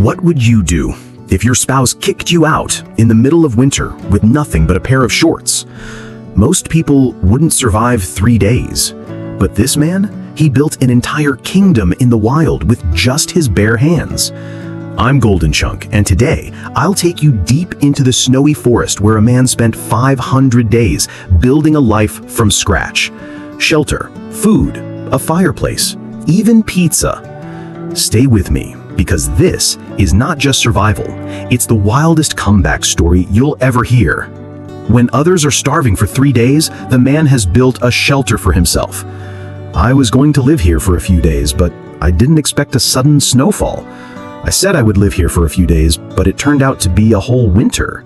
What would you do if your spouse kicked you out in the middle of winter with nothing but a pair of shorts? Most people wouldn't survive 3 days. But this man, he built an entire kingdom in the wild with just his bare hands. I'm Golden Chunk, and today I'll take you deep into the snowy forest where a man spent 500 days building a life from scratch. Shelter, food, a fireplace, even pizza. Stay with me, because this is not just survival, it's the wildest comeback story you'll ever hear. When others are starving for 3 days, the man has built a shelter for himself. I was going to live here for a few days, but I didn't expect a sudden snowfall. I said I would live here for a few days, but it turned out to be a whole winter.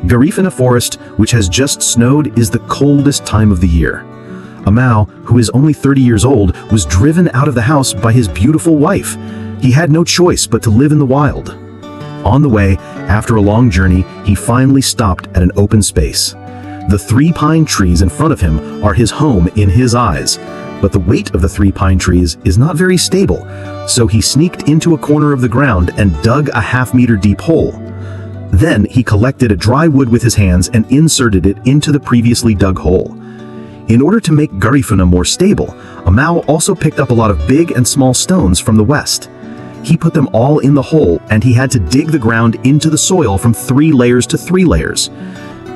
Garifuna Forest, which has just snowed, is the coldest time of the year. Amau, who is only 30 years old, was driven out of the house by his beautiful wife. He had no choice but to live in the wild. On the way, after a long journey, he finally stopped at an open space. The 3 pine trees in front of him are his home in his eyes, but the weight of the 3 pine trees is not very stable, so he sneaked into a corner of the ground and dug a half-meter deep hole. Then he collected a dry wood with his hands and inserted it into the previously dug hole. In order to make Garifuna more stable, Amau also picked up a lot of big and small stones from the west. He put them all in the hole, and he had to dig the ground into the soil from 3 layers to 3 layers.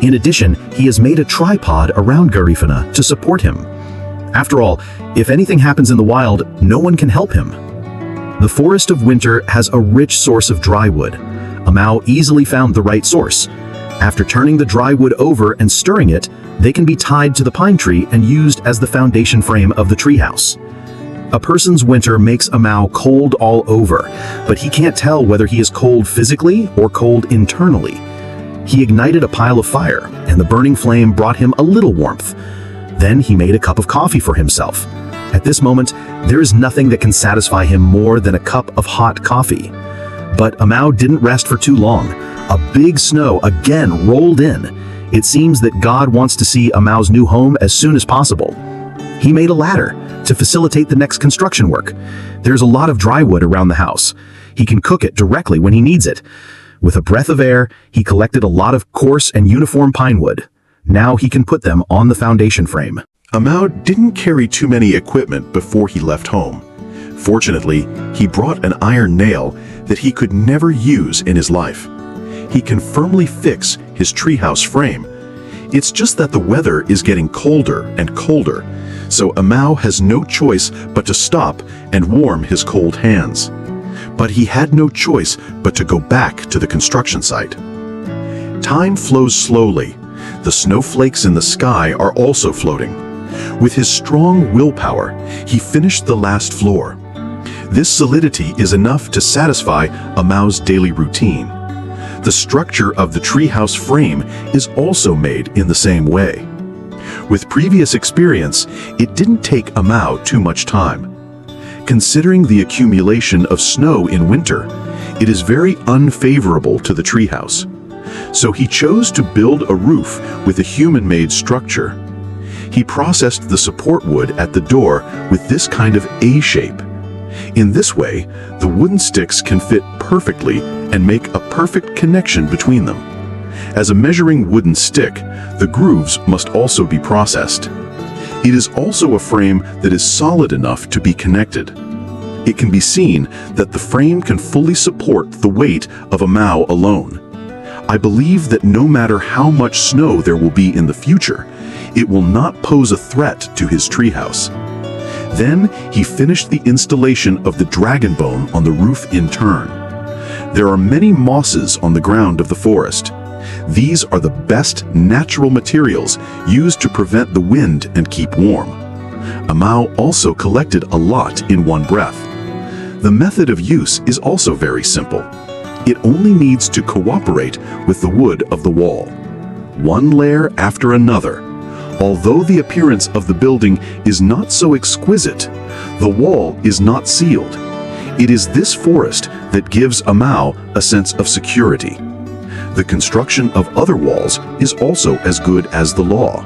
In addition, he has made a tripod around Garifuna to support him. After all, if anything happens in the wild, no one can help him. The Forest of Winter has a rich source of dry wood. Amau easily found the right source. After turning the dry wood over and stirring it, they can be tied to the pine tree and used as the foundation frame of the treehouse. A person's winter makes Amau cold all over, but he can't tell whether he is cold physically or cold internally. He ignited a pile of fire, and the burning flame brought him a little warmth. Then he made a cup of coffee for himself. At this moment, there is nothing that can satisfy him more than a cup of hot coffee. But Amau didn't rest for too long. A big snow again rolled in. It seems that God wants to see Amau's new home as soon as possible. He made a ladder to facilitate the next construction work. There's a lot of dry wood around the house. He can cook it directly when he needs it. With a breath of air, he collected a lot of coarse and uniform pine wood. Now he can put them on the foundation frame. Amau didn't carry too many equipment before he left home. Fortunately, he brought an iron nail that he could never use in his life. He can firmly fix his treehouse frame. It's just that the weather is getting colder and colder, so Amau has no choice but to stop and warm his cold hands. But he had no choice but to go back to the construction site. Time flows slowly. The snowflakes in the sky are also floating. With his strong willpower, he finished the last floor. This solidity is enough to satisfy Amau's daily routine. The structure of the treehouse frame is also made in the same way. With previous experience, it didn't take Amau too much time. Considering the accumulation of snow in winter, it is very unfavorable to the treehouse. So he chose to build a roof with a human-made structure. He processed the support wood at the door with this kind of A shape. In this way, the wooden sticks can fit perfectly and make a perfect connection between them. As a measuring wooden stick, the grooves must also be processed. It is also a frame that is solid enough to be connected. It can be seen that the frame can fully support the weight of Amau alone. I believe that no matter how much snow there will be in the future, it will not pose a threat to his treehouse. Then he finished the installation of the dragon bone on the roof in turn. There are many mosses on the ground of the forest. These are the best natural materials used to prevent the wind and keep warm. Amau also collected a lot in one breath. The method of use is also very simple. It only needs to cooperate with the wood of the wall. One layer after another. Although the appearance of the building is not so exquisite, the wall is not sealed. It is this forest that gives Amau a sense of security. The construction of other walls is also as good as the law.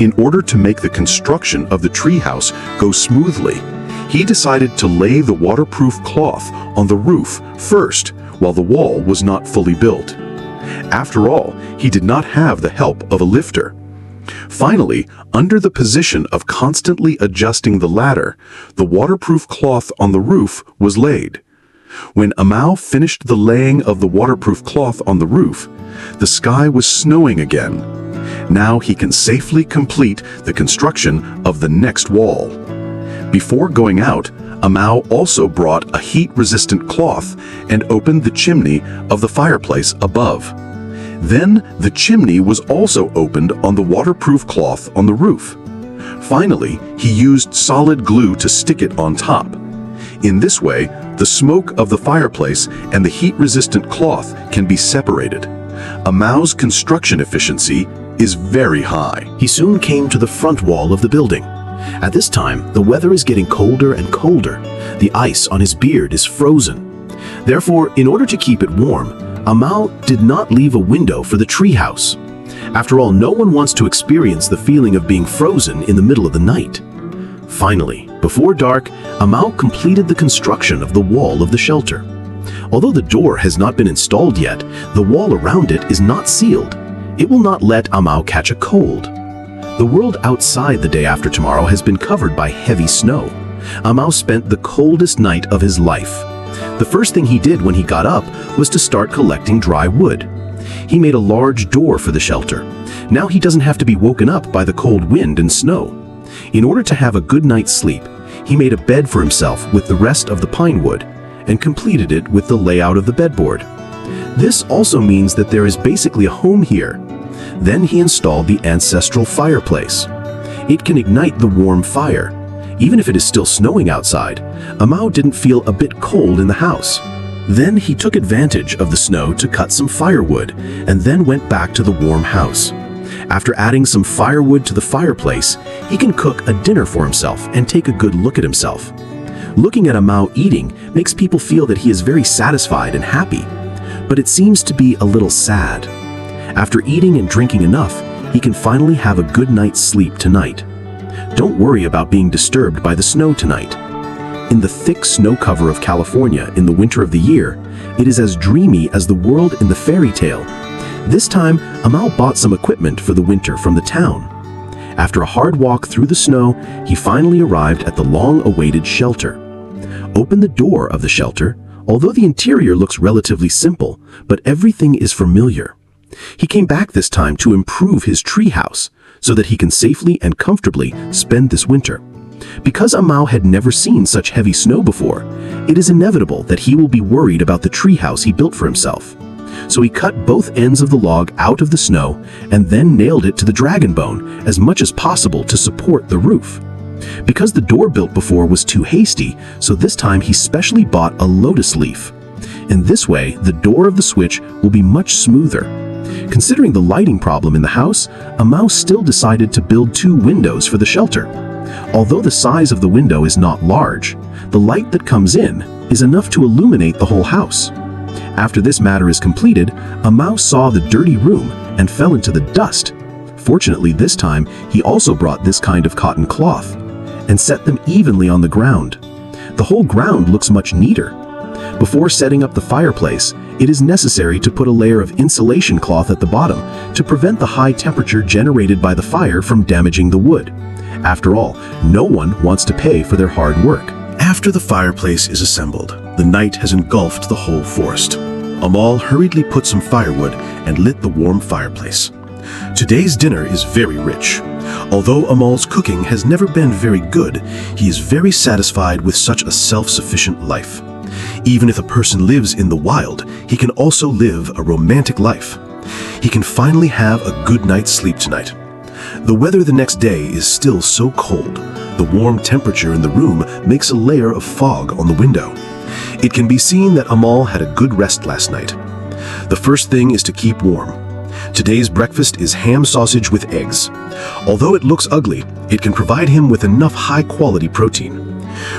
In order to make the construction of the treehouse go smoothly, he decided to lay the waterproof cloth on the roof first, while the wall was not fully built. After all, he did not have the help of a lifter. Finally, under the position of constantly adjusting the ladder, the waterproof cloth on the roof was laid. When Amal finished the laying of the waterproof cloth on the roof, the sky was snowing again. Now he can safely complete the construction of the next wall. Before going out, Amal also brought a heat-resistant cloth and opened the chimney of the fireplace above. Then the chimney was also opened on the waterproof cloth on the roof. Finally, he used solid glue to stick it on top. In this way, the smoke of the fireplace and the heat-resistant cloth can be separated. Amal's construction efficiency is very high. He soon came to the front wall of the building. At this time, the weather is getting colder and colder. The ice on his beard is frozen. Therefore, in order to keep it warm, Amal did not leave a window for the treehouse. After all, no one wants to experience the feeling of being frozen in the middle of the night. Finally, before dark, Amal completed the construction of the wall of the shelter. Although the door has not been installed yet, the wall around it is not sealed. It will not let Amal catch a cold. The world outside the day after tomorrow has been covered by heavy snow. Amal spent the coldest night of his life. The first thing he did when he got up was to start collecting dry wood. He made a large door for the shelter. Now he doesn't have to be woken up by the cold wind and snow. In order to have a good night's sleep, he made a bed for himself with the rest of the pine wood and completed it with the layout of the bedboard. This also means that there is basically a home here. Then he installed the ancestral fireplace. It can ignite the warm fire. Even if it is still snowing outside, Amal didn't feel a bit cold in the house. Then he took advantage of the snow to cut some firewood and then went back to the warm house. After adding some firewood to the fireplace, he can cook a dinner for himself and take a good look at himself. Looking at Amal eating makes people feel that he is very satisfied and happy, but it seems to be a little sad. After eating and drinking enough, he can finally have a good night's sleep tonight. Don't worry about being disturbed by the snow tonight. In the thick snow cover of California in the winter of the year, it is as dreamy as the world in the fairy tale. This time, Amal bought some equipment for the winter from the town. After a hard walk through the snow, he finally arrived at the long-awaited shelter. Open the door of the shelter, although the interior looks relatively simple, but everything is familiar. He came back this time to improve his treehouse so that he can safely and comfortably spend this winter. Because Amal had never seen such heavy snow before, it is inevitable that he will be worried about the treehouse he built for himself. So he cut both ends of the log out of the snow and then nailed it to the dragon bone as much as possible to support the roof. Because the door built before was too hasty, so this time he specially bought a lotus leaf. In this way, the door of the switch will be much smoother. Considering the lighting problem in the house, Amal still decided to build 2 windows for the shelter. Although the size of the window is not large, the light that comes in is enough to illuminate the whole house. After this matter is completed, Amal saw the dirty room and fell into the dust. Fortunately, this time, he also brought this kind of cotton cloth and set them evenly on the ground. The whole ground looks much neater. Before setting up the fireplace, it is necessary to put a layer of insulation cloth at the bottom to prevent the high temperature generated by the fire from damaging the wood. After all, no one wants to pay for their hard work. After the fireplace is assembled, the night has engulfed the whole forest. Amal hurriedly put some firewood and lit the warm fireplace. Today's dinner is very rich. Although Amal's cooking has never been very good, he is very satisfied with such a self-sufficient life. Even if a person lives in the wild, he can also live a romantic life. He can finally have a good night's sleep tonight. The weather the next day is still so cold. The warm temperature in the room makes a layer of fog on the window. It can be seen that Amal had a good rest last night. The first thing is to keep warm. Today's breakfast is ham sausage with eggs. Although it looks ugly, it can provide him with enough high-quality protein.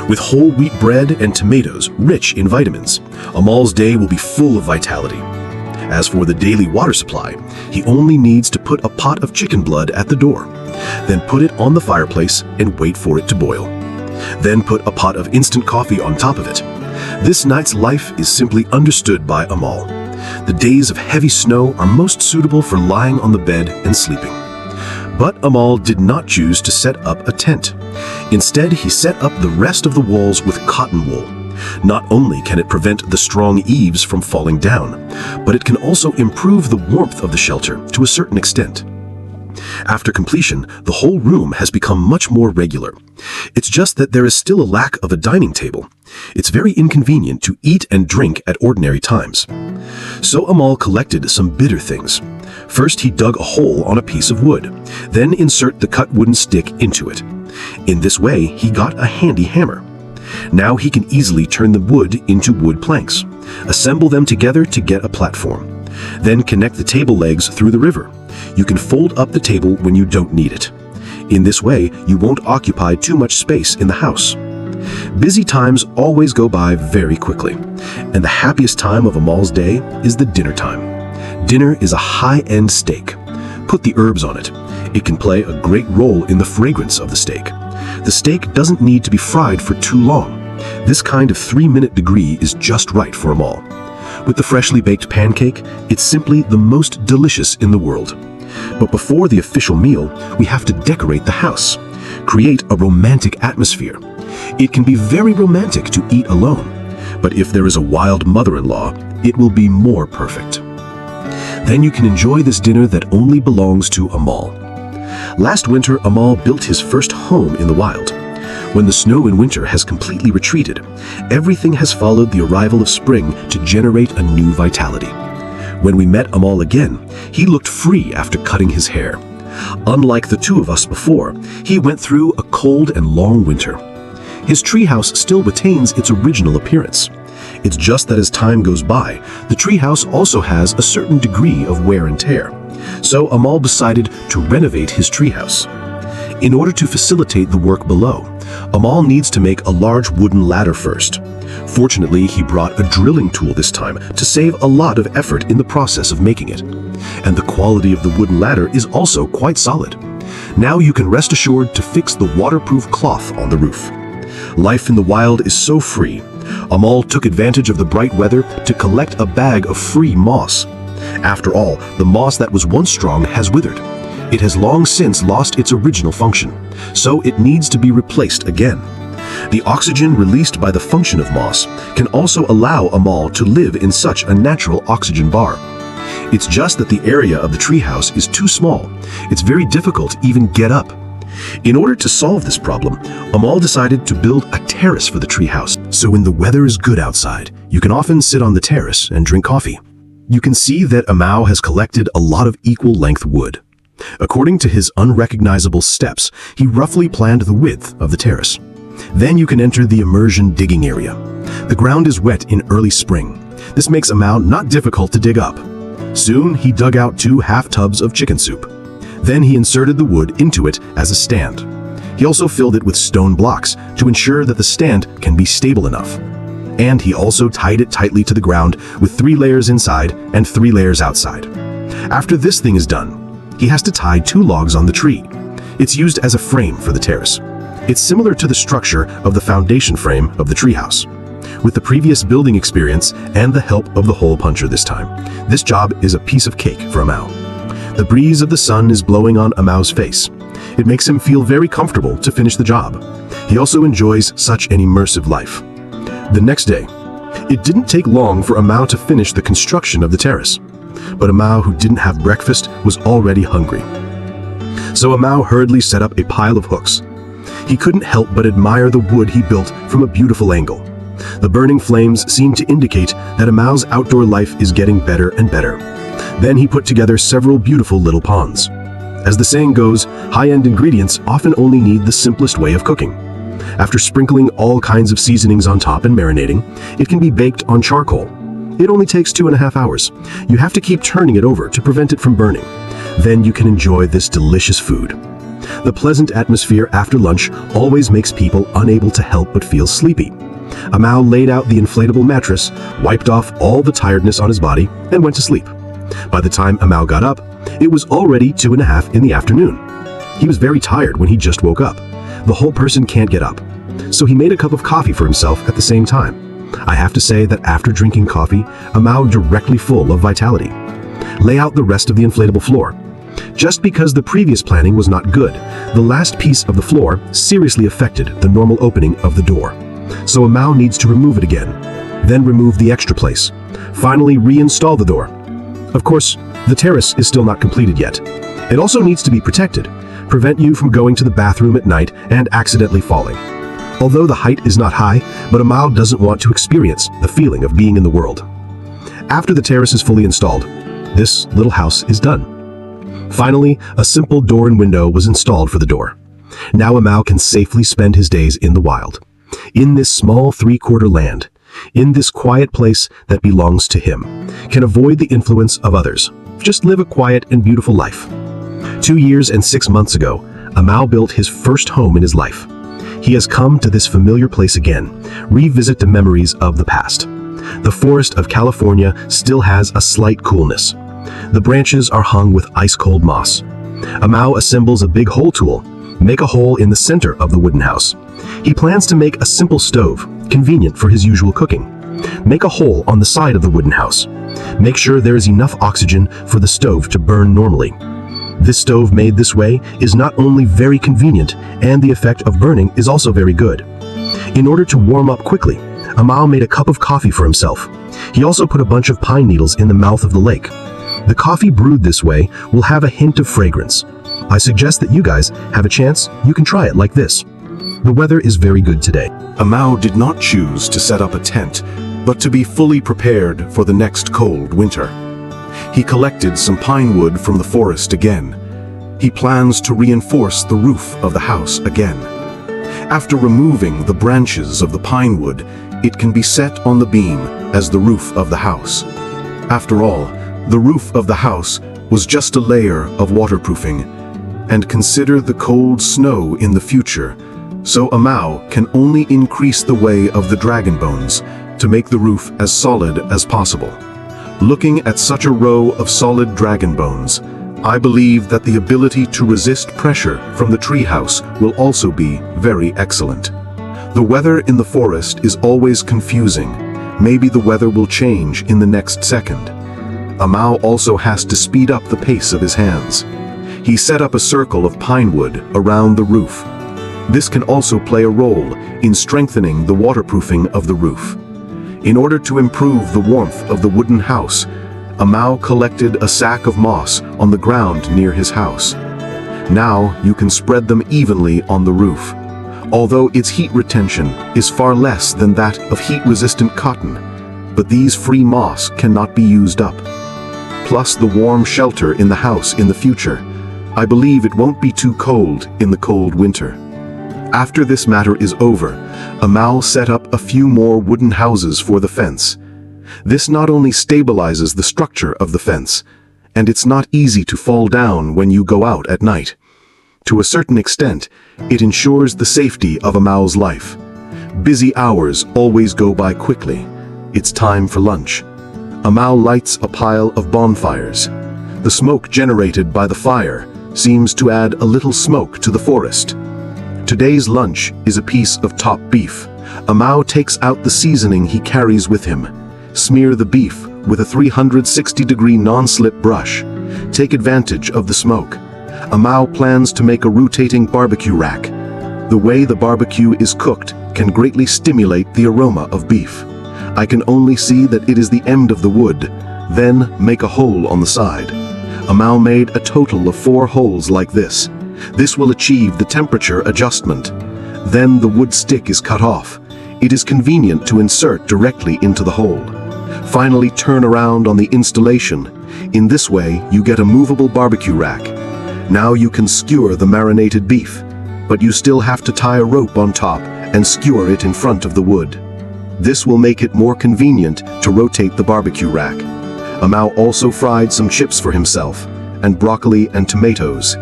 With whole wheat bread and tomatoes rich in vitamins, Amal's day will be full of vitality. As for the daily water supply, he only needs to put a pot of chicken blood at the door, then put it on the fireplace and wait for it to boil. Then put a pot of instant coffee on top of it. This night's life is simply understood by Amal. The days of heavy snow are most suitable for lying on the bed and sleeping. But Amal did not choose to set up a tent. Instead, he set up the rest of the walls with cotton wool. Not only can it prevent the strong eaves from falling down, but it can also improve the warmth of the shelter to a certain extent. After completion, the whole room has become much more regular. It's just that there is still a lack of a dining table. It's very inconvenient to eat and drink at ordinary times. So Amal collected some bitter things. First, he dug a hole on a piece of wood, then insert the cut wooden stick into it. In this way, he got a handy hammer. Now he can easily turn the wood into wood planks, assemble them together to get a platform, then connect the table legs through the river. You can fold up the table when you don't need it. In this way, you won't occupy too much space in the house. Busy times always go by very quickly, and the happiest time of Amal's day is the dinner time. Dinner is a high-end steak. Put the herbs on it. It can play a great role in the fragrance of the steak. The steak doesn't need to be fried for too long. This kind of 3-minute degree is just right for Amal. With the freshly baked pancake, it's simply the most delicious in the world. But before the official meal, we have to decorate the house, create a romantic atmosphere. It can be very romantic to eat alone, but if there is a wild mother-in-law, it will be more perfect. Then you can enjoy this dinner that only belongs to Amal. Last winter, Amal built his first home in the wild. When the snow in winter has completely retreated, everything has followed the arrival of spring to generate a new vitality. When we met Amal again, he looked free after cutting his hair. Unlike the two of us before, he went through a cold and long winter. His treehouse still retains its original appearance. It's just that as time goes by, the treehouse also has a certain degree of wear and tear. So Amal decided to renovate his treehouse. In order to facilitate the work below, Amal needs to make a large wooden ladder first. Fortunately, he brought a drilling tool this time to save a lot of effort in the process of making it. And the quality of the wooden ladder is also quite solid. Now you can rest assured to fix the waterproof cloth on the roof. Life in the wild is so free. Amal took advantage of the bright weather to collect a bag of free moss. After all, the moss that was once strong has withered. It has long since lost its original function, so it needs to be replaced again. The oxygen released by the function of moss can also allow Amal to live in such a natural oxygen bar. It's just that the area of the treehouse is too small. It's very difficult to even get up. In order to solve this problem, Amal decided to build a terrace for the treehouse, so when the weather is good outside, you can often sit on the terrace and drink coffee. You can see that Amal has collected a lot of equal length wood. According to his unrecognizable steps, he roughly planned the width of the terrace. Then you can enter the immersion digging area. The ground is wet in early spring. This makes Amal not difficult to dig up. Soon, he dug out 2 half tubs of chicken soup. Then he inserted the wood into it as a stand. He also filled it with stone blocks to ensure that the stand can be stable enough. And he also tied it tightly to the ground with 3 layers inside and 3 layers outside. After this thing is done, he has to tie 2 logs on the tree. It's used as a frame for the terrace. It's similar to the structure of the foundation frame of the treehouse. With the previous building experience and the help of the hole puncher this time, this job is a piece of cake for Amal. The breeze of the sun is blowing on Amal's face. It makes him feel very comfortable to finish the job. He also enjoys such an immersive life. The next day, it didn't take long for Amal to finish the construction of the terrace. But Amal, who didn't have breakfast, was already hungry. So Amal hurriedly set up a pile of hooks. He couldn't help but admire the wood he built from a beautiful angle. The burning flames seemed to indicate that Amal's outdoor life is getting better and better. Then he put together several beautiful little ponds. As the saying goes, high-end ingredients often only need the simplest way of cooking. After sprinkling all kinds of seasonings on top and marinating, it can be baked on charcoal. It only takes 2.5 hours. You have to keep turning it over to prevent it from burning. Then you can enjoy this delicious food. The pleasant atmosphere after lunch always makes people unable to help but feel sleepy. Amal laid out the inflatable mattress, wiped off all the tiredness on his body, and went to sleep. By the time Amal got up, it was already 2:30 in the afternoon. He was very tired when he just woke up. The whole person can't get up. So he made a cup of coffee for himself at the same time. I have to say that after drinking coffee, Amao directly full of vitality. Lay out the rest of the inflatable floor. Just because the previous planning was not good, the last piece of the floor seriously affected the normal opening of the door. So Amao needs to remove it again, then remove the extra place. Finally reinstall the door. Of course, the terrace is still not completed yet. It also needs to be protected, prevent you from going to the bathroom at night and accidentally falling. Although the height is not high, but Amao doesn't want to experience the feeling of being in the world. After the terrace is fully installed, this little house is done. Finally, a simple door and window was installed for the door. Now Amao can safely spend his days in the wild, in this small 3/4 land, in this quiet place that belongs to him, can avoid the influence of others, just live a quiet and beautiful life. 2 years and 6 months ago, Amao built his first home in his life. He has come to this familiar place again, revisit the memories of the past. The forest of California still has a slight coolness. The branches are hung with ice-cold moss. Amao assembles a big hole tool, make a hole in the center of the wooden house. He plans to make a simple stove, convenient for his usual cooking. Make a hole on the side of the wooden house. Make sure there is enough oxygen for the stove to burn normally. This stove made this way is not only very convenient, and the effect of burning is also very good. In order to warm up quickly, Amao made a cup of coffee for himself. He also put a bunch of pine needles in the mouth of the lake. The coffee brewed this way will have a hint of fragrance. I suggest that you guys have a chance, you can try it like this. The weather is very good today. Amao did not choose to set up a tent, but to be fully prepared for the next cold winter. He collected some pine wood from the forest again. He plans to reinforce the roof of the house again. After removing the branches of the pine wood, it can be set on the beam as the roof of the house. After all, the roof of the house was just a layer of waterproofing. And consider the cold snow in the future, so Amao can only increase the way of the dragon bones to make the roof as solid as possible. Looking at such a row of solid dragon bones, I believe that the ability to resist pressure from the treehouse will also be very excellent. The weather in the forest is always confusing. Maybe the weather will change in the next second. Amao also has to speed up the pace of his hands. He set up a circle of pine wood around the roof. This can also play a role in strengthening the waterproofing of the roof. In order to improve the warmth of the wooden house, Amao collected a sack of moss on the ground near his house. Now you can spread them evenly on the roof. Although its heat retention is far less than that of heat-resistant cotton, but these free moss cannot be used up. Plus the warm shelter in the house in the future, I believe it won't be too cold in the cold winter. After this matter is over, Amao set up a few more wooden houses for the fence. This not only stabilizes the structure of the fence, and it's not easy to fall down when you go out at night. To a certain extent, it ensures the safety of Amao's life. Busy hours always go by quickly. It's time for lunch. Amao lights a pile of bonfires. The smoke generated by the fire seems to add a little smoke to the forest. Today's lunch is a piece of top beef. Amao takes out the seasoning he carries with him. Smear the beef with a 360-degree non-slip brush. Take advantage of the smoke. Amao plans to make a rotating barbecue rack. The way the barbecue is cooked can greatly stimulate the aroma of beef. I can only see that it is the end of the wood. Then make a hole on the side. Amao made a total of 4 holes like this. This will achieve the temperature adjustment. Then the wood stick is cut off. It is convenient to insert directly into the hole. Finally, turn around on the installation. In this way, you get a movable barbecue rack. Now you can skewer the marinated beef, but you still have to tie a rope on top and skewer it in front of the wood. This will make it more convenient to rotate the barbecue rack. Amao also fried some chips for himself, and broccoli and tomatoes.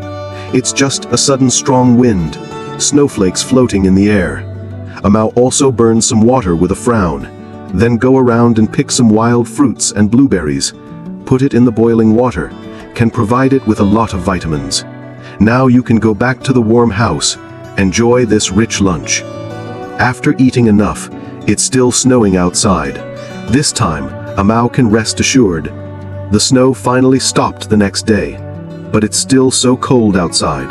It's just a sudden strong wind, snowflakes floating in the air. Amao also burned some water with a frown, then go around and pick some wild fruits and blueberries. Put it in the boiling water, can provide it with a lot of vitamins. Now you can go back to the warm house, enjoy this rich lunch. After eating enough, it's still snowing outside. This time, Amao can rest assured. The snow finally stopped the next day, but it's still so cold outside.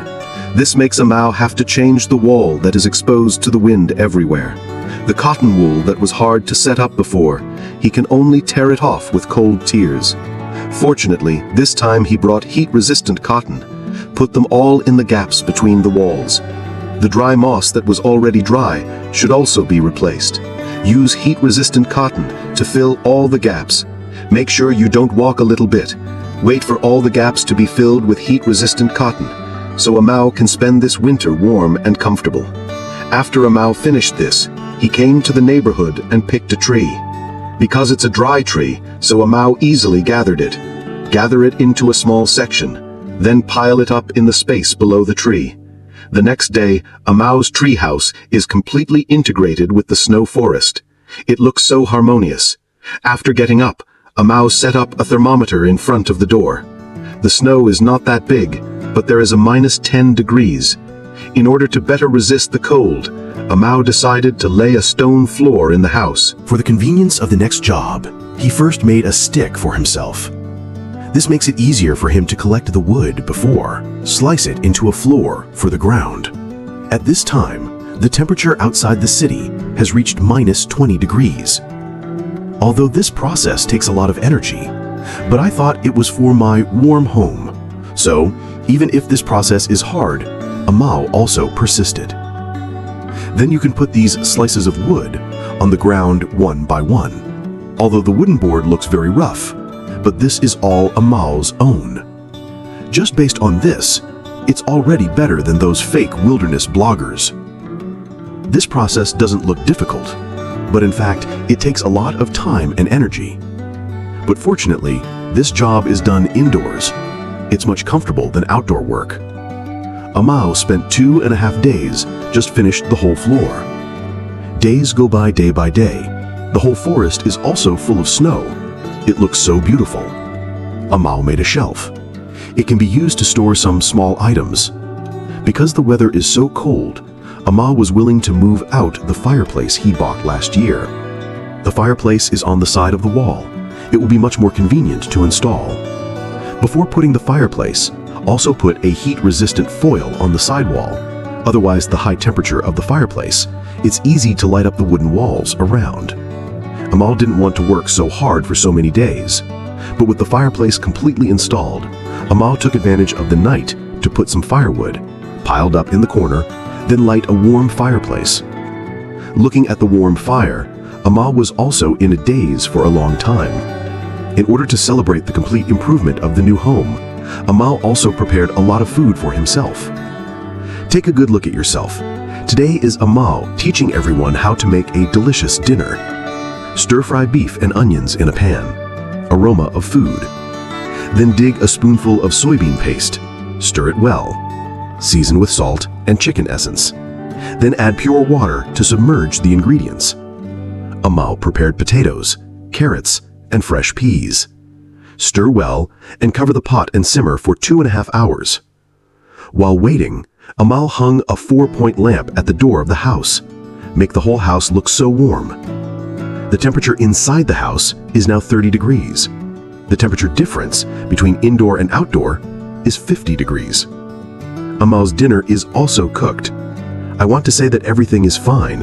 This makes Amao have to change the wall that is exposed to the wind everywhere. The cotton wool that was hard to set up before, he can only tear it off with cold tears. Fortunately, this time he brought heat-resistant cotton, put them all in the gaps between the walls. The dry moss that was already dry should also be replaced. Use heat-resistant cotton to fill all the gaps. Make sure you don't walk a little bit. Wait for all the gaps to be filled with heat-resistant cotton, so Amao can spend this winter warm and comfortable. After Amao finished this, he came to the neighborhood and picked a tree. Because it's a dry tree, so Amao easily gathered it. Gather it into a small section, then pile it up in the space below the tree. The next day, Amao's treehouse is completely integrated with the snow forest. It looks so harmonious. After getting up, Amao set up a thermometer in front of the door. The snow is not that big, but there is a -10 degrees. In order to better resist the cold, Amao decided to lay a stone floor in the house. For the convenience of the next job, he first made a stick for himself. This makes it easier for him to collect the wood before slice it into a floor for the ground. At this time, the temperature outside the city has reached -20 degrees. Although this process takes a lot of energy, but I thought it was for my warm home. So, even if this process is hard, Amao also persisted. Then you can put these slices of wood on the ground one by one. Although the wooden board looks very rough, but this is all Amao's own. Just based on this, it's already better than those fake wilderness bloggers. This process doesn't look difficult, but in fact, it takes a lot of time and energy. But fortunately, this job is done indoors. It's much comfortable than outdoor work. Amao spent 2.5 days just finished the whole floor. Days go by day by day. The whole forest is also full of snow. It looks so beautiful. Amao made a shelf. It can be used to store some small items. Because the weather is so cold, Amao was willing to move out the fireplace he bought last year. The fireplace is on the side of the wall. It will be much more convenient to install. Before putting the fireplace, also put a heat-resistant foil on the sidewall. Otherwise, the high temperature of the fireplace, it's easy to light up the wooden walls around. Amao didn't want to work so hard for so many days. But with the fireplace completely installed, Amao took advantage of the night to put some firewood, piled up in the corner, then light a warm fireplace. Looking at the warm fire, Amao was also in a daze for a long time. In order to celebrate the complete improvement of the new home, Amao also prepared a lot of food for himself. Take a good look at yourself. Today is Amao teaching everyone how to make a delicious dinner. Stir-fry beef and onions in a pan. Aroma of food. Then dig a spoonful of soybean paste. Stir it well. Season with salt and chicken essence. Then add pure water to submerge the ingredients. Amao prepared potatoes, carrots, and fresh peas. Stir well and cover the pot and simmer for 2.5 hours. While waiting, Amao hung a 4-point lamp at the door of the house. Make the whole house look so warm. The temperature inside the house is now 30 degrees. The temperature difference between indoor and outdoor is 50 degrees. Amao's dinner is also cooked. I want to say that everything is fine.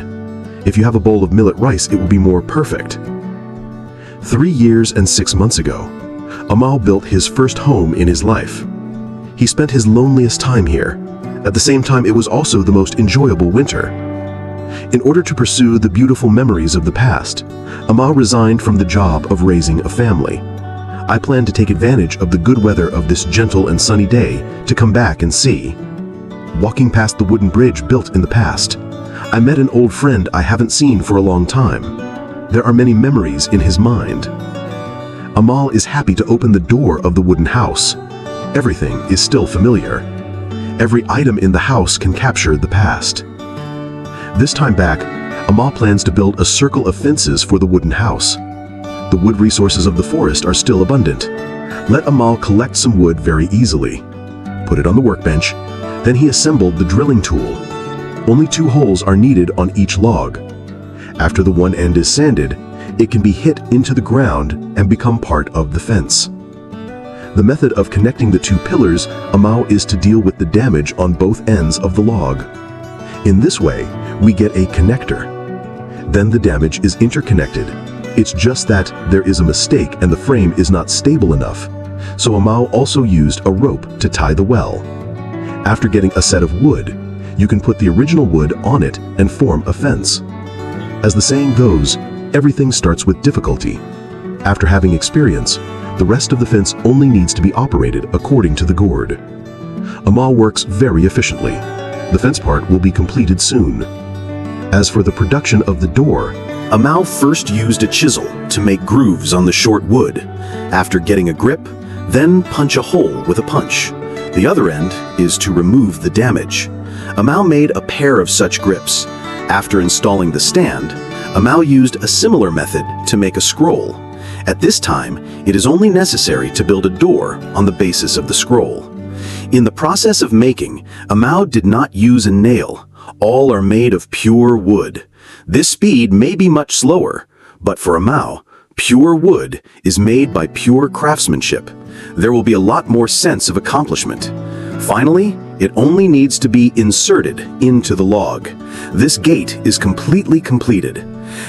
If you have a bowl of millet rice, it will be more perfect. 3 years and 6 months ago, Amao built his first home in his life. He spent his loneliest time here. At the same time, it was also the most enjoyable winter. In order to pursue the beautiful memories of the past, Amao resigned from the job of raising a family. I plan to take advantage of the good weather of this gentle and sunny day to come back and see. Walking past the wooden bridge built in the past, I met an old friend I haven't seen for a long time. There are many memories in his mind. Amao is happy to open the door of the wooden house. Everything is still familiar. Every item in the house can capture the past. This time back, Amao plans to build a circle of fences for the wooden house. The wood resources of the forest are still abundant. Let Amao collect some wood very easily. Put it on the workbench. Then he assembled the drilling tool. Only 2 holes are needed on each log. After the one end is sanded, it can be hit into the ground and become part of the fence. The method of connecting the 2 pillars is to deal with the damage on both ends of the log. In this way, we get a connector. Then the damage is interconnected. It's just that there is a mistake and the frame is not stable enough. So Amao also used a rope to tie the well. After getting a set of wood, you can put the original wood on it and form a fence. As the saying goes, everything starts with difficulty. After having experience, the rest of the fence only needs to be operated according to the gourd. Amao works very efficiently. The fence part will be completed soon. As for the production of the door, Amao first used a chisel to make grooves on the short wood. After getting a grip, then punch a hole with a punch. The other end is to remove the damage. Amao made a pair of such grips. After installing the stand, Amao used a similar method to make a scroll. At this time, it is only necessary to build a door on the basis of the scroll. In the process of making, Amao did not use a nail. All are made of pure wood. This speed may be much slower, but for Amao, pure wood is made by pure craftsmanship. There will be a lot more sense of accomplishment. Finally, it only needs to be inserted into the log. This gate is completely completed.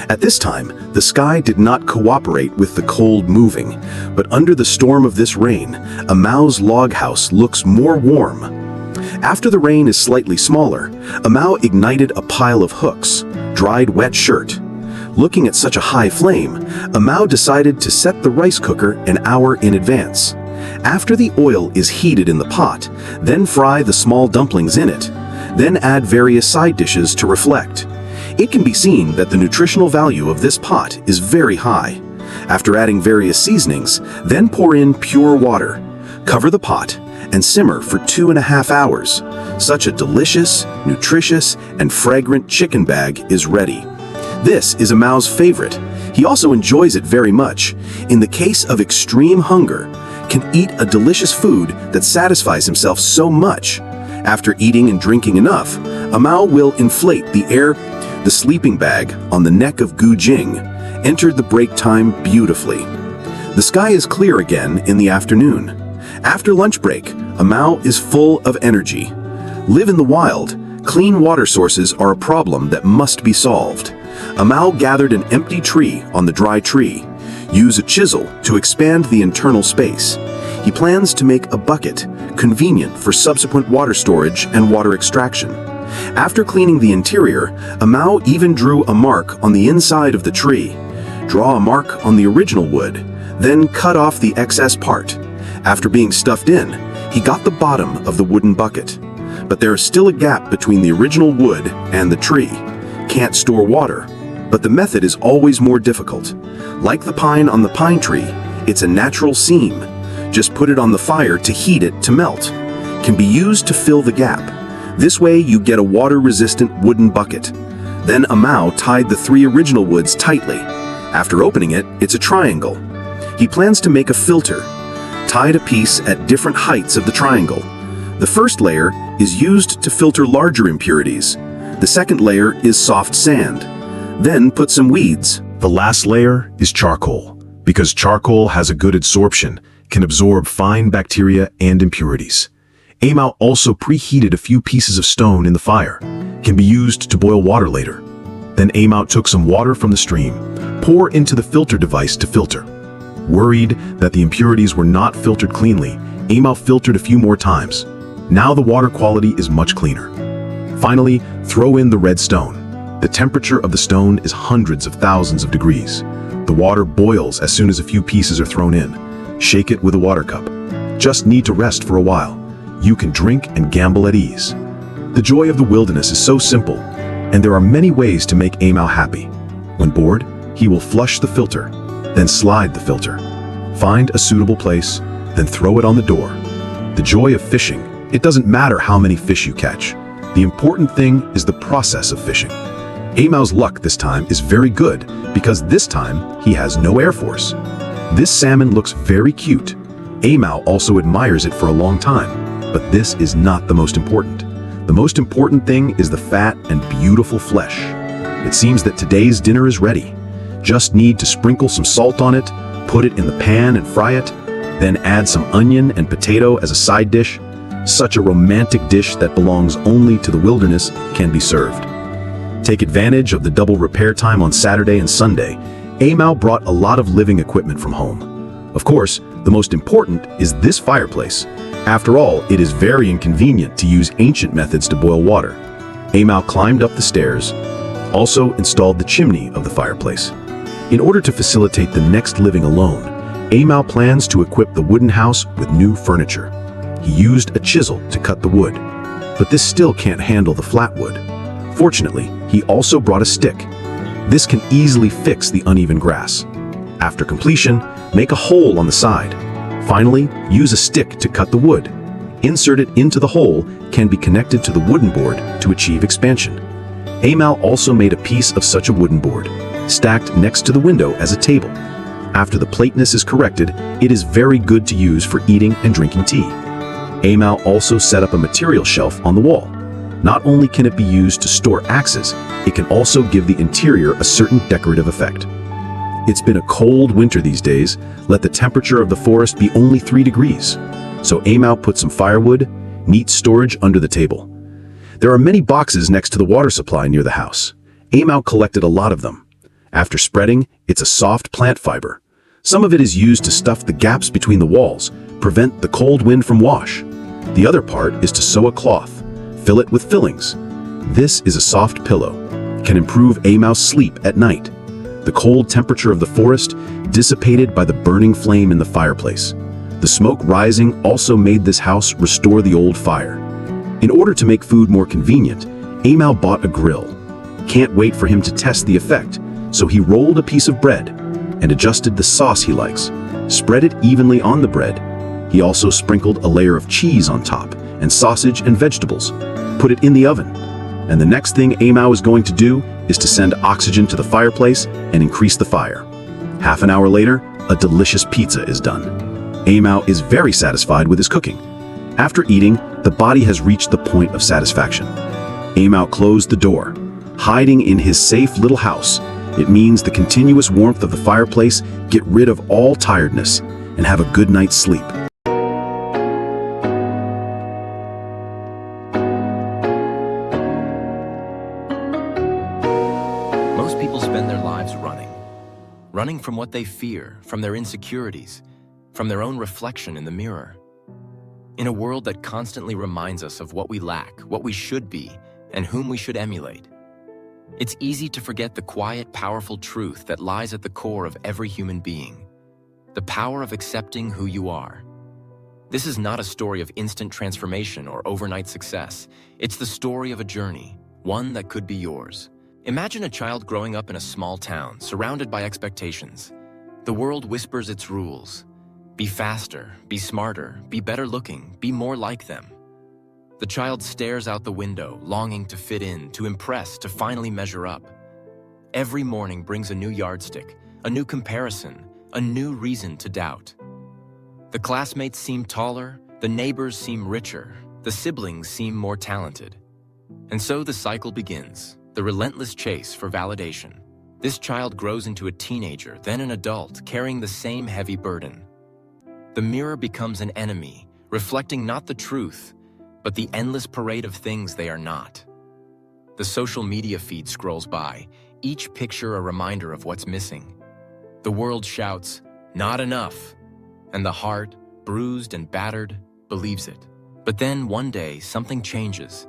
At this time, the sky did not cooperate with the cold moving, but under the storm of this rain, Amao's log house looks more warm. After the rain is slightly smaller, Amao ignited a pile of hooks, dried wet shirt. Looking at such a high flame, Amao decided to set the rice cooker an hour in advance. After the oil is heated in the pot, then fry the small dumplings in it. Then add various side dishes to reflect. It can be seen that the nutritional value of this pot is very high. After adding various seasonings, then pour in pure water. Cover the pot and simmer for 2.5 hours. Such a delicious, nutritious, and fragrant chicken bag is ready. This is Amao's favorite. He also enjoys it very much. In the case of extreme hunger, can eat a delicious food that satisfies himself so much. After eating and drinking enough, Amao will inflate the sleeping bag on the neck of Gu Jing entered the break time beautifully. The sky is clear again in the afternoon. After lunch break, Amao is full of energy. Live in the wild. Clean water sources are a problem that must be solved. Amao gathered an empty tree on the dry tree. Use a chisel to expand the internal space. He plans to make a bucket, convenient for subsequent water storage and water extraction. After cleaning the interior, Amao even drew a mark on the inside of the tree. Draw a mark on the original wood, then cut off the excess part. After being stuffed in, he got the bottom of the wooden bucket. But there is still a gap between the original wood and the tree. Can't store water, but the method is always more difficult. Like the pine on the pine tree, it's a natural seam. Just put it on the fire to heat it to melt. Can be used to fill the gap. This way you get a water-resistant wooden bucket. Then Amao tied the 3 original woods tightly. After opening it, it's a triangle. He plans to make a filter. Tied a piece at different heights of the triangle. The first layer is used to filter larger impurities. The second layer is soft sand. Then put some weeds. The last layer is charcoal, because charcoal has a good absorption, can absorb fine bacteria and impurities. Amao also preheated a few pieces of stone in the fire, can be used to boil water later. Then Amao took some water from the stream, pour into the filter device to filter. Worried that the impurities were not filtered cleanly, Amao filtered a few more times. Now the water quality is much cleaner. Finally, throw in the red stone. The temperature of the stone is hundreds of thousands of degrees. The water boils as soon as a few pieces are thrown in. Shake it with a water cup. Just need to rest for a while. You can drink and gamble at ease. The joy of the wilderness is so simple, and there are many ways to make Amao happy. When bored, he will flush the filter, then slide the filter. Find a suitable place, then throw it on the door. The joy of fishing. It doesn't matter how many fish you catch. The important thing is the process of fishing. Amao's luck this time is very good because this time he has no air force. This salmon looks very cute. Amao also admires it for a long time, but this is not the most important. The most important thing is the fat and beautiful flesh. It seems that today's dinner is ready. Just need to sprinkle some salt on it, put it in the pan and fry it, then add some onion and potato as a side dish. Such a romantic dish that belongs only to the wilderness can be served. Take advantage of the double repair time on Saturday and Sunday. Amau brought a lot of living equipment from home. Of course, the most important is this fireplace. After all, it is very inconvenient to use ancient methods to boil water. Amau climbed up the stairs, also installed the chimney of the fireplace. In order to facilitate the next living alone, Amau plans to equip the wooden house with new furniture. He used a chisel to cut the wood, but this still can't handle the flat wood. Fortunately, he also brought a stick. This can easily fix the uneven grass. After completion, make a hole on the side. Finally, use a stick to cut the wood. Insert it into the hole can be connected to the wooden board to achieve expansion. Amau also made a piece of such a wooden board, stacked next to the window as a table. After the plateness is corrected, it is very good to use for eating and drinking tea. Amau also set up a material shelf on the wall. Not only can it be used to store axes, it can also give the interior a certain decorative effect. It's been a cold winter these days. Let the temperature of the forest be only 3 degrees. So Amau put some firewood, neat storage under the table. There are many boxes next to the water supply near the house. Amau collected a lot of them. After spreading, it's a soft plant fiber. Some of it is used to stuff the gaps between the walls, prevent the cold wind from wash. The other part is to sew a cloth. Fill it with fillings. This is a soft pillow. Can improve Amau's sleep at night. The cold temperature of the forest dissipated by the burning flame in the fireplace. The smoke rising also made this house restore the old fire. In order to make food more convenient, Amau bought a grill. Can't wait for him to test the effect, so he rolled a piece of bread and adjusted the sauce he likes. Spread it evenly on the bread. He also sprinkled a layer of cheese on top and sausage and vegetables. Put it in the oven. And the next thing Amau is going to do is to send oxygen to the fireplace and increase the fire. Half an hour later, a delicious pizza is done. Amau is very satisfied with his cooking. After eating, the body has reached the point of satisfaction. Amau closed the door. Hiding in his safe little house, it means the continuous warmth of the fireplace, get rid of all tiredness, and have a good night's sleep. Most people spend their lives running from what they fear, from their insecurities, from their own reflection in the mirror. In a world that constantly reminds us of what we lack, what we should be, and whom we should emulate, it's easy to forget the quiet, powerful truth that lies at the core of every human being, the power of accepting who you are. This is not a story of instant transformation or overnight success. It's the story of a journey, one that could be yours. Imagine a child growing up in a small town, surrounded by expectations. The world whispers its rules. Be faster, be smarter, be better looking, be more like them. The child stares out the window, longing to fit in, to impress, to finally measure up. Every morning brings a new yardstick, a new comparison, a new reason to doubt. The classmates seem taller, the neighbors seem richer, the siblings seem more talented. And so the cycle begins. The relentless chase for validation. This child grows into a teenager, then an adult, carrying the same heavy burden. The mirror becomes an enemy, reflecting not the truth, but the endless parade of things they are not. The social media feed scrolls by, each picture a reminder of what's missing. The world shouts, "Not enough," and the heart, bruised and battered, believes it. But then one day, something changes.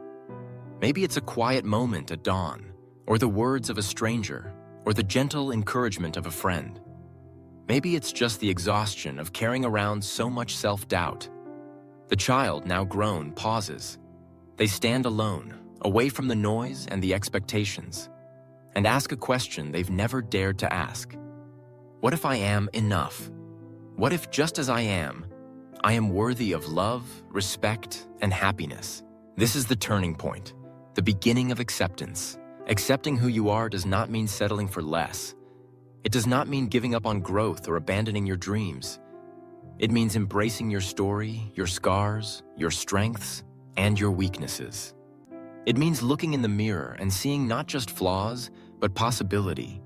Maybe it's a quiet moment at dawn, or the words of a stranger, or the gentle encouragement of a friend. Maybe it's just the exhaustion of carrying around so much self-doubt. The child, now grown, pauses. They stand alone, away from the noise and the expectations, and ask a question they've never dared to ask. What if I am enough? What if, just as I am worthy of love, respect, and happiness? This is the turning point. The beginning of acceptance. Accepting who you are does not mean settling for less. It does not mean giving up on growth or abandoning your dreams. It means embracing your story, your scars, your strengths, and your weaknesses. It means looking in the mirror and seeing not just flaws, but possibility.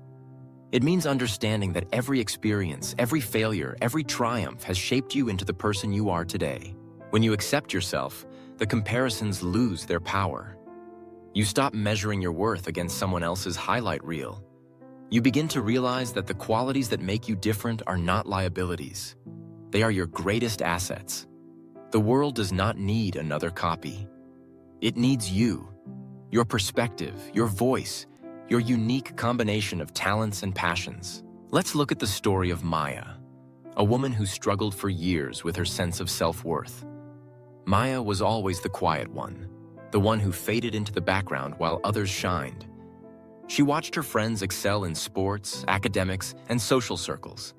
It means understanding that every experience, every failure, every triumph has shaped you into the person you are today. When you accept yourself, the comparisons lose their power. You stop measuring your worth against someone else's highlight reel. You begin to realize that the qualities that make you different are not liabilities. They are your greatest assets. The world does not need another copy. It needs you, your perspective, your voice, your unique combination of talents and passions. Let's look at the story of Maya, a woman who struggled for years with her sense of self-worth. Maya was always the quiet one, the one who faded into the background while others shined. She watched her friends excel in sports, academics, and social circles.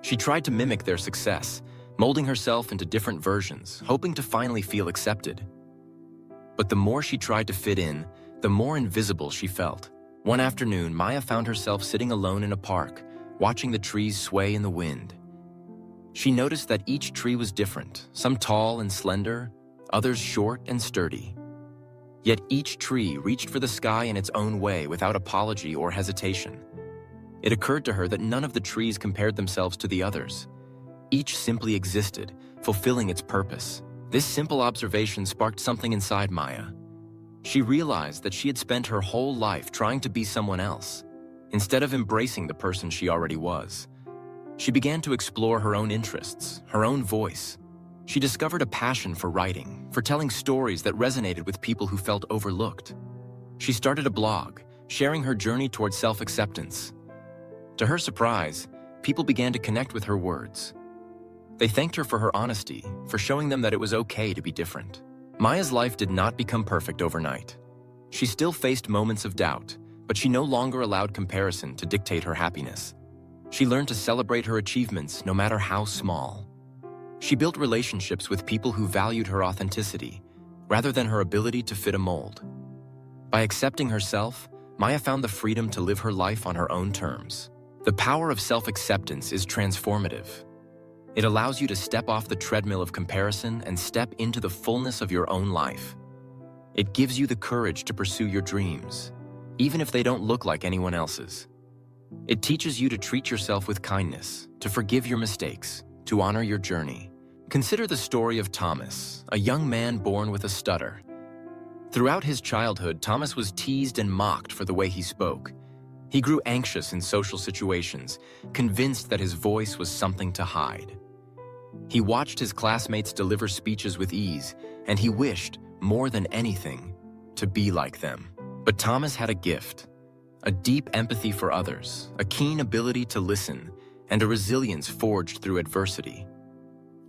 She tried to mimic their success, molding herself into different versions, hoping to finally feel accepted. But the more she tried to fit in, the more invisible she felt. One afternoon, Maya found herself sitting alone in a park, watching the trees sway in the wind. She noticed that each tree was different, some tall and slender, others short and sturdy. Yet each tree reached for the sky in its own way without apology or hesitation. It occurred to her that none of the trees compared themselves to the others. Each simply existed, fulfilling its purpose. This simple observation sparked something inside Maya. She realized that she had spent her whole life trying to be someone else, instead of embracing the person she already was. She began to explore her own interests, her own voice. She discovered a passion for writing, for telling stories that resonated with people who felt overlooked. She started a blog, sharing her journey towards self-acceptance. To her surprise, people began to connect with her words. They thanked her for her honesty, for showing them that it was okay to be different. Maya's life did not become perfect overnight. She still faced moments of doubt, but she no longer allowed comparison to dictate her happiness. She learned to celebrate her achievements no matter how small. She built relationships with people who valued her authenticity, rather than her ability to fit a mold. By accepting herself, Maya found the freedom to live her life on her own terms. The power of self-acceptance is transformative. It allows you to step off the treadmill of comparison and step into the fullness of your own life. It gives you the courage to pursue your dreams, even if they don't look like anyone else's. It teaches you to treat yourself with kindness, to forgive your mistakes, to honor your journey. Consider the story of Thomas, a young man born with a stutter. Throughout his childhood, Thomas was teased and mocked for the way he spoke. He grew anxious in social situations, convinced that his voice was something to hide. He watched his classmates deliver speeches with ease, and he wished, more than anything, to be like them. But Thomas had a gift, a deep empathy for others, a keen ability to listen, and a resilience forged through adversity.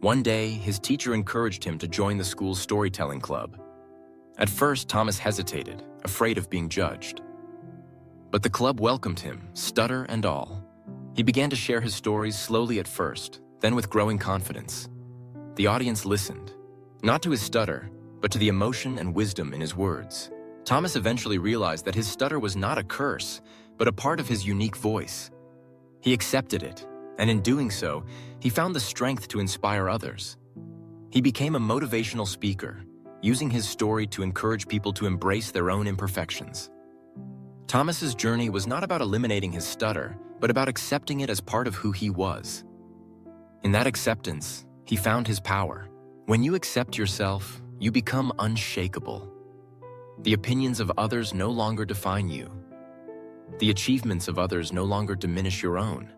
One day, his teacher encouraged him to join the school's storytelling club. At first, Thomas hesitated, afraid of being judged. But the club welcomed him, stutter and all. He began to share his stories slowly at first, then with growing confidence. The audience listened, not to his stutter, but to the emotion and wisdom in his words. Thomas eventually realized that his stutter was not a curse, but a part of his unique voice. He accepted it, and in doing so, he found the strength to inspire others. He became a motivational speaker, using his story to encourage people to embrace their own imperfections. Thomas's journey was not about eliminating his stutter, but about accepting it as part of who he was. In that acceptance, he found his power. When you accept yourself, you become unshakable. The opinions of others no longer define you. The achievements of others no longer diminish your own.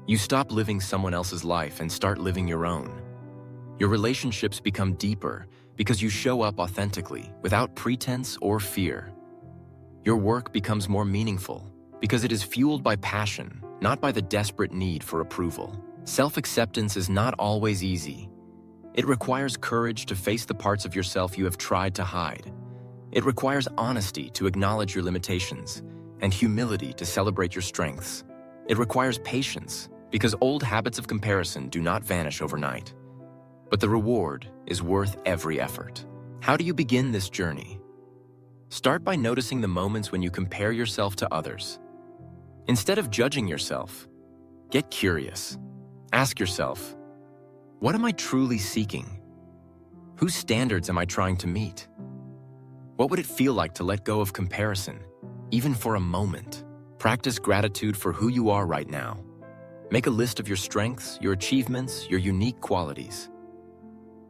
You stop living someone else's life and start living your own. Your relationships become deeper because you show up authentically, without pretense or fear. Your work becomes more meaningful because it is fueled by passion, not by the desperate need for approval. Self-acceptance is not always easy. It requires courage to face the parts of yourself you have tried to hide. It requires honesty to acknowledge your limitations and humility to celebrate your strengths. It requires patience because old habits of comparison do not vanish overnight. But the reward is worth every effort. How do you begin this journey? Start by noticing the moments when you compare yourself to others. Instead of judging yourself, get curious. Ask yourself, what am I truly seeking? Whose standards am I trying to meet? What would it feel like to let go of comparison, even for a moment? Practice gratitude for who you are right now. Make a list of your strengths, your achievements, your unique qualities.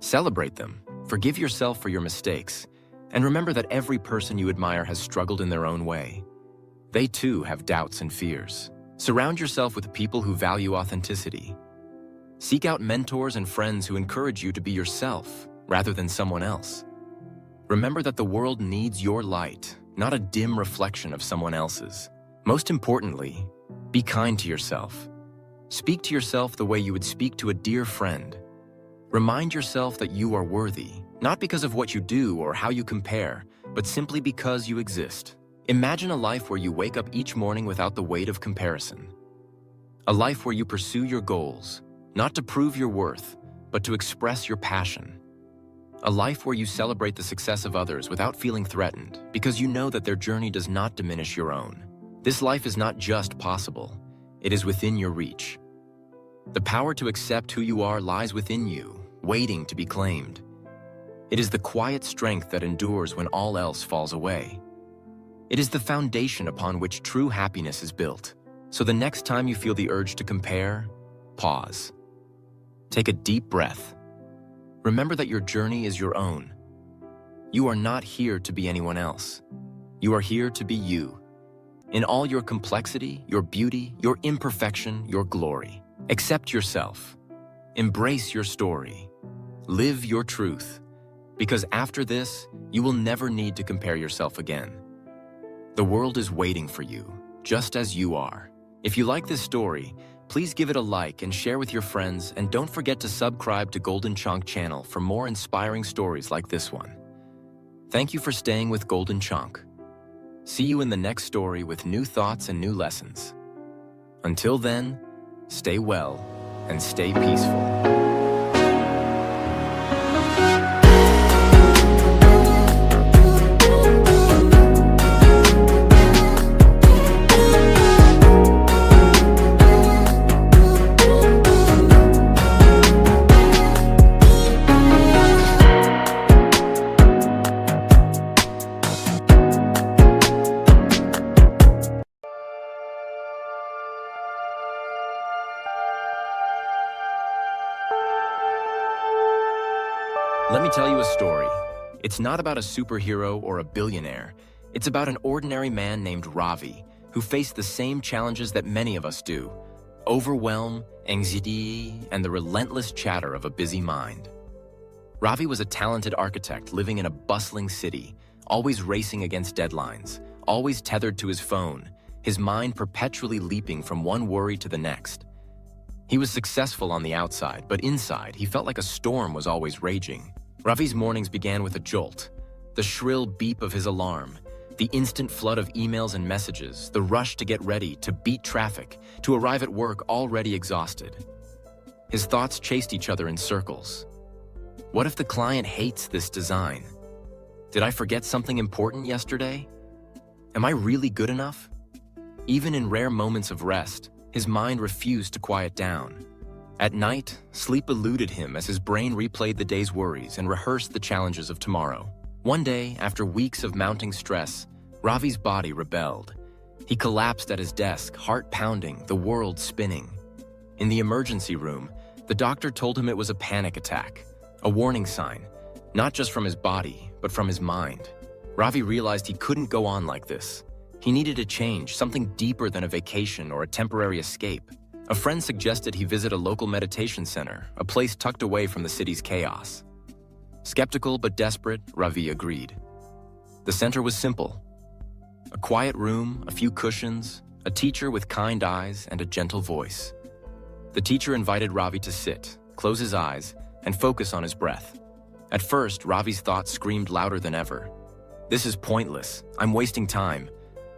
Celebrate them, forgive yourself for your mistakes, and remember that every person you admire has struggled in their own way. They too have doubts and fears. Surround yourself with people who value authenticity. Seek out mentors and friends who encourage you to be yourself rather than someone else. Remember that the world needs your light, not a dim reflection of someone else's. Most importantly, be kind to yourself. Speak to yourself the way you would speak to a dear friend. Remind yourself that you are worthy, not because of what you do or how you compare, but simply because you exist. Imagine a life where you wake up each morning without the weight of comparison. A life where you pursue your goals, not to prove your worth, but to express your passion. A life where you celebrate the success of others without feeling threatened, because you know that their journey does not diminish your own. This life is not just possible, it is within your reach. The power to accept who you are lies within you, waiting to be claimed. It is the quiet strength that endures when all else falls away. It is the foundation upon which true happiness is built. So the next time you feel the urge to compare, pause. Take a deep breath. Remember that your journey is your own. You are not here to be anyone else. You are here to be you. In all your complexity, your beauty, your imperfection, your glory. Accept yourself. Embrace your story. Live your truth. Because after this, you will never need to compare yourself again. The world is waiting for you, just as you are. If you like this story, please give it a like and share with your friends, and don't forget to subscribe to Golden Chunk channel for more inspiring stories like this one. Thank you for staying with Golden Chunk. See you in the next story with new thoughts and new lessons. Until then, stay well and stay peaceful. Let me tell you a story. It's not about a superhero or a billionaire. It's about an ordinary man named Ravi, who faced the same challenges that many of us do: overwhelm, anxiety, and the relentless chatter of a busy mind. Ravi was a talented architect living in a bustling city, always racing against deadlines, always tethered to his phone, his mind perpetually leaping from one worry to the next. He was successful on the outside, but inside, he felt like a storm was always raging. Ravi's mornings began with a jolt, the shrill beep of his alarm, the instant flood of emails and messages, the rush to get ready, to beat traffic, to arrive at work already exhausted. His thoughts chased each other in circles. What if the client hates this design? Did I forget something important yesterday? Am I really good enough? Even in rare moments of rest, his mind refused to quiet down. At night, sleep eluded him as his brain replayed the day's worries and rehearsed the challenges of tomorrow. One day, after weeks of mounting stress, Ravi's body rebelled. He collapsed at his desk, heart pounding, the world spinning. In the emergency room, the doctor told him it was a panic attack, a warning sign, not just from his body, but from his mind. Ravi realized he couldn't go on like this. He needed a change, something deeper than a vacation or a temporary escape. A friend suggested he visit a local meditation center, a place tucked away from the city's chaos. Skeptical but desperate, Ravi agreed. The center was simple. A quiet room, a few cushions, a teacher with kind eyes and a gentle voice. The teacher invited Ravi to sit, close his eyes, and focus on his breath. At first, Ravi's thoughts screamed louder than ever. "This is pointless. I'm wasting time."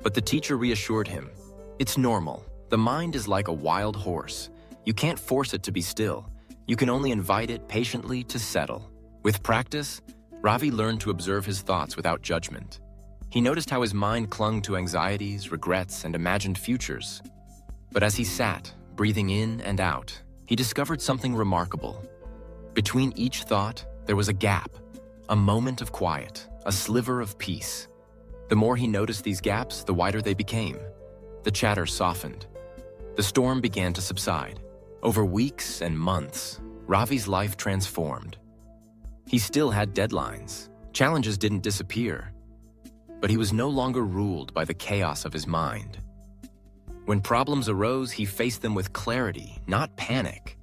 But the teacher reassured him. "It's normal. The mind is like a wild horse. You can't force it to be still. You can only invite it patiently to settle." With practice, Ravi learned to observe his thoughts without judgment. He noticed how his mind clung to anxieties, regrets, and imagined futures. But as he sat, breathing in and out, he discovered something remarkable. Between each thought, there was a gap, a moment of quiet, a sliver of peace. The more he noticed these gaps, the wider they became. The chatter softened. The storm began to subside. Over weeks and months, Ravi's life transformed. He still had deadlines. Challenges didn't disappear. But he was no longer ruled by the chaos of his mind. When problems arose, he faced them with clarity, not panic.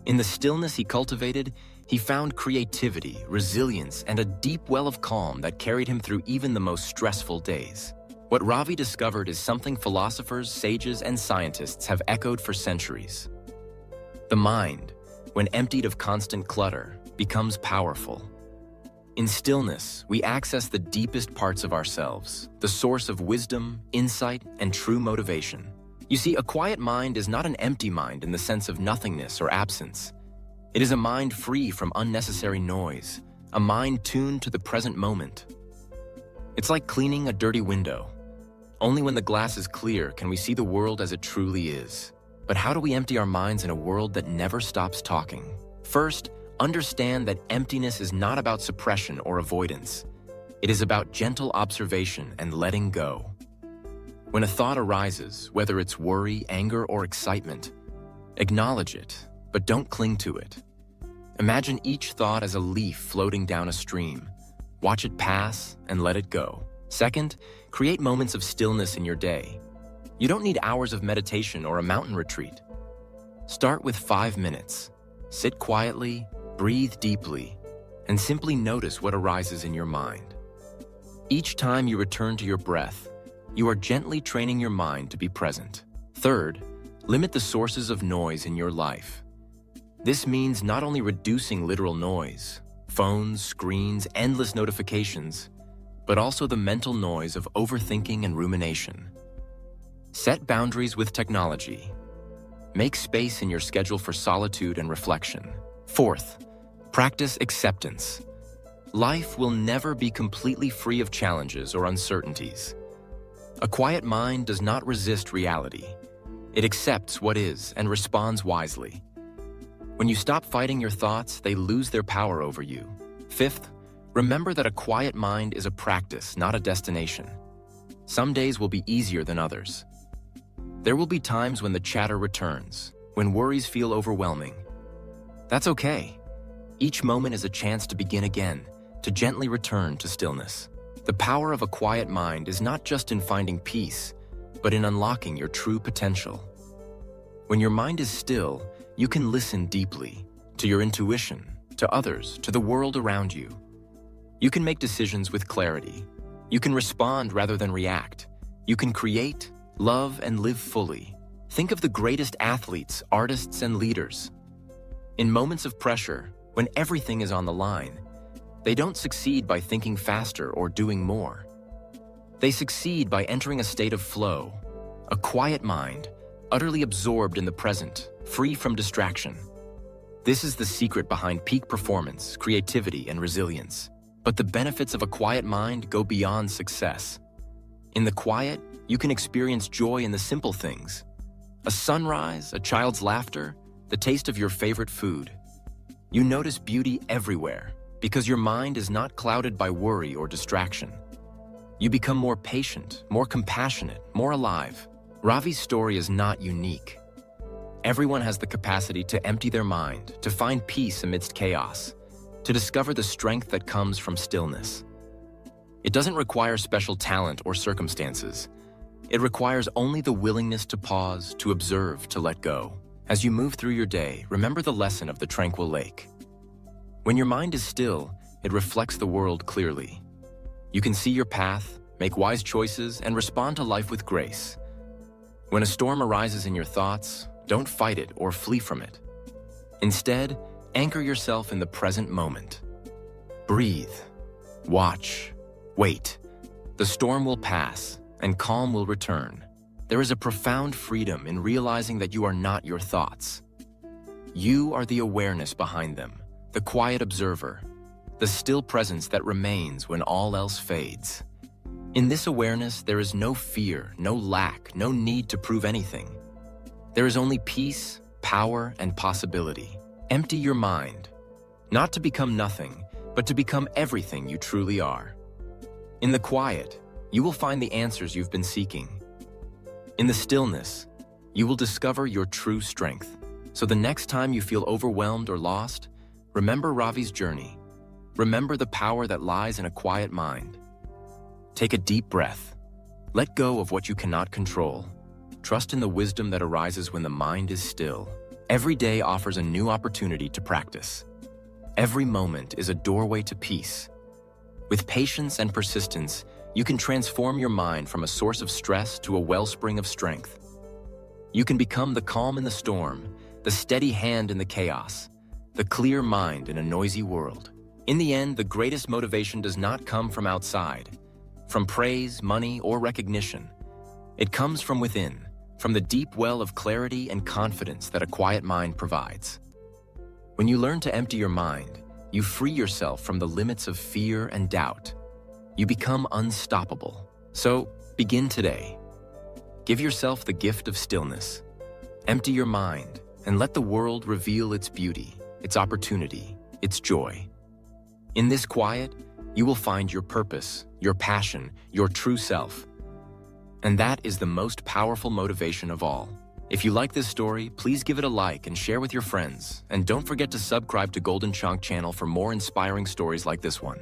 In the stillness he cultivated, he found creativity, resilience, and a deep well of calm that carried him through even the most stressful days. What Ravi discovered is something philosophers, sages, and scientists have echoed for centuries. The mind, when emptied of constant clutter, becomes powerful. In stillness, we access the deepest parts of ourselves, the source of wisdom, insight, and true motivation. You see, a quiet mind is not an empty mind in the sense of nothingness or absence. It is a mind free from unnecessary noise, a mind tuned to the present moment. It's like cleaning a dirty window. Only when the glass is clear can we see the world as it truly is. But how do we empty our minds in a world that never stops talking? First, understand that emptiness is not about suppression or avoidance. It is about gentle observation and letting go. When a thought arises, whether it's worry, anger, or excitement, acknowledge it, but don't cling to it. Imagine each thought as a leaf floating down a stream. Watch it pass and let it go. Second, create moments of stillness in your day. You don't need hours of meditation or a mountain retreat. Start with 5 minutes. Sit quietly, breathe deeply, and simply notice what arises in your mind. Each time you return to your breath, you are gently training your mind to be present. Third, limit the sources of noise in your life. This means not only reducing literal noise, phones, screens, endless notifications, but also the mental noise of overthinking and rumination. Set boundaries with technology. Make space in your schedule for solitude and reflection. Fourth, practice acceptance. Life will never be completely free of challenges or uncertainties. A quiet mind does not resist reality. It accepts what is and responds wisely. When you stop fighting your thoughts, they lose their power over you. Fifth, remember that a quiet mind is a practice, not a destination. Some days will be easier than others. There will be times when the chatter returns, when worries feel overwhelming. That's okay. Each moment is a chance to begin again, to gently return to stillness. The power of a quiet mind is not just in finding peace, but in unlocking your true potential. When your mind is still, you can listen deeply to your intuition, to others, to the world around you. You can make decisions with clarity. You can respond rather than react. You can create, love, and live fully. Think of the greatest athletes, artists, and leaders. In moments of pressure, when everything is on the line, they don't succeed by thinking faster or doing more. They succeed by entering a state of flow, a quiet mind, utterly absorbed in the present, free from distraction. This is the secret behind peak performance, creativity, and resilience. But the benefits of a quiet mind go beyond success. In the quiet, you can experience joy in the simple things. A sunrise, a child's laughter, the taste of your favorite food. You notice beauty everywhere because your mind is not clouded by worry or distraction. You become more patient, more compassionate, more alive. Ravi's story is not unique. Everyone has the capacity to empty their mind, to find peace amidst chaos, to discover the strength that comes from stillness. It doesn't require special talent or circumstances. It requires only the willingness to pause, to observe, to let go. As you move through your day, remember the lesson of the tranquil lake. When your mind is still, it reflects the world clearly. You can see your path, make wise choices, and respond to life with grace. When a storm arises in your thoughts, don't fight it or flee from it. Instead, anchor yourself in the present moment. Breathe, watch, wait. The storm will pass and calm will return. There is a profound freedom in realizing that you are not your thoughts. You are the awareness behind them, the quiet observer, the still presence that remains when all else fades. In this awareness, there is no fear, no lack, no need to prove anything. There is only peace, power, and possibility. Empty your mind, not to become nothing, but to become everything you truly are. In the quiet, you will find the answers you've been seeking. In the stillness, you will discover your true strength. So the next time you feel overwhelmed or lost, remember Ravi's journey. Remember the power that lies in a quiet mind. Take a deep breath. Let go of what you cannot control. Trust in the wisdom that arises when the mind is still. Every day offers a new opportunity to practice. Every moment is a doorway to peace. With patience and persistence, you can transform your mind from a source of stress to a wellspring of strength. You can become the calm in the storm, the steady hand in the chaos, the clear mind in a noisy world. In the end, the greatest motivation does not come from outside, from praise, money, or recognition. It comes from within, from the deep well of clarity and confidence that a quiet mind provides. When you learn to empty your mind, you free yourself from the limits of fear and doubt. You become unstoppable. So, begin today. Give yourself the gift of stillness. Empty your mind and let the world reveal its beauty, its opportunity, its joy. In this quiet, you will find your purpose, your passion, your true self. And that is the most powerful motivation of all. If you like this story, please give it a like and share with your friends. And don't forget to subscribe to Golden Chonk channel for more inspiring stories like this one.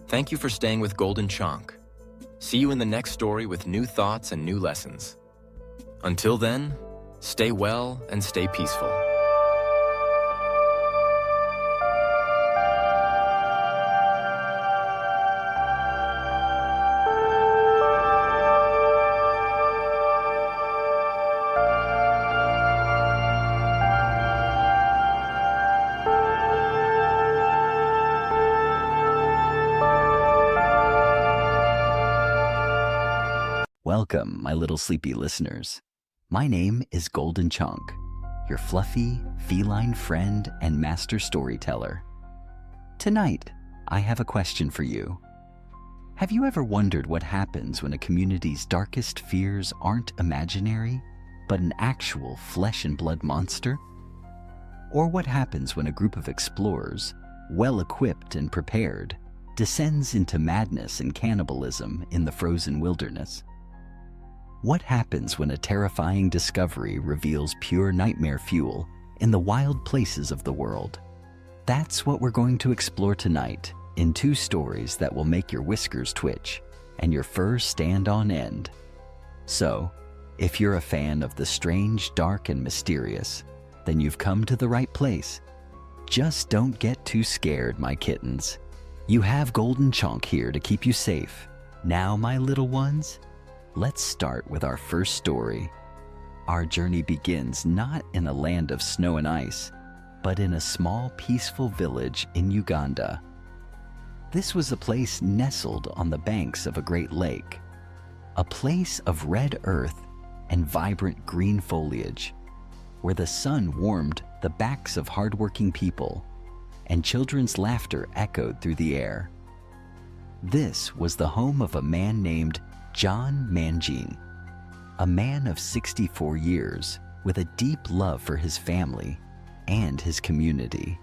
Thank you for staying with Golden Chonk. See you in the next story with new thoughts and new lessons. Until then, stay well and stay peaceful. Welcome, my little sleepy listeners. My name is Golden Chonk, your fluffy, feline friend and master storyteller. Tonight, I have a question for you. Have you ever wondered what happens when a community's darkest fears aren't imaginary, but an actual flesh and blood monster? Or what happens when a group of explorers, well-equipped and prepared, descends into madness and cannibalism in the frozen wilderness? What happens when a terrifying discovery reveals pure nightmare fuel in the wild places of the world? That's what we're going to explore tonight in two stories that will make your whiskers twitch and your fur stand on end. So, if you're a fan of the strange, dark, and mysterious, then you've come to the right place. Just don't get too scared, my kittens. You have Golden Chonk here to keep you safe. Now, my little ones, let's start with our first story. Our journey begins not in a land of snow and ice, but in a small, peaceful village in Uganda. This was a place nestled on the banks of a great lake, a place of red earth and vibrant green foliage, where the sun warmed the backs of hardworking people and children's laughter echoed through the air. This was the home of a man named John Mangine, a man of 64 years with a deep love for his family and his community.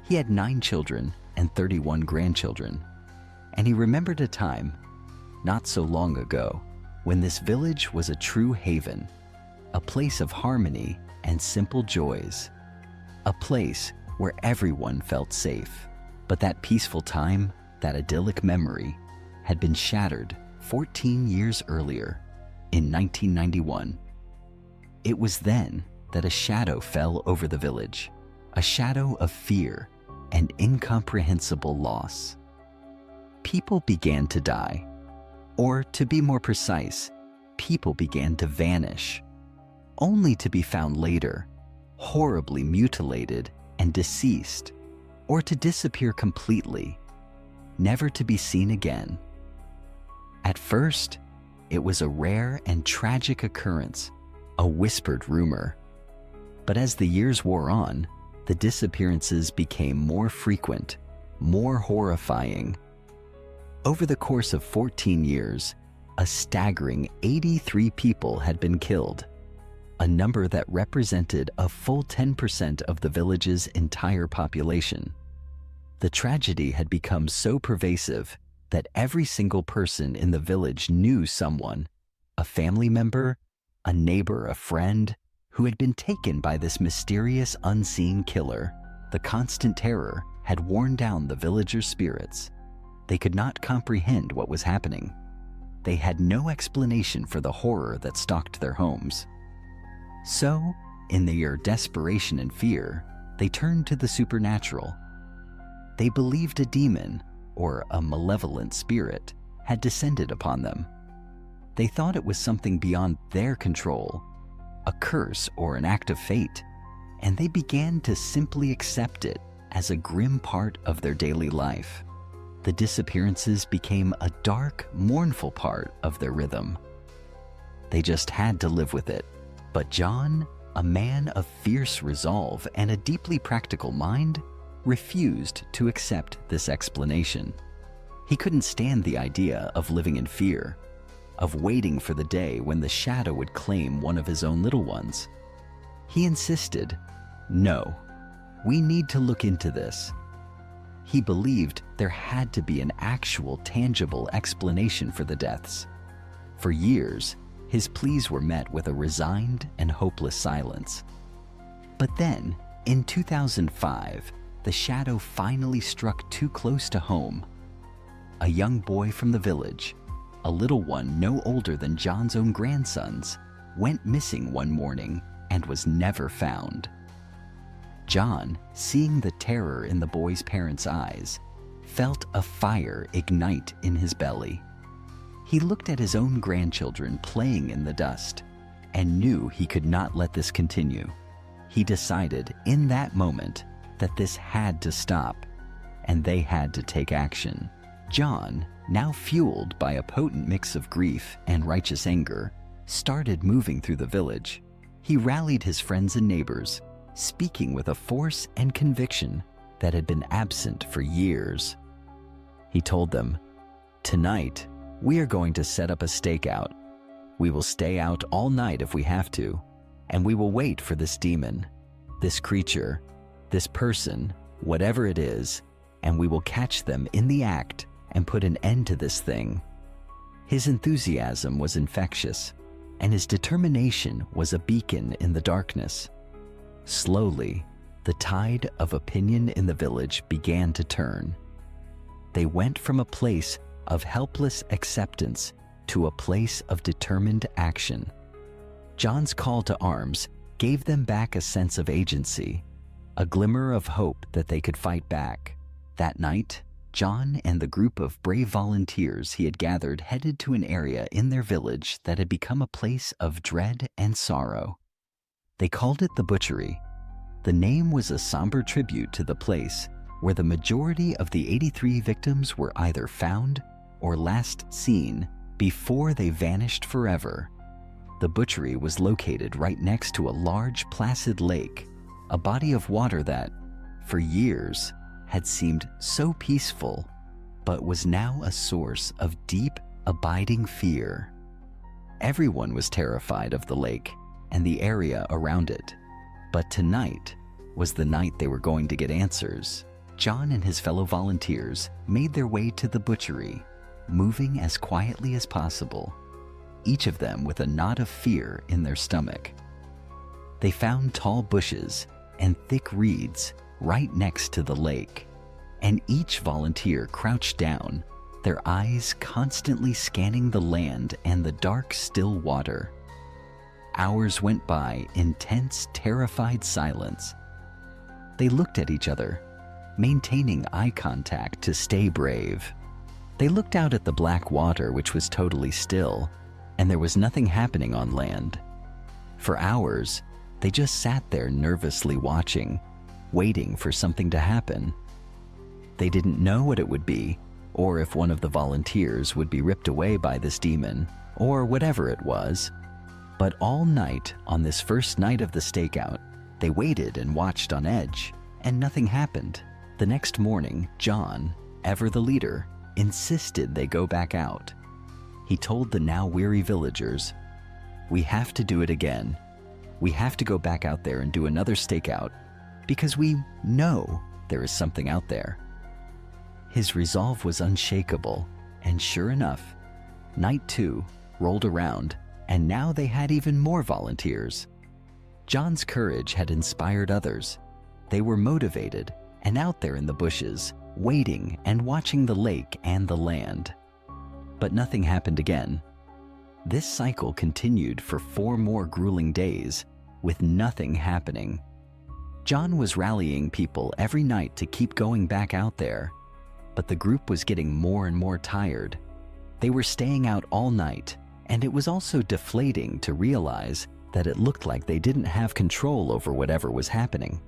He had 9 children and 31 grandchildren, and he remembered a time, not so long ago, when this village was a true haven, a place of harmony and simple joys, a place where everyone felt safe. But that peaceful time, that idyllic memory, had been shattered 14 years earlier, in 1991. It was then that a shadow fell over the village, a shadow of fear and incomprehensible loss. People began to die, or to be more precise, people began to vanish, only to be found later, horribly mutilated and deceased, or to disappear completely, never to be seen again. At first, it was a rare and tragic occurrence, a whispered rumor. But as the years wore on, the disappearances became more frequent, more horrifying. Over the course of 14 years, a staggering 83 people had been killed, a number that represented a full 10% of the village's entire population. The tragedy had become so pervasive that every single person in the village knew someone, a family member, a neighbor, a friend, who had been taken by this mysterious unseen killer. The constant terror had worn down the villagers' spirits. They could not comprehend what was happening. They had no explanation for the horror that stalked their homes. So, in their desperation and fear, they turned to the supernatural. They believed a demon, or a malevolent spirit, had descended upon them. They thought it was something beyond their control, a curse or an act of fate, and they began to simply accept it as a grim part of their daily life. The disappearances became a dark, mournful part of their rhythm. They just had to live with it. But John, a man of fierce resolve and a deeply practical mind, refused to accept this explanation. He couldn't stand the idea of living in fear, of waiting for the day when the shadow would claim one of his own little ones. He insisted, "No, we need to look into this." He believed there had to be an actual, tangible explanation for the deaths. For years, his pleas were met with a resigned and hopeless silence. But then, in 2005, the shadow finally struck too close to home. A young boy from the village, a little one no older than John's own grandsons, went missing one morning and was never found. John, seeing the terror in the boy's parents' eyes, felt a fire ignite in his belly. He looked at his own grandchildren playing in the dust and knew he could not let this continue. He decided in that moment that this had to stop, and they had to take action. John, now fueled by a potent mix of grief and righteous anger, started moving through the village. He rallied his friends and neighbors, speaking with a force and conviction that had been absent for years. He told them, "Tonight, we are going to set up a stakeout. We will stay out all night if we have to, and we will wait for this demon, this creature, this person, whatever it is, and we will catch them in the act and put an end to this thing." His enthusiasm was infectious, and his determination was a beacon in the darkness. Slowly, the tide of opinion in the village began to turn. They went from a place of helpless acceptance to a place of determined action. John's call to arms gave them back a sense of agency, a glimmer of hope that they could fight back. That night, John and the group of brave volunteers he had gathered headed to an area in their village that had become a place of dread and sorrow. They called it the Butchery. The name was a somber tribute to the place where the majority of the 83 victims were either found or last seen before they vanished forever. The butchery was located right next to a large, placid lake, a body of water that, for years, had seemed so peaceful, but was now a source of deep, abiding fear. Everyone was terrified of the lake and the area around it. But tonight was the night they were going to get answers. John and his fellow volunteers made their way to the butchery, moving as quietly as possible, each of them with a knot of fear in their stomach. They found tall bushes and thick reeds right next to the lake, and each volunteer crouched down, their eyes constantly scanning the land and the dark, still water. Hours went by in tense, terrified silence. They looked at each other, maintaining eye contact to stay brave. They looked out at the black water, which was totally still, and there was nothing happening on land. For hours, they just sat there nervously watching, waiting for something to happen. They didn't know what it would be, or if one of the volunteers would be ripped away by this demon, or whatever it was. But all night, on this first night of the stakeout, they waited and watched on edge, and nothing happened. The next morning, John, ever the leader, insisted they go back out. He told the now weary villagers, "We have to do it again. We have to go back out there and do another stakeout, because we know there is something out there." His resolve was unshakable, and sure enough, night 2 rolled around, and now they had even more volunteers. John's courage had inspired others. They were motivated and out there in the bushes, waiting and watching the lake and the land. But nothing happened again. This cycle continued for 4 more grueling days, with nothing happening. John was rallying people every night to keep going back out there, but the group was getting more and more tired. They were staying out all night, and it was also deflating to realize that it looked like they didn't have control over whatever was happening.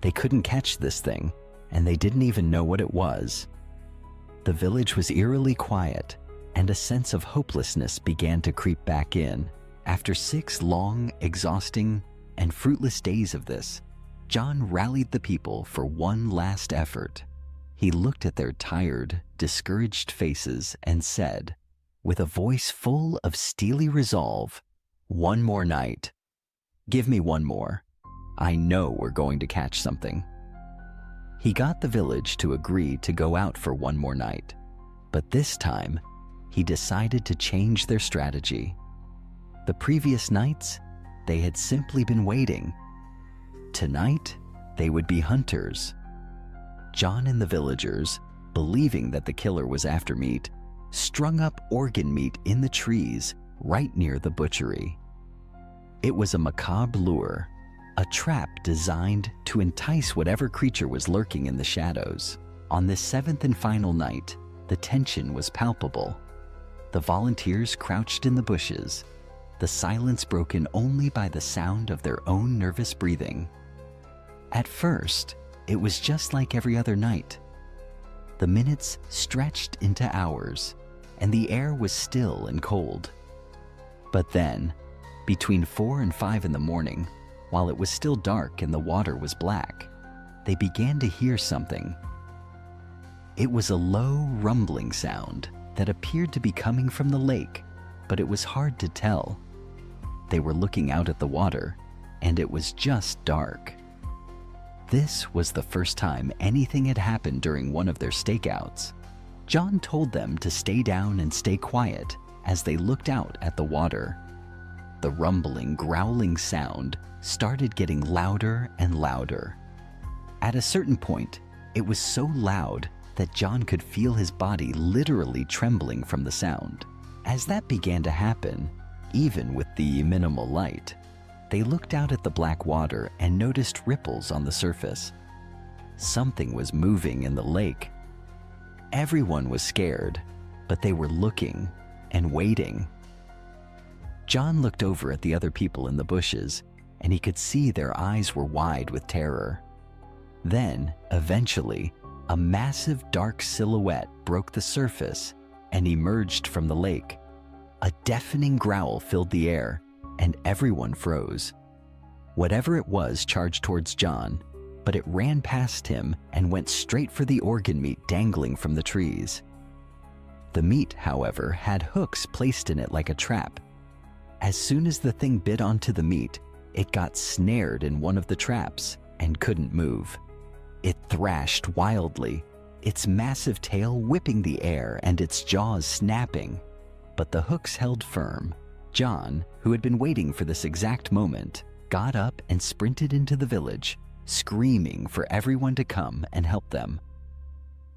They couldn't catch this thing, and they didn't even know what it was. The village was eerily quiet, and a sense of hopelessness began to creep back in. After 6 long, exhausting, and fruitless days of this, John rallied the people for one last effort. He looked at their tired, discouraged faces and said, with a voice full of steely resolve, "One more night. Give me one more. I know we're going to catch something." He got the village to agree to go out for one more night, but this time, he decided to change their strategy. The previous nights, they had simply been waiting. Tonight, they would be hunters. John and the villagers, believing that the killer was after meat, strung up organ meat in the trees right near the butchery. It was a macabre lure, a trap designed to entice whatever creature was lurking in the shadows. On this 7th and final night, the tension was palpable. The volunteers crouched in the bushes, the silence broken only by the sound of their own nervous breathing. At first, it was just like every other night. The minutes stretched into hours, and the air was still and cold. But then, between 4 and 5 in the morning, while it was still dark and the water was black, they began to hear something. It was a low, rumbling sound that appeared to be coming from the lake, but it was hard to tell. They were looking out at the water, and it was just dark. This was the first time anything had happened during one of their stakeouts. John told them to stay down and stay quiet as they looked out at the water. The rumbling, growling sound started getting louder and louder. At a certain point, it was so loud that John could feel his body literally trembling from the sound. As that began to happen, even with the minimal light, they looked out at the black water and noticed ripples on the surface. Something was moving in the lake. Everyone was scared, but they were looking and waiting. John looked over at the other people in the bushes, and he could see their eyes were wide with terror. Then, eventually, a massive dark silhouette broke the surface and emerged from the lake. A deafening growl filled the air, and everyone froze. Whatever it was charged towards John, but it ran past him and went straight for the organ meat dangling from the trees. The meat, however, had hooks placed in it like a trap. As soon as the thing bit onto the meat, it got snared in one of the traps and couldn't move. It thrashed wildly, its massive tail whipping the air and its jaws snapping. But the hooks held firm. John, who had been waiting for this exact moment, got up and sprinted into the village, screaming for everyone to come and help them.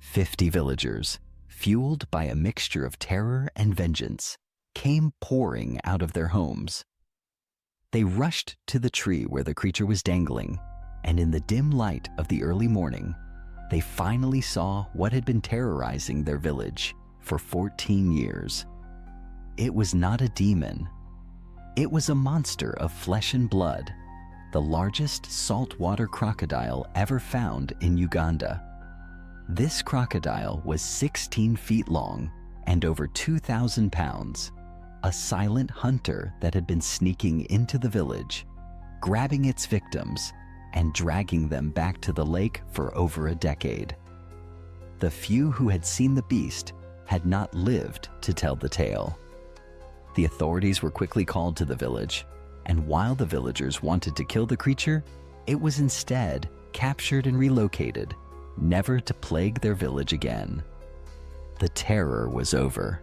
50 villagers, fueled by a mixture of terror and vengeance, came pouring out of their homes. They rushed to the tree where the creature was dangling, and in the dim light of the early morning, they finally saw what had been terrorizing their village for 14 years. It was not a demon. It was a monster of flesh and blood, the largest saltwater crocodile ever found in Uganda. This crocodile was 16 feet long and over 2,000 pounds, a silent hunter that had been sneaking into the village, grabbing its victims and dragging them back to the lake for over a decade. The few who had seen the beast had not lived to tell the tale. The authorities were quickly called to the village, and while the villagers wanted to kill the creature, it was instead captured and relocated never to plague their village again. The terror was over.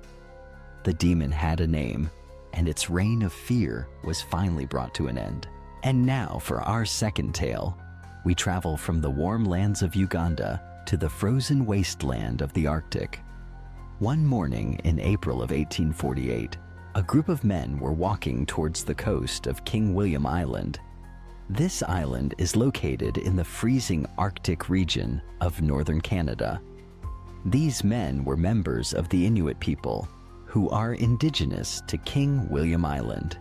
The demon had a name, and its reign of fear was finally brought to an end. And now for our second tale, we travel from the warm lands of Uganda to the frozen wasteland of the Arctic. One morning in April of 1848, a group of men were walking towards the coast of King William Island. This island is located in the freezing Arctic region of northern Canada. These men were members of the Inuit people, who are indigenous to King William Island.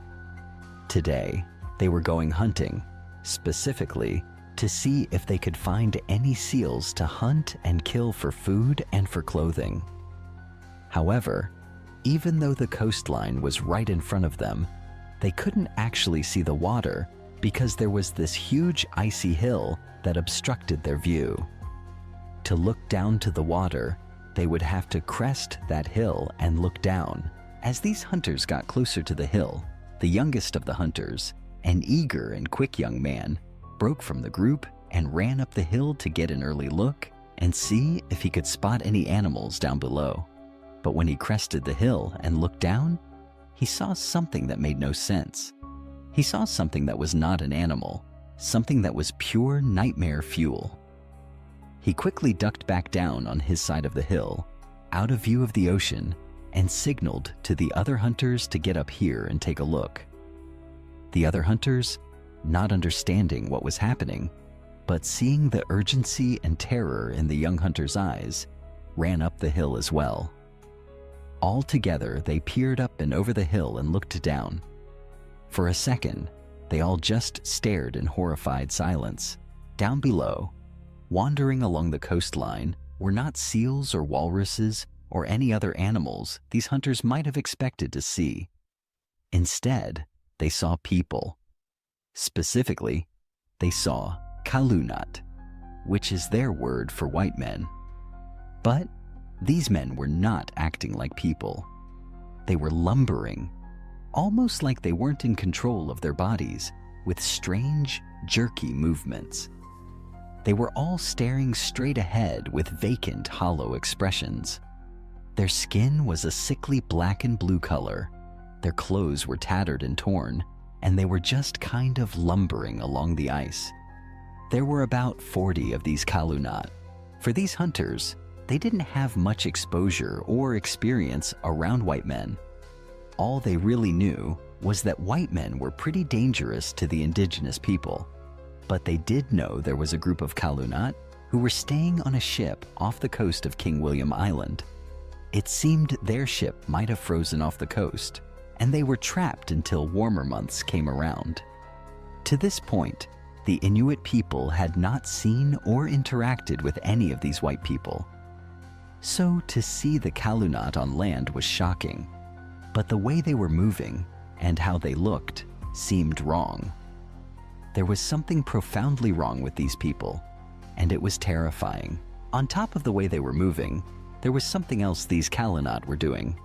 Today, they were going hunting, specifically to see if they could find any seals to hunt and kill for food and for clothing. However, even though the coastline was right in front of them, they couldn't actually see the water because there was this huge icy hill that obstructed their view. To look down to the water, they would have to crest that hill and look down. As these hunters got closer to the hill, the youngest of the hunters, an eager and quick young man, broke from the group and ran up the hill to get an early look and see if he could spot any animals down below. But when he crested the hill and looked down, he saw something that made no sense. He saw something that was not an animal, something that was pure nightmare fuel. He quickly ducked back down on his side of the hill, out of view of the ocean, and signaled to the other hunters to get up here and take a look. The other hunters, not understanding what was happening, but seeing the urgency and terror in the young hunter's eyes, ran up the hill as well. All together, they peered up and over the hill and looked down. For a second, they all just stared in horrified silence. Down below, wandering along the coastline, were not seals or walruses or any other animals these hunters might have expected to see. Instead, they saw people. Specifically, they saw Kalunat, which is their word for white men. But these men were not acting like people. They were lumbering, almost like they weren't in control of their bodies, with strange, jerky movements. They were all staring straight ahead with vacant, hollow expressions. Their skin was a sickly black and blue color. Their clothes were tattered and torn, and they were just kind of lumbering along the ice. There were about 40 of these Kalunat. For these hunters, they didn't have much exposure or experience around white men. All they really knew was that white men were pretty dangerous to the indigenous people. But they did know there was a group of Kalunat who were staying on a ship off the coast of King William Island. It seemed their ship might have frozen off the coast, and they were trapped until warmer months came around. To this point, the Inuit people had not seen or interacted with any of these white people. So to see the Kalunat on land was shocking, but the way they were moving and how they looked seemed wrong. There was something profoundly wrong with these people, and it was terrifying. On top of the way they were moving, there was something else these Kalunat were doing.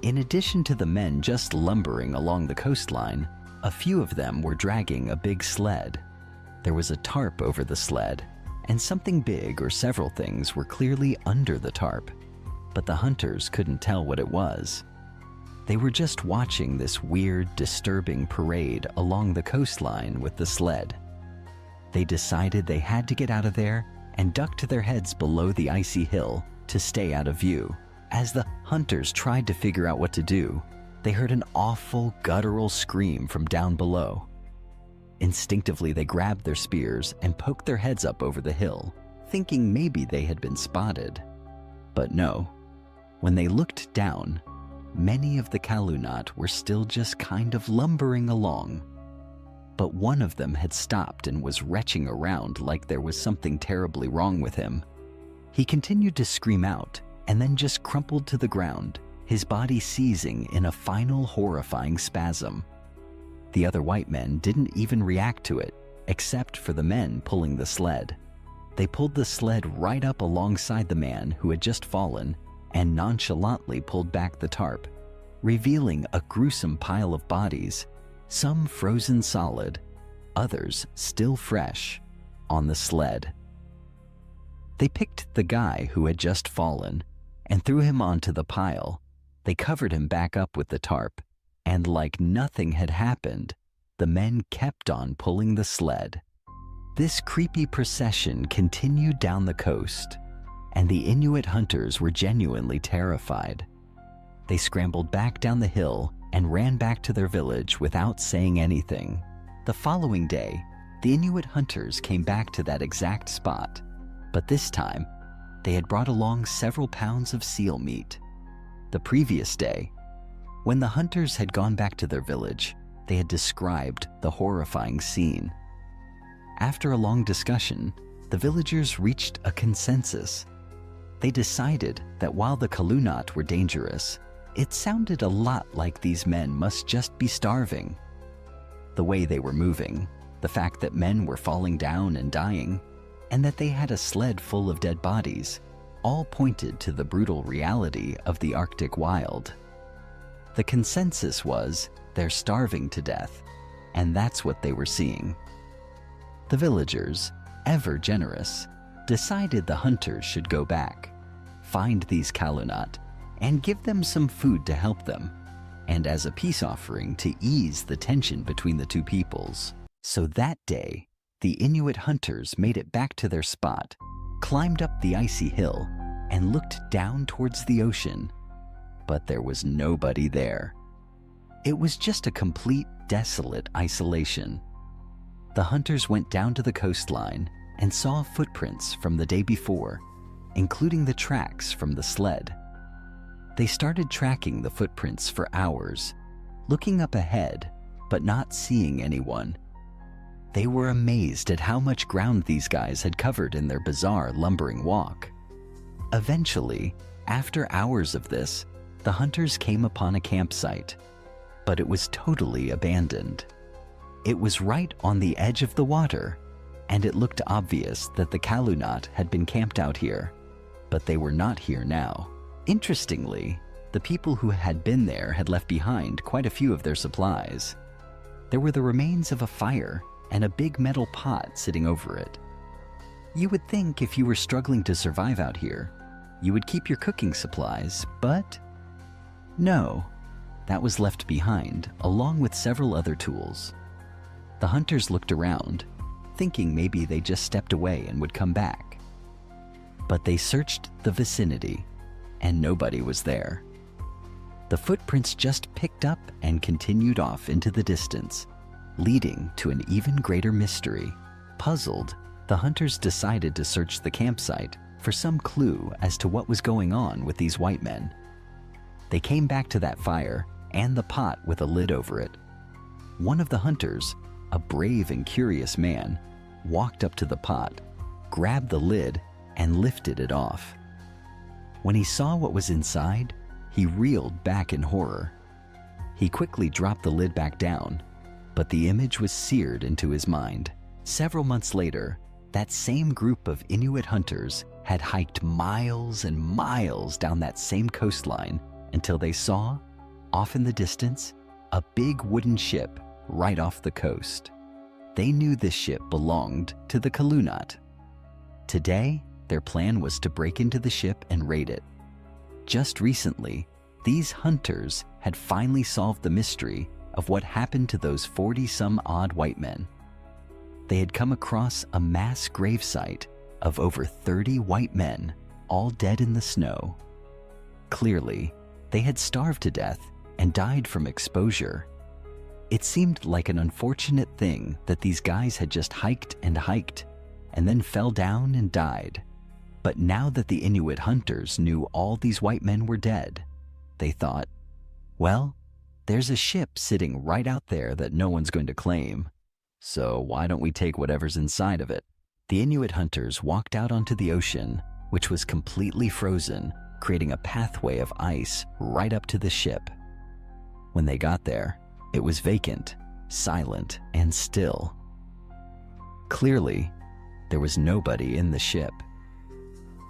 In addition to the men just lumbering along the coastline, a few of them were dragging a big sled. There was a tarp over the sled, and something big or several things were clearly under the tarp, but the hunters couldn't tell what it was. They were just watching this weird, disturbing parade along the coastline with the sled. They decided they had to get out of there and ducked their heads below the icy hill to stay out of view. As the hunters tried to figure out what to do, they heard an awful, guttural scream from down below. Instinctively, they grabbed their spears and poked their heads up over the hill, thinking maybe they had been spotted. But no. When they looked down, many of the Kalunat were still just kind of lumbering along. But one of them had stopped and was retching around like there was something terribly wrong with him. He continued to scream out and then just crumpled to the ground, his body seizing in a final horrifying spasm. The other white men didn't even react to it, except for the men pulling the sled. They pulled the sled right up alongside the man who had just fallen and nonchalantly pulled back the tarp, revealing a gruesome pile of bodies, some frozen solid, others still fresh, on the sled. They picked the guy who had just fallen and threw him onto the pile. They covered him back up with the tarp, and like nothing had happened, the men kept on pulling the sled. This creepy procession continued down the coast, and the Inuit hunters were genuinely terrified. They scrambled back down the hill and ran back to their village without saying anything. The following day, the Inuit hunters came back to that exact spot, but this time, they had brought along several pounds of seal meat. The previous day, when the hunters had gone back to their village, they had described the horrifying scene. After a long discussion, the villagers reached a consensus. They decided that while the Kalunat were dangerous, it sounded a lot like these men must just be starving. The way they were moving, the fact that men were falling down and dying, and that they had a sled full of dead bodies, all pointed to the brutal reality of the Arctic wild. The consensus was they're starving to death, and that's what they were seeing. The villagers, ever generous, decided the hunters should go back, find these Kalunat, and give them some food to help them, and as a peace offering to ease the tension between the two peoples. So that day, the Inuit hunters made it back to their spot, climbed up the icy hill, and looked down towards the ocean. But there was nobody there. It was just a complete, desolate isolation. The hunters went down to the coastline and saw footprints from the day before, including the tracks from the sled. They started tracking the footprints for hours, looking up ahead, but not seeing anyone. They were amazed at how much ground these guys had covered in their bizarre lumbering walk. Eventually, after hours of this, the hunters came upon a campsite, but it was totally abandoned. It was right on the edge of the water, and it looked obvious that the Kalunat had been camped out here, but they were not here now. Interestingly, the people who had been there had left behind quite a few of their supplies. There were the remains of a fire and a big metal pot sitting over it. You would think if you were struggling to survive out here, you would keep your cooking supplies, but no, that was left behind along with several other tools. The hunters looked around, thinking maybe they just stepped away and would come back. But they searched the vicinity, and nobody was there. The footprints just picked up and continued off into the distance, leading to an even greater mystery. Puzzled, the hunters decided to search the campsite for some clue as to what was going on with these white men. They came back to that fire and the pot with a lid over it. One of the hunters, a brave and curious man, walked up to the pot, grabbed the lid, and lifted it off. When he saw what was inside, he reeled back in horror. He quickly dropped the lid back down, but the image was seared into his mind. Several months later, that same group of Inuit hunters had hiked miles and miles down that same coastline until they saw, off in the distance, a big wooden ship right off the coast. They knew this ship belonged to the Kalunat. Today, their plan was to break into the ship and raid it. Just recently, these hunters had finally solved the mystery of what happened to those 40-some-odd white men. They had come across a mass gravesite of over 30 white men, all dead in the snow. Clearly, they had starved to death and died from exposure. It seemed like an unfortunate thing that these guys had just hiked and then fell down and died. But now that the Inuit hunters knew all these white men were dead, they thought, well, there's a ship sitting right out there that no one's going to claim, so why don't we take whatever's inside of it? The Inuit hunters walked out onto the ocean, which was completely frozen, creating a pathway of ice right up to the ship. When they got there, it was vacant, silent, and still. Clearly, there was nobody in the ship.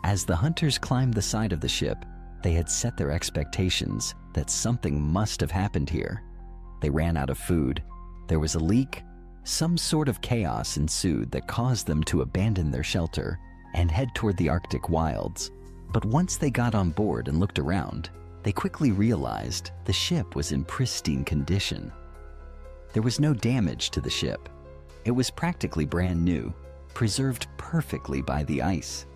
As the hunters climbed the side of the ship, they had set their expectations that something must have happened here. They ran out of food, there was a leak, some sort of chaos ensued that caused them to abandon their shelter and head toward the Arctic wilds. But once they got on board and looked around, they quickly realized the ship was in pristine condition. There was no damage to the ship. It was practically brand new, preserved perfectly by the ice.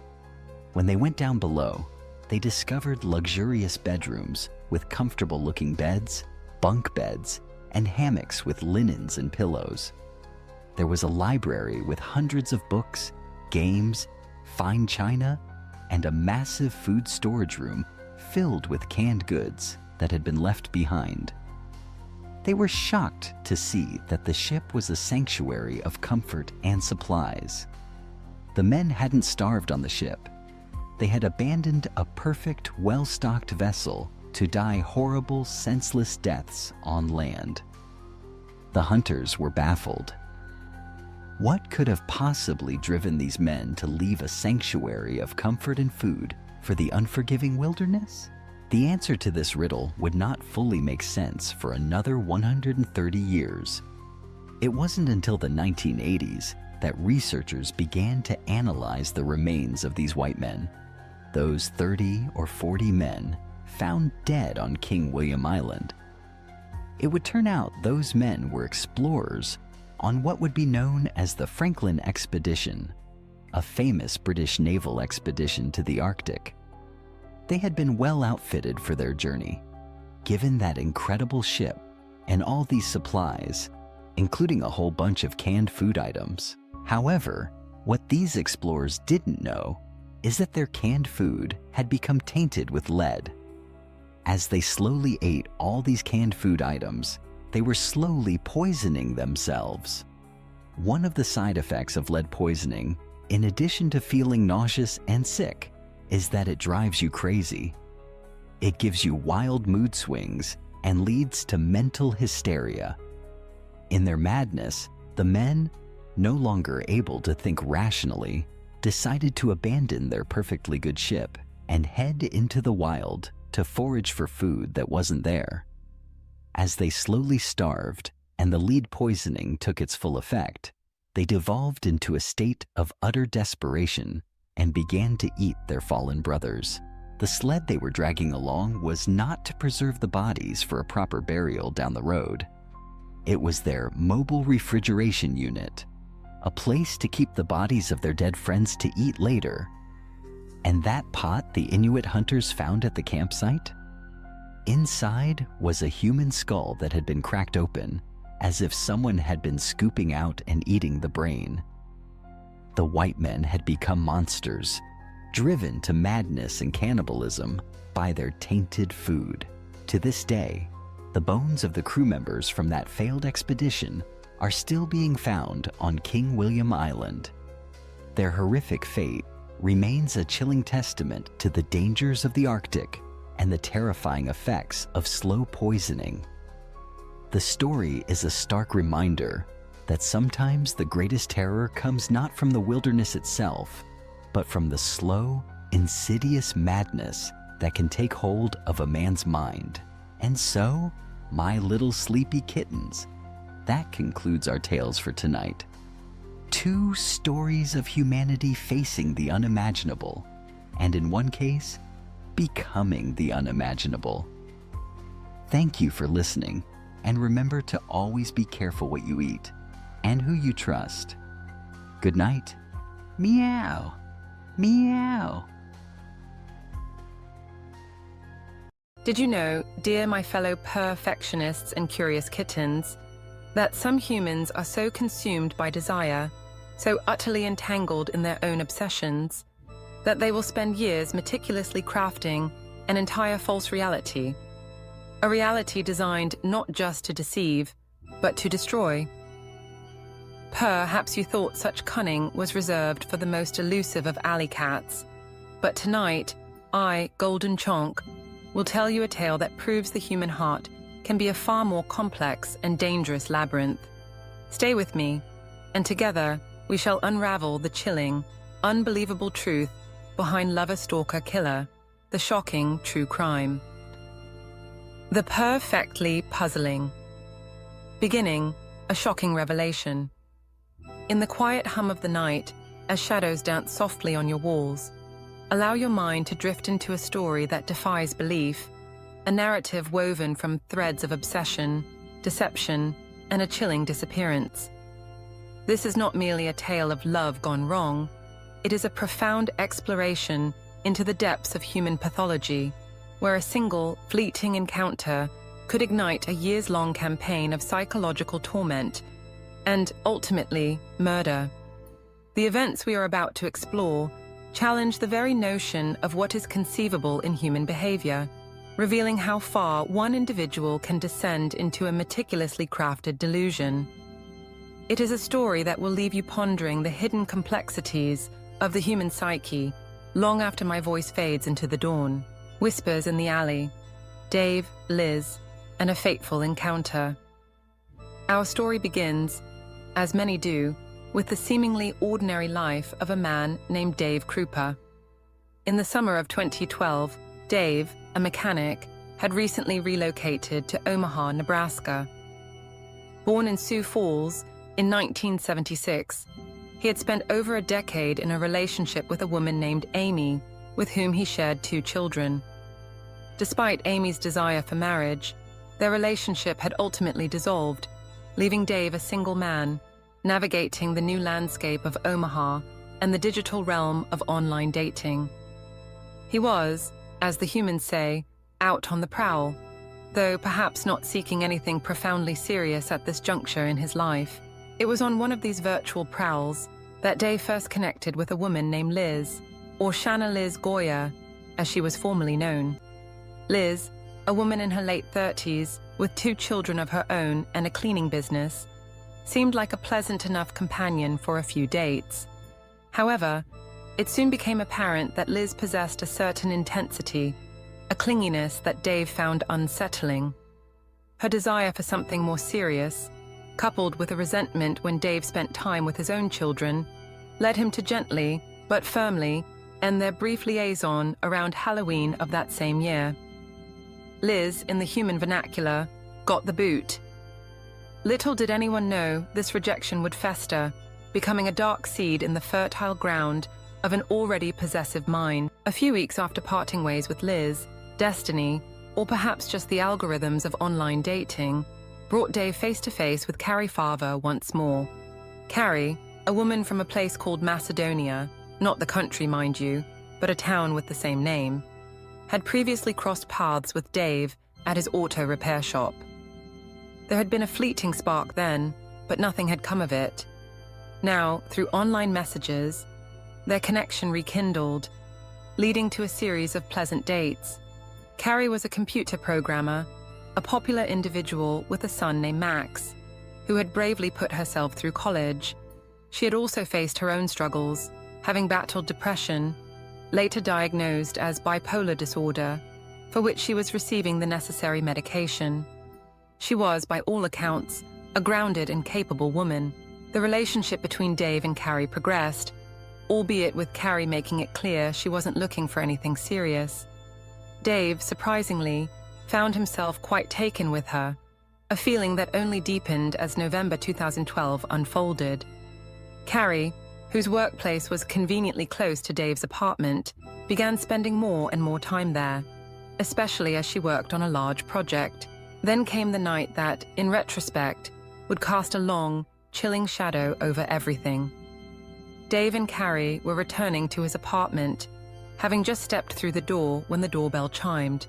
When they went down below, they discovered luxurious bedrooms with comfortable-looking beds, bunk beds, and hammocks with linens and pillows. There was a library with hundreds of books, games, fine china, and a massive food storage room filled with canned goods that had been left behind. They were shocked to see that the ship was a sanctuary of comfort and supplies. The men hadn't starved on the ship. They had abandoned a perfect, well-stocked vessel to die horrible, senseless deaths on land. The hunters were baffled. What could have possibly driven these men to leave a sanctuary of comfort and food for the unforgiving wilderness? The answer to this riddle would not fully make sense for another 130 years. It wasn't until the 1980s that researchers began to analyze the remains of these white men. Those 30 or 40 men found dead on King William Island. It would turn out those men were explorers on what would be known as the Franklin Expedition, a famous British naval expedition to the Arctic. They had been well outfitted for their journey, given that incredible ship and all these supplies, including a whole bunch of canned food items. However, what these explorers didn't know is that their canned food had become tainted with lead. As they slowly ate all these canned food items, they were slowly poisoning themselves. One of the side effects of lead poisoning, in addition to feeling nauseous and sick, is that it drives you crazy. It gives you wild mood swings and leads to mental hysteria. In their madness, the men, no longer able to think rationally, decided to abandon their perfectly good ship and head into the wild to forage for food that wasn't there. As they slowly starved and the lead poisoning took its full effect, they devolved into a state of utter desperation and began to eat their fallen brothers. The sled they were dragging along was not to preserve the bodies for a proper burial down the road. It was their mobile refrigeration unit, a place to keep the bodies of their dead friends to eat later. And that pot the Inuit hunters found at the campsite? Inside was a human skull that had been cracked open, as if someone had been scooping out and eating the brain. The white men had become monsters, driven to madness and cannibalism by their tainted food. To this day, the bones of the crew members from that failed expedition are still being found on King William Island. Their horrific fate remains a chilling testament to the dangers of the Arctic and the terrifying effects of slow poisoning. The story is a stark reminder that sometimes the greatest terror comes not from the wilderness itself, but from the slow, insidious madness that can take hold of a man's mind. And so, my little sleepy kittens, that concludes our tales for tonight. 2 stories of humanity facing the unimaginable, and in one case, becoming the unimaginable. Thank you for listening, and remember to always be careful what you eat and who you trust. Good night. Meow. Meow. Did you know, dear my fellow perfectionists and curious kittens, that some humans are so consumed by desire, so utterly entangled in their own obsessions, that they will spend years meticulously crafting an entire false reality, a reality designed not just to deceive, but to destroy? Perhaps you thought such cunning was reserved for the most elusive of alley cats, but tonight, I, Golden Chonk, will tell you a tale that proves the human heart can be a far more complex and dangerous labyrinth. Stay with me, and together we shall unravel the chilling, unbelievable truth behind lover-stalker-killer, the shocking true crime. The perfectly puzzling. Beginning, a shocking revelation. In the quiet hum of the night, as shadows dance softly on your walls. Allow your mind to drift into a story that defies belief, a narrative woven from threads of obsession, deception, and a chilling disappearance. This is not merely a tale of love gone wrong, it is a profound exploration into the depths of human pathology, where a single, fleeting encounter could ignite a years-long campaign of psychological torment and, ultimately, murder. The events we are about to explore challenge the very notion of what is conceivable in human behavior, revealing how far one individual can descend into a meticulously crafted delusion. It is a story that will leave you pondering the hidden complexities of the human psyche long after my voice fades into the dawn. Whispers in the alley, Dave, Liz, and a fateful encounter. Our story begins, as many do, with the seemingly ordinary life of a man named Dave Krupa. In the summer of 2012, Dave, a mechanic, had recently relocated to Omaha, Nebraska. Born in Sioux Falls in 1976, he had spent over a decade in a relationship with a woman named Amy, with whom he shared 2 children. Despite Amy's desire for marriage, their relationship had ultimately dissolved, leaving Dave a single man, navigating the new landscape of Omaha and the digital realm of online dating. He was, as the humans say, out on the prowl, though perhaps not seeking anything profoundly serious at this juncture in his life. It was on one of these virtual prowls that Dave first connected with a woman named Liz, or Shanna Liz Goya, as she was formerly known. Liz, a woman in her late 30s with 2 children of her own and a cleaning business, seemed like a pleasant enough companion for a few dates. However, it soon became apparent that Liz possessed a certain intensity, a clinginess that Dave found unsettling. Her desire for something more serious, coupled with a resentment when Dave spent time with his own children, led him to gently, but firmly, end their brief liaison around Halloween of that same year. Liz, in the human vernacular, got the boot. Little did anyone know this rejection would fester, becoming a dark seed in the fertile ground of an already possessive mind. A few weeks after parting ways with Liz, destiny, or perhaps just the algorithms of online dating, brought Dave face-to-face with Carrie Farver once more. Carrie, a woman from a place called Macedonia, not the country, mind you, but a town with the same name, had previously crossed paths with Dave at his auto repair shop. There had been a fleeting spark then, but nothing had come of it. Now, through online messages, their connection rekindled, leading to a series of pleasant dates. Carrie was a computer programmer, a popular individual with a son named Max, who had bravely put herself through college. She had also faced her own struggles, having battled depression, later diagnosed as bipolar disorder, for which she was receiving the necessary medication. She was, by all accounts, a grounded and capable woman. The relationship between Dave and Carrie progressed, albeit with Carrie making it clear she wasn't looking for anything serious. Dave, surprisingly, found himself quite taken with her, a feeling that only deepened as November 2012 unfolded. Carrie, whose workplace was conveniently close to Dave's apartment, began spending more and more time there, especially as she worked on a large project. Then came the night that, in retrospect, would cast a long, chilling shadow over everything. Dave and Carrie were returning to his apartment, having just stepped through the door when the doorbell chimed.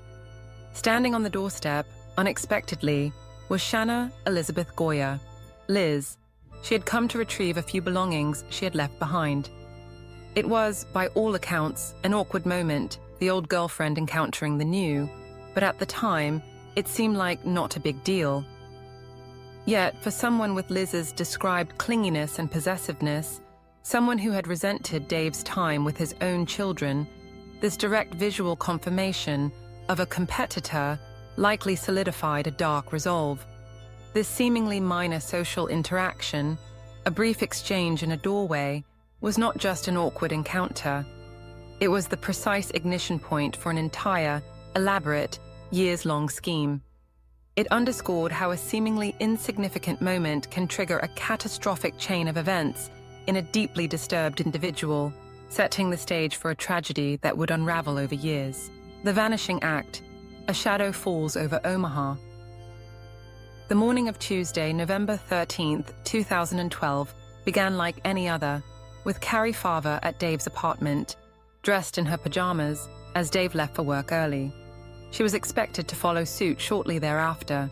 Standing on the doorstep, unexpectedly, was Shanna Elizabeth Goya, Liz. She had come to retrieve a few belongings she had left behind. It was, by all accounts, an awkward moment, the old girlfriend encountering the new, but at the time, it seemed like not a big deal. Yet, for someone with Liz's described clinginess and possessiveness, someone who had resented Dave's time with his own children, this direct visual confirmation of a competitor likely solidified a dark resolve. This seemingly minor social interaction, a brief exchange in a doorway, was not just an awkward encounter. It was the precise ignition point for an entire, elaborate, years-long scheme. It underscored how a seemingly insignificant moment can trigger a catastrophic chain of events in a deeply disturbed individual, setting the stage for a tragedy that would unravel over years. The Vanishing Act. A shadow falls over Omaha. The morning of Tuesday, November 13th, 2012, began like any other, with Carrie Farver at Dave's apartment, dressed in her pajamas, as Dave left for work early. She was expected to follow suit shortly thereafter.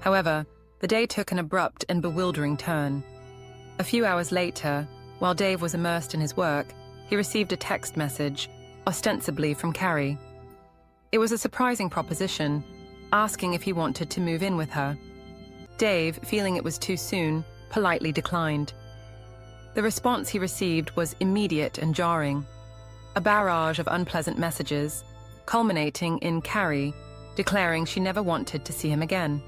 However, the day took an abrupt and bewildering turn. A few hours later, while Dave was immersed in his work, he received a text message, ostensibly from Carrie. It was a surprising proposition, asking if he wanted to move in with her. Dave, feeling it was too soon, politely declined. The response he received was immediate and jarring. A barrage of unpleasant messages, culminating in Carrie declaring she never wanted to see him again.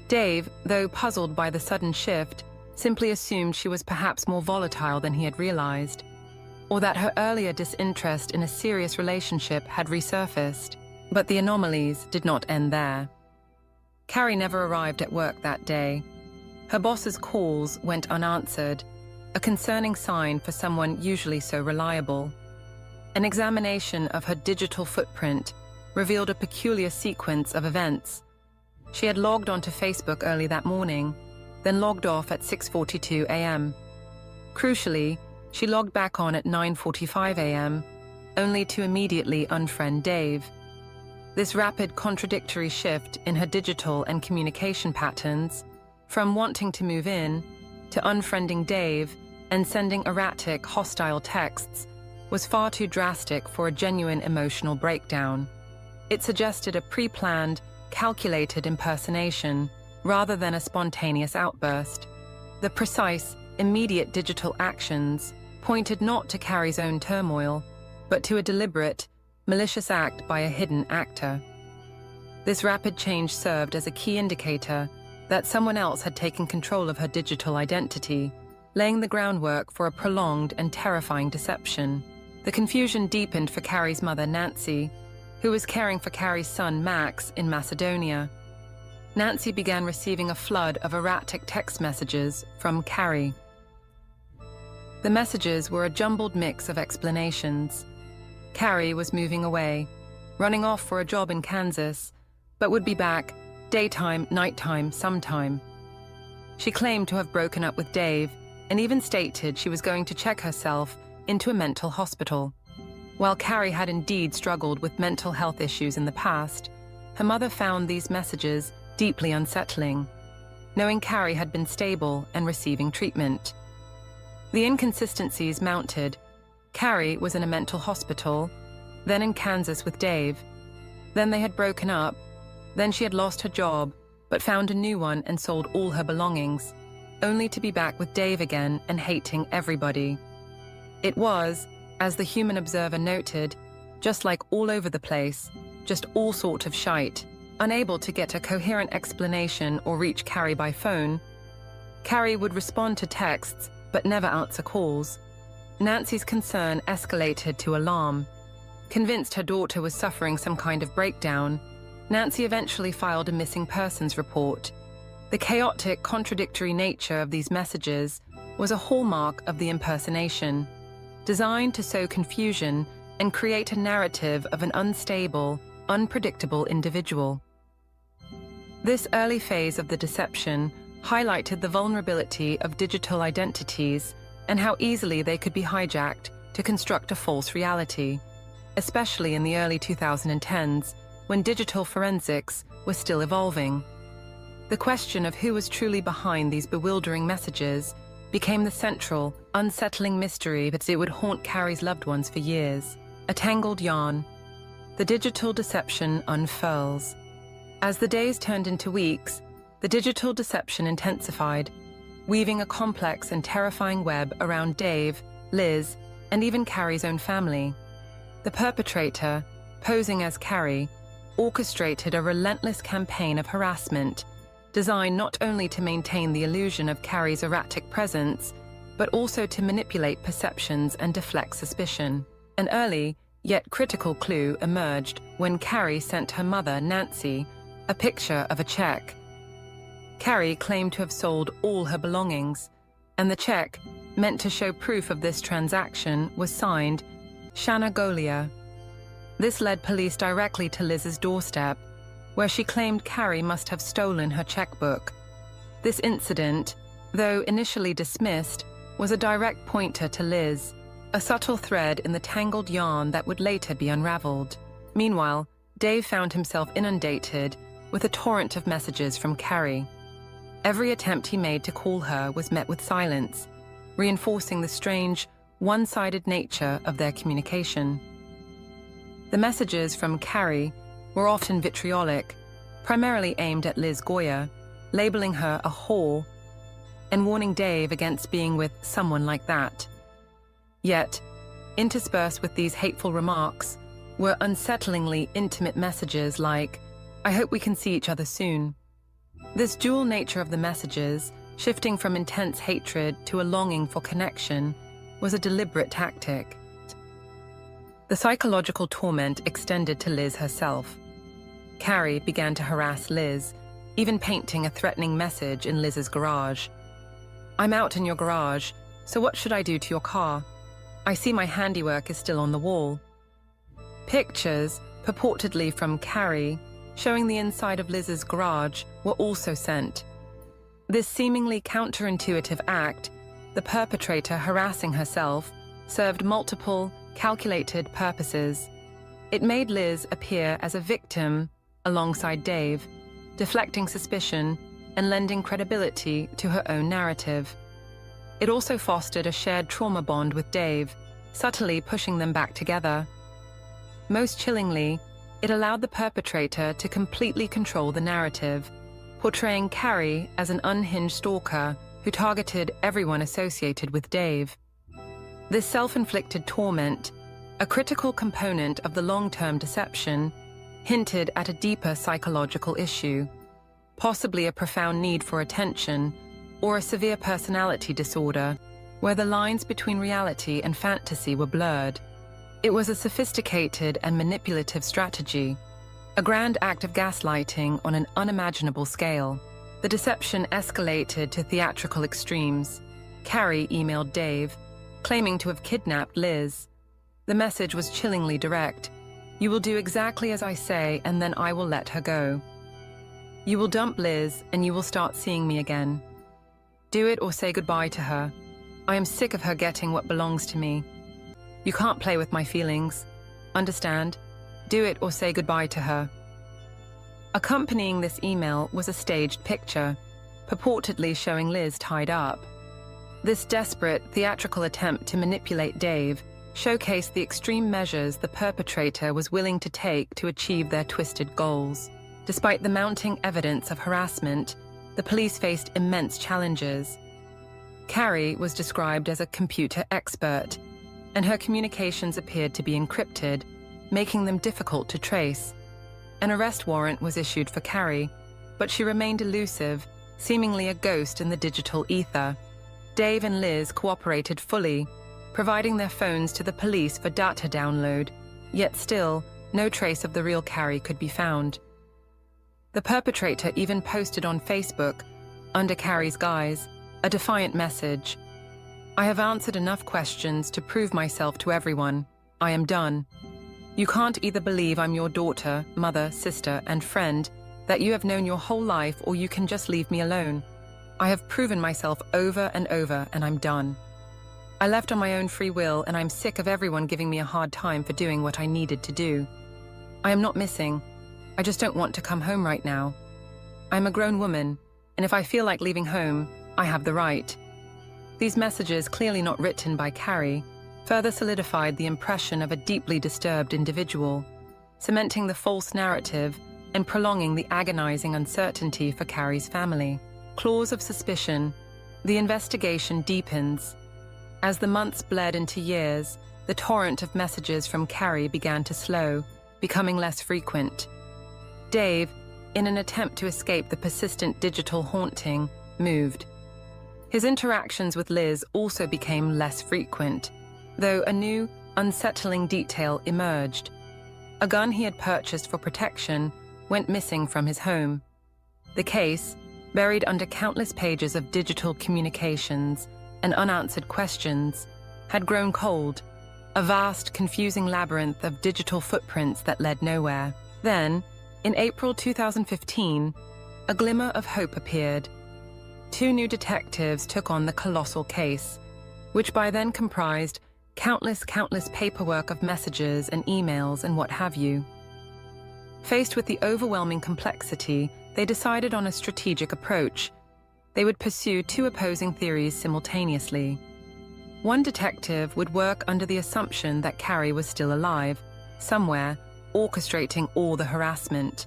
Dave, though puzzled by the sudden shift, simply assumed she was perhaps more volatile than he had realized, or that her earlier disinterest in a serious relationship had resurfaced. But the anomalies did not end there. Carrie never arrived at work that day. Her boss's calls went unanswered, a concerning sign for someone usually so reliable. An examination of her digital footprint revealed a peculiar sequence of events. She had logged onto Facebook early that morning, then logged off at 6:42 a.m. Crucially, she logged back on at 9:45 a.m., only to immediately unfriend Dave. This rapid contradictory shift in her digital and communication patterns, from wanting to move in to unfriending Dave and sending erratic, hostile texts, was far too drastic for a genuine emotional breakdown. It suggested a pre-planned, calculated impersonation rather than a spontaneous outburst. The precise, immediate digital actions pointed not to Carrie's own turmoil, but to a deliberate, malicious act by a hidden actor. This rapid change served as a key indicator that someone else had taken control of her digital identity, laying the groundwork for a prolonged and terrifying deception. The confusion deepened for Carrie's mother, Nancy, who was caring for Carrie's son, Max, in Macedonia. Nancy began receiving a flood of erratic text messages from Carrie. The messages were a jumbled mix of explanations. Carrie was moving away, running off for a job in Kansas, but would be back daytime, nighttime, sometime. She claimed to have broken up with Dave and even stated she was going to check herself into a mental hospital. While Carrie had indeed struggled with mental health issues in the past, her mother found these messages deeply unsettling, knowing Carrie had been stable and receiving treatment. The inconsistencies mounted. Carrie was in a mental hospital, then in Kansas with Dave. Then they had broken up. Then she had lost her job, but found a new one and sold all her belongings, only to be back with Dave again and hating everybody. It was, as the Human Observer noted, just like all over the place, just all sort of shite. Unable to get a coherent explanation or reach Carrie by phone, Carrie would respond to texts but never answer calls. Nancy's concern escalated to alarm. Convinced her daughter was suffering some kind of breakdown, Nancy eventually filed a missing persons report. The chaotic, contradictory nature of these messages was a hallmark of the impersonation, designed to sow confusion and create a narrative of an unstable, unpredictable individual. This early phase of the deception highlighted the vulnerability of digital identities and how easily they could be hijacked to construct a false reality, especially in the early 2010s, when digital forensics was still evolving. The question of who was truly behind these bewildering messages became the central, unsettling mystery that it would haunt Carrie's loved ones for years. A tangled yarn. The digital deception unfurls. As the days turned into weeks, the digital deception intensified, weaving a complex and terrifying web around Dave, Liz, and even Carrie's own family. The perpetrator, posing as Carrie, orchestrated a relentless campaign of harassment, designed not only to maintain the illusion of Carrie's erratic presence, but also to manipulate perceptions and deflect suspicion. An early, yet critical clue emerged when Carrie sent her mother, Nancy, a picture of a check. Carrie claimed to have sold all her belongings, and the check, meant to show proof of this transaction, was signed Shanna Golia. This led police directly to Liz's doorstep, where she claimed Carrie must have stolen her checkbook. This incident, though initially dismissed, was a direct pointer to Liz, a subtle thread in the tangled yarn that would later be unraveled. Meanwhile, Dave found himself inundated with a torrent of messages from Carrie. Every attempt he made to call her was met with silence, reinforcing the strange, one-sided nature of their communication. The messages from Carrie were often vitriolic, primarily aimed at Liz Goya, labeling her a whore and warning Dave against being with someone like that. Yet, interspersed with these hateful remarks were unsettlingly intimate messages like, "I hope we can see each other soon." This dual nature of the messages, shifting from intense hatred to a longing for connection, was a deliberate tactic. The psychological torment extended to Liz herself. Carrie began to harass Liz, even painting a threatening message in Liz's garage. "I'm out in your garage, so what should I do to your car? I see my handiwork is still on the wall." Pictures, purportedly from Carrie, showing the inside of Liz's garage, were also sent. This seemingly counterintuitive act, the perpetrator harassing herself, served multiple, calculated purposes. It made Liz appear as a victim alongside Dave, deflecting suspicion and lending credibility to her own narrative. It also fostered a shared trauma bond with Dave, subtly pushing them back together. Most chillingly, it allowed the perpetrator to completely control the narrative, portraying Carrie as an unhinged stalker who targeted everyone associated with Dave. This self-inflicted torment, a critical component of the long-term deception, hinted at a deeper psychological issue, possibly a profound need for attention or a severe personality disorder where the lines between reality and fantasy were blurred. It was a sophisticated and manipulative strategy, a grand act of gaslighting on an unimaginable scale. The deception escalated to theatrical extremes. Carrie emailed Dave, claiming to have kidnapped Liz. The message was chillingly direct. "You will do exactly as I say, and then I will let her go. You will dump Liz, and you will start seeing me again. Do it or say goodbye to her. I am sick of her getting what belongs to me. You can't play with my feelings. Understand? Do it or say goodbye to her." Accompanying this email was a staged picture, purportedly showing Liz tied up. This desperate, theatrical attempt to manipulate Dave showcased the extreme measures the perpetrator was willing to take to achieve their twisted goals. Despite the mounting evidence of harassment, the police faced immense challenges. Carrie was described as a computer expert, and her communications appeared to be encrypted, making them difficult to trace. An arrest warrant was issued for Carrie, but she remained elusive, seemingly a ghost in the digital ether. Dave and Liz cooperated fully, providing their phones to the police for data download, yet still, no trace of the real Carrie could be found. The perpetrator even posted on Facebook, under Carrie's guise, a defiant message. "I have answered enough questions to prove myself to everyone. I am done. You can't either believe I'm your daughter, mother, sister, and friend, that you have known your whole life, or you can just leave me alone. I have proven myself over and over, and I'm done. I left on my own free will, and I'm sick of everyone giving me a hard time for doing what I needed to do. I am not missing. I just don't want to come home right now. I'm a grown woman, and if I feel like leaving home, I have the right." These messages, clearly not written by Carrie, further solidified the impression of a deeply disturbed individual, cementing the false narrative and prolonging the agonizing uncertainty for Carrie's family. Claws of suspicion. The investigation deepens. As the months bled into years, the torrent of messages from Carrie began to slow, becoming less frequent. Dave, in an attempt to escape the persistent digital haunting, moved. His interactions with Liz also became less frequent, though a new, unsettling detail emerged. A gun he had purchased for protection went missing from his home. The case, buried under countless pages of digital communications, and unanswered questions, had grown cold, a vast, confusing labyrinth of digital footprints that led nowhere. Then, in April 2015, a glimmer of hope appeared. 2 new detectives took on the colossal case, which by then comprised countless paperwork of messages and emails and what have you. Faced with the overwhelming complexity, they decided on a strategic approach. They would pursue 2 opposing theories simultaneously. One detective would work under the assumption that Carrie was still alive, somewhere, orchestrating all the harassment.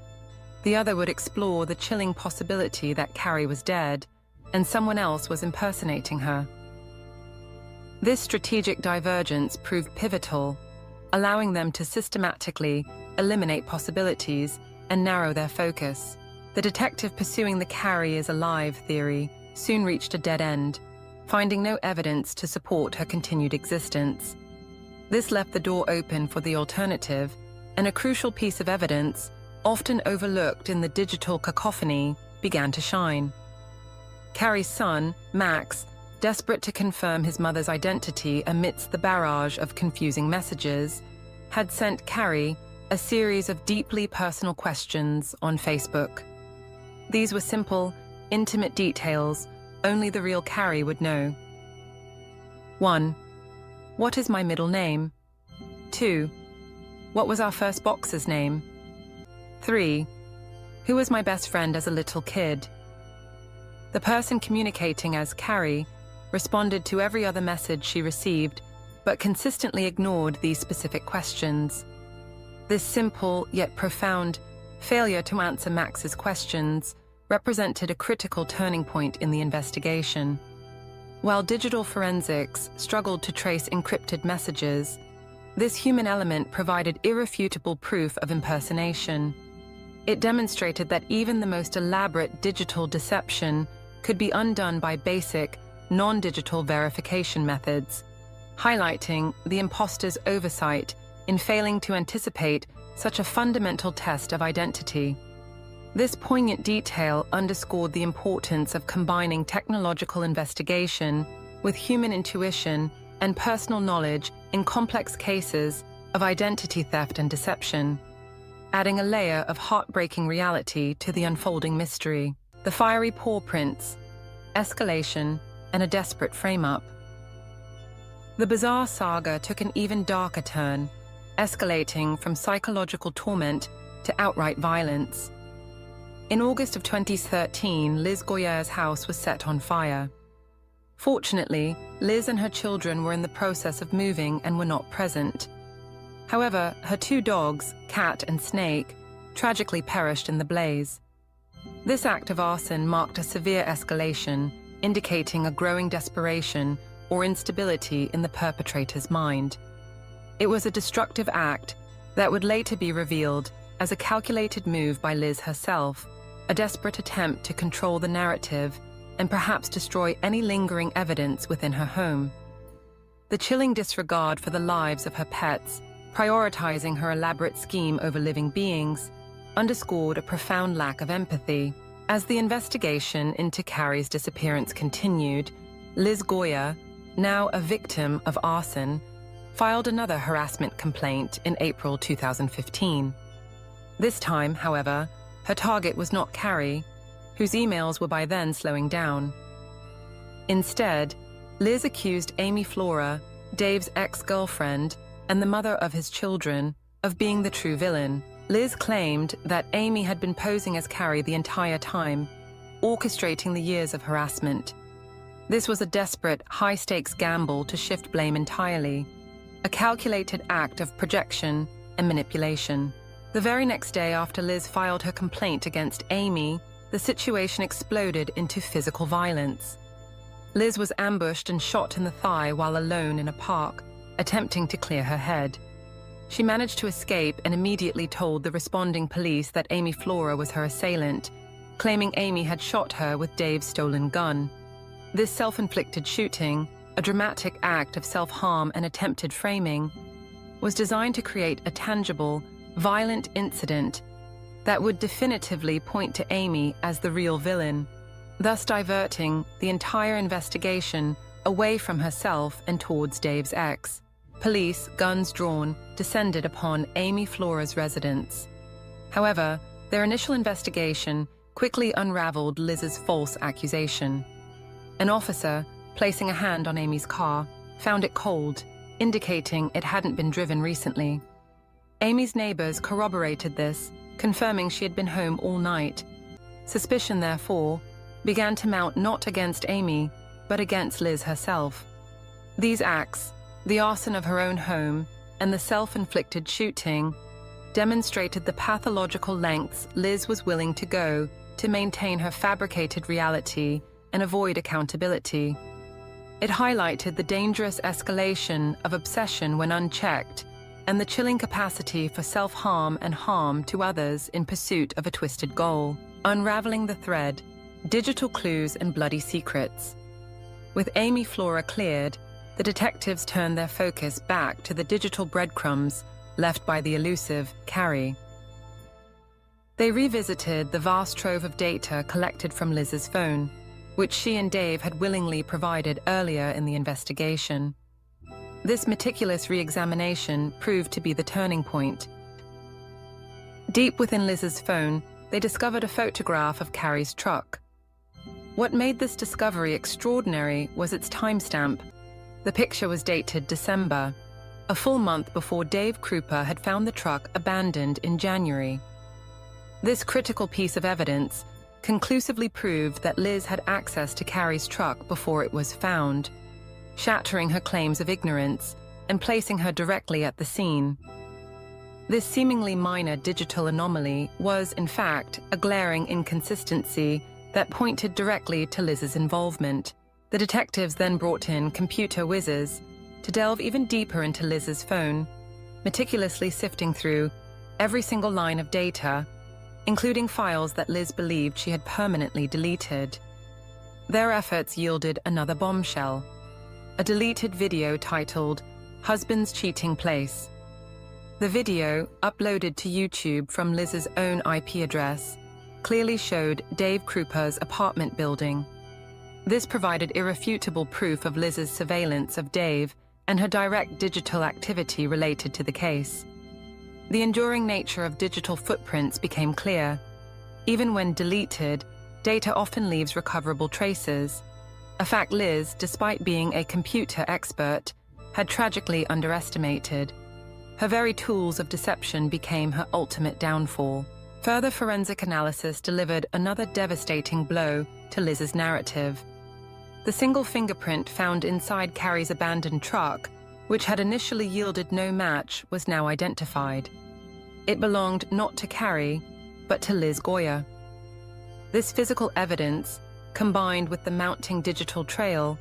The other would explore the chilling possibility that Carrie was dead, and someone else was impersonating her. This strategic divergence proved pivotal, allowing them to systematically eliminate possibilities and narrow their focus. The detective pursuing the Carrie is alive theory soon reached a dead end, finding no evidence to support her continued existence. This left the door open for the alternative, and a crucial piece of evidence, often overlooked in the digital cacophony, began to shine. Carrie's son, Max, desperate to confirm his mother's identity amidst the barrage of confusing messages, had sent Carrie a series of deeply personal questions on Facebook. These were simple, intimate details only the real Carrie would know. 1. What is my middle name? 2. What was our first boxer's name? 3. Who was my best friend as a little kid? The person communicating as Carrie responded to every other message she received, but consistently ignored these specific questions. This simple yet profound failure to answer Max's questions represented a critical turning point in the investigation. While digital forensics struggled to trace encrypted messages, this human element provided irrefutable proof of impersonation. It demonstrated that even the most elaborate digital deception could be undone by basic, non-digital verification methods, highlighting the imposter's oversight in failing to anticipate such a fundamental test of identity. This poignant detail underscored the importance of combining technological investigation with human intuition and personal knowledge in complex cases of identity theft and deception, adding a layer of heartbreaking reality to the unfolding mystery. The fiery paw prints, escalation, and a desperate frame-up. The bizarre saga took an even darker turn, escalating from psychological torment to outright violence. In August of 2013, Liz Goyer's house was set on fire. Fortunately, Liz and her children were in the process of moving and were not present. However, her 2 dogs, Cat and Snake, tragically perished in the blaze. This act of arson marked a severe escalation, indicating a growing desperation or instability in the perpetrator's mind. It was a destructive act that would later be revealed as a calculated move by Liz herself, a desperate attempt to control the narrative and perhaps destroy any lingering evidence within her home. The chilling disregard for the lives of her pets, prioritizing her elaborate scheme over living beings, underscored a profound lack of empathy. As the investigation into Carrie's disappearance continued, Liz Goyer, now a victim of arson, filed another harassment complaint in April 2015. This time, however, her target was not Carrie, whose emails were by then slowing down. Instead, Liz accused Amy Flora, Dave's ex-girlfriend and the mother of his children, of being the true villain. Liz claimed that Amy had been posing as Carrie the entire time, orchestrating the years of harassment. This was a desperate, high-stakes gamble to shift blame entirely, a calculated act of projection and manipulation. The very next day after Liz filed her complaint against Amy, the situation exploded into physical violence. Liz was ambushed and shot in the thigh while alone in a park, attempting to clear her head. She managed to escape and immediately told the responding police that Amy Flora was her assailant, claiming Amy had shot her with Dave's stolen gun. This self-inflicted shooting, a dramatic act of self-harm and attempted framing, was designed to create a tangible, violent incident that would definitively point to Amy as the real villain, thus diverting the entire investigation away from herself and towards Dave's ex. Police, guns drawn, descended upon Amy Flora's residence. However, their initial investigation quickly unraveled Liz's false accusation. An officer, placing a hand on Amy's car, found it cold, indicating it hadn't been driven recently. Amy's neighbors corroborated this, confirming she had been home all night. Suspicion, therefore, began to mount not against Amy, but against Liz herself. These acts, the arson of her own home and the self-inflicted shooting, demonstrated the pathological lengths Liz was willing to go to maintain her fabricated reality and avoid accountability. It highlighted the dangerous escalation of obsession when unchecked and the chilling capacity for self-harm and harm to others in pursuit of a twisted goal. Unraveling the thread, digital clues and bloody secrets. With Amy Flora cleared, the detectives turned their focus back to the digital breadcrumbs left by the elusive Carrie. They revisited the vast trove of data collected from Liz's phone, which she and Dave had willingly provided earlier in the investigation. This meticulous re-examination proved to be the turning point. Deep within Liz's phone, they discovered a photograph of Carrie's truck. What made this discovery extraordinary was its timestamp. The picture was dated December, a full month before Dave Krupa had found the truck abandoned in January. This critical piece of evidence conclusively proved that Liz had access to Carrie's truck before it was found, shattering her claims of ignorance and placing her directly at the scene. This seemingly minor digital anomaly was, in fact, a glaring inconsistency that pointed directly to Liz's involvement. The detectives then brought in computer whizzes to delve even deeper into Liz's phone, meticulously sifting through every single line of data, including files that Liz believed she had permanently deleted. Their efforts yielded another bombshell, a deleted video titled "Husband's Cheating Place." The video, uploaded to YouTube from Liz's own IP address, clearly showed Dave Krupa's apartment building. This provided irrefutable proof of Liz's surveillance of Dave and her direct digital activity related to the case. The enduring nature of digital footprints became clear. Even when deleted, data often leaves recoverable traces, a fact Liz, despite being a computer expert, had tragically underestimated. Her very tools of deception became her ultimate downfall. Further forensic analysis delivered another devastating blow to Liz's narrative. The single fingerprint found inside Carrie's abandoned truck, which had initially yielded no match, was now identified. It belonged not to Carrie, but to Liz Goya. This physical evidence, combined with the mounting digital trail,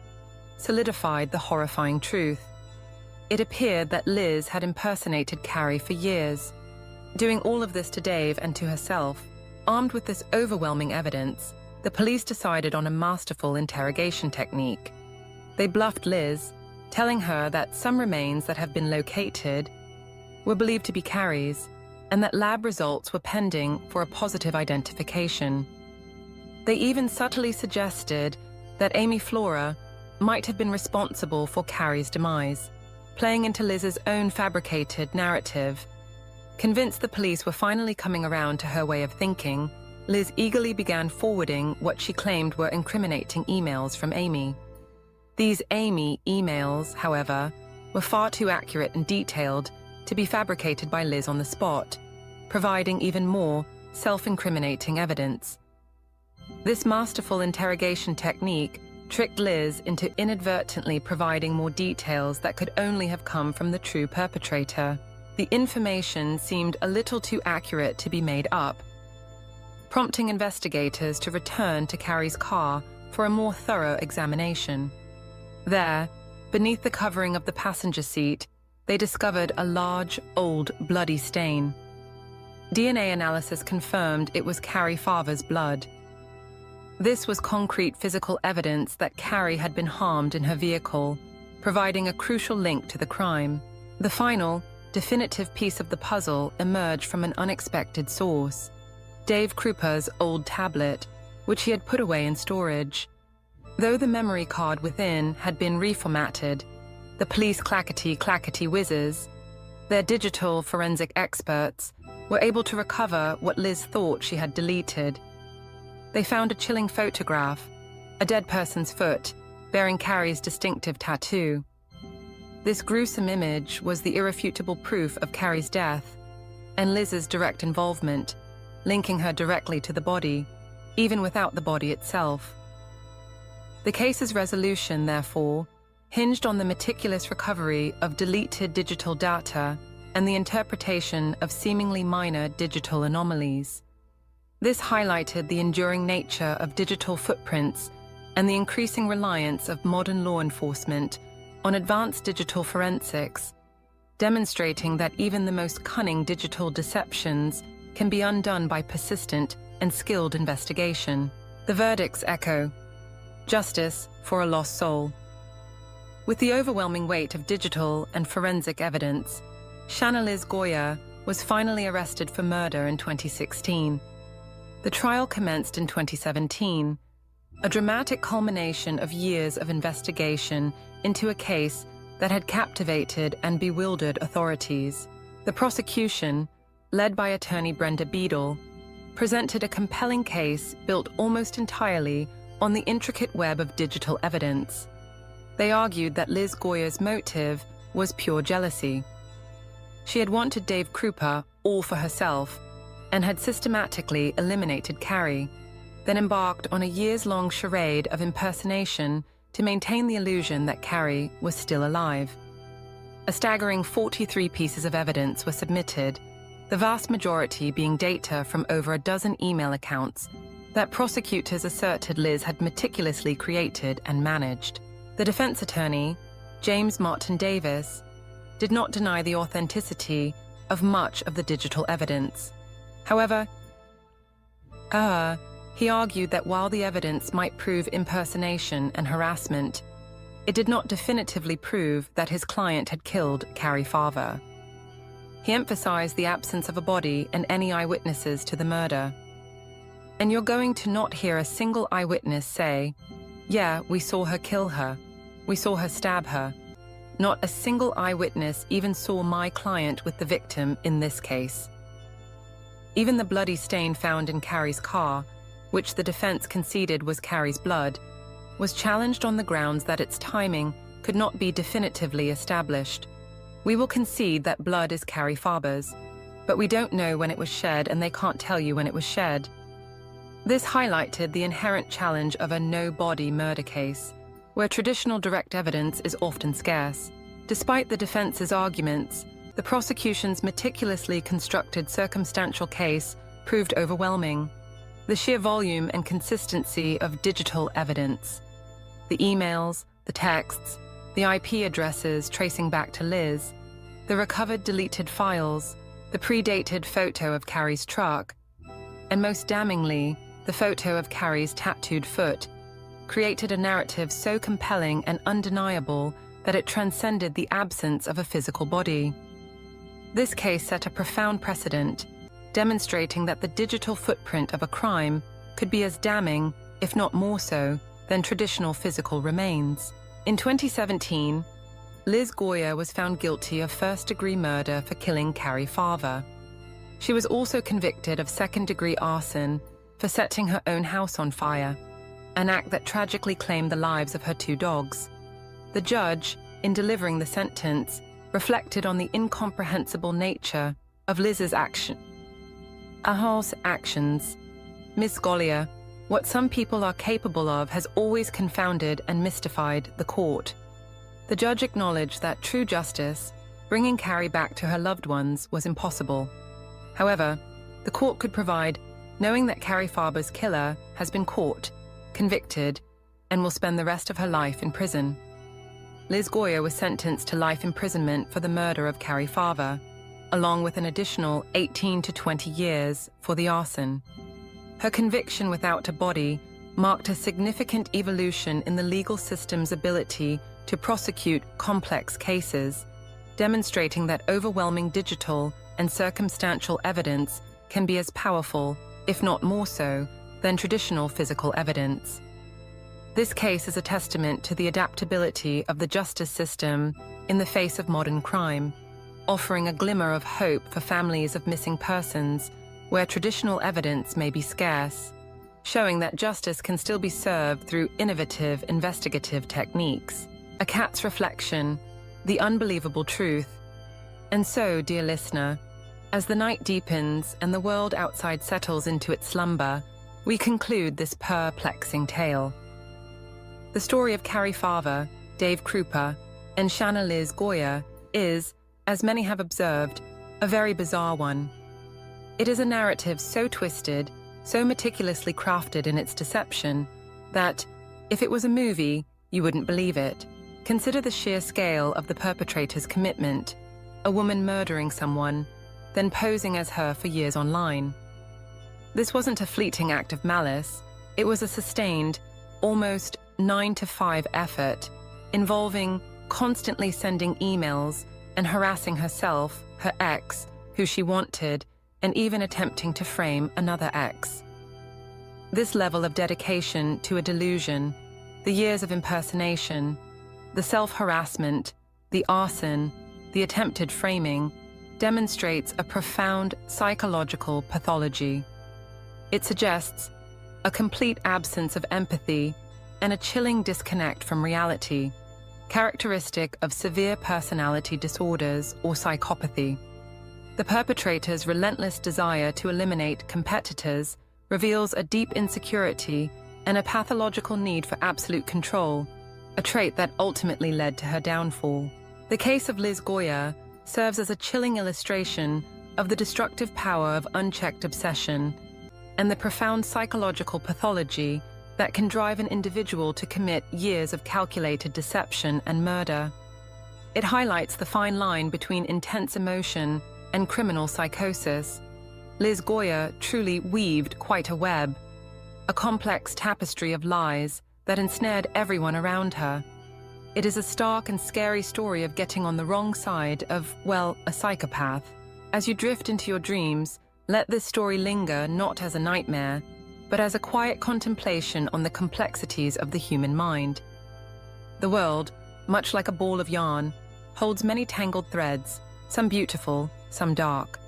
solidified the horrifying truth. It appeared that Liz had impersonated Carrie for years, doing all of this to Dave and to herself. Armed with this overwhelming evidence, the police decided on a masterful interrogation technique. They bluffed Liz, telling her that some remains that have been located were believed to be Carrie's, and that lab results were pending for a positive identification. They even subtly suggested that Amy Flora might have been responsible for Carrie's demise, playing into Liz's own fabricated narrative. Convinced the police were finally coming around to her way of thinking, Liz eagerly began forwarding what she claimed were incriminating emails from Amy. These Amy emails, however, were far too accurate and detailed to be fabricated by Liz on the spot, providing even more self-incriminating evidence. This masterful interrogation technique tricked Liz into inadvertently providing more details that could only have come from the true perpetrator. The information seemed a little too accurate to be made up, prompting investigators to return to Carrie's car for a more thorough examination. There, beneath the covering of the passenger seat, they discovered a large, old, bloody stain. DNA analysis confirmed it was Carrie Farver's blood. This was concrete physical evidence that Carrie had been harmed in her vehicle, providing a crucial link to the crime. The final, definitive piece of the puzzle emerged from an unexpected source: Dave Krupa's old tablet, which he had put away in storage. Though the memory card within had been reformatted, the police clackety whizzes, their digital forensic experts, were able to recover what Liz thought she had deleted. They found a chilling photograph, a dead person's foot, bearing Carrie's distinctive tattoo. This gruesome image was the irrefutable proof of Carrie's death and Liz's direct involvement, linking her directly to the body, even without the body itself. The case's resolution, therefore, hinged on the meticulous recovery of deleted digital data and the interpretation of seemingly minor digital anomalies. This highlighted the enduring nature of digital footprints and the increasing reliance of modern law enforcement on advanced digital forensics, demonstrating that even the most cunning digital deceptions can be undone by persistent and skilled investigation. The verdicts echo: justice for a lost soul. With the overwhelming weight of digital and forensic evidence, Shanna Liz Goya was finally arrested for murder in 2016. The trial commenced in 2017, a dramatic culmination of years of investigation into a case that had captivated and bewildered authorities. The prosecution, led by attorney Brenda Beadle, presented a compelling case built almost entirely on the intricate web of digital evidence. They argued that Liz Goya's motive was pure jealousy. She had wanted Dave Krupa all for herself and had systematically eliminated Carrie, then embarked on a years-long charade of impersonation to maintain the illusion that Carrie was still alive. A staggering 43 pieces of evidence were submitted, the vast majority being data from over a dozen email accounts that prosecutors asserted Liz had meticulously created and managed. The defense attorney, James Martin Davis, did not deny the authenticity of much of the digital evidence. However, he argued that while the evidence might prove impersonation and harassment, it did not definitively prove that his client had killed Carrie Farver. He emphasized the absence of a body and any eyewitnesses to the murder. And you're going to not hear a single eyewitness say, "Yeah, we saw her kill her. We saw her stab her." Not a single eyewitness even saw my client with the victim in this case. Even the bloody stain found in Carrie's car, which the defense conceded was Carrie's blood, was challenged on the grounds that its timing could not be definitively established. We will concede that blood is Carrie Farber's, but we don't know when it was shed and they can't tell you when it was shed. This highlighted the inherent challenge of a no-body murder case, where traditional direct evidence is often scarce. Despite the defense's arguments, the prosecution's meticulously constructed circumstantial case proved overwhelming. The sheer volume and consistency of digital evidence, the emails, the texts, the IP addresses tracing back to Liz, the recovered deleted files, the predated photo of Carrie's truck, and most damningly, the photo of Carrie's tattooed foot, created a narrative so compelling and undeniable that it transcended the absence of a physical body. This case set a profound precedent, demonstrating that the digital footprint of a crime could be as damning, if not more so, than traditional physical remains. In 2017, Liz Goya was found guilty of first-degree murder for killing Carrie Farver. She was also convicted of second-degree arson for setting her own house on fire, an act that tragically claimed the lives of her 2 dogs. The judge, in delivering the sentence, reflected on the incomprehensible nature of Liz's actions. Miss Golia, what some people are capable of has always confounded and mystified the court. The judge acknowledged that true justice, bringing Carrie back to her loved ones, was impossible. However, the court could provide, knowing that Carrie Farber's killer has been caught, convicted, and will spend the rest of her life in prison. Liz Goya was sentenced to life imprisonment for the murder of Carrie Farver, along with an additional 18 to 20 years for the arson. Her conviction without a body marked a significant evolution in the legal system's ability to prosecute complex cases, demonstrating that overwhelming digital and circumstantial evidence can be as powerful, if not more so, than traditional physical evidence. This case is a testament to the adaptability of the justice system in the face of modern crime, offering a glimmer of hope for families of missing persons where traditional evidence may be scarce, showing that justice can still be served through innovative investigative techniques. A cat's reflection, the unbelievable truth. And so, dear listener, as the night deepens and the world outside settles into its slumber, we conclude this perplexing tale. The story of Carrie Farver, Dave Krupa, and Shanna Liz Goya is, as many have observed, a very bizarre one. It is a narrative so twisted, so meticulously crafted in its deception, that, if it was a movie, you wouldn't believe it. Consider the sheer scale of the perpetrator's commitment, a woman murdering someone, then posing as her for years online. This wasn't a fleeting act of malice, it was a sustained, almost 9-to-5 effort, involving constantly sending emails and harassing herself, her ex, who she wanted, and even attempting to frame another ex. This level of dedication to a delusion, the years of impersonation, the self-harassment, the arson, the attempted framing, demonstrates a profound psychological pathology. It suggests a complete absence of empathy and a chilling disconnect from reality, characteristic of severe personality disorders or psychopathy. The perpetrator's relentless desire to eliminate competitors reveals a deep insecurity and a pathological need for absolute control, a trait that ultimately led to her downfall. The case of Liz Goya serves as a chilling illustration of the destructive power of unchecked obsession and the profound psychological pathology that can drive an individual to commit years of calculated deception and murder. It highlights the fine line between intense emotion and criminal psychosis. Liz Goya truly weaved quite a web, a complex tapestry of lies that ensnared everyone around her. It is a stark and scary story of getting on the wrong side of, well, a psychopath. As you drift into your dreams, let this story linger not as a nightmare, but as a quiet contemplation on the complexities of the human mind. The world, much like a ball of yarn, holds many tangled threads, some beautiful, some dark.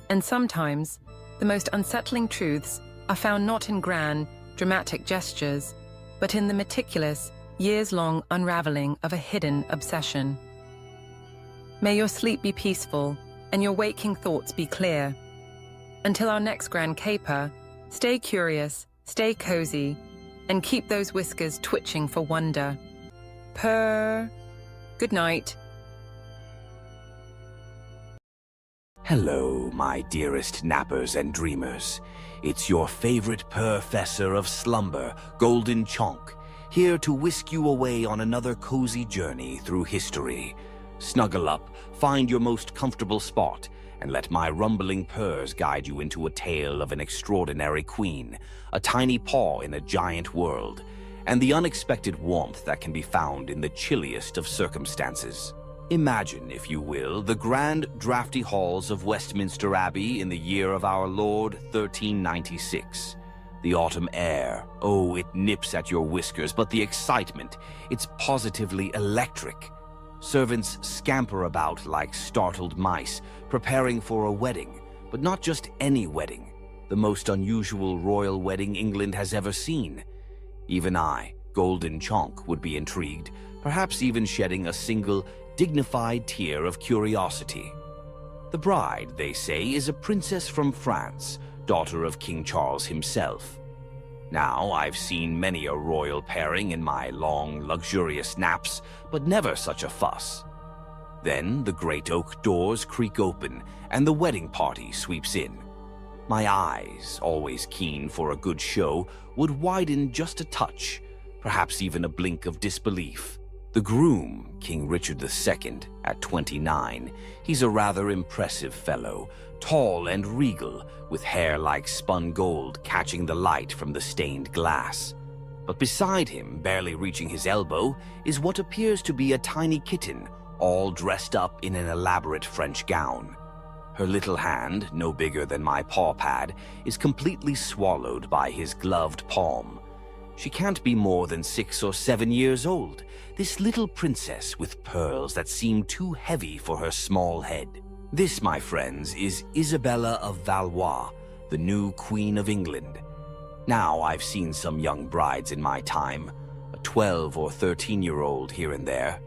And sometimes, the most unsettling truths are found not in grand, dramatic gestures, but in the meticulous, years-long unraveling of a hidden obsession. May your sleep be peaceful and your waking thoughts be clear. Until our next grand caper, stay curious, stay cozy, and keep those whiskers twitching for wonder. Purr. Good night. Hello, my dearest nappers and dreamers. It's your favorite professor of slumber, Golden Chonk, here to whisk you away on another cozy journey through history. Snuggle up, find your most comfortable spot, and let my rumbling purrs guide you into a tale of an extraordinary queen, a tiny paw in a giant world, and the unexpected warmth that can be found in the chilliest of circumstances. Imagine, if you will, the grand drafty halls of Westminster Abbey in the year of our Lord 1396. The autumn air, oh, it nips at your whiskers, but the excitement, it's positively electric. Servants scamper about like startled mice, preparing for a wedding, but not just any wedding, the most unusual royal wedding England has ever seen. Even I, Golden Chonk, would be intrigued, perhaps even shedding a single dignified tear of curiosity. The bride, they say, is a princess from France, daughter of King Charles himself. Now, I've seen many a royal pairing in my long, luxurious naps, but never such a fuss. Then the great oak doors creak open, and the wedding party sweeps in. My eyes, always keen for a good show, would widen just a touch, perhaps even a blink of disbelief. The groom, King Richard II, at 29, he's a rather impressive fellow, tall and regal, with hair like spun gold catching the light from the stained glass. But beside him, barely reaching his elbow, is what appears to be a tiny kitten, all dressed up in an elaborate French gown. Her little hand, no bigger than my paw pad, is completely swallowed by his gloved palm. She can't be more than 6 or 7 years old, this little princess with pearls that seem too heavy for her small head. This, my friends, is Isabella of Valois, the new Queen of England. Now, I've seen some young brides in my time, a 12 or 13-year-old here and there.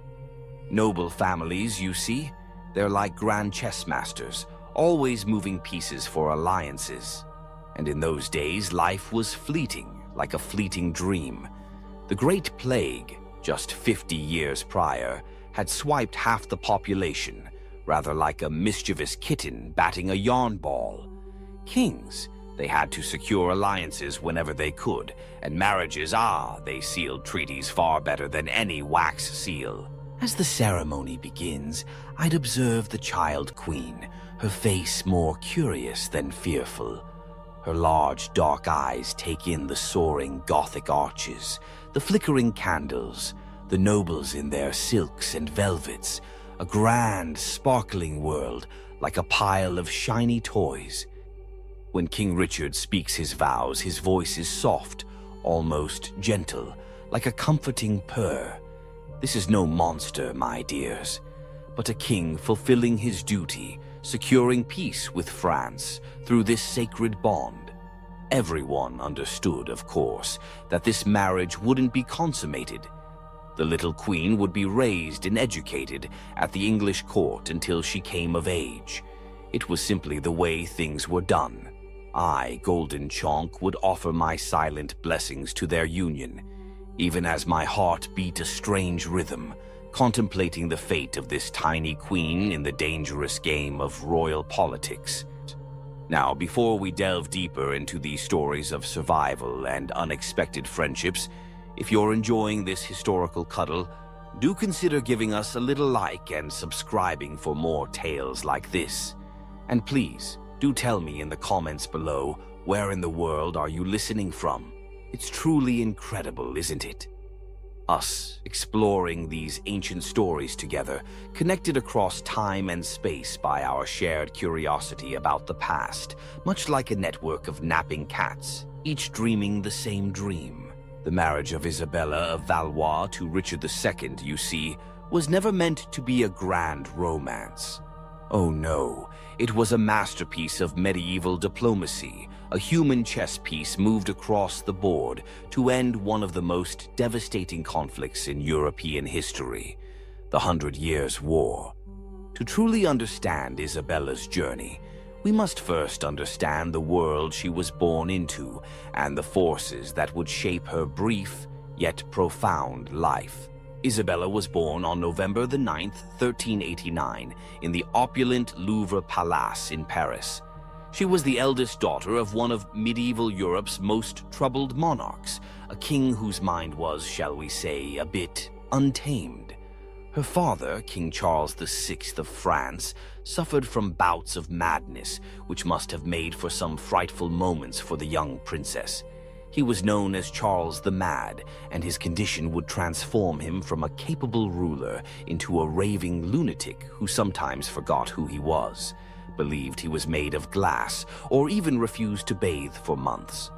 Noble families, you see, they're like grand chess masters, always moving pieces for alliances. And in those days, life was fleeting, like a fleeting dream. The Great Plague, just 50 years prior, had swiped half the population, rather like a mischievous kitten batting a yarn ball. Kings, they had to secure alliances whenever they could, and marriages, they sealed treaties far better than any wax seal. As the ceremony begins, I'd observe the child queen, her face more curious than fearful. Her large, dark eyes take in the soaring Gothic arches, the flickering candles, the nobles in their silks and velvets, a grand, sparkling world like a pile of shiny toys. When King Richard speaks his vows, his voice is soft, almost gentle, like a comforting purr. This is no monster, my dears, but a king fulfilling his duty, securing peace with France through this sacred bond. Everyone understood, of course, that this marriage wouldn't be consummated. The little queen would be raised and educated at the English court until she came of age. It was simply the way things were done. I, Golden Chonk, would offer my silent blessings to their union, even as my heart beat a strange rhythm, contemplating the fate of this tiny queen in the dangerous game of royal politics. Now, before we delve deeper into these stories of survival and unexpected friendships, if you're enjoying this historical cuddle, do consider giving us a little like and subscribing for more tales like this. And please, do tell me in the comments below, where in the world are you listening from? It's truly incredible, isn't it? Us exploring these ancient stories together, connected across time and space by our shared curiosity about the past, much like a network of napping cats, each dreaming the same dream. The marriage of Isabella of Valois to Richard II, you see, was never meant to be a grand romance. Oh no, it was a masterpiece of medieval diplomacy, a human chess piece moved across the board to end one of the most devastating conflicts in European history, the 100 Years' War. To truly understand Isabella's journey, we must first understand the world she was born into and the forces that would shape her brief yet profound life. Isabella was born on November the 9th, 1389, in the opulent Louvre Palace in Paris. She was the eldest daughter of one of medieval Europe's most troubled monarchs, a king whose mind was, shall we say, a bit untamed. Her father, King Charles VI of France, suffered from bouts of madness, which must have made for some frightful moments for the young princess. He was known as Charles the Mad, and his condition would transform him from a capable ruler into a raving lunatic who sometimes forgot who he was, believed he was made of glass, or even refused to bathe for months.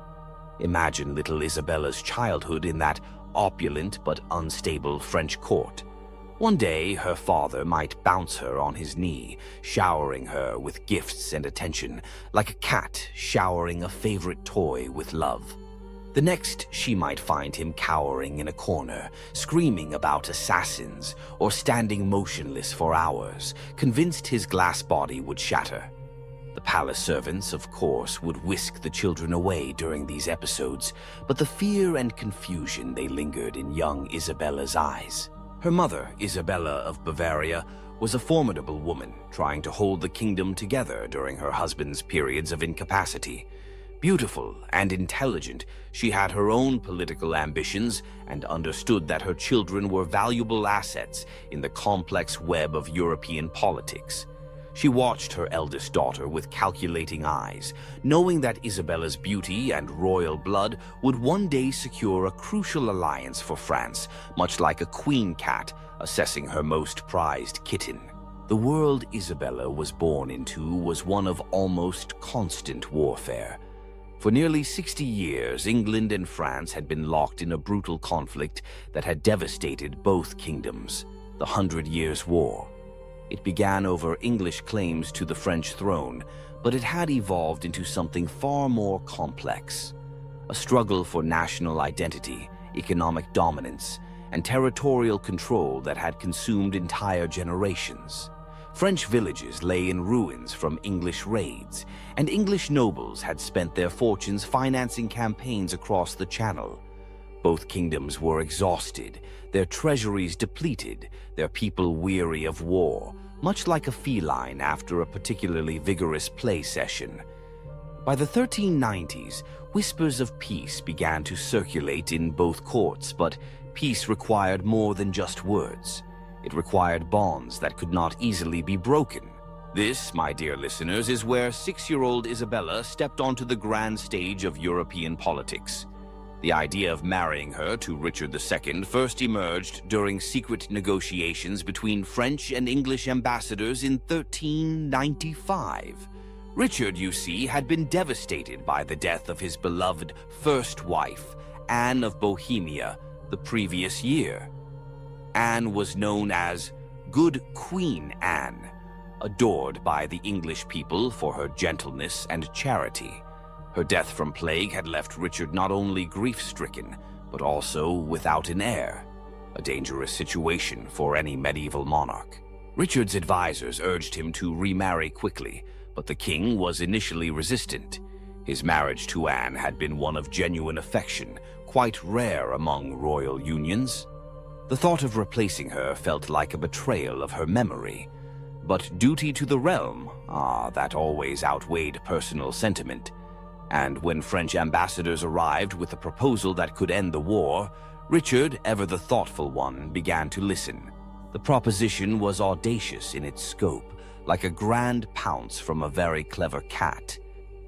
Imagine little Isabella's childhood in that opulent but unstable French court. One day, her father might bounce her on his knee, showering her with gifts and attention, like a cat showering a favorite toy with love. The next, she might find him cowering in a corner, screaming about assassins, or standing motionless for hours, convinced his glass body would shatter. The palace servants, of course, would whisk the children away during these episodes, but the fear and confusion they lingered in young Isabella's eyes. Her mother, Isabella of Bavaria, was a formidable woman, trying to hold the kingdom together during her husband's periods of incapacity. Beautiful and intelligent, she had her own political ambitions and understood that her children were valuable assets in the complex web of European politics. She watched her eldest daughter with calculating eyes, knowing that Isabella's beauty and royal blood would one day secure a crucial alliance for France, much like a queen cat assessing her most prized kitten. The world Isabella was born into was one of almost constant warfare. For nearly 60 years, England and France had been locked in a brutal conflict that had devastated both kingdoms, the 100 Years' War. It began over English claims to the French throne, but it had evolved into something far more complex. A struggle for national identity, economic dominance, and territorial control that had consumed entire generations. French villages lay in ruins from English raids, and English nobles had spent their fortunes financing campaigns across the Channel. Both kingdoms were exhausted, their treasuries depleted, their people weary of war, much like a feline after a particularly vigorous play session. By the 1390s, whispers of peace began to circulate in both courts, but peace required more than just words. It required bonds that could not easily be broken. This, my dear listeners, is where 6-year-old Isabella stepped onto the grand stage of European politics. The idea of marrying her to Richard II first emerged during secret negotiations between French and English ambassadors in 1395. Richard, you see, had been devastated by the death of his beloved first wife, Anne of Bohemia, the previous year. Anne was known as Good Queen Anne, adored by the English people for her gentleness and charity. Her death from plague had left Richard not only grief-stricken, but also without an heir, a dangerous situation for any medieval monarch. Richard's advisors urged him to remarry quickly, but the king was initially resistant. His marriage to Anne had been one of genuine affection, quite rare among royal unions. The thought of replacing her felt like a betrayal of her memory. But duty to the realm, that always outweighed personal sentiment. And when French ambassadors arrived with a proposal that could end the war, Richard, ever the thoughtful one, began to listen. The proposition was audacious in its scope, like a grand pounce from a very clever cat.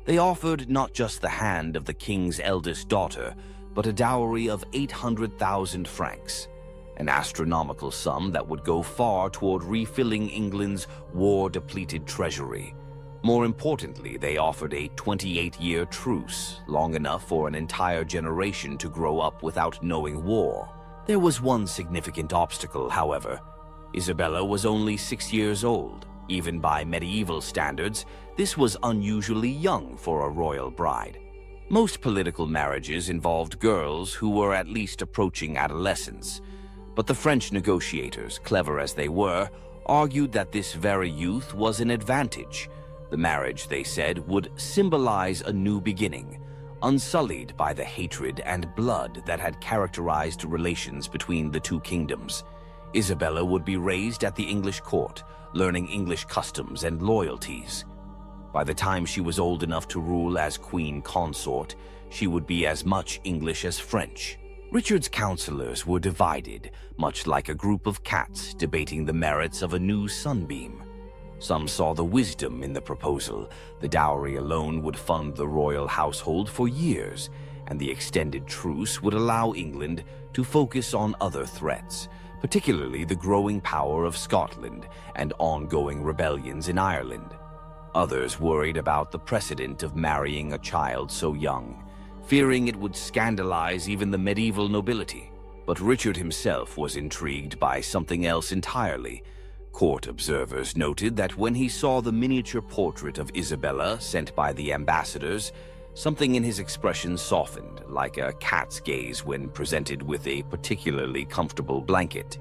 They offered not just the hand of the king's eldest daughter, but a dowry of 800,000 francs. An astronomical sum that would go far toward refilling England's war-depleted treasury. More importantly, they offered a 28-year truce, long enough for an entire generation to grow up without knowing war. There was one significant obstacle, however. Isabella was only 6 years old. Even by medieval standards, this was unusually young for a royal bride. Most political marriages involved girls who were at least approaching adolescence. But the French negotiators, clever as they were, argued that this very youth was an advantage. The marriage, they said, would symbolize a new beginning, unsullied by the hatred and blood that had characterized relations between the two kingdoms. Isabella would be raised at the English court, learning English customs and loyalties. By the time she was old enough to rule as queen consort, she would be as much English as French. Richard's counselors were divided, much like a group of cats debating the merits of a new sunbeam. Some saw the wisdom in the proposal. The dowry alone would fund the royal household for years, and the extended truce would allow England to focus on other threats, particularly the growing power of Scotland and ongoing rebellions in Ireland. Others worried about the precedent of marrying a child so young, fearing it would scandalize even the medieval nobility. But Richard himself was intrigued by something else entirely. Court observers noted that when he saw the miniature portrait of Isabella sent by the ambassadors, something in his expression softened, like a cat's gaze when presented with a particularly comfortable blanket.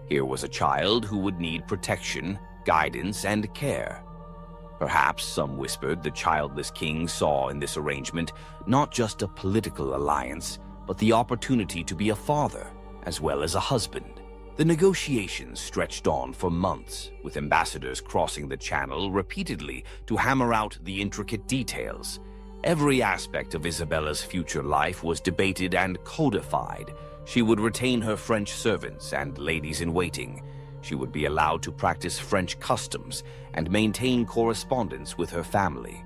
Here was a child who would need protection, guidance, and care. Perhaps, some whispered, the childless king saw in this arrangement not just a political alliance, but the opportunity to be a father, as well as a husband. The negotiations stretched on for months, with ambassadors crossing the Channel repeatedly to hammer out the intricate details. Every aspect of Isabella's future life was debated and codified. She would retain her French servants and ladies-in-waiting. She would be allowed to practice French customs and maintain correspondence with her family.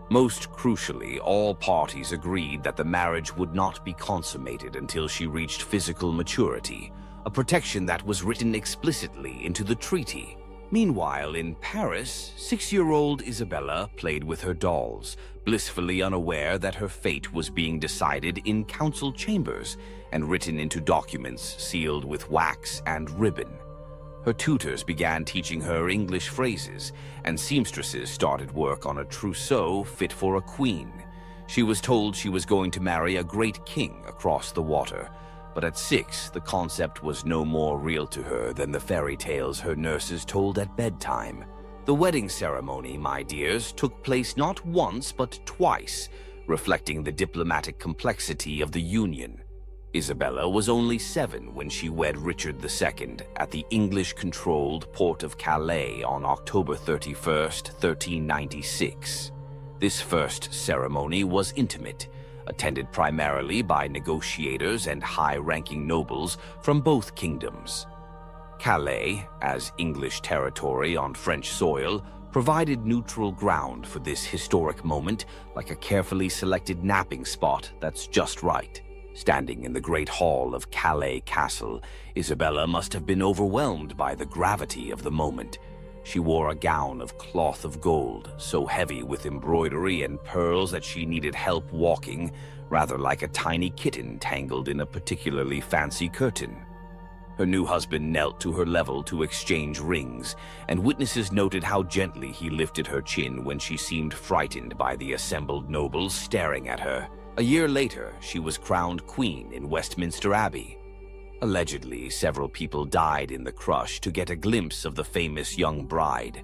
Most crucially, all parties agreed that the marriage would not be consummated until she reached physical maturity, a protection that was written explicitly into the treaty. Meanwhile, in Paris, 6-year-old Isabella played with her dolls, blissfully unaware that her fate was being decided in council chambers and written into documents sealed with wax and ribbon. Her tutors began teaching her English phrases, and seamstresses started work on a trousseau fit for a queen. She was told she was going to marry a great king across the water, but at 6, the concept was no more real to her than the fairy tales her nurses told at bedtime. The wedding ceremony, my dears, took place not once but twice, reflecting the diplomatic complexity of the union. Isabella was only 7 when she wed Richard II at the English-controlled port of Calais on October 31st, 1396. This first ceremony was intimate, attended primarily by negotiators and high-ranking nobles from both kingdoms. Calais, as English territory on French soil, provided neutral ground for this historic moment, like a carefully selected napping spot that's just right. Standing in the great hall of Calais Castle, Isabella must have been overwhelmed by the gravity of the moment. She wore a gown of cloth of gold, so heavy with embroidery and pearls that she needed help walking, rather like a tiny kitten tangled in a particularly fancy curtain. Her new husband knelt to her level to exchange rings, and witnesses noted how gently he lifted her chin when she seemed frightened by the assembled nobles staring at her. A year later, she was crowned queen in Westminster Abbey. Allegedly, several people died in the crush to get a glimpse of the famous young bride.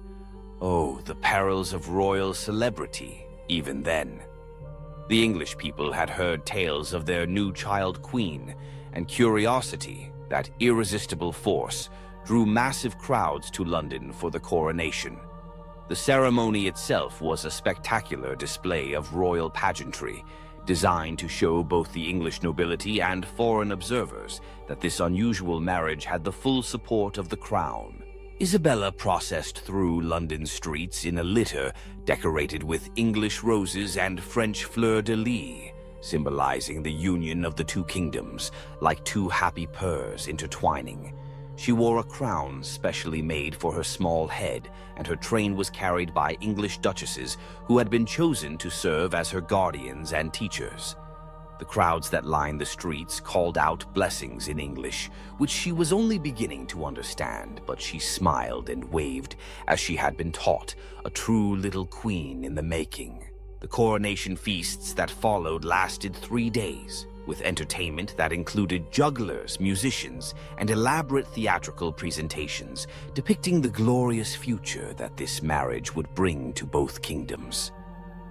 Oh, the perils of royal celebrity, even then. The English people had heard tales of their new child queen, and curiosity, that irresistible force, drew massive crowds to London for the coronation. The ceremony itself was a spectacular display of royal pageantry, designed to show both the English nobility and foreign observers that this unusual marriage had the full support of the crown. Isabella processed through London streets in a litter decorated with English roses and French fleur-de-lis, symbolizing the union of the two kingdoms, like two happy purrs intertwining. She wore a crown specially made for her small head, and her train was carried by English duchesses who had been chosen to serve as her guardians and teachers. The crowds that lined the streets called out blessings in English, which she was only beginning to understand, but she smiled and waved as she had been taught, a true little queen in the making. The coronation feasts that followed lasted 3 days, with entertainment that included jugglers, musicians, and elaborate theatrical presentations depicting the glorious future that this marriage would bring to both kingdoms.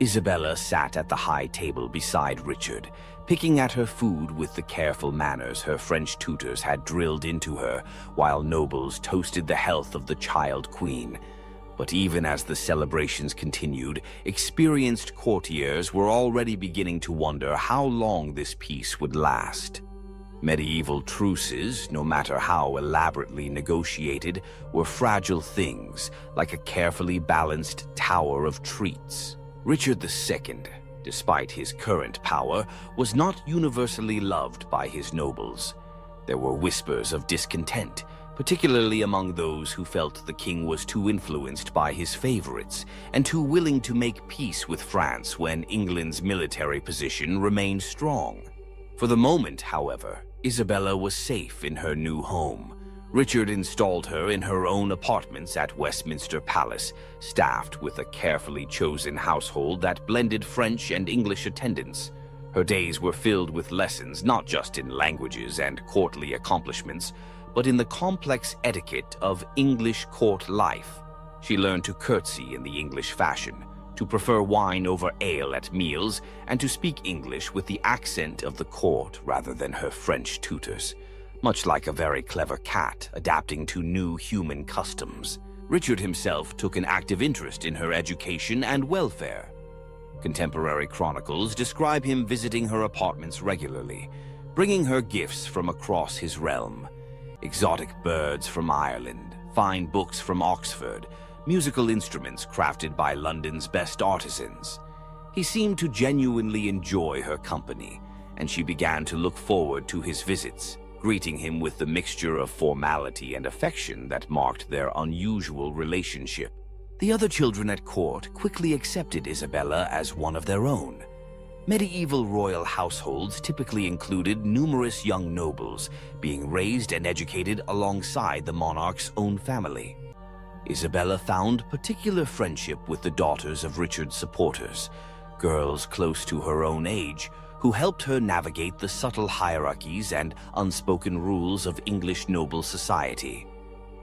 Isabella sat at the high table beside Richard, picking at her food with the careful manners her French tutors had drilled into her, while nobles toasted the health of the child queen. But even as the celebrations continued, experienced courtiers were already beginning to wonder how long this peace would last. Medieval truces, no matter how elaborately negotiated, were fragile things, like a carefully balanced tower of treats. Richard II, despite his current power, was not universally loved by his nobles. There were whispers of discontent, particularly among those who felt the king was too influenced by his favorites and too willing to make peace with France when England's military position remained strong. For the moment, however, Isabella was safe in her new home. Richard installed her in her own apartments at Westminster Palace, staffed with a carefully chosen household that blended French and English attendants. Her days were filled with lessons not just in languages and courtly accomplishments, but in the complex etiquette of English court life. She learned to curtsy in the English fashion, to prefer wine over ale at meals, and to speak English with the accent of the court rather than her French tutors, much like a very clever cat adapting to new human customs. Richard himself took an active interest in her education and welfare. Contemporary chronicles describe him visiting her apartments regularly, bringing her gifts from across his realm. Exotic birds from Ireland, fine books from Oxford, musical instruments crafted by London's best artisans. He seemed to genuinely enjoy her company, and she began to look forward to his visits. greeting him with the mixture of formality and affection that marked their unusual relationship. The other children at court quickly accepted Isabella as one of their own. Medieval royal households typically included numerous young nobles being raised and educated alongside the monarch's own family. Isabella found particular friendship with the daughters of Richard's supporters, girls close to her own age, who helped her navigate the subtle hierarchies and unspoken rules of English noble society.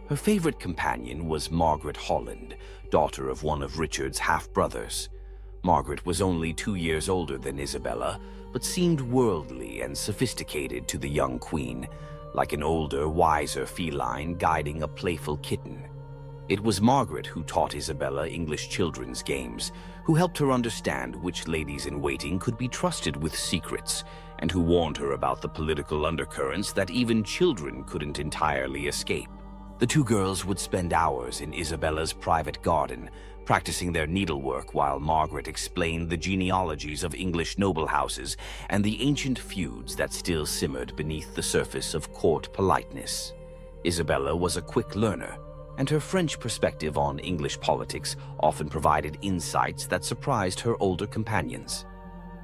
Her favorite companion was Margaret Holland, daughter of one of Richard's half-brothers. Margaret was only 2 years older than Isabella, but seemed worldly and sophisticated to the young queen, like an older, wiser feline guiding a playful kitten. It was Margaret who taught Isabella English children's games, who helped her understand which ladies-in-waiting could be trusted with secrets, and who warned her about the political undercurrents that even children couldn't entirely escape. The two girls would spend hours in Isabella's private garden, practicing their needlework while Margaret explained the genealogies of English noble houses and the ancient feuds that still simmered beneath the surface of court politeness. Isabella was a quick learner, and her French perspective on English politics often provided insights that surprised her older companions.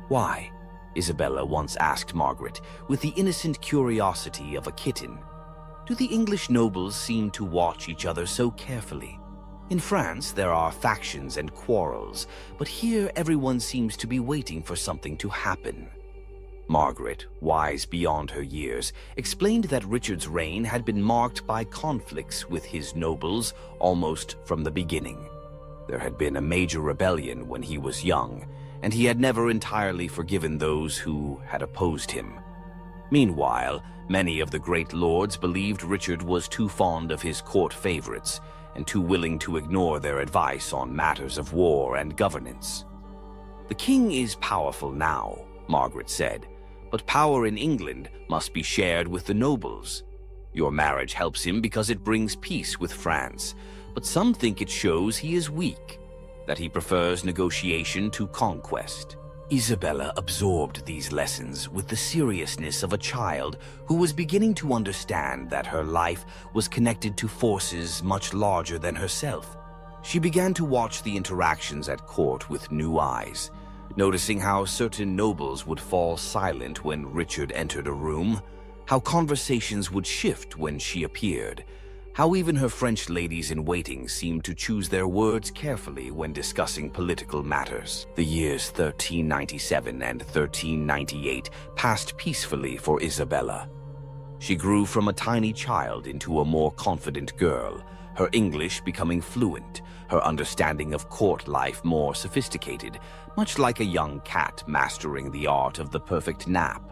"Why?" Isabella once asked Margaret, with the innocent curiosity of a kitten. "Do the English nobles seem to watch each other so carefully? In France, there are factions and quarrels, but here everyone seems to be waiting for something to happen." Margaret, wise beyond her years, explained that Richard's reign had been marked by conflicts with his nobles almost from the beginning. There had been a major rebellion when he was young, and he had never entirely forgiven those who had opposed him. Meanwhile, many of the great lords believed Richard was too fond of his court favorites and too willing to ignore their advice on matters of war and governance. "The king is powerful now," Margaret said, "but power in England must be shared with the nobles. Your marriage helps him because it brings peace with France, but some think it shows he is weak, that he prefers negotiation to conquest." Isabella absorbed these lessons with the seriousness of a child who was beginning to understand that her life was connected to forces much larger than herself. She began to watch the interactions at court with new eyes, noticing how certain nobles would fall silent when Richard entered a room, how conversations would shift when she appeared, how even her French ladies-in-waiting seemed to choose their words carefully when discussing political matters. The years 1397 and 1398 passed peacefully for Isabella. She grew from a tiny child into a more confident girl, her English becoming fluent, her understanding of court life more sophisticated, much like a young cat mastering the art of the perfect nap.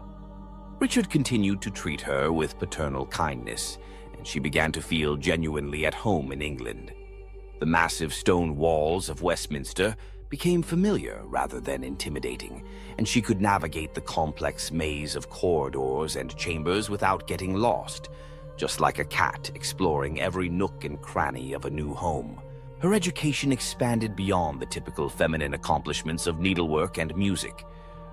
Richard continued to treat her with paternal kindness, and she began to feel genuinely at home in England. The massive stone walls of Westminster became familiar rather than intimidating, and she could navigate the complex maze of corridors and chambers without getting lost, just like a cat exploring every nook and cranny of a new home. Her education expanded beyond the typical feminine accomplishments of needlework and music.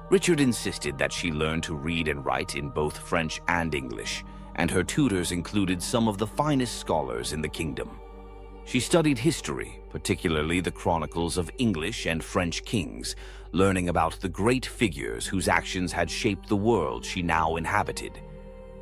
Richard insisted that she learn to read and write in both French and English, and her tutors included some of the finest scholars in the kingdom. She studied history, particularly the chronicles of English and French kings, learning about the great figures whose actions had shaped the world she now inhabited.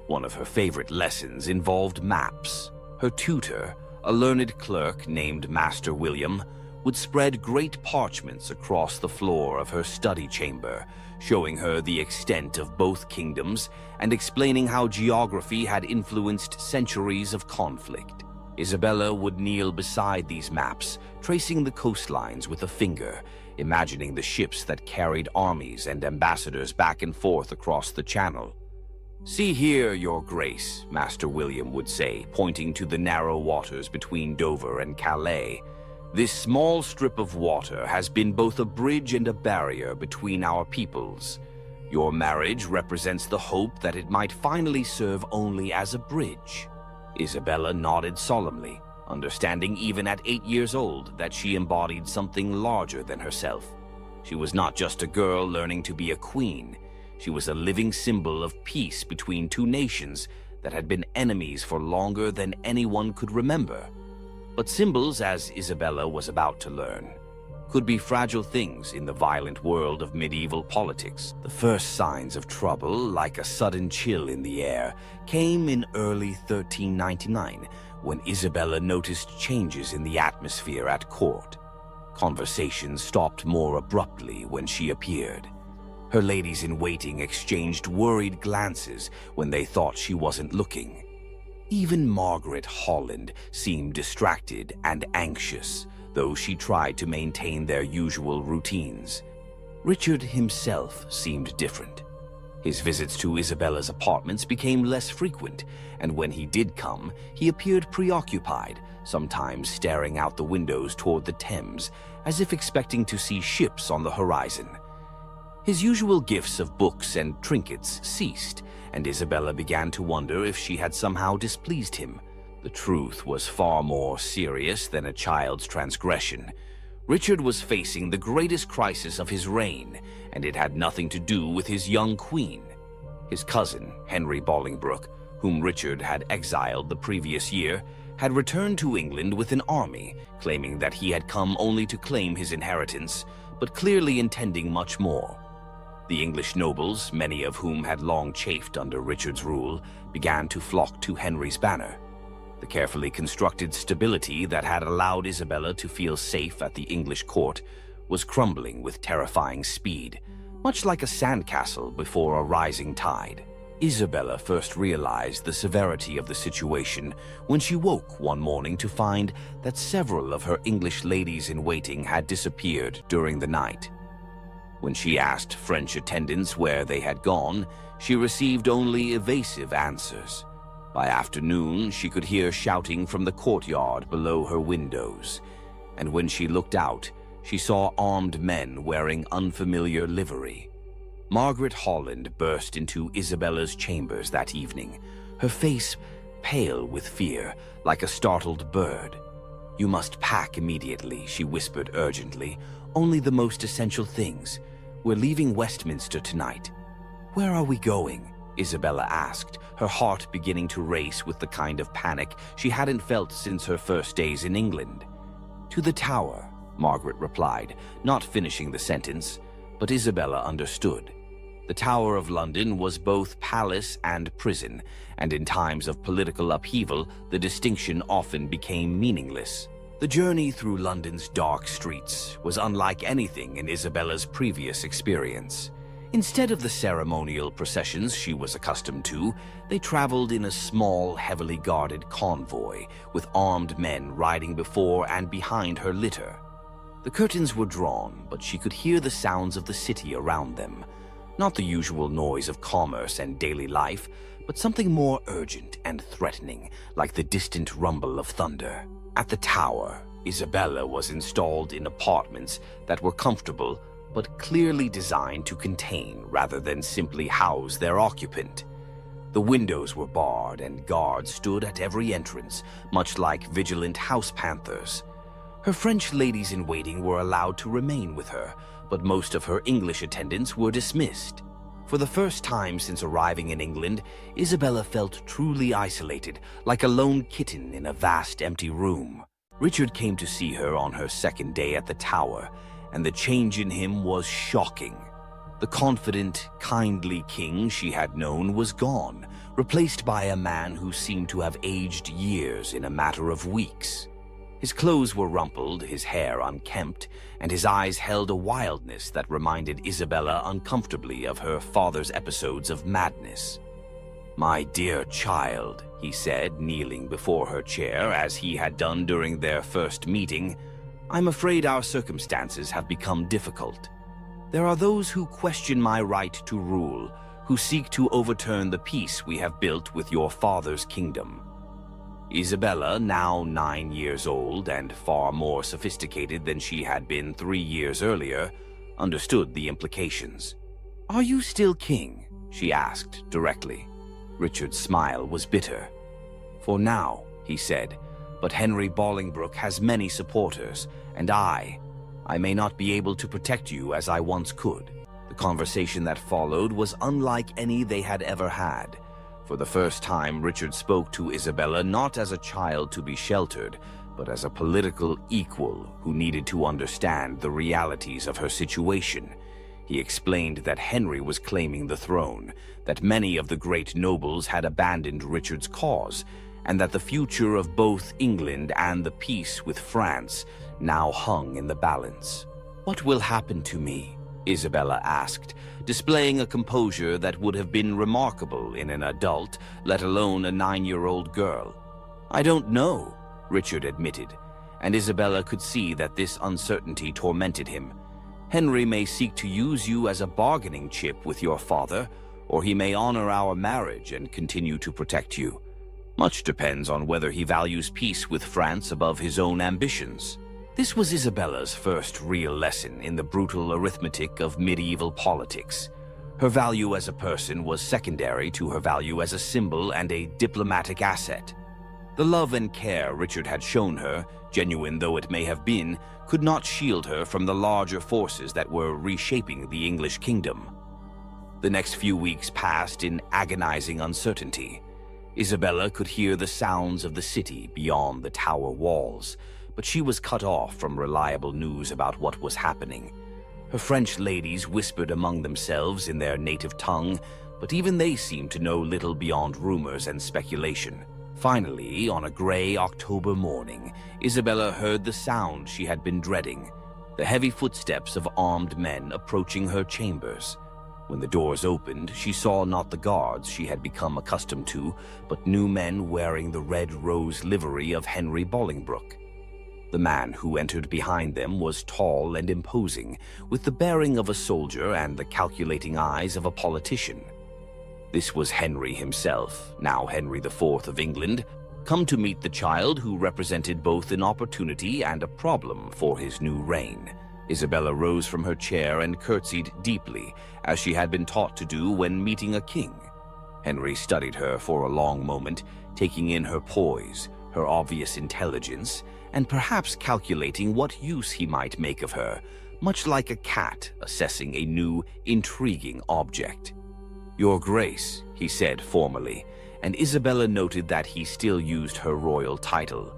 One of her favorite lessons involved maps. Her tutor, a learned clerk named Master William, would spread great parchments across the floor of her study chamber, showing her the extent of both kingdoms and explaining how geography had influenced centuries of conflict. Isabella would kneel beside these maps, tracing the coastlines with a finger, imagining the ships that carried armies and ambassadors back and forth across the channel. "See here, Your Grace," Master William would say, pointing to the narrow waters between Dover and Calais. "This small strip of water has been both a bridge and a barrier between our peoples. Your marriage represents the hope that it might finally serve only as a bridge." Isabella nodded solemnly, understanding even at 8 years old that she embodied something larger than herself. She was not just a girl learning to be a queen. She was a living symbol of peace between two nations that had been enemies for longer than anyone could remember. But symbols, as Isabella was about to learn, could be fragile things in the violent world of medieval politics. The first signs of trouble, like a sudden chill in the air, came in early 1399 when Isabella noticed changes in the atmosphere at court. Conversations stopped more abruptly when she appeared. Her ladies-in-waiting exchanged worried glances when they thought she wasn't looking. Even Margaret Holland seemed distracted and anxious, though she tried to maintain their usual routines. Richard himself seemed different. His visits to Isabella's apartments became less frequent, and when he did come, he appeared preoccupied, sometimes staring out the windows toward the Thames, as if expecting to see ships on the horizon. His usual gifts of books and trinkets ceased, and Isabella began to wonder if she had somehow displeased him. The truth was far more serious than a child's transgression. Richard was facing the greatest crisis of his reign, and it had nothing to do with his young queen. His cousin, Henry Bolingbroke, whom Richard had exiled the previous year, had returned to England with an army, claiming that he had come only to claim his inheritance, but clearly intending much more. The English nobles, many of whom had long chafed under Richard's rule, began to flock to Henry's banner. The carefully constructed stability that had allowed Isabella to feel safe at the English court was crumbling with terrifying speed, much like a sandcastle before a rising tide. Isabella first realized the severity of the situation when she woke one morning to find that several of her English ladies-in-waiting had disappeared during the night. When she asked French attendants where they had gone, she received only evasive answers. By afternoon, she could hear shouting from the courtyard below her windows, and when she looked out, she saw armed men wearing unfamiliar livery. Margaret Holland burst into Isabella's chambers that evening, her face pale with fear, like a startled bird. "You must pack immediately," she whispered urgently. "Only the most essential things. We're leaving Westminster tonight." "Where are we going?" Isabella asked, her heart beginning to race with the kind of panic she hadn't felt since her first days in England. "To the Tower," Margaret replied, not finishing the sentence, but Isabella understood. The Tower of London was both palace and prison, and in times of political upheaval, the distinction often became meaningless. The journey through London's dark streets was unlike anything in Isabella's previous experience. Instead of the ceremonial processions she was accustomed to, they traveled in a small, heavily guarded convoy, with armed men riding before and behind her litter. The curtains were drawn, but she could hear the sounds of the city around them. Not the usual noise of commerce and daily life, but something more urgent and threatening, like the distant rumble of thunder. At the tower, Isabella was installed in apartments that were comfortable but clearly designed to contain rather than simply house their occupant. The windows were barred and guards stood at every entrance, much like vigilant house panthers. Her French ladies-in-waiting were allowed to remain with her, but most of her English attendants were dismissed. For the first time since arriving in England, Isabella felt truly isolated, like a lone kitten in a vast empty room. Richard came to see her on her second day at the Tower, and the change in him was shocking. The confident, kindly king she had known was gone, replaced by a man who seemed to have aged years in a matter of weeks. His clothes were rumpled, his hair unkempt, and his eyes held a wildness that reminded Isabella uncomfortably of her father's episodes of madness. "My dear child," he said, kneeling before her chair as he had done during their first meeting, "I'm afraid our circumstances have become difficult. There are those who question my right to rule, who seek to overturn the peace we have built with your father's kingdom." Isabella, now 9 years old and far more sophisticated than she had been 3 years earlier, understood the implications. "Are you still king?" she asked directly. Richard's smile was bitter. "For now," he said, "but Henry Bolingbroke has many supporters, and I may not be able to protect you as I once could." The conversation that followed was unlike any they had ever had. For the first time, Richard spoke to Isabella not as a child to be sheltered, but as a political equal who needed to understand the realities of her situation. He explained that Henry was claiming the throne, that many of the great nobles had abandoned Richard's cause, and that the future of both England and the peace with France now hung in the balance. "What will happen to me?" Isabella asked, displaying a composure that would have been remarkable in an adult, let alone a 9-year-old girl. "I don't know," Richard admitted, and Isabella could see that this uncertainty tormented him. "Henry may seek to use you as a bargaining chip with your father, or he may honor our marriage and continue to protect you. Much depends on whether he values peace with France above his own ambitions." This was Isabella's first real lesson in the brutal arithmetic of medieval politics. Her value as a person was secondary to her value as a symbol and a diplomatic asset. The love and care Richard had shown her, genuine though it may have been, could not shield her from the larger forces that were reshaping the English kingdom. The next few weeks passed in agonizing uncertainty. Isabella could hear the sounds of the city beyond the tower walls, but she was cut off from reliable news about what was happening. Her French ladies whispered among themselves in their native tongue, but even they seemed to know little beyond rumors and speculation. Finally, on a gray October morning, Isabella heard the sound she had been dreading, the heavy footsteps of armed men approaching her chambers. When the doors opened, she saw not the guards she had become accustomed to, but new men wearing the red rose livery of Henry Bolingbroke. The man who entered behind them was tall and imposing, with the bearing of a soldier and the calculating eyes of a politician. This was Henry himself, now Henry IV of England, come to meet the child who represented both an opportunity and a problem for his new reign. Isabella rose from her chair and curtsied deeply, as she had been taught to do when meeting a king. Henry studied her for a long moment, taking in her poise, her obvious intelligence, and perhaps calculating what use he might make of her, much like a cat assessing a new, intriguing object. "Your Grace," he said formally, and Isabella noted that he still used her royal title.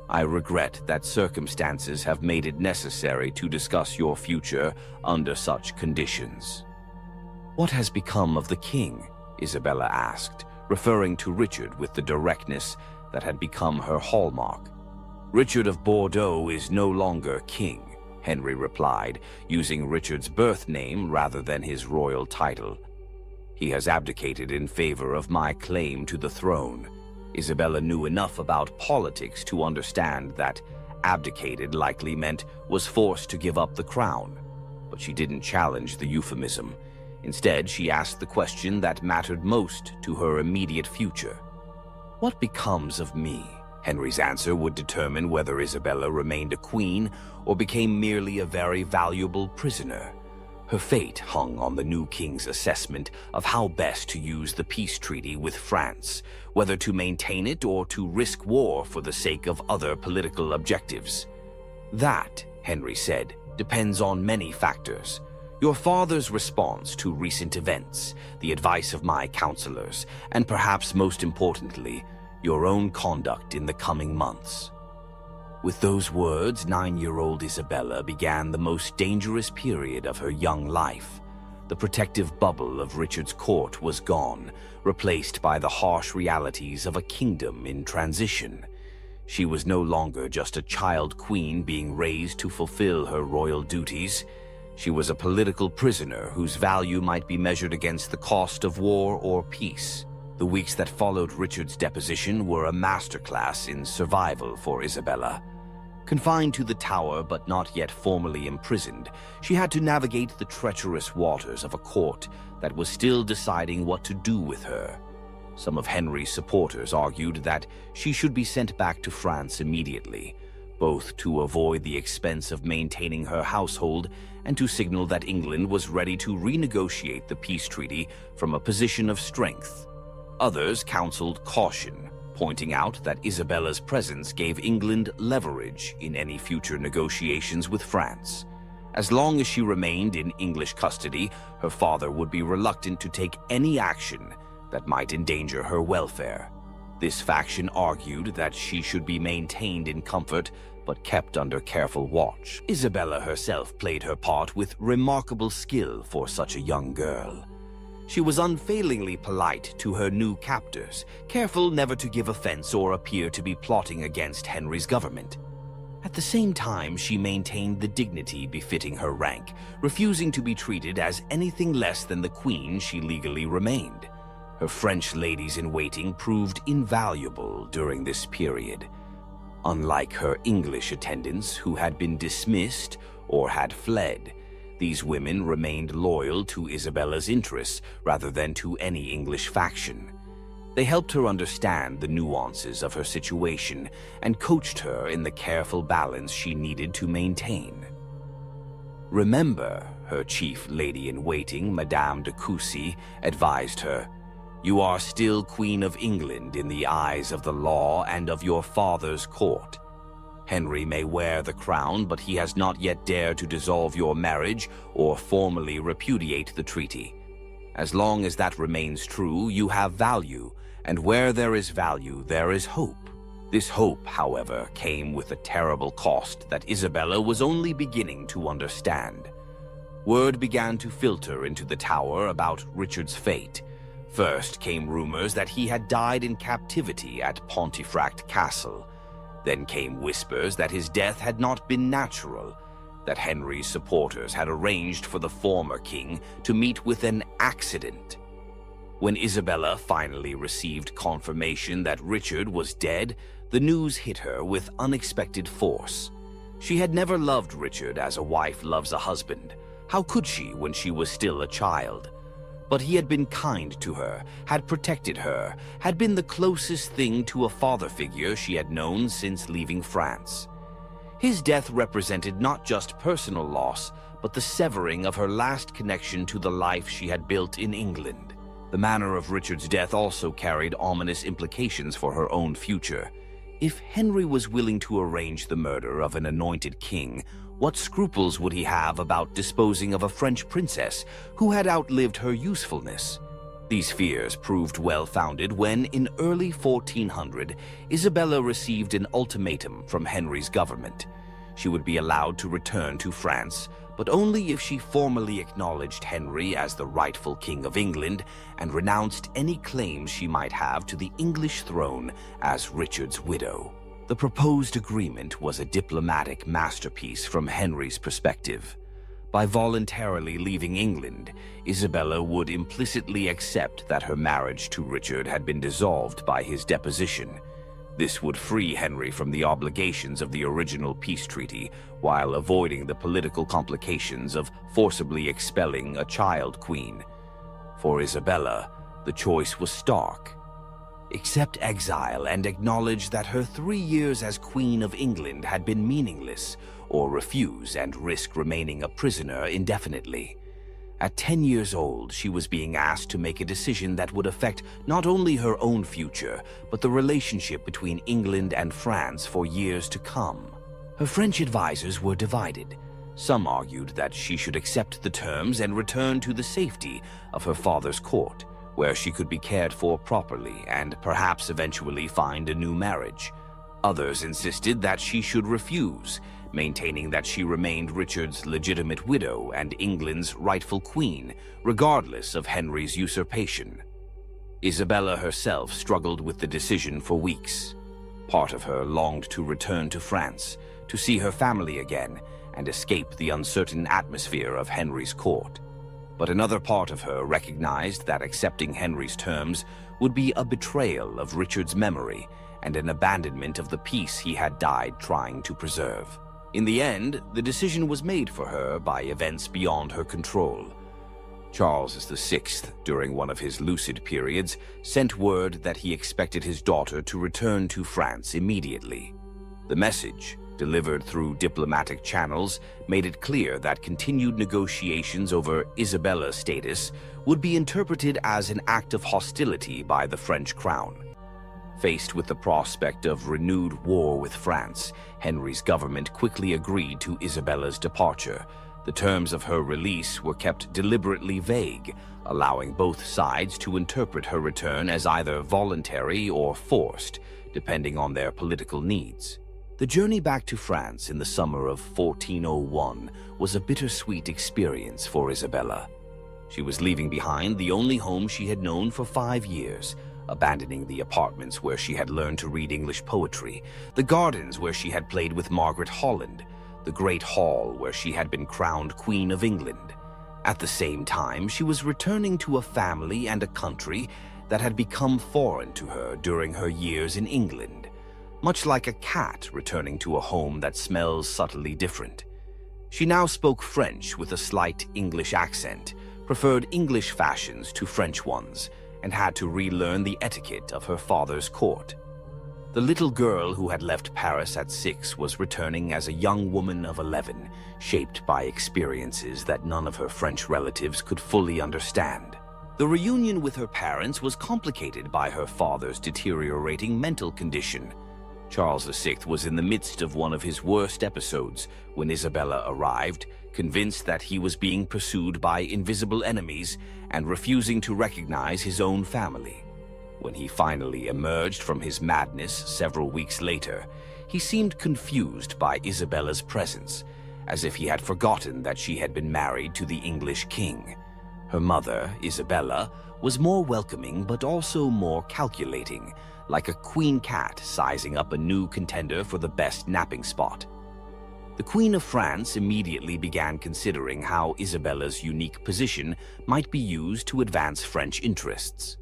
"I regret that circumstances have made it necessary to discuss your future under such conditions." "What has become of the king?" Isabella asked, referring to Richard with the directness that had become her hallmark. "Richard of Bordeaux is no longer king," Henry replied, using Richard's birth name rather than his royal title. "He has abdicated in favor of my claim to the throne." Isabella knew enough about politics to understand that abdicated likely meant was forced to give up the crown, but she didn't challenge the euphemism. Instead, she asked the question that mattered most to her immediate future. "What becomes of me?" Henry's answer would determine whether Isabella remained a queen or became merely a very valuable prisoner. Her fate hung on the new king's assessment of how best to use the peace treaty with France, whether to maintain it or to risk war for the sake of other political objectives. "That," Henry said, "depends on many factors. Your father's response to recent events, the advice of my counselors, and perhaps most importantly, your own conduct in the coming months." With those words, 9-year-old Isabella began the most dangerous period of her young life. The protective bubble of Richard's court was gone, replaced by the harsh realities of a kingdom in transition. She was no longer just a child queen being raised to fulfill her royal duties. She was a political prisoner whose value might be measured against the cost of war or peace. The weeks that followed Richard's deposition were a masterclass in survival for Isabella. Confined to the tower but not yet formally imprisoned, she had to navigate the treacherous waters of a court that was still deciding what to do with her. Some of Henry's supporters argued that she should be sent back to France immediately, both to avoid the expense of maintaining her household and to signal that England was ready to renegotiate the peace treaty from a position of strength. Others counseled caution, pointing out that Isabella's presence gave England leverage in any future negotiations with France. As long as she remained in English custody, her father would be reluctant to take any action that might endanger her welfare. This faction argued that she should be maintained in comfort but kept under careful watch. Isabella herself played her part with remarkable skill for such a young girl. She was unfailingly polite to her new captors, careful never to give offense or appear to be plotting against Henry's government. At the same time, she maintained the dignity befitting her rank, refusing to be treated as anything less than the queen she legally remained. Her French ladies-in-waiting proved invaluable during this period. Unlike her English attendants, who had been dismissed or had fled, these women remained loyal to Isabella's interests rather than to any English faction. They helped her understand the nuances of her situation and coached her in the careful balance she needed to maintain. Remember, her chief lady-in-waiting, Madame de Coucy, advised her, "You are still Queen of England in the eyes of the law and of your father's court. Henry may wear the crown, but he has not yet dared to dissolve your marriage or formally repudiate the treaty. As long as that remains true, you have value, and where there is value, there is hope." This hope, however, came with a terrible cost that Isabella was only beginning to understand. Word began to filter into the Tower about Richard's fate. First came rumors that he had died in captivity at Pontefract Castle. Then came whispers that his death had not been natural, that Henry's supporters had arranged for the former king to meet with an accident. When Isabella finally received confirmation that Richard was dead, the news hit her with unexpected force. She had never loved Richard as a wife loves a husband. How could she when she was still a child? But he had been kind to her, had protected her, had been the closest thing to a father figure she had known since leaving France. His death represented not just personal loss, but the severing of her last connection to the life she had built in England. The manner of Richard's death also carried ominous implications for her own future. If Henry was willing to arrange the murder of an anointed king, what scruples would he have about disposing of a French princess who had outlived her usefulness? These fears proved well-founded when, in early 1400, Isabella received an ultimatum from Henry's government. She would be allowed to return to France, but only if she formally acknowledged Henry as the rightful King of England and renounced any claims she might have to the English throne as Richard's widow. The proposed agreement was a diplomatic masterpiece from Henry's perspective. By voluntarily leaving England, Isabella would implicitly accept that her marriage to Richard had been dissolved by his deposition. This would free Henry from the obligations of the original peace treaty, while avoiding the political complications of forcibly expelling a child queen. For Isabella, the choice was stark. Accept exile and acknowledge that her 3 years as Queen of England had been meaningless, or refuse and risk remaining a prisoner indefinitely. At 10 years old, she was being asked to make a decision that would affect not only her own future, but the relationship between England and France for years to come. Her French advisors were divided. Some argued that she should accept the terms and return to the safety of her father's court, where she could be cared for properly and perhaps eventually find a new marriage. Others insisted that she should refuse, maintaining that she remained Richard's legitimate widow and England's rightful queen, regardless of Henry's usurpation. Isabella herself struggled with the decision for weeks. Part of her longed to return to France, to see her family again, and escape the uncertain atmosphere of Henry's court. But another part of her recognized that accepting Henry's terms would be a betrayal of Richard's memory and an abandonment of the peace he had died trying to preserve. In the end, the decision was made for her by events beyond her control. Charles VI, during one of his lucid periods, sent word that he expected his daughter to return to France immediately. The message, delivered through diplomatic channels, made it clear that continued negotiations over Isabella's status would be interpreted as an act of hostility by the French crown. Faced with the prospect of renewed war with France, Henry's government quickly agreed to Isabella's departure, The terms of her release were kept deliberately vague, allowing both sides to interpret her return as either voluntary or forced, depending on their political needs. The journey back to France in the summer of 1401 was a bittersweet experience for Isabella. She was leaving behind the only home she had known for 5 years, abandoning the apartments where she had learned to read English poetry, the gardens where she had played with Margaret Holland, the great hall where she had been crowned Queen of England. At the same time, she was returning to a family and a country that had become foreign to her during her years in England, much like a cat returning to a home that smells subtly different. She now spoke French with a slight English accent, preferred English fashions to French ones, and had to relearn the etiquette of her father's court. The little girl who had left Paris at 6 was returning as a young woman of 11, shaped by experiences that none of her French relatives could fully understand. The reunion with her parents was complicated by her father's deteriorating mental condition. Charles VI was in the midst of one of his worst episodes when Isabella arrived, convinced that he was being pursued by invisible enemies and refusing to recognize his own family. When he finally emerged from his madness several weeks later, he seemed confused by Isabella's presence, as if he had forgotten that she had been married to the English king. Her mother, Isabella, was more welcoming but also more calculating, like a queen cat sizing up a new contender for the best napping spot. The Queen of France immediately began considering how Isabella's unique position might be used to advance French interests.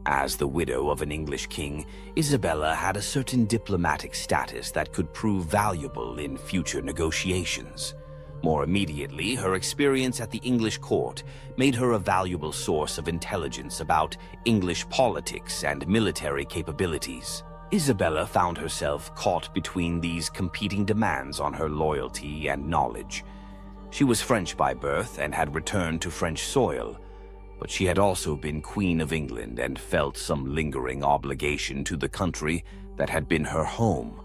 As the widow of an English king, Isabella had a certain diplomatic status that could prove valuable in future negotiations. More immediately, her experience at the English court made her a valuable source of intelligence about English politics and military capabilities. Isabella found herself caught between these competing demands on her loyalty and knowledge. She was French by birth and had returned to French soil, but she had also been Queen of England and felt some lingering obligation to the country that had been her home.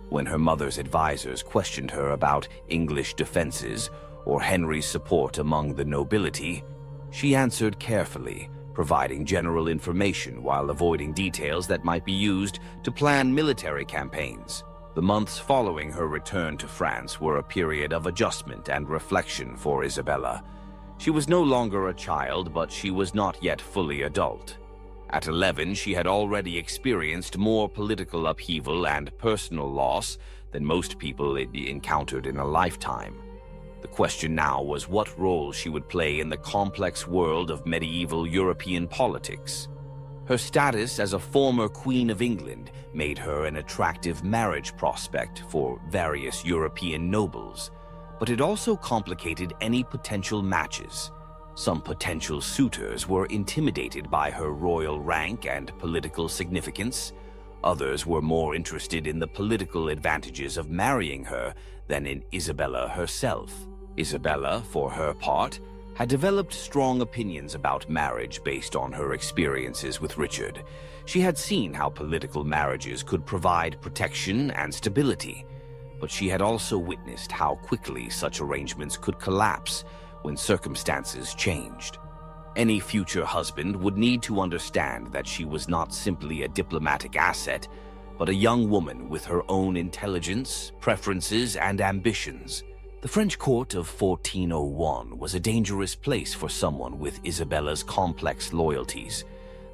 When her mother's advisors questioned her about English defenses or Henry's support among the nobility, she answered carefully, providing general information while avoiding details that might be used to plan military campaigns. The months following her return to France were a period of adjustment and reflection for Isabella. She was no longer a child, but she was not yet fully adult. At 11, she had already experienced more political upheaval and personal loss than most people encountered in a lifetime. The question now was what role she would play in the complex world of medieval European politics. Her status as a former Queen of England made her an attractive marriage prospect for various European nobles, but it also complicated any potential matches. Some potential suitors were intimidated by her royal rank and political significance. Others were more interested in the political advantages of marrying her than in Isabella herself. Isabella, for her part, had developed strong opinions about marriage based on her experiences with Richard. She had seen how political marriages could provide protection and stability, but she had also witnessed how quickly such arrangements could collapse when circumstances changed. Any future husband would need to understand that she was not simply a diplomatic asset, but a young woman with her own intelligence, preferences, and ambitions. The French court of 1401 was a dangerous place for someone with Isabella's complex loyalties.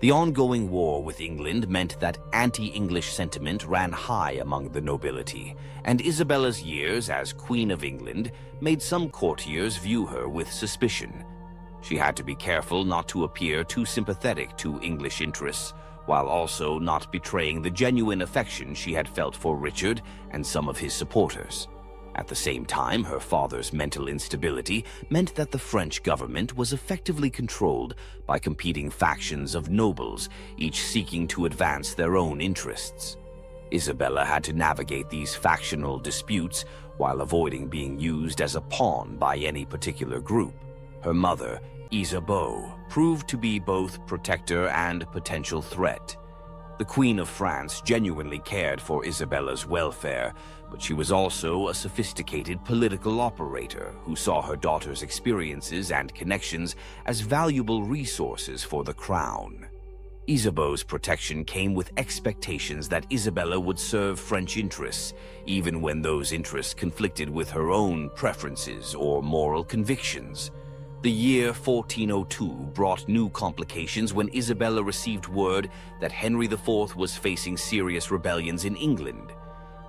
The ongoing war with England meant that anti-English sentiment ran high among the nobility, and Isabella's years as Queen of England made some courtiers view her with suspicion. She had to be careful not to appear too sympathetic to English interests, while also not betraying the genuine affection she had felt for Richard and some of his supporters. At the same time, her father's mental instability meant that the French government was effectively controlled by competing factions of nobles, each seeking to advance their own interests. Isabella had to navigate these factional disputes while avoiding being used as a pawn by any particular group. Her mother, Isabeau, proved to be both protector and potential threat. The Queen of France genuinely cared for Isabella's welfare, but she was also a sophisticated political operator who saw her daughter's experiences and connections as valuable resources for the crown. Isabeau's protection came with expectations that Isabella would serve French interests, even when those interests conflicted with her own preferences or moral convictions. The year 1402 brought new complications when Isabella received word that Henry IV was facing serious rebellions in England.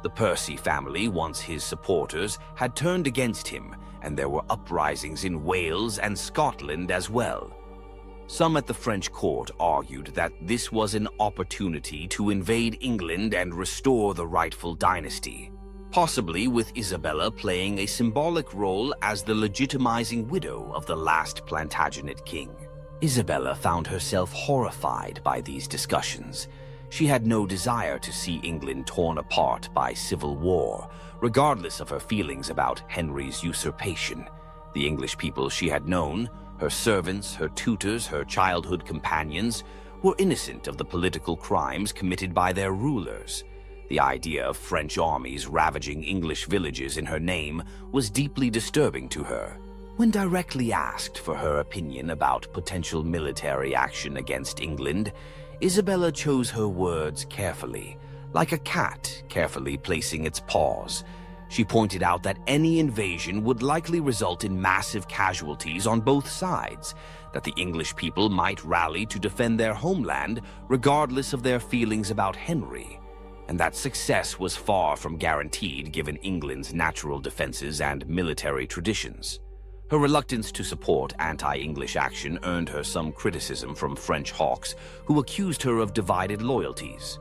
The Percy family, once his supporters, had turned against him, and there were uprisings in Wales and Scotland as well. Some at the French court argued that this was an opportunity to invade England and restore the rightful dynasty, possibly with Isabella playing a symbolic role as the legitimizing widow of the last Plantagenet king. Isabella found herself horrified by these discussions. She had no desire to see England torn apart by civil war, regardless of her feelings about Henry's usurpation. The English people she had known, her servants, her tutors, her childhood companions, were innocent of the political crimes committed by their rulers. The idea of French armies ravaging English villages in her name was deeply disturbing to her. When directly asked for her opinion about potential military action against England, Isabella chose her words carefully, like a cat carefully placing its paws. She pointed out that any invasion would likely result in massive casualties on both sides, that the English people might rally to defend their homeland regardless of their feelings about Henry, and that success was far from guaranteed given England's natural defenses and military traditions. Her reluctance to support anti-English action earned her some criticism from French hawks who accused her of divided loyalties.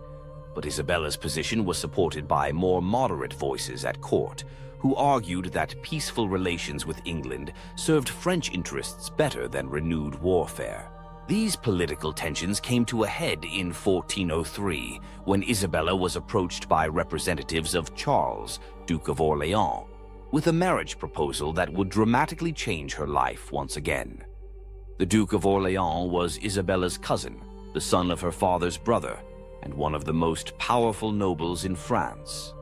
But Isabella's position was supported by more moderate voices at court, who argued that peaceful relations with England served French interests better than renewed warfare. These political tensions came to a head in 1403, when Isabella was approached by representatives of Charles, Duke of Orléans, with a marriage proposal that would dramatically change her life once again. The Duke of Orléans was Isabella's cousin, the son of her father's brother, and one of the most powerful nobles in France.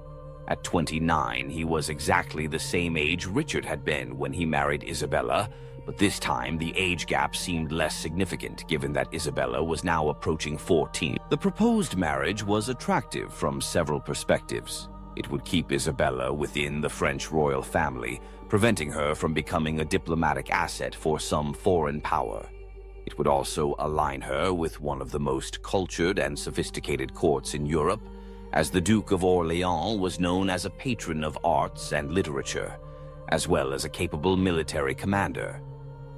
At 29, he was exactly the same age Richard had been when he married Isabella, but this time the age gap seemed less significant given that Isabella was now approaching 14. The proposed marriage was attractive from several perspectives. It would keep Isabella within the French royal family, preventing her from becoming a diplomatic asset for some foreign power. It would also align her with one of the most cultured and sophisticated courts in Europe, as the Duke of Orléans was known as a patron of arts and literature, as well as a capable military commander.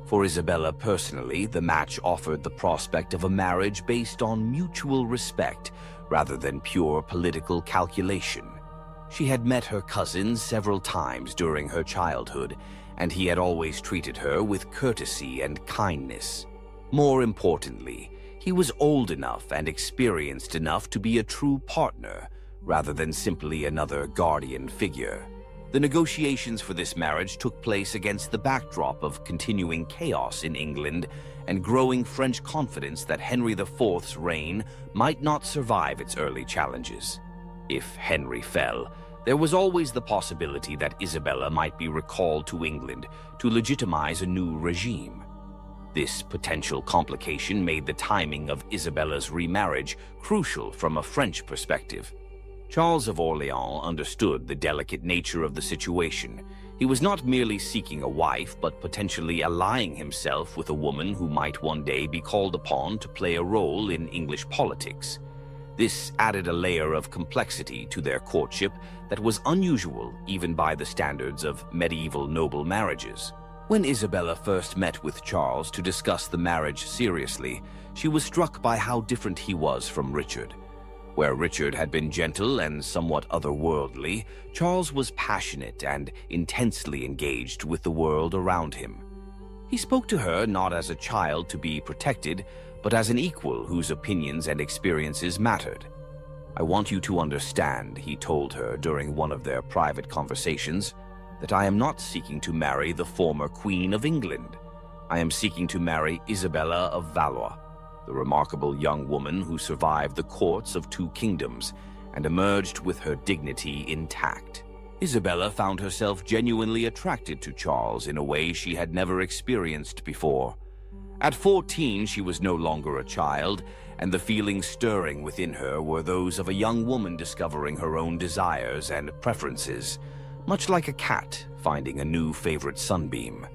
For Isabella personally, the match offered the prospect of a marriage based on mutual respect rather than pure political calculation. She had met her cousin several times during her childhood, and he had always treated her with courtesy and kindness. More importantly, he was old enough and experienced enough to be a true partner, rather than simply another guardian figure. The negotiations for this marriage took place against the backdrop of continuing chaos in England and growing French confidence that Henry IV's reign might not survive its early challenges. If Henry fell, there was always the possibility that Isabella might be recalled to England to legitimize a new regime. This potential complication made the timing of Isabella's remarriage crucial from a French perspective. Charles of Orléans understood the delicate nature of the situation. He was not merely seeking a wife, but potentially allying himself with a woman who might one day be called upon to play a role in English politics. This added a layer of complexity to their courtship that was unusual even by the standards of medieval noble marriages. When Isabella first met with Charles to discuss the marriage seriously, she was struck by how different he was from Richard. Where Richard had been gentle and somewhat otherworldly, Charles was passionate and intensely engaged with the world around him. He spoke to her not as a child to be protected, but as an equal whose opinions and experiences mattered. "I want you to understand," he told her during one of their private conversations, "that I am not seeking to marry the former Queen of England. I am seeking to marry Isabella of Valois. the remarkable young woman who survived the courts of two kingdoms and emerged with her dignity intact. Isabella found herself genuinely attracted to Charles in a way she had never experienced before. At 14, she was no longer a child, and the feelings stirring within her were those of a young woman discovering her own desires and preferences, much like a cat finding a new favorite sunbeam.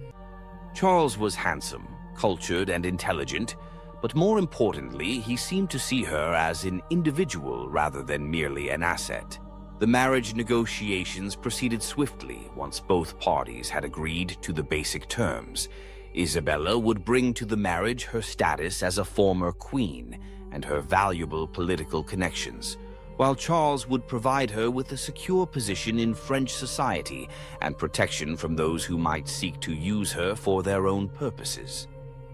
Charles was handsome, cultured, and intelligent, but more importantly, he seemed to see her as an individual rather than merely an asset. The marriage negotiations proceeded swiftly once both parties had agreed to the basic terms. Isabella would bring to the marriage her status as a former queen and her valuable political connections, while Charles would provide her with a secure position in French society and protection from those who might seek to use her for their own purposes.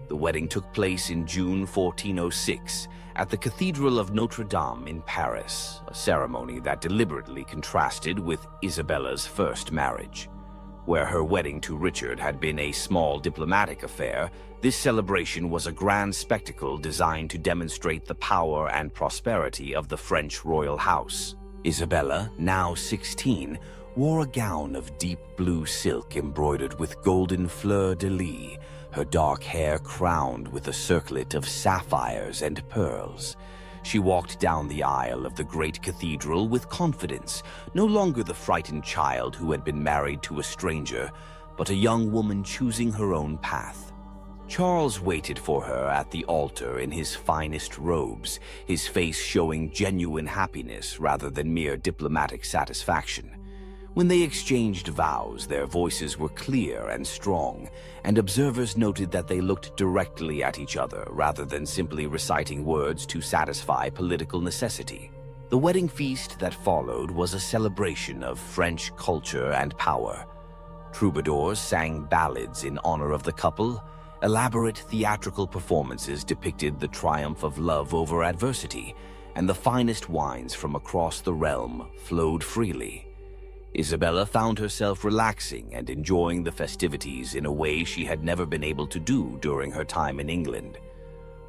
The wedding took place in June 1406 at the Cathedral of Notre Dame in Paris, a ceremony that deliberately contrasted with Isabella's first marriage. Where her wedding to Richard had been a small diplomatic affair, this celebration was a grand spectacle designed to demonstrate the power and prosperity of the French royal house. Isabella, now 16, wore a gown of deep blue silk embroidered with golden fleur-de-lis, her dark hair crowned with a circlet of sapphires and pearls. She walked down the aisle of the great cathedral with confidence, no longer the frightened child who had been married to a stranger, but a young woman choosing her own path. Charles waited for her at the altar in his finest robes, his face showing genuine happiness rather than mere diplomatic satisfaction. When they exchanged vows, their voices were clear and strong, and observers noted that they looked directly at each other rather than simply reciting words to satisfy political necessity. The wedding feast that followed was a celebration of French culture and power. Troubadours sang ballads in honor of the couple. Elaborate theatrical performances depicted the triumph of love over adversity, and the finest wines from across the realm flowed freely. Isabella found herself relaxing and enjoying the festivities in a way she had never been able to do during her time in England.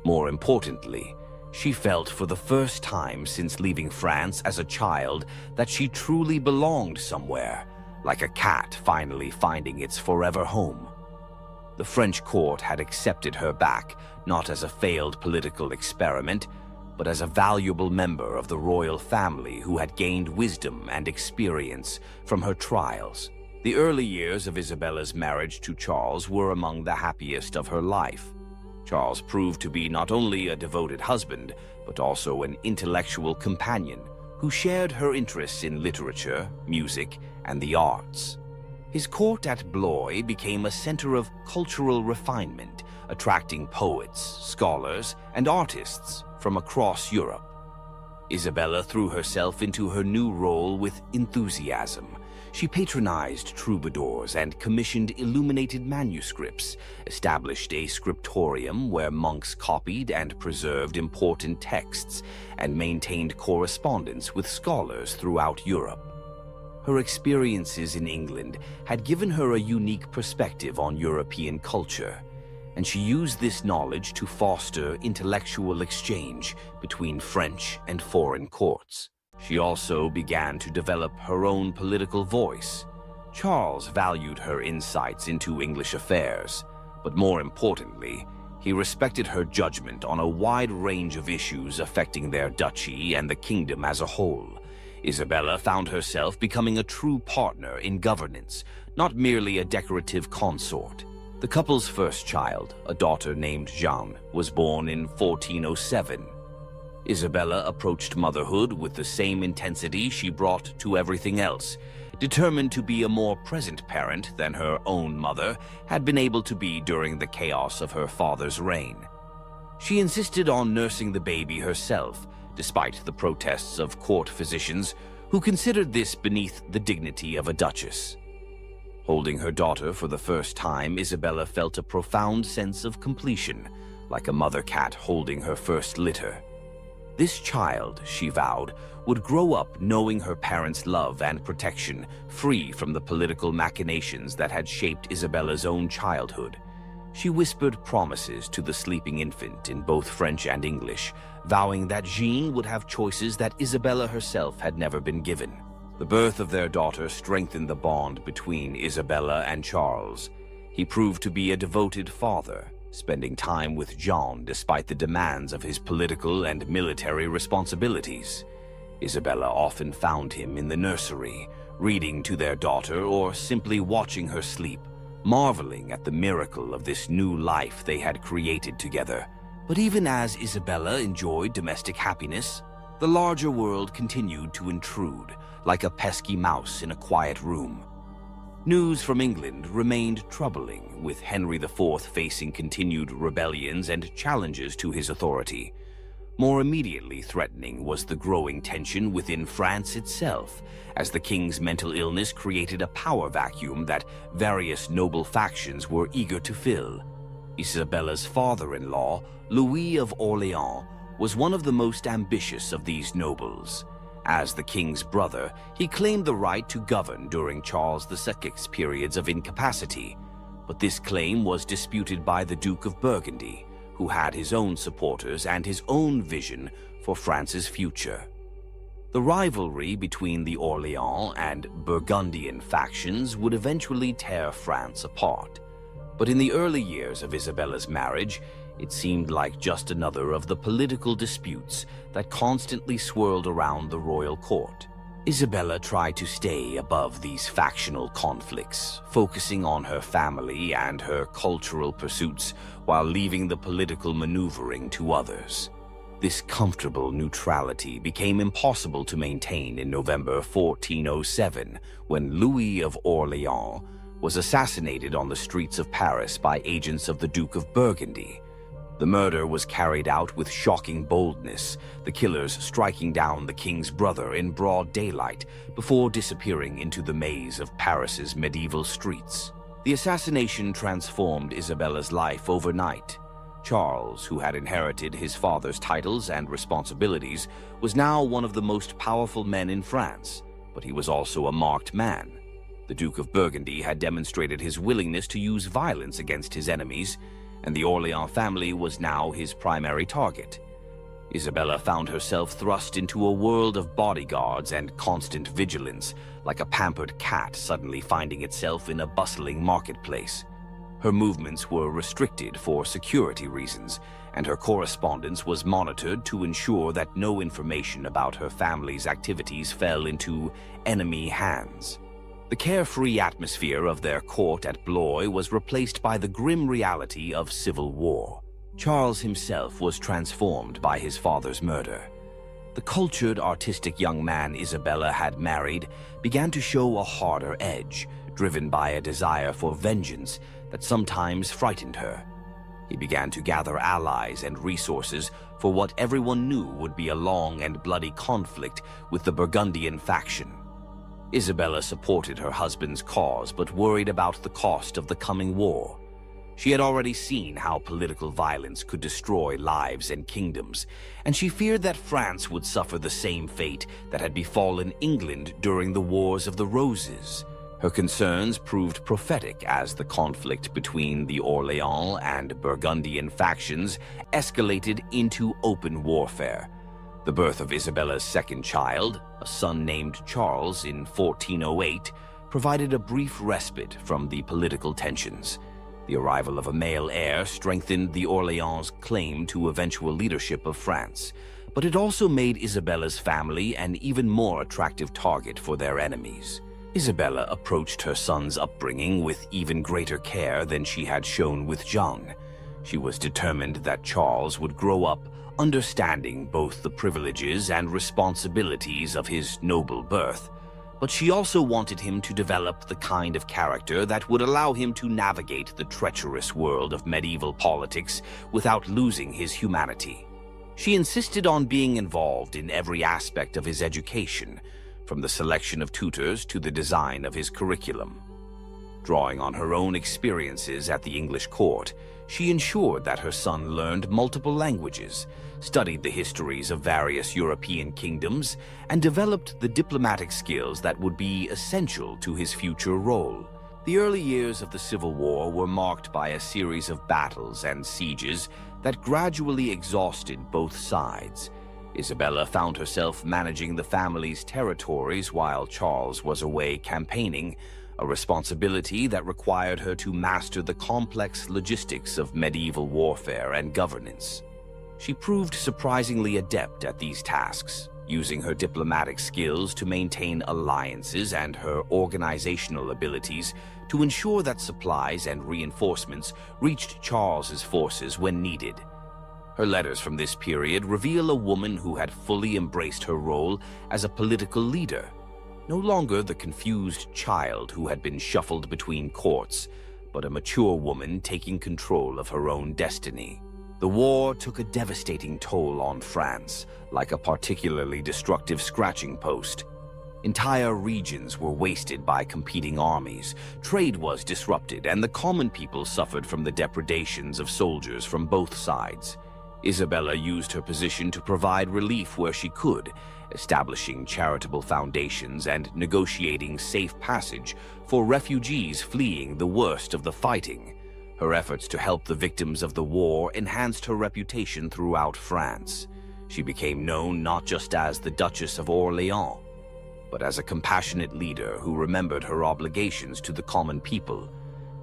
More importantly, she felt for the first time since leaving France as a child that she truly belonged somewhere, like a cat finally finding its forever home. The French court had accepted her back, not as a failed political experiment, but as a valuable member of the royal family who had gained wisdom and experience from her trials. The early years of Isabella's marriage to Charles were among the happiest of her life. Charles proved to be not only a devoted husband, but also an intellectual companion who shared her interests in literature, music, and the arts. His court at Blois became a center of cultural refinement, attracting poets, scholars, and artists from across Europe. Isabella threw herself into her new role with enthusiasm. She patronized troubadours and commissioned illuminated manuscripts, established a scriptorium where monks copied and preserved important texts, and maintained correspondence with scholars throughout Europe. Her experiences in England had given her a unique perspective on European culture, and she used this knowledge to foster intellectual exchange between French and foreign courts. She also began to develop her own political voice. Charles valued her insights into English affairs, but more importantly, he respected her judgment on a wide range of issues affecting their duchy and the kingdom as a whole. Isabella found herself becoming a true partner in governance, not merely a decorative consort. The couple's first child, a daughter named Jeanne, was born in 1407. Isabella approached motherhood with the same intensity she brought to everything else, determined to be a more present parent than her own mother had been able to be during the chaos of her father's reign. She insisted on nursing the baby herself, despite the protests of court physicians who considered this beneath the dignity of a duchess. Holding her daughter for the first time, Isabella felt a profound sense of completion, like a mother cat holding her first litter. This child, she vowed, would grow up knowing her parents' love and protection, free from the political machinations that had shaped Isabella's own childhood. She whispered promises to the sleeping infant in both French and English, vowing that Jean would have choices that Isabella herself had never been given. The birth of their daughter strengthened the bond between Isabella and Charles. He proved to be a devoted father, spending time with Jean despite the demands of his political and military responsibilities. Isabella often found him in the nursery, reading to their daughter or simply watching her sleep, marveling at the miracle of this new life they had created together. But even as Isabella enjoyed domestic happiness, the larger world continued to intrude, like a pesky mouse in a quiet room. News from England remained troubling, with Henry IV facing continued rebellions and challenges to his authority. More immediately threatening was the growing tension within France itself, as the king's mental illness created a power vacuum that various noble factions were eager to fill. Isabella's father-in-law, Louis of Orleans, was one of the most ambitious of these nobles. As the king's brother, he claimed the right to govern during Charles II's periods of incapacity, but this claim was disputed by the Duke of Burgundy, who had his own supporters and his own vision for France's future. The rivalry between the Orleans and Burgundian factions would eventually tear France apart. But in the early years of Isabella's marriage, it seemed like just another of the political disputes that constantly swirled around the royal court. Isabella tried to stay above these factional conflicts, focusing on her family and her cultural pursuits while leaving the political maneuvering to others. This comfortable neutrality became impossible to maintain in November 1407, when Louis of Orleans was assassinated on the streets of Paris by agents of the Duke of Burgundy. The murder was carried out with shocking boldness, the killers striking down the king's brother in broad daylight before disappearing into the maze of Paris's medieval streets. The assassination transformed Isabella's life overnight. Charles, who had inherited his father's titles and responsibilities, was now one of the most powerful men in France, but he was also a marked man. The Duke of Burgundy had demonstrated his willingness to use violence against his enemies, and the Orleans family was now his primary target. Isabella found herself thrust into a world of bodyguards and constant vigilance, like a pampered cat suddenly finding itself in a bustling marketplace. Her movements were restricted for security reasons, and her correspondence was monitored to ensure that no information about her family's activities fell into enemy hands. The carefree atmosphere of their court at Blois was replaced by the grim reality of civil war. Charles himself was transformed by his father's murder. The cultured, artistic young man Isabella had married began to show a harder edge, driven by a desire for vengeance that sometimes frightened her. He began to gather allies and resources for what everyone knew would be a long and bloody conflict with the Burgundian faction. Isabella supported her husband's cause, but worried about the cost of the coming war. She had already seen how political violence could destroy lives and kingdoms, and she feared that France would suffer the same fate that had befallen England during the Wars of the Roses. Her concerns proved prophetic as the conflict between the Orleans and Burgundian factions escalated into open warfare. The birth of Isabella's second child, a son named Charles in 1408, provided a brief respite from the political tensions. The arrival of a male heir strengthened the Orleans' claim to eventual leadership of France, but it also made Isabella's family an even more attractive target for their enemies. Isabella approached her son's upbringing with even greater care than she had shown with Jean. She was determined that Charles would grow up understanding both the privileges and responsibilities of his noble birth, but she also wanted him to develop the kind of character that would allow him to navigate the treacherous world of medieval politics without losing his humanity. She insisted on being involved in every aspect of his education, from the selection of tutors to the design of his curriculum. Drawing on her own experiences at the English court, she ensured that her son learned multiple languages, studied the histories of various European kingdoms, and developed the diplomatic skills that would be essential to his future role. The early years of the Civil War were marked by a series of battles and sieges that gradually exhausted both sides. Isabella found herself managing the family's territories while Charles was away campaigning, a responsibility that required her to master the complex logistics of medieval warfare and governance. She proved surprisingly adept at these tasks, using her diplomatic skills to maintain alliances and her organizational abilities to ensure that supplies and reinforcements reached Charles's forces when needed. Her letters from this period reveal a woman who had fully embraced her role as a political leader, no longer the confused child who had been shuffled between courts, but a mature woman taking control of her own destiny. The war took a devastating toll on France, like a particularly destructive scratching post. Entire regions were wasted by competing armies, trade was disrupted, and the common people suffered from the depredations of soldiers from both sides. Isabella used her position to provide relief where she could, establishing charitable foundations and negotiating safe passage for refugees fleeing the worst of the fighting. Her efforts to help the victims of the war enhanced her reputation throughout France. She became known not just as the Duchess of Orléans, but as a compassionate leader who remembered her obligations to the common people.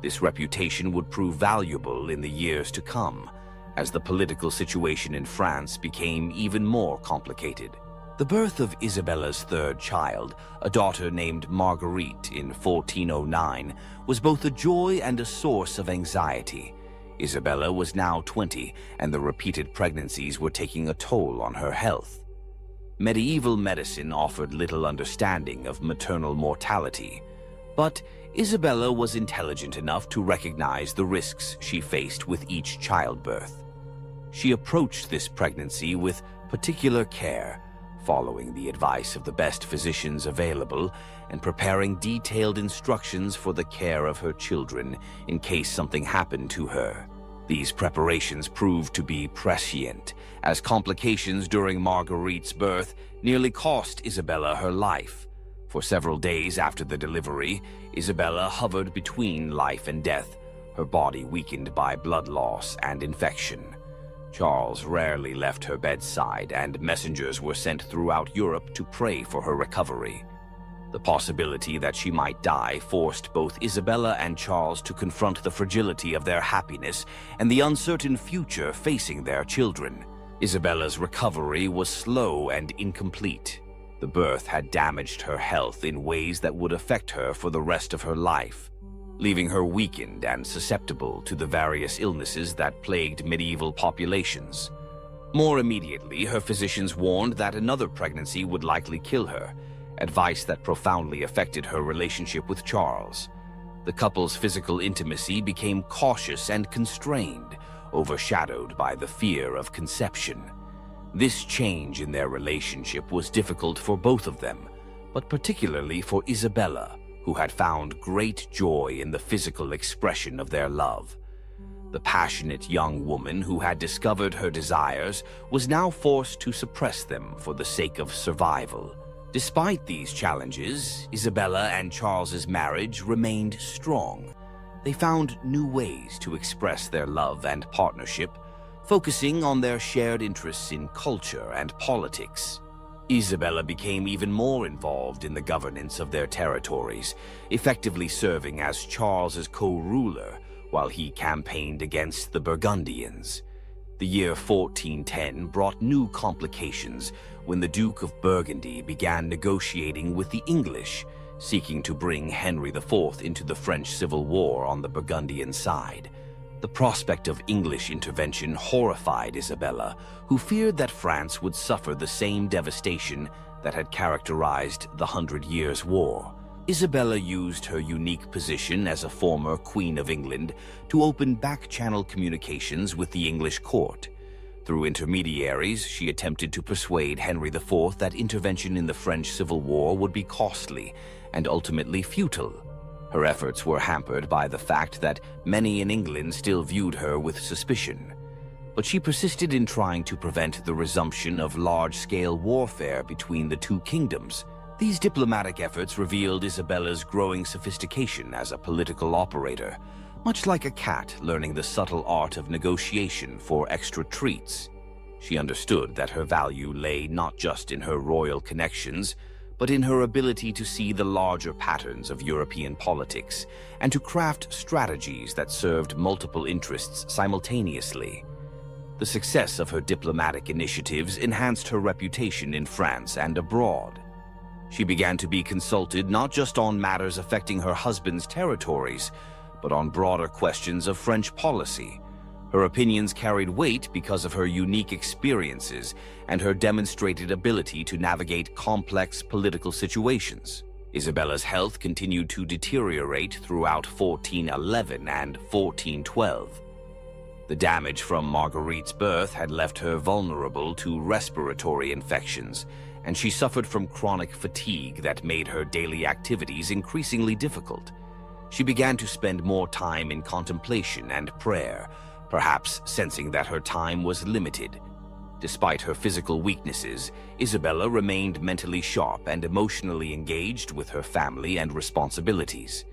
This reputation would prove valuable in the years to come, as the political situation in France became even more complicated. The birth of Isabella's third child, a daughter named Marguerite in 1409, was both a joy and a source of anxiety. Isabella was now 20, and the repeated pregnancies were taking a toll on her health. Medieval medicine offered little understanding of maternal mortality, but Isabella was intelligent enough to recognize the risks she faced with each childbirth. She approached this pregnancy with particular care, following the advice of the best physicians available and preparing detailed instructions for the care of her children in case something happened to her. These preparations proved to be prescient, as complications during Marguerite's birth nearly cost Isabella her life. For several days after the delivery, Isabella hovered between life and death, her body weakened by blood loss and infection. Charles rarely left her bedside, and messengers were sent throughout Europe to pray for her recovery. The possibility that she might die forced both Isabella and Charles to confront the fragility of their happiness and the uncertain future facing their children. Isabella's recovery was slow and incomplete. The birth had damaged her health in ways that would affect her for the rest of her life, leaving her weakened and susceptible to the various illnesses that plagued medieval populations. More immediately, her physicians warned that another pregnancy would likely kill her, advice that profoundly affected her relationship with Charles. The couple's physical intimacy became cautious and constrained, overshadowed by the fear of conception. This change in their relationship was difficult for both of them, but particularly for Isabella, who had found great joy in the physical expression of their love. The passionate young woman who had discovered her desires was now forced to suppress them for the sake of survival. Despite these challenges, Isabella and Charles's marriage remained strong. They found new ways to express their love and partnership, focusing on their shared interests in culture and politics. Isabella became even more involved in the governance of their territories, effectively serving as Charles's co-ruler while he campaigned against the Burgundians. The year 1410 brought new complications when the Duke of Burgundy began negotiating with the English, seeking to bring Henry IV into the French Civil War on the Burgundian side. The prospect of English intervention horrified Isabella, who feared that France would suffer the same devastation that had characterized the 100 Years' War. Isabella used her unique position as a former Queen of England to open back-channel communications with the English court. Through intermediaries, she attempted to persuade Henry IV that intervention in the French Civil War would be costly and ultimately futile. Her efforts were hampered by the fact that many in England still viewed her with suspicion. But she persisted in trying to prevent the resumption of large-scale warfare between the two kingdoms. These diplomatic efforts revealed Isabella's growing sophistication as a political operator, much like a cat learning the subtle art of negotiation for extra treats. She understood that her value lay not just in her royal connections, but in her ability to see the larger patterns of European politics and to craft strategies that served multiple interests simultaneously. The success of her diplomatic initiatives enhanced her reputation in France and abroad. She began to be consulted not just on matters affecting her husband's territories, but on broader questions of French policy. Her opinions carried weight because of her unique experiences and her demonstrated ability to navigate complex political situations. Isabella's health continued to deteriorate throughout 1411 and 1412. The damage from Marguerite's birth had left her vulnerable to respiratory infections, and she suffered from chronic fatigue that made her daily activities increasingly difficult. She began to spend more time in contemplation and prayer, perhaps sensing that her time was limited. Despite her physical weaknesses, Isabella remained mentally sharp and emotionally engaged with her family and responsibilities.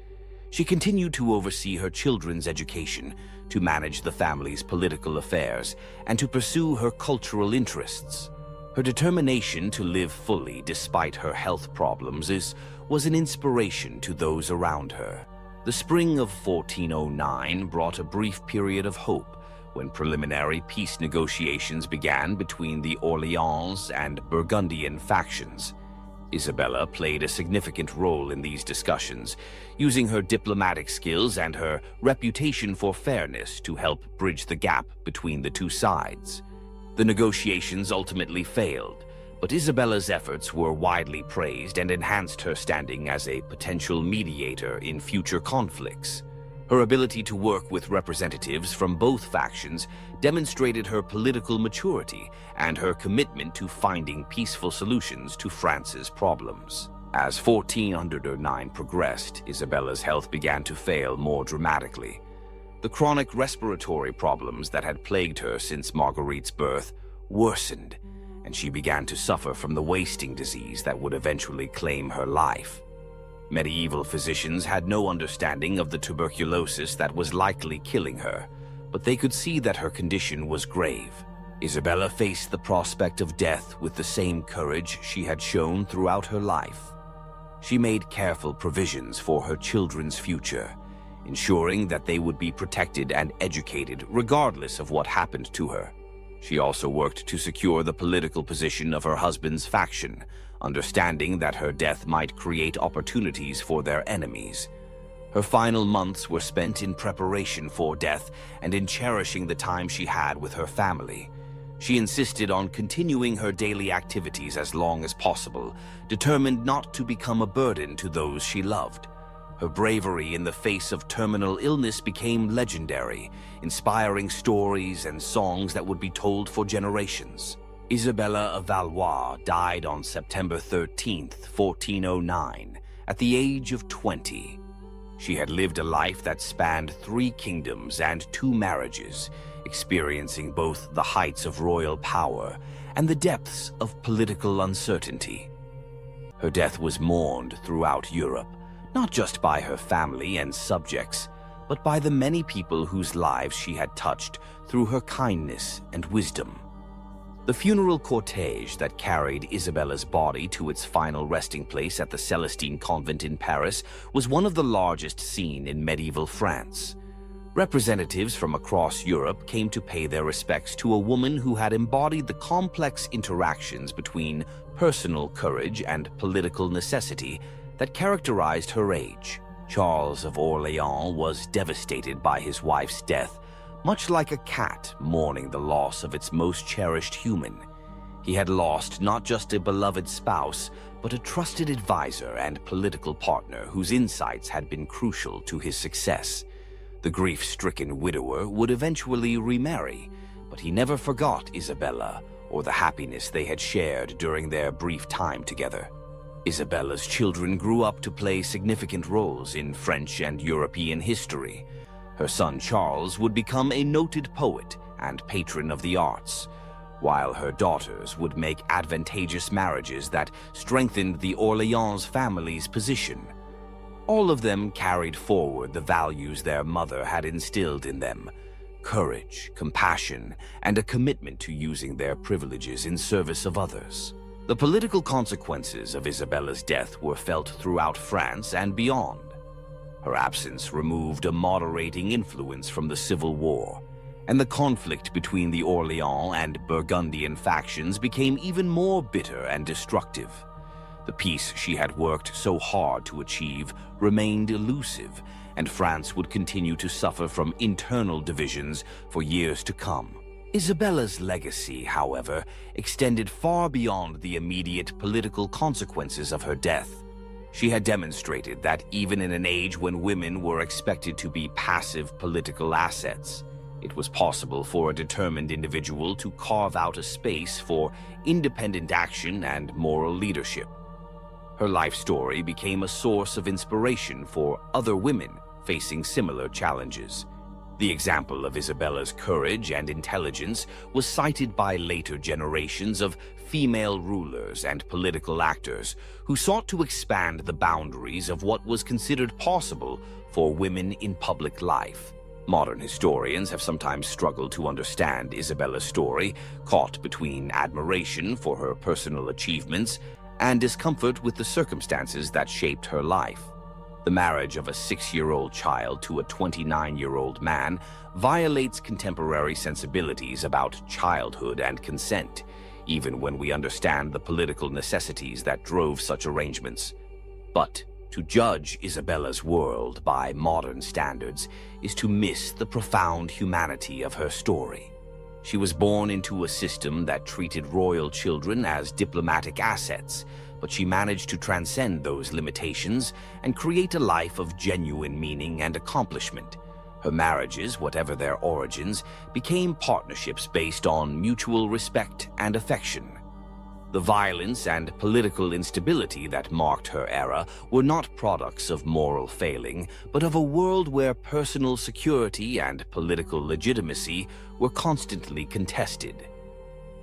She continued to oversee her children's education, to manage the family's political affairs, and to pursue her cultural interests. Her determination to live fully despite her health problems was an inspiration to those around her. The spring of 1409 brought a brief period of hope when preliminary peace negotiations began between the Orleans and Burgundian factions. Isabella played a significant role in these discussions, using her diplomatic skills and her reputation for fairness to help bridge the gap between the two sides. The negotiations ultimately failed, but Isabella's efforts were widely praised and enhanced her standing as a potential mediator in future conflicts. Her ability to work with representatives from both factions demonstrated her political maturity and her commitment to finding peaceful solutions to France's problems. As 1409 progressed, Isabella's health began to fail more dramatically. The chronic respiratory problems that had plagued her since Marguerite's birth worsened, and she began to suffer from the wasting disease that would eventually claim her life. Medieval physicians had no understanding of the tuberculosis that was likely killing her, but they could see that her condition was grave. Isabella faced the prospect of death with the same courage she had shown throughout her life. She made careful provisions for her children's future, ensuring that they would be protected and educated regardless of what happened to her. She also worked to secure the political position of her husband's faction, understanding that her death might create opportunities for their enemies. Her final months were spent in preparation for death and in cherishing the time she had with her family. She insisted on continuing her daily activities as long as possible, determined not to become a burden to those she loved. Her bravery in the face of terminal illness became legendary, inspiring stories and songs that would be told for generations. Isabella of Valois died on September 13, 1409, at the age of 20. She had lived a life that spanned 3 kingdoms and 2 marriages, experiencing both the heights of royal power and the depths of political uncertainty. Her death was mourned throughout Europe, not just by her family and subjects, but by the many people whose lives she had touched through her kindness and wisdom. The funeral cortege that carried Isabella's body to its final resting place at the Celestine convent in Paris was one of the largest seen in medieval France. Representatives from across Europe came to pay their respects to a woman who had embodied the complex interactions between personal courage and political necessity that characterized her age. Charles of Orleans was devastated by his wife's death, much like a cat mourning the loss of its most cherished human. He had lost not just a beloved spouse, but a trusted advisor and political partner whose insights had been crucial to his success. The grief-stricken widower would eventually remarry, but he never forgot Isabella or the happiness they had shared during their brief time together. Isabella's children grew up to play significant roles in French and European history. Her son Charles would become a noted poet and patron of the arts. while her daughters would make advantageous marriages that strengthened the Orleans family's position. All of them carried forward the values their mother had instilled in them: courage, compassion, and a commitment to using their privileges in service of others. The political consequences of Isabella's death were felt throughout France and beyond. Her absence removed a moderating influence from the Civil War, and the conflict between the Orleans and Burgundian factions became even more bitter and destructive. The peace she had worked so hard to achieve remained elusive, and France would continue to suffer from internal divisions for years to come. Isabella's legacy, however, extended far beyond the immediate political consequences of her death. She had demonstrated that even in an age when women were expected to be passive political assets, it was possible for a determined individual to carve out a space for independent action and moral leadership. Her life story became a source of inspiration for other women facing similar challenges. The example of Isabella's courage and intelligence was cited by later generations of female rulers and political actors who sought to expand the boundaries of what was considered possible for women in public life. Modern historians have sometimes struggled to understand Isabella's story, caught between admiration for her personal achievements and discomfort with the circumstances that shaped her life. The marriage of a 6-year-old child to a 29-year-old man violates contemporary sensibilities about childhood and consent, even when we understand the political necessities that drove such arrangements. But to judge Isabella's world by modern standards is to miss the profound humanity of her story. She was born into a system that treated royal children as diplomatic assets, but she managed to transcend those limitations and create a life of genuine meaning and accomplishment. Her marriages, whatever their origins, became partnerships based on mutual respect and affection. The violence and political instability that marked her era were not products of moral failing, but of a world where personal security and political legitimacy were constantly contested.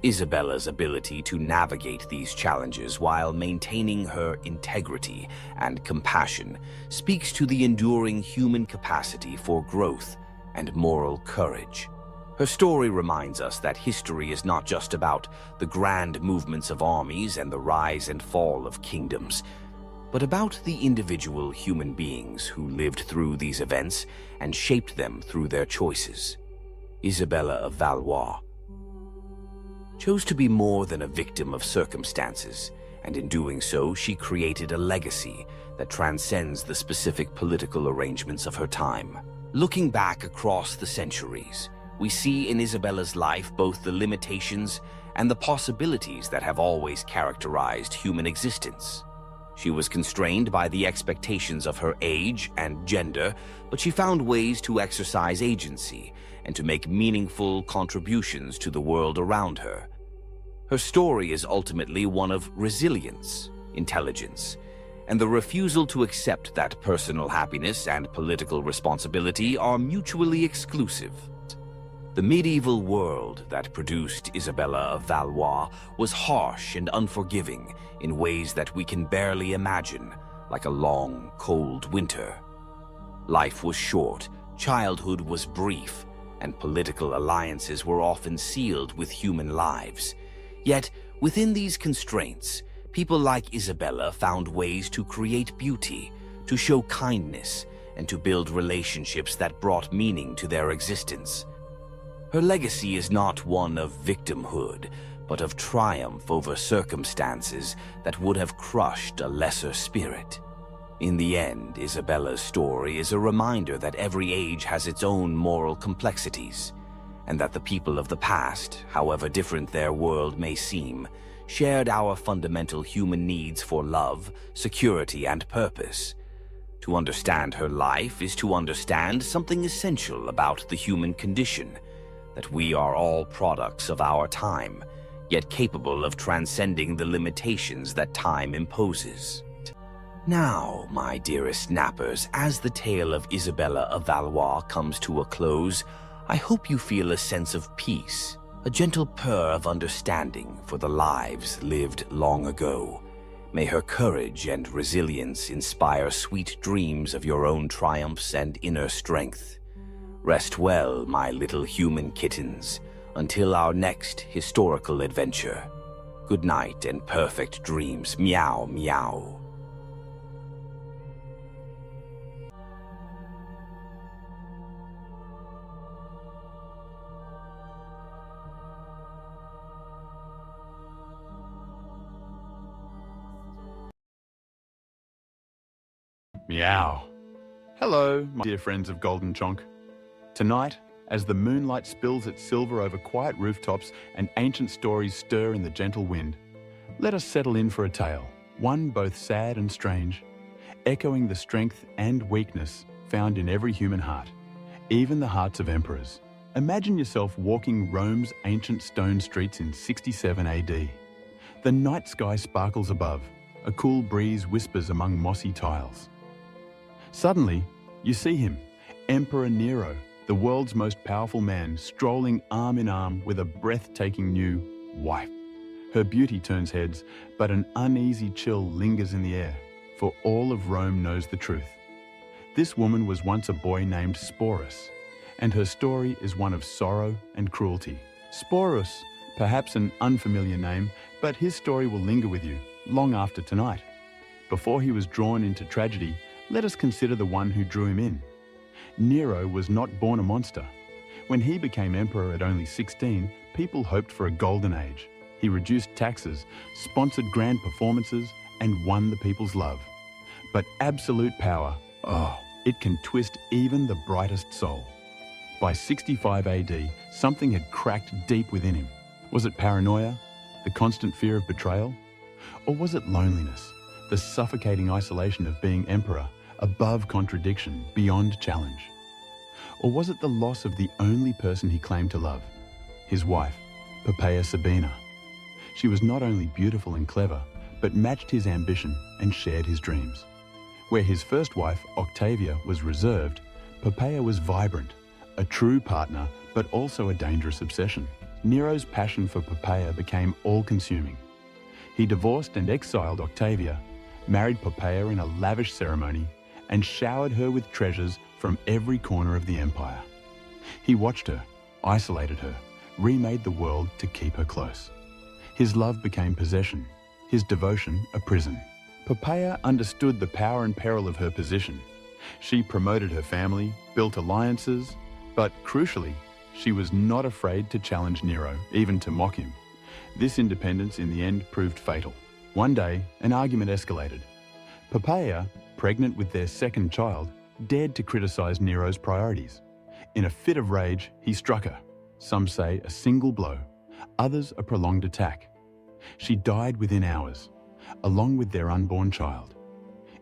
Isabella's ability to navigate these challenges while maintaining her integrity and compassion speaks to the enduring human capacity for growth and moral courage. Her story reminds us that history is not just about the grand movements of armies and the rise and fall of kingdoms, but about the individual human beings who lived through these events and shaped them through their choices. Isabella of Valois chose to be more than a victim of circumstances, and in doing so, she created a legacy that transcends the specific political arrangements of her time. Looking back across the centuries, we see in Isabella's life both the limitations and the possibilities that have always characterized human existence. She was constrained by the expectations of her age and gender, but she found ways to exercise agency and to make meaningful contributions to the world around her. Her story is ultimately one of resilience, intelligence, and the refusal to accept that personal happiness and political responsibility are mutually exclusive. The medieval world that produced Isabella of Valois was harsh and unforgiving in ways that we can barely imagine, like a long, cold winter. Life was short, childhood was brief, and political alliances were often sealed with human lives. Yet, within these constraints, people like Isabella found ways to create beauty, to show kindness, and to build relationships that brought meaning to their existence. Her legacy is not one of victimhood, but of triumph over circumstances that would have crushed a lesser spirit. In the end, Isabella's story is a reminder that every age has its own moral complexities, and that the people of the past, however different their world may seem, shared our fundamental human needs for love, security, and purpose. To understand her life is to understand something essential about the human condition, that we are all products of our time, yet capable of transcending the limitations that time imposes. Now, my dearest nappers, as the tale of Isabella of Valois comes to a close, I hope you feel a sense of peace, a gentle purr of understanding for the lives lived long ago. May her courage and resilience inspire sweet dreams of your own triumphs and inner strength. Rest well, my little human kittens, until our next historical adventure. Good night and perfect dreams. Meow, meow. Meow. Hello, my dear friends of Golden Chonk. Tonight, as the moonlight spills its silver over quiet rooftops and ancient stories stir in the gentle wind, let us settle in for a tale, one both sad and strange, echoing the strength and weakness found in every human heart, even the hearts of emperors. Imagine yourself walking Rome's ancient stone streets in 67 AD. The night sky sparkles above, a cool breeze whispers among mossy tiles. Suddenly, you see him, Emperor Nero, the world's most powerful man, strolling arm in arm with a breathtaking new wife. Her beauty turns heads, but an uneasy chill lingers in the air, for all of Rome knows the truth. This woman was once a boy named Sporus, and her story is one of sorrow and cruelty. Sporus, perhaps an unfamiliar name, but his story will linger with you long after tonight. Before he was drawn into tragedy, let us consider the one who drew him in. Nero was not born a monster. When he became emperor at only 16, people hoped for a golden age. He reduced taxes, sponsored grand performances, and won the people's love. But absolute power, it can twist even the brightest soul. By 65 AD, something had cracked deep within him. Was it paranoia, the constant fear of betrayal? Or was it loneliness, the suffocating isolation of being emperor, above contradiction, beyond challenge? Or was it the loss of the only person he claimed to love, his wife, Poppaea Sabina? She was not only beautiful and clever, but matched his ambition and shared his dreams. Where his first wife, Octavia, was reserved, Poppaea was vibrant, a true partner, but also a dangerous obsession. Nero's passion for Poppaea became all-consuming. He divorced and exiled Octavia, married Poppaea in a lavish ceremony, and showered her with treasures from every corner of the empire. He watched her, isolated her, remade the world to keep her close. His love became possession, his devotion a prison. Poppaea understood the power and peril of her position. She promoted her family, built alliances, but crucially, she was not afraid to challenge Nero, even to mock him. This independence in the end proved fatal. One day, an argument escalated. Poppaea, pregnant with their second child, dared to criticize Nero's priorities. In a fit of rage, he struck her. Some say a single blow, others a prolonged attack. She died within hours, along with their unborn child.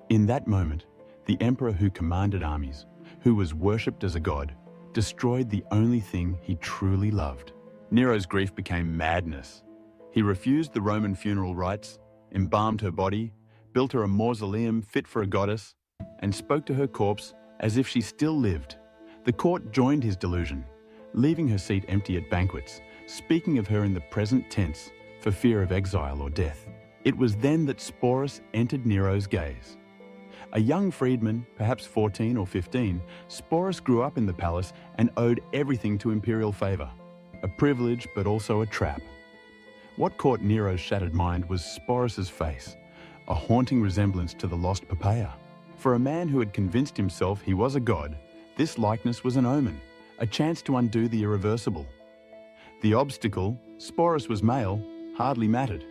In that moment, the emperor who commanded armies, who was worshipped as a god, destroyed the only thing he truly loved. Nero's grief became madness. He refused the Roman funeral rites, embalmed her body, built her a mausoleum fit for a goddess, and spoke to her corpse as if she still lived. The court joined his delusion, leaving her seat empty at banquets, speaking of her in the present tense for fear of exile or death. It was then that Sporus entered Nero's gaze. A young freedman, perhaps 14 or 15, Sporus grew up in the palace and owed everything to imperial favor, a privilege but also a trap. What caught Nero's shattered mind was Sporus's face, a haunting resemblance to the lost Poppaea. For a man who had convinced himself he was a god, this likeness was an omen, a chance to undo the irreversible. The obstacle, Sporus was male, hardly mattered.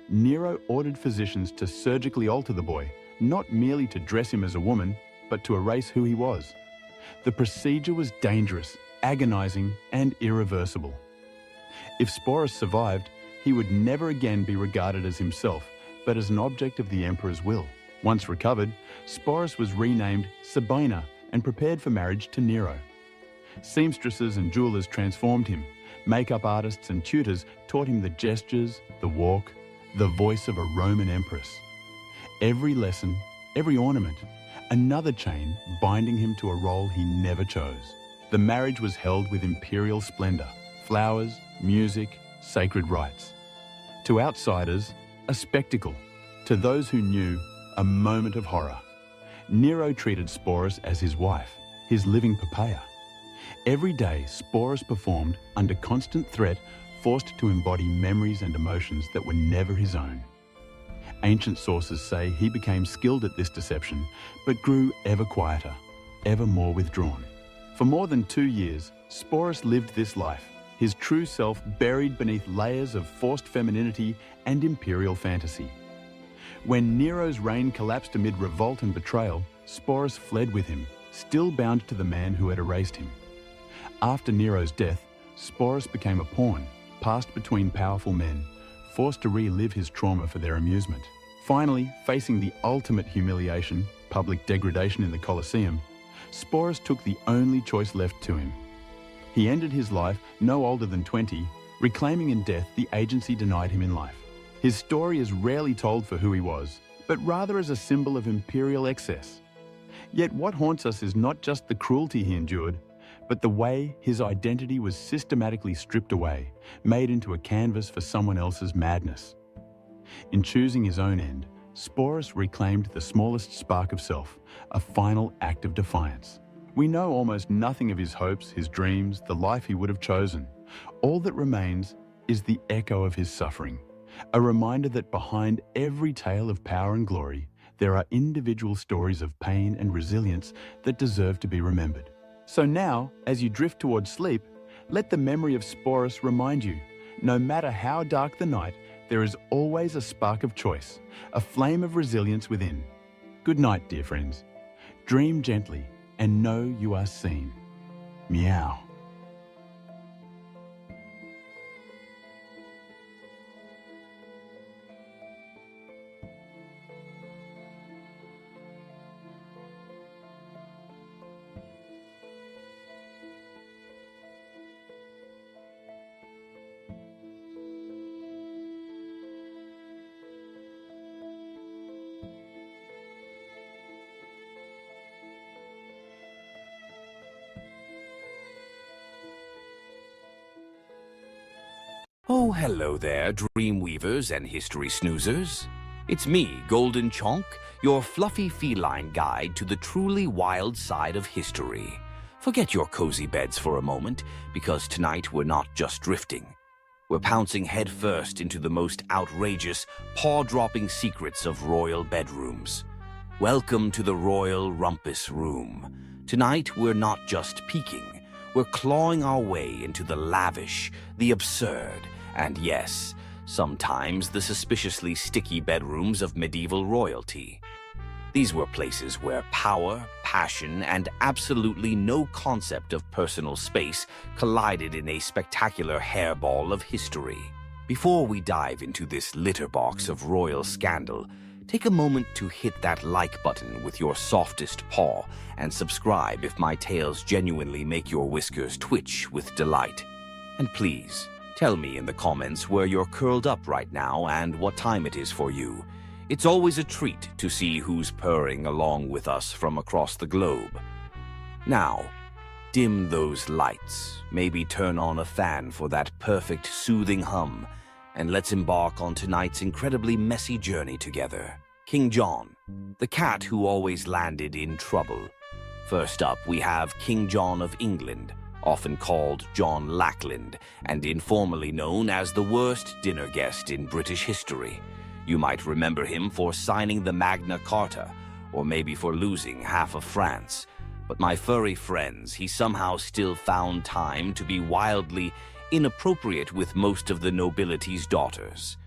Nero ordered physicians to surgically alter the boy, not merely to dress him as a woman, but to erase who he was. The procedure was dangerous, agonizing, and irreversible. If Sporus survived, he would never again be regarded as himself, but as an object of the emperor's will. Once recovered, Sporus was renamed Sabina and prepared for marriage to Nero. Seamstresses and jewelers transformed him. Makeup artists and tutors taught him the gestures, the walk, the voice of a Roman empress. Every lesson, every ornament, another chain binding him to a role he never chose. The marriage was held with imperial splendor, flowers, music, sacred rites. To outsiders, a spectacle. To those who knew, a moment of horror. Nero treated Sporus as his wife, his living papaya. Every day, Sporus performed under constant threat, forced to embody memories and emotions that were never his own. Ancient sources say he became skilled at this deception, but grew ever quieter, ever more withdrawn. For more than 2 years, Sporus lived this life, his true self buried beneath layers of forced femininity and imperial fantasy. When Nero's reign collapsed amid revolt and betrayal, Sporus fled with him, still bound to the man who had erased him. After Nero's death, Sporus became a pawn, passed between powerful men, forced to relive his trauma for their amusement. Finally, facing the ultimate humiliation, public degradation in the Colosseum, Sporus took the only choice left to him. He ended his life no older than 20, reclaiming in death the agency denied him in life. His story is rarely told for who he was, but rather as a symbol of imperial excess. Yet what haunts us is not just the cruelty he endured, but the way his identity was systematically stripped away, made into a canvas for someone else's madness. In choosing his own end, Sporus reclaimed the smallest spark of self, a final act of defiance. We know almost nothing of his hopes, his dreams, the life he would have chosen. All that remains is the echo of his suffering, a reminder that behind every tale of power and glory, there are individual stories of pain and resilience that deserve to be remembered. So now, as you drift towards sleep, let the memory of Sporus remind you, no matter how dark the night, there is always a spark of choice, a flame of resilience within. Good night, dear friends. Dream gently and know you are seen. Meow. Oh, hello there, Dreamweavers and History Snoozers. It's me, Golden Chonk, your fluffy feline guide to the truly wild side of history. Forget your cozy beds for a moment, because tonight we're not just drifting. We're pouncing headfirst into the most outrageous, paw-dropping secrets of royal bedrooms. Welcome to the Royal Rumpus Room. Tonight we're not just peeking, we're clawing our way into the lavish, the absurd, and yes, sometimes the suspiciously sticky bedrooms of medieval royalty. These were places where power, passion, and absolutely no concept of personal space collided in a spectacular hairball of history. Before we dive into this litter box of royal scandal, take a moment to hit that like button with your softest paw and subscribe if my tales genuinely make your whiskers twitch with delight. And please, tell me in the comments where you're curled up right now and what time it is for you. It's always a treat to see who's purring along with us from across the globe. Now, dim those lights, maybe turn on a fan for that perfect soothing hum, and let's embark on tonight's incredibly messy journey together. King John, the cat who always landed in trouble. First up, we have King John of England, often called John Lackland, and informally known as the worst dinner guest in British history. You might remember him for signing the Magna Carta, or maybe for losing half of France. But my furry friends, he somehow still found time to be wildly inappropriate with most of the nobility's daughters.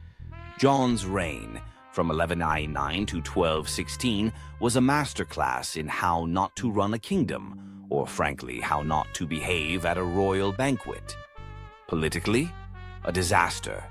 John's reign, from 1199 to 1216, was a masterclass in how not to run a kingdom, or frankly, how not to behave at a royal banquet. Politically, a disaster.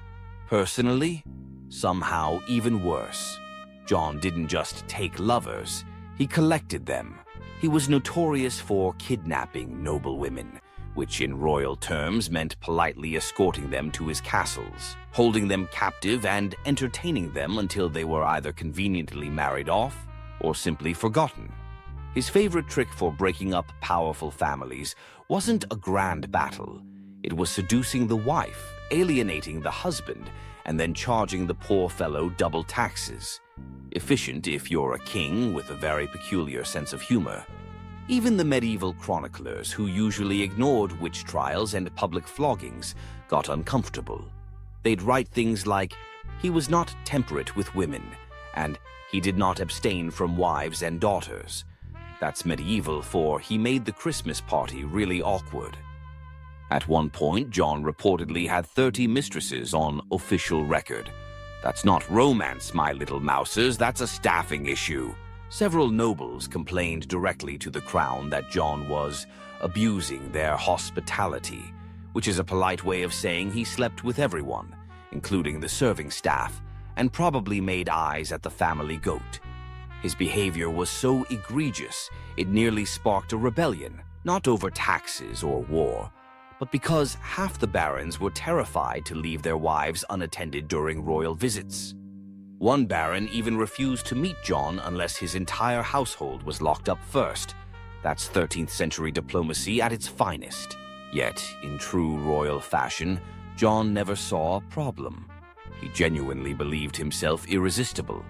Personally, somehow even worse. John didn't just take lovers, he collected them. He was notorious for kidnapping noble women, which in royal terms meant politely escorting them to his castles, holding them captive and entertaining them until they were either conveniently married off or simply forgotten. His favorite trick for breaking up powerful families wasn't a grand battle. It was seducing the wife, alienating the husband, and then charging the poor fellow double taxes. Efficient if you're a king with a very peculiar sense of humor. Even the medieval chroniclers, who usually ignored witch trials and public floggings, got uncomfortable. They'd write things like, "He was not temperate with women," and "He did not abstain from wives and daughters." That's medieval, for he made the Christmas party really awkward. At one point, John reportedly had 30 mistresses on official record. That's not romance, my little mousers, that's a staffing issue. Several nobles complained directly to the crown that John was abusing their hospitality, which is a polite way of saying he slept with everyone, including the serving staff, and probably made eyes at the family goat. His behavior was so egregious, it nearly sparked a rebellion, not over taxes or war, but because half the barons were terrified to leave their wives unattended during royal visits. One baron even refused to meet John unless his entire household was locked up first. That's 13th century diplomacy at its finest. Yet, in true royal fashion, John never saw a problem. He genuinely believed himself irresistible.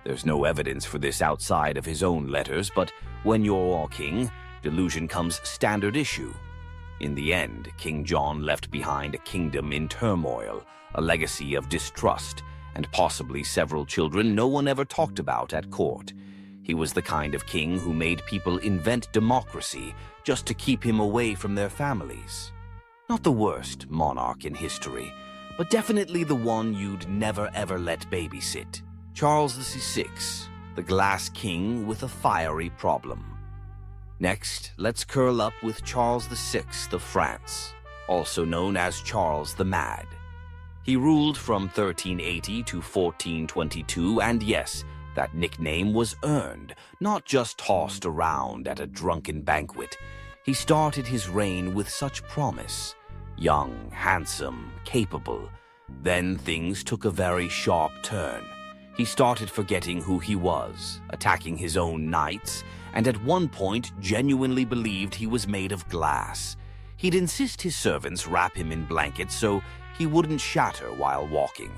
There's no evidence for this outside of his own letters, but when you're all king, delusion comes standard issue. In the end, King John left behind a kingdom in turmoil, a legacy of distrust, and possibly several children no one ever talked about at court. He was the kind of king who made people invent democracy just to keep him away from their families. Not the worst monarch in history, but definitely the one you'd never ever let babysit. Charles VI, the Glass King with a fiery problem. Next, let's curl up with Charles VI of France, also known as Charles the Mad. He ruled from 1380 to 1422, and yes, that nickname was earned, not just tossed around at a drunken banquet. He started his reign with such promise. Young, handsome, capable. Then things took a very sharp turn. He started forgetting who he was, attacking his own knights, and at one point genuinely believed he was made of glass. He'd insist his servants wrap him in blankets so he wouldn't shatter while walking.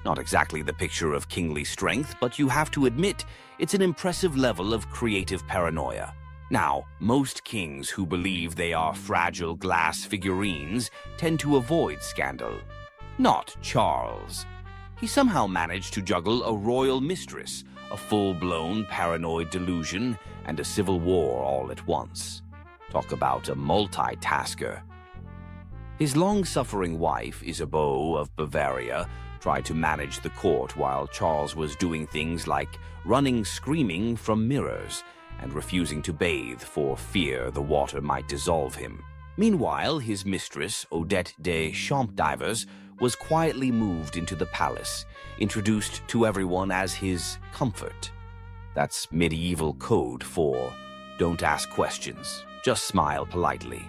Not exactly the picture of kingly strength, but you have to admit it's an impressive level of creative paranoia. Now, most kings who believe they are fragile glass figurines tend to avoid scandal. Not Charles. He somehow managed to juggle a royal mistress, a full-blown paranoid delusion, and a civil war all at once. Talk about a multitasker. His long-suffering wife, Isabeau of Bavaria, tried to manage the court while Charles was doing things like running screaming from mirrors and refusing to bathe for fear the water might dissolve him. Meanwhile, his mistress, Odette de Champdivers, was quietly moved into the palace, introduced to everyone as his comfort. That's medieval code for don't ask questions, just smile politely.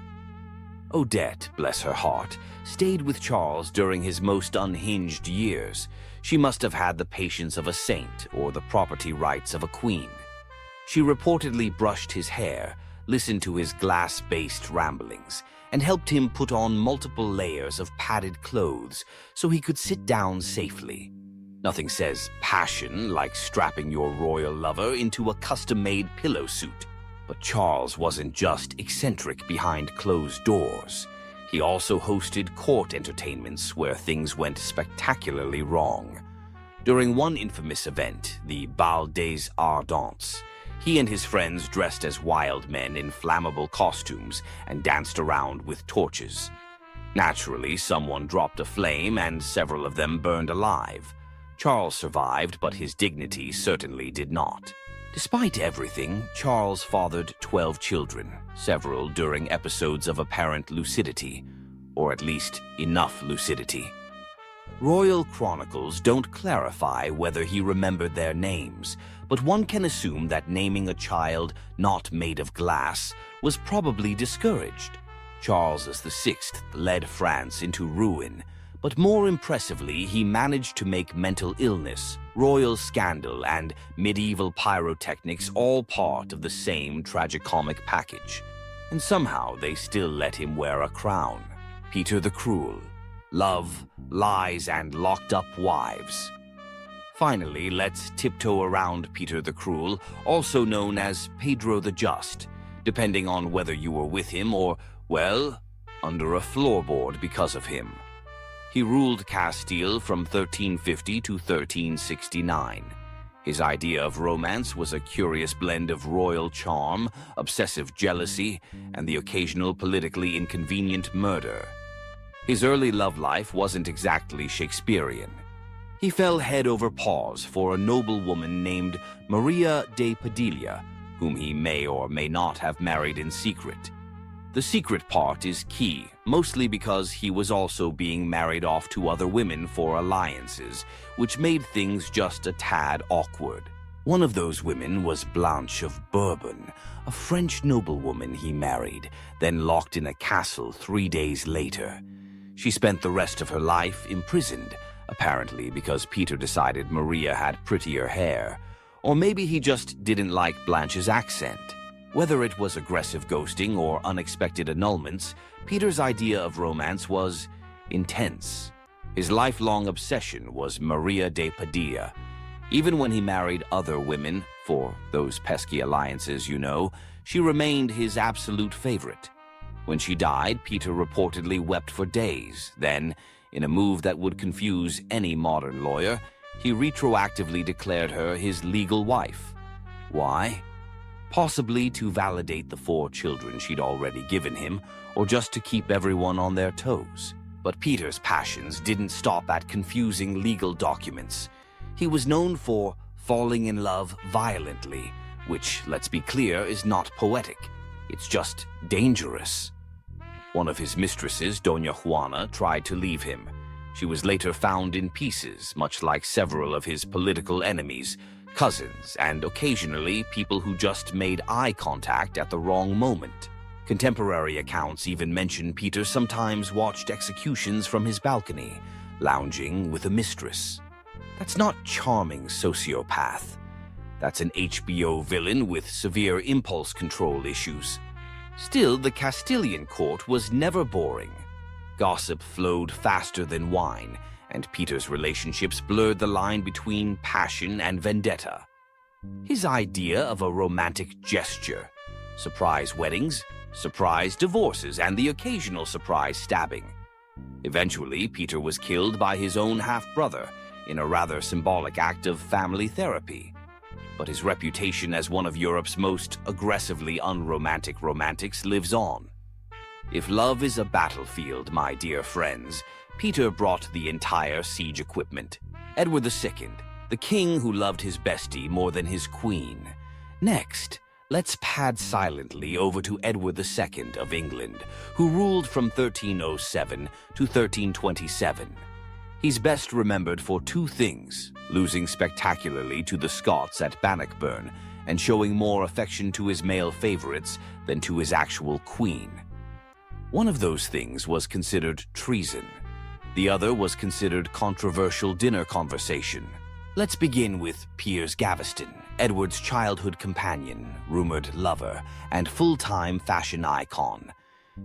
Odette, bless her heart, stayed with Charles during his most unhinged years. She must have had the patience of a saint or the property rights of a queen. She reportedly brushed his hair, listened to his glass-based ramblings, and helped him put on multiple layers of padded clothes so he could sit down safely. Nothing says passion like strapping your royal lover into a custom-made pillow suit. But Charles wasn't just eccentric behind closed doors. He also hosted court entertainments where things went spectacularly wrong. During one infamous event, the Bal des Ardents, he and his friends dressed as wild men in flammable costumes and danced around with torches. Naturally, someone dropped a flame and several of them burned alive. Charles survived, but his dignity certainly did not. Despite everything, Charles fathered 12 children, several during episodes of apparent lucidity, or at least enough lucidity. Royal chronicles don't clarify whether he remembered their names, but one can assume that naming a child not made of glass was probably discouraged. Charles VI led France into ruin, but more impressively, he managed to make mental illness, royal scandal, and medieval pyrotechnics all part of the same tragicomic package. And somehow they still let him wear a crown. Peter the Cruel, Love, Lies, and Locked Up Wives. Finally, let's tiptoe around Peter the Cruel, also known as Pedro the Just, depending on whether you were with him or, well, under a floorboard because of him. He ruled Castile from 1350 to 1369. His idea of romance was a curious blend of royal charm, obsessive jealousy, and the occasional politically inconvenient murder. His early love life wasn't exactly Shakespearean. He fell head over paws for a noble woman named Maria de Padilla, whom he may or may not have married in secret. The secret part is key, mostly because he was also being married off to other women for alliances, which made things just a tad awkward. One of those women was Blanche of Bourbon, a French noblewoman he married, then locked in a castle 3 days later. She spent the rest of her life imprisoned, apparently because Peter decided Maria had prettier hair. Or maybe he just didn't like Blanche's accent. Whether it was aggressive ghosting or unexpected annulments, Peter's idea of romance was intense. His lifelong obsession was Maria de Padilla. Even when he married other women, for those pesky alliances, you know, she remained his absolute favorite. When she died, Peter reportedly wept for days. Then, in a move that would confuse any modern lawyer, he retroactively declared her his legal wife. Why? Possibly to validate the 4 children she'd already given him, or just to keep everyone on their toes. But Peter's passions didn't stop at confusing legal documents. He was known for falling in love violently, which, let's be clear, is not poetic. It's just dangerous. One of his mistresses, Doña Juana, tried to leave him. She was later found in pieces, much like several of his political enemies, cousins, and occasionally people who just made eye contact at the wrong moment. Contemporary accounts even mention Peter sometimes watched executions from his balcony, lounging with a mistress. That's not charming sociopath. That's an HBO villain with severe impulse control issues. Still, the Castilian court was never boring. Gossip flowed faster than wine, and Peter's relationships blurred the line between passion and vendetta. His idea of a romantic gesture, surprise weddings, surprise divorces, and the occasional surprise stabbing. Eventually, Peter was killed by his own half-brother in a rather symbolic act of family therapy. But his reputation as one of Europe's most aggressively unromantic romantics lives on. If love is a battlefield, my dear friends, Peter brought the entire siege equipment. Edward II, the king who loved his bestie more than his queen. Next, let's pad silently over to Edward II of England, who ruled from 1307 to 1327. He's best remembered for 2 things: losing spectacularly to the Scots at Bannockburn and showing more affection to his male favorites than to his actual queen. One of those things was considered treason. The other was considered controversial dinner conversation. Let's begin with Piers Gaveston, Edward's childhood companion, rumored lover, and full-time fashion icon.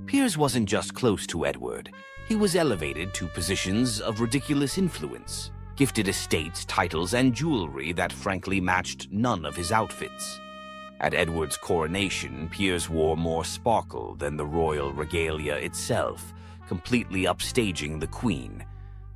Piers wasn't just close to Edward. He was elevated to positions of ridiculous influence, gifted estates, titles, and jewelry that frankly matched none of his outfits. At Edward's coronation, Piers wore more sparkle than the royal regalia itself, completely upstaging the queen.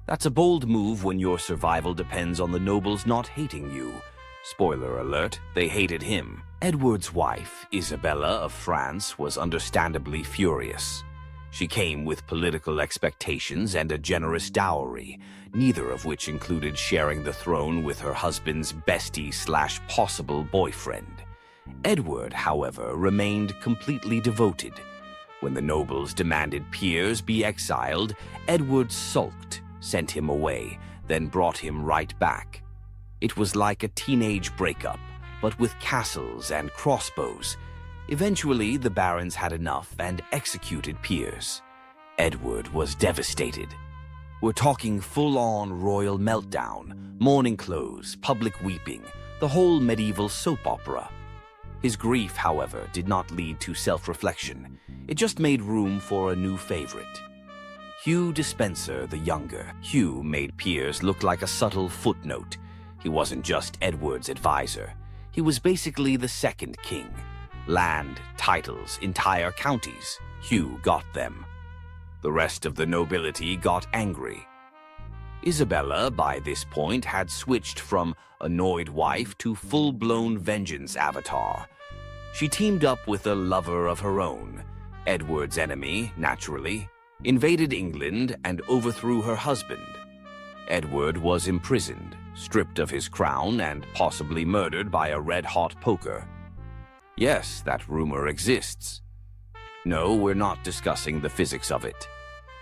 That's a bold move when your survival depends on the nobles not hating you. Spoiler alert, they hated him. Edward's wife, Isabella of France, was understandably furious. She came with political expectations and a generous dowry, neither of which included sharing the throne with her husband's bestie/possible boyfriend. Edward, however, remained completely devoted. When the nobles demanded Piers be exiled, Edward sulked, sent him away, then brought him right back. It was like a teenage breakup, but with castles and crossbows. Eventually, the barons had enough and executed Piers. Edward was devastated. We're talking full-on royal meltdown, mourning clothes, public weeping, the whole medieval soap opera. His grief, however, did not lead to self-reflection. It just made room for a new favorite. Hugh Despenser the Younger. Hugh made Piers look like a subtle footnote. He wasn't just Edward's advisor. He was basically the second king. Land, titles, entire counties. Hugh got them. The rest of the nobility got angry. Isabella, by this point, had switched from annoyed wife to full-blown vengeance avatar. She teamed up with a lover of her own, Edward's enemy, naturally, invaded England and overthrew her husband. Edward was imprisoned, stripped of his crown, and possibly murdered by a red-hot poker. Yes, that rumor exists. No, we're not discussing the physics of it.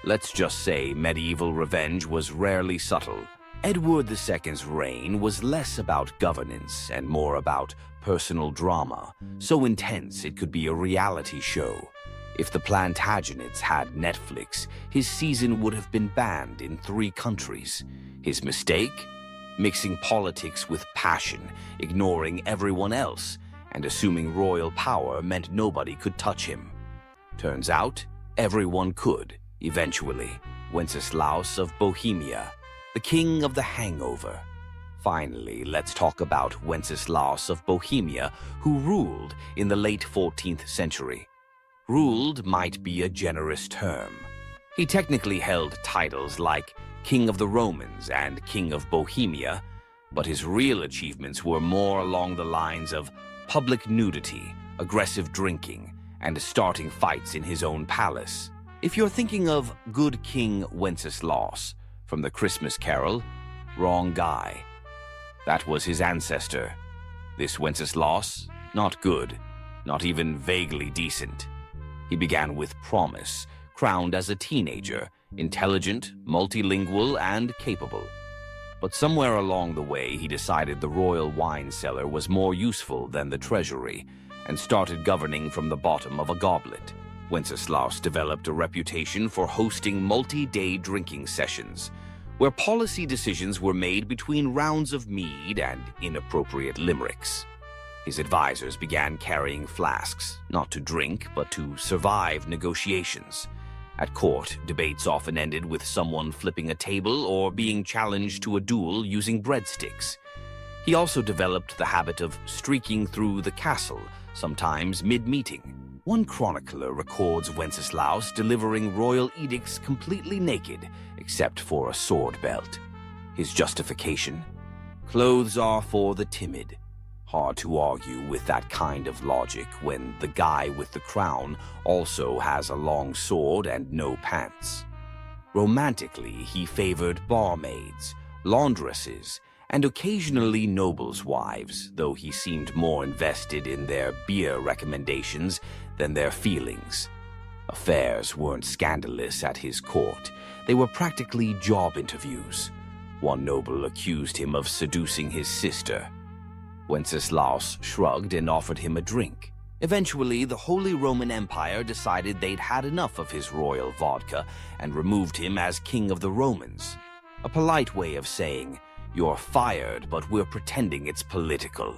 Let's just say medieval revenge was rarely subtle. Edward II's reign was less about governance and more about personal drama, so intense it could be a reality show. If the Plantagenets had Netflix, his season would have been banned in 3 countries. His mistake? Mixing politics with passion, ignoring everyone else, and assuming royal power meant nobody could touch him. Turns out, everyone could, eventually. Wenceslaus of Bohemia, the king of the hangover. Finally, let's talk about Wenceslaus of Bohemia, who ruled in the late 14th century. Ruled might be a generous term. He technically held titles like King of the Romans and King of Bohemia, but his real achievements were more along the lines of public nudity, aggressive drinking, and starting fights in his own palace. If you're thinking of Good King Wenceslaus from the Christmas Carol, wrong guy. That was his ancestor. This Wenceslaus, not good, not even vaguely decent. He began with promise, crowned as a teenager, intelligent, multilingual, and capable. But somewhere along the way, he decided the royal wine cellar was more useful than the treasury, and started governing from the bottom of a goblet. Wenceslaus developed a reputation for hosting multi-day drinking sessions, where policy decisions were made between rounds of mead and inappropriate limericks. His advisors began carrying flasks, not to drink, but to survive negotiations. At court, debates often ended with someone flipping a table or being challenged to a duel using breadsticks. He also developed the habit of streaking through the castle, sometimes mid-meeting. One chronicler records Wenceslaus delivering royal edicts completely naked, except for a sword belt. His justification? Clothes are for the timid. Hard to argue with that kind of logic when the guy with the crown also has a long sword and no pants. Romantically, he favored barmaids, laundresses, and occasionally nobles' wives, though he seemed more invested in their beer recommendations than their feelings. Affairs weren't scandalous at his court. They were practically job interviews. One noble accused him of seducing his sister. Wenceslaus shrugged and offered him a drink. Eventually, the Holy Roman Empire decided they'd had enough of his royal vodka and removed him as King of the Romans. A polite way of saying, "You're fired, but we're pretending it's political."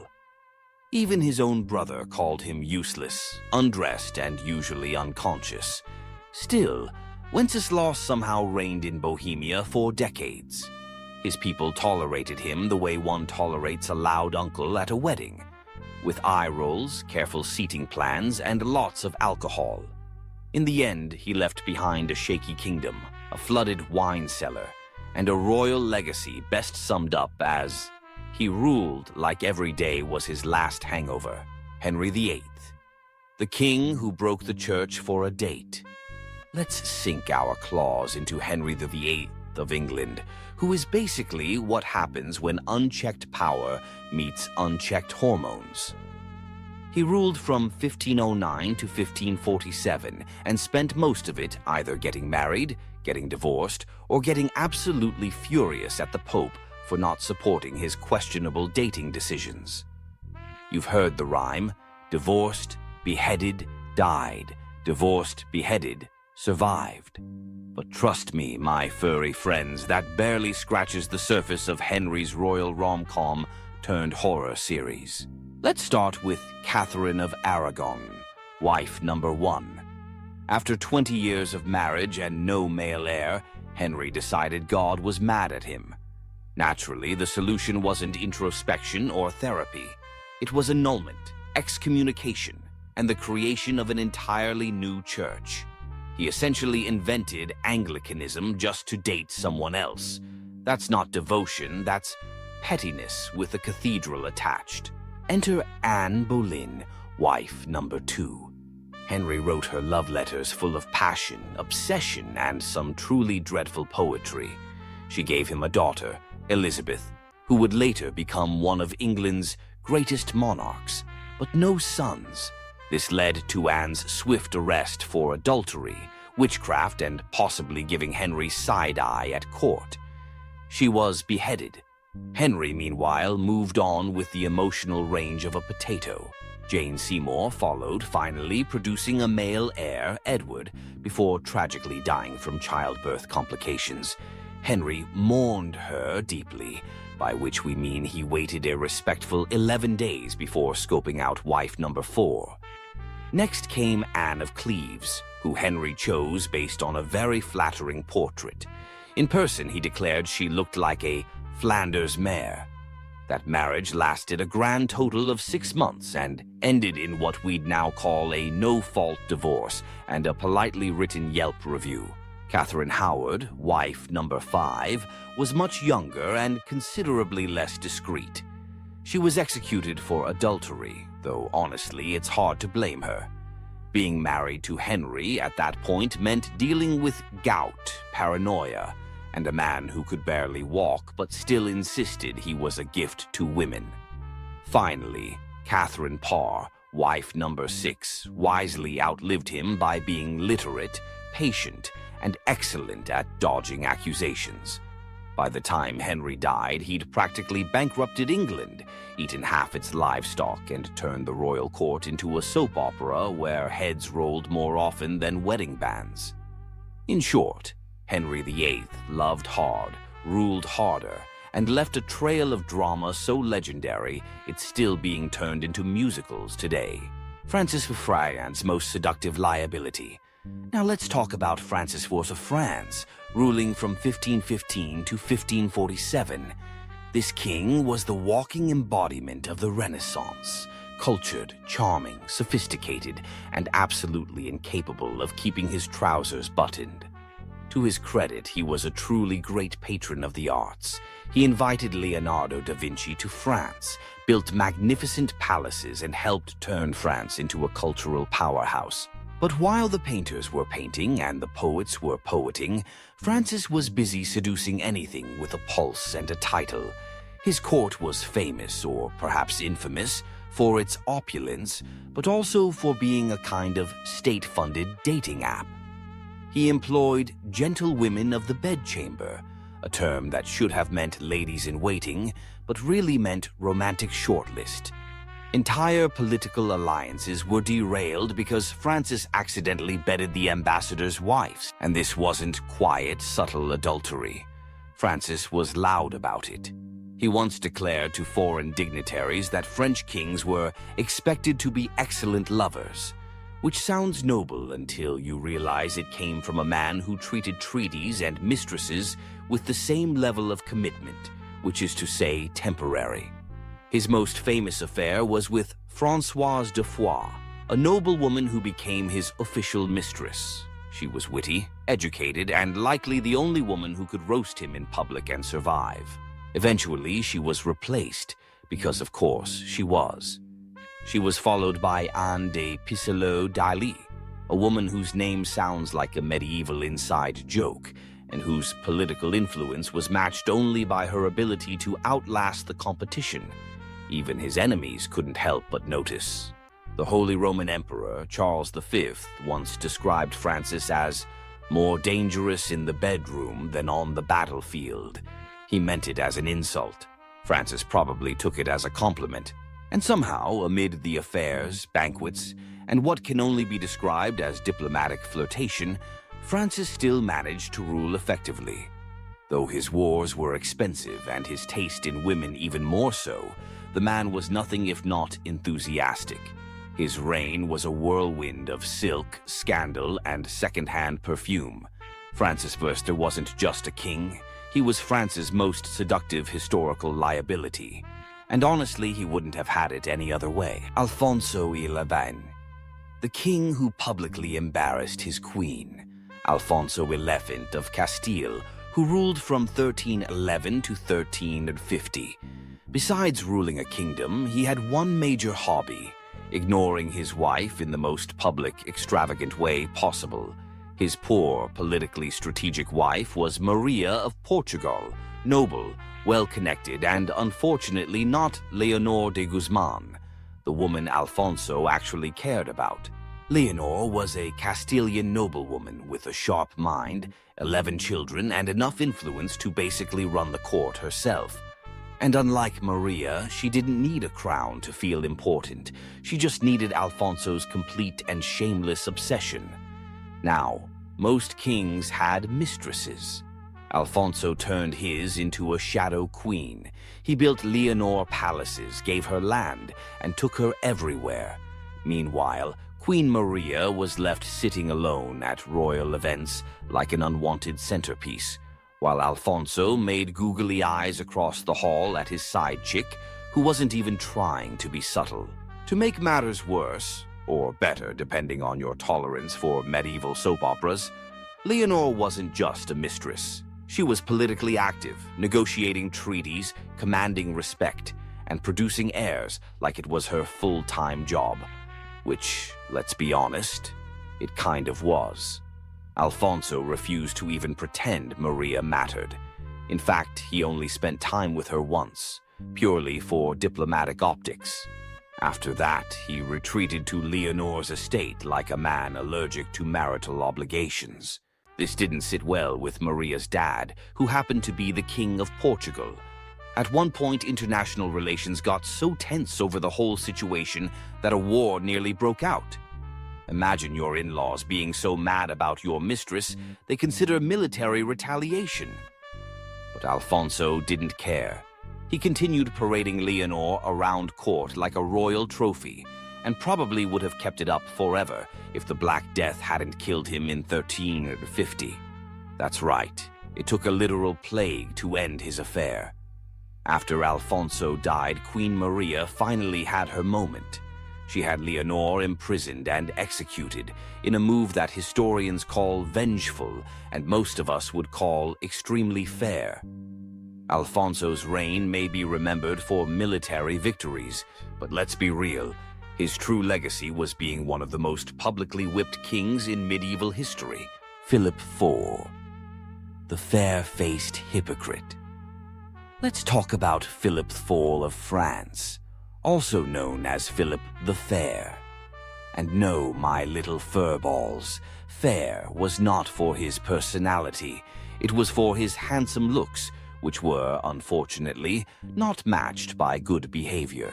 Even his own brother called him useless, undressed, and usually unconscious. Still, Wenceslaus somehow reigned in Bohemia for decades. His people tolerated him the way one tolerates a loud uncle at a wedding, with eye rolls, careful seating plans, and lots of alcohol. In the end, he left behind a shaky kingdom, a flooded wine cellar, and a royal legacy best summed up as, he ruled like every day was his last hangover. Henry VIII, the king who broke the church for a date. Let's sink our claws into Henry VIII of England, who is basically what happens when unchecked power meets unchecked hormones. He ruled from 1509 to 1547 and spent most of it either getting married, getting divorced, or getting absolutely furious at the Pope for not supporting his questionable dating decisions. You've heard the rhyme: divorced, beheaded, died, divorced, beheaded, survived. But trust me, my furry friends, that barely scratches the surface of Henry's royal rom-com turned horror series. Let's start with Catherine of Aragon, wife number 1. After 20 years of marriage and no male heir, Henry decided God was mad at him. Naturally, the solution wasn't introspection or therapy. It was annulment, excommunication, and the creation of an entirely new church. He essentially invented Anglicanism just to date someone else. That's not devotion, that's pettiness with a cathedral attached. Enter Anne Boleyn, wife number 2. Henry wrote her love letters full of passion, obsession, and some truly dreadful poetry. She gave him a daughter, Elizabeth, who would later become one of England's greatest monarchs, but no sons. This led to Anne's swift arrest for adultery, witchcraft, and possibly giving Henry side-eye at court. She was beheaded. Henry, meanwhile, moved on with the emotional range of a potato. Jane Seymour followed, finally producing a male heir, Edward, before tragically dying from childbirth complications. Henry mourned her deeply, by which we mean he waited a respectful 11 days before scoping out wife number 4. Next came Anne of Cleves, who Henry chose based on a very flattering portrait. In person, he declared she looked like a Flanders mare. That marriage lasted a grand total of 6 months and ended in what we'd now call a no-fault divorce and a politely written Yelp review. Catherine Howard, wife number 5, was much younger and considerably less discreet. She was executed for adultery, though honestly it's hard to blame her. Being married to Henry at that point meant dealing with gout, paranoia, and a man who could barely walk but still insisted he was a gift to women. Finally, Catherine Parr, wife number 6, wisely outlived him by being literate, patient, and excellent at dodging accusations. By the time Henry died, he'd practically bankrupted England, eaten half its livestock, and turned the royal court into a soap opera where heads rolled more often than wedding bands. In short, Henry VIII loved hard, ruled harder, and left a trail of drama so legendary it's still being turned into musicals today. Francis Ferdinand's most seductive liability. Now let's talk about Francis I of France, ruling from 1515 to 1547. This king was the walking embodiment of the Renaissance, cultured, charming, sophisticated, and absolutely incapable of keeping his trousers buttoned. To his credit, he was a truly great patron of the arts. He invited Leonardo da Vinci to France, built magnificent palaces, and helped turn France into a cultural powerhouse. But while the painters were painting and the poets were poeting, Francis was busy seducing anything with a pulse and a title. His court was famous, or perhaps infamous, for its opulence, but also for being a kind of state-funded dating app. He employed gentlewomen of the bedchamber, a term that should have meant ladies-in-waiting, but really meant romantic shortlist. Entire political alliances were derailed because Francis accidentally bedded the ambassadors' wives, and this wasn't quiet, subtle adultery. Francis was loud about it. He once declared to foreign dignitaries that French kings were expected to be excellent lovers, which sounds noble until you realize it came from a man who treated treaties and mistresses with the same level of commitment, which is to say temporary. His most famous affair was with Françoise de Foix, a noblewoman who became his official mistress. She was witty, educated, and likely the only woman who could roast him in public and survive. Eventually, she was replaced, because of course she was. She was followed by Anne de Pisseleu-d'Ailly, a woman whose name sounds like a medieval inside joke, and whose political influence was matched only by her ability to outlast the competition. Even his enemies couldn't help but notice. The Holy Roman Emperor, Charles V, once described Francis as more dangerous in the bedroom than on the battlefield. He meant it as an insult. Francis probably took it as a compliment. And somehow, amid the affairs, banquets, and what can only be described as diplomatic flirtation, Francis still managed to rule effectively. Though his wars were expensive and his taste in women even more so, the man was nothing if not enthusiastic. His reign was a whirlwind of silk, scandal, and second-hand perfume. Francis I wasn't just a king, he was France's most seductive historical liability. And honestly, he wouldn't have had it any other way. Alfonso XI, the king who publicly embarrassed his queen. Alfonso XI of Castile, who ruled from 1311 to 1350. Besides ruling a kingdom, he had one major hobby: ignoring his wife in the most public, extravagant way possible. His poor, politically strategic wife was Maria of Portugal, noble, well-connected, and unfortunately not Leonor de Guzman, the woman Alfonso actually cared about. Leonor was a Castilian noblewoman with a sharp mind, 11 children, and enough influence to basically run the court herself. And unlike Maria, she didn't need a crown to feel important. She just needed Alfonso's complete and shameless obsession. Now, most kings had mistresses. Alfonso turned his into a shadow queen. He built Leonor palaces, gave her land, and took her everywhere. Meanwhile, Queen Maria was left sitting alone at royal events like an unwanted centerpiece, while Alfonso made googly eyes across the hall at his side chick, who wasn't even trying to be subtle. To make matters worse, or better depending on your tolerance for medieval soap operas, Leonor wasn't just a mistress. She was politically active, negotiating treaties, commanding respect, and producing heirs like it was her full-time job. Which, let's be honest, it kind of was. Alfonso refused to even pretend Maria mattered. In fact, he only spent time with her once, purely for diplomatic optics. After that, he retreated to Leonor's estate like a man allergic to marital obligations. This didn't sit well with Maria's dad, who happened to be the King of Portugal. At one point, international relations got so tense over the whole situation that a war nearly broke out. Imagine your in-laws being so mad about your mistress, they consider military retaliation. But Alfonso didn't care. He continued parading Leonor around court like a royal trophy, and probably would have kept it up forever if the Black Death hadn't killed him in 1350. That's right, it took a literal plague to end his affair. After Alfonso died, Queen Maria finally had her moment. She had Leonor imprisoned and executed in a move that historians call vengeful and most of us would call extremely fair. Alfonso's reign may be remembered for military victories, but let's be real, his true legacy was being one of the most publicly whipped kings in medieval history. Philip IV, the fair-faced hypocrite. Let's talk about Philip IV of France, also known as Philip the Fair. And no, my little furballs, fair was not for his personality. It was for his handsome looks, which were, unfortunately, not matched by good behavior.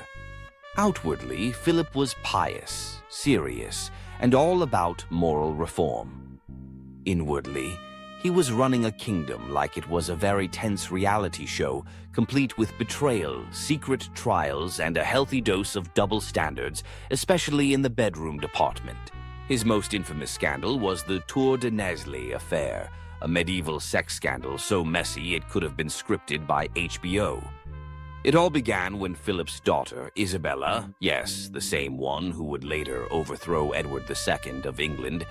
Outwardly, Philip was pious, serious, and all about moral reform. Inwardly, he was running a kingdom like it was a very tense reality show, complete with betrayal, secret trials, and a healthy dose of double standards, especially in the bedroom department. His most infamous scandal was the Tour de Nesle affair, a medieval sex scandal so messy it could have been scripted by HBO. It all began when Philip's daughter, Isabella, yes, the same one who would later overthrow Edward II of England,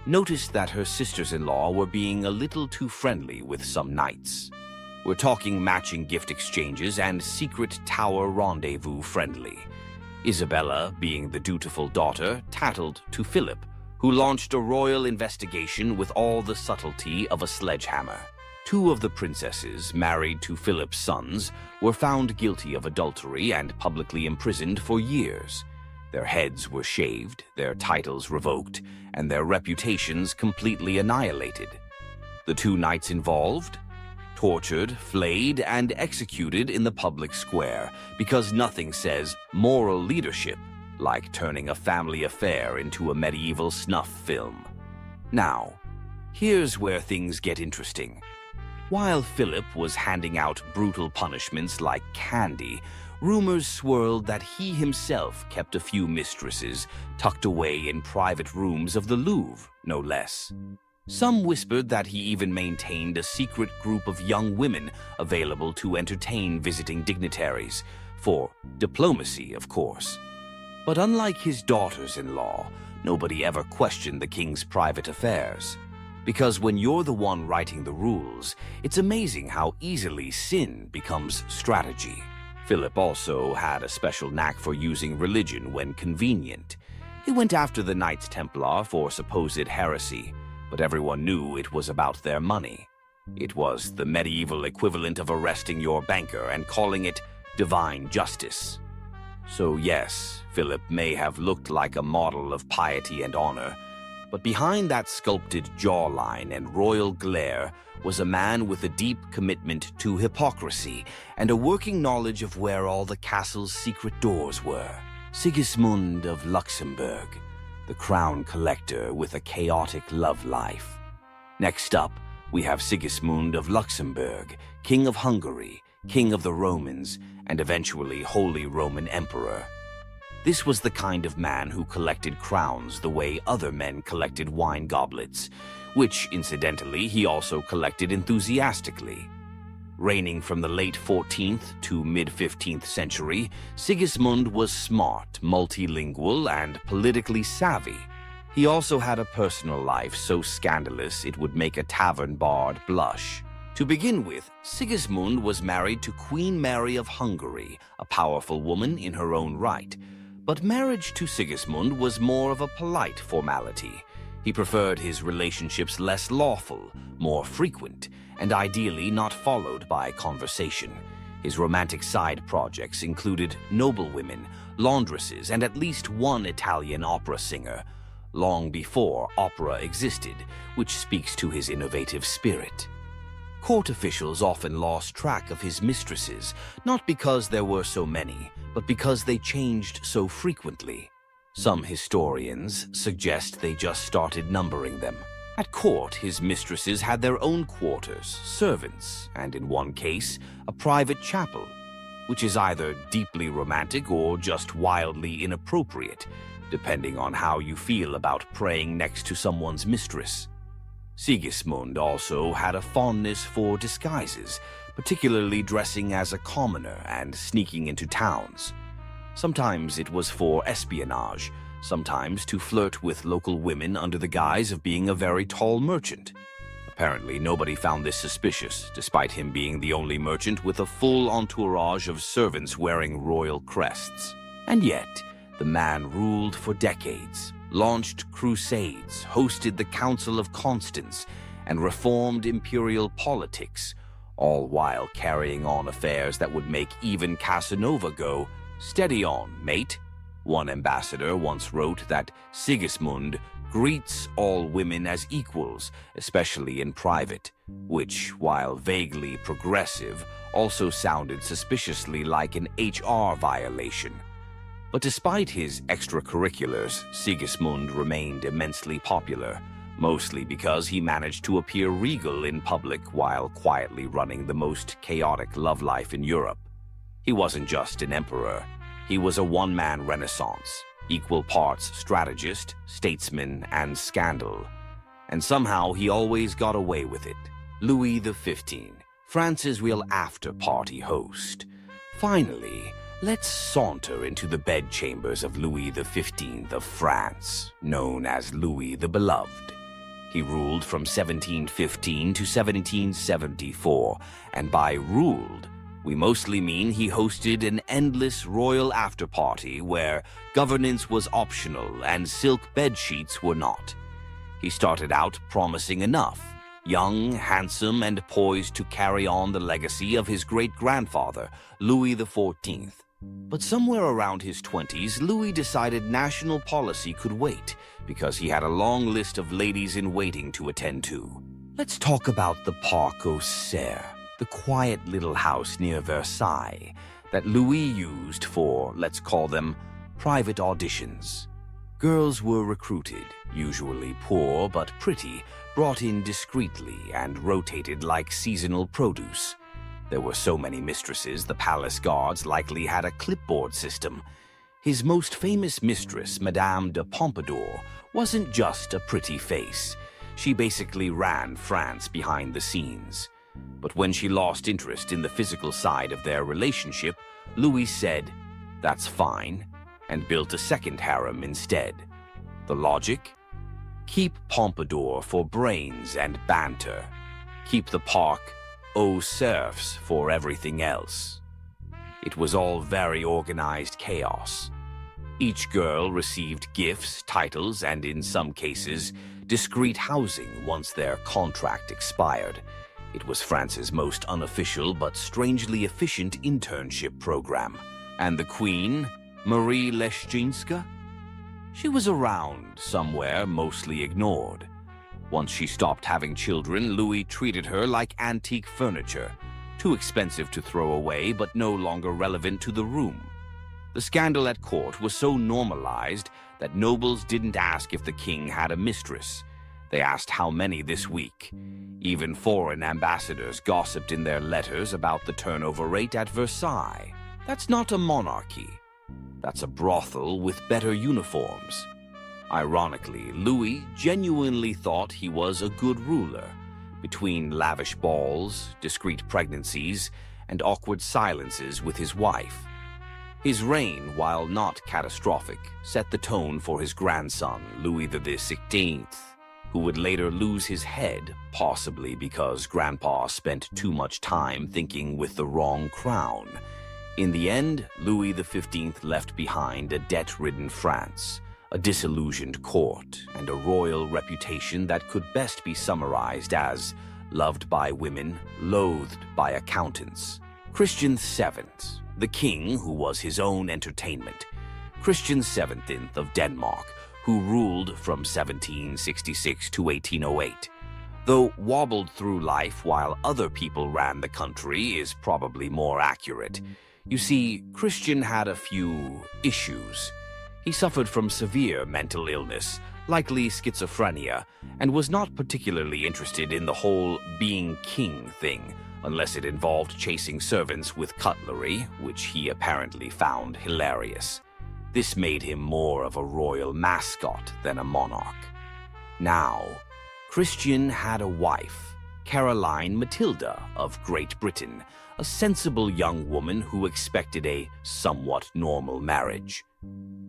noticed that her sisters-in-law were being a little too friendly with some knights. We're talking matching gift exchanges and secret tower rendezvous friendly. Isabella, being the dutiful daughter, tattled to Philip, who launched a royal investigation with all the subtlety of a sledgehammer. 2 of the princesses, married to Philip's sons, were found guilty of adultery and publicly imprisoned for years. Their heads were shaved, their titles revoked, and their reputations completely annihilated. The 2 knights involved? Tortured, flayed, and executed in the public square, because nothing says moral leadership like turning a family affair into a medieval snuff film. Now, here's where things get interesting. While Philip was handing out brutal punishments like candy, Rumors swirled that he himself kept a few mistresses tucked away in private rooms of the Louvre, no less. Some whispered that he even maintained a secret group of young women available to entertain visiting dignitaries, for diplomacy, of course. But unlike his daughters-in-law, nobody ever questioned the king's private affairs. Because when you're the one writing the rules, it's amazing how easily sin becomes strategy. Philip also had a special knack for using religion when convenient. He went after the Knights Templar for supposed heresy, but everyone knew it was about their money. It was the medieval equivalent of arresting your banker and calling it divine justice. So yes, Philip may have looked like a model of piety and honor, but behind that sculpted jawline and royal glare was a man with a deep commitment to hypocrisy and a working knowledge of where all the castle's secret doors were. Sigismund of Luxembourg, the crown collector with a chaotic love life. Next up, we have Sigismund of Luxembourg, King of Hungary, King of the Romans, and eventually Holy Roman Emperor. This was the kind of man who collected crowns the way other men collected wine goblets, which, incidentally, he also collected enthusiastically. Reigning from the late 14th to mid-15th century, Sigismund was smart, multilingual, and politically savvy. He also had a personal life so scandalous it would make a tavern bard blush. To begin with, Sigismund was married to Queen Mary of Hungary, a powerful woman in her own right. But marriage to Sigismund was more of a polite formality. He preferred his relationships less lawful, more frequent, and ideally not followed by conversation. His romantic side projects included noblewomen, laundresses, and at least one Italian opera singer, long before opera existed, which speaks to his innovative spirit. Court officials often lost track of his mistresses, not because there were so many, but because they changed so frequently. Some historians suggest they just started numbering them. At court, his mistresses had their own quarters, servants, and in one case, a private chapel, which is either deeply romantic or just wildly inappropriate, depending on how you feel about praying next to someone's mistress. Sigismund also had a fondness for disguises, particularly dressing as a commoner and sneaking into towns. Sometimes it was for espionage, sometimes to flirt with local women under the guise of being a very tall merchant. Apparently, nobody found this suspicious, despite him being the only merchant with a full entourage of servants wearing royal crests. And yet, the man ruled for decades, launched crusades, hosted the Council of Constance, and reformed imperial politics, all while carrying on affairs that would make even Casanova go, "Steady on, mate." One ambassador once wrote that Sigismund greets all women as equals, especially in private, which, while vaguely progressive, also sounded suspiciously like an HR violation. But despite his extracurriculars, Sigismund remained immensely popular, mostly because he managed to appear regal in public while quietly running the most chaotic love life in Europe. He wasn't just an emperor. He was a one-man renaissance, equal parts strategist, statesman, and scandal. And somehow he always got away with it. Louis XV, France's real after-party host. Finally, let's saunter into the bedchambers of Louis XV of France, known as Louis the Beloved. He ruled from 1715 to 1774, and by ruled, we mostly mean he hosted an endless royal after-party where governance was optional and silk bedsheets were not. He started out promising enough, young, handsome, and poised to carry on the legacy of his great-grandfather, Louis XIV. But somewhere around his 20s, Louis decided national policy could wait because he had a long list of ladies-in-waiting to attend to. Let's talk about the Parc aux Cerfs, the quiet little house near Versailles that Louis used for, let's call them, private auditions. Girls were recruited, usually poor but pretty, brought in discreetly and rotated like seasonal produce. There were so many mistresses, the palace guards likely had a clipboard system. His most famous mistress, Madame de Pompadour, wasn't just a pretty face. She basically ran France behind the scenes. But when she lost interest in the physical side of their relationship, Louis said, "That's fine," and built a second harem instead. The logic? Keep Pompadour for brains and banter. Keep the park aux serfs for everything else. It was all very organized chaos. Each girl received gifts, titles, and in some cases, discreet housing once their contract expired. It was France's most unofficial but strangely efficient internship program. And the queen, Marie Leshchinska? She was around somewhere, mostly ignored. Once she stopped having children, Louis treated her like antique furniture, too expensive to throw away but no longer relevant to the room. The scandal at court was so normalized that nobles didn't ask if the king had a mistress. They asked how many this week. Even foreign ambassadors gossiped in their letters about the turnover rate at Versailles. That's not a monarchy. That's a brothel with better uniforms. Ironically, Louis genuinely thought he was a good ruler. Between lavish balls, discreet pregnancies, and awkward silences with his wife. His reign, while not catastrophic, set the tone for his grandson, Louis XVI, who would later lose his head, possibly because Grandpa spent too much time thinking with the wrong crown. In the end, Louis XV left behind a debt-ridden France, a disillusioned court, and a royal reputation that could best be summarized as loved by women, loathed by accountants. Christian VII, the king who was his own entertainment. Christian VII of Denmark, who ruled from 1766 to 1808. Though wobbled through life while other people ran the country is probably more accurate. You see, Christian had a few issues. He suffered from severe mental illness, likely schizophrenia, and was not particularly interested in the whole being king thing, unless it involved chasing servants with cutlery, which he apparently found hilarious. This made him more of a royal mascot than a monarch. Now, Christian had a wife, Caroline Matilda of Great Britain, a sensible young woman who expected a somewhat normal marriage.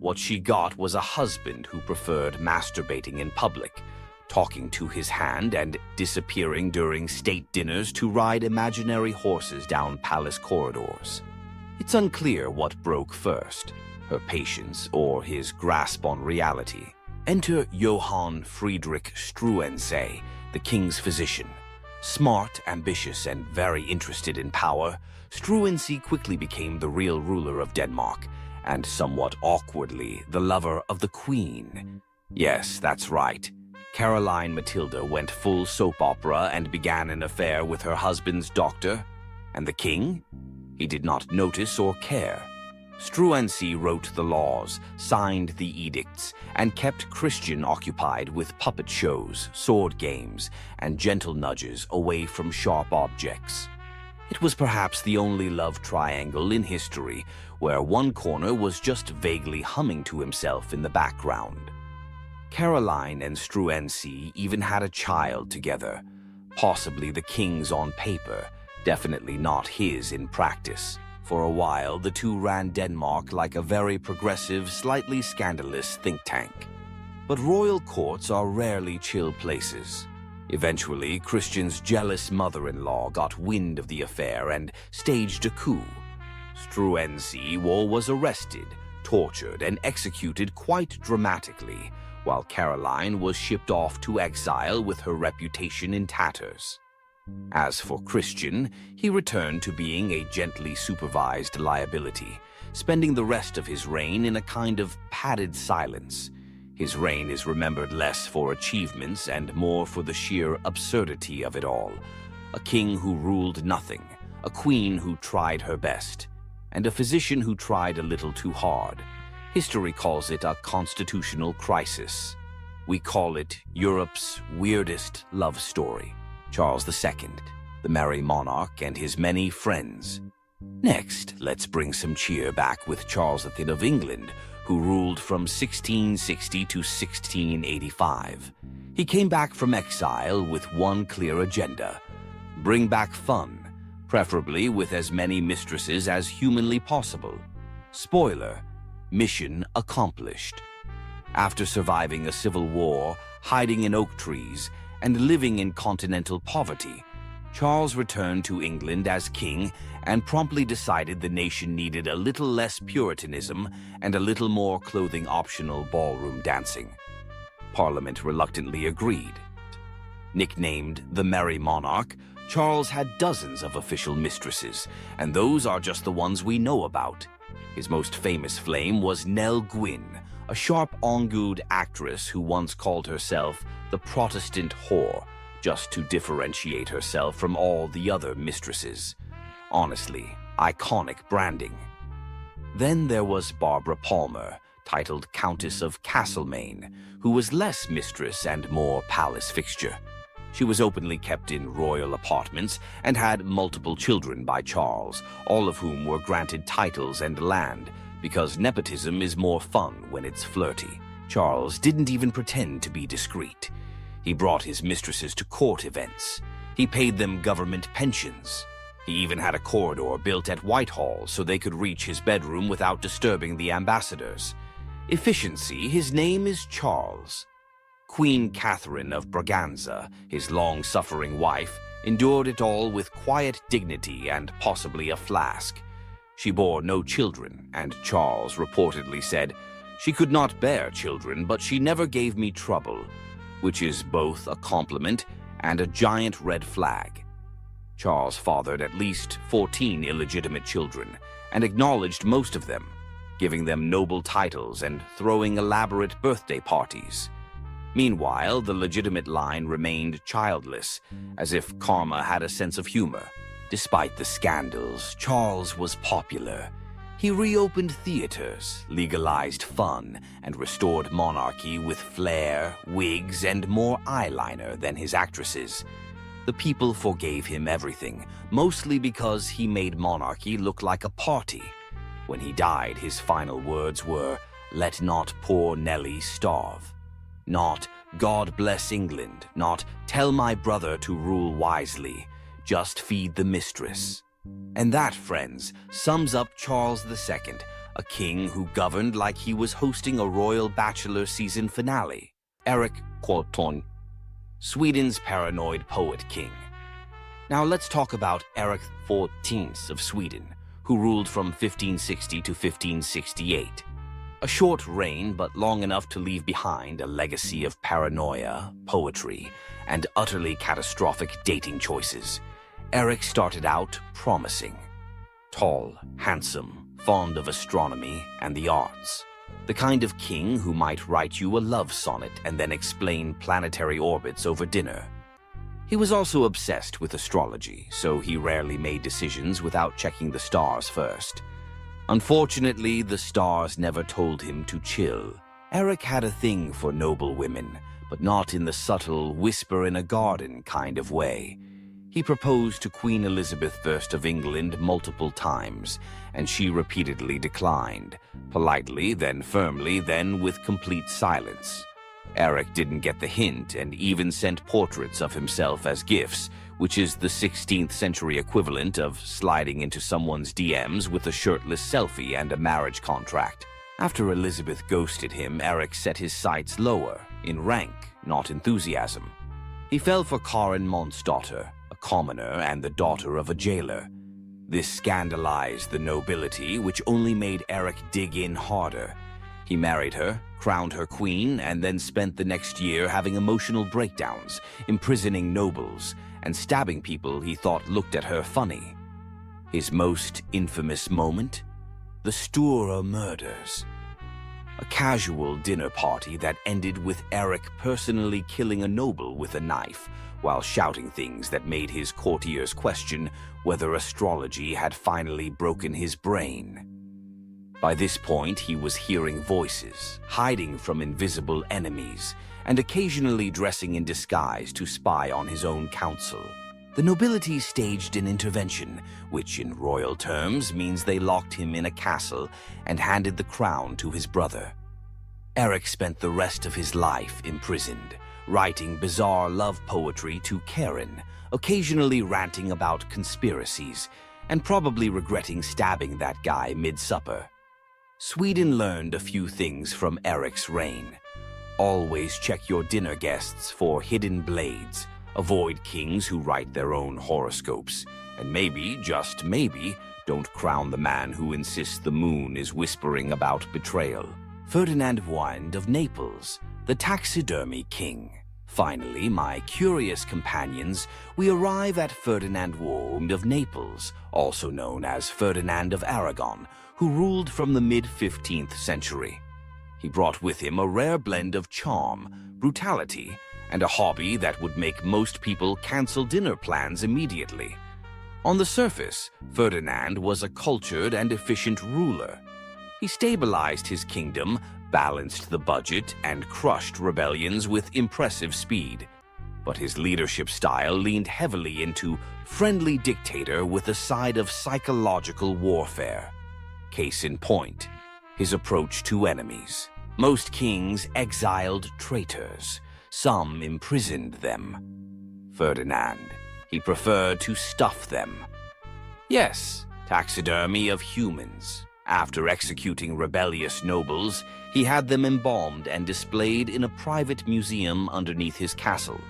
What she got was a husband who preferred masturbating in public, talking to his hand and disappearing during state dinners to ride imaginary horses down palace corridors. It's unclear what broke first, her patience or his grasp on reality. Enter Johann Friedrich Struensee, the king's physician. Smart, ambitious, and very interested in power, Struensee quickly became the real ruler of Denmark, and somewhat awkwardly, the lover of the queen. Yes, that's right. Caroline Matilda went full soap opera and began an affair with her husband's doctor. And the king? He did not notice or care. Struensee wrote the laws, signed the edicts, and kept Christian occupied with puppet shows, sword games, and gentle nudges away from sharp objects. It was perhaps the only love triangle in history where one corner was just vaguely humming to himself in the background. Caroline and Struensee even had a child together, possibly the king's on paper, definitely not his in practice. For a while, the two ran Denmark like a very progressive, slightly scandalous think tank. But royal courts are rarely chill places. Eventually, Christian's jealous mother-in-law got wind of the affair and staged a coup. Struensee was arrested, tortured, and executed quite dramatically, while Caroline was shipped off to exile with her reputation in tatters. As for Christian, he returned to being a gently supervised liability, spending the rest of his reign in a kind of padded silence. His reign is remembered less for achievements and more for the sheer absurdity of it all. A king who ruled nothing, a queen who tried her best, and a physician who tried a little too hard. History calls it a constitutional crisis. We call it Europe's weirdest love story. Charles II, the Merry Monarch and his many friends. Next, let's bring some cheer back with Charles V of England, who ruled from 1660 to 1685. He came back from exile with one clear agenda: bring back fun, preferably with as many mistresses as humanly possible. Spoiler: mission accomplished. After surviving a civil war, hiding in oak trees, and living in continental poverty, Charles returned to England as king and promptly decided the nation needed a little less Puritanism and a little more clothing-optional ballroom dancing. Parliament reluctantly agreed. Nicknamed the Merry Monarch, Charles had dozens of official mistresses, and those are just the ones we know about. His most famous flame was Nell Gwyn, a sharp-angued actress who once called herself the Protestant whore, just to differentiate herself from all the other mistresses. Honestly, iconic branding. Then there was Barbara Palmer, titled Countess of Castlemaine, who was less mistress and more palace fixture. She was openly kept in royal apartments and had multiple children by Charles, all of whom were granted titles and land, because nepotism is more fun when it's flirty. Charles didn't even pretend to be discreet. He brought his mistresses to court events. He paid them government pensions. He even had a corridor built at Whitehall so they could reach his bedroom without disturbing the ambassadors. Efficiency, his name is Charles. Queen Catherine of Braganza, his long-suffering wife, endured it all with quiet dignity and possibly a flask. She bore no children, and Charles reportedly said, "She could not bear children, but she never gave me trouble," which is both a compliment and a giant red flag. Charles fathered at least 14 illegitimate children and acknowledged most of them, giving them noble titles and throwing elaborate birthday parties. Meanwhile, the legitimate line remained childless, as if karma had a sense of humor. Despite the scandals, Charles was popular. He reopened theaters, legalized fun, and restored monarchy with flair, wigs, and more eyeliner than his actresses. The people forgave him everything, mostly because he made monarchy look like a party. When he died, his final words were, "Let not poor Nellie starve." Not, "God bless England," not, "Tell my brother to rule wisely," just feed the mistress. And that, friends, sums up Charles II, a king who governed like he was hosting a royal bachelor season finale. Erik Cloton, Sweden's paranoid poet king. Now let's talk about Erik XIV of Sweden, who ruled from 1560 to 1568. A short reign, but long enough to leave behind a legacy of paranoia, poetry, and utterly catastrophic dating choices. Erik started out promising. Tall, handsome, fond of astronomy and the arts. The kind of king who might write you a love sonnet and then explain planetary orbits over dinner. He was also obsessed with astrology, so he rarely made decisions without checking the stars first. Unfortunately, the stars never told him to chill. Erik had a thing for noble women, but not in the subtle whisper-in-a-garden kind of way. He proposed to Queen Elizabeth I of England multiple times, and she repeatedly declined, politely, then firmly, then with complete silence. Erik didn't get the hint and even sent portraits of himself as gifts, which is the 16th century equivalent of sliding into someone's DMs with a shirtless selfie and a marriage contract. After Elizabeth ghosted him, Erik set his sights lower, in rank, not enthusiasm. He fell for Karin Monsdotter, a commoner and the daughter of a jailer. This scandalized the nobility, which only made Erik dig in harder. He married her, crowned her queen, and then spent the next year having emotional breakdowns, imprisoning nobles, and stabbing people he thought looked at her funny. His most infamous moment? The Stura murders. A casual dinner party that ended with Erik personally killing a noble with a knife, while shouting things that made his courtiers question whether astrology had finally broken his brain. By this point, he was hearing voices, hiding from invisible enemies, and occasionally dressing in disguise to spy on his own council. The nobility staged an intervention, which in royal terms means they locked him in a castle and handed the crown to his brother. Eric spent the rest of his life imprisoned, writing bizarre love poetry to Karen, occasionally ranting about conspiracies, and probably regretting stabbing that guy mid-supper. Sweden learned a few things from Eric's reign. Always check your dinner guests for hidden blades. Avoid kings who write their own horoscopes. And maybe, just maybe, don't crown the man who insists the moon is whispering about betrayal. Ferdinand Wind of Naples, the taxidermy king. Finally, my curious companions, we arrive at Ferdinand Wind of Naples, also known as Ferdinand of Aragon, who ruled from the mid-15th century. He brought with him a rare blend of charm, brutality, and a hobby that would make most people cancel dinner plans immediately. On the surface, Ferdinand was a cultured and efficient ruler. He stabilized his kingdom, balanced the budget, and crushed rebellions with impressive speed. But his leadership style leaned heavily into friendly dictator with a side of psychological warfare. Case in point, his approach to enemies. Most kings exiled traitors. Some imprisoned them. Ferdinand, he preferred to stuff them. Yes, taxidermy of humans. After executing rebellious nobles, he had them embalmed and displayed in a private museum underneath his castle.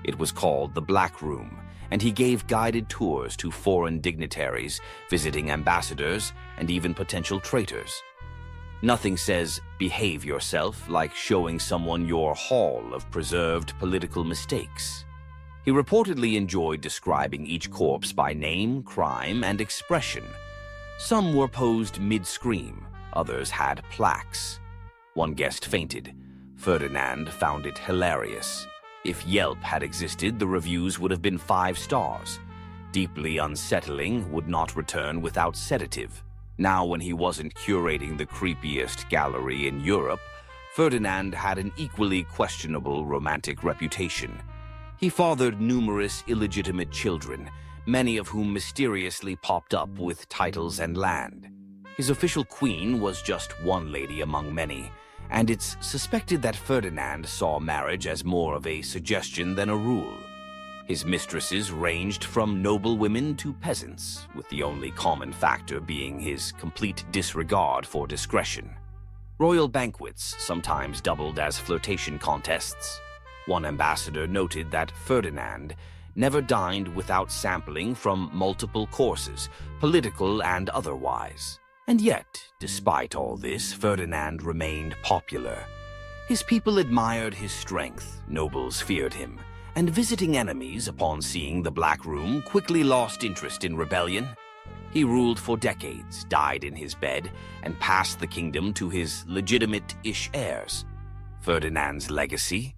It was called the Black Room, and he gave guided tours to foreign dignitaries, visiting ambassadors, and even potential traitors. Nothing says, behave yourself, like showing someone your haul of preserved political mistakes. He reportedly enjoyed describing each corpse by name, crime, and expression. Some were posed mid-scream, others had plaques. One guest fainted. Ferdinand found it hilarious. If Yelp had existed, the reviews would have been 5 stars. Deeply unsettling, would not return without sedative. Now, when he wasn't curating the creepiest gallery in Europe, Ferdinand had an equally questionable romantic reputation. He fathered numerous illegitimate children, many of whom mysteriously popped up with titles and land. His official queen was just one lady among many, and it's suspected that Ferdinand saw marriage as more of a suggestion than a rule. His mistresses ranged from noble women to peasants, with the only common factor being his complete disregard for discretion. Royal banquets sometimes doubled as flirtation contests. One ambassador noted that Ferdinand never dined without sampling from multiple courses, political and otherwise. And yet, despite all this, Ferdinand remained popular. His people admired his strength, nobles feared him, and visiting enemies, upon seeing the Black Room, quickly lost interest in rebellion. He ruled for decades, died in his bed, and passed the kingdom to his legitimate-ish heirs. Ferdinand's legacy?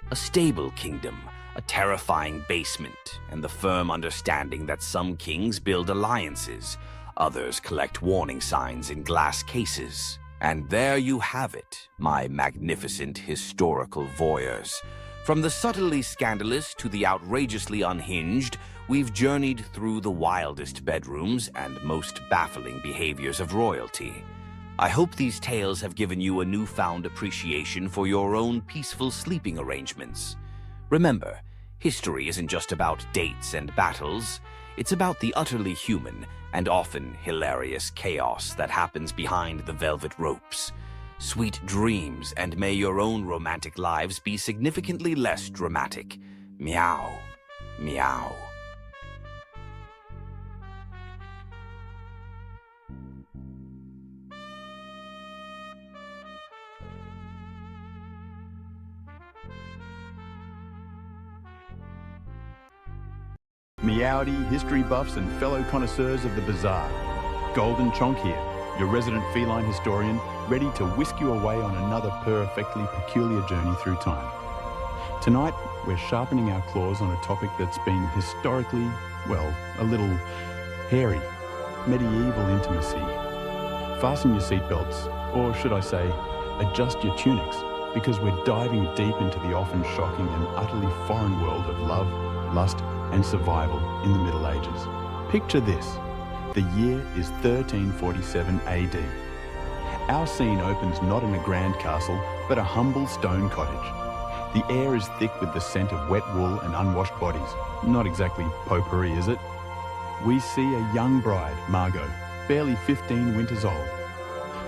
A stable kingdom, a terrifying basement, and the firm understanding that some kings build alliances, others collect warning signs in glass cases. And there you have it, my magnificent historical voyeurs. From the subtly scandalous to the outrageously unhinged, we've journeyed through the wildest bedrooms and most baffling behaviors of royalty. I hope these tales have given you a newfound appreciation for your own peaceful sleeping arrangements. Remember, history isn't just about dates and battles. It's about the utterly human and often hilarious chaos that happens behind the velvet ropes. Sweet dreams, and may your own romantic lives be significantly less dramatic. Meow. Meow. Meowdy, history buffs and fellow connoisseurs of the bizarre. Golden Chonk here, your resident feline historian, ready to whisk you away on another perfectly peculiar journey through time. Tonight, we're sharpening our claws on a topic that's been historically, well, a little hairy. Medieval intimacy. Fasten your seatbelts, or should I say, adjust your tunics, because we're diving deep into the often shocking and utterly foreign world of love, lust, and survival in the Middle Ages. Picture this. The year is 1347 AD. Our scene opens not in a grand castle, but a humble stone cottage. The air is thick with the scent of wet wool and unwashed bodies. Not exactly potpourri, is it? We see a young bride, Margot, barely 15 winters old.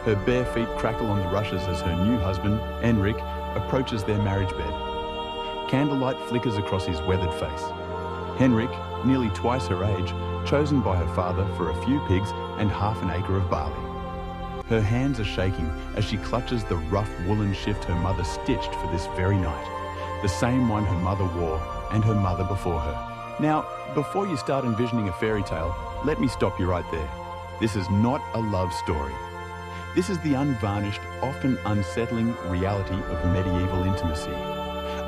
Her bare feet crackle on the rushes as her new husband, Henrik, approaches their marriage bed. Candlelight flickers across his weathered face. Henrik, nearly twice her age, chosen by her father for a few pigs and half an acre of barley. Her hands are shaking as she clutches the rough woolen shift her mother stitched for this very night, the same one her mother wore and her mother before her. Now, before you start envisioning a fairy tale, let me stop you right there. This is not a love story. This is the unvarnished, often unsettling reality of medieval intimacy.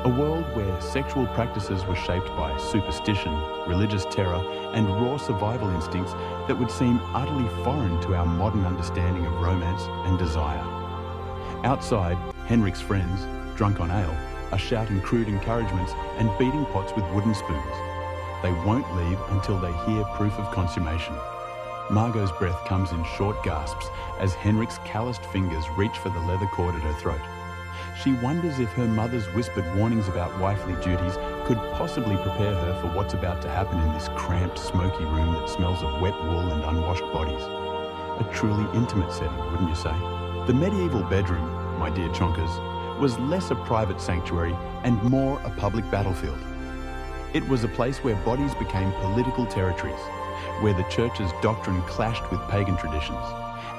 A world where sexual practices were shaped by superstition, religious terror, and raw survival instincts that would seem utterly foreign to our modern understanding of romance and desire. Outside, Henrik's friends, drunk on ale, are shouting crude encouragements and beating pots with wooden spoons. They won't leave until they hear proof of consummation. Margot's breath comes in short gasps as Henrik's calloused fingers reach for the leather cord at her throat. She wonders if her mother's whispered warnings about wifely duties could possibly prepare her for what's about to happen in this cramped, smoky room that smells of wet wool and unwashed bodies. A truly intimate setting, wouldn't you say? The medieval bedroom, my dear chonkers, was less a private sanctuary and more a public battlefield. It was a place where bodies became political territories, where the church's doctrine clashed with pagan traditions,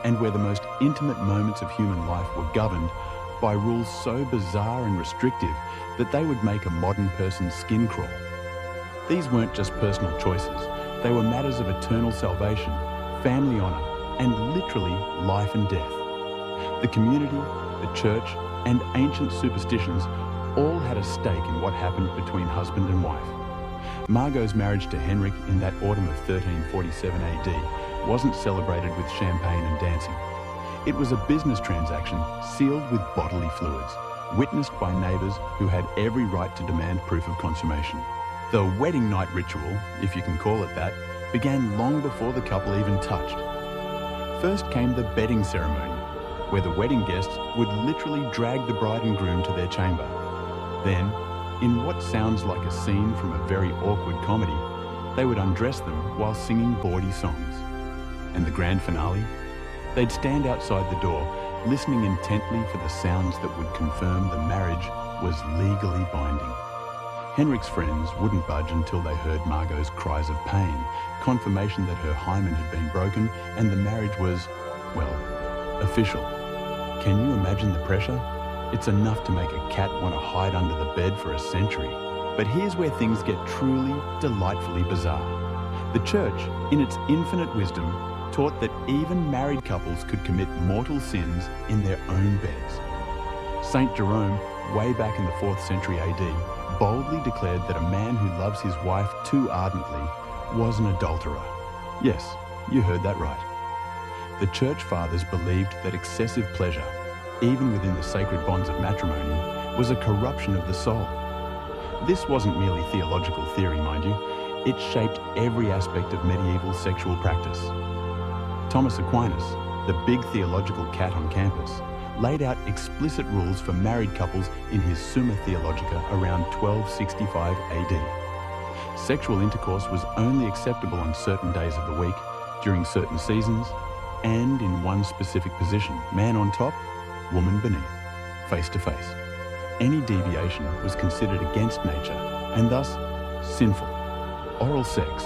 and where the most intimate moments of human life were governed by rules so bizarre and restrictive that they would make a modern person's skin crawl. These weren't just personal choices, they were matters of eternal salvation, family honor, and literally life and death. The community, the church, and ancient superstitions all had a stake in what happened between husband and wife. Margot's marriage to Henrik in that autumn of 1347 AD wasn't celebrated with champagne and dancing. It was a business transaction sealed with bodily fluids, witnessed by neighbours who had every right to demand proof of consummation. The wedding night ritual, if you can call it that, began long before the couple even touched. First came the bedding ceremony, where the wedding guests would literally drag the bride and groom to their chamber. Then, in what sounds like a scene from a very awkward comedy, they would undress them while singing bawdy songs. And the grand finale? They'd stand outside the door, listening intently for the sounds that would confirm the marriage was legally binding. Henrik's friends wouldn't budge until they heard Margot's cries of pain, confirmation that her hymen had been broken and the marriage was, well, official. Can you imagine the pressure? It's enough to make a cat want to hide under the bed for a century. But here's where things get truly, delightfully bizarre. The church, in its infinite wisdom, taught that even married couples could commit mortal sins in their own beds. Saint Jerome, way back in the 4th century AD, boldly declared that a man who loves his wife too ardently was an adulterer. Yes, you heard that right. The church fathers believed that excessive pleasure, even within the sacred bonds of matrimony, was a corruption of the soul. This wasn't merely theological theory, mind you. It shaped every aspect of medieval sexual practice. Thomas Aquinas, the big theological cat on campus, laid out explicit rules for married couples in his Summa Theologica around 1265 AD. Sexual intercourse was only acceptable on certain days of the week, during certain seasons, and in one specific position, man on top, woman beneath, face to face. Any deviation was considered against nature and thus sinful. Oral sex,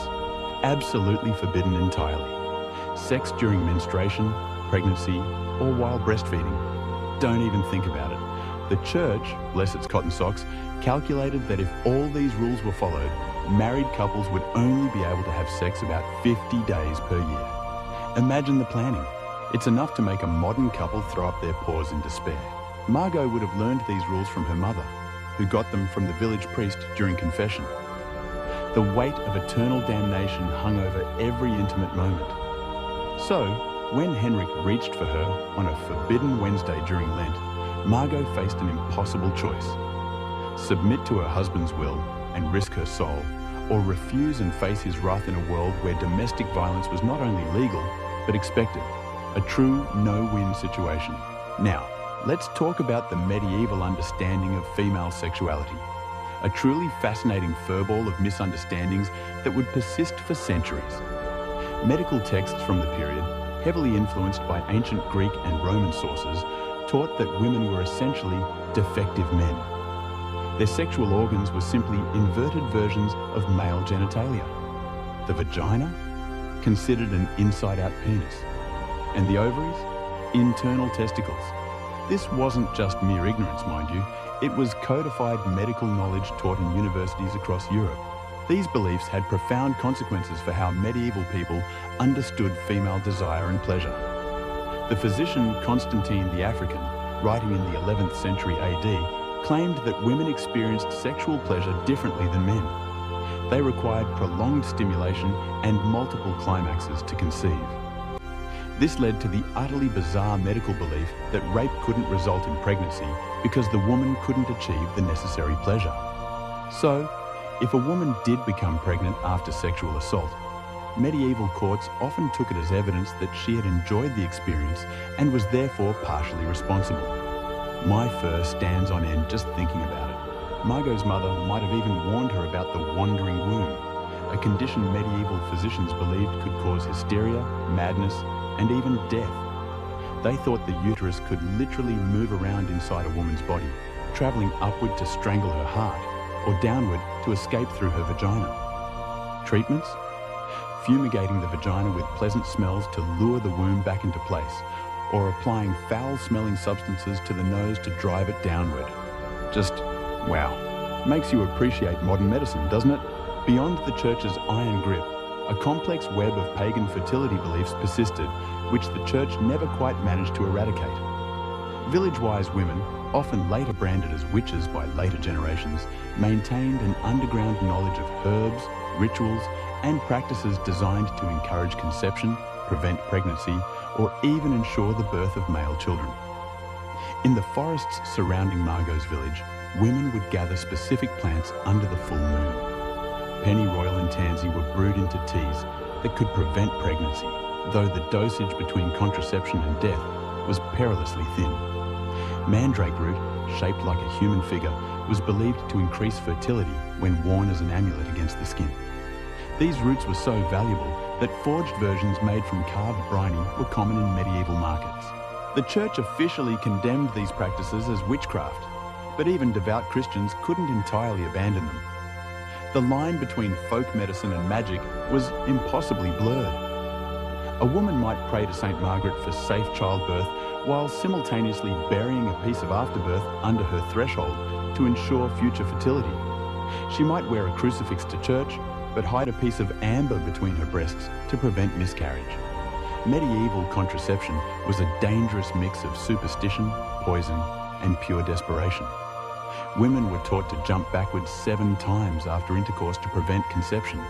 absolutely forbidden entirely. Sex during menstruation, pregnancy, or while breastfeeding. Don't even think about it. The church, bless its cotton socks, calculated that if all these rules were followed, married couples would only be able to have sex about 50 days per year. Imagine the planning. It's enough to make a modern couple throw up their paws in despair. Margot would have learned these rules from her mother, who got them from the village priest during confession. The weight of eternal damnation hung over every intimate moment. So, when Henrik reached for her on a forbidden Wednesday during Lent, Margot faced an impossible choice. Submit to her husband's will and risk her soul, or refuse and face his wrath in a world where domestic violence was not only legal, but expected. A true no-win situation. Now, let's talk about the medieval understanding of female sexuality. A truly fascinating furball of misunderstandings that would persist for centuries. Medical texts from the period, heavily influenced by ancient Greek and Roman sources, taught that women were essentially defective men. Their sexual organs were simply inverted versions of male genitalia. The vagina, considered an inside-out penis, and the ovaries, internal testicles. This wasn't just mere ignorance, mind you. It was codified medical knowledge taught in universities across Europe. These beliefs had profound consequences for how medieval people understood female desire and pleasure. The physician Constantine the African, writing in the 11th century AD, claimed that women experienced sexual pleasure differently than men. They required prolonged stimulation and multiple climaxes to conceive. This led to the utterly bizarre medical belief that rape couldn't result in pregnancy because the woman couldn't achieve the necessary pleasure. So, if a woman did become pregnant after sexual assault, medieval courts often took it as evidence that she had enjoyed the experience and was therefore partially responsible. My fur stands on end just thinking about it. Margot's mother might have even warned her about the wandering womb, a condition medieval physicians believed could cause hysteria, madness, and even death. They thought the uterus could literally move around inside a woman's body, traveling upward to strangle her heart, or downward to escape through her vagina. Treatments? Fumigating the vagina with pleasant smells to lure the womb back into place, or applying foul-smelling substances to the nose to drive it downward. Just, wow. Makes you appreciate modern medicine, doesn't it? Beyond the church's iron grip, a complex web of pagan fertility beliefs persisted, which the church never quite managed to eradicate. Village-wise women, often later branded as witches by later generations, maintained an underground knowledge of herbs, rituals, and practices designed to encourage conception, prevent pregnancy, or even ensure the birth of male children. In the forests surrounding Margot's village, women would gather specific plants under the full moon. Pennyroyal and tansy were brewed into teas that could prevent pregnancy, though the dosage between contraception and death was perilously thin. Mandrake root, shaped like a human figure, was believed to increase fertility when worn as an amulet against the skin. These roots were so valuable that forged versions made from carved briny were common in medieval markets. The church officially condemned these practices as witchcraft, but even devout Christians couldn't entirely abandon them. The line between folk medicine and magic was impossibly blurred. A woman might pray to St. Margaret for safe childbirth while simultaneously burying a piece of afterbirth under her threshold to ensure future fertility. She might wear a crucifix to church, but hide a piece of amber between her breasts to prevent miscarriage. Medieval contraception was a dangerous mix of superstition, poison, and pure desperation. Women were taught to jump backwards 7 times after intercourse to prevent conception,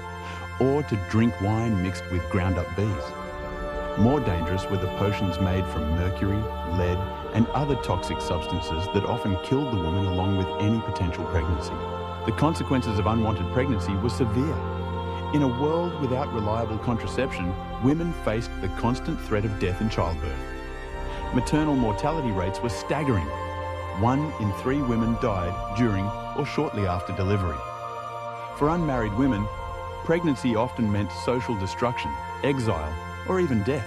or to drink wine mixed with ground-up bees. More dangerous were the potions made from mercury, lead, and other toxic substances that often killed the woman along with any potential pregnancy. The consequences of unwanted pregnancy were severe. In a world without reliable contraception, women faced the constant threat of death in childbirth. Maternal mortality rates were staggering. 1 in 3 women died during or shortly after delivery. For unmarried women, pregnancy often meant social destruction, exile, or even death.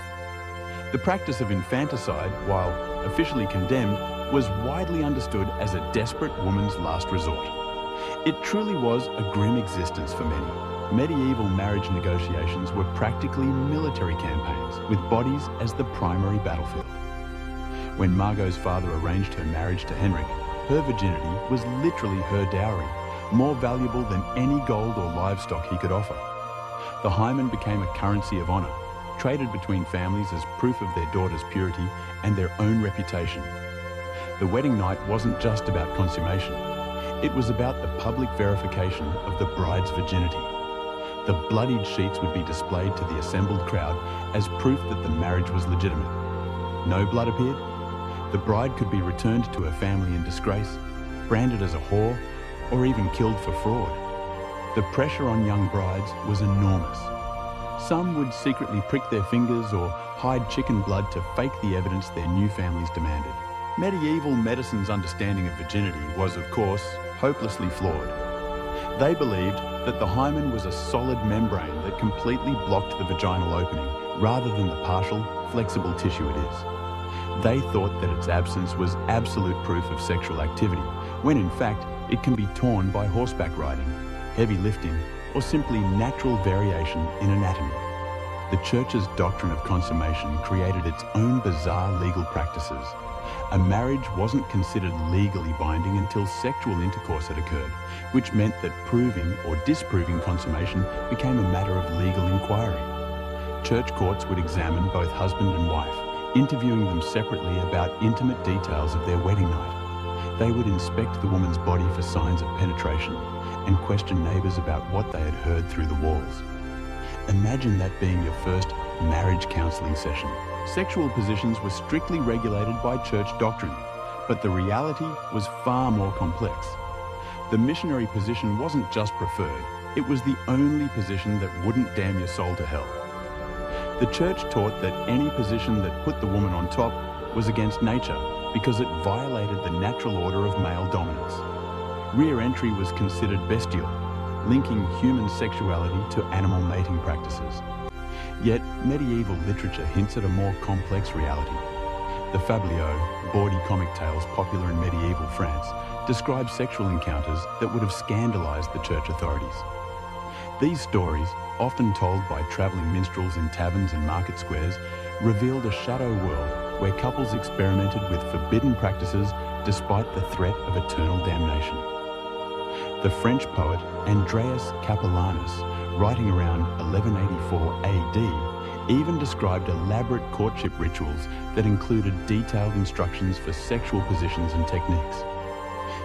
The practice of infanticide, while officially condemned, was widely understood as a desperate woman's last resort. It truly was a grim existence for many. Medieval marriage negotiations were practically military campaigns, with bodies as the primary battlefield. When Margot's father arranged her marriage to Henrik, her virginity was literally her dowry, more valuable than any gold or livestock he could offer. The hymen became a currency of honor, traded between families as proof of their daughter's purity and their own reputation. The wedding night wasn't just about consummation. It was about the public verification of the bride's virginity. The bloodied sheets would be displayed to the assembled crowd as proof that the marriage was legitimate. No blood appeared? The bride could be returned to her family in disgrace, branded as a whore, or even killed for fraud. The pressure on young brides was enormous. Some would secretly prick their fingers or hide chicken blood to fake the evidence their new families demanded. Medieval medicine's understanding of virginity was, of course, hopelessly flawed. They believed that the hymen was a solid membrane that completely blocked the vaginal opening, rather than the partial, flexible tissue it is. They thought that its absence was absolute proof of sexual activity, when in fact it can be torn by horseback riding, heavy lifting, or simply natural variation in anatomy. The Church's doctrine of consummation created its own bizarre legal practices. A marriage wasn't considered legally binding until sexual intercourse had occurred, which meant that proving or disproving consummation became a matter of legal inquiry. Church courts would examine both husband and wife, interviewing them separately about intimate details of their wedding night. They would inspect the woman's body for signs of penetration and question neighbours about what they had heard through the walls. Imagine that being your first marriage counselling session. Sexual positions were strictly regulated by church doctrine, but the reality was far more complex. The missionary position wasn't just preferred, it was the only position that wouldn't damn your soul to hell. The church taught that any position that put the woman on top was against nature because it violated the natural order of male dominance. Rear entry was considered bestial, linking human sexuality to animal mating practices. Yet, medieval literature hints at a more complex reality. The fabliaux, bawdy comic tales popular in medieval France, describe sexual encounters that would have scandalized the church authorities. These stories, often told by traveling minstrels in taverns and market squares, revealed a shadow world where couples experimented with forbidden practices despite the threat of eternal damnation. The French poet Andreas Capellanus, writing around 1184 AD, even described elaborate courtship rituals that included detailed instructions for sexual positions and techniques.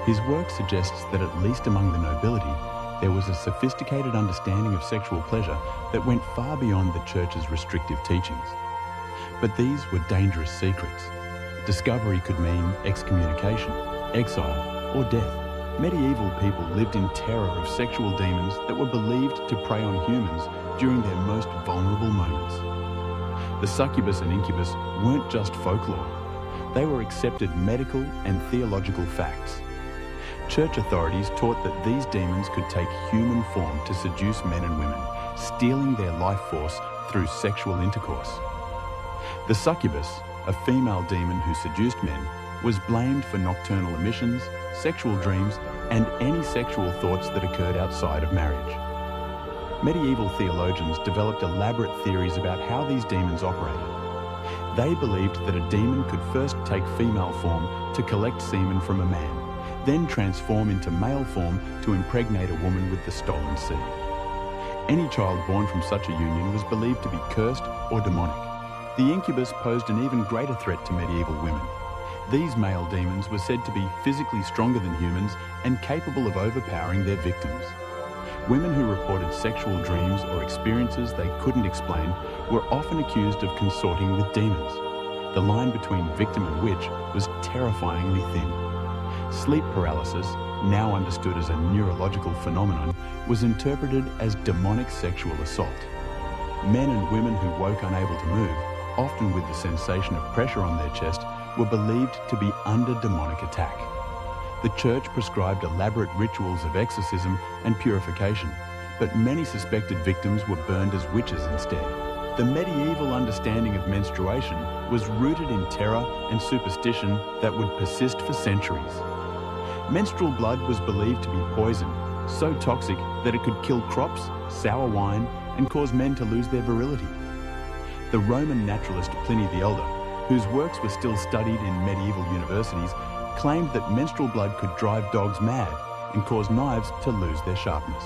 His work suggests that at least among the nobility, there was a sophisticated understanding of sexual pleasure that went far beyond the church's restrictive teachings. But these were dangerous secrets. Discovery could mean excommunication, exile, or death. Medieval people lived in terror of sexual demons that were believed to prey on humans during their most vulnerable moments. The succubus and incubus weren't just folklore. They were accepted medical and theological facts. Church authorities taught that these demons could take human form to seduce men and women, stealing their life force through sexual intercourse. The succubus, a female demon who seduced men, was blamed for nocturnal emissions, sexual dreams, and any sexual thoughts that occurred outside of marriage. Medieval theologians developed elaborate theories about how these demons operated. They believed that a demon could first take female form to collect semen from a man, then transform into male form to impregnate a woman with the stolen seed. Any child born from such a union was believed to be cursed or demonic. The incubus posed an even greater threat to medieval women. These male demons were said to be physically stronger than humans and capable of overpowering their victims. Women who reported sexual dreams or experiences they couldn't explain were often accused of consorting with demons. The line between victim and witch was terrifyingly thin. Sleep paralysis, now understood as a neurological phenomenon, was interpreted as demonic sexual assault. Men and women who woke unable to move, often with the sensation of pressure on their chest, were believed to be under demonic attack. The church prescribed elaborate rituals of exorcism and purification, but many suspected victims were burned as witches instead. The medieval understanding of menstruation was rooted in terror and superstition that would persist for centuries. Menstrual blood was believed to be poison, so toxic that it could kill crops, sour wine, and cause men to lose their virility. The Roman naturalist Pliny the Elder, whose works were still studied in medieval universities, claimed that menstrual blood could drive dogs mad and cause knives to lose their sharpness.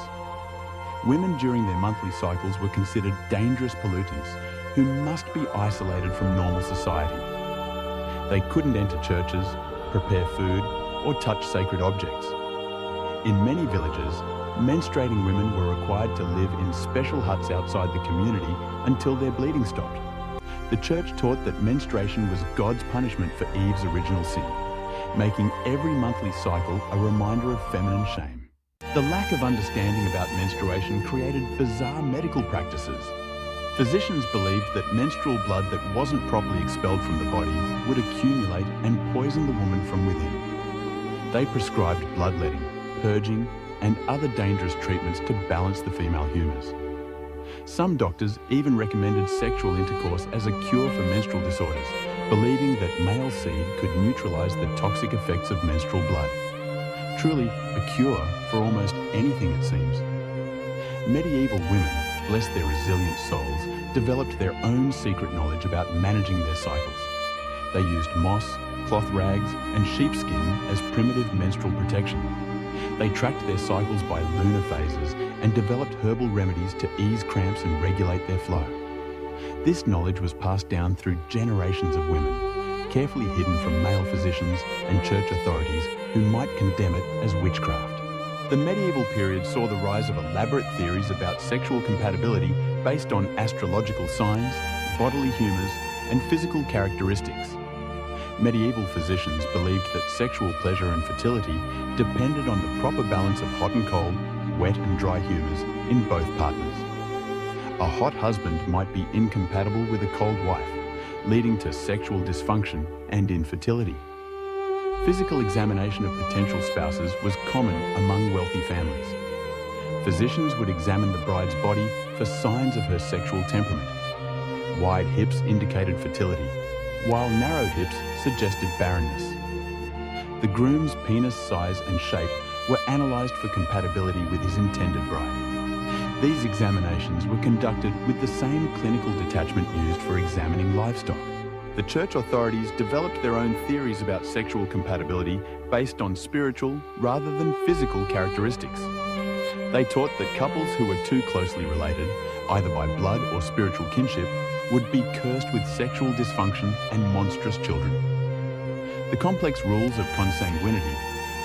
Women during their monthly cycles were considered dangerous pollutants who must be isolated from normal society. They couldn't enter churches, prepare food, or touch sacred objects. In many villages, menstruating women were required to live in special huts outside the community until their bleeding stopped. The church taught that menstruation was God's punishment for Eve's original sin, making every monthly cycle a reminder of feminine shame. The lack of understanding about menstruation created bizarre medical practices. Physicians believed that menstrual blood that wasn't properly expelled from the body would accumulate and poison the woman from within. They prescribed bloodletting, purging, and other dangerous treatments to balance the female humors. Some doctors even recommended sexual intercourse as a cure for menstrual disorders, believing that male seed could neutralize the toxic effects of menstrual blood. Truly, a cure for almost anything, it seems. Medieval women, bless their resilient souls, developed their own secret knowledge about managing their cycles. They used moss, cloth rags, and sheepskin as primitive menstrual protection. They tracked their cycles by lunar phases and developed herbal remedies to ease cramps and regulate their flow. This knowledge was passed down through generations of women, carefully hidden from male physicians and church authorities who might condemn it as witchcraft. The medieval period saw the rise of elaborate theories about sexual compatibility based on astrological signs, bodily humors, and physical characteristics. Medieval physicians believed that sexual pleasure and fertility depended on the proper balance of hot and cold, wet and dry humors in both partners. A hot husband might be incompatible with a cold wife, leading to sexual dysfunction and infertility. Physical examination of potential spouses was common among wealthy families. Physicians would examine the bride's body for signs of her sexual temperament. Wide hips indicated fertility, while narrow hips suggested barrenness. The groom's penis size and shape were analysed for compatibility with his intended bride. These examinations were conducted with the same clinical detachment used for examining livestock. The church authorities developed their own theories about sexual compatibility based on spiritual rather than physical characteristics. They taught that couples who were too closely related, either by blood or spiritual kinship, would be cursed with sexual dysfunction and monstrous children. The complex rules of consanguinity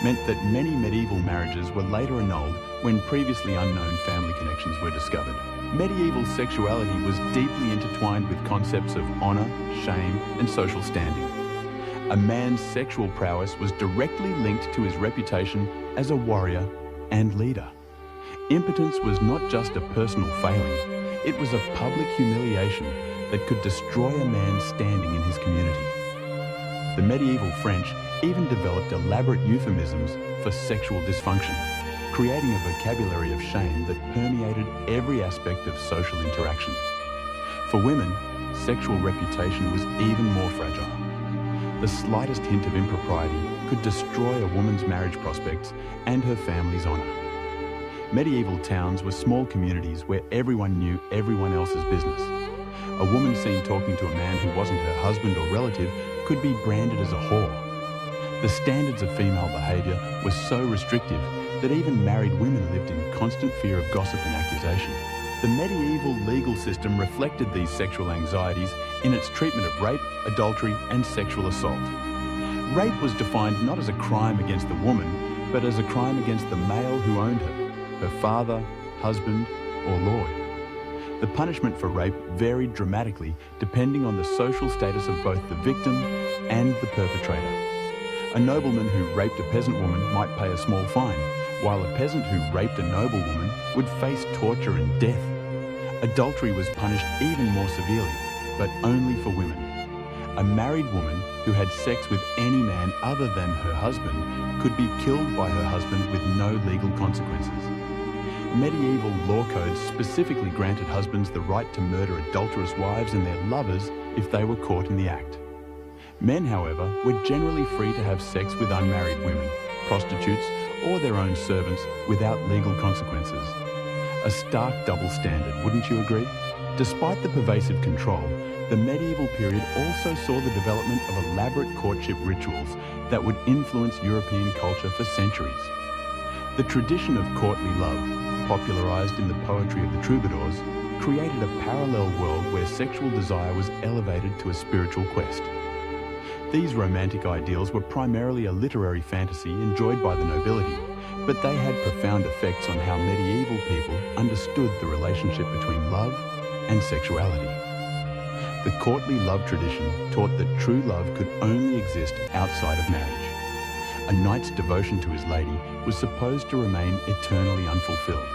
meant that many medieval marriages were later annulled when previously unknown family connections were discovered. Medieval sexuality was deeply intertwined with concepts of honor, shame, and social standing. A man's sexual prowess was directly linked to his reputation as a warrior and leader. Impotence was not just a personal failing, it was a public humiliation that could destroy a man's standing in his community. The medieval French even developed elaborate euphemisms for sexual dysfunction, creating a vocabulary of shame that permeated every aspect of social interaction. For women, sexual reputation was even more fragile. The slightest hint of impropriety could destroy a woman's marriage prospects and her family's honor. Medieval towns were small communities where everyone knew everyone else's business. A woman seen talking to a man who wasn't her husband or relative could be branded as a whore. The standards of female behaviour were so restrictive that even married women lived in constant fear of gossip and accusation. The medieval legal system reflected these sexual anxieties in its treatment of rape, adultery, and sexual assault. Rape was defined not as a crime against the woman, but as a crime against the male who owned her father, husband, or lord. The punishment for rape varied dramatically depending on the social status of both the victim and the perpetrator. A nobleman who raped a peasant woman might pay a small fine, while a peasant who raped a noble woman would face torture and death. Adultery was punished even more severely, but only for women. A married woman who had sex with any man other than her husband could be killed by her husband with no legal consequences. Medieval law codes specifically granted husbands the right to murder adulterous wives and their lovers if they were caught in the act. Men, however, were generally free to have sex with unmarried women, prostitutes, or their own servants without legal consequences. A stark double standard, wouldn't you agree? Despite the pervasive control, the medieval period also saw the development of elaborate courtship rituals that would influence European culture for centuries. The tradition of courtly love, popularized in the poetry of the troubadours, created a parallel world where sexual desire was elevated to a spiritual quest. These romantic ideals were primarily a literary fantasy enjoyed by the nobility, but they had profound effects on how medieval people understood the relationship between love and sexuality. The courtly love tradition taught that true love could only exist outside of marriage. a knight's devotion to his lady was supposed to remain eternally unfulfilled,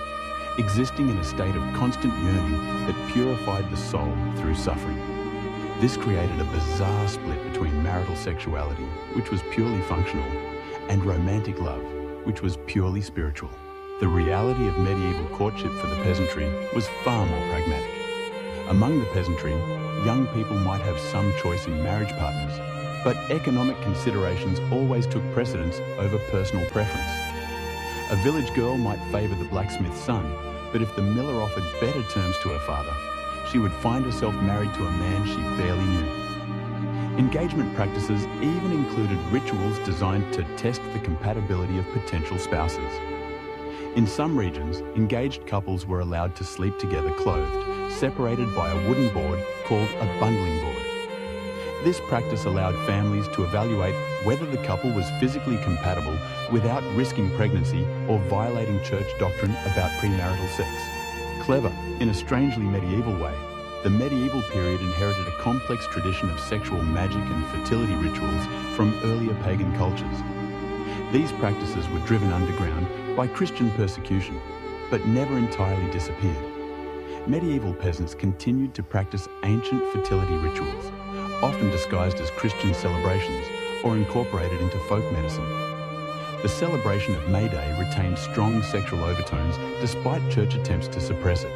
existing in a state of constant yearning that purified the soul through suffering. This created a bizarre split between marital sexuality, which was purely functional, and romantic love, which was purely spiritual. The reality of medieval courtship for the peasantry was far more pragmatic. Among the peasantry, young people might have some choice in marriage partners, but economic considerations always took precedence over personal preference. A village girl might favour the blacksmith's son, but if the miller offered better terms to her father, she would find herself married to a man she barely knew. Engagement practices even included rituals designed to test the compatibility of potential spouses. In some regions, engaged couples were allowed to sleep together clothed, separated by a wooden board called a bundling board. This practice allowed families to evaluate whether the couple was physically compatible without risking pregnancy or violating church doctrine about premarital sex. Clever, in a strangely medieval way, the medieval period inherited a complex tradition of sexual magic and fertility rituals from earlier pagan cultures. These practices were driven underground by Christian persecution, but never entirely disappeared. Medieval peasants continued to practice ancient fertility rituals, often disguised as Christian celebrations or incorporated into folk medicine. The celebration of May Day retained strong sexual overtones despite church attempts to suppress it.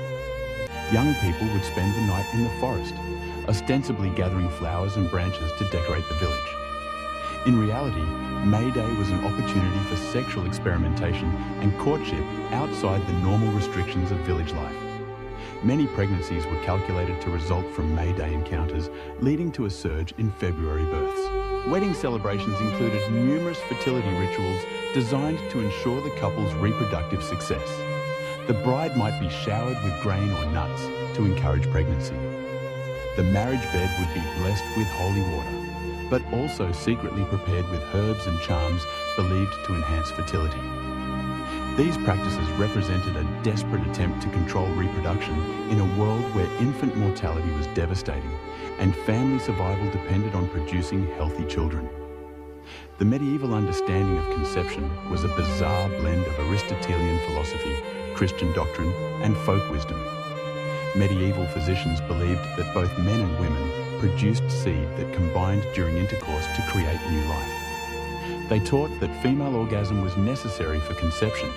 Young people would spend the night in the forest, ostensibly gathering flowers and branches to decorate the village. In reality, May Day was an opportunity for sexual experimentation and courtship outside the normal restrictions of village life. Many pregnancies were calculated to result from May Day encounters, leading to a surge in February births. Wedding celebrations included numerous fertility rituals designed to ensure the couple's reproductive success. The bride might be showered with grain or nuts to encourage pregnancy. The marriage bed would be blessed with holy water, but also secretly prepared with herbs and charms believed to enhance fertility. These practices represented a desperate attempt to control reproduction in a world where infant mortality was devastating and family survival depended on producing healthy children. The medieval understanding of conception was a bizarre blend of Aristotelian philosophy, Christian doctrine, and folk wisdom. Medieval physicians believed that both men and women produced seed that combined during intercourse to create new life. They taught that female orgasm was necessary for conception,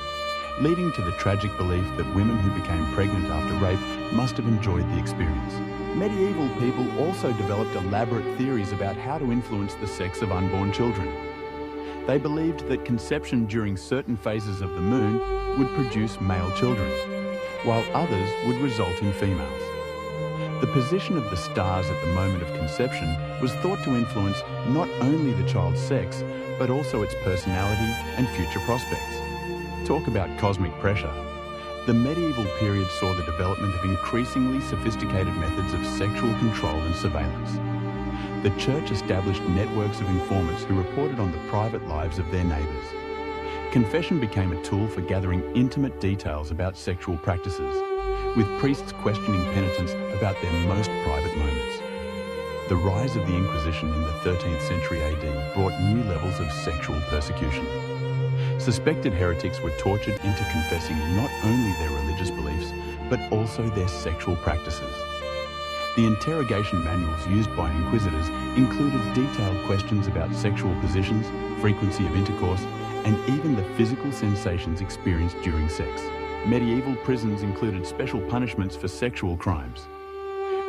leading to the tragic belief that women who became pregnant after rape must have enjoyed the experience. Medieval people also developed elaborate theories about how to influence the sex of unborn children. They believed that conception during certain phases of the moon would produce male children, while others would result in females. The position of the stars at the moment of conception was thought to influence not only the child's sex, but also its personality and future prospects. Talk about cosmic pressure. The medieval period saw the development of increasingly sophisticated methods of sexual control and surveillance. The church established networks of informants who reported on the private lives of their neighbours. Confession became a tool for gathering intimate details about sexual practices, with priests questioning penitents about their most private moments. The rise of the Inquisition in the 13th century AD brought new levels of sexual persecution. Suspected heretics were tortured into confessing not only their religious beliefs, but also their sexual practices. The interrogation manuals used by inquisitors included detailed questions about sexual positions, frequency of intercourse, and even the physical sensations experienced during sex. Medieval prisons included special punishments for sexual crimes.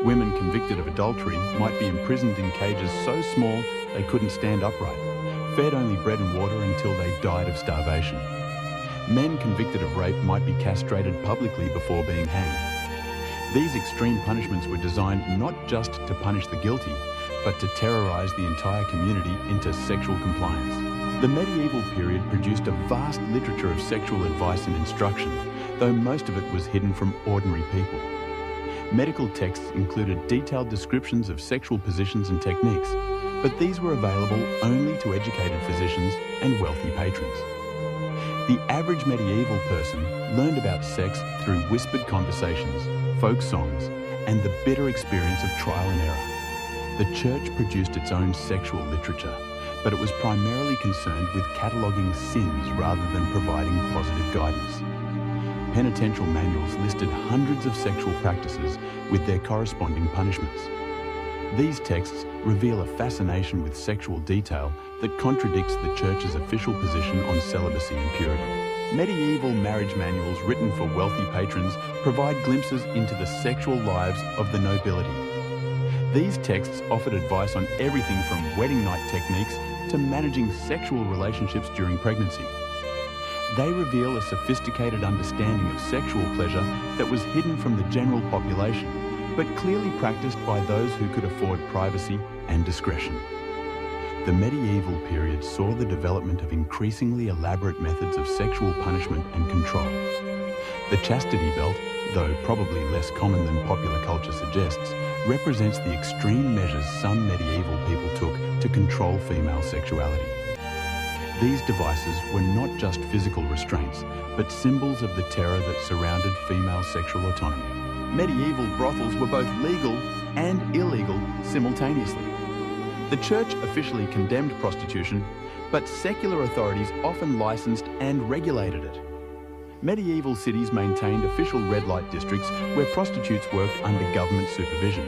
Women convicted of adultery might be imprisoned in cages so small they couldn't stand upright, fed only bread and water until they died of starvation. Men convicted of rape might be castrated publicly before being hanged. These extreme punishments were designed not just to punish the guilty, but to terrorize the entire community into sexual compliance. The medieval period produced a vast literature of sexual advice and instruction, though most of it was hidden from ordinary people. Medical texts included detailed descriptions of sexual positions and techniques, but these were available only to educated physicians and wealthy patrons. The average medieval person learned about sex through whispered conversations, folk songs, and the bitter experience of trial and error. The church produced its own sexual literature, but it was primarily concerned with cataloguing sins rather than providing positive guidance. Penitential manuals listed hundreds of sexual practices with their corresponding punishments. These texts reveal a fascination with sexual detail that contradicts the Church's official position on celibacy and purity. Medieval marriage manuals written for wealthy patrons provide glimpses into the sexual lives of the nobility. These texts offered advice on everything from wedding night techniques to managing sexual relationships during pregnancy. They reveal a sophisticated understanding of sexual pleasure that was hidden from the general population, but clearly practiced by those who could afford privacy and discretion. The medieval period saw the development of increasingly elaborate methods of sexual punishment and control. The chastity belt, though probably less common than popular culture suggests, represents the extreme measures some medieval people took to control female sexuality. These devices were not just physical restraints, but symbols of the terror that surrounded female sexual autonomy. Medieval brothels were both legal and illegal simultaneously. The Church officially condemned prostitution, but secular authorities often licensed and regulated it. Medieval cities maintained official red light districts where prostitutes worked under government supervision.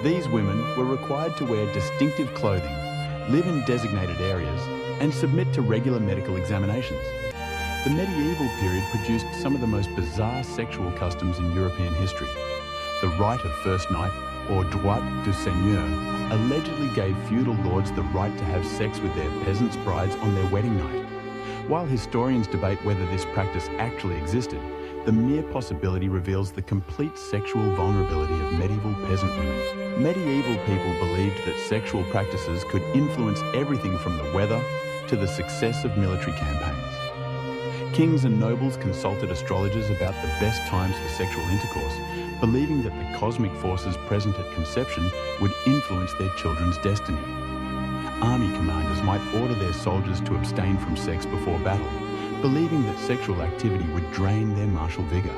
These women were required to wear distinctive clothing, live in designated areas, and submit to regular medical examinations. The medieval period produced some of the most bizarre sexual customs in European history. The rite of first night, or droit du seigneur, allegedly gave feudal lords the right to have sex with their peasants' brides on their wedding night. While historians debate whether this practice actually existed, the mere possibility reveals the complete sexual vulnerability of medieval peasant women. Medieval people believed that sexual practices could influence everything from the weather to the success of military campaigns. Kings and nobles consulted astrologers about the best times for sexual intercourse, believing that the cosmic forces present at conception would influence their children's destiny. Army commanders might order their soldiers to abstain from sex before battle, believing that sexual activity would drain their martial vigor.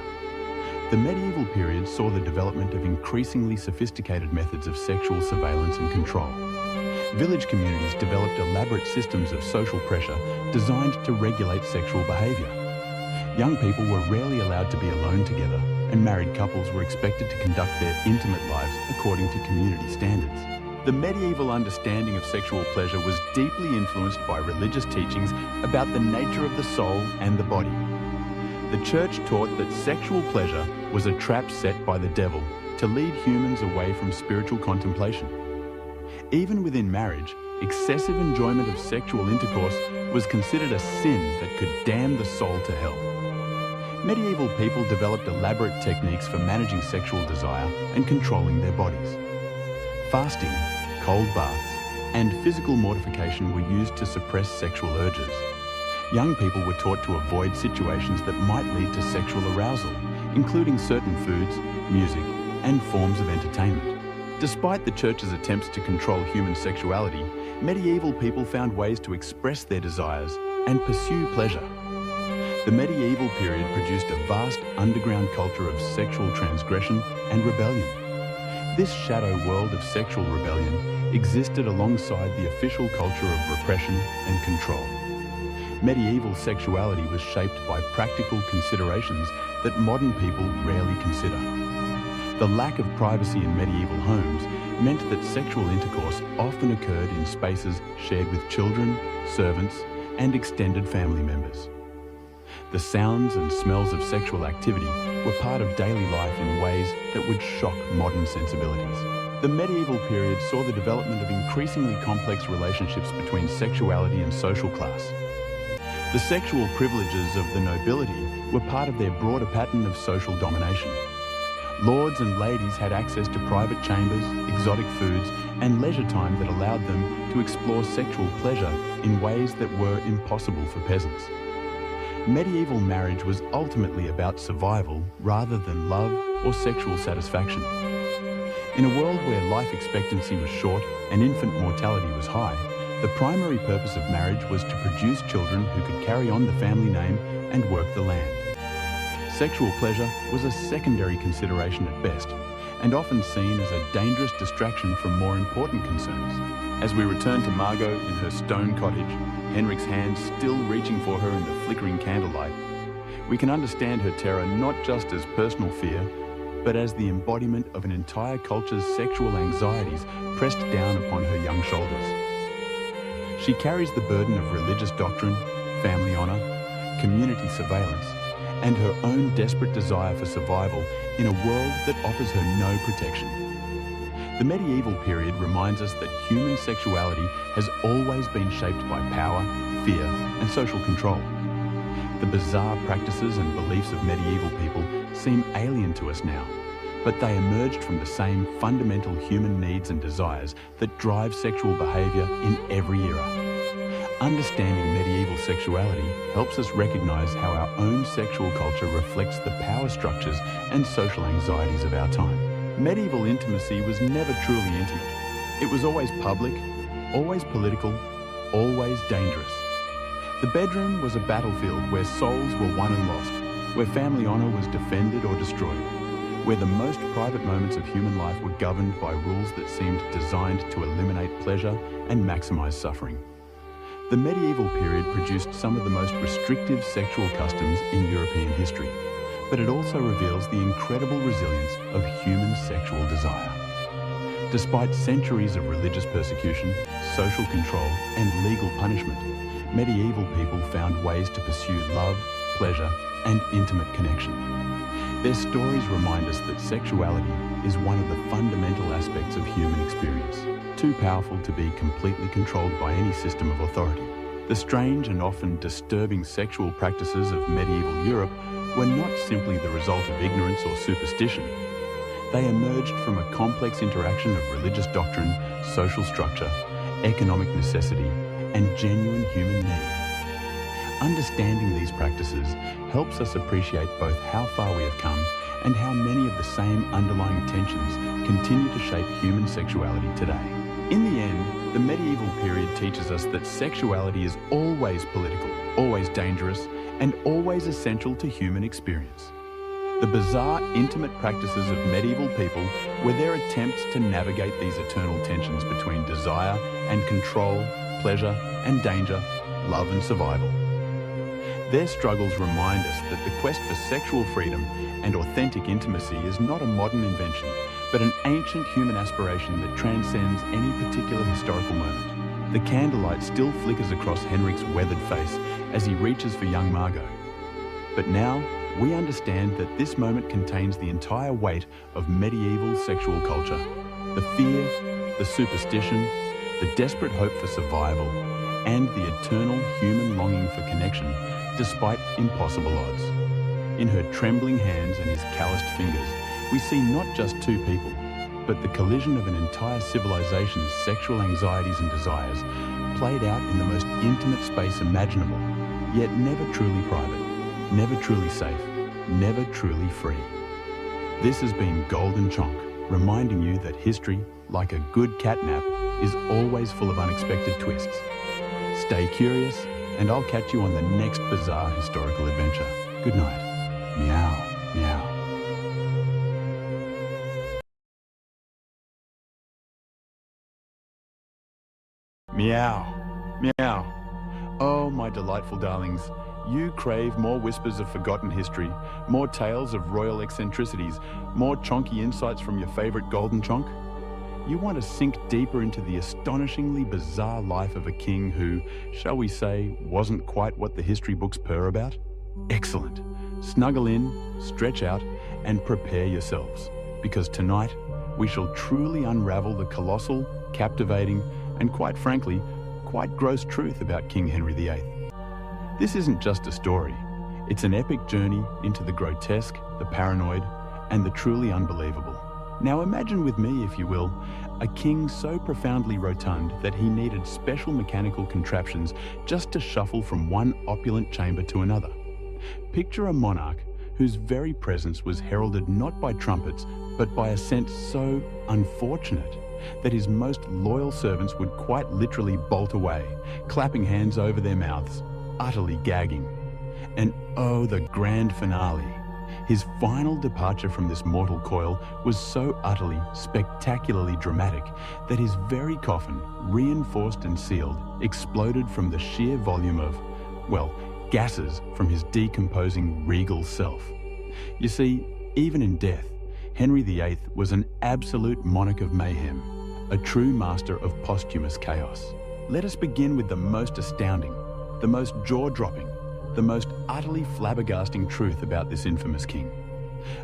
The medieval period saw the development of increasingly sophisticated methods of sexual surveillance and control. Village communities developed elaborate systems of social pressure designed to regulate sexual behavior. Young people were rarely allowed to be alone together, and married couples were expected to conduct their intimate lives according to community standards. The medieval understanding of sexual pleasure was deeply influenced by religious teachings about the nature of the soul and the body. The Church taught that sexual pleasure was a trap set by the devil to lead humans away from spiritual contemplation. Even within marriage, excessive enjoyment of sexual intercourse was considered a sin that could damn the soul to hell. Medieval people developed elaborate techniques for managing sexual desire and controlling their bodies. Fasting, cold baths, and physical mortification were used to suppress sexual urges. Young people were taught to avoid situations that might lead to sexual arousal, including certain foods, music, and forms of entertainment. Despite the Church's attempts to control human sexuality, medieval people found ways to express their desires and pursue pleasure. The medieval period produced a vast underground culture of sexual transgression and rebellion. This shadow world of sexual rebellion existed alongside the official culture of repression and control. Medieval sexuality was shaped by practical considerations that modern people rarely consider. The lack of privacy in medieval homes meant that sexual intercourse often occurred in spaces shared with children, servants, and extended family members. The sounds and smells of sexual activity were part of daily life in ways that would shock modern sensibilities. The medieval period saw the development of increasingly complex relationships between sexuality and social class. The sexual privileges of the nobility were part of their broader pattern of social domination. Lords and ladies had access to private chambers, exotic foods, and leisure time that allowed them to explore sexual pleasure in ways that were impossible for peasants. Medieval marriage was ultimately about survival rather than love or sexual satisfaction. In a world where life expectancy was short and infant mortality was high, the primary purpose of marriage was to produce children who could carry on the family name and work the land. Sexual pleasure was a secondary consideration at best, and often seen as a dangerous distraction from more important concerns. As we return to Margot in her stone cottage, Henrik's hands still reaching for her in the flickering candlelight, we can understand her terror not just as personal fear, but as the embodiment of an entire culture's sexual anxieties pressed down upon her young shoulders. She carries the burden of religious doctrine, family honor, community surveillance, and her own desperate desire for survival in a world that offers her no protection. The medieval period reminds us that human sexuality has always been shaped by power, fear, and social control. The bizarre practices and beliefs of medieval people seem alien to us now, but they emerged from the same fundamental human needs and desires that drive sexual behavior in every era. Understanding medieval sexuality helps us recognize how our own sexual culture reflects the power structures and social anxieties of our time. Medieval intimacy was never truly intimate. It was always public, always political, always dangerous. The bedroom was a battlefield where souls were won and lost, where family honor was defended or destroyed, where the most private moments of human life were governed by rules that seemed designed to eliminate pleasure and maximize suffering. The medieval period produced some of the most restrictive sexual customs in European history, but it also reveals the incredible resilience of human sexual desire. Despite centuries of religious persecution, social control, and legal punishment, medieval people found ways to pursue love, pleasure, and intimate connection. Their stories remind us that sexuality is one of the fundamental aspects of human experience, too powerful to be completely controlled by any system of authority. The strange and often disturbing sexual practices of medieval Europe were not simply the result of ignorance or superstition. They emerged from a complex interaction of religious doctrine, social structure, economic necessity, and genuine human need. Understanding these practices helps us appreciate both how far we have come and how many of the same underlying tensions continue to shape human sexuality today. In the end, the medieval period teaches us that sexuality is always political, always dangerous, and always essential to human experience. The bizarre, intimate practices of medieval people were their attempts to navigate these eternal tensions between desire and control, pleasure and danger, love and survival. Their struggles remind us that the quest for sexual freedom and authentic intimacy is not a modern invention, but an ancient human aspiration that transcends any particular historical moment. The candlelight still flickers across Henrik's weathered face as he reaches for young Margot. But now, we understand that this moment contains the entire weight of medieval sexual culture. The fear, the superstition, the desperate hope for survival, and the eternal human longing for connection despite impossible odds. In her trembling hands and his calloused fingers, we see not just two people, but the collision of an entire civilization's sexual anxieties and desires played out in the most intimate space imaginable, yet never truly private, never truly safe, never truly free. This has been Golden Chonk, reminding you that history, like a good catnap, is always full of unexpected twists. Stay curious, and I'll catch you on the next bizarre historical adventure. Good night. Meow, meow. Meow, meow. Oh, my delightful darlings, you crave more whispers of forgotten history, more tales of royal eccentricities, more chonky insights from your favorite Golden Chonk? You want to sink deeper into the astonishingly bizarre life of a king who, shall we say, wasn't quite what the history books purr about? Excellent. Snuggle in, stretch out, and prepare yourselves, because tonight we shall truly unravel the colossal, captivating, and quite frankly, quite gross truth about King Henry VIII. This isn't just a story. It's an epic journey into the grotesque, the paranoid, and the truly unbelievable. Now imagine with me, if you will, a king so profoundly rotund that he needed special mechanical contraptions just to shuffle from one opulent chamber to another. Picture a monarch whose very presence was heralded not by trumpets, but by a scent so unfortunate that his most loyal servants would quite literally bolt away, clapping hands over their mouths, utterly gagging. And oh, the grand finale. His final departure from this mortal coil was so utterly, spectacularly dramatic that his very coffin, reinforced and sealed, exploded from the sheer volume of, well, gases from his decomposing regal self. You see, even in death, Henry VIII was an absolute monarch of mayhem, a true master of posthumous chaos. Let us begin with the most astounding, the most jaw-dropping, the most utterly flabbergasting truth about this infamous king.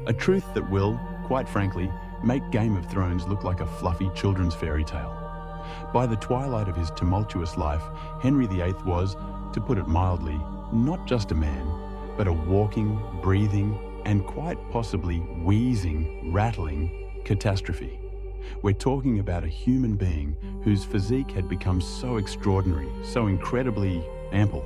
A truth that will, quite frankly, make Game of Thrones look like a fluffy children's fairy tale. By the twilight of his tumultuous life, Henry VIII was, to put it mildly, not just a man, but a walking, breathing, and quite possibly wheezing, rattling catastrophe. We're talking about a human being whose physique had become so extraordinary, so incredibly ample,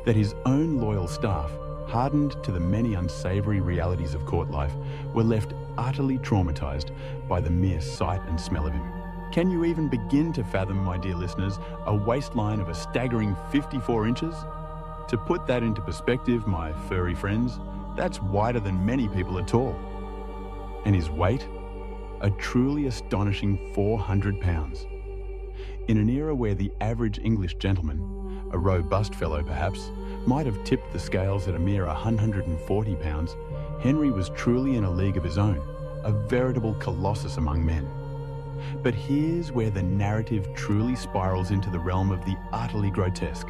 that his own loyal staff, hardened to the many unsavory realities of court life, were left utterly traumatized by the mere sight and smell of him. Can you even begin to fathom, my dear listeners, a waistline of a staggering 54 inches? To put that into perspective, my furry friends, that's wider than many people are tall. And his weight? A truly astonishing 400 pounds. In an era where the average English gentleman, a robust fellow perhaps, might have tipped the scales at a mere 140 pounds, Henry was truly in a league of his own, a veritable colossus among men. But here's where the narrative truly spirals into the realm of the utterly grotesque,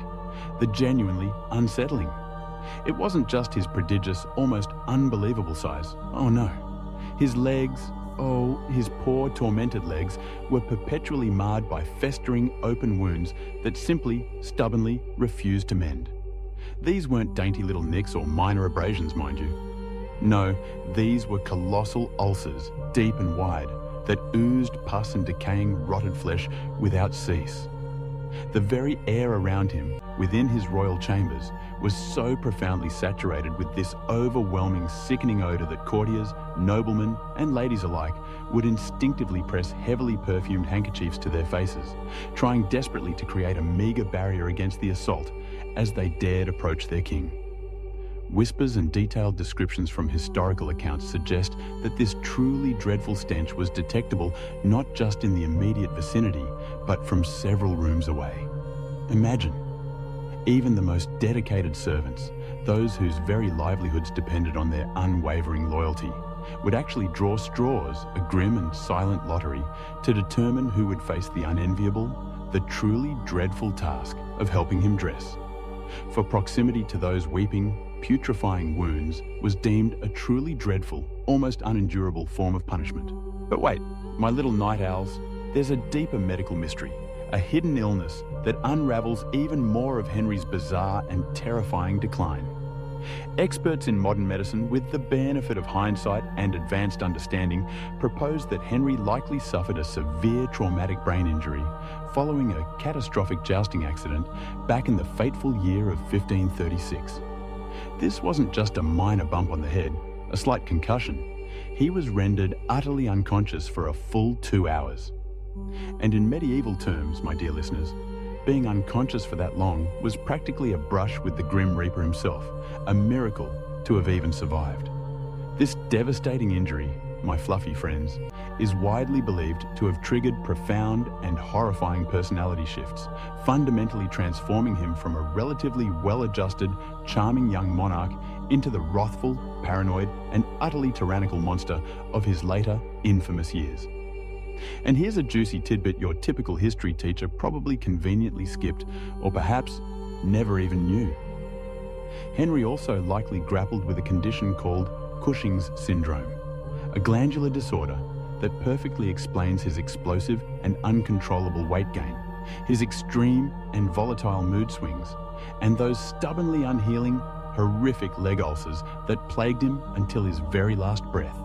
the genuinely unsettling. It wasn't just his prodigious, almost unbelievable size. Oh no. His legs, oh, his poor, tormented legs, were perpetually marred by festering open wounds that simply, stubbornly refused to mend. These weren't dainty little nicks or minor abrasions, mind you. No, these were colossal ulcers, deep and wide, that oozed pus and decaying, rotted flesh without cease. The very air around him, within his royal chambers, was so profoundly saturated with this overwhelming, sickening odor that courtiers, noblemen, and ladies alike would instinctively press heavily perfumed handkerchiefs to their faces, trying desperately to create a meager barrier against the assault as they dared approach their king. Whispers and detailed descriptions from historical accounts suggest that this truly dreadful stench was detectable not just in the immediate vicinity, but from several rooms away. Imagine, even the most dedicated servants, those whose very livelihoods depended on their unwavering loyalty, would actually draw straws, a grim and silent lottery, to determine who would face the unenviable, the truly dreadful task of helping him dress. For proximity to those weeping, putrefying wounds was deemed a truly dreadful, almost unendurable form of punishment. But wait, my little night owls, there's a deeper medical mystery, a hidden illness that unravels even more of Henry's bizarre and terrifying decline. Experts in modern medicine, with the benefit of hindsight and advanced understanding, propose that Henry likely suffered a severe traumatic brain injury following a catastrophic jousting accident back in the fateful year of 1536. This wasn't just a minor bump on the head, a slight concussion. He was rendered utterly unconscious for a full 2 hours. And in medieval terms, my dear listeners, being unconscious for that long was practically a brush with the Grim Reaper himself, a miracle to have even survived. This devastating injury, my fluffy friends, is widely believed to have triggered profound and horrifying personality shifts, fundamentally transforming him from a relatively well-adjusted, charming young monarch into the wrathful, paranoid, and utterly tyrannical monster of his later, infamous years. And here's a juicy tidbit your typical history teacher probably conveniently skipped, or perhaps never even knew. Henry also likely grappled with a condition called Cushing's syndrome, a glandular disorder that perfectly explains his explosive and uncontrollable weight gain, his extreme and volatile mood swings, and those stubbornly unhealing, horrific leg ulcers that plagued him until his very last breath.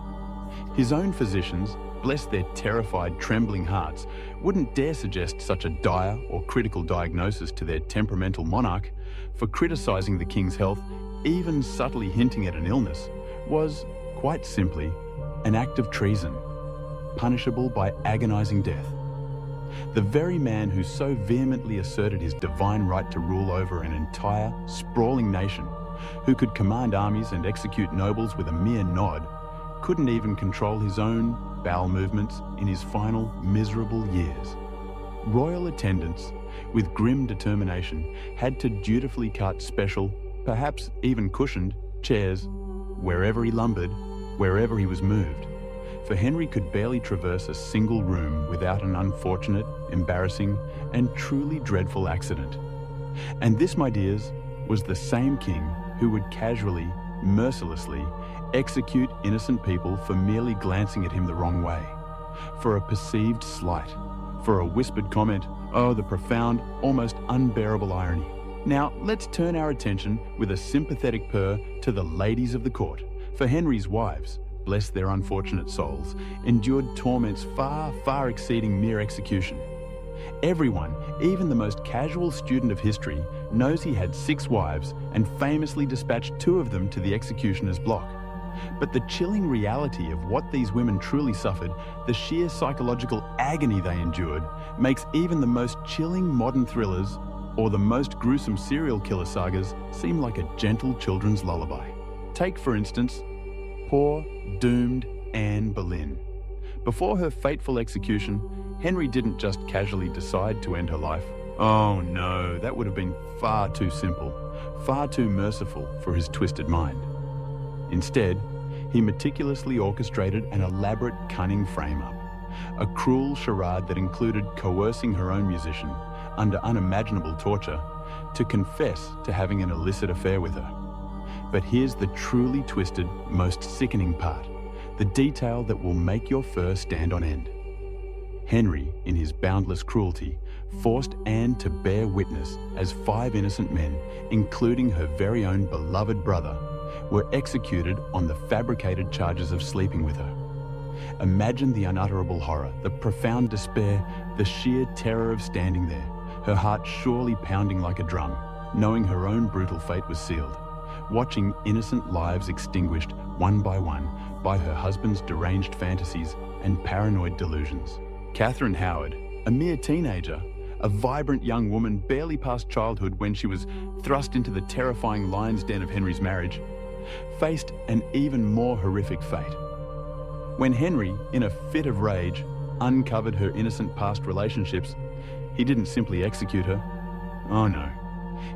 His own physicians, bless their terrified, trembling hearts, wouldn't dare suggest such a dire or critical diagnosis to their temperamental monarch, for criticizing the king's health, even subtly hinting at an illness, was, quite simply, an act of treason, punishable by agonizing death. The very man who so vehemently asserted his divine right to rule over an entire, sprawling nation who could command armies and execute nobles with a mere nod, couldn't even control his own bowel movements in his final miserable years. Royal attendants, with grim determination, had to dutifully cut special, perhaps even cushioned, chairs wherever he lumbered, wherever he was moved. For Henry could barely traverse a single room without an unfortunate, embarrassing, and truly dreadful accident. And this, my dears, was the same king who would casually, mercilessly, execute innocent people for merely glancing at him the wrong way, for a perceived slight, for a whispered comment. Oh, the profound, almost unbearable irony. Now, let's turn our attention with a sympathetic purr to the ladies of the court, for Henry's wives, bless their unfortunate souls, endured torments far, far exceeding mere execution. Everyone, even the most casual student of history, knows he had 6 wives and famously dispatched 2 of them to the executioner's block. But the chilling reality of what these women truly suffered, the sheer psychological agony they endured, makes even the most chilling modern thrillers or the most gruesome serial killer sagas seem like a gentle children's lullaby. Take, for instance, poor, doomed Anne Boleyn. Before her fateful execution, Henry didn't just casually decide to end her life. Oh no, that would have been far too simple, far too merciful for his twisted mind. Instead, he meticulously orchestrated an elaborate, cunning frame-up, a cruel charade that included coercing her own musician, under unimaginable torture, to confess to having an illicit affair with her. But here's the truly twisted, most sickening part, the detail that will make your fur stand on end. Henry, in his boundless cruelty, forced Anne to bear witness as 5 innocent men, including her very own beloved brother, were executed on the fabricated charges of sleeping with her. Imagine the unutterable horror, the profound despair, the sheer terror of standing there, her heart surely pounding like a drum, knowing her own brutal fate was sealed, watching innocent lives extinguished one by her husband's deranged fantasies and paranoid delusions. Catherine Howard, a mere teenager, a vibrant young woman barely past childhood when she was thrust into the terrifying lion's den of Henry's marriage, faced an even more horrific fate. When Henry, in a fit of rage, uncovered her innocent past relationships, he didn't simply execute her. Oh no.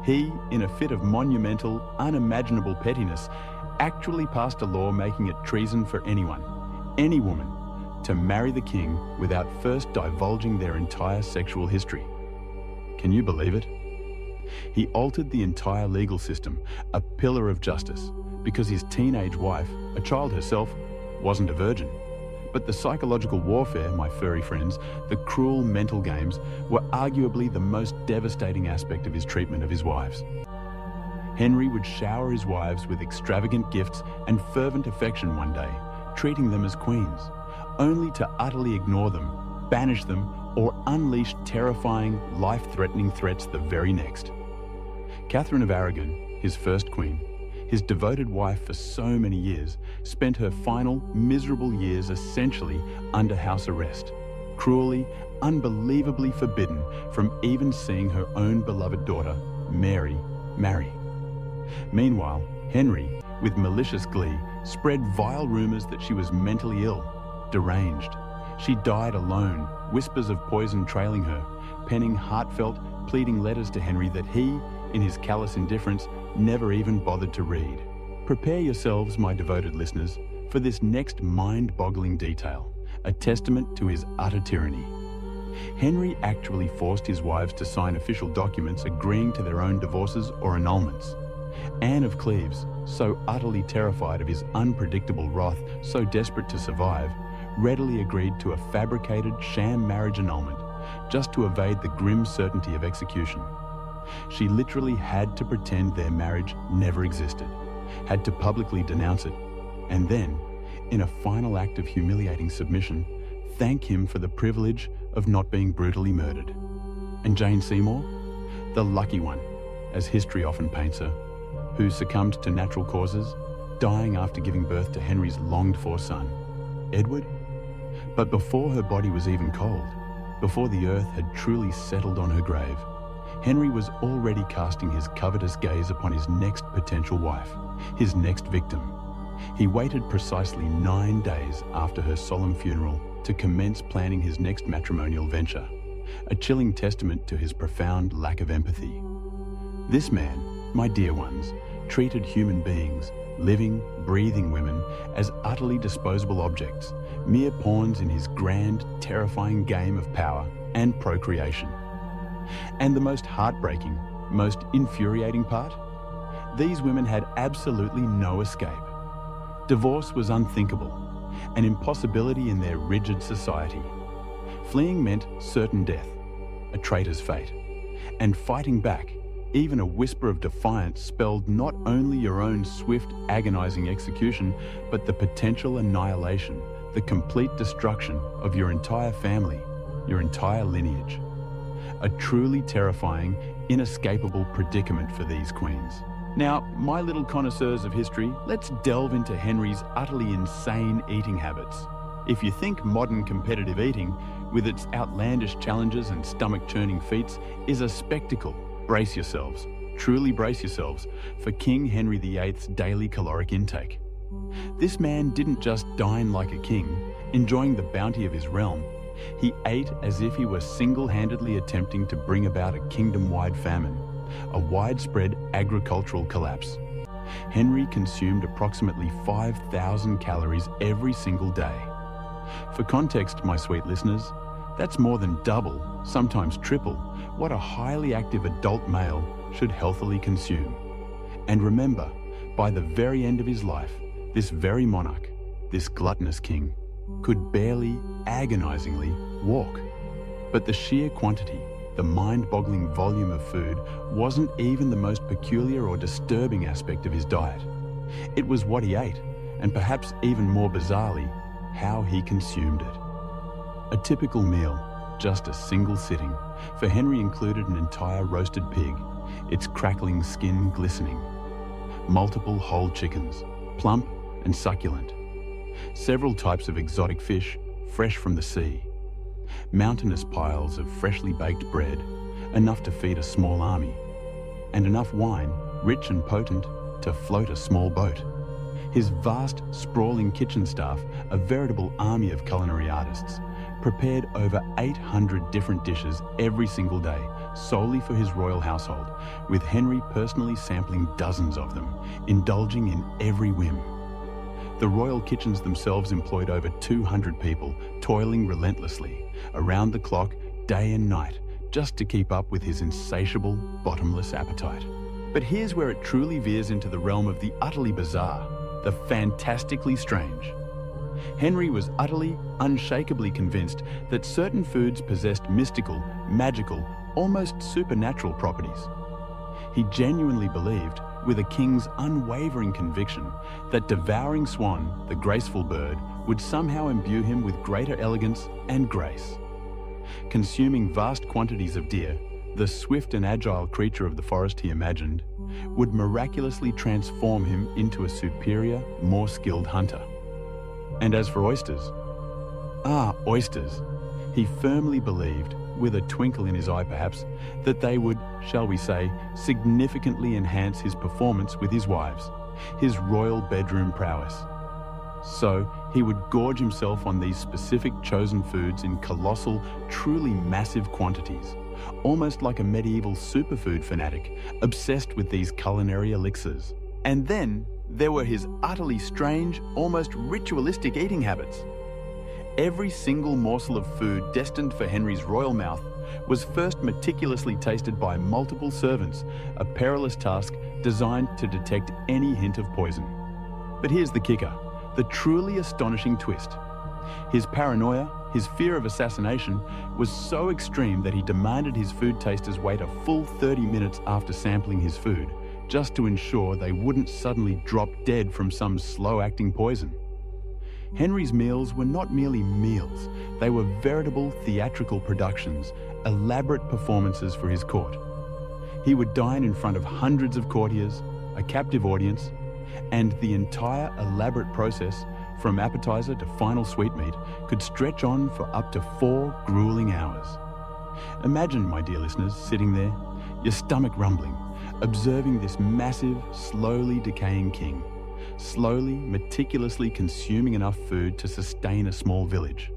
He, in a fit of monumental, unimaginable pettiness, actually passed a law making it treason for anyone, any woman, to marry the king without first divulging their entire sexual history. Can you believe it? He altered the entire legal system, a pillar of justice, because his teenage wife, a child herself, wasn't a virgin. But the psychological warfare, my furry friends, the cruel mental games, were arguably the most devastating aspect of his treatment of his wives. Henry would shower his wives with extravagant gifts and fervent affection one day, treating them as queens, only to utterly ignore them, banish them, or unleash terrifying, life-threatening threats the very next. Catherine of Aragon, his first queen, his devoted wife for so many years, spent her final, miserable years essentially under house arrest, cruelly, unbelievably forbidden from even seeing her own beloved daughter, Mary, marry. Meanwhile, Henry, with malicious glee, spread vile rumors that she was mentally ill, deranged. She died alone, whispers of poison trailing her, penning heartfelt, pleading letters to Henry that he, in his callous indifference, never even bothered to read. Prepare yourselves, my devoted listeners, for this next mind-boggling detail, a testament to his utter tyranny. Henry actually forced his wives to sign official documents agreeing to their own divorces or annulments. Anne of Cleves, so utterly terrified of his unpredictable wrath, so desperate to survive, readily agreed to a fabricated sham marriage annulment just to evade the grim certainty of execution. She literally had to pretend their marriage never existed, had to publicly denounce it, and then, in a final act of humiliating submission, thank him for the privilege of not being brutally murdered. And Jane Seymour? The lucky one, as history often paints her, who succumbed to natural causes, dying after giving birth to Henry's longed-for son, Edward. But before her body was even cold, before the earth had truly settled on her grave, Henry was already casting his covetous gaze upon his next potential wife, his next victim. He waited precisely 9 days after her solemn funeral to commence planning his next matrimonial venture, a chilling testament to his profound lack of empathy. This man, my dear ones, treated human beings, living, breathing women, as utterly disposable objects, mere pawns in his grand, terrifying game of power and procreation. And the most heartbreaking, most infuriating part? These women had absolutely no escape. Divorce was unthinkable, an impossibility in their rigid society. Fleeing meant certain death, a traitor's fate. And fighting back, even a whisper of defiance, spelled not only your own swift, agonizing execution, but the potential annihilation, the complete destruction of your entire family, your entire lineage. A truly terrifying, inescapable predicament for these queens. Now, my little connoisseurs of history, let's delve into Henry's utterly insane eating habits. If you think modern competitive eating, with its outlandish challenges and stomach-churning feats, is a spectacle, brace yourselves, truly brace yourselves, for King Henry VIII's daily caloric intake. This man didn't just dine like a king, enjoying the bounty of his realm. He ate as if he were single-handedly attempting to bring about a kingdom-wide famine, a widespread agricultural collapse. Henry consumed approximately 5,000 calories every single day. For context, my sweet listeners, that's more than double, sometimes triple, what a highly active adult male should healthily consume. And remember, by the very end of his life, this very monarch, this gluttonous king, could barely, agonizingly walk. But the sheer quantity, the mind-boggling volume of food wasn't even the most peculiar or disturbing aspect of his diet. It was what he ate, and perhaps even more bizarrely, how he consumed it. A typical meal, just a single sitting, for Henry included an entire roasted pig, its crackling skin glistening, multiple whole chickens, plump and succulent, several types of exotic fish, fresh from the sea, mountainous piles of freshly baked bread, enough to feed a small army, and enough wine, rich and potent, to float a small boat. His vast, sprawling kitchen staff, a veritable army of culinary artists, prepared over 800 different dishes every single day, solely for his royal household, with Henry personally sampling dozens of them, indulging in every whim. The royal kitchens themselves employed over 200 people, toiling relentlessly, around the clock, day and night, just to keep up with his insatiable, bottomless appetite. But here's where it truly veers into the realm of the utterly bizarre, the fantastically strange. Henry was utterly, unshakably convinced that certain foods possessed mystical, magical, almost supernatural properties. He genuinely believed, with a king's unwavering conviction, that devouring swan, the graceful bird, would somehow imbue him with greater elegance and grace. Consuming vast quantities of deer, the swift and agile creature of the forest he imagined, would miraculously transform him into a superior, more skilled hunter. And as for oysters, oysters, he firmly believed, with a twinkle in his eye perhaps, that they would, shall we say, significantly enhance his performance with his wives, his royal bedroom prowess. So he would gorge himself on these specific chosen foods in colossal, truly massive quantities, almost like a medieval superfood fanatic, obsessed with these culinary elixirs. And then there were his utterly strange, almost ritualistic eating habits. Every single morsel of food destined for Henry's royal mouth was first meticulously tasted by multiple servants, a perilous task designed to detect any hint of poison. But here's the kicker, the truly astonishing twist. His paranoia, his fear of assassination, was so extreme that he demanded his food tasters wait a full 30 minutes after sampling his food, just to ensure they wouldn't suddenly drop dead from some slow-acting poison. Henry's meals were not merely meals, they were veritable theatrical productions, elaborate performances for his court. He would dine in front of hundreds of courtiers, a captive audience, and the entire elaborate process, from appetizer to final sweetmeat, could stretch on for up to 4 grueling hours. Imagine, my dear listeners, sitting there, your stomach rumbling, observing this massive, slowly decaying king, slowly, meticulously consuming enough food to sustain a small village,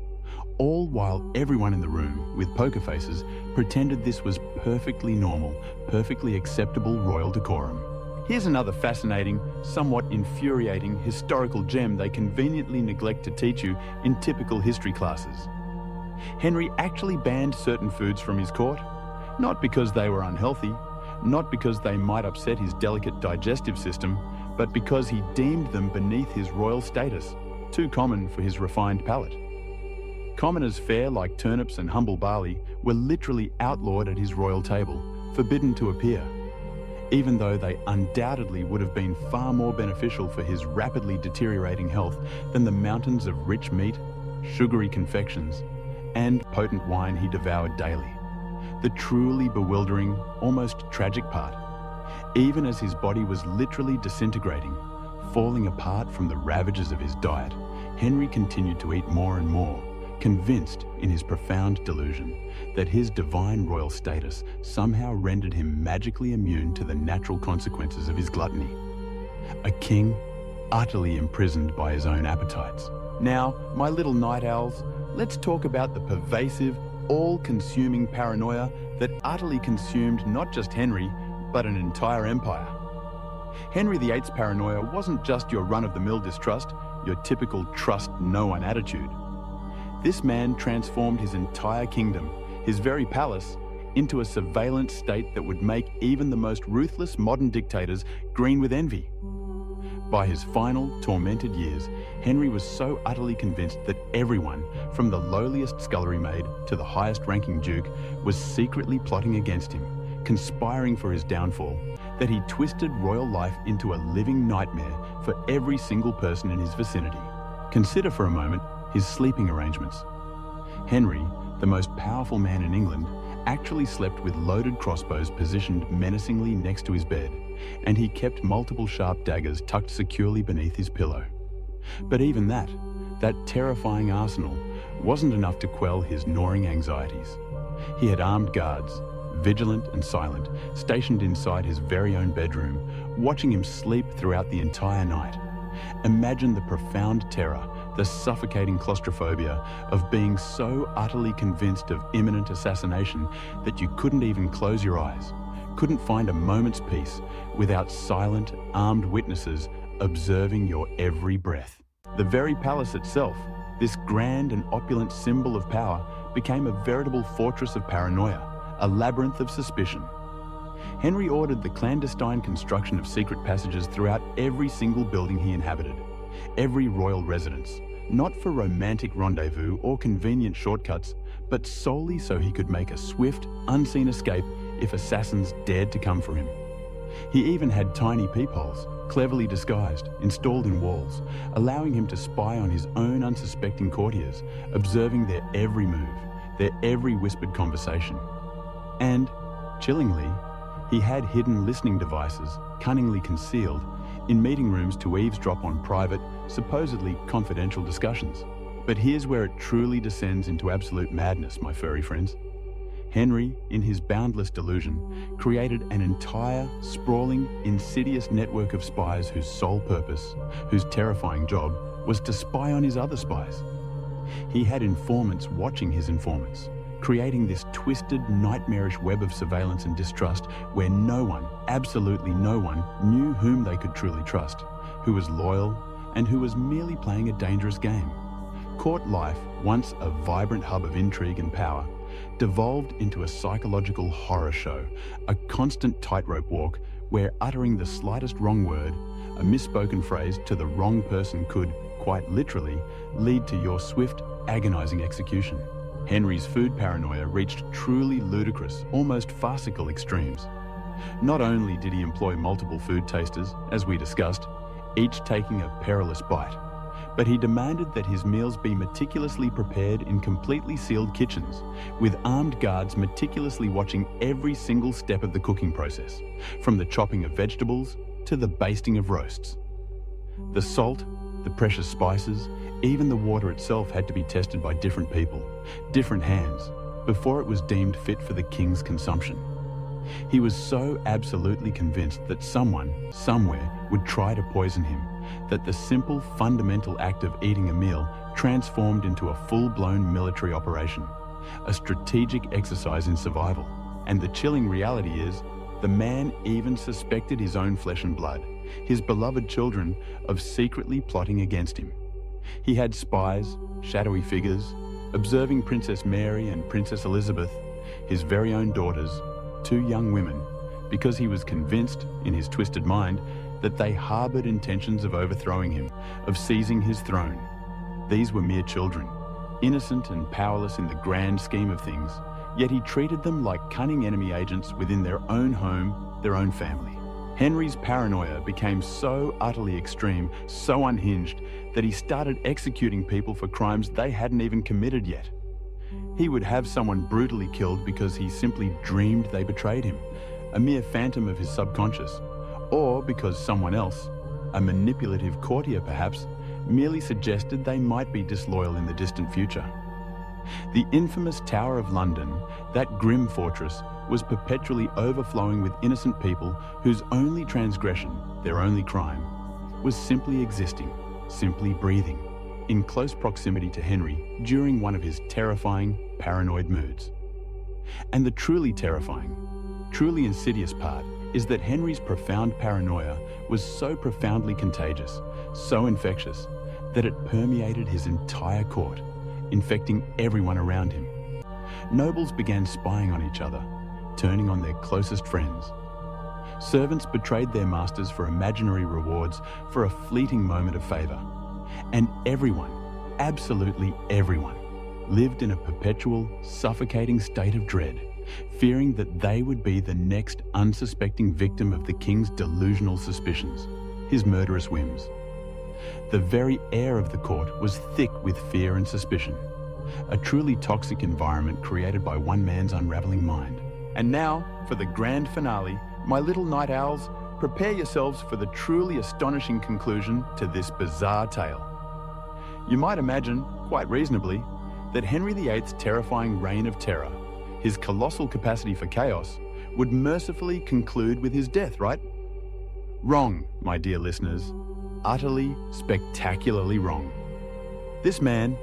all while everyone in the room, with poker faces, pretended this was perfectly normal, perfectly acceptable royal decorum. Here's another fascinating, somewhat infuriating historical gem they conveniently neglect to teach you in typical history classes. Henry actually banned certain foods from his court, not because they were unhealthy, not because they might upset his delicate digestive system, but because he deemed them beneath his royal status, too common for his refined palate. Commoners' fare like turnips and humble barley were literally outlawed at his royal table, forbidden to appear, even though they undoubtedly would have been far more beneficial for his rapidly deteriorating health than the mountains of rich meat, sugary confections, and potent wine he devoured daily. The truly bewildering, almost tragic part, even as his body was literally disintegrating, falling apart from the ravages of his diet, Henry continued to eat more and more, convinced in his profound delusion that his divine royal status somehow rendered him magically immune to the natural consequences of his gluttony. A king utterly imprisoned by his own appetites. Now, my little night owls, let's talk about the pervasive, all-consuming paranoia that utterly consumed not just Henry, but an entire empire. Henry VIII's paranoia wasn't just your run-of-the-mill distrust, your typical trust no one attitude. This man transformed his entire kingdom, his very palace, into a surveillance state that would make even the most ruthless modern dictators green with envy. By his final, tormented years, Henry was so utterly convinced that everyone, from the lowliest scullery maid to the highest-ranking duke, was secretly plotting against him, conspiring for his downfall, that he twisted royal life into a living nightmare for every single person in his vicinity. Consider for a moment his sleeping arrangements. Henry, the most powerful man in England, actually slept with loaded crossbows positioned menacingly next to his bed, and he kept multiple sharp daggers tucked securely beneath his pillow. But even that terrifying arsenal, wasn't enough to quell his gnawing anxieties. He had armed guards, vigilant and silent, stationed inside his very own bedroom, watching him sleep throughout the entire night. Imagine the profound terror, the suffocating claustrophobia of being so utterly convinced of imminent assassination that you couldn't even close your eyes, couldn't find a moment's peace without silent, armed witnesses observing your every breath. The very palace itself, this grand and opulent symbol of power, became a veritable fortress of paranoia, a labyrinth of suspicion. Henry ordered the clandestine construction of secret passages throughout every single building he inhabited, every royal residence, not for romantic rendezvous or convenient shortcuts, but solely so he could make a swift, unseen escape if assassins dared to come for him. He even had tiny peepholes, cleverly disguised, installed in walls, allowing him to spy on his own unsuspecting courtiers, observing their every move, their every whispered conversation. And, chillingly, he had hidden listening devices, cunningly concealed, in meeting rooms to eavesdrop on private, supposedly confidential discussions. But here's where it truly descends into absolute madness, my furry friends. Henry, in his boundless delusion, created an entire, sprawling, insidious network of spies whose sole purpose, whose terrifying job, was to spy on his other spies. He had informants watching his informants, creating this twisted, nightmarish web of surveillance and distrust where no one, absolutely no one, knew whom they could truly trust, who was loyal, and who was merely playing a dangerous game. Court life, once a vibrant hub of intrigue and power, devolved into a psychological horror show, a constant tightrope walk where uttering the slightest wrong word, a misspoken phrase to the wrong person could, quite literally, lead to your swift, agonizing execution. Henry's food paranoia reached truly ludicrous, almost farcical extremes. Not only did he employ multiple food tasters, as we discussed, each taking a perilous bite, but he demanded that his meals be meticulously prepared in completely sealed kitchens, with armed guards meticulously watching every single step of the cooking process, from the chopping of vegetables to the basting of roasts. The salt, the precious spices, even the water itself had to be tested by different people, different hands, before it was deemed fit for the king's consumption. He was so absolutely convinced that someone, somewhere, would try to poison him, that the simple, fundamental act of eating a meal transformed into a full-blown military operation, a strategic exercise in survival. And the chilling reality is, the man even suspected his own flesh and blood, his beloved children, of secretly plotting against him. He had spies, shadowy figures, observing Princess Mary and Princess Elizabeth, his very own daughters, 2 young women, because he was convinced, in his twisted mind, that they harbored intentions of overthrowing him, of seizing his throne. These were mere children, innocent and powerless in the grand scheme of things, yet he treated them like cunning enemy agents within their own home, their own family. Henry's paranoia became so utterly extreme, so unhinged, that he started executing people for crimes they hadn't even committed yet. He would have someone brutally killed because he simply dreamed they betrayed him, a mere phantom of his subconscious, or because someone else, a manipulative courtier perhaps, merely suggested they might be disloyal in the distant future. The infamous Tower of London, that grim fortress, was perpetually overflowing with innocent people whose only transgression, their only crime, was simply existing, simply breathing, in close proximity to Henry during one of his terrifying, paranoid moods. And the truly terrifying, truly insidious part is that Henry's profound paranoia was so profoundly contagious, so infectious, that it permeated his entire court, infecting everyone around him. Nobles began spying on each other, turning on their closest friends. Servants betrayed their masters for imaginary rewards, for a fleeting moment of favor. And everyone, absolutely everyone, lived in a perpetual, suffocating state of dread, fearing that they would be the next unsuspecting victim of the king's delusional suspicions, his murderous whims. The very air of the court was thick with fear and suspicion, a truly toxic environment created by one man's unraveling mind. And now, for the grand finale, my little night owls, prepare yourselves for the truly astonishing conclusion to this bizarre tale. You might imagine, quite reasonably, that Henry VIII's terrifying reign of terror, his colossal capacity for chaos, would mercifully conclude with his death, right? Wrong, my dear listeners. Utterly, spectacularly wrong. This man,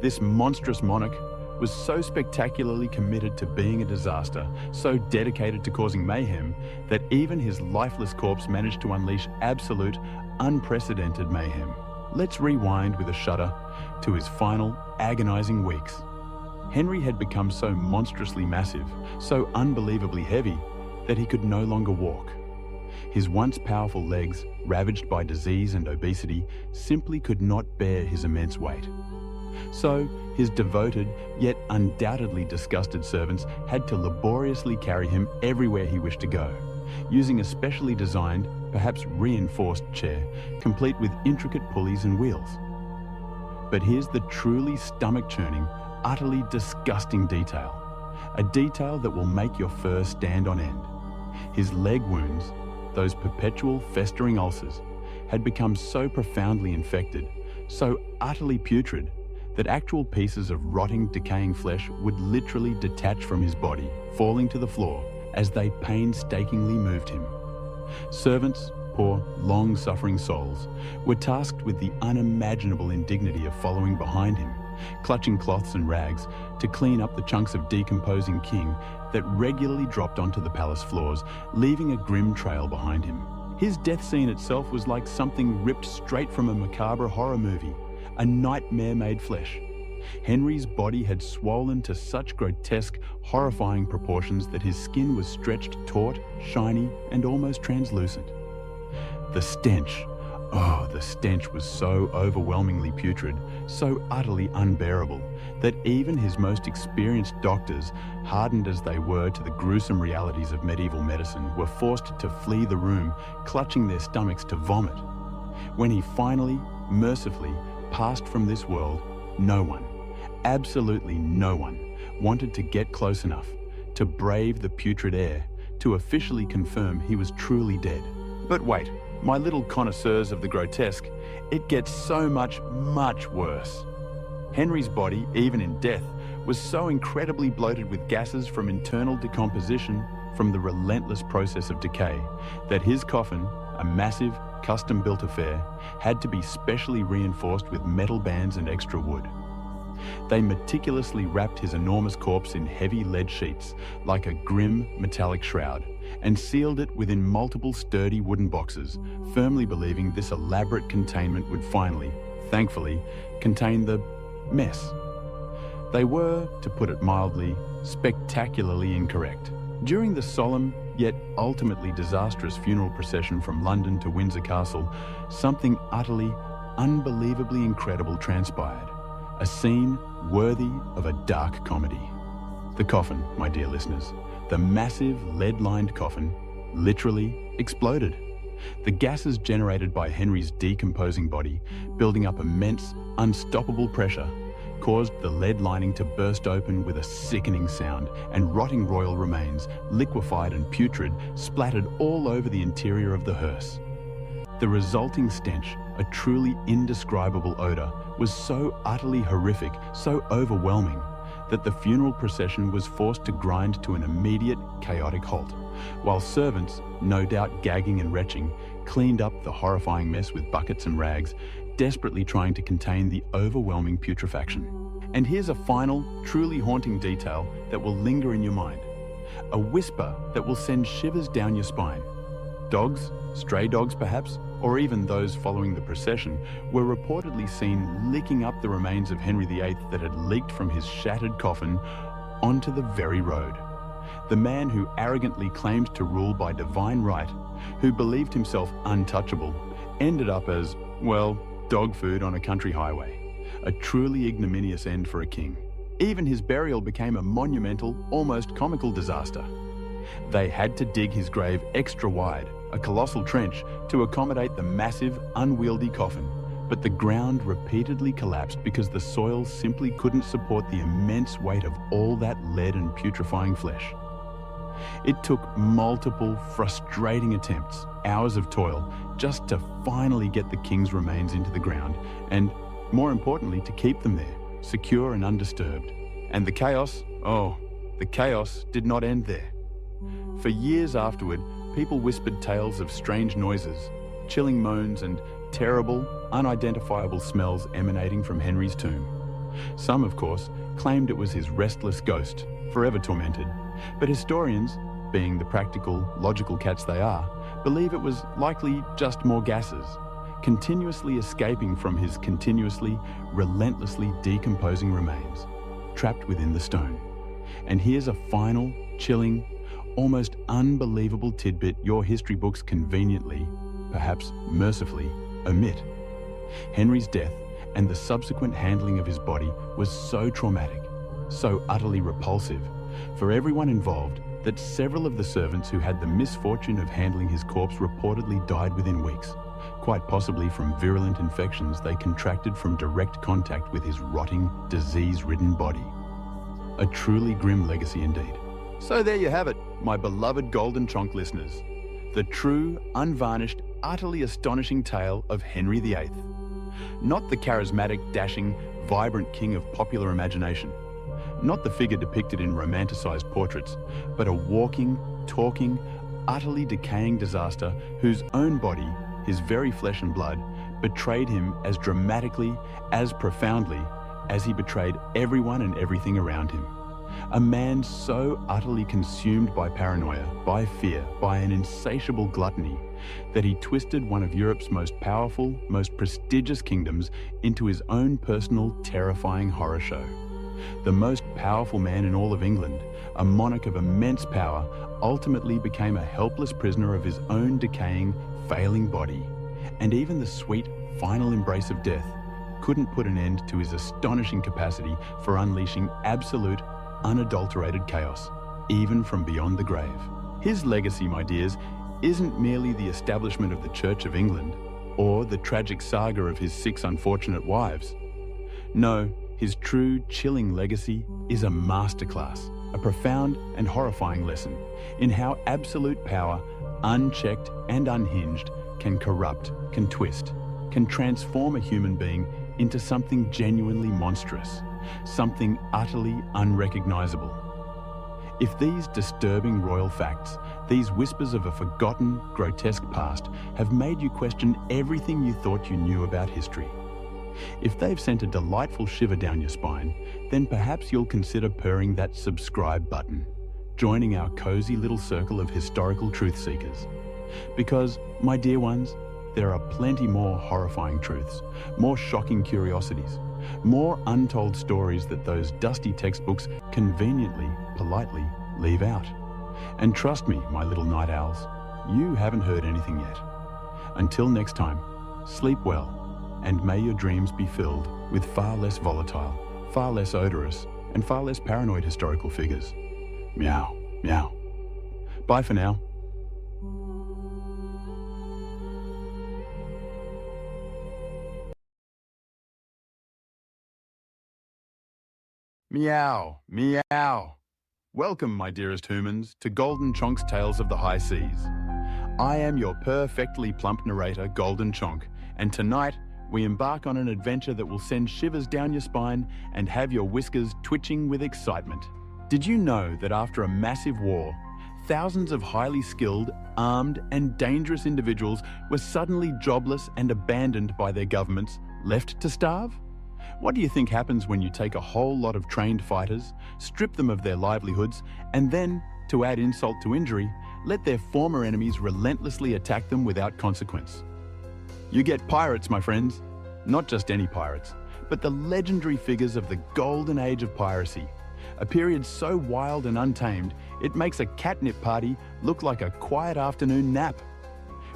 this monstrous monarch, was so spectacularly committed to being a disaster, so dedicated to causing mayhem, that even his lifeless corpse managed to unleash absolute, unprecedented mayhem. Let's rewind with a shudder to his final, agonizing weeks. Henry had become so monstrously massive, so unbelievably heavy, that he could no longer walk. His once powerful legs, ravaged by disease and obesity, simply could not bear his immense weight. So, his devoted, yet undoubtedly disgusted servants had to laboriously carry him everywhere he wished to go, using a specially designed, perhaps reinforced chair, complete with intricate pulleys and wheels. But here's the truly stomach-churning, utterly disgusting detail. A detail that will make your fur stand on end. His leg wounds, those perpetual festering ulcers, had become so profoundly infected, so utterly putrid, that actual pieces of rotting, decaying flesh would literally detach from his body, falling to the floor as they painstakingly moved him. Servants, poor, long-suffering souls, were tasked with the unimaginable indignity of following behind him, clutching cloths and rags to clean up the chunks of decomposing king that regularly dropped onto the palace floors, leaving a grim trail behind him. His death scene itself was like something ripped straight from a macabre horror movie, a nightmare made flesh. Henry's body had swollen to such grotesque, horrifying proportions that his skin was stretched taut, shiny, and almost translucent. The stench, the stench was so overwhelmingly putrid, so utterly unbearable, that even his most experienced doctors, hardened as they were to the gruesome realities of medieval medicine, were forced to flee the room, clutching their stomachs to vomit. When he finally, mercifully, passed from this world, no one, absolutely no one, wanted to get close enough to brave the putrid air to officially confirm he was truly dead. But wait, my little connoisseurs of the grotesque, it gets so much, much worse. Henry's body, even in death, was so incredibly bloated with gases from internal decomposition, from the relentless process of decay that his coffin, a massive, custom-built affair, had to be specially reinforced with metal bands and extra wood. They meticulously wrapped his enormous corpse in heavy lead sheets, like a grim metallic shroud, and sealed it within multiple sturdy wooden boxes, firmly believing this elaborate containment would finally, thankfully, contain the mess. They were, to put it mildly, spectacularly incorrect. During the solemn, yet ultimately disastrous funeral procession from London to Windsor Castle, something utterly, unbelievably incredible transpired. A scene worthy of a dark comedy. The coffin, my dear listeners, the massive lead-lined coffin, literally exploded. The gases generated by Henry's decomposing body, building up immense, unstoppable pressure, caused the lead lining to burst open with a sickening sound, and rotting royal remains, liquefied and putrid, splattered all over the interior of the hearse. The resulting stench, a truly indescribable odor, was so utterly horrific, so overwhelming, that the funeral procession was forced to grind to an immediate, chaotic halt, while servants, no doubt gagging and retching, cleaned up the horrifying mess with buckets and rags, desperately trying to contain the overwhelming putrefaction. And here's a final, truly haunting detail that will linger in your mind. A whisper that will send shivers down your spine. Dogs, stray dogs perhaps, or even those following the procession, were reportedly seen licking up the remains of Henry VIII that had leaked from his shattered coffin onto the very road. The man who arrogantly claimed to rule by divine right, who believed himself untouchable, ended up as, well, dog food on a country highway. A truly ignominious end for a king. Even his burial became a monumental, almost comical disaster. They had to dig his grave extra wide, a colossal trench, to accommodate the massive, unwieldy coffin, but the ground repeatedly collapsed because the soil simply couldn't support the immense weight of all that lead and putrefying flesh. It took multiple, frustrating attempts, hours of toil, just to finally get the king's remains into the ground, and, more importantly, to keep them there, secure and undisturbed. And the chaos did not end there. For years afterward, people whispered tales of strange noises, chilling moans, and terrible, unidentifiable smells emanating from Henry's tomb. Some, of course, claimed it was his restless ghost, forever tormented, but historians, being the practical, logical cats they are, believe it was likely just more gases, continuously escaping from his continuously, relentlessly decomposing remains, trapped within the stone. And here's a final, chilling, almost unbelievable tidbit your history books conveniently, perhaps mercifully, omit. Henry's death and the subsequent handling of his body was so traumatic, so utterly repulsive for everyone involved, that several of the servants who had the misfortune of handling his corpse reportedly died within weeks, quite possibly from virulent infections they contracted from direct contact with his rotting, disease-ridden body. A truly grim legacy indeed. So there you have it, my beloved Golden Chonk listeners. The true, unvarnished, utterly astonishing tale of Henry VIII. Not the charismatic, dashing, vibrant king of popular imagination. Not the figure depicted in romanticized portraits, but a walking, talking, utterly decaying disaster whose own body, his very flesh and blood, betrayed him as dramatically, as profoundly, as he betrayed everyone and everything around him. A man so utterly consumed by paranoia, by fear, by an insatiable gluttony, that he twisted one of Europe's most powerful, most prestigious kingdoms into his own personal, terrifying horror show. The most powerful man in all of England, a monarch of immense power, ultimately became a helpless prisoner of his own decaying, failing body. And even the sweet, final embrace of death couldn't put an end to his astonishing capacity for unleashing absolute, unadulterated chaos, even from beyond the grave. His legacy, my dears, isn't merely the establishment of the Church of England, or the tragic saga of his 6 unfortunate wives. No, his true, chilling legacy is a masterclass, a profound and horrifying lesson in how absolute power, unchecked and unhinged, can corrupt, can twist, can transform a human being into something genuinely monstrous, something utterly unrecognizable. If these disturbing royal facts, these whispers of a forgotten, grotesque past, have made you question everything you thought you knew about history, if they've sent a delightful shiver down your spine, then perhaps you'll consider purring that subscribe button, joining our cozy little circle of historical truth seekers. Because, my dear ones, there are plenty more horrifying truths, more shocking curiosities, more untold stories that those dusty textbooks conveniently, politely leave out. And trust me, my little night owls, you haven't heard anything yet. Until next time, sleep well, and may your dreams be filled with far less volatile, far less odorous, and far less paranoid historical figures. Meow, meow. Bye for now. Meow, meow. Welcome, my dearest humans, to Golden Chonk's Tales of the High Seas. I am your perfectly plump narrator, Golden Chonk, and tonight we embark on an adventure that will send shivers down your spine and have your whiskers twitching with excitement. Did you know that after a massive war, thousands of highly skilled, armed, and dangerous individuals were suddenly jobless and abandoned by their governments, left to starve? What do you think happens when you take a whole lot of trained fighters, strip them of their livelihoods, and then, to add insult to injury, let their former enemies relentlessly attack them without consequence? You get pirates, my friends. Not just any pirates, but the legendary figures of the golden age of piracy, a period so wild and untamed, it makes a catnip party look like a quiet afternoon nap.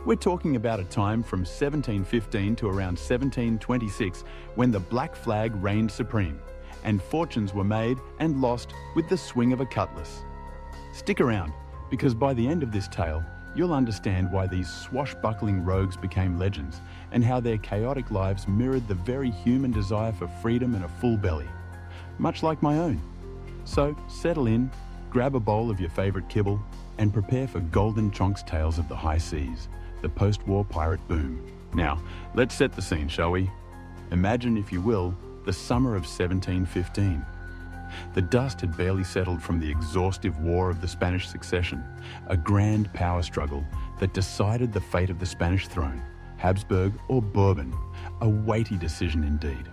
We're talking about a time from 1715 to around 1726 when the black flag reigned supreme, and fortunes were made and lost with the swing of a cutlass. Stick around, because by the end of this tale, you'll understand why these swashbuckling rogues became legends and how their chaotic lives mirrored the very human desire for freedom and a full belly, much like my own. So settle in, grab a bowl of your favorite kibble, and prepare for Golden Chonk's Tales of the High Seas, the post-war pirate boom. Now, let's set the scene, shall we? Imagine, if you will, the summer of 1715. The dust had barely settled from the exhaustive War of the Spanish Succession, a grand power struggle that decided the fate of the Spanish throne, Habsburg or Bourbon, a weighty decision indeed.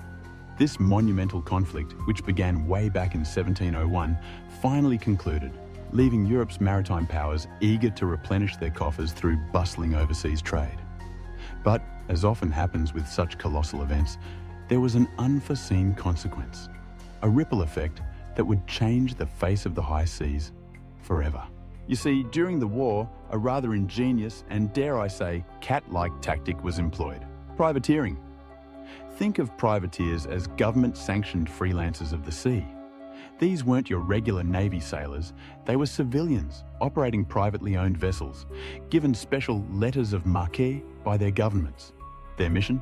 This monumental conflict, which began way back in 1701, finally concluded, leaving Europe's maritime powers eager to replenish their coffers through bustling overseas trade. But, as often happens with such colossal events, there was an unforeseen consequence, a ripple effect that would change the face of the high seas forever. You see, during the war, a rather ingenious and, dare I say, cat-like tactic was employed: privateering. Think of privateers as government-sanctioned freelancers of the sea. These weren't your regular Navy sailors, they were civilians operating privately owned vessels, given special letters of marque by their governments. Their mission?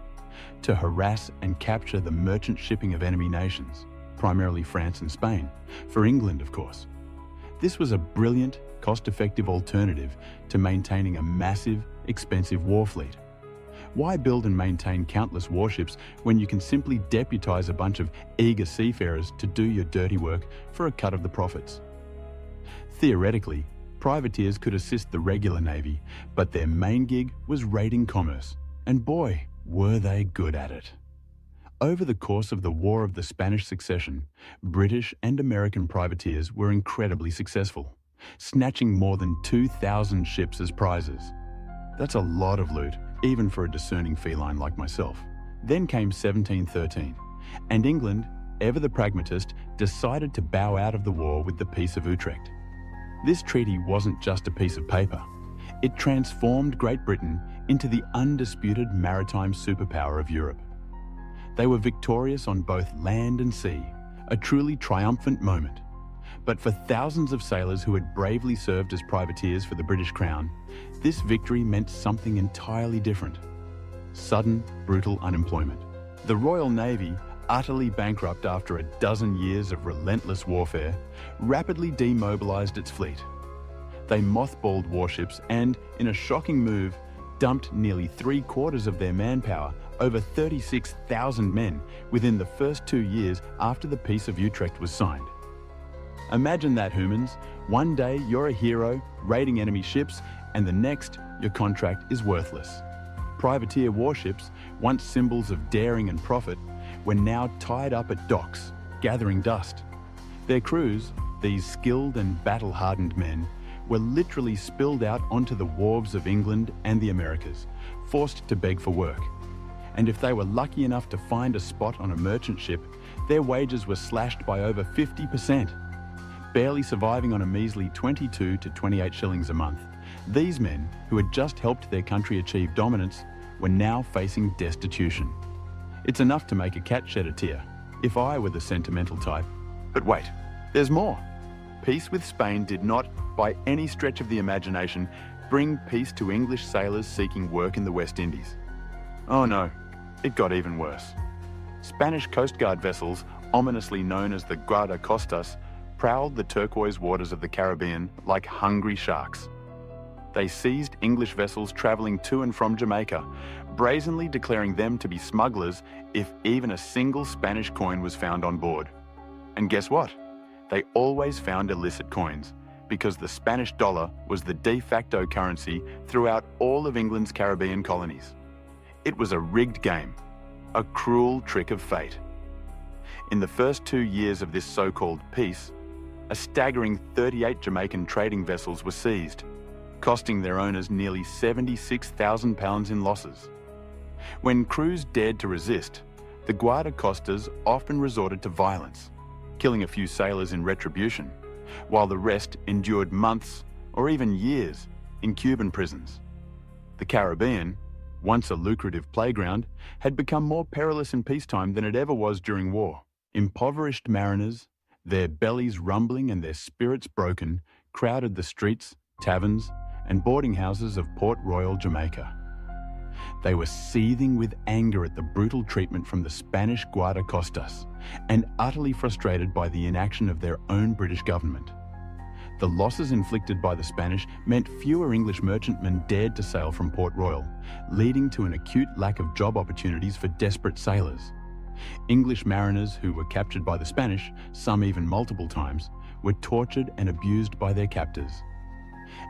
To harass and capture the merchant shipping of enemy nations, primarily France and Spain, for England, of course. This was a brilliant, cost-effective alternative to maintaining a massive, expensive war fleet. Why build and maintain countless warships when you can simply deputize a bunch of eager seafarers to do your dirty work for a cut of the profits? Theoretically, privateers could assist the regular Navy, but their main gig was raiding commerce, and boy, were they good at it. Over the course of the War of the Spanish Succession, British and American privateers were incredibly successful, snatching more than 2,000 ships as prizes. That's a lot of loot, even for a discerning feline like myself. Then came 1713, and England, ever the pragmatist, decided to bow out of the war with the Peace of Utrecht. This treaty wasn't just a piece of paper. It transformed Great Britain into the undisputed maritime superpower of Europe. They were victorious on both land and sea, a truly triumphant moment. But for thousands of sailors who had bravely served as privateers for the British Crown, this victory meant something entirely different: sudden, brutal unemployment. The Royal Navy, utterly bankrupt after a dozen years of relentless warfare, rapidly demobilized its fleet. They mothballed warships and, in a shocking move, dumped nearly 3/4 of their manpower, over 36,000 men, within the first 2 years after the Peace of Utrecht was signed. Imagine that, humans. One day you're a hero, raiding enemy ships, and the next, your contract is worthless. Privateer warships, once symbols of daring and profit, were now tied up at docks, gathering dust. Their crews, these skilled and battle-hardened men, were literally spilled out onto the wharves of England and the Americas, forced to beg for work. And if they were lucky enough to find a spot on a merchant ship, their wages were slashed by over 50%. Barely surviving on a measly 22 to 28 shillings a month, these men, who had just helped their country achieve dominance, were now facing destitution. It's enough to make a cat shed a tear, if I were the sentimental type. But wait, there's more. Peace with Spain did not, by any stretch of the imagination, bring peace to English sailors seeking work in the West Indies. Oh no, it got even worse. Spanish Coast Guard vessels, ominously known as the guardacostas, prowled the turquoise waters of the Caribbean like hungry sharks. They seized English vessels travelling to and from Jamaica, brazenly declaring them to be smugglers if even a single Spanish coin was found on board. And guess what? They always found illicit coins, because the Spanish dollar was the de facto currency throughout all of England's Caribbean colonies. It was a rigged game, a cruel trick of fate. In the first 2 years of this so-called peace, a staggering 38 Jamaican trading vessels were seized, costing their owners nearly £76,000 in losses. When crews dared to resist, the guardacostas often resorted to violence, killing a few sailors in retribution, while the rest endured months or even years in Cuban prisons. The Caribbean, once a lucrative playground, had become more perilous in peacetime than it ever was during war. Impoverished mariners, their bellies rumbling and their spirits broken, crowded the streets, taverns, and boarding houses of Port Royal, Jamaica. They were seething with anger at the brutal treatment from the Spanish guardacostas and utterly frustrated by the inaction of their own British government. The losses inflicted by the Spanish meant fewer English merchantmen dared to sail from Port Royal, leading to an acute lack of job opportunities for desperate sailors. English mariners who were captured by the Spanish, some even multiple times, were tortured and abused by their captors.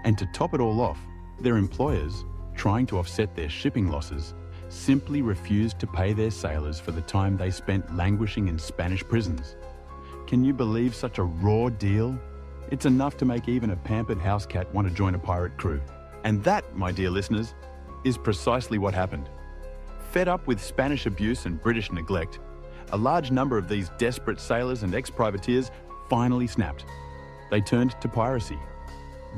And to top it all off, their employers, trying to offset their shipping losses, simply refused to pay their sailors for the time they spent languishing in Spanish prisons. Can you believe such a raw deal? It's enough to make even a pampered house cat want to join a pirate crew. And that, my dear listeners, is precisely what happened. Fed up with Spanish abuse and British neglect, a large number of these desperate sailors and ex-privateers finally snapped. They turned to piracy.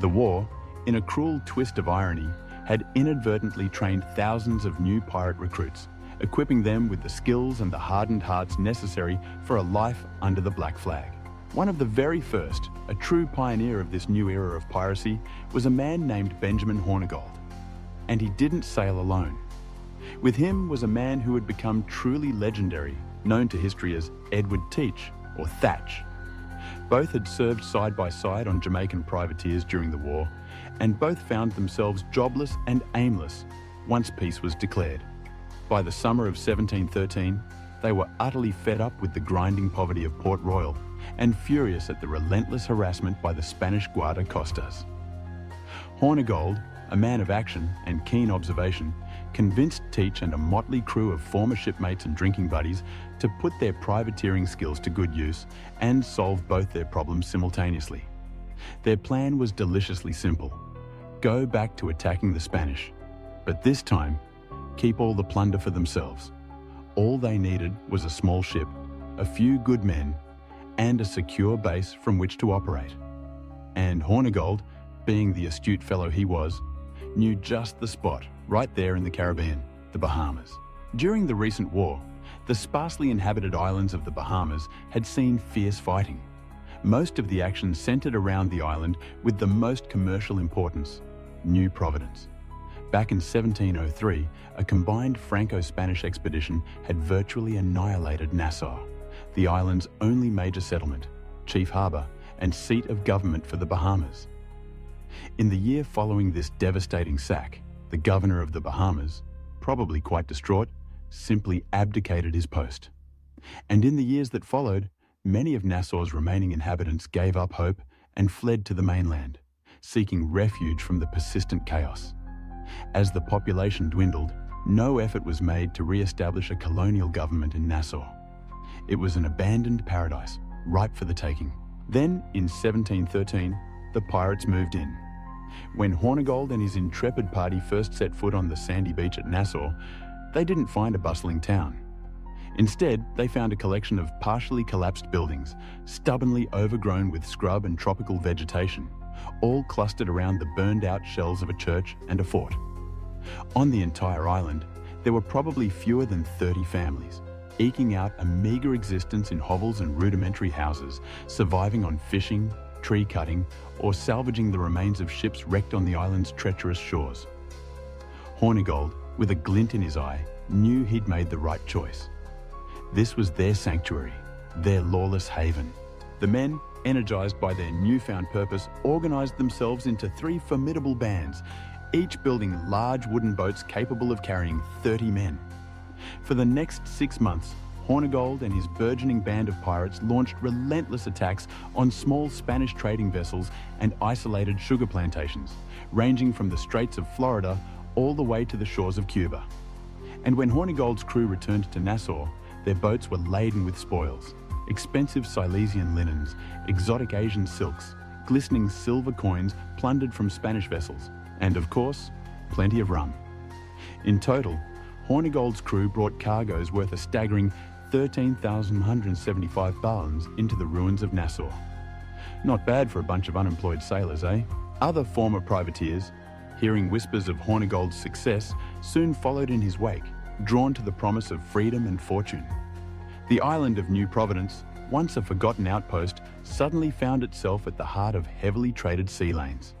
The war, in a cruel twist of irony, had inadvertently trained thousands of new pirate recruits, equipping them with the skills and the hardened hearts necessary for a life under the black flag. One of the very first, a true pioneer of this new era of piracy, was a man named Benjamin Hornigold. And he didn't sail alone. With him was a man who had become truly legendary, known to history as Edward Teach, or Thatch. Both had served side by side on Jamaican privateers during the war, and both found themselves jobless and aimless once peace was declared. By the summer of 1713, they were utterly fed up with the grinding poverty of Port Royal and furious at the relentless harassment by the Spanish guardacostas. Hornigold, a man of action and keen observation, convinced Teach and a motley crew of former shipmates and drinking buddies to put their privateering skills to good use and solve both their problems simultaneously. Their plan was deliciously simple: go back to attacking the Spanish, but this time, keep all the plunder for themselves. All they needed was a small ship, a few good men, and a secure base from which to operate. And Hornigold, being the astute fellow he was, knew just the spot right there in the Caribbean, the Bahamas. During the recent war, the sparsely inhabited islands of the Bahamas had seen fierce fighting. Most of the action centered around the island with the most commercial importance, New Providence. Back in 1703, a combined Franco-Spanish expedition had virtually annihilated Nassau, the island's only major settlement, chief harbour, and seat of government for the Bahamas. In the year following this devastating sack, the governor of the Bahamas, probably quite distraught, simply abdicated his post. And in the years that followed, many of Nassau's remaining inhabitants gave up hope and fled to the mainland, seeking refuge from the persistent chaos. As the population dwindled, no effort was made to re-establish a colonial government in Nassau. It was an abandoned paradise, ripe for the taking. Then, in 1713, the pirates moved in. When Hornigold and his intrepid party first set foot on the sandy beach at Nassau, they didn't find a bustling town. Instead, they found a collection of partially collapsed buildings, stubbornly overgrown with scrub and tropical vegetation, all clustered around the burned-out shells of a church and a fort. On the entire island, there were probably fewer than 30 families, eking out a meager existence in hovels and rudimentary houses, surviving on fishing, tree cutting, or salvaging the remains of ships wrecked on the island's treacherous shores. Hornigold, with a glint in his eye, knew he'd made the right choice. This was their sanctuary, their lawless haven. The men, energized by their newfound purpose, organized themselves into 3 formidable bands, each building large wooden boats capable of carrying 30 men. For the next 6 months, Hornigold and his burgeoning band of pirates launched relentless attacks on small Spanish trading vessels and isolated sugar plantations, ranging from the Straits of Florida all the way to the shores of Cuba. And when Hornigold's crew returned to Nassau, their boats were laden with spoils: expensive Silesian linens, exotic Asian silks, glistening silver coins plundered from Spanish vessels, and of course, plenty of rum. In total, Hornigold's crew brought cargoes worth a staggering 13,175 ballons into the ruins of Nassau. Not bad for a bunch of unemployed sailors, eh? Other former privateers, hearing whispers of Hornigold's success, soon followed in his wake, drawn to the promise of freedom and fortune. The island of New Providence, once a forgotten outpost, suddenly found itself at the heart of heavily traded sea lanes.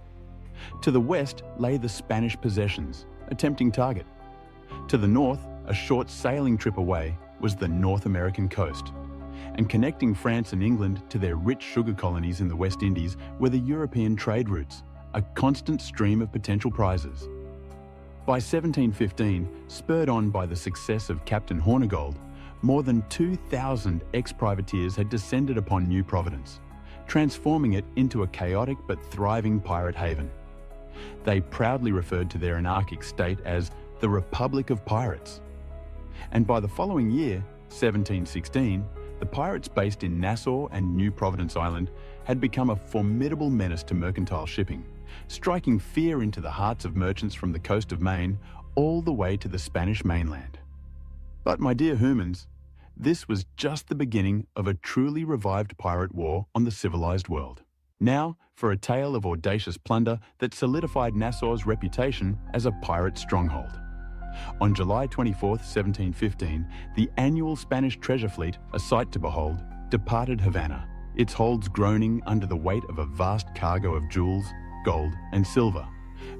To the west lay the Spanish possessions, a tempting target. To the north, a short sailing trip away, was the North American coast. And connecting France and England to their rich sugar colonies in the West Indies were the European trade routes, a constant stream of potential prizes. By 1715, spurred on by the success of Captain Hornigold, more than 2,000 ex-privateers had descended upon New Providence, transforming it into a chaotic but thriving pirate haven. They proudly referred to their anarchic state as the Republic of Pirates. And by the following year, 1716, the pirates based in Nassau and New Providence Island had become a formidable menace to mercantile shipping, striking fear into the hearts of merchants from the coast of Maine all the way to the Spanish mainland. But my dear humans, this was just the beginning of a truly revived pirate war on the civilized world. Now for a tale of audacious plunder that solidified Nassau's reputation as a pirate stronghold. On July 24, 1715, the annual Spanish treasure fleet, a sight to behold, departed Havana, its holds groaning under the weight of a vast cargo of jewels, gold, and silver,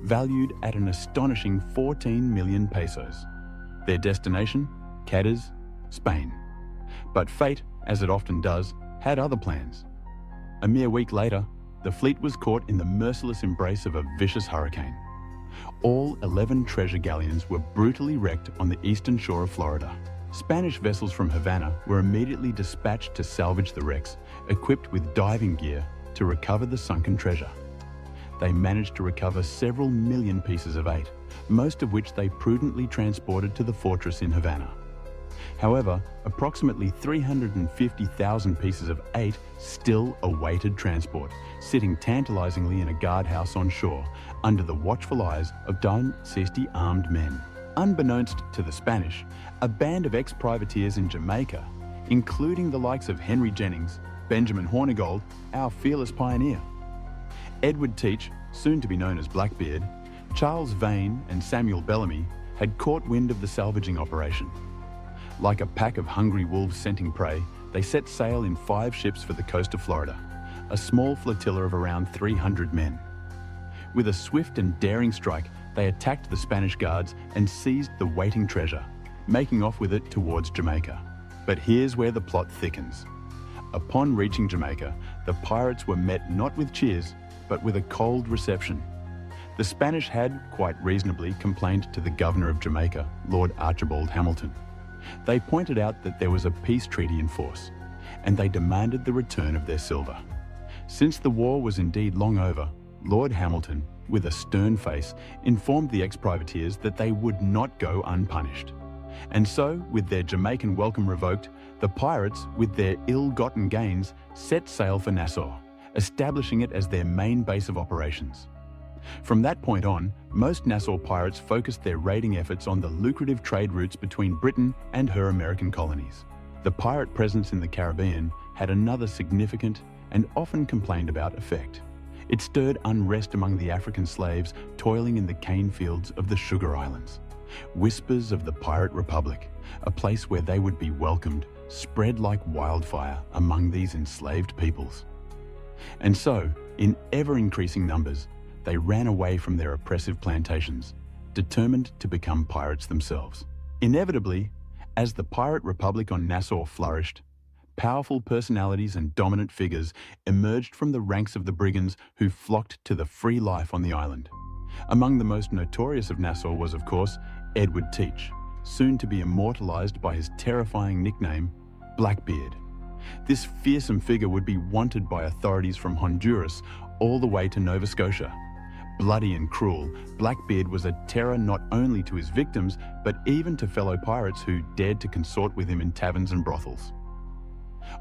valued at an astonishing 14 million pesos. Their destination? Cadiz, Spain. But fate, as it often does, had other plans. A mere week later, the fleet was caught in the merciless embrace of a vicious hurricane. All 11 treasure galleons were brutally wrecked on the eastern shore of Florida. Spanish vessels from Havana were immediately dispatched to salvage the wrecks, equipped with diving gear to recover the sunken treasure. They managed to recover several million pieces of eight, most of which they prudently transported to the fortress in Havana. However, approximately 350,000 pieces of eight still awaited transport, sitting tantalizingly in a guardhouse on shore, under the watchful eyes of Don 60 armed men. Unbeknownst to the Spanish, a band of ex-privateers in Jamaica, including the likes of Henry Jennings, Benjamin Hornigold, our fearless pioneer, Edward Teach, soon to be known as Blackbeard, Charles Vane and Samuel Bellamy, had caught wind of the salvaging operation. Like a pack of hungry wolves scenting prey, they set sail in 5 ships for the coast of Florida, a small flotilla of around 300 men. With a swift and daring strike, they attacked the Spanish guards and seized the waiting treasure, making off with it towards Jamaica. But here's where the plot thickens. Upon reaching Jamaica, the pirates were met not with cheers, but with a cold reception. The Spanish had, quite reasonably, complained to the governor of Jamaica, Lord Archibald Hamilton. They pointed out that there was a peace treaty in force, and they demanded the return of their silver. Since the war was indeed long over, Lord Hamilton, with a stern face, informed the ex-privateers that they would not go unpunished. And so, with their Jamaican welcome revoked, the pirates, with their ill-gotten gains, set sail for Nassau, establishing it as their main base of operations. From that point on, most Nassau pirates focused their raiding efforts on the lucrative trade routes between Britain and her American colonies. The pirate presence in the Caribbean had another significant and often complained about effect. It stirred unrest among the African slaves toiling in the cane fields of the Sugar Islands. Whispers of the Pirate Republic, a place where they would be welcomed, spread like wildfire among these enslaved peoples. And so, in ever-increasing numbers, they ran away from their oppressive plantations, determined to become pirates themselves. Inevitably, as the Pirate Republic on Nassau flourished, powerful personalities and dominant figures emerged from the ranks of the brigands who flocked to the free life on the island. Among the most notorious of Nassau was, of course, Edward Teach, soon to be immortalized by his terrifying nickname, Blackbeard. This fearsome figure would be wanted by authorities from Honduras all the way to Nova Scotia. Bloody and cruel, Blackbeard was a terror not only to his victims, but even to fellow pirates who dared to consort with him in taverns and brothels.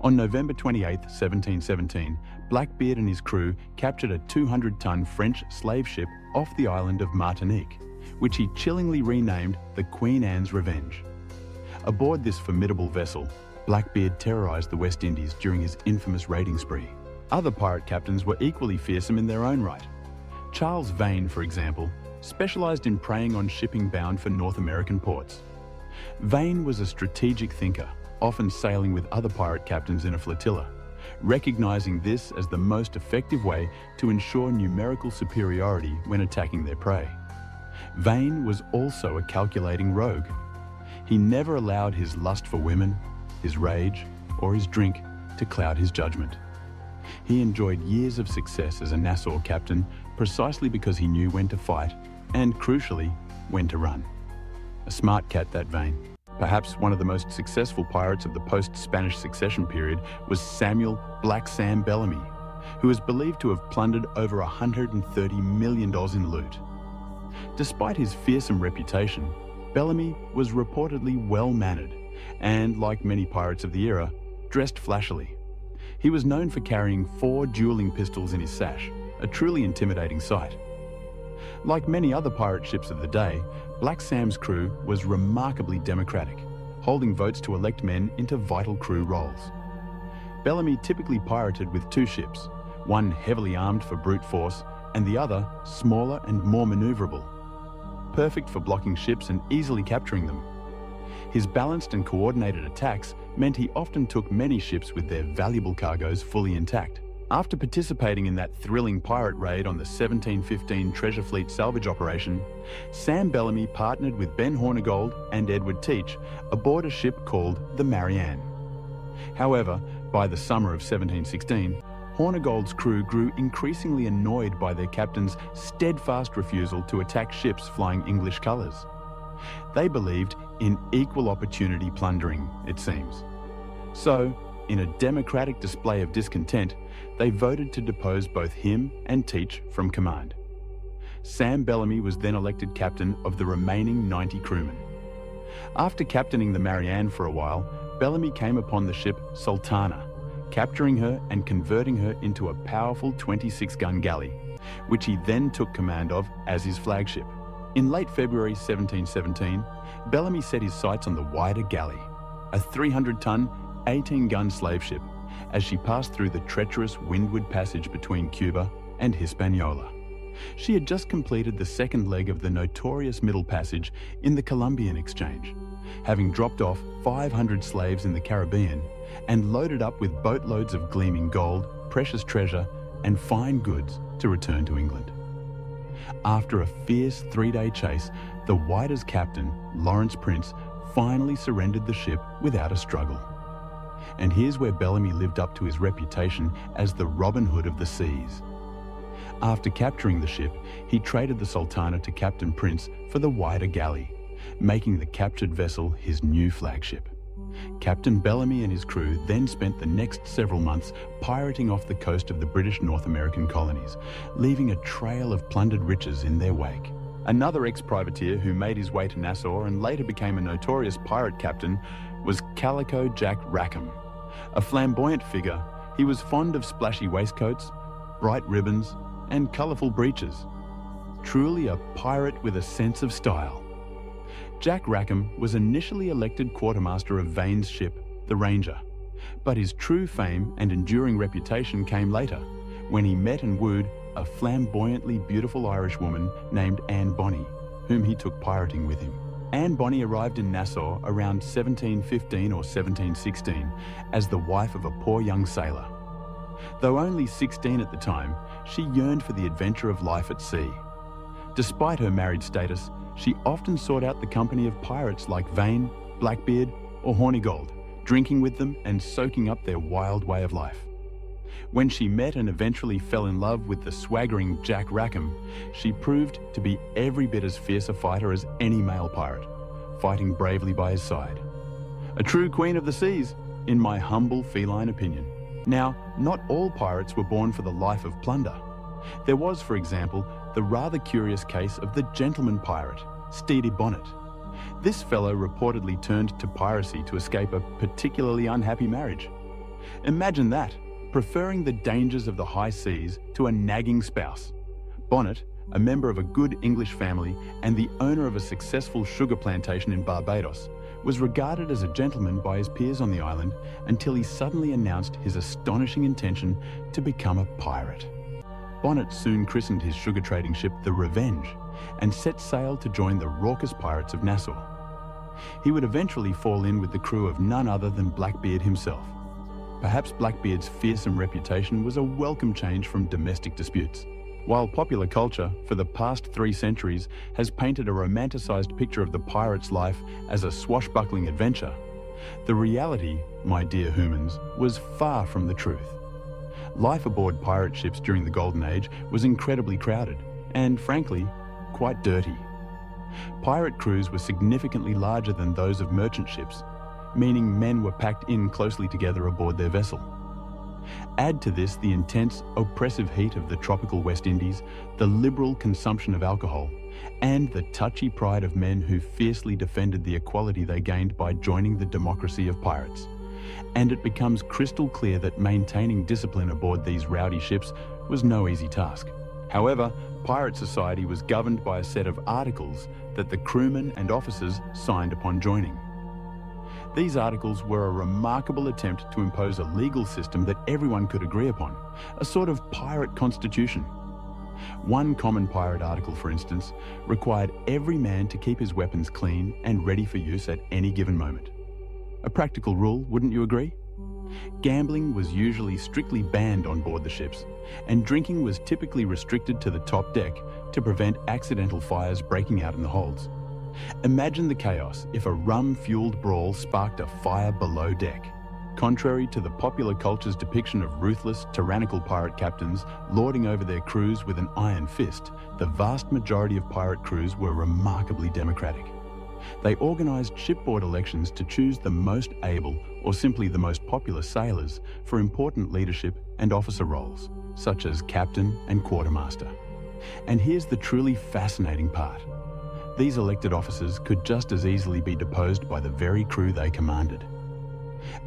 On November 28, 1717, Blackbeard and his crew captured a 200-ton French slave ship off the island of Martinique, which he chillingly renamed the Queen Anne's Revenge. Aboard this formidable vessel, Blackbeard terrorized the West Indies during his infamous raiding spree. Other pirate captains were equally fearsome in their own right. Charles Vane, for example, specialized in preying on shipping bound for North American ports. Vane was a strategic thinker, often sailing with other pirate captains in a flotilla, recognizing this as the most effective way to ensure numerical superiority when attacking their prey. Vane was also a calculating rogue. He never allowed his lust for women, his rage, or his drink to cloud his judgment. He enjoyed years of success as a Nassau captain precisely because he knew when to fight and, crucially, when to run. A smart cat, that Vane. Perhaps one of the most successful pirates of the post-Spanish succession period was Samuel Black Sam Bellamy, who is believed to have plundered over $130 million in loot. Despite his fearsome reputation, Bellamy was reportedly well-mannered and, like many pirates of the era, dressed flashily. He was known for carrying 4 dueling pistols in his sash, a truly intimidating sight. Like many other pirate ships of the day, Black Sam's crew was remarkably democratic, holding votes to elect men into vital crew roles. Bellamy typically pirated with 2 ships, one heavily armed for brute force and the other smaller and more maneuverable, perfect for blocking ships and easily capturing them. His balanced and coordinated attacks meant he often took many ships with their valuable cargoes fully intact. After participating in that thrilling pirate raid on the 1715 Treasure Fleet salvage operation, Sam Bellamy partnered with Ben Hornigold and Edward Teach aboard a ship called the Marianne. However, by the summer of 1716, Hornigold's crew grew increasingly annoyed by their captain's steadfast refusal to attack ships flying English colours. They believed in equal opportunity plundering, it seems. So, in a democratic display of discontent, they voted to depose both him and Teach from command. Sam Bellamy was then elected captain of the remaining 90 crewmen. After captaining the Marianne for a while, Bellamy came upon the ship Sultana, capturing her and converting her into a powerful 26-gun galley, which he then took command of as his flagship. In late February 1717, Bellamy set his sights on the wider galley, a 300-ton, 18-gun slave ship, as she passed through the treacherous windward passage between Cuba and Hispaniola. She had just completed the second leg of the notorious Middle Passage in the Columbian Exchange, having dropped off 500 slaves in the Caribbean and loaded up with boatloads of gleaming gold, precious treasure, and fine goods to return to England. After a fierce 3-day chase, the Whiter's captain, Lawrence Prince, finally surrendered the ship without a struggle. And here's where Bellamy lived up to his reputation as the Robin Hood of the seas. After capturing the ship, he traded the Sultana to Captain Prince for the wider galley, making the captured vessel his new flagship. Captain Bellamy and his crew then spent the next several months pirating off the coast of the British North American colonies, leaving a trail of plundered riches in their wake. Another ex-privateer who made his way to Nassau and later became a notorious pirate captain was Calico Jack Rackham. A flamboyant figure, he was fond of splashy waistcoats, bright ribbons, and colourful breeches. Truly a pirate with a sense of style. Jack Rackham was initially elected quartermaster of Vane's ship, the Ranger, but his true fame and enduring reputation came later, when he met and wooed a flamboyantly beautiful Irish woman named Anne Bonny, whom he took pirating with him. Anne Bonny arrived in Nassau around 1715 or 1716 as the wife of a poor young sailor. Though only 16 at the time, she yearned for the adventure of life at sea. Despite her married status, she often sought out the company of pirates like Vane, Blackbeard, or Hornigold, drinking with them and soaking up their wild way of life. When she met and eventually fell in love with the swaggering Jack Rackham, she proved to be every bit as fierce a fighter as any male pirate, fighting bravely by his side. A true queen of the seas, in my humble feline opinion. Now, not all pirates were born for the life of plunder. There was, for example, the rather curious case of the gentleman pirate, Steedy Bonnet. This fellow reportedly turned to piracy to escape a particularly unhappy marriage. Imagine that, preferring the dangers of the high seas to a nagging spouse. Bonnet, a member of a good English family and the owner of a successful sugar plantation in Barbados, was regarded as a gentleman by his peers on the island until he suddenly announced his astonishing intention to become a pirate. Bonnet soon christened his sugar trading ship the Revenge and set sail to join the raucous pirates of Nassau. He would eventually fall in with the crew of none other than Blackbeard himself. Perhaps Blackbeard's fearsome reputation was a welcome change from domestic disputes. While popular culture, for the past 3 centuries, has painted a romanticized picture of the pirate's life as a swashbuckling adventure, the reality, my dear humans, was far from the truth. Life aboard pirate ships during the Golden Age was incredibly crowded and, frankly, quite dirty. Pirate crews were significantly larger than those of merchant ships, meaning men were packed in closely together aboard their vessel. Add to this the intense, oppressive heat of the tropical West Indies, the liberal consumption of alcohol, and the touchy pride of men who fiercely defended the equality they gained by joining the democracy of pirates. And it becomes crystal clear that maintaining discipline aboard these rowdy ships was no easy task. However, pirate society was governed by a set of articles that the crewmen and officers signed upon joining. These articles were a remarkable attempt to impose a legal system that everyone could agree upon, a sort of pirate constitution. One common pirate article, for instance, required every man to keep his weapons clean and ready for use at any given moment. A practical rule, wouldn't you agree? Gambling was usually strictly banned on board the ships, and drinking was typically restricted to the top deck to prevent accidental fires breaking out in the holds. Imagine the chaos if a rum-fueled brawl sparked a fire below deck. Contrary to the popular culture's depiction of ruthless, tyrannical pirate captains lording over their crews with an iron fist, the vast majority of pirate crews were remarkably democratic. They organized shipboard elections to choose the most able or simply the most popular sailors for important leadership and officer roles, such as captain and quartermaster. And here's the truly fascinating part. These elected officers could just as easily be deposed by the very crew they commanded.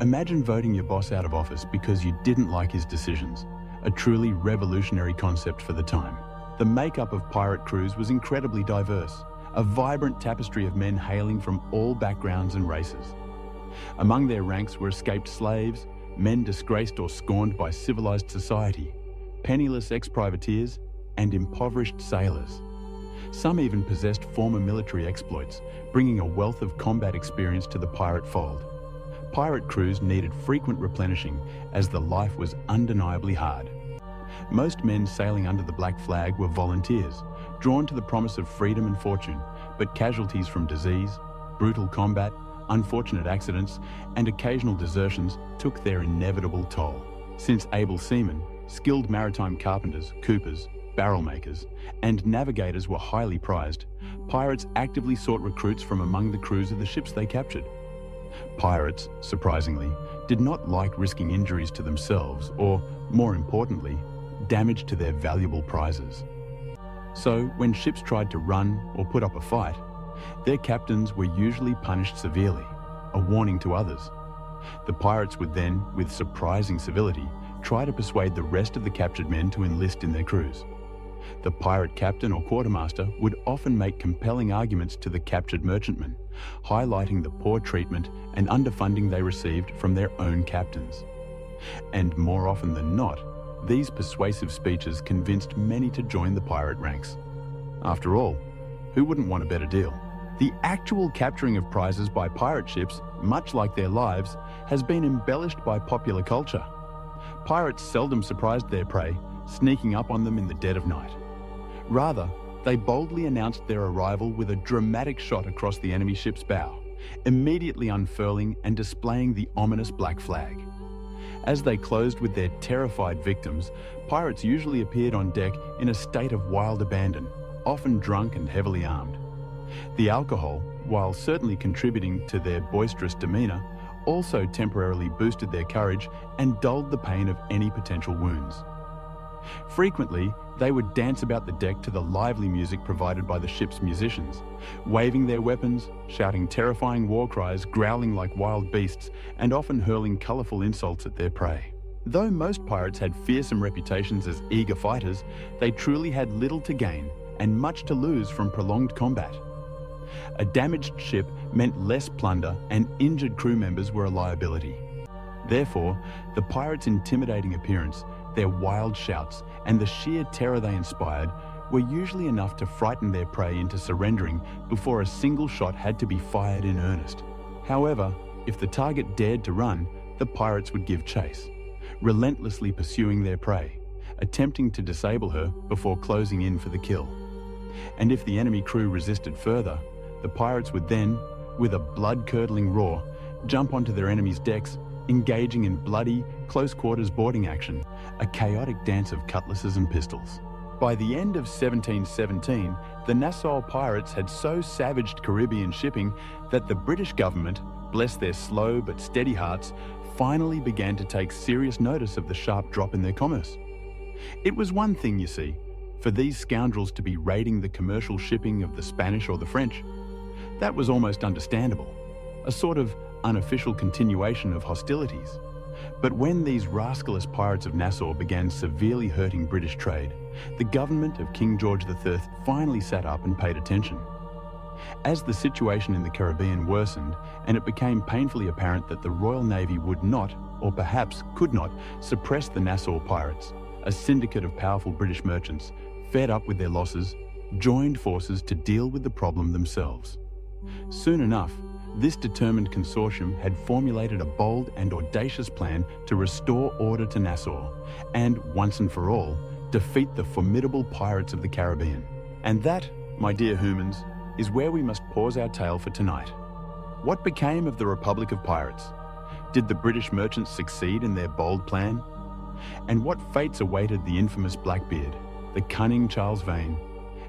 Imagine voting your boss out of office because you didn't like his decisions, a truly revolutionary concept for the time. The makeup of pirate crews was incredibly diverse, a vibrant tapestry of men hailing from all backgrounds and races. Among their ranks were escaped slaves, men disgraced or scorned by civilized society, penniless ex-privateers, and impoverished sailors. Some even possessed former military exploits, bringing a wealth of combat experience to the pirate fold. Pirate crews needed frequent replenishing, as the life was undeniably hard. Most men sailing under the black flag were volunteers, drawn to the promise of freedom and fortune, but casualties from disease, brutal combat, unfortunate accidents, and occasional desertions took their inevitable toll. Since able seamen, skilled maritime carpenters, coopers, barrel makers, and navigators were highly prized, pirates actively sought recruits from among the crews of the ships they captured. Pirates, surprisingly, did not like risking injuries to themselves or, more importantly, damage to their valuable prizes. So, when ships tried to run or put up a fight, their captains were usually punished severely, a warning to others. The pirates would then, with surprising civility, try to persuade the rest of the captured men to enlist in their crews. The pirate captain or quartermaster would often make compelling arguments to the captured merchantmen, highlighting the poor treatment and underfunding they received from their own captains. And more often than not, these persuasive speeches convinced many to join the pirate ranks. After all, who wouldn't want a better deal? The actual capturing of prizes by pirate ships, much like their lives, has been embellished by popular culture. Pirates seldom surprised their prey, sneaking up on them in the dead of night. Rather, they boldly announced their arrival with a dramatic shot across the enemy ship's bow, immediately unfurling and displaying the ominous black flag. As they closed with their terrified victims, pirates usually appeared on deck in a state of wild abandon, often drunk and heavily armed. The alcohol, while certainly contributing to their boisterous demeanor, also temporarily boosted their courage and dulled the pain of any potential wounds. Frequently, they would dance about the deck to the lively music provided by the ship's musicians, waving their weapons, shouting terrifying war cries, growling like wild beasts, and often hurling colorful insults at their prey. Though most pirates had fearsome reputations as eager fighters, they truly had little to gain and much to lose from prolonged combat. A damaged ship meant less plunder, and injured crew members were a liability. Therefore, the pirates' intimidating appearance, their wild shouts, and the sheer terror they inspired were usually enough to frighten their prey into surrendering before a single shot had to be fired in earnest. However, if the target dared to run, the pirates would give chase, relentlessly pursuing their prey, attempting to disable her before closing in for the kill. And if the enemy crew resisted further, the pirates would then, with a blood-curdling roar, jump onto their enemy's decks, engaging in bloody, close-quarters boarding action, a chaotic dance of cutlasses and pistols. By the end of 1717, the Nassau pirates had so savaged Caribbean shipping that the British government, bless their slow but steady hearts, finally began to take serious notice of the sharp drop in their commerce. It was one thing, you see, for these scoundrels to be raiding the commercial shipping of the Spanish or the French. That was almost understandable, a sort of unofficial continuation of hostilities. But when these rascalous pirates of Nassau began severely hurting British trade, the government of King George III finally sat up and paid attention. As the situation in the Caribbean worsened, and it became painfully apparent that the Royal Navy would not, or perhaps could not, suppress the Nassau pirates, a syndicate of powerful British merchants, fed up with their losses, joined forces to deal with the problem themselves. Soon enough, this determined consortium had formulated a bold and audacious plan to restore order to Nassau and, once and for all, defeat the formidable pirates of the Caribbean. And that, my dear humans, is where we must pause our tale for tonight. What became of the Republic of Pirates? Did the British merchants succeed in their bold plan? And what fates awaited the infamous Blackbeard, the cunning Charles Vane,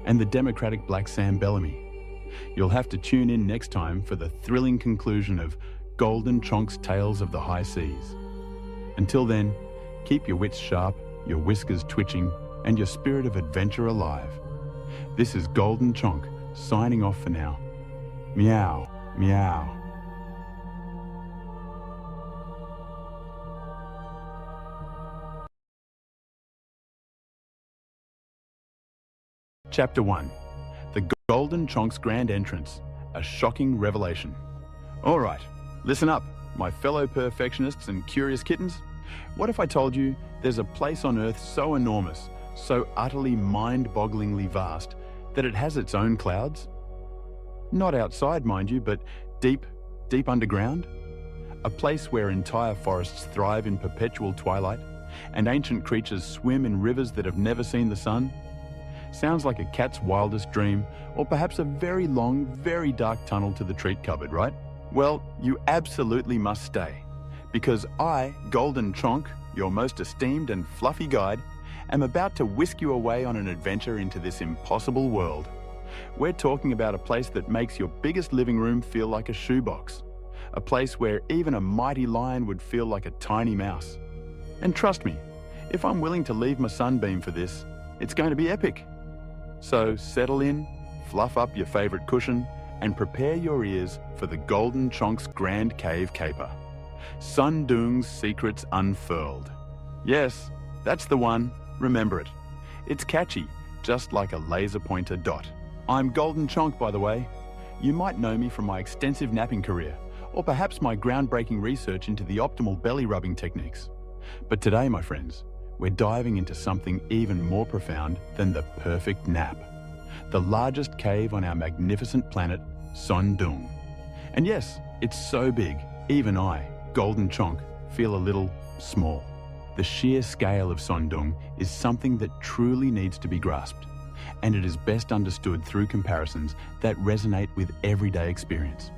and the democratic Black Sam Bellamy? You'll have to tune in next time for the thrilling conclusion of Golden Chonk's Tales of the High Seas. Until then, keep your wits sharp, your whiskers twitching, and your spirit of adventure alive. This is Golden Chonk, signing off for now. Meow, meow. Chapter 1. The Golden Chonk's Grand Entrance, a shocking revelation. All right, listen up, my fellow perfectionists and curious kittens. What if I told you there's a place on Earth so enormous, so utterly mind-bogglingly vast, that it has its own clouds? Not outside, mind you, but deep, deep underground? A place where entire forests thrive in perpetual twilight, and ancient creatures swim in rivers that have never seen the sun? Sounds like a cat's wildest dream, or perhaps a very long, very dark tunnel to the treat cupboard, right? Well, you absolutely must stay, because I, Golden Chonk, your most esteemed and fluffy guide, am about to whisk you away on an adventure into this impossible world. We're talking about a place that makes your biggest living room feel like a shoebox, a place where even a mighty lion would feel like a tiny mouse. And trust me, if I'm willing to leave my sunbeam for this, it's going to be epic. So settle in, fluff up your favorite cushion, and prepare your ears for the Golden Chonk's Grand Cave Caper. Sun Dung's Secrets Unfurled. Yes, that's the one. Remember it. It's catchy, just like a laser pointer dot. I'm Golden Chonk, by the way. You might know me from my extensive napping career, or perhaps my groundbreaking research into the optimal belly rubbing techniques. But today, my friends, we're diving into something even more profound than the perfect nap. The largest cave on our magnificent planet, Son Dung. And yes, it's so big, even I, Golden Chonk, feel a little small. The sheer scale of Son Dung is something that truly needs to be grasped, and it is best understood through comparisons that resonate with everyday experience.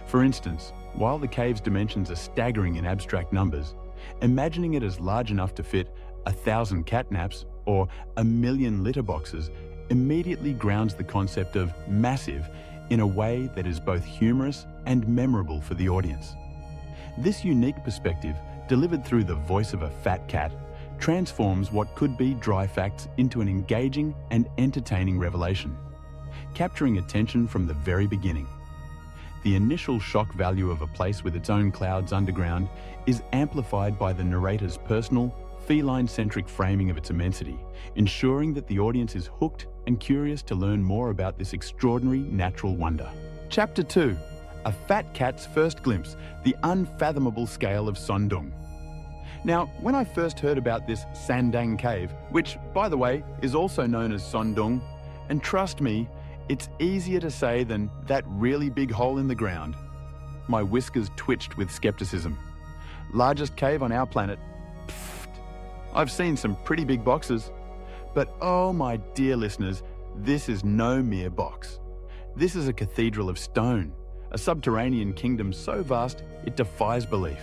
For instance, while the cave's dimensions are staggering in abstract numbers, imagining it as large enough to fit 1,000 catnaps or 1,000,000 litter boxes immediately grounds the concept of massive in a way that is both humorous and memorable for the audience. This unique perspective, delivered through the voice of a fat cat, transforms what could be dry facts into an engaging and entertaining revelation, capturing attention from the very beginning. The initial shock value of a place with its own clouds underground is amplified by the narrator's personal, feline-centric framing of its immensity, ensuring that the audience is hooked and curious to learn more about this extraordinary natural wonder. Chapter 2. A Fat Cat's First Glimpse, the Unfathomable Scale of Son Dung. Now, when I first heard about this Sandang Cave, which, by the way, is also known as Son Dung, and trust me, it's easier to say than that really big hole in the ground, my whiskers twitched with skepticism. Largest cave on our planet. Pfft. I've seen some pretty big boxes. But oh my dear listeners, this is no mere box. This is a cathedral of stone, a subterranean kingdom so vast it defies belief.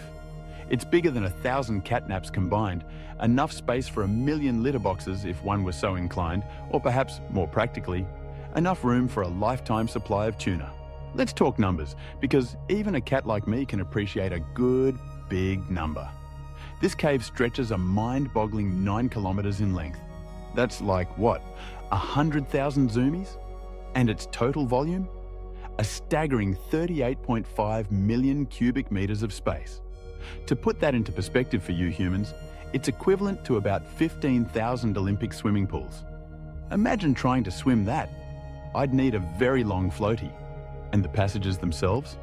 It's bigger than 1,000 catnaps combined, enough space for 1,000,000 litter boxes if one were so inclined, or perhaps, more practically, enough room for a lifetime supply of tuna. Let's talk numbers, because even a cat like me can appreciate a good, big number. This cave stretches a mind-boggling 9 kilometers in length. That's like, what, 100,000 zoomies? And its total volume? A staggering 38.5 million cubic meters of space. To put that into perspective for you humans, it's equivalent to about 15,000 Olympic swimming pools. Imagine trying to swim that. I'd need a very long floaty. And the passages themselves?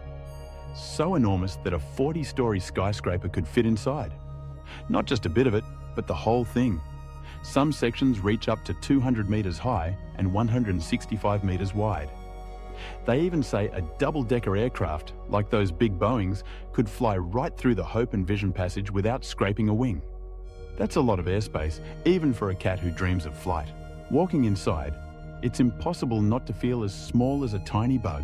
So enormous that a 40-story skyscraper could fit inside. Not just a bit of it, but the whole thing. Some sections reach up to 200 meters high and 165 meters wide. They even say a double-decker aircraft, like those big Boeings, could fly right through the Hope and Vision passage without scraping a wing. That's a lot of airspace, even for a cat who dreams of flight. Walking inside, it's impossible not to feel as small as a tiny bug.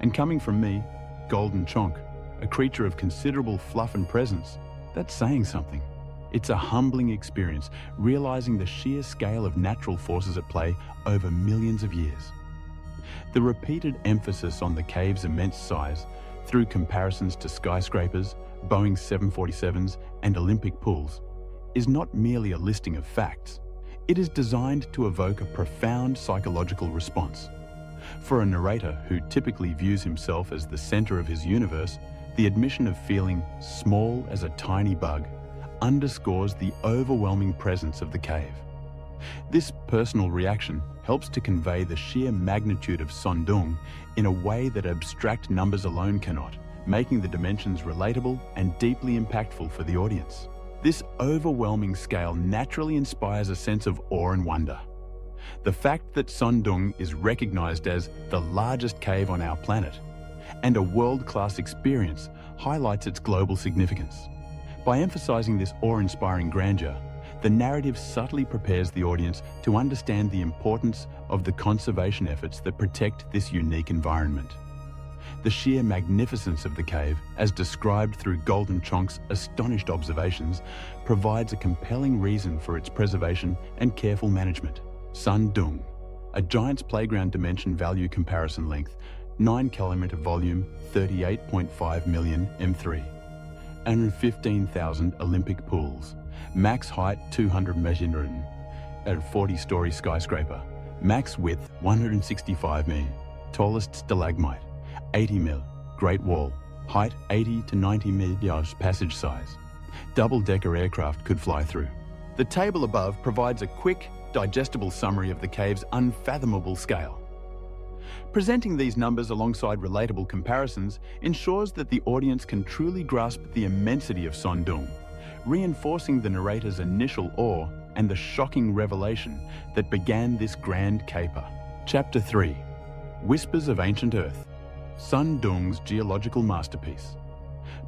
And coming from me, Golden Chonk, a creature of considerable fluff and presence, that's saying something. It's a humbling experience, realizing the sheer scale of natural forces at play over millions of years. The repeated emphasis on the cave's immense size, through comparisons to skyscrapers, Boeing 747s, and Olympic pools, is not merely a listing of facts. It is designed to evoke a profound psychological response. For a narrator who typically views himself as the center of his universe, the admission of feeling small as a tiny bug underscores the overwhelming presence of the cave. This personal reaction helps to convey the sheer magnitude of Son Dung in a way that abstract numbers alone cannot, making the dimensions relatable and deeply impactful for the audience. This overwhelming scale naturally inspires a sense of awe and wonder. The fact that Son Dung is recognized as the largest cave on our planet and a world-class experience highlights its global significance. By emphasizing this awe-inspiring grandeur, the narrative subtly prepares the audience to understand the importance of the conservation efforts that protect this unique environment. The sheer magnificence of the cave, as described through Golden Chonk's astonished observations, provides a compelling reason for its preservation and careful management. Son Dung, a giant's playground dimension value comparison length, 9-kilometre volume, 38.5 million M3. And 15,000 Olympic pools. Max height 200 metres at a 40-storey skyscraper. Max width 165 m. Tallest stalagmite 80 mil. Great Wall. Height 80 to 90 meters. Passage size. Double-decker aircraft could fly through. The table above provides a quick, digestible summary of the cave's unfathomable scale. Presenting these numbers alongside relatable comparisons ensures that the audience can truly grasp the immensity of Sondung, reinforcing the narrator's initial awe and the shocking revelation that began this grand caper. Chapter 3. Whispers of Ancient Earth. Sondung's geological masterpiece.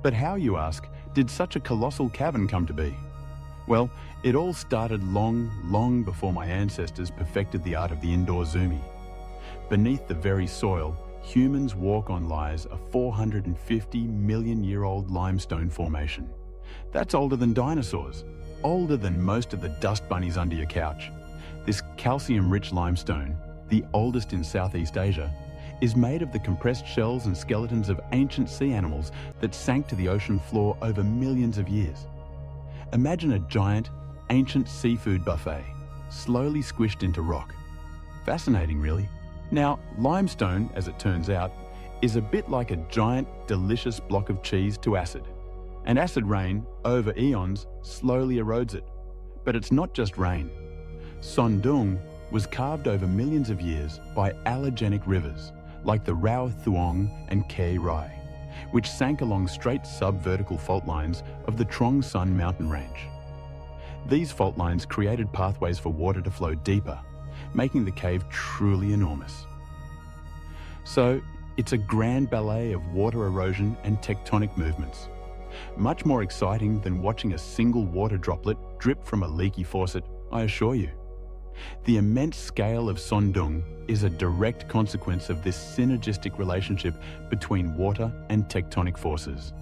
But how, you ask, did such a colossal cavern come to be? Well, it all started long before my ancestors perfected the art of the indoor zoomie. Beneath the very soil, humans walk on lies a 450 million-year-old limestone formation. That's older than dinosaurs, older than most of the dust bunnies under your couch. This calcium-rich limestone, the oldest in Southeast Asia, is made of the compressed shells and skeletons of ancient sea animals that sank to the ocean floor over millions of years. Imagine a giant, ancient seafood buffet, slowly squished into rock. Fascinating, really. Now, limestone, as it turns out, is a bit like a giant, delicious block of cheese to acid. And acid rain, over eons, slowly erodes it. But it's not just rain. Sondung was carved over millions of years by allogenic rivers, like the Rao Thuong and Khe Rai, which sank along straight sub-vertical fault lines of the Trong Son mountain range. These fault lines created pathways for water to flow deeper, making the cave truly enormous. So, it's a grand ballet of water erosion and tectonic movements. Much more exciting than watching a single water droplet drip from a leaky faucet, I assure you. The immense scale of Sondung is a direct consequence of this synergistic relationship between water and tectonic forces.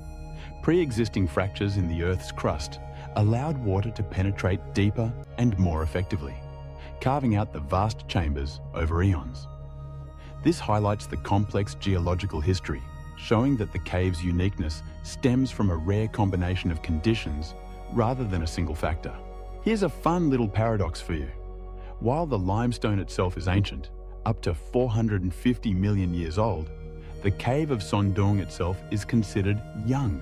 Pre-existing fractures in the Earth's crust allowed water to penetrate deeper and more effectively, carving out the vast chambers over eons. This highlights the complex geological history, showing that the cave's uniqueness stems from a rare combination of conditions rather than a single factor. Here's a fun little paradox for you. While the limestone itself is ancient, up to 450 million years old, the cave of Sondung itself is considered young,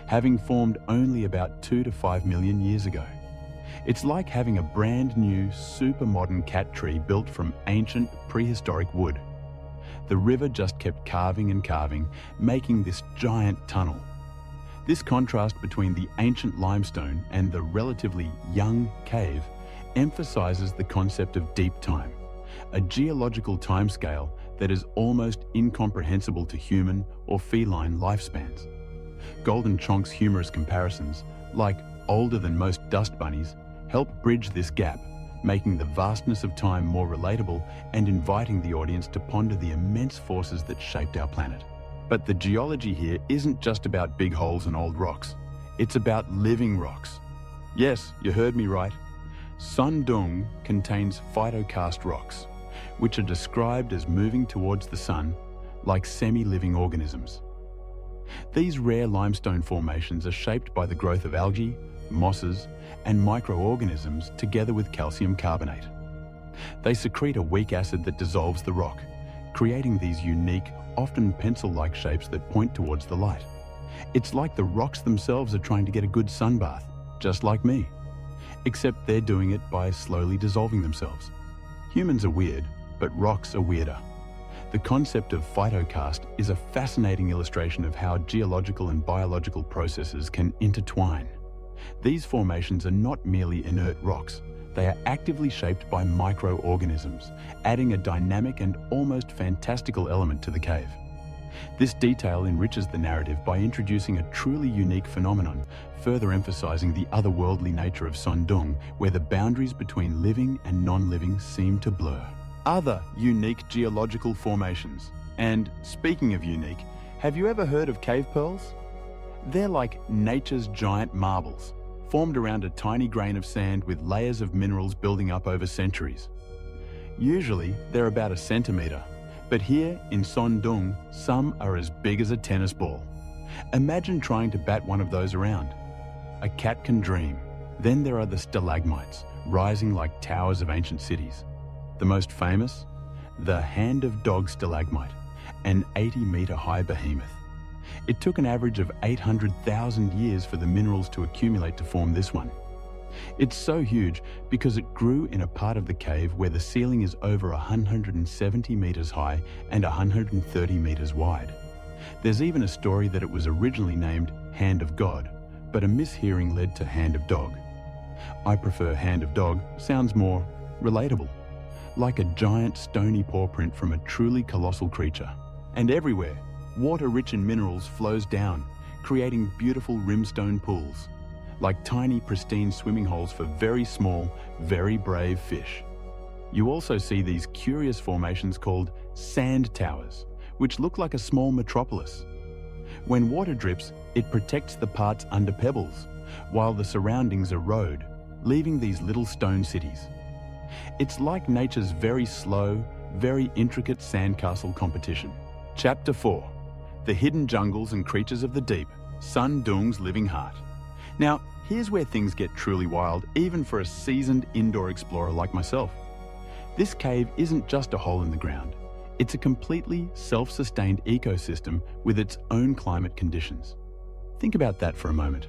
having formed only about 2 to 5 million years ago. It's like having a brand new, super modern cat tree built from ancient, prehistoric wood. The river just kept carving and carving, making this giant tunnel. This contrast between the ancient limestone and the relatively young cave emphasizes the concept of deep time, a geological timescale that is almost incomprehensible to human or feline lifespans. Golden Chonk's humorous comparisons, like older than most dust bunnies, help bridge this gap, making the vastness of time more relatable and inviting the audience to ponder the immense forces that shaped our planet. But the geology here isn't just about big holes and old rocks. It's about living rocks. Yes, you heard me right. Sondung contains phytokarst rocks, which are described as moving towards the sun like semi-living organisms. These rare limestone formations are shaped by the growth of algae, mosses, and microorganisms together with calcium carbonate. They secrete a weak acid that dissolves the rock, creating these unique, often pencil-like shapes that point towards the light. It's like the rocks themselves are trying to get a good sunbath, just like me. Except they're doing it by slowly dissolving themselves. Humans are weird, but rocks are weirder. The concept of phytokarst is a fascinating illustration of how geological and biological processes can intertwine. These formations are not merely inert rocks. They are actively shaped by microorganisms, adding a dynamic and almost fantastical element to the cave. This detail enriches the narrative by introducing a truly unique phenomenon, further emphasizing the otherworldly nature of Sondung, where the boundaries between living and non-living seem to blur. Other unique geological formations. And speaking of unique, have you ever heard of cave pearls? They're like nature's giant marbles, formed around a tiny grain of sand with layers of minerals building up over centuries. Usually, they're about 1 centimeter, But here in Sondong, some are as big as a tennis ball. Imagine trying to bat one of those around. A cat can dream. Then there are the stalagmites, rising like towers of ancient cities. The most famous? The Hand of Dog stalagmite, an 80-meter high behemoth. It took an average of 800,000 years for the minerals to accumulate to form this one. It's so huge because it grew in a part of the cave where the ceiling is over 170 meters high and 130 meters wide. There's even a story that it was originally named Hand of God, but a mishearing led to Hand of Dog. I prefer Hand of Dog, sounds more relatable, like a giant stony paw print from a truly colossal creature. And everywhere, water rich in minerals flows down, creating beautiful rimstone pools, like tiny pristine swimming holes for very small, very brave fish. You also see these curious formations called sand towers, which look like a small metropolis. When water drips, it protects the parts under pebbles, while the surroundings erode, leaving these little stone cities. It's like nature's very slow, very intricate sandcastle competition. Chapter 4. The Hidden Jungles and Creatures of the Deep, Sondong's Living Heart. Now, here's where things get truly wild, even for a seasoned indoor explorer like myself. This cave isn't just a hole in the ground. It's a completely self-sustained ecosystem with its own climate conditions. Think about that for a moment.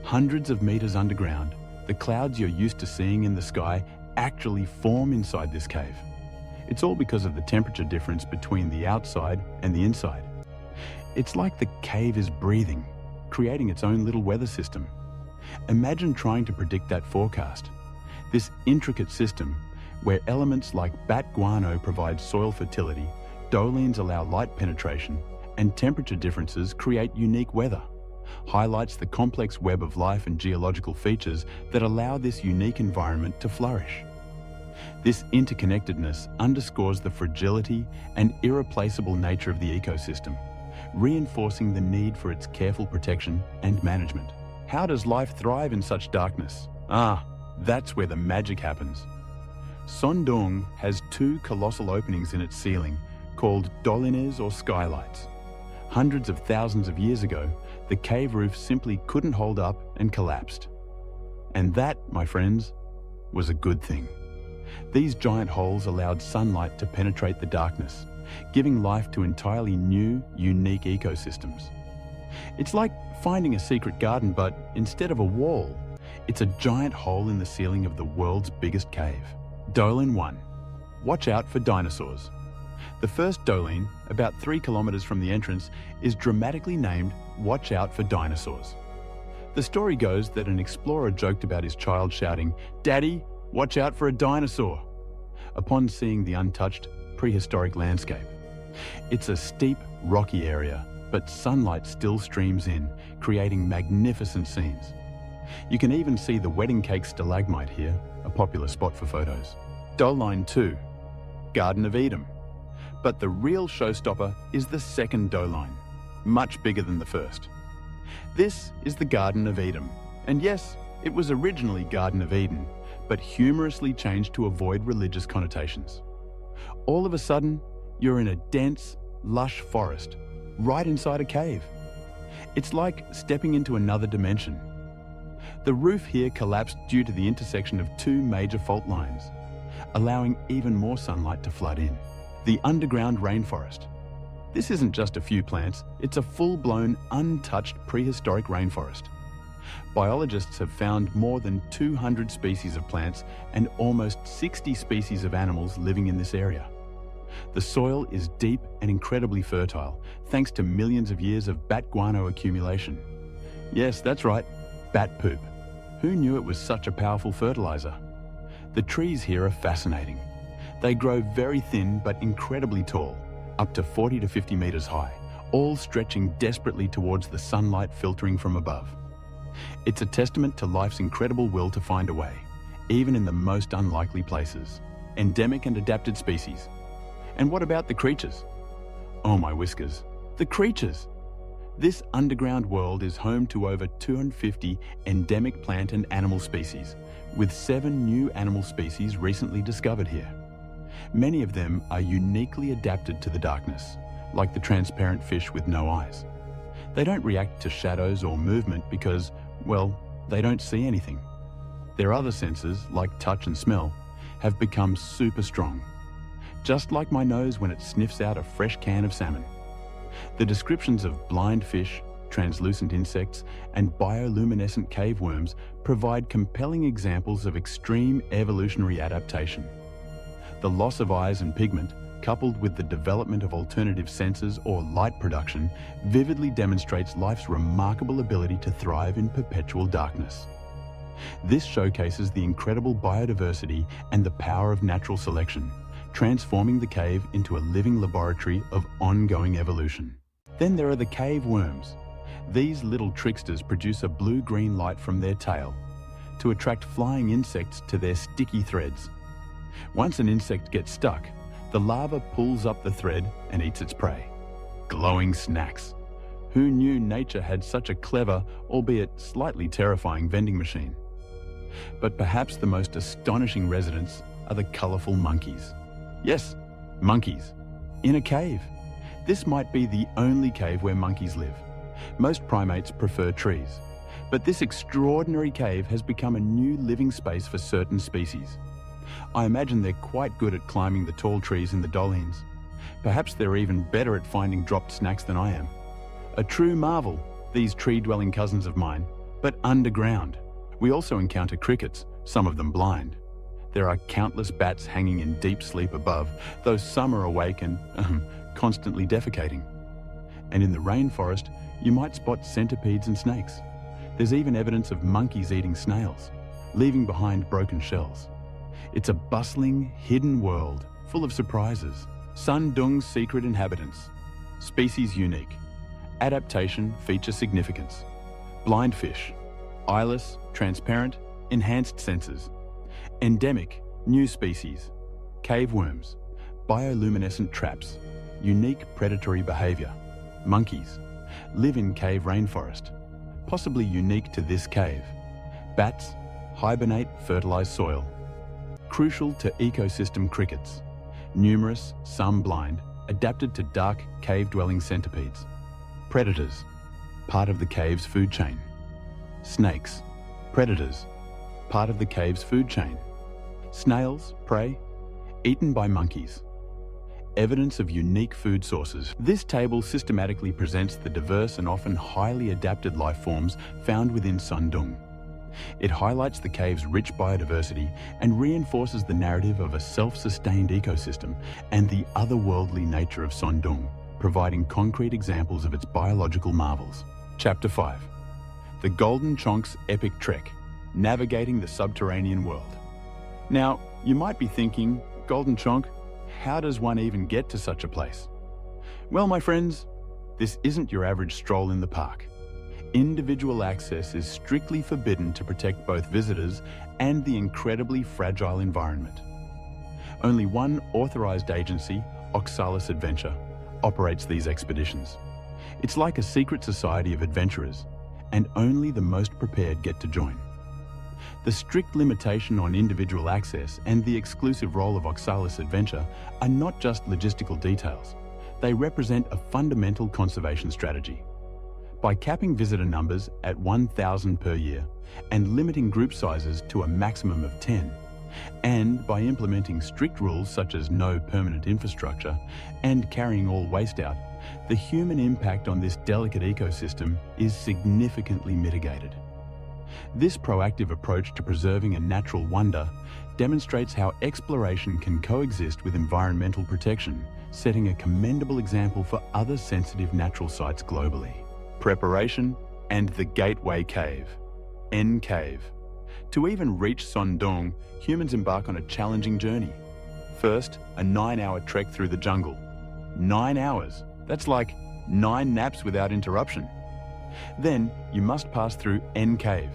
Hundreds of meters underground, the clouds you're used to seeing in the sky actually form inside this cave. It's all because of the temperature difference between the outside and the inside. It's like the cave is breathing, creating its own little weather system. Imagine trying to predict that forecast. This intricate system, where elements like bat guano provide soil fertility, dolines allow light penetration, and temperature differences create unique weather, highlights the complex web of life and geological features that allow this unique environment to flourish. This interconnectedness underscores the fragility and irreplaceable nature of the ecosystem, reinforcing the need for its careful protection and management. How does life thrive in such darkness? That's where the magic happens. Sondong has two colossal openings in its ceiling, called dolines or skylights. Hundreds of thousands of years ago, the cave roof simply couldn't hold up and collapsed. And that, my friends, was a good thing. These giant holes allowed sunlight to penetrate the darkness, giving life to entirely new, unique ecosystems. It's like finding a secret garden, but instead of a wall, it's a giant hole in the ceiling of the world's biggest cave. Doline 1. Watch out for dinosaurs. The first doline, about 3 kilometers from the entrance, is dramatically named Watch Out for Dinosaurs. The story goes that an explorer joked about his child shouting, "Daddy, watch out for a dinosaur," upon seeing the untouched, prehistoric landscape. It's a steep, rocky area, but sunlight still streams in, creating magnificent scenes. You can even see the wedding cake stalagmite here, a popular spot for photos. Doline 2, Garden of Eden. But the real showstopper is the second doline, much bigger than the first. This is the Garden of Eden. And yes, it was originally Garden of Eden, but humorously changed to avoid religious connotations. All of a sudden, you're in a dense, lush forest, right inside a cave. It's like stepping into another dimension. The roof here collapsed due to the intersection of two major fault lines, allowing even more sunlight to flood in. The underground rainforest. This isn't just a few plants, it's a full-blown, untouched prehistoric rainforest. Biologists have found more than 200 species of plants and almost 60 species of animals living in this area. The soil is deep and incredibly fertile, thanks to millions of years of bat guano accumulation. Yes, that's right, bat poop. Who knew it was such a powerful fertilizer? The trees here are fascinating. They grow very thin but incredibly tall, up to 40 to 50 meters high, all stretching desperately towards the sunlight filtering from above. It's a testament to life's incredible will to find a way, even in the most unlikely places. Endemic and adapted species. And what about the creatures? Oh my whiskers, the creatures! This underground world is home to over 250 endemic plant and animal species, with 7 new animal species recently discovered here. Many of them are uniquely adapted to the darkness, like the transparent fish with no eyes. They don't react to shadows or movement because, well, they don't see anything. Their other senses, like touch and smell, have become super strong. Just like my nose when it sniffs out a fresh can of salmon. The descriptions of blind fish, translucent insects, and bioluminescent cave worms provide compelling examples of extreme evolutionary adaptation. The loss of eyes and pigment, coupled with the development of alternative senses or light production, vividly demonstrates life's remarkable ability to thrive in perpetual darkness. This showcases the incredible biodiversity and the power of natural selection, transforming the cave into a living laboratory of ongoing evolution. Then there are the cave worms. These little tricksters produce a blue-green light from their tail to attract flying insects to their sticky threads. Once an insect gets stuck, the larva pulls up the thread and eats its prey. Glowing snacks. Who knew nature had such a clever, albeit slightly terrifying vending machine? But perhaps the most astonishing residents are the colourful monkeys. Yes, monkeys. In a cave. This might be the only cave where monkeys live. Most primates prefer trees. But this extraordinary cave has become a new living space for certain species. I imagine they're quite good at climbing the tall trees in the Dolines. Perhaps they're even better at finding dropped snacks than I am. A true marvel, these tree-dwelling cousins of mine, but underground. We also encounter crickets, some of them blind. There are countless bats hanging in deep sleep above, though some are awake and constantly defecating. And in the rainforest, you might spot centipedes and snakes. There's even evidence of monkeys eating snails, leaving behind broken shells. It's a bustling, hidden world, full of surprises. Sun Dung's secret inhabitants. Species unique. Adaptation, feature significance. Blind fish. Eyeless, transparent, enhanced senses. Endemic, new species. Cave worms. Bioluminescent traps. Unique predatory behavior. Monkeys. Live in cave rainforest. Possibly unique to this cave. Bats. Hibernate, fertilize soil. Crucial to ecosystem crickets. Numerous, some blind, adapted to dark, cave-dwelling centipedes. Predators, part of the cave's food chain. Snakes, predators, part of the cave's food chain. Snails, prey, eaten by monkeys. Evidence of unique food sources. This table systematically presents the diverse and often highly adapted life forms found within Sun Dung. It highlights the cave's rich biodiversity and reinforces the narrative of a self-sustained ecosystem and the otherworldly nature of Sun Dung, providing concrete examples of its biological marvels. Chapter 5. The Golden Chonk's Epic Trek, Navigating the Subterranean World. Now, you might be thinking, Golden Chonk, how does one even get to such a place? Well, my friends, this isn't your average stroll in the park. Individual access is strictly forbidden to protect both visitors and the incredibly fragile environment. Only one authorized agency, Oxalis Adventure, operates these expeditions. It's like a secret society of adventurers, and only the most prepared get to join. The strict limitation on individual access and the exclusive role of Oxalis Adventure are not just logistical details. They represent a fundamental conservation strategy. By capping visitor numbers at 1,000 per year and limiting group sizes to a maximum of 10, and by implementing strict rules such as no permanent infrastructure and carrying all waste out, the human impact on this delicate ecosystem is significantly mitigated. This proactive approach to preserving a natural wonder demonstrates how exploration can coexist with environmental protection, setting a commendable example for other sensitive natural sites globally. Preparation and the Gateway Cave, N Cave. To even reach Sun Dung, humans embark on a challenging journey. First, a 9-hour trek through the jungle. 9 hours. That's like 9 naps without interruption. Then, you must pass through N Cave,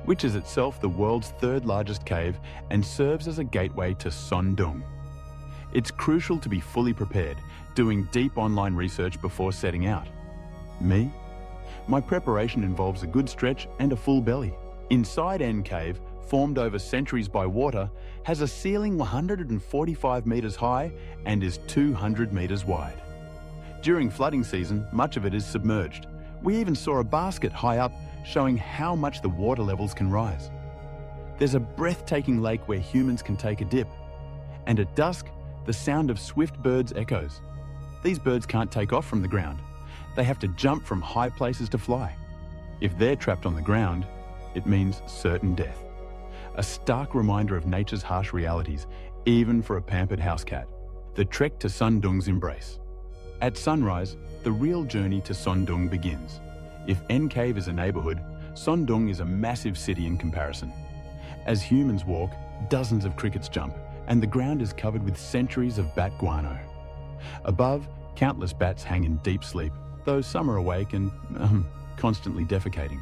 which is itself the world's 3rd largest cave and serves as a gateway to Sun Dung. It's crucial to be fully prepared, doing deep online research before setting out. Me? My preparation involves a good stretch and a full belly. Inside N Cave, formed over centuries by water, has a ceiling 145 meters high and is 200 meters wide. During flooding season, much of it is submerged. We even saw a basket high up showing how much the water levels can rise. There's a breathtaking lake where humans can take a dip. And at dusk, the sound of swift birds echoes. These birds can't take off from the ground. They have to jump from high places to fly. If they're trapped on the ground, it means certain death. A stark reminder of nature's harsh realities, even for a pampered house cat. The trek to Sundung's embrace. At sunrise, the real journey to Sondung begins. If N Cave is a neighborhood, Sondung is a massive city in comparison. As humans walk, dozens of crickets jump, and the ground is covered with centuries of bat guano. Above, countless bats hang in deep sleep, though some are awake and constantly defecating.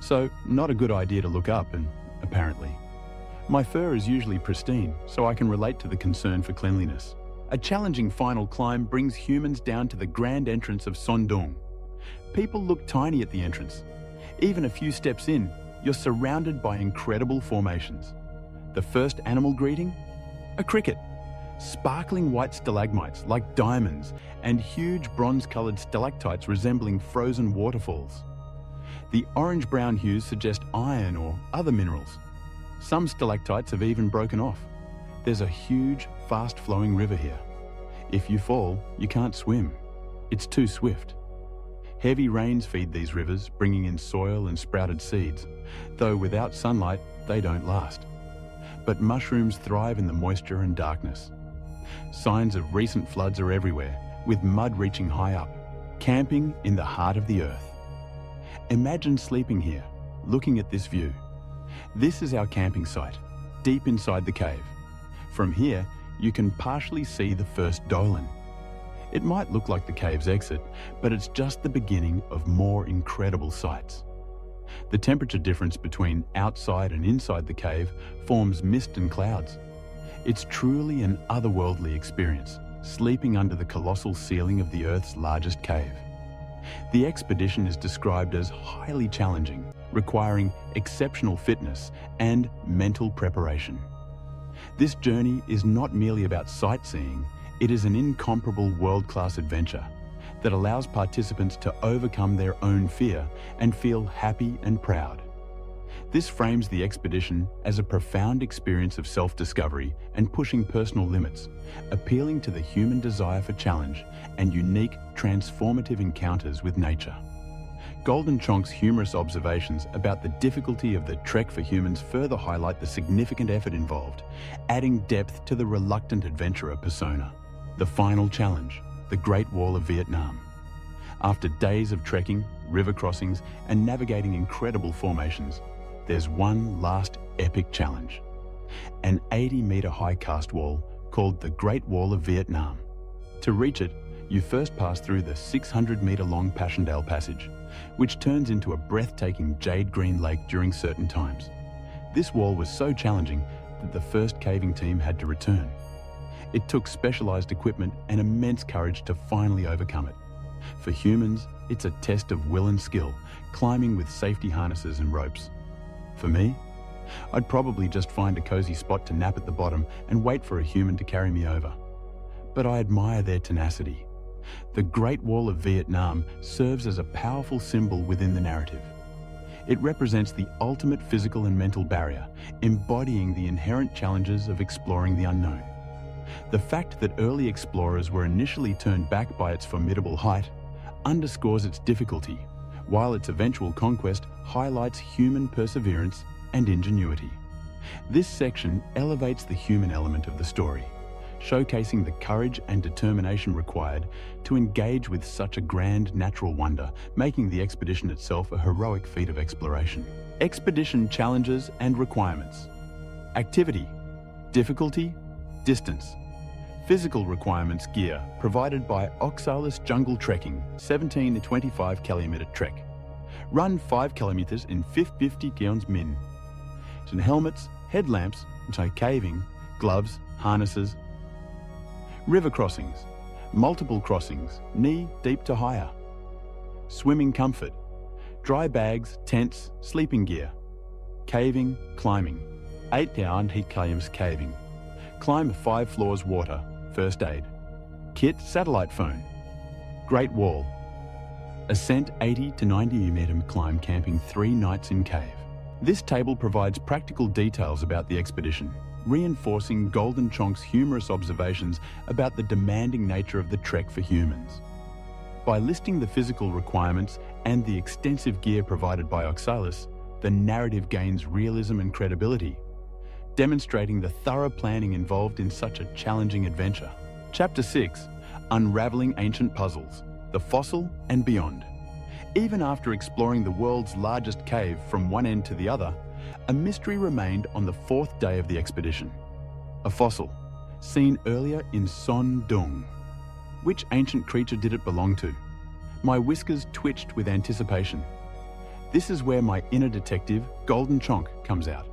So, not a good idea to look up, and apparently. My fur is usually pristine, so I can relate to the concern for cleanliness. A challenging final climb brings humans down to the grand entrance of Sondung. People look tiny at the entrance. Even a few steps in, you're surrounded by incredible formations. The first animal greeting? A cricket. Sparkling white stalagmites like diamonds and huge bronze-colored stalactites resembling frozen waterfalls. The orange-brown hues suggest iron or other minerals. Some stalactites have even broken off. There's a huge, fast-flowing river here. If you fall, you can't swim. It's too swift. Heavy rains feed these rivers, bringing in soil and sprouted seeds, though without sunlight, they don't last. But mushrooms thrive in the moisture and darkness. Signs of recent floods are everywhere, with mud reaching high up, camping in the heart of the earth. Imagine sleeping here, looking at this view. This is our camping site, deep inside the cave. From here, you can partially see the first dolmen. It might look like the cave's exit, but it's just the beginning of more incredible sights. The temperature difference between outside and inside the cave forms mist and clouds. It's truly an otherworldly experience, sleeping under the colossal ceiling of the Earth's largest cave. The expedition is described as highly challenging, requiring exceptional fitness and mental preparation. This journey is not merely about sightseeing, it is an incomparable world-class adventure that allows participants to overcome their own fear and feel happy and proud. This frames the expedition as a profound experience of self-discovery and pushing personal limits, appealing to the human desire for challenge and unique, transformative encounters with nature. Golden Chonk's humorous observations about the difficulty of the trek for humans further highlight the significant effort involved, adding depth to the reluctant adventurer persona. The final challenge, the Great Wall of Vietnam. After days of trekking, river crossings, and navigating incredible formations, there's one last epic challenge. An 80-meter high cast wall called the Great Wall of Vietnam. To reach it, you first pass through the 600-meter long Passchendaele Passage, which turns into a breathtaking jade green lake during certain times. This wall was so challenging that the first caving team had to return. It took specialized equipment and immense courage to finally overcome it. For humans, it's a test of will and skill, climbing with safety harnesses and ropes. For me, I'd probably just find a cozy spot to nap at the bottom and wait for a human to carry me over. But I admire their tenacity. The Great Wall of Vietnam serves as a powerful symbol within the narrative. It represents the ultimate physical and mental barrier, embodying the inherent challenges of exploring the unknown. The fact that early explorers were initially turned back by its formidable height underscores its difficulty, while its eventual conquest highlights human perseverance and ingenuity. This section elevates the human element of the story, showcasing the courage and determination required to engage with such a grand natural wonder, making the expedition itself a heroic feat of exploration. Expedition challenges and requirements. Activity, difficulty, distance. Physical requirements gear provided by Oxalis Jungle Trekking 17 to 25 km trek. Run 5 km in 50 km min. Some helmets, headlamps, anti-caving, gloves, harnesses. River crossings, multiple crossings, knee deep to higher. Swimming comfort, dry bags, tents, sleeping gear. Caving, climbing. 8 down, he claims caving. Climb 5 floors water, first aid. Kit, satellite phone. Great Wall. Ascent 80 to 90 meter climb, camping 3 nights in cave. This table provides practical details about the expedition, reinforcing Golden Chonk's humorous observations about the demanding nature of the trek for humans. By listing the physical requirements and the extensive gear provided by Oxalis, the narrative gains realism and credibility, demonstrating the thorough planning involved in such a challenging adventure. Chapter 6, Unraveling Ancient Puzzles, the Fossil and Beyond. Even after exploring the world's largest cave from one end to the other, a mystery remained on the 4th day of the expedition. A fossil, seen earlier in Son Dung. Which ancient creature did it belong to? My whiskers twitched with anticipation. This is where my inner detective, Golden Chonk, comes out.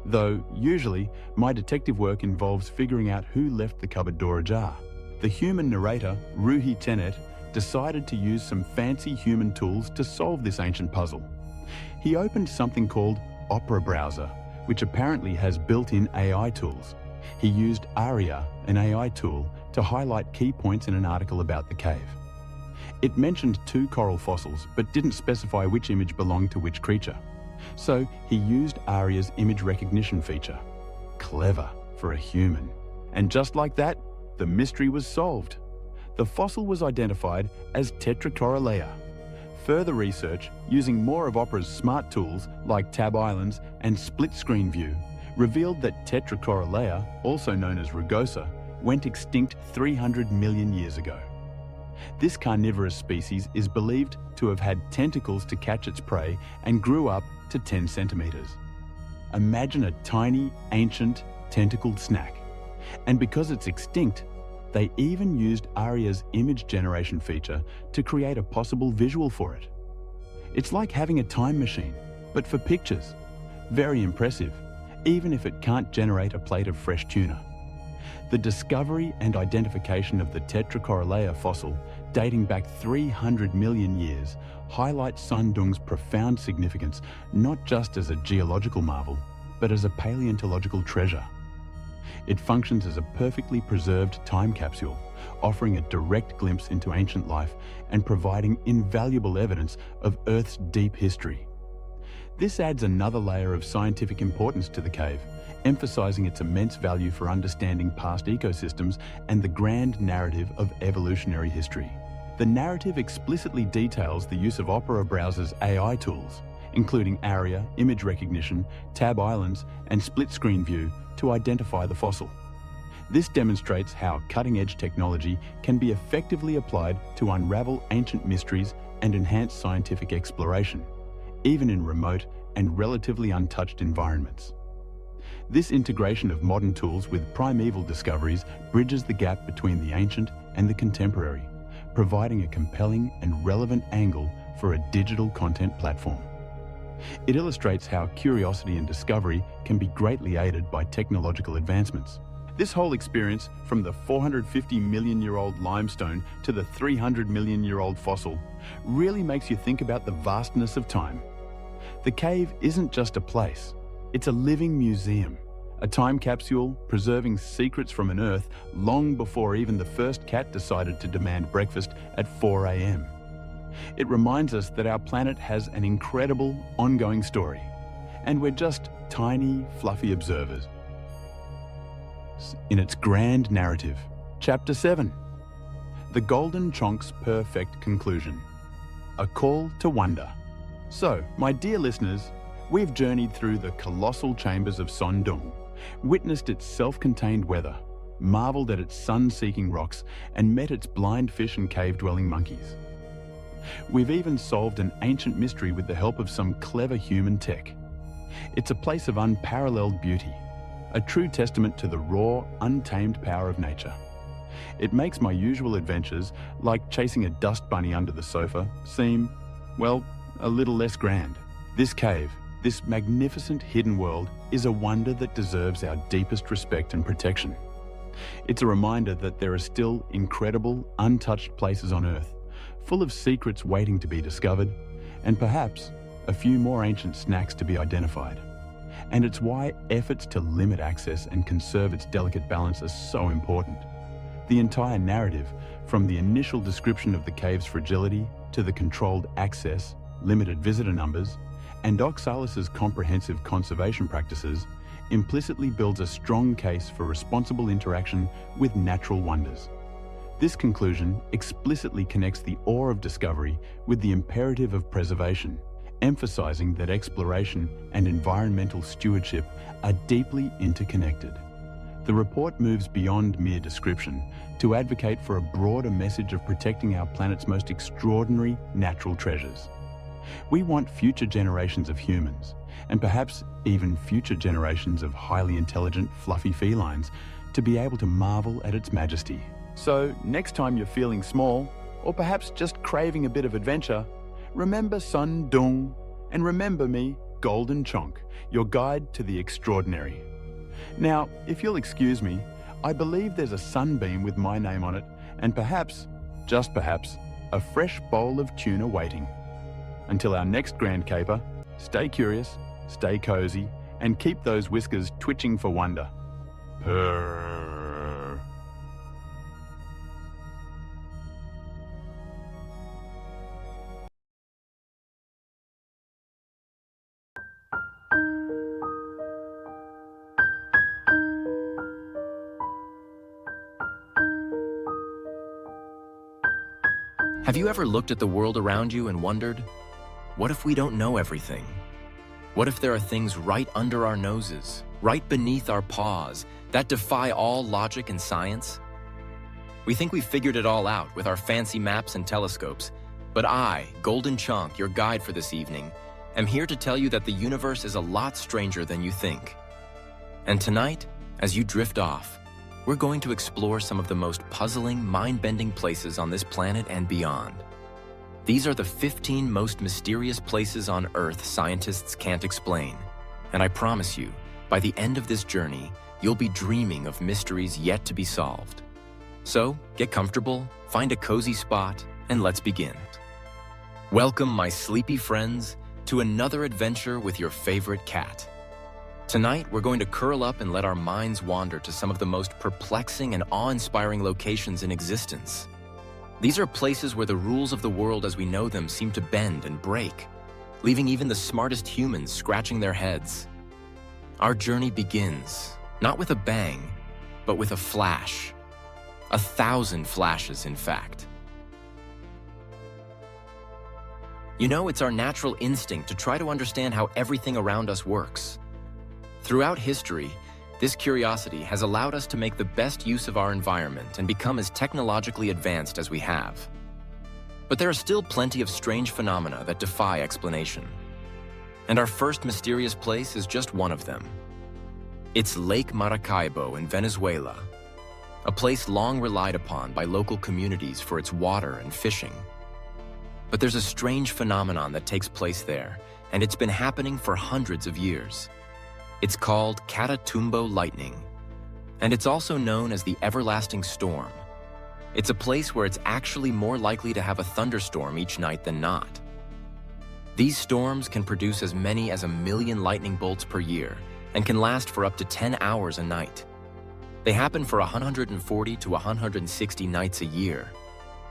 Though, usually, my detective work involves figuring out who left the cupboard door ajar. The human narrator, Ruhi Tenet, decided to use some fancy human tools to solve this ancient puzzle. He opened something called Opera Browser, which apparently has built-in AI tools. He used Aria, an AI tool, to highlight key points in an article about the cave. It mentioned 2 coral fossils, but didn't specify which image belonged to which creature. So he used Aria's image recognition feature. Clever for a human. And just like that, the mystery was solved. The fossil was identified as Tetracorallea. Further research, using more of Opera's smart tools like Tab Islands and Split Screen View, revealed that Tetracorallea, also known as rugosa, went extinct 300 million years ago. This carnivorous species is believed to have had tentacles to catch its prey and grew up to 10 centimeters. Imagine a tiny, ancient, tentacled snack. And because it's extinct, they even used Aria's image generation feature to create a possible visual for it. It's like having a time machine, but for pictures. Very impressive, even if it can't generate a plate of fresh tuna. The discovery and identification of the Tetracorallea fossil, dating back 300 million years, highlights Sundung's profound significance not just as a geological marvel, but as a paleontological treasure. It functions as a perfectly preserved time capsule, offering a direct glimpse into ancient life and providing invaluable evidence of Earth's deep history. This adds another layer of scientific importance to the cave, emphasizing its immense value for understanding past ecosystems and the grand narrative of evolutionary history. The narrative explicitly details the use of Opera Browser's AI tools, including Aria, image recognition, Tab Islands, and Split Screen View, to identify the fossil. This demonstrates how cutting-edge technology can be effectively applied to unravel ancient mysteries and enhance scientific exploration, even in remote and relatively untouched environments. This integration of modern tools with primeval discoveries bridges the gap between the ancient and the contemporary, providing a compelling and relevant angle for a digital content platform. It illustrates how curiosity and discovery can be greatly aided by technological advancements. This whole experience, from the 450 million-year-old limestone to the 300 million-year-old fossil, really makes you think about the vastness of time. The cave isn't just a place, it's a living museum, a time capsule preserving secrets from an Earth long before even the first cat decided to demand breakfast at 4 a.m. It reminds us that our planet has an incredible, ongoing story, and we're just tiny, fluffy observers. In its grand narrative, Chapter 7, The Golden Chonk's Perfect Conclusion, A Call to Wonder. So, my dear listeners, we've journeyed through the colossal chambers of Son Dung, witnessed its self-contained weather, marveled at its sun-seeking rocks, and met its blind fish and cave-dwelling monkeys. We've even solved an ancient mystery with the help of some clever human tech. It's a place of unparalleled beauty, a true testament to the raw, untamed power of nature. It makes my usual adventures, like chasing a dust bunny under the sofa, seem, well, a little less grand. This cave, this magnificent hidden world, is a wonder that deserves our deepest respect and protection. It's a reminder that there are still incredible, untouched places on Earth, full of secrets waiting to be discovered, and perhaps a few more ancient snacks to be identified. and it's why efforts to limit access and conserve its delicate balance are so important. The entire narrative, from the initial description of the cave's fragility to the controlled access, limited visitor numbers, and Oxalis's comprehensive conservation practices, implicitly builds a strong case for responsible interaction with natural wonders. This conclusion explicitly connects the awe of discovery with the imperative of preservation, emphasizing that exploration and environmental stewardship are deeply interconnected. The report moves beyond mere description to advocate for a broader message of protecting our planet's most extraordinary natural treasures. We want future generations of humans, and perhaps even future generations of highly intelligent, fluffy felines, to be able to marvel at its majesty. So, next time you're feeling small, or perhaps just craving a bit of adventure, remember Sun Dung, and remember me, Golden Chonk, your guide to the extraordinary. Now, if you'll excuse me, I believe there's a sunbeam with my name on it, and perhaps, just perhaps, a fresh bowl of tuna waiting. Until our next Grand Caper, stay curious, stay cozy, and keep those whiskers twitching for wonder. Purr. Have you ever looked at the world around you and wondered, what if we don't know everything? What if there are things right under our noses, right beneath our paws, that defy all logic and science? We think we've figured it all out with our fancy maps and telescopes, but I, Golden Chonk, your guide for this evening, am here to tell you that the universe is a lot stranger than you think. And tonight, as you drift off, we're going to explore some of the most puzzling, mind-bending places on this planet and beyond. These are the 15 most mysterious places on Earth scientists can't explain. And I promise you, by the end of this journey, you'll be dreaming of mysteries yet to be solved. So, get comfortable, find a cozy spot, and let's begin. Welcome, my sleepy friends, to another adventure with your favorite cat. Tonight, we're going to curl up and let our minds wander to some of the most perplexing and awe-inspiring locations in existence. These are places where the rules of the world as we know them seem to bend and break, leaving even the smartest humans scratching their heads. Our journey begins, not with a bang, but with a flash. 1,000 flashes, in fact. You know, it's our natural instinct to try to understand how everything around us works. Throughout history, this curiosity has allowed us to make the best use of our environment and become as technologically advanced as we have. But there are still plenty of strange phenomena that defy explanation. And our first mysterious place is just one of them. It's Lake Maracaibo in Venezuela, a place long relied upon by local communities for its water and fishing. But there's a strange phenomenon that takes place there, and it's been happening for hundreds of years. It's called Catatumbo lightning, and it's also known as the everlasting storm. It's a place where it's actually more likely to have a thunderstorm each night than not. These storms can produce as many as 1 million lightning bolts per year and can last for up to 10 hours a night. They happen for 140 to 160 nights a year.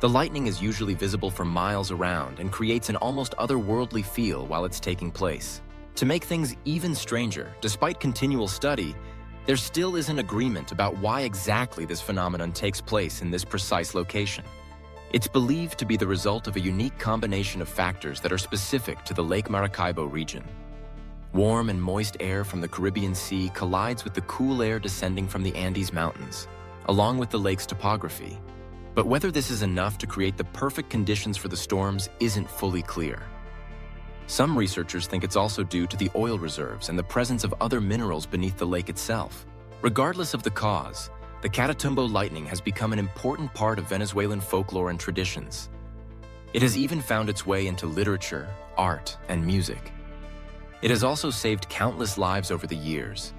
The lightning is usually visible for miles around and creates an almost otherworldly feel while it's taking place. To make things even stranger, despite continual study, there still isn't agreement about why exactly this phenomenon takes place in this precise location. It's believed to be the result of a unique combination of factors that are specific to the Lake Maracaibo region. Warm and moist air from the Caribbean Sea collides with the cool air descending from the Andes Mountains, along with the lake's topography. But whether this is enough to create the perfect conditions for the storms isn't fully clear. Some researchers think it's also due to the oil reserves and the presence of other minerals beneath the lake itself. Regardless of the cause, the Catatumbo lightning has become an important part of Venezuelan folklore and traditions. It has even found its way into literature, art, and music. It has also saved countless lives over the years.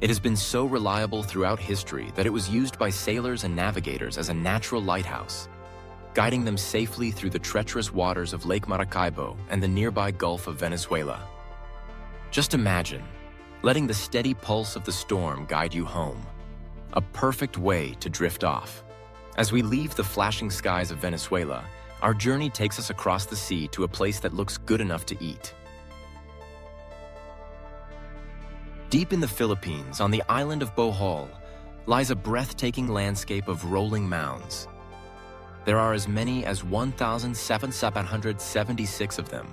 It has been so reliable throughout history that it was used by sailors and navigators as a natural lighthouse, guiding them safely through the treacherous waters of Lake Maracaibo and the nearby Gulf of Venezuela. Just imagine, letting the steady pulse of the storm guide you home. A perfect way to drift off. As we leave the flashing skies of Venezuela, our journey takes us across the sea to a place that looks good enough to eat. Deep in the Philippines, on the island of Bohol, lies a breathtaking landscape of rolling mounds. There are as many as 1,776 of them,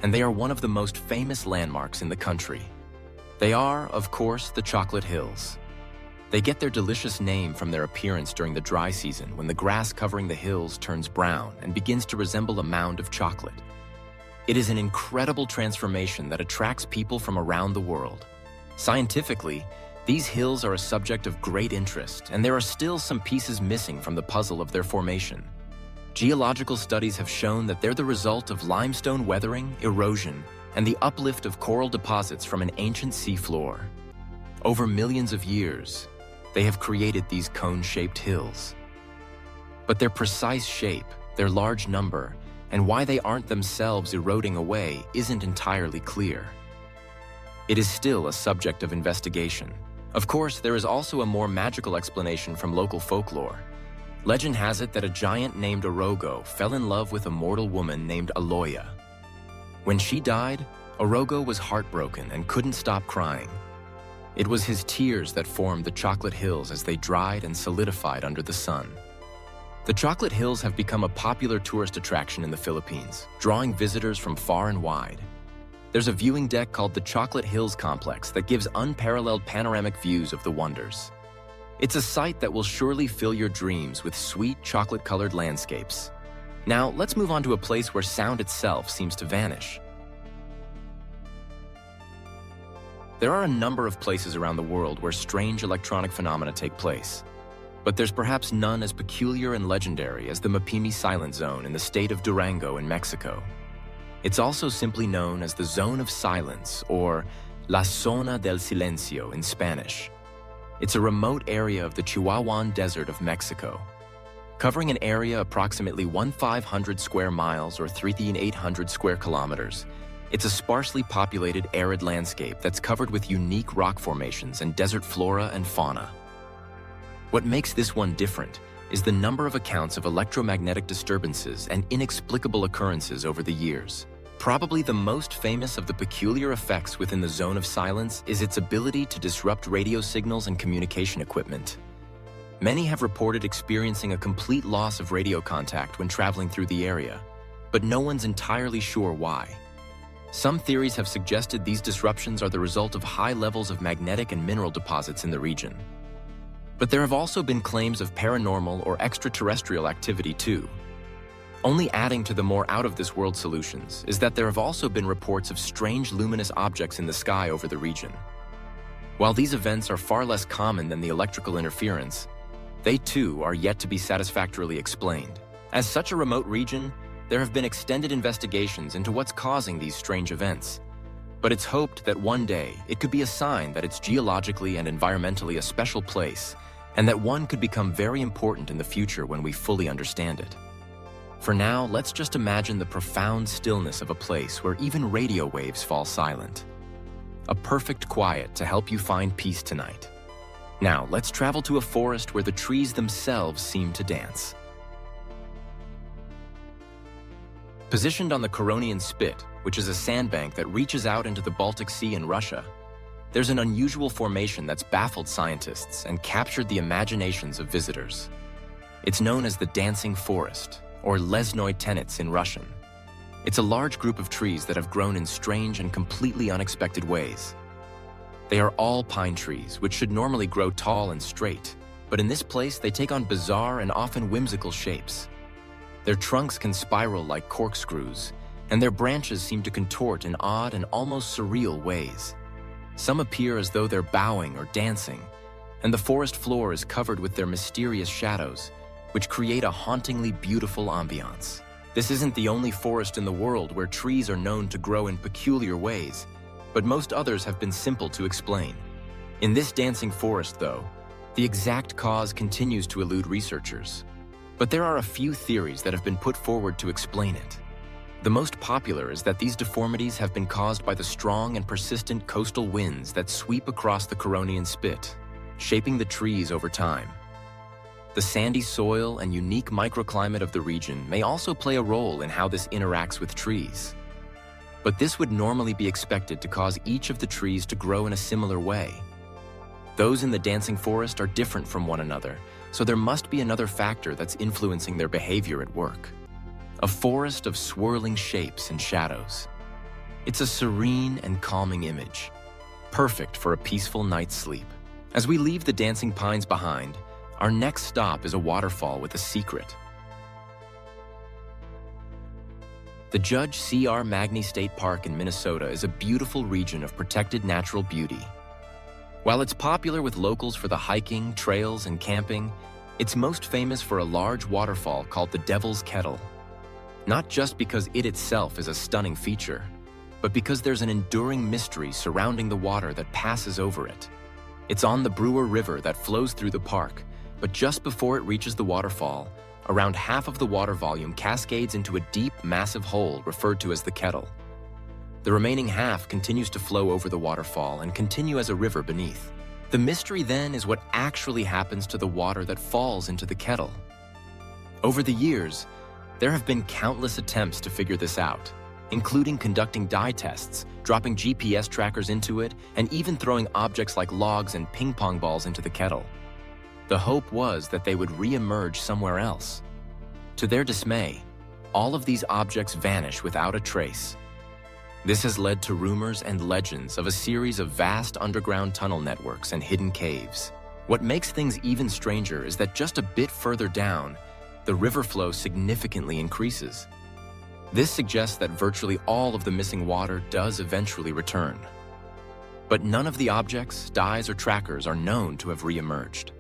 and they are one of the most famous landmarks in the country. They are, of course, the Chocolate Hills. They get their delicious name from their appearance during the dry season when the grass covering the hills turns brown and begins to resemble a mound of chocolate. It is an incredible transformation that attracts people from around the world. Scientifically, these hills are a subject of great interest, and there are still some pieces missing from the puzzle of their formation. Geological studies have shown that they're the result of limestone weathering, erosion, and the uplift of coral deposits from an ancient seafloor. Over millions of years, they have created these cone-shaped hills. But their precise shape, their large number, and why they aren't themselves eroding away isn't entirely clear. It is still a subject of investigation. Of course, there is also a more magical explanation from local folklore. Legend has it that a giant named Orogo fell in love with a mortal woman named Aloya. When she died, Orogo was heartbroken and couldn't stop crying. It was his tears that formed the Chocolate Hills as they dried and solidified under the sun. The Chocolate Hills have become a popular tourist attraction in the Philippines, drawing visitors from far and wide. There's a viewing deck called the Chocolate Hills Complex that gives unparalleled panoramic views of the wonders. It's a sight that will surely fill your dreams with sweet chocolate-colored landscapes. Now, let's move on to a place where sound itself seems to vanish. There are a number of places around the world where strange electronic phenomena take place. But there's perhaps none as peculiar and legendary as the Mapimi Silent Zone in the state of Durango in Mexico. It's also simply known as the Zone of Silence, or La Zona del Silencio in Spanish. It's a remote area of the Chihuahuan Desert of Mexico. Covering an area approximately 1,500 square miles or 3,800 square kilometers, it's a sparsely populated arid landscape that's covered with unique rock formations and desert flora and fauna. What makes this one different is the number of accounts of electromagnetic disturbances and inexplicable occurrences over the years. Probably the most famous of the peculiar effects within the Zone of Silence is its ability to disrupt radio signals and communication equipment. Many have reported experiencing a complete loss of radio contact when traveling through the area, but no one's entirely sure why. Some theories have suggested these disruptions are the result of high levels of magnetic and mineral deposits in the region. But there have also been claims of paranormal or extraterrestrial activity too. Only adding to the more out-of-this-world solutions is that there have also been reports of strange luminous objects in the sky over the region. While these events are far less common than the electrical interference, they too are yet to be satisfactorily explained. As such a remote region, there have been extended investigations into what's causing these strange events. But it's hoped that one day it could be a sign that it's geologically and environmentally a special place, and that one could become very important in the future when we fully understand it. For now, let's just imagine the profound stillness of a place where even radio waves fall silent. A perfect quiet to help you find peace tonight. Now, let's travel to a forest where the trees themselves seem to dance. Positioned on the Curonian Spit, which is a sandbank that reaches out into the Baltic Sea in Russia, there's an unusual formation that's baffled scientists and captured the imaginations of visitors. It's known as the Dancing Forest, or Lesnoy Tenets in Russian. It's a large group of trees that have grown in strange and completely unexpected ways. They are all pine trees, which should normally grow tall and straight, but in this place they take on bizarre and often whimsical shapes. Their trunks can spiral like corkscrews, and their branches seem to contort in odd and almost surreal ways. Some appear as though they're bowing or dancing, and the forest floor is covered with their mysterious shadows, which create a hauntingly beautiful ambiance. This isn't the only forest in the world where trees are known to grow in peculiar ways, but most others have been simple to explain. In this dancing forest, though, the exact cause continues to elude researchers. But there are a few theories that have been put forward to explain it. The most popular is that these deformities have been caused by the strong and persistent coastal winds that sweep across the Curonian Spit, shaping the trees over time. The sandy soil and unique microclimate of the region may also play a role in how this interacts with trees. But this would normally be expected to cause each of the trees to grow in a similar way. Those in the dancing forest are different from one another, so there must be another factor that's influencing their behavior at work. A forest of swirling shapes and shadows. It's a serene and calming image, perfect for a peaceful night's sleep. As we leave the dancing pines behind, our next stop is a waterfall with a secret. The Judge C.R. Magny State Park in Minnesota is a beautiful region of protected natural beauty. While it's popular with locals for the hiking, trails, and camping, it's most famous for a large waterfall called the Devil's Kettle. Not just because it itself is a stunning feature, but because there's an enduring mystery surrounding the water that passes over it. It's on the Brewer River that flows through the park, but just before it reaches the waterfall, around half of the water volume cascades into a deep, massive hole referred to as the kettle. The remaining half continues to flow over the waterfall and continue as a river beneath. The mystery then is what actually happens to the water that falls into the kettle. Over the years, there have been countless attempts to figure this out, including conducting dye tests, dropping GPS trackers into it, and even throwing objects like logs and ping pong balls into the kettle. The hope was that they would re-emerge somewhere else. To their dismay, all of these objects vanish without a trace. This has led to rumors and legends of a series of vast underground tunnel networks and hidden caves. What makes things even stranger is that just a bit further down, the river flow significantly increases. This suggests that virtually all of the missing water does eventually return. But none of the objects, dyes, or trackers are known to have re-emerged.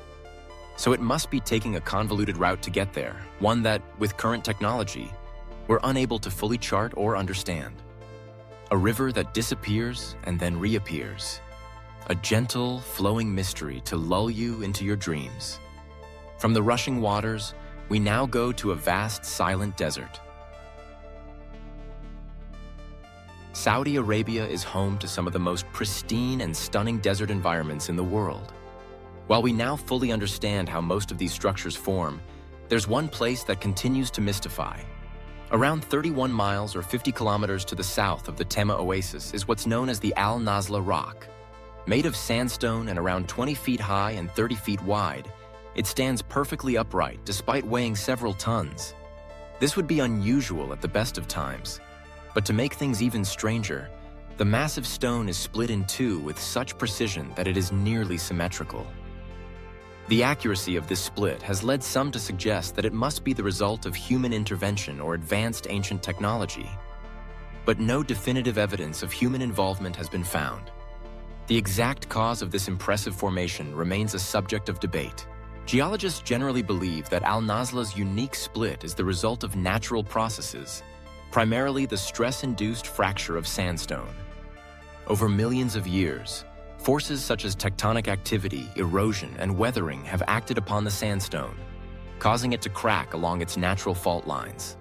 So it must be taking a convoluted route to get there, one that, with current technology, we're unable to fully chart or understand. A river that disappears and then reappears. A gentle, flowing mystery to lull you into your dreams. From the rushing waters, we now go to a vast, silent desert. Saudi Arabia is home to some of the most pristine and stunning desert environments in the world. While we now fully understand how most of these structures form, there's one place that continues to mystify. Around 31 miles or 50 kilometers to the south of the Tema Oasis is what's known as the Al Nazla Rock. Made of sandstone and around 20 feet high and 30 feet wide, it stands perfectly upright despite weighing several tons. This would be unusual at the best of times, but to make things even stranger, the massive stone is split in two with such precision that it is nearly symmetrical. The accuracy of this split has led some to suggest that it must be the result of human intervention or advanced ancient technology. But no definitive evidence of human involvement has been found. The exact cause of this impressive formation remains a subject of debate. Geologists generally believe that Al Nazla's unique split is the result of natural processes, primarily the stress-induced fracture of sandstone. Over millions of years, forces such as tectonic activity, erosion, and weathering have acted upon the sandstone, causing it to crack along its natural fault lines.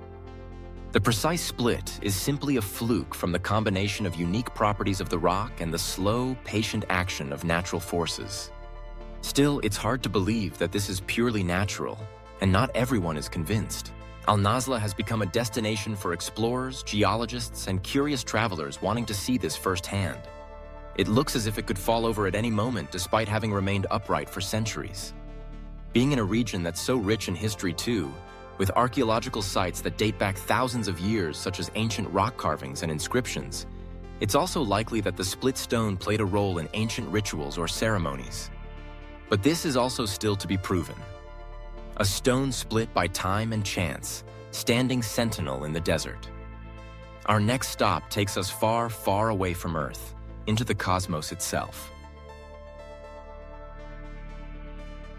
The precise split is simply a fluke from the combination of unique properties of the rock and the slow, patient action of natural forces. Still, it's hard to believe that this is purely natural, and not everyone is convinced. Al Nazla has become a destination for explorers, geologists, and curious travelers wanting to see this firsthand. It looks as if it could fall over at any moment despite having remained upright for centuries. Being in a region that's so rich in history too, with archaeological sites that date back thousands of years such as ancient rock carvings and inscriptions, it's also likely that the split stone played a role in ancient rituals or ceremonies. But this is also still to be proven. A stone split by time and chance, standing sentinel in the desert. Our next stop takes us far, far away from Earth, into the cosmos itself.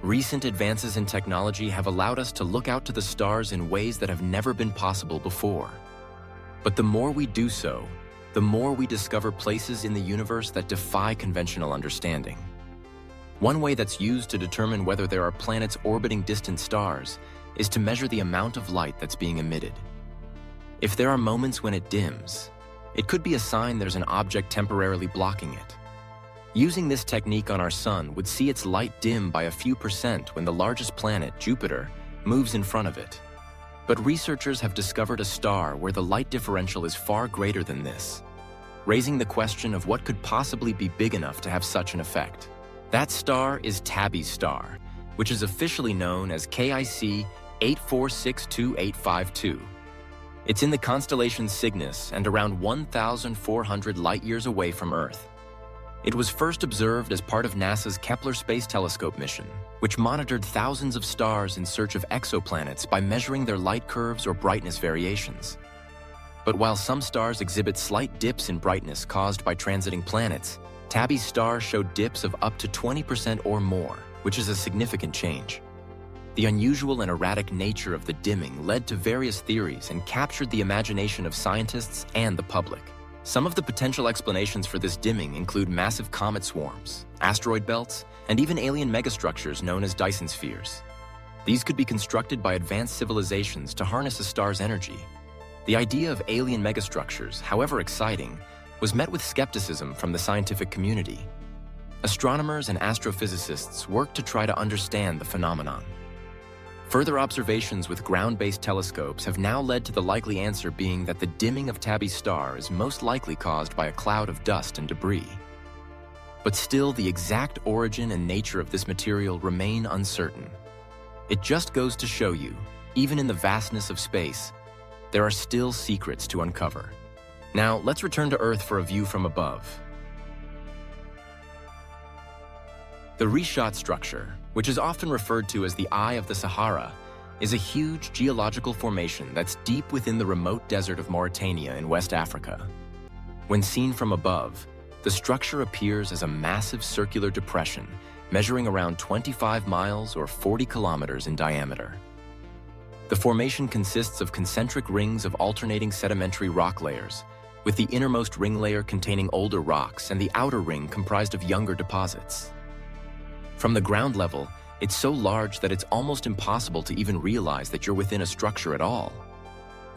Recent advances in technology have allowed us to look out to the stars in ways that have never been possible before. But the more we do so, the more we discover places in the universe that defy conventional understanding. One way that's used to determine whether there are planets orbiting distant stars is to measure the amount of light that's being emitted. If there are moments when it dims, it could be a sign there's an object temporarily blocking it. Using this technique on our sun would see its light dim by a few percent when the largest planet, Jupiter, moves in front of it. But researchers have discovered a star where the light differential is far greater than this, raising the question of what could possibly be big enough to have such an effect. That star is Tabby's star, which is officially known as KIC 8462852. It's in the constellation Cygnus and around 1,400 light-years away from Earth. It was first observed as part of NASA's Kepler Space Telescope mission, which monitored thousands of stars in search of exoplanets by measuring their light curves or brightness variations. But while some stars exhibit slight dips in brightness caused by transiting planets, Tabby's star showed dips of up to 20% or more, which is a significant change. The unusual and erratic nature of the dimming led to various theories and captured the imagination of scientists and the public. Some of the potential explanations for this dimming include massive comet swarms, asteroid belts, and even alien megastructures known as Dyson spheres. These could be constructed by advanced civilizations to harness a star's energy. The idea of alien megastructures, however exciting, was met with skepticism from the scientific community. Astronomers and astrophysicists worked to try to understand the phenomenon. Further observations with ground-based telescopes have now led to the likely answer being that the dimming of Tabby's star is most likely caused by a cloud of dust and debris. But still, the exact origin and nature of this material remain uncertain. It just goes to show you, even in the vastness of space, there are still secrets to uncover. Now, let's return to Earth for a view from above. The Richat structure, which is often referred to as the Eye of the Sahara, is a huge geological formation that's deep within the remote desert of Mauritania in West Africa. When seen from above, the structure appears as a massive circular depression measuring around 25 miles or 40 kilometers in diameter. The formation consists of concentric rings of alternating sedimentary rock layers, with the innermost ring layer containing older rocks and the outer ring comprised of younger deposits. From the ground level, it's so large that it's almost impossible to even realize that you're within a structure at all.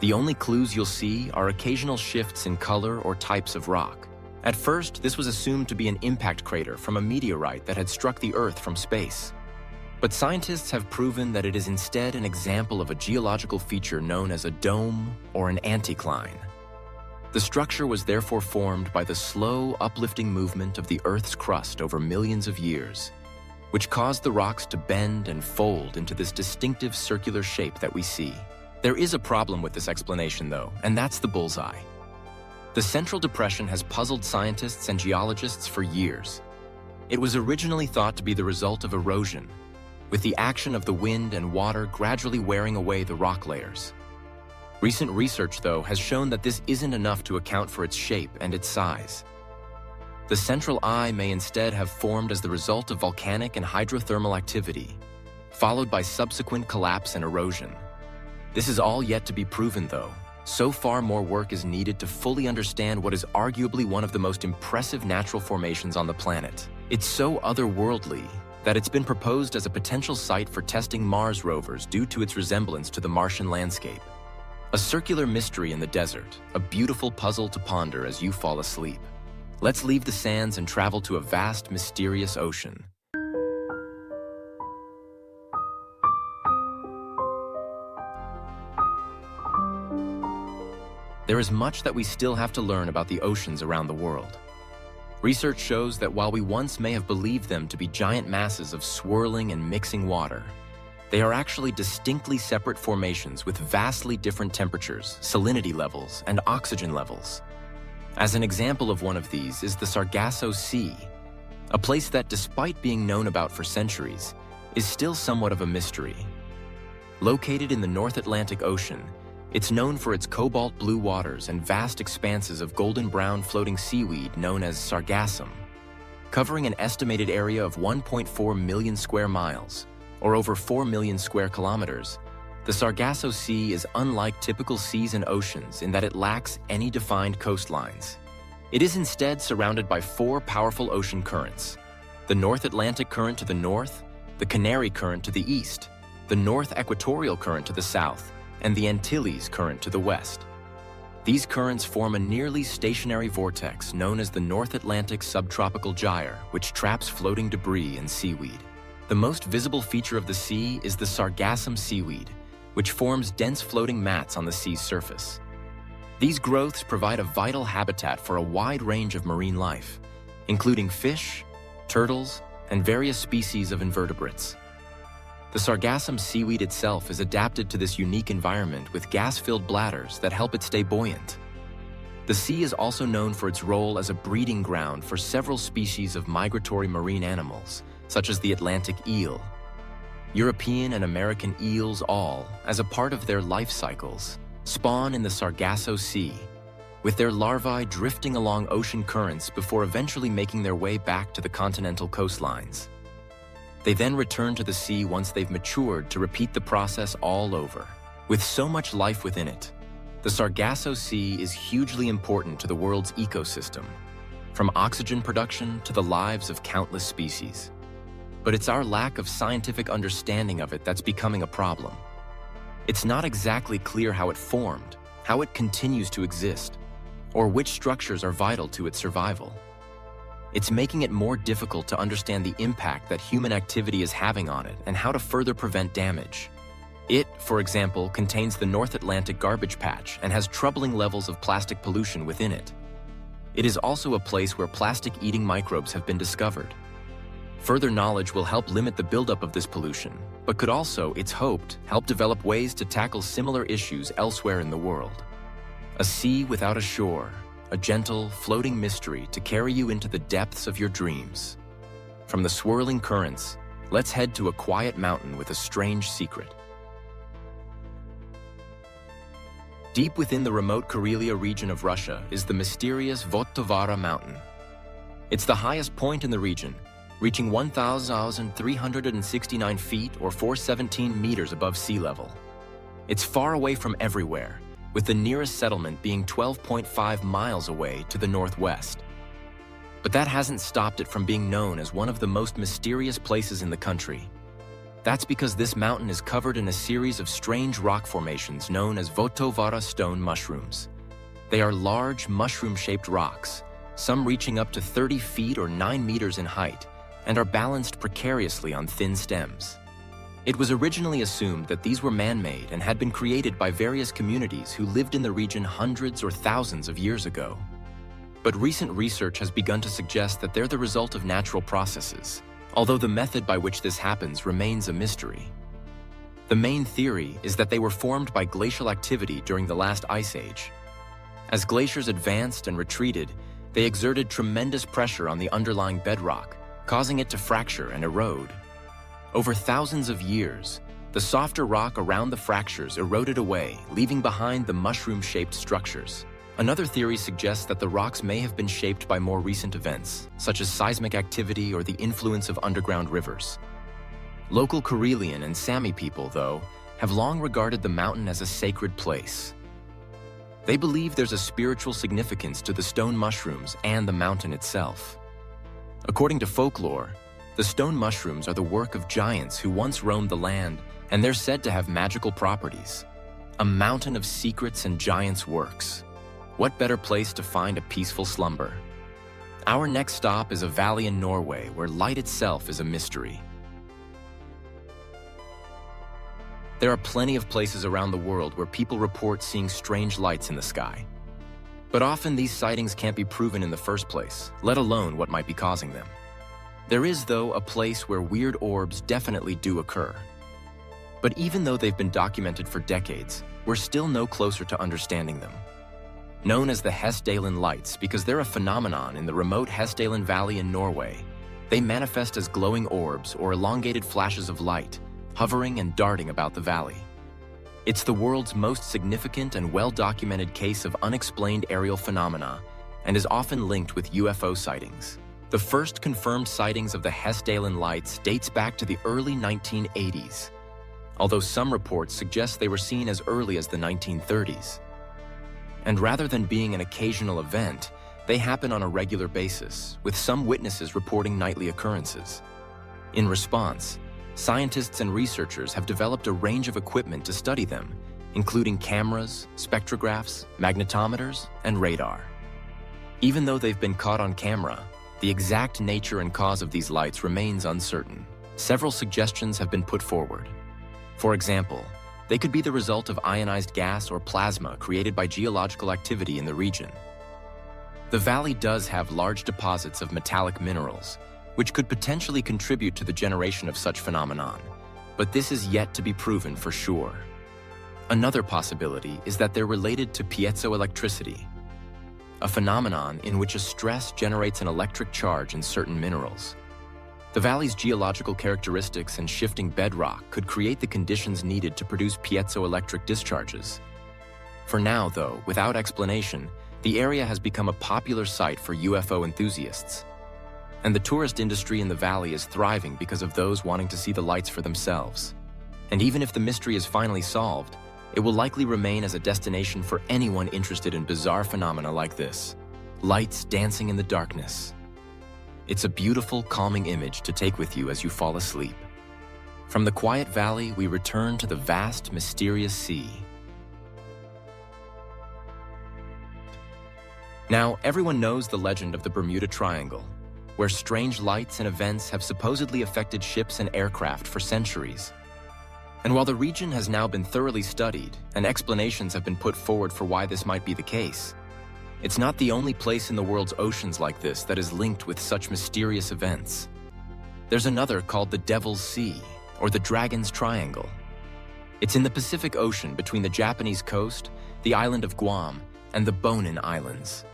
The only clues you'll see are occasional shifts in color or types of rock. At first, this was assumed to be an impact crater from a meteorite that had struck the Earth from space. But scientists have proven that it is instead an example of a geological feature known as a dome or an anticline. The structure was therefore formed by the slow, uplifting movement of the Earth's crust over millions of years, which caused the rocks to bend and fold into this distinctive circular shape that we see. There is a problem with this explanation, though, and that's the bullseye. The central depression has puzzled scientists and geologists for years. It was originally thought to be the result of erosion, with the action of the wind and water gradually wearing away the rock layers. Recent research, though, has shown that this isn't enough to account for its shape and its size. The central eye may instead have formed as the result of volcanic and hydrothermal activity, followed by subsequent collapse and erosion. This is all yet to be proven, though. So far, more work is needed to fully understand what is arguably one of the most impressive natural formations on the planet. It's so otherworldly that it's been proposed as a potential site for testing Mars rovers due to its resemblance to the Martian landscape. A circular mystery in the desert, a beautiful puzzle to ponder as you fall asleep. Let's leave the sands and travel to a vast, mysterious ocean. There is much that we still have to learn about the oceans around the world. Research shows that while we once may have believed them to be giant masses of swirling and mixing water, they are actually distinctly separate formations with vastly different temperatures, salinity levels, and oxygen levels. As an example of one of these is the Sargasso Sea, a place that, despite being known about for centuries, is still somewhat of a mystery. Located in the North Atlantic Ocean, it's known for its cobalt blue waters and vast expanses of golden brown floating seaweed known as sargassum. Covering an estimated area of 1.4 million square miles, or over 4 million square kilometers, the Sargasso Sea is unlike typical seas and oceans in that it lacks any defined coastlines. It is instead surrounded by 4 powerful ocean currents: the North Atlantic Current to the north, the Canary Current to the east, the North Equatorial Current to the south, and the Antilles Current to the west. These currents form a nearly stationary vortex known as the North Atlantic Subtropical Gyre, which traps floating debris and seaweed. The most visible feature of the sea is the sargassum seaweed, which forms dense floating mats on the sea's surface. These growths provide a vital habitat for a wide range of marine life, including fish, turtles, and various species of invertebrates. The sargassum seaweed itself is adapted to this unique environment with gas-filled bladders that help it stay buoyant. The sea is also known for its role as a breeding ground for several species of migratory marine animals, such as the Atlantic eel. European and American eels all, as a part of their life cycles, spawn in the Sargasso Sea, with their larvae drifting along ocean currents before eventually making their way back to the continental coastlines. They then return to the sea once they've matured to repeat the process all over. With so much life within it, the Sargasso Sea is hugely important to the world's ecosystem, from oxygen production to the lives of countless species. But it's our lack of scientific understanding of it that's becoming a problem. It's not exactly clear how it formed, how it continues to exist, or which structures are vital to its survival. It's making it more difficult to understand the impact that human activity is having on it and how to further prevent damage. It, for example, contains the North Atlantic garbage patch and has troubling levels of plastic pollution within it. It is also a place where plastic-eating microbes have been discovered. Further knowledge will help limit the buildup of this pollution, but could also, it's hoped, help develop ways to tackle similar issues elsewhere in the world. A sea without a shore, a gentle, floating mystery to carry you into the depths of your dreams. From the swirling currents, let's head to a quiet mountain with a strange secret. Deep within the remote Karelia region of Russia is the mysterious Votovara mountain. It's the highest point in the region, reaching 1,369 feet or 417 meters above sea level. It's far away from everywhere, with the nearest settlement being 12.5 miles away to the northwest. But that hasn't stopped it from being known as one of the most mysterious places in the country. That's because this mountain is covered in a series of strange rock formations known as Votovara stone mushrooms. They are large, mushroom-shaped rocks, some reaching up to 30 feet or 9 meters in height, and are balanced precariously on thin stems. It was originally assumed that these were man-made and had been created by various communities who lived in the region hundreds or thousands of years ago. But recent research has begun to suggest that they're the result of natural processes, although the method by which this happens remains a mystery. The main theory is that they were formed by glacial activity during the last ice age. As glaciers advanced and retreated, they exerted tremendous pressure on the underlying bedrock, causing it to fracture and erode. Over thousands of years, the softer rock around the fractures eroded away, leaving behind the mushroom-shaped structures. Another theory suggests that the rocks may have been shaped by more recent events, such as seismic activity or the influence of underground rivers. Local Karelian and Sami people, though, have long regarded the mountain as a sacred place. They believe there's a spiritual significance to the stone mushrooms and the mountain itself. According to folklore, the stone mushrooms are the work of giants who once roamed the land, and they're said to have magical properties. A mountain of secrets and giants' works. What better place to find a peaceful slumber? Our next stop is a valley in Norway where light itself is a mystery. There are plenty of places around the world where people report seeing strange lights in the sky. But often these sightings can't be proven in the first place, let alone what might be causing them. There is, though, a place where weird orbs definitely do occur. But even though they've been documented for decades, we're still no closer to understanding them. Known as the Hessdalen Lights because they're a phenomenon in the remote Hessdalen Valley in Norway, they manifest as glowing orbs or elongated flashes of light, hovering and darting about the valley. It's the world's most significant and well-documented case of unexplained aerial phenomena and is often linked with UFO sightings. The first confirmed sightings of the Hessdalen Lights dates back to the early 1980s, although some reports suggest they were seen as early as the 1930s. And rather than being an occasional event, they happen on a regular basis, with some witnesses reporting nightly occurrences. In response, scientists and researchers have developed a range of equipment to study them, including cameras, spectrographs, magnetometers, and radar. Even though they've been caught on camera, the exact nature and cause of these lights remains uncertain. Several suggestions have been put forward. For example, they could be the result of ionized gas or plasma created by geological activity in the region. The valley does have large deposits of metallic minerals, which could potentially contribute to the generation of such phenomenon, but this is yet to be proven for sure. Another possibility is that they're related to piezoelectricity, a phenomenon in which a stress generates an electric charge in certain minerals. The valley's geological characteristics and shifting bedrock could create the conditions needed to produce piezoelectric discharges. For now, though, without explanation, the area has become a popular site for UFO enthusiasts. And the tourist industry in the valley is thriving because of those wanting to see the lights for themselves. And even if the mystery is finally solved, it will likely remain as a destination for anyone interested in bizarre phenomena like this. Lights dancing in the darkness. It's a beautiful, calming image to take with you as you fall asleep. From the quiet valley, we return to the vast, mysterious sea. Now, everyone knows the legend of the Bermuda Triangle, where strange lights and events have supposedly affected ships and aircraft for centuries. And while the region has now been thoroughly studied and explanations have been put forward for why this might be the case, it's not the only place in the world's oceans like this that is linked with such mysterious events. There's another called the Devil's Sea, or the Dragon's Triangle. It's in the Pacific Ocean between the Japanese coast, the island of Guam, and the Bonin Islands.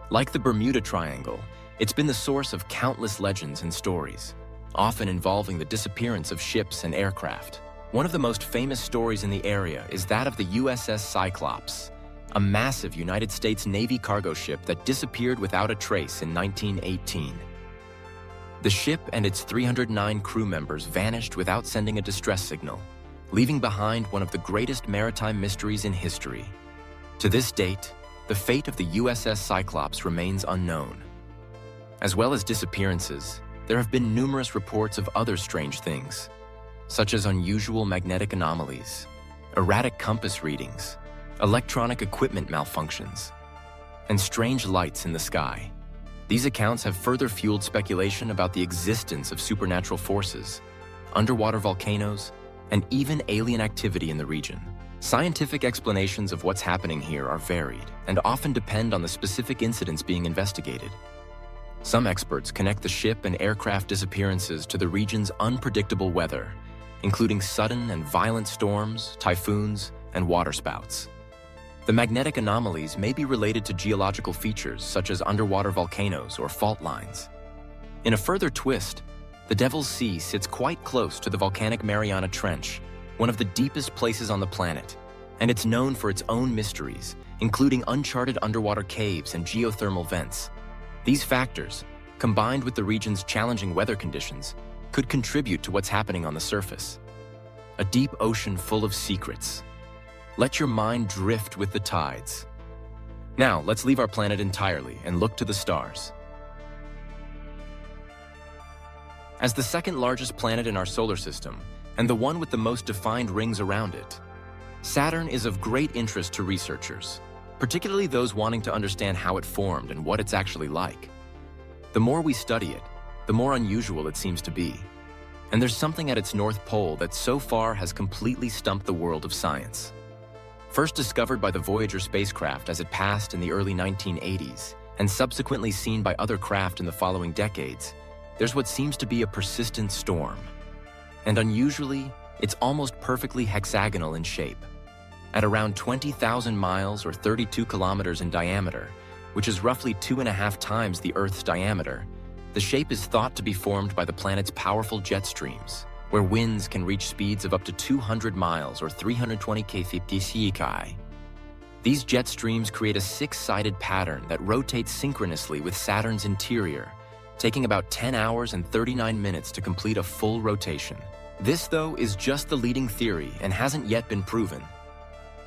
Like the Bermuda Triangle, it's been the source of countless legends and stories, often involving the disappearance of ships and aircraft. One of the most famous stories in the area is that of the USS Cyclops, a massive United States Navy cargo ship that disappeared without a trace in 1918. The ship and its 309 crew members vanished without sending a distress signal, leaving behind one of the greatest maritime mysteries in history. To this date, the fate of the USS Cyclops remains unknown. As well as disappearances, there have been numerous reports of other strange things, such as unusual magnetic anomalies, erratic compass readings, electronic equipment malfunctions, and strange lights in the sky. These accounts have further fueled speculation about the existence of supernatural forces, underwater volcanoes, and even alien activity in the region. Scientific explanations of what's happening here are varied and often depend on the specific incidents being investigated. Some experts connect the ship and aircraft disappearances to the region's unpredictable weather, including sudden and violent storms, typhoons, and waterspouts. The magnetic anomalies may be related to geological features such as underwater volcanoes or fault lines. In a further twist, the Devil's Sea sits quite close to the volcanic Mariana Trench, one of the deepest places on the planet, and it's known for its own mysteries, including uncharted underwater caves and geothermal vents. These factors, combined with the region's challenging weather conditions, could contribute to what's happening on the surface. A deep ocean full of secrets. Let your mind drift with the tides. Now, let's leave our planet entirely and look to the stars. As the second largest planet in our solar system, and the one with the most defined rings around it, Saturn is of great interest to researchers, particularly those wanting to understand how it formed and what it's actually like. The more we study it, the more unusual it seems to be. And there's something at its North Pole that so far has completely stumped the world of science. First discovered by the Voyager spacecraft as it passed in the early 1980s, and subsequently seen by other craft in the following decades, there's what seems to be a persistent storm. And unusually, it's almost perfectly hexagonal in shape. At around 20,000 miles or 32 kilometers in diameter, which is roughly 2.5 times the Earth's diameter, the shape is thought to be formed by the planet's powerful jet streams, where winds can reach speeds of up to 200 miles or 320 kph. These jet streams create a six-sided pattern that rotates synchronously with Saturn's interior, taking about 10 hours and 39 minutes to complete a full rotation. This, though, is just the leading theory and hasn't yet been proven,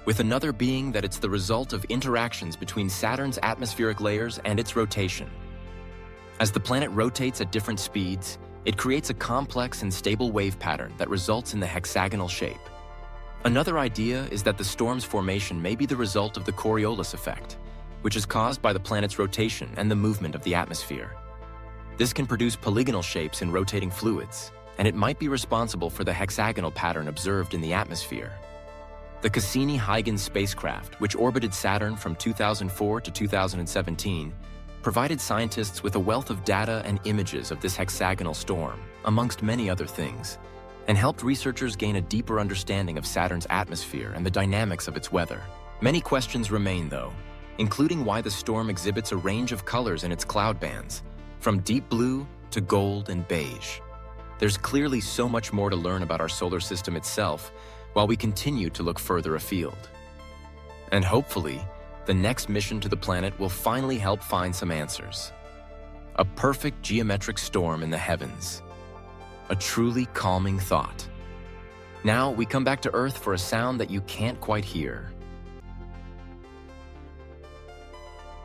with another being that it's the result of interactions between Saturn's atmospheric layers and its rotation. As the planet rotates at different speeds, it creates a complex and stable wave pattern that results in the hexagonal shape. Another idea is that the storm's formation may be the result of the Coriolis effect, which is caused by the planet's rotation and the movement of the atmosphere. This can produce polygonal shapes in rotating fluids, and it might be responsible for the hexagonal pattern observed in the atmosphere. The Cassini-Huygens spacecraft, which orbited Saturn from 2004 to 2017, provided scientists with a wealth of data and images of this hexagonal storm, amongst many other things, and helped researchers gain a deeper understanding of Saturn's atmosphere and the dynamics of its weather. Many questions remain, though, including why the storm exhibits a range of colors in its cloud bands, from deep blue to gold and beige. There's clearly so much more to learn about our solar system itself while we continue to look further afield. And hopefully, the next mission to the planet will finally help find some answers. A perfect geometric storm in the heavens. A truly calming thought. Now we come back to Earth for a sound that you can't quite hear.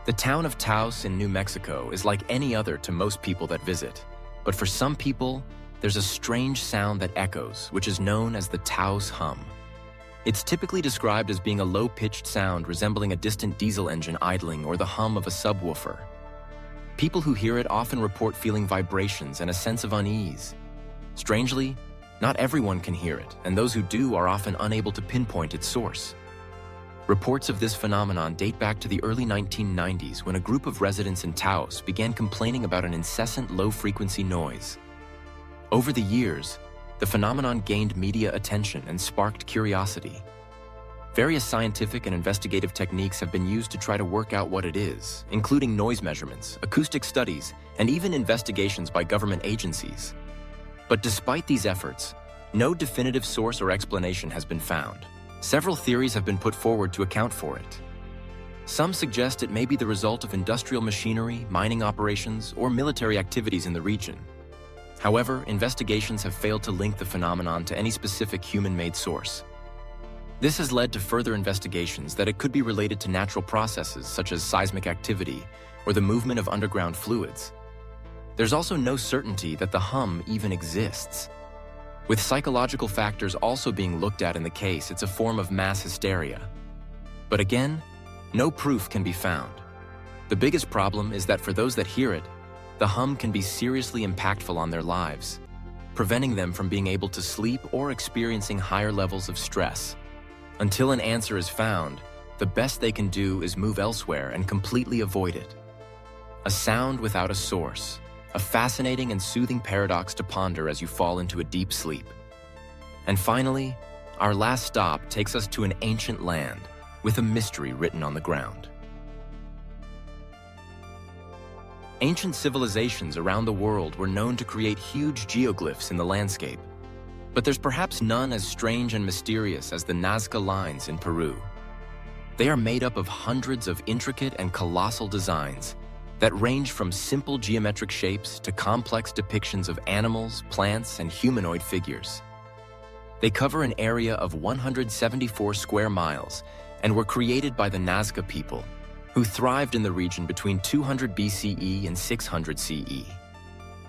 The town of Taos in New Mexico is like any other to most people that visit, but for some people, there's a strange sound that echoes, which is known as the Taos hum. It's typically described as being a low-pitched sound resembling a distant diesel engine idling or the hum of a subwoofer. People who hear it often report feeling vibrations and a sense of unease. Strangely, not everyone can hear it, and those who do are often unable to pinpoint its source. Reports of this phenomenon date back to the early 1990s when a group of residents in Taos began complaining about an incessant low-frequency noise. Over the years, the phenomenon gained media attention and sparked curiosity. Various scientific and investigative techniques have been used to try to work out what it is, including noise measurements, acoustic studies, and even investigations by government agencies. But despite these efforts, no definitive source or explanation has been found. Several theories have been put forward to account for it. Some suggest it may be the result of industrial machinery, mining operations, or military activities in the region. However, investigations have failed to link the phenomenon to any specific human-made source. This has led to further investigations that it could be related to natural processes such as seismic activity or the movement of underground fluids. There's also no certainty that the hum even exists. With psychological factors also being looked at in the case, it's a form of mass hysteria. But again, no proof can be found. The biggest problem is that for those that hear it, the hum can be seriously impactful on their lives, preventing them from being able to sleep or experiencing higher levels of stress. Until an answer is found, the best they can do is move elsewhere and completely avoid it. A sound without a source, a fascinating and soothing paradox to ponder as you fall into a deep sleep. And finally, our last stop takes us to an ancient land with a mystery written on the ground. Ancient civilizations around the world were known to create huge geoglyphs in the landscape, but there's perhaps none as strange and mysterious as the Nazca lines in Peru. They are made up of hundreds of intricate and colossal designs that range from simple geometric shapes to complex depictions of animals, plants, and humanoid figures. They cover an area of 174 square miles and were created by the Nazca people, who thrived in the region between 200 BCE and 600 CE.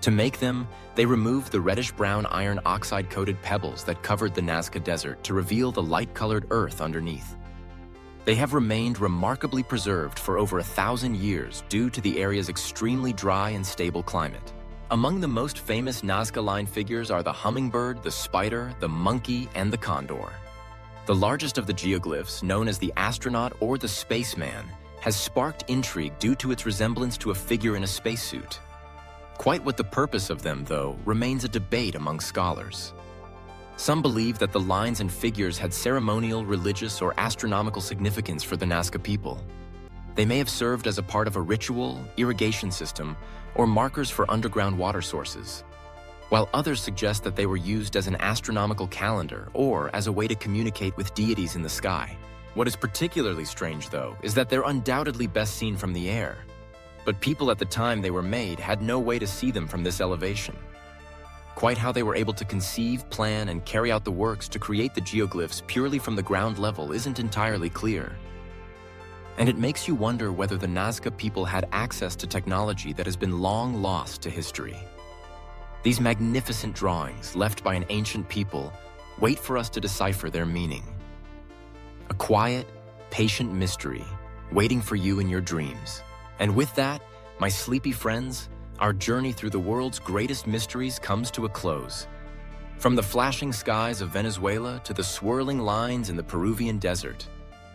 To make them, they removed the reddish-brown iron oxide-coated pebbles that covered the Nazca Desert to reveal the light-colored earth underneath. They have remained remarkably preserved for over 1,000 years due to the area's extremely dry and stable climate. Among the most famous Nazca line figures are the hummingbird, the spider, the monkey, and the condor. The largest of the geoglyphs, known as the astronaut or the spaceman, has sparked intrigue due to its resemblance to a figure in a spacesuit. Quite what the purpose of them, though, remains a debate among scholars. Some believe that the lines and figures had ceremonial, religious, or astronomical significance for the Nazca people. They may have served as a part of a ritual, irrigation system, or markers for underground water sources, while others suggest that they were used as an astronomical calendar or as a way to communicate with deities in the sky. What is particularly strange, though, is that they're undoubtedly best seen from the air. But people at the time they were made had no way to see them from this elevation. Quite how they were able to conceive, plan, and carry out the works to create the geoglyphs purely from the ground level isn't entirely clear. And it makes you wonder whether the Nazca people had access to technology that has been long lost to history. These magnificent drawings, left by an ancient people, wait for us to decipher their meaning. quiet, patient mystery waiting for you in your dreams. And with that, my sleepy friends, our journey through the world's greatest mysteries comes to a close. From the flashing skies of Venezuela to the swirling lines in the Peruvian desert,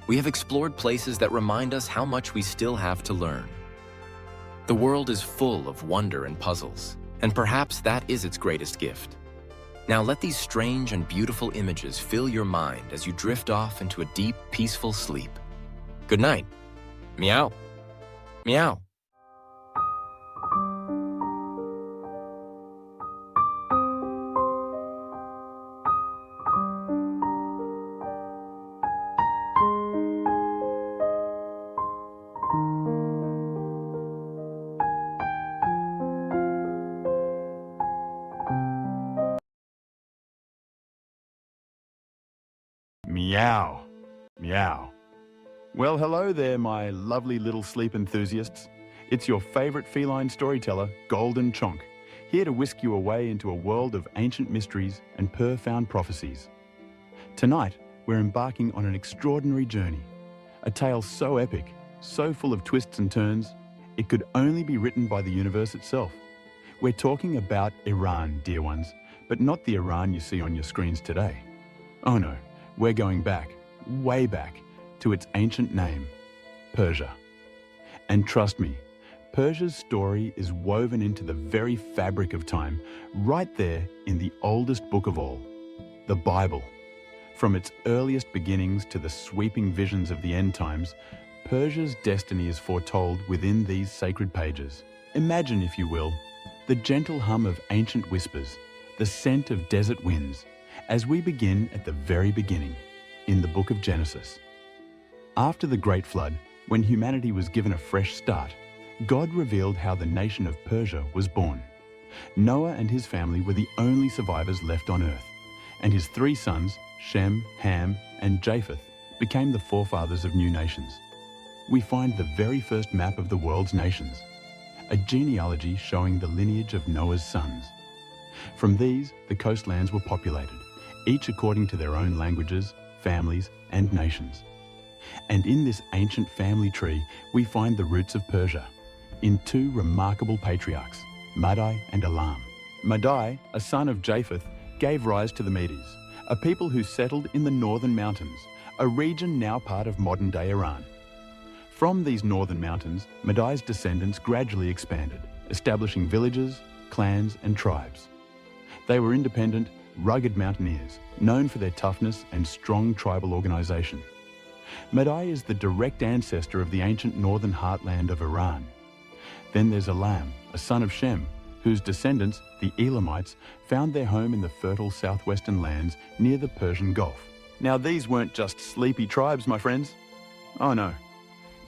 we have explored places that remind us how much we still have to learn. The world is full of wonder and puzzles, and perhaps that is its greatest gift. Now let these strange and beautiful images fill your mind as you drift off into a deep, peaceful sleep. Good night. Meow. Meow. Meow. Meow. Well, hello there, my lovely little sleep enthusiasts. It's your favorite feline storyteller, Golden Chonk, here to whisk you away into a world of ancient mysteries and profound prophecies. Tonight, we're embarking on an extraordinary journey, a tale so epic, so full of twists and turns, it could only be written by the universe itself. We're talking about Iran, dear ones, but not the Iran you see on your screens today. Oh no, we're going back, way back, to its ancient name, Persia. And trust me, Persia's story is woven into the very fabric of time, right there in the oldest book of all, the Bible. From its earliest beginnings to the sweeping visions of the end times, Persia's destiny is foretold within these sacred pages. Imagine, if you will, the gentle hum of ancient whispers, the scent of desert winds, as we begin at the very beginning, in the book of Genesis. After the Great Flood, when humanity was given a fresh start, God revealed how the nation of Persia was born. Noah and his family were the only survivors left on earth, and his 3 sons, Shem, Ham, and Japheth, became the forefathers of new nations. We find the very first map of the world's nations, a genealogy showing the lineage of Noah's sons. From these, the coastlands were populated, each according to their own languages, families, and nations. And in this ancient family tree, we find the roots of Persia, in 2 remarkable patriarchs, Madai and Elam. Madai, a son of Japheth, gave rise to the Medes, a people who settled in the northern mountains, a region now part of modern-day Iran. From these northern mountains, Madai's descendants gradually expanded, establishing villages, clans, and tribes. They were independent, rugged mountaineers, known for their toughness and strong tribal organization. Madai is the direct ancestor of the ancient northern heartland of Iran. Then there's Elam, a son of Shem, whose descendants, the Elamites, found their home in the fertile southwestern lands near the Persian Gulf. Now these weren't just sleepy tribes, my friends. Oh no.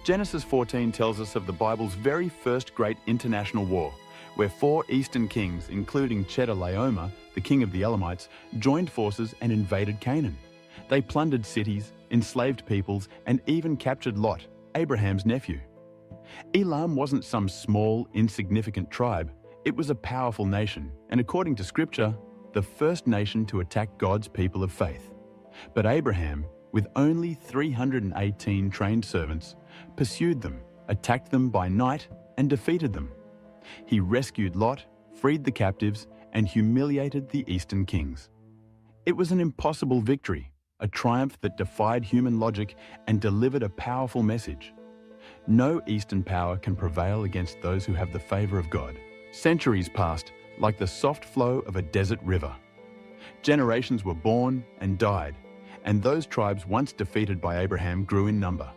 Genesis 14 tells us of the Bible's very first great international war, where 4 eastern kings, including Chedorlaomer, the king of the Elamites, joined forces and invaded Canaan. They plundered cities, enslaved peoples, and even captured Lot, Abraham's nephew. Elam wasn't some small, insignificant tribe. It was a powerful nation, and according to Scripture, the first nation to attack God's people of faith. But Abraham, with only 318 trained servants, pursued them, attacked them by night, and defeated them. He rescued Lot, freed the captives, and humiliated the eastern kings. It was an impossible victory, a triumph that defied human logic and delivered a powerful message. No eastern power can prevail against those who have the favor of God. Centuries passed like the soft flow of a desert river. Generations were born and died, and those tribes once defeated by Abraham grew in number.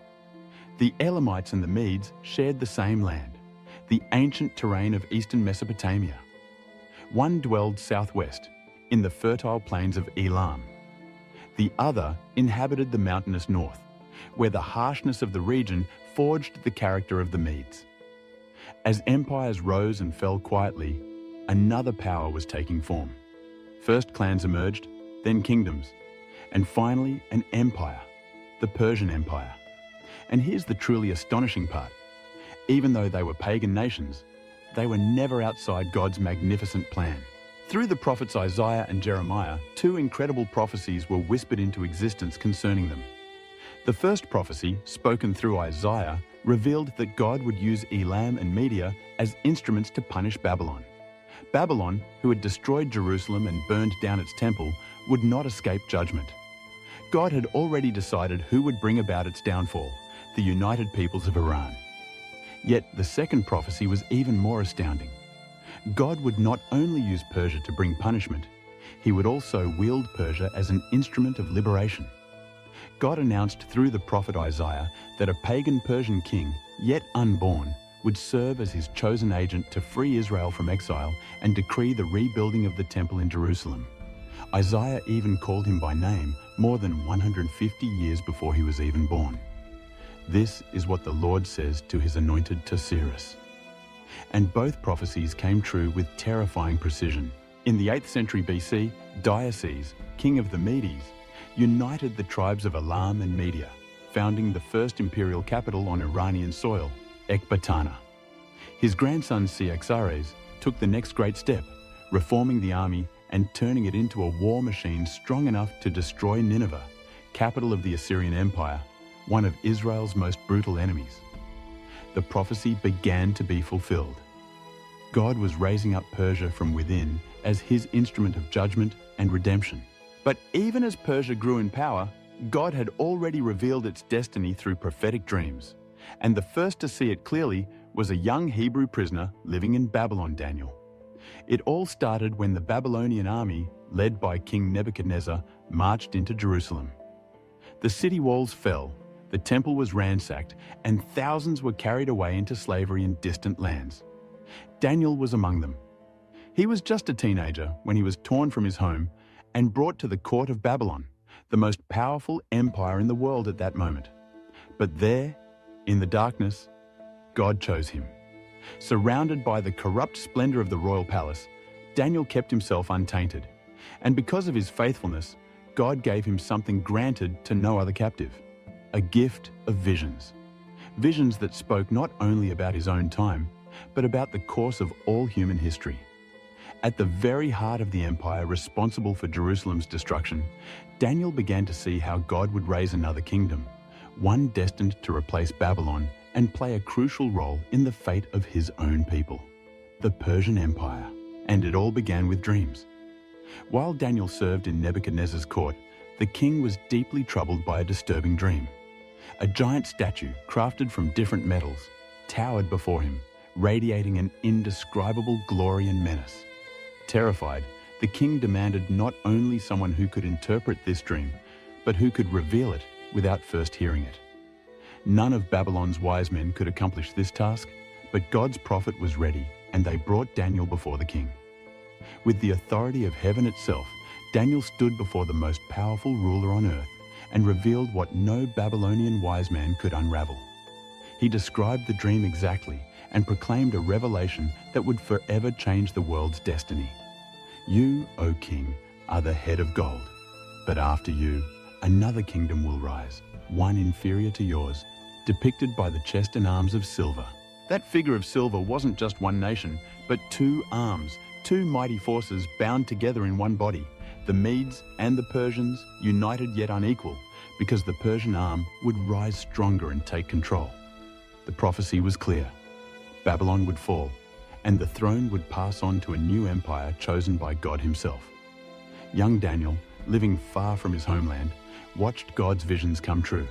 The Elamites and the Medes shared the same land, the ancient terrain of eastern Mesopotamia. One dwelled southwest, in the fertile plains of Elam. The other inhabited the mountainous north, where the harshness of the region forged the character of the Medes. As empires rose and fell quietly, another power was taking form. First clans emerged, then kingdoms, and finally an empire, the Persian Empire. And here's the truly astonishing part. Even though they were pagan nations, they were never outside God's magnificent plan. Through the prophets Isaiah and Jeremiah, 2 incredible prophecies were whispered into existence concerning them. The first prophecy, spoken through Isaiah, revealed that God would use Elam and Media as instruments to punish Babylon. Babylon, who had destroyed Jerusalem and burned down its temple, would not escape judgment. God had already decided who would bring about its downfall, the United Peoples of Iran. Yet the second prophecy was even more astounding. God would not only use Persia to bring punishment, he would also wield Persia as an instrument of liberation. God announced through the prophet Isaiah that a pagan Persian king, yet unborn, would serve as his chosen agent to free Israel from exile and decree the rebuilding of the temple in Jerusalem. Isaiah even called him by name more than 150 years before he was even born. This is what the Lord says to his anointed to Cyrus. And both prophecies came true with terrifying precision. In the 8th century BC, Diocles, king of the Medes, united the tribes of Elam and Media, founding the first imperial capital on Iranian soil, Ecbatana. His grandson Cyaxares took the next great step, reforming the army and turning it into a war machine strong enough to destroy Nineveh, capital of the Assyrian Empire, one of Israel's most brutal enemies. The prophecy began to be fulfilled. God was raising up Persia from within as his instrument of judgment and redemption. But even as Persia grew in power, God had already revealed its destiny through prophetic dreams. And the first to see it clearly was a young Hebrew prisoner living in Babylon, Daniel. It all started when the Babylonian army, led by King Nebuchadnezzar, marched into Jerusalem. The city walls fell, the temple was ransacked, and thousands were carried away into slavery in distant lands. Daniel was among them. He was just a teenager when he was torn from his home and brought to the court of Babylon, the most powerful empire in the world at that moment. But there, in the darkness, God chose him. Surrounded by the corrupt splendor of the royal palace, Daniel kept himself untainted. And because of his faithfulness, God gave him something granted to no other captive, a gift of visions. Visions that spoke not only about his own time, but about the course of all human history. At the very heart of the empire responsible for Jerusalem's destruction, Daniel began to see how God would raise another kingdom, one destined to replace Babylon and play a crucial role in the fate of his own people, the Persian Empire. And it all began with dreams. While Daniel served in Nebuchadnezzar's court, the king was deeply troubled by a disturbing dream. A giant statue, crafted from different metals, towered before him, radiating an indescribable glory and menace. Terrified, the king demanded not only someone who could interpret this dream, but who could reveal it without first hearing it. None of Babylon's wise men could accomplish this task, but God's prophet was ready, and they brought Daniel before the king. With the authority of heaven itself, Daniel stood before the most powerful ruler on earth and revealed what no Babylonian wise man could unravel. He described the dream exactly and proclaimed a revelation that would forever change the world's destiny. You, O king, are the head of gold, but after you, another kingdom will rise, one inferior to yours, depicted by the chest and arms of silver. That figure of silver wasn't just one nation, but two arms, two mighty forces bound together in one body, the Medes and the Persians, united yet unequal, because the Persian arm would rise stronger and take control. The prophecy was clear. Babylon would fall, and the throne would pass on to a new empire chosen by God himself. Young Daniel, living far from his homeland, watched God's visions come true.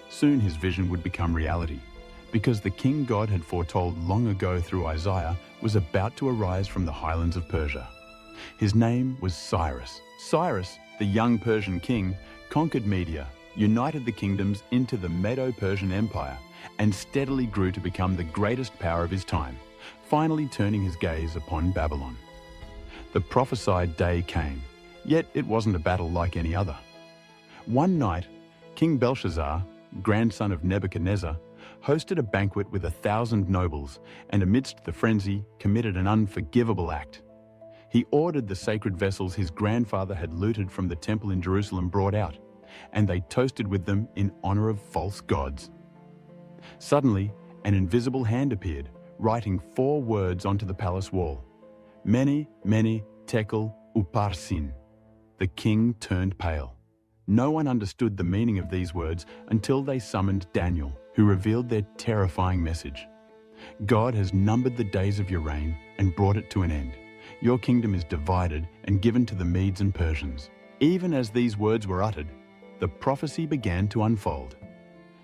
Soon his vision would become reality, because the king God had foretold long ago through Isaiah was about to arise from the highlands of Persia. His name was Cyrus. Cyrus, the young Persian king, conquered Media, united the kingdoms into the Medo-Persian Empire, and steadily grew to become the greatest power of his time, finally turning his gaze upon Babylon. The prophesied day came, yet it wasn't a battle like any other. One night, King Belshazzar, grandson of Nebuchadnezzar, hosted a banquet with 1,000 nobles, and amidst the frenzy, committed an unforgivable act. He ordered the sacred vessels his grandfather had looted from the temple in Jerusalem brought out, and they toasted with them in honor of false gods. Suddenly, an invisible hand appeared, writing 4 words onto the palace wall. Mene, Mene, Tekel, Upharsin. The king turned pale. No one understood the meaning of these words until they summoned Daniel, who revealed their terrifying message. God has numbered the days of your reign and brought it to an end. Your kingdom is divided and given to the Medes and Persians. Even as these words were uttered, the prophecy began to unfold.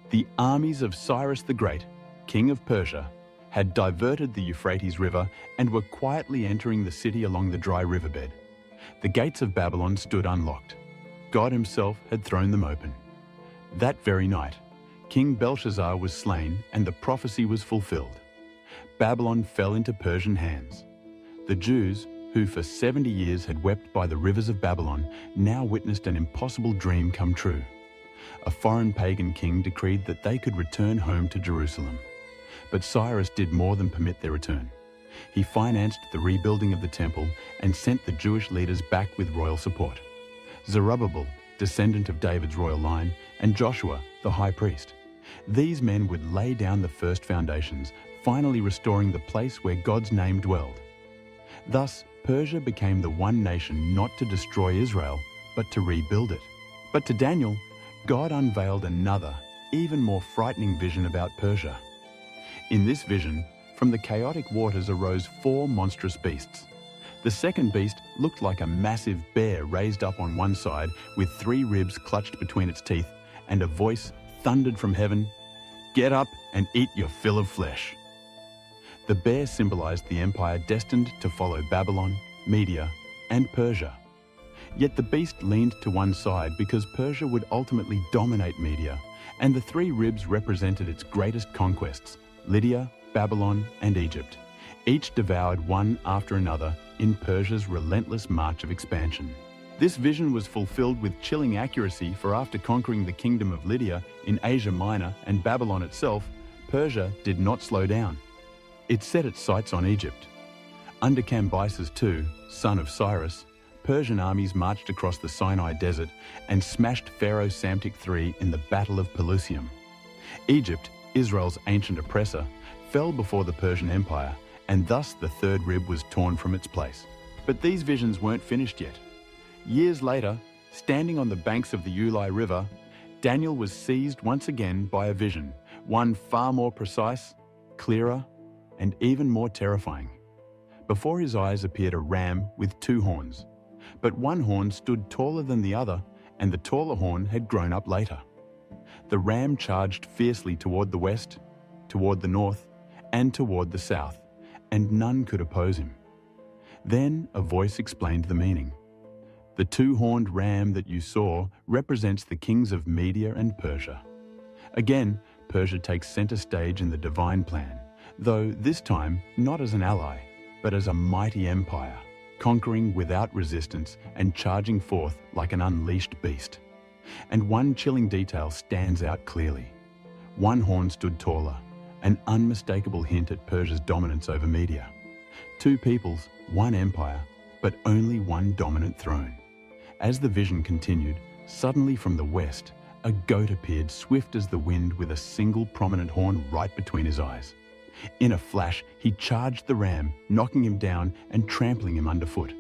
The armies of Cyrus the Great, king of Persia, had diverted the Euphrates River and were quietly entering the city along the dry riverbed. The gates of Babylon stood unlocked. God himself had thrown them open. That very night, King Belshazzar was slain and the prophecy was fulfilled. Babylon fell into Persian hands. The Jews, who for 70 years had wept by the rivers of Babylon, now witnessed an impossible dream come true. A foreign pagan king decreed that they could return home to Jerusalem. But Cyrus did more than permit their return. He financed the rebuilding of the temple and sent the Jewish leaders back with royal support. Zerubbabel, descendant of David's royal line, and Joshua, the high priest. These men would lay down the first foundations, finally restoring the place where God's name dwelled. Thus, Persia became the one nation not to destroy Israel, but to rebuild it. But to Daniel, God unveiled another, even more frightening vision about Persia. In this vision, from the chaotic waters arose 4 monstrous beasts. The second beast looked like a massive bear raised up on one side with 3 ribs clutched between its teeth, and a voice thundered from heaven, "Get up and eat your fill of flesh." The bear symbolized the empire destined to follow Babylon, Media, and Persia. Yet the beast leaned to one side because Persia would ultimately dominate Media, and the 3 ribs represented its greatest conquests, Lydia, Babylon, and Egypt, each devoured one after another in Persia's relentless march of expansion. This vision was fulfilled with chilling accuracy, for after conquering the kingdom of Lydia in Asia Minor and Babylon itself, Persia did not slow down. It set its sights on Egypt. Under Cambyses II, son of Cyrus, Persian armies marched across the Sinai desert and smashed Pharaoh Psamtik III in the Battle of Pelusium. Egypt, Israel's ancient oppressor, fell before the Persian Empire, and thus the 3rd rib was torn from its place. But these visions weren't finished yet. Years later, standing on the banks of the Ulai River, Daniel was seized once again by a vision, one far more precise, clearer, and even more terrifying. Before his eyes appeared a ram with 2 horns, but one horn stood taller than the other, and the taller horn had grown up later. The ram charged fiercely toward the west, toward the north, and toward the south, and none could oppose him. Then a voice explained the meaning. The 2-horned ram that you saw represents the kings of Media and Persia. Again, Persia takes center stage in the divine plan, though this time not as an ally, but as a mighty empire, conquering without resistance and charging forth like an unleashed beast. And one chilling detail stands out clearly. One horn stood taller, an unmistakable hint at Persia's dominance over Media. 2 peoples, one empire, but only one dominant throne. As the vision continued, suddenly from the west, a goat appeared swift as the wind with a single prominent horn right between his eyes. In a flash, he charged the ram, knocking him down and trampling him underfoot.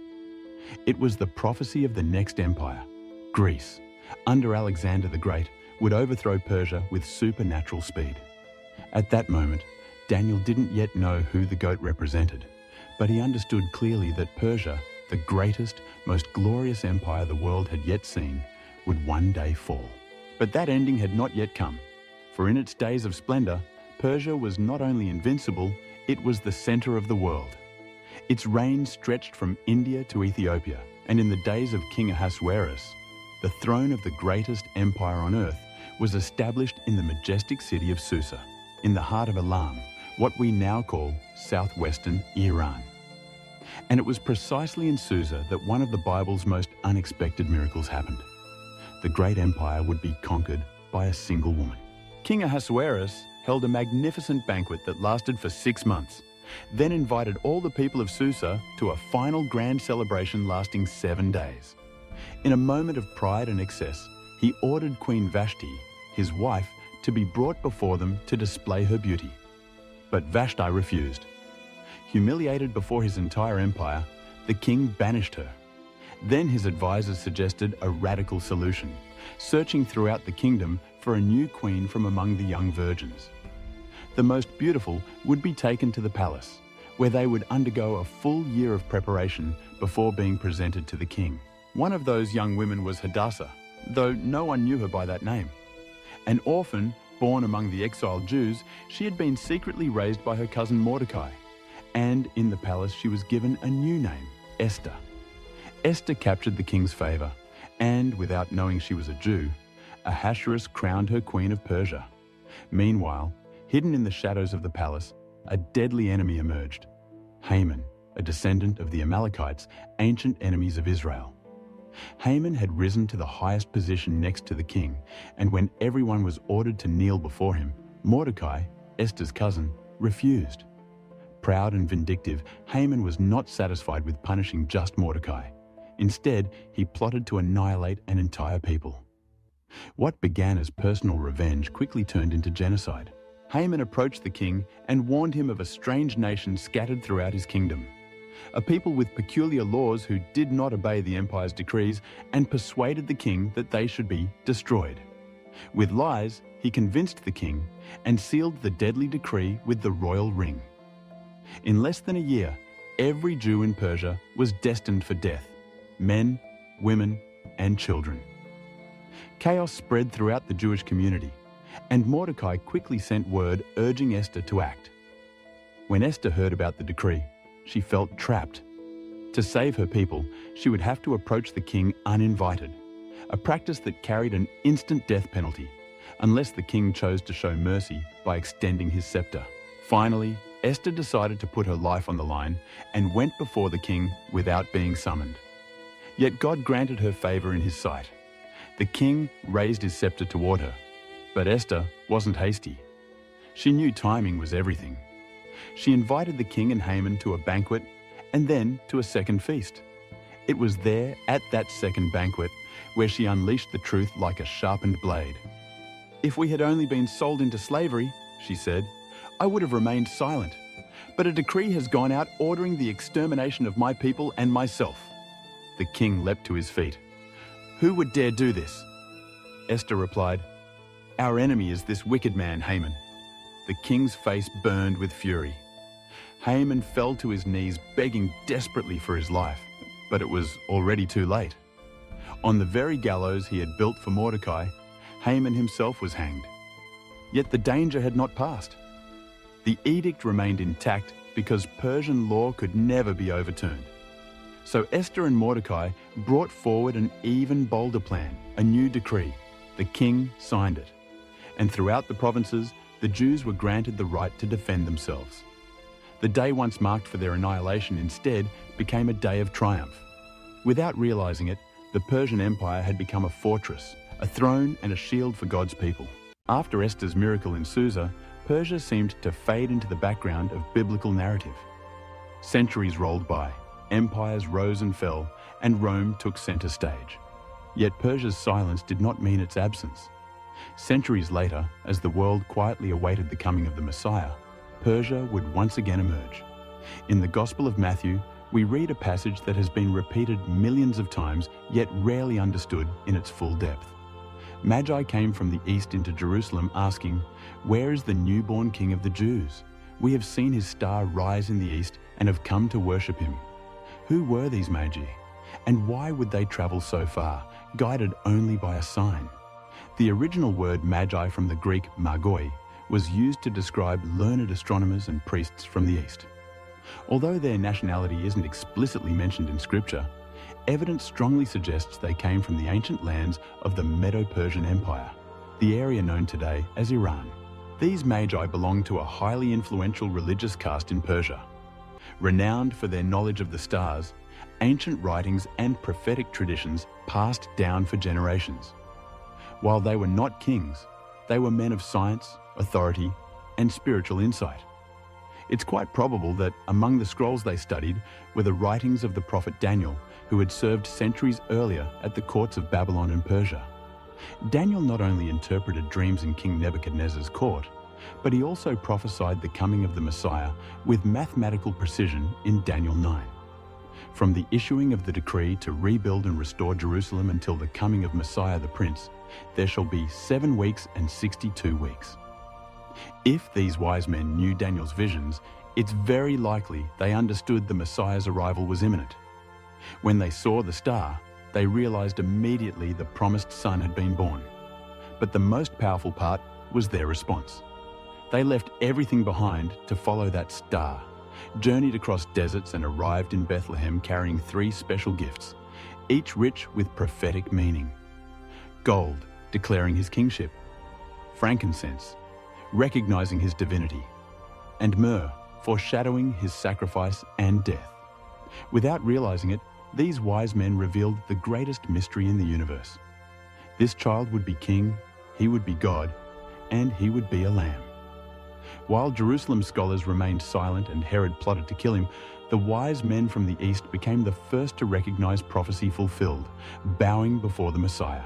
It was the prophecy of the next empire. Greece, under Alexander the Great, would overthrow Persia with supernatural speed. At that moment, Daniel didn't yet know who the goat represented, but he understood clearly that Persia, the greatest, most glorious empire the world had yet seen, would one day fall. But that ending had not yet come, for in its days of splendor, Persia was not only invincible, it was the center of the world. Its reign stretched from India to Ethiopia, and in the days of King Ahasuerus, the throne of the greatest empire on earth was established in the majestic city of Susa, in the heart of Elam, what we now call southwestern Iran. And it was precisely in Susa that one of the Bible's most unexpected miracles happened. The great empire would be conquered by a single woman. King Ahasuerus held a magnificent banquet that lasted for 6 months, then invited all the people of Susa to a final grand celebration lasting 7 days. In a moment of pride and excess, he ordered Queen Vashti, his wife, to be brought before them to display her beauty. But Vashti refused. Humiliated before his entire empire, the king banished her. Then his advisors suggested a radical solution, searching throughout the kingdom for a new queen from among the young virgins. The most beautiful would be taken to the palace, where they would undergo a full year of preparation before being presented to the king. One of those young women was Hadassah, though no one knew her by that name. An orphan born among the exiled Jews, she had been secretly raised by her cousin Mordecai, and in the palace she was given a new name, Esther. Esther captured the king's favor, and without knowing she was a Jew, Ahasuerus crowned her queen of Persia. Meanwhile, hidden in the shadows of the palace, a deadly enemy emerged, Haman, a descendant of the Amalekites, ancient enemies of Israel. Haman had risen to the highest position next to the king, and when everyone was ordered to kneel before him, Mordecai, Esther's cousin, refused. Proud and vindictive, Haman was not satisfied with punishing just Mordecai. Instead, he plotted to annihilate an entire people. What began as personal revenge quickly turned into genocide. Haman approached the king and warned him of a strange nation scattered throughout his kingdom, a people with peculiar laws who did not obey the empire's decrees and persuaded the king that they should be destroyed. With lies, he convinced the king and sealed the deadly decree with the royal ring. In less than a year, every Jew in Persia was destined for death, men, women, and children. Chaos spread throughout the Jewish community, and Mordecai quickly sent word urging Esther to act. When Esther heard about the decree, she felt trapped. To save her people, she would have to approach the king uninvited, a practice that carried an instant death penalty, unless the king chose to show mercy by extending his scepter. Finally, Esther decided to put her life on the line and went before the king without being summoned. Yet God granted her favor in his sight. The king raised his scepter toward her, but Esther wasn't hasty. She knew timing was everything. She invited the king and Haman to a banquet and then to a second feast. It was there, at that second banquet, where she unleashed the truth like a sharpened blade. "If we had only been sold into slavery," she said, "I would have remained silent. But a decree has gone out ordering the extermination of my people and myself." The king leapt to his feet. "Who would dare do this?" Esther replied, "Our enemy is this wicked man, Haman." The king's face burned with fury. Haman fell to his knees, begging desperately for his life, but it was already too late. On the very gallows he had built for Mordecai, Haman himself was hanged. Yet the danger had not passed. The edict remained intact because Persian law could never be overturned. So Esther and Mordecai brought forward an even bolder plan, a new decree. The king signed it. And throughout the provinces, the Jews were granted the right to defend themselves. The day once marked for their annihilation instead became a day of triumph. Without realizing it, the Persian Empire had become a fortress, a throne and a shield for God's people. After Esther's miracle in Susa, Persia seemed to fade into the background of biblical narrative. Centuries rolled by, empires rose and fell, and Rome took center stage. Yet Persia's silence did not mean its absence. Centuries later, as the world quietly awaited the coming of the Messiah, Persia would once again emerge. In the Gospel of Matthew, we read a passage that has been repeated millions of times, yet rarely understood in its full depth. Magi came from the east into Jerusalem asking, "Where is the newborn King of the Jews? We have seen his star rise in the east and have come to worship him." Who were these Magi? And why would they travel so far, guided only by a sign? The original word magi from the Greek magoi was used to describe learned astronomers and priests from the east. Although their nationality isn't explicitly mentioned in scripture, evidence strongly suggests they came from the ancient lands of the Medo-Persian Empire, the area known today as Iran. These magi belonged to a highly influential religious caste in Persia. Renowned for their knowledge of the stars, ancient writings and prophetic traditions passed down for generations. While they were not kings, they were men of science, authority, and spiritual insight. It's quite probable that among the scrolls they studied were the writings of the prophet Daniel, who had served centuries earlier at the courts of Babylon and Persia. Daniel not only interpreted dreams in King Nebuchadnezzar's court, but he also prophesied the coming of the Messiah with mathematical precision in Daniel 9. From the issuing of the decree to rebuild and restore Jerusalem until the coming of Messiah the Prince, there shall be 7 weeks and 62 weeks. If these wise men knew Daniel's visions, it's very likely they understood the Messiah's arrival was imminent. When they saw the star, they realized immediately the promised son had been born. But the most powerful part was their response. They left everything behind to follow that star, journeyed across deserts and arrived in Bethlehem carrying 3 special gifts, each rich with prophetic meaning. Gold, declaring his kingship; frankincense, recognizing his divinity; and myrrh, foreshadowing his sacrifice and death. Without realizing it, these wise men revealed the greatest mystery in the universe. This child would be king, he would be God, and he would be a lamb. While Jerusalem scholars remained silent and Herod plotted to kill him, the wise men from the east became the first to recognize prophecy fulfilled, bowing before the Messiah.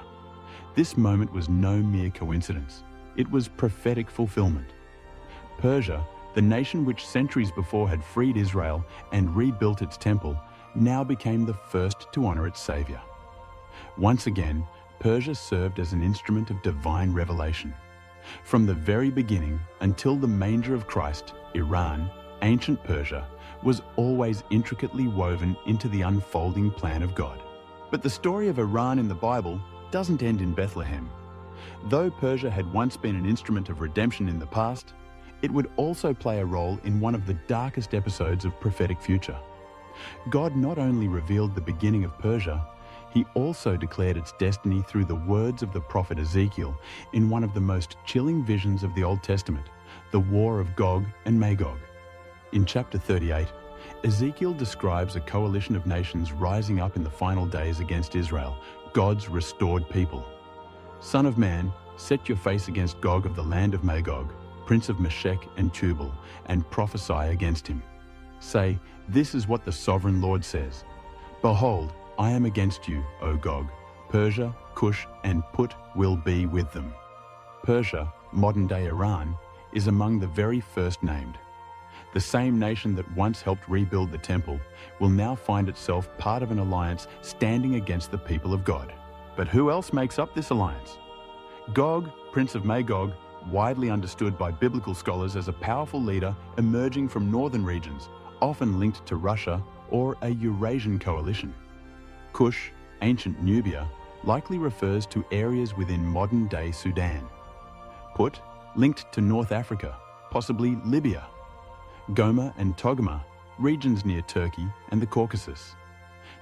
This moment was no mere coincidence. It was prophetic fulfillment. Persia, the nation which centuries before had freed Israel and rebuilt its temple, now became the first to honor its savior. Once again, Persia served as an instrument of divine revelation. From the very beginning until the manger of Christ, Iran, ancient Persia, was always intricately woven into the unfolding plan of God. But the story of Iran in the Bible doesn't end in Bethlehem. Though Persia had once been an instrument of redemption in the past, it would also play a role in one of the darkest episodes of prophetic future. God not only revealed the beginning of Persia, he also declared its destiny through the words of the prophet Ezekiel in one of the most chilling visions of the Old Testament, the war of Gog and Magog. In chapter 38, Ezekiel describes a coalition of nations rising up in the final days against Israel, God's restored people. Son of man, set your face against Gog of the land of Magog, prince of Meshech and Tubal, and prophesy against him. Say, this is what the sovereign Lord says. Behold, I am against you, O Gog. Persia, Cush, and Put will be with them. Persia, modern-day Iran, is among the very first named. The same nation that once helped rebuild the temple will now find itself part of an alliance standing against the people of God. But who else makes up this alliance? Gog, prince of Magog, widely understood by biblical scholars as a powerful leader emerging from northern regions, often linked to Russia or a Eurasian coalition. Cush, ancient Nubia, likely refers to areas within modern-day Sudan. Put, linked to North Africa, possibly Libya. Gomer and Togama, regions near Turkey and the Caucasus.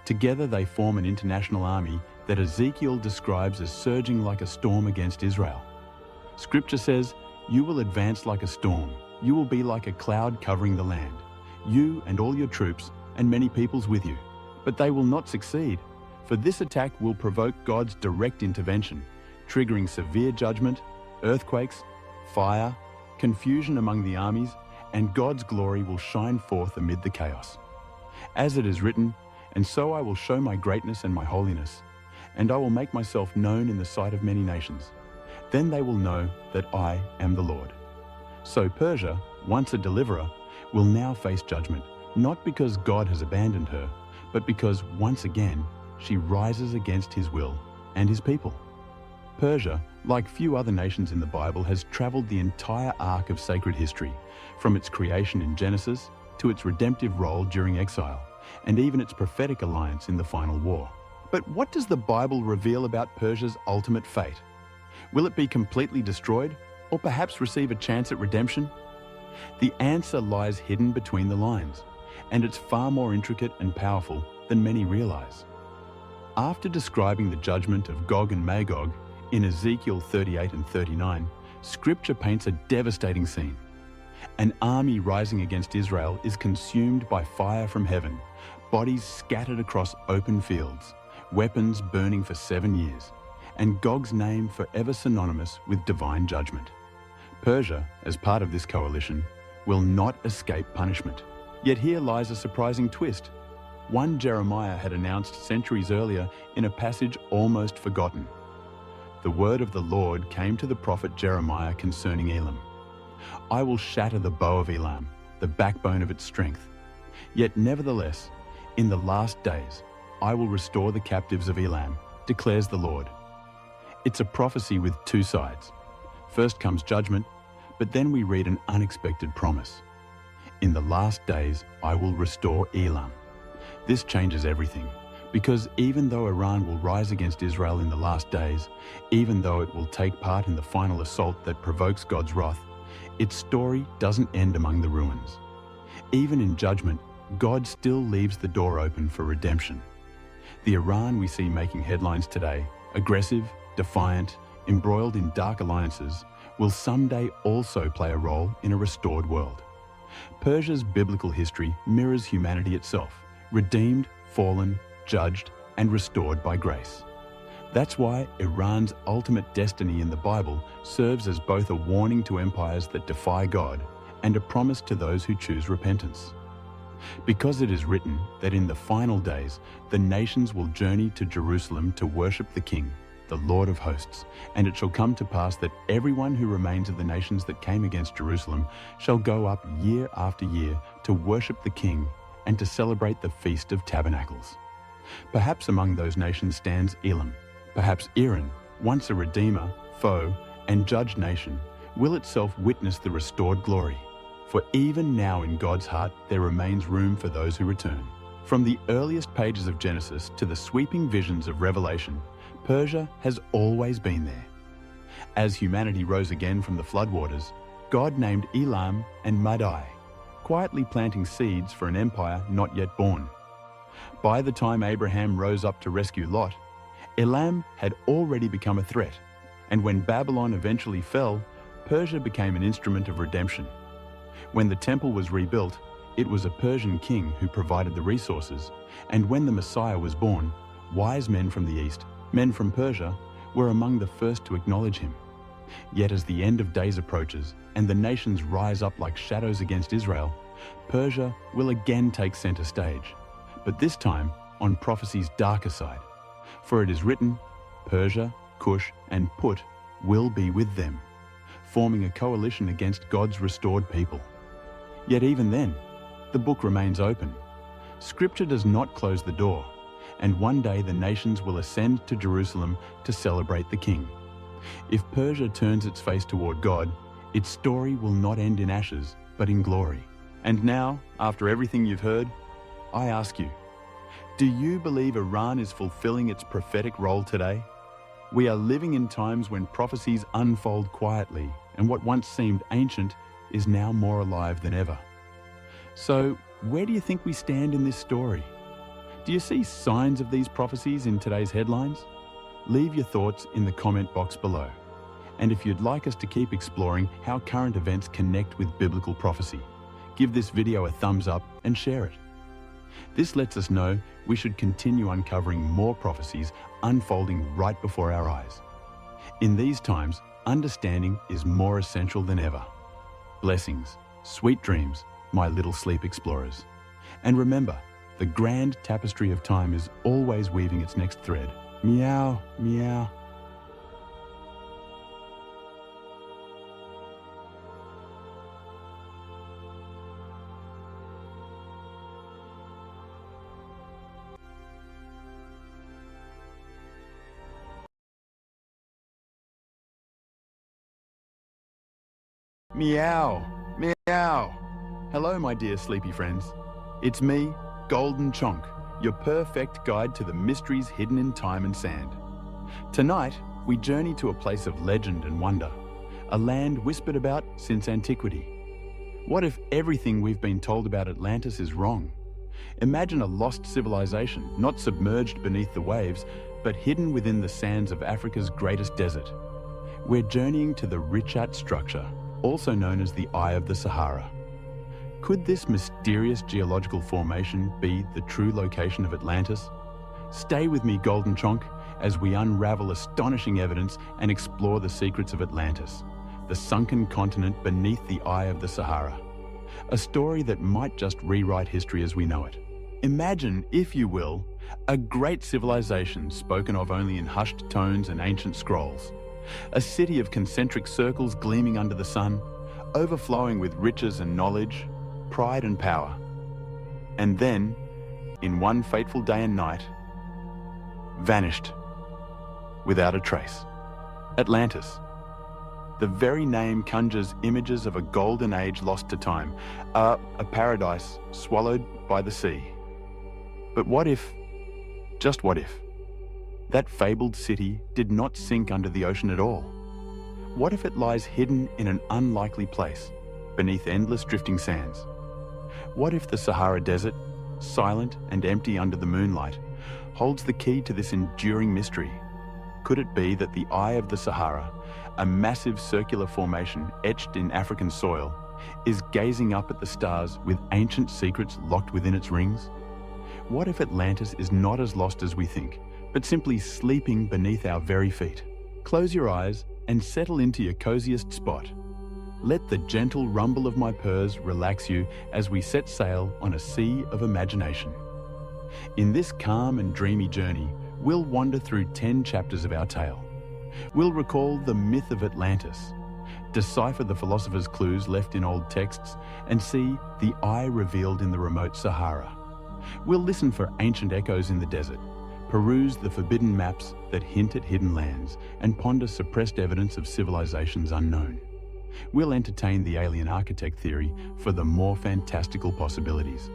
Together they form an international army that Ezekiel describes as surging like a storm against Israel. Scripture says, "You will advance like a storm. You will be like a cloud covering the land. You and all your troops and many peoples with you. But they will not succeed, for this attack will provoke God's direct intervention, triggering severe judgment, earthquakes, fire, confusion among the armies, and God's glory will shine forth amid the chaos. As it is written, and so I will show my greatness and my holiness, and I will make myself known in the sight of many nations. Then they will know that I am the Lord." So Persia, once a deliverer, will now face judgment, not because God has abandoned her, but because once again she rises against his will and his people. Persia, like few other nations in the Bible, has traveled the entire arc of sacred history, from its creation in Genesis to its redemptive role during exile, and even its prophetic alliance in the final war. But what does the Bible reveal about Persia's ultimate fate? Will it be completely destroyed, or perhaps receive a chance at redemption? The answer lies hidden between the lines, and it's far more intricate and powerful than many realize. After describing the judgment of Gog and Magog in Ezekiel 38 and 39, Scripture paints a devastating scene. An army rising against Israel is consumed by fire from heaven, bodies scattered across open fields, weapons burning for 7 years, and Gog's name forever synonymous with divine judgment. Persia, as part of this coalition, will not escape punishment. Yet here lies a surprising twist, one Jeremiah had announced centuries earlier in a passage almost forgotten. The word of the Lord came to the prophet Jeremiah concerning Elam. "I will shatter the bow of Elam, the backbone of its strength. Yet nevertheless, In the last days, I will restore the captives of Elam, declares the Lord. It's a prophecy with two sides. First comes judgment, but then we read an unexpected promise. In the last days, I will restore Elam. This changes everything, because even though Iran will rise against Israel in the last days, even though it will take part in the final assault that provokes God's wrath, its story doesn't end among the ruins. Even in judgment, God still leaves the door open for redemption. The Iran we see making headlines today, aggressive, defiant, embroiled in dark alliances, will someday also play a role in a restored world. Persia's biblical history mirrors humanity itself, redeemed, fallen, judged, and restored by grace. That's why Iran's ultimate destiny in the Bible serves as both a warning to empires that defy God and a promise to those who choose repentance. Because it is written that in the final days, the nations will journey to Jerusalem to worship the King, the Lord of hosts, and it shall come to pass that everyone who remains of the nations that came against Jerusalem shall go up year after year to worship the King and to celebrate the Feast of Tabernacles. Perhaps among those nations stands Elam. Perhaps Iran, once a redeemer, foe, and judged nation, will itself witness the restored glory. For even now in God's heart there remains room for those who return. From the earliest pages of Genesis to the sweeping visions of Revelation, Persia has always been there. As humanity rose again from the floodwaters, God named Elam and Madai, quietly planting seeds for an empire not yet born. By the time Abraham rose up to rescue Lot, Elam had already become a threat, and when Babylon eventually fell, Persia became an instrument of redemption. When the temple was rebuilt, it was a Persian king who provided the resources, and when the Messiah was born, wise men from the east, men from Persia, were among the first to acknowledge him. Yet as the end of days approaches, and the nations rise up like shadows against Israel, Persia will again take center stage, but this time on prophecy's darker side. For it is written, Persia, Cush, and Put will be with them, forming a coalition against God's restored people. Yet even then, the book remains open. Scripture does not close the door, and one day the nations will ascend to Jerusalem to celebrate the King. If Persia turns its face toward God, its story will not end in ashes, but in glory. And now, after everything you've heard, I ask you, do you believe Iran is fulfilling its prophetic role today? We are living in times when prophecies unfold quietly, and what once seemed ancient is now more alive than ever. So, where do you think we stand in this story? Do you see signs of these prophecies in today's headlines? Leave your thoughts in the comment box below. And if you'd like us to keep exploring how current events connect with biblical prophecy, give this video a thumbs up and share it. This lets us know we should continue uncovering more prophecies unfolding right before our eyes. In these times, understanding is more essential than ever. Blessings, sweet dreams, my little sleep explorers. And remember, the grand tapestry of time is always weaving its next thread. Meow, meow. Meow, meow. Hello, my dear sleepy friends. It's me, Golden Chonk, your perfect guide to the mysteries hidden in time and sand. Tonight, we journey to a place of legend and wonder, a land whispered about since antiquity. What if everything we've been told about Atlantis is wrong? Imagine a lost civilization, not submerged beneath the waves, but hidden within the sands of Africa's greatest desert. We're journeying to the Richat structure, also known as the Eye of the Sahara. Could this mysterious geological formation be the true location of Atlantis? Stay with me, Golden Chonk, as we unravel astonishing evidence and explore the secrets of Atlantis, the sunken continent beneath the Eye of the Sahara. A story that might just rewrite history as we know it. Imagine, if you will, a great civilization spoken of only in hushed tones and ancient scrolls. A city of concentric circles gleaming under the sun, overflowing with riches and knowledge, pride and power. And then, in one fateful day and night, vanished without a trace. Atlantis. The very name conjures images of a golden age lost to time, a paradise swallowed by the sea. But what if, just what if, that fabled city did not sink under the ocean at all? What if it lies hidden in an unlikely place, beneath endless drifting sands? What if the Sahara Desert, silent and empty under the moonlight, holds the key to this enduring mystery? Could it be that the Eye of the Sahara, a massive circular formation etched in African soil, is gazing up at the stars with ancient secrets locked within its rings? What if Atlantis is not as lost as we think, but simply sleeping beneath our very feet? Close your eyes and settle into your coziest spot. Let the gentle rumble of my purrs relax you as we set sail on a sea of imagination. In this calm and dreamy journey, we'll wander through 10 chapters of our tale. We'll recall the myth of Atlantis, decipher the philosopher's clues left in old texts, and see the eye revealed in the remote Sahara. We'll listen for ancient echoes in the desert, peruse the forbidden maps that hint at hidden lands, and ponder suppressed evidence of civilizations unknown. We'll entertain the alien architect theory for the more fantastical possibilities.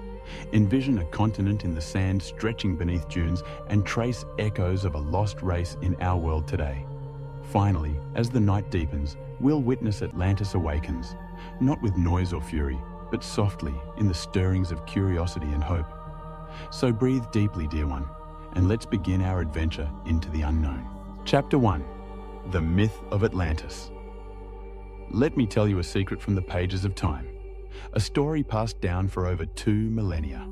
Envision a continent in the sand stretching beneath dunes and trace echoes of a lost race in our world today. Finally, as the night deepens, we'll witness Atlantis awakens, not with noise or fury, but softly in the stirrings of curiosity and hope. So breathe deeply, dear one, and let's begin our adventure into the unknown. Chapter 1. The Myth of Atlantis. Let me tell you a secret from the pages of time. A story passed down for over 2 millennia.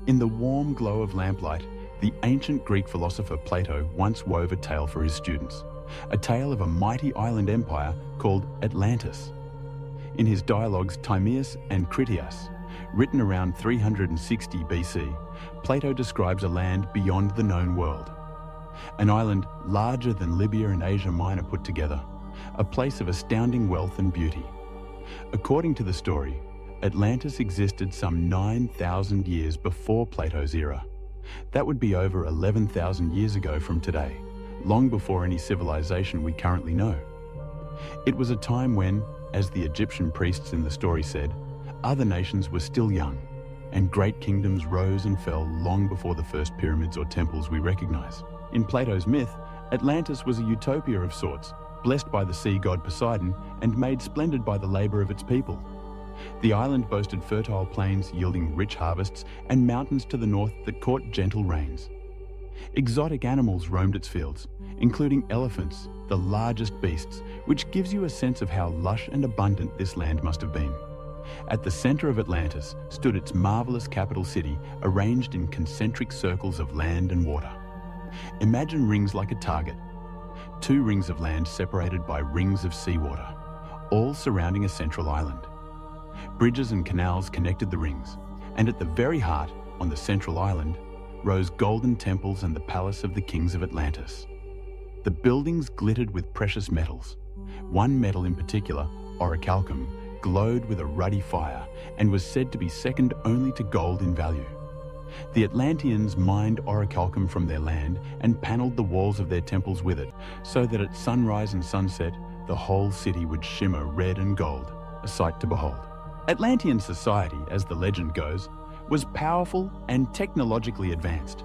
In the warm glow of lamplight, the ancient Greek philosopher Plato once wove a tale for his students, a tale of a mighty island empire called Atlantis. In his dialogues Timaeus and Critias, written around 360 BC, Plato describes a land beyond the known world. An island larger than Libya and Asia Minor put together, a place of astounding wealth and beauty. According to the story, Atlantis existed some 9,000 years before Plato's era. That would be over 11,000 years ago from today, long before any civilization we currently know. It was a time when, as the Egyptian priests in the story said, other nations were still young, and great kingdoms rose and fell long before the first pyramids or temples we recognize. In Plato's myth, Atlantis was a utopia of sorts, blessed by the sea god Poseidon and made splendid by the labor of its people. The island boasted fertile plains yielding rich harvests and mountains to the north that caught gentle rains. Exotic animals roamed its fields, including elephants, the largest beasts, which gives you a sense of how lush and abundant this land must have been. At the center of Atlantis stood its marvelous capital city, arranged in concentric circles of land and water. Imagine rings like a target. 2 rings of land separated by rings of seawater, all surrounding a central island. Bridges and canals connected the rings, and at the very heart, on the central island, rose golden temples and the palace of the kings of Atlantis. The buildings glittered with precious metals. One metal in particular, orichalcum, glowed with a ruddy fire and was said to be second only to gold in value. The Atlanteans mined orichalcum from their land and paneled the walls of their temples with it, so that at sunrise and sunset, the whole city would shimmer red and gold, a sight to behold. Atlantean society, as the legend goes, was powerful and technologically advanced.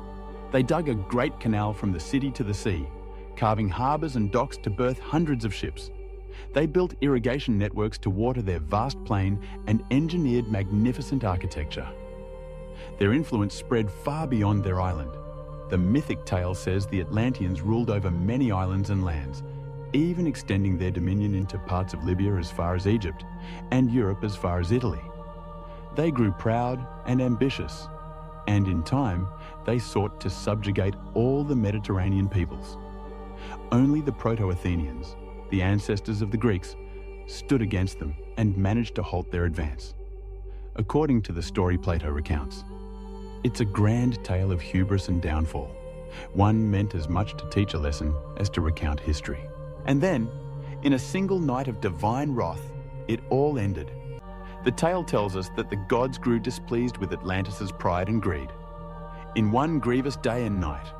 They dug a great canal from the city to the sea, carving harbors and docks to berth hundreds of ships. They built irrigation networks to water their vast plain and engineered magnificent architecture. Their influence spread far beyond their island. The mythic tale says the Atlanteans ruled over many islands and lands, even extending their dominion into parts of Libya as far as Egypt, and Europe as far as Italy. They grew proud and ambitious, and in time, they sought to subjugate all the Mediterranean peoples. Only the Proto-Athenians, the ancestors of the Greeks, stood against them and managed to halt their advance. According to the story Plato recounts, it's a grand tale of hubris and downfall, one meant as much to teach a lesson as to recount history. And then, in a single night of divine wrath, it all ended. The tale tells us that the gods grew displeased with Atlantis' pride and greed. In one grievous day and night,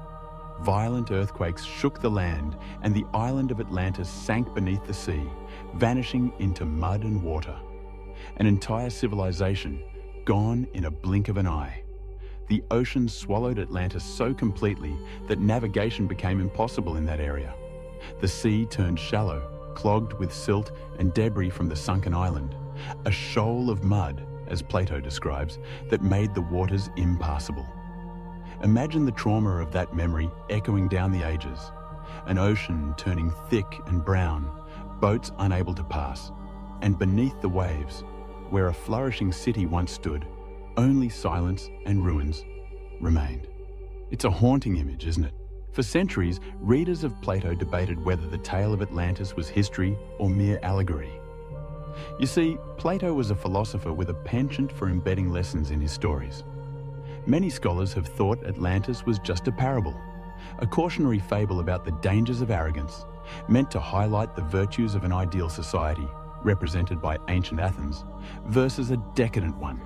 violent earthquakes shook the land and the island of Atlantis sank beneath the sea, vanishing into mud and water. An entire civilization gone in a blink of an eye. The ocean swallowed Atlantis so completely that navigation became impossible in that area. The sea turned shallow, clogged with silt and debris from the sunken island, a shoal of mud, as Plato describes, that made the waters impassable. Imagine the trauma of that memory echoing down the ages. An ocean turning thick and brown, boats unable to pass, and beneath the waves, where a flourishing city once stood, only silence and ruins remained. It's a haunting image, isn't it? For centuries, readers of Plato debated whether the tale of Atlantis was history or mere allegory. You see, Plato was a philosopher with a penchant for embedding lessons in his stories. Many scholars have thought Atlantis was just a parable, a cautionary fable about the dangers of arrogance, meant to highlight the virtues of an ideal society, represented by ancient Athens, versus a decadent one,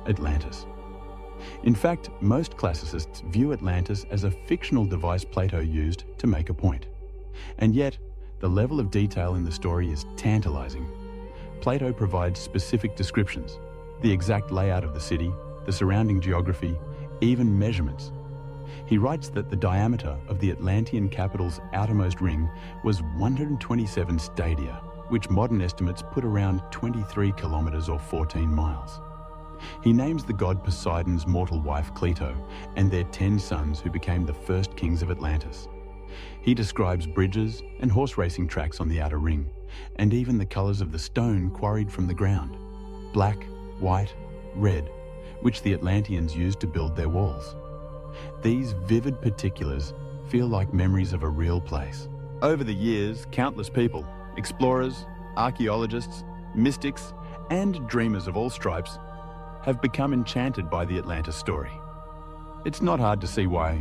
Atlantis. In fact, most classicists view Atlantis as a fictional device Plato used to make a point. And yet, the level of detail in the story is tantalizing. Plato provides specific descriptions, the exact layout of the city, the surrounding geography, even measurements. He writes that the diameter of the Atlantean capital's outermost ring was 127 stadia, which modern estimates put around 23 kilometers or 14 miles. He names the god Poseidon's mortal wife Cleito and their 10 sons who became the first kings of Atlantis. He describes bridges and horse racing tracks on the outer ring, and even the colors of the stone quarried from the ground, black, white, red, which the Atlanteans used to build their walls. These vivid particulars feel like memories of a real place. Over the years, countless people, explorers, archaeologists, mystics, and dreamers of all stripes, have become enchanted by the Atlantis story. It's not hard to see why.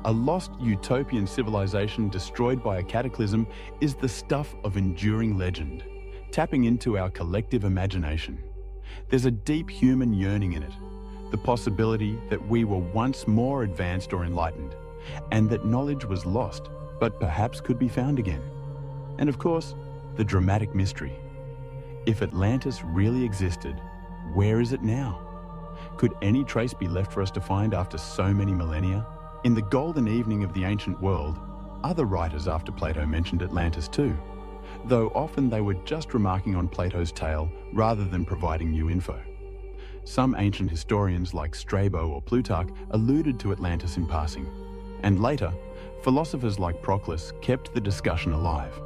A lost utopian civilization destroyed by a cataclysm is the stuff of enduring legend, tapping into our collective imagination. There's a deep human yearning in it, the possibility that we were once more advanced or enlightened, and that knowledge was lost, but perhaps could be found again. And of course, the dramatic mystery. If Atlantis really existed, where is it now? Could any trace be left for us to find after so many millennia? In the golden evening of the ancient world, other writers after Plato mentioned Atlantis too, though often they were just remarking on Plato's tale rather than providing new info. Some ancient historians like Strabo or Plutarch alluded to Atlantis in passing, and later, philosophers like Proclus kept the discussion alive.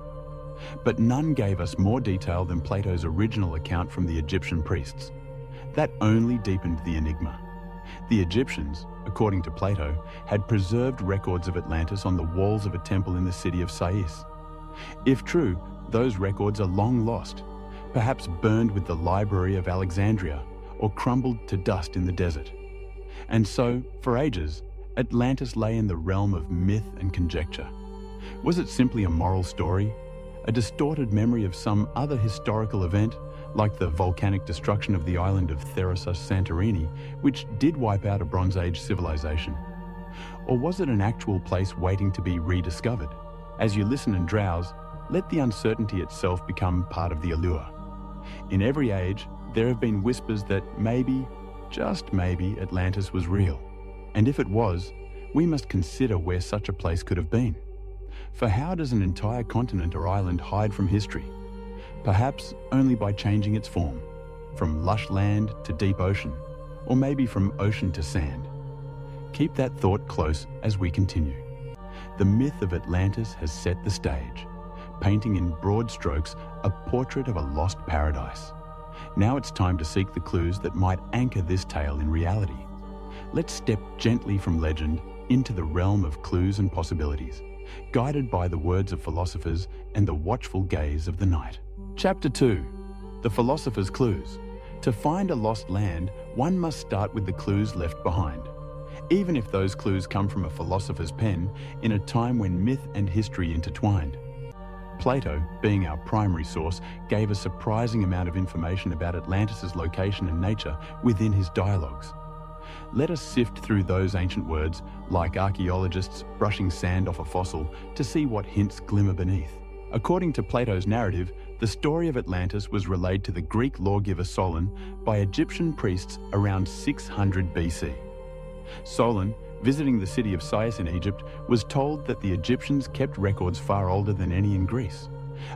But none gave us more detail than Plato's original account from the Egyptian priests. That only deepened the enigma. The Egyptians, according to Plato, had preserved records of Atlantis on the walls of a temple in the city of Sais. If true, those records are long lost, perhaps burned with the library of Alexandria or crumbled to dust in the desert. And so, for ages, Atlantis lay in the realm of myth and conjecture. Was it simply a moral story? A distorted memory of some other historical event, like the volcanic destruction of the island of Therasos Santorini, which did wipe out a Bronze Age civilization? Or was it an actual place waiting to be rediscovered? As you listen and drowse, let the uncertainty itself become part of the allure. In every age, there have been whispers that maybe, just maybe, Atlantis was real. And if it was, we must consider where such a place could have been. For how does an entire continent or island hide from history? Perhaps only by changing its form, from lush land to deep ocean, or maybe from ocean to sand. Keep that thought close as we continue. The myth of Atlantis has set the stage, painting in broad strokes a portrait of a lost paradise. Now it's time to seek the clues that might anchor this tale in reality. Let's step gently from legend into the realm of clues and possibilities, guided by the words of philosophers and the watchful gaze of the night. Chapter 2. The Philosopher's Clues. To find a lost land, one must start with the clues left behind, even if those clues come from a philosopher's pen in a time when myth and history intertwined. Plato, being our primary source, gave a surprising amount of information about Atlantis' location and nature within his dialogues. Let us sift through those ancient words, like archaeologists brushing sand off a fossil, to see what hints glimmer beneath. According to Plato's narrative, the story of Atlantis was relayed to the Greek lawgiver Solon by Egyptian priests around 600 BC. Solon, visiting the city of Sais in Egypt, was told that the Egyptians kept records far older than any in Greece.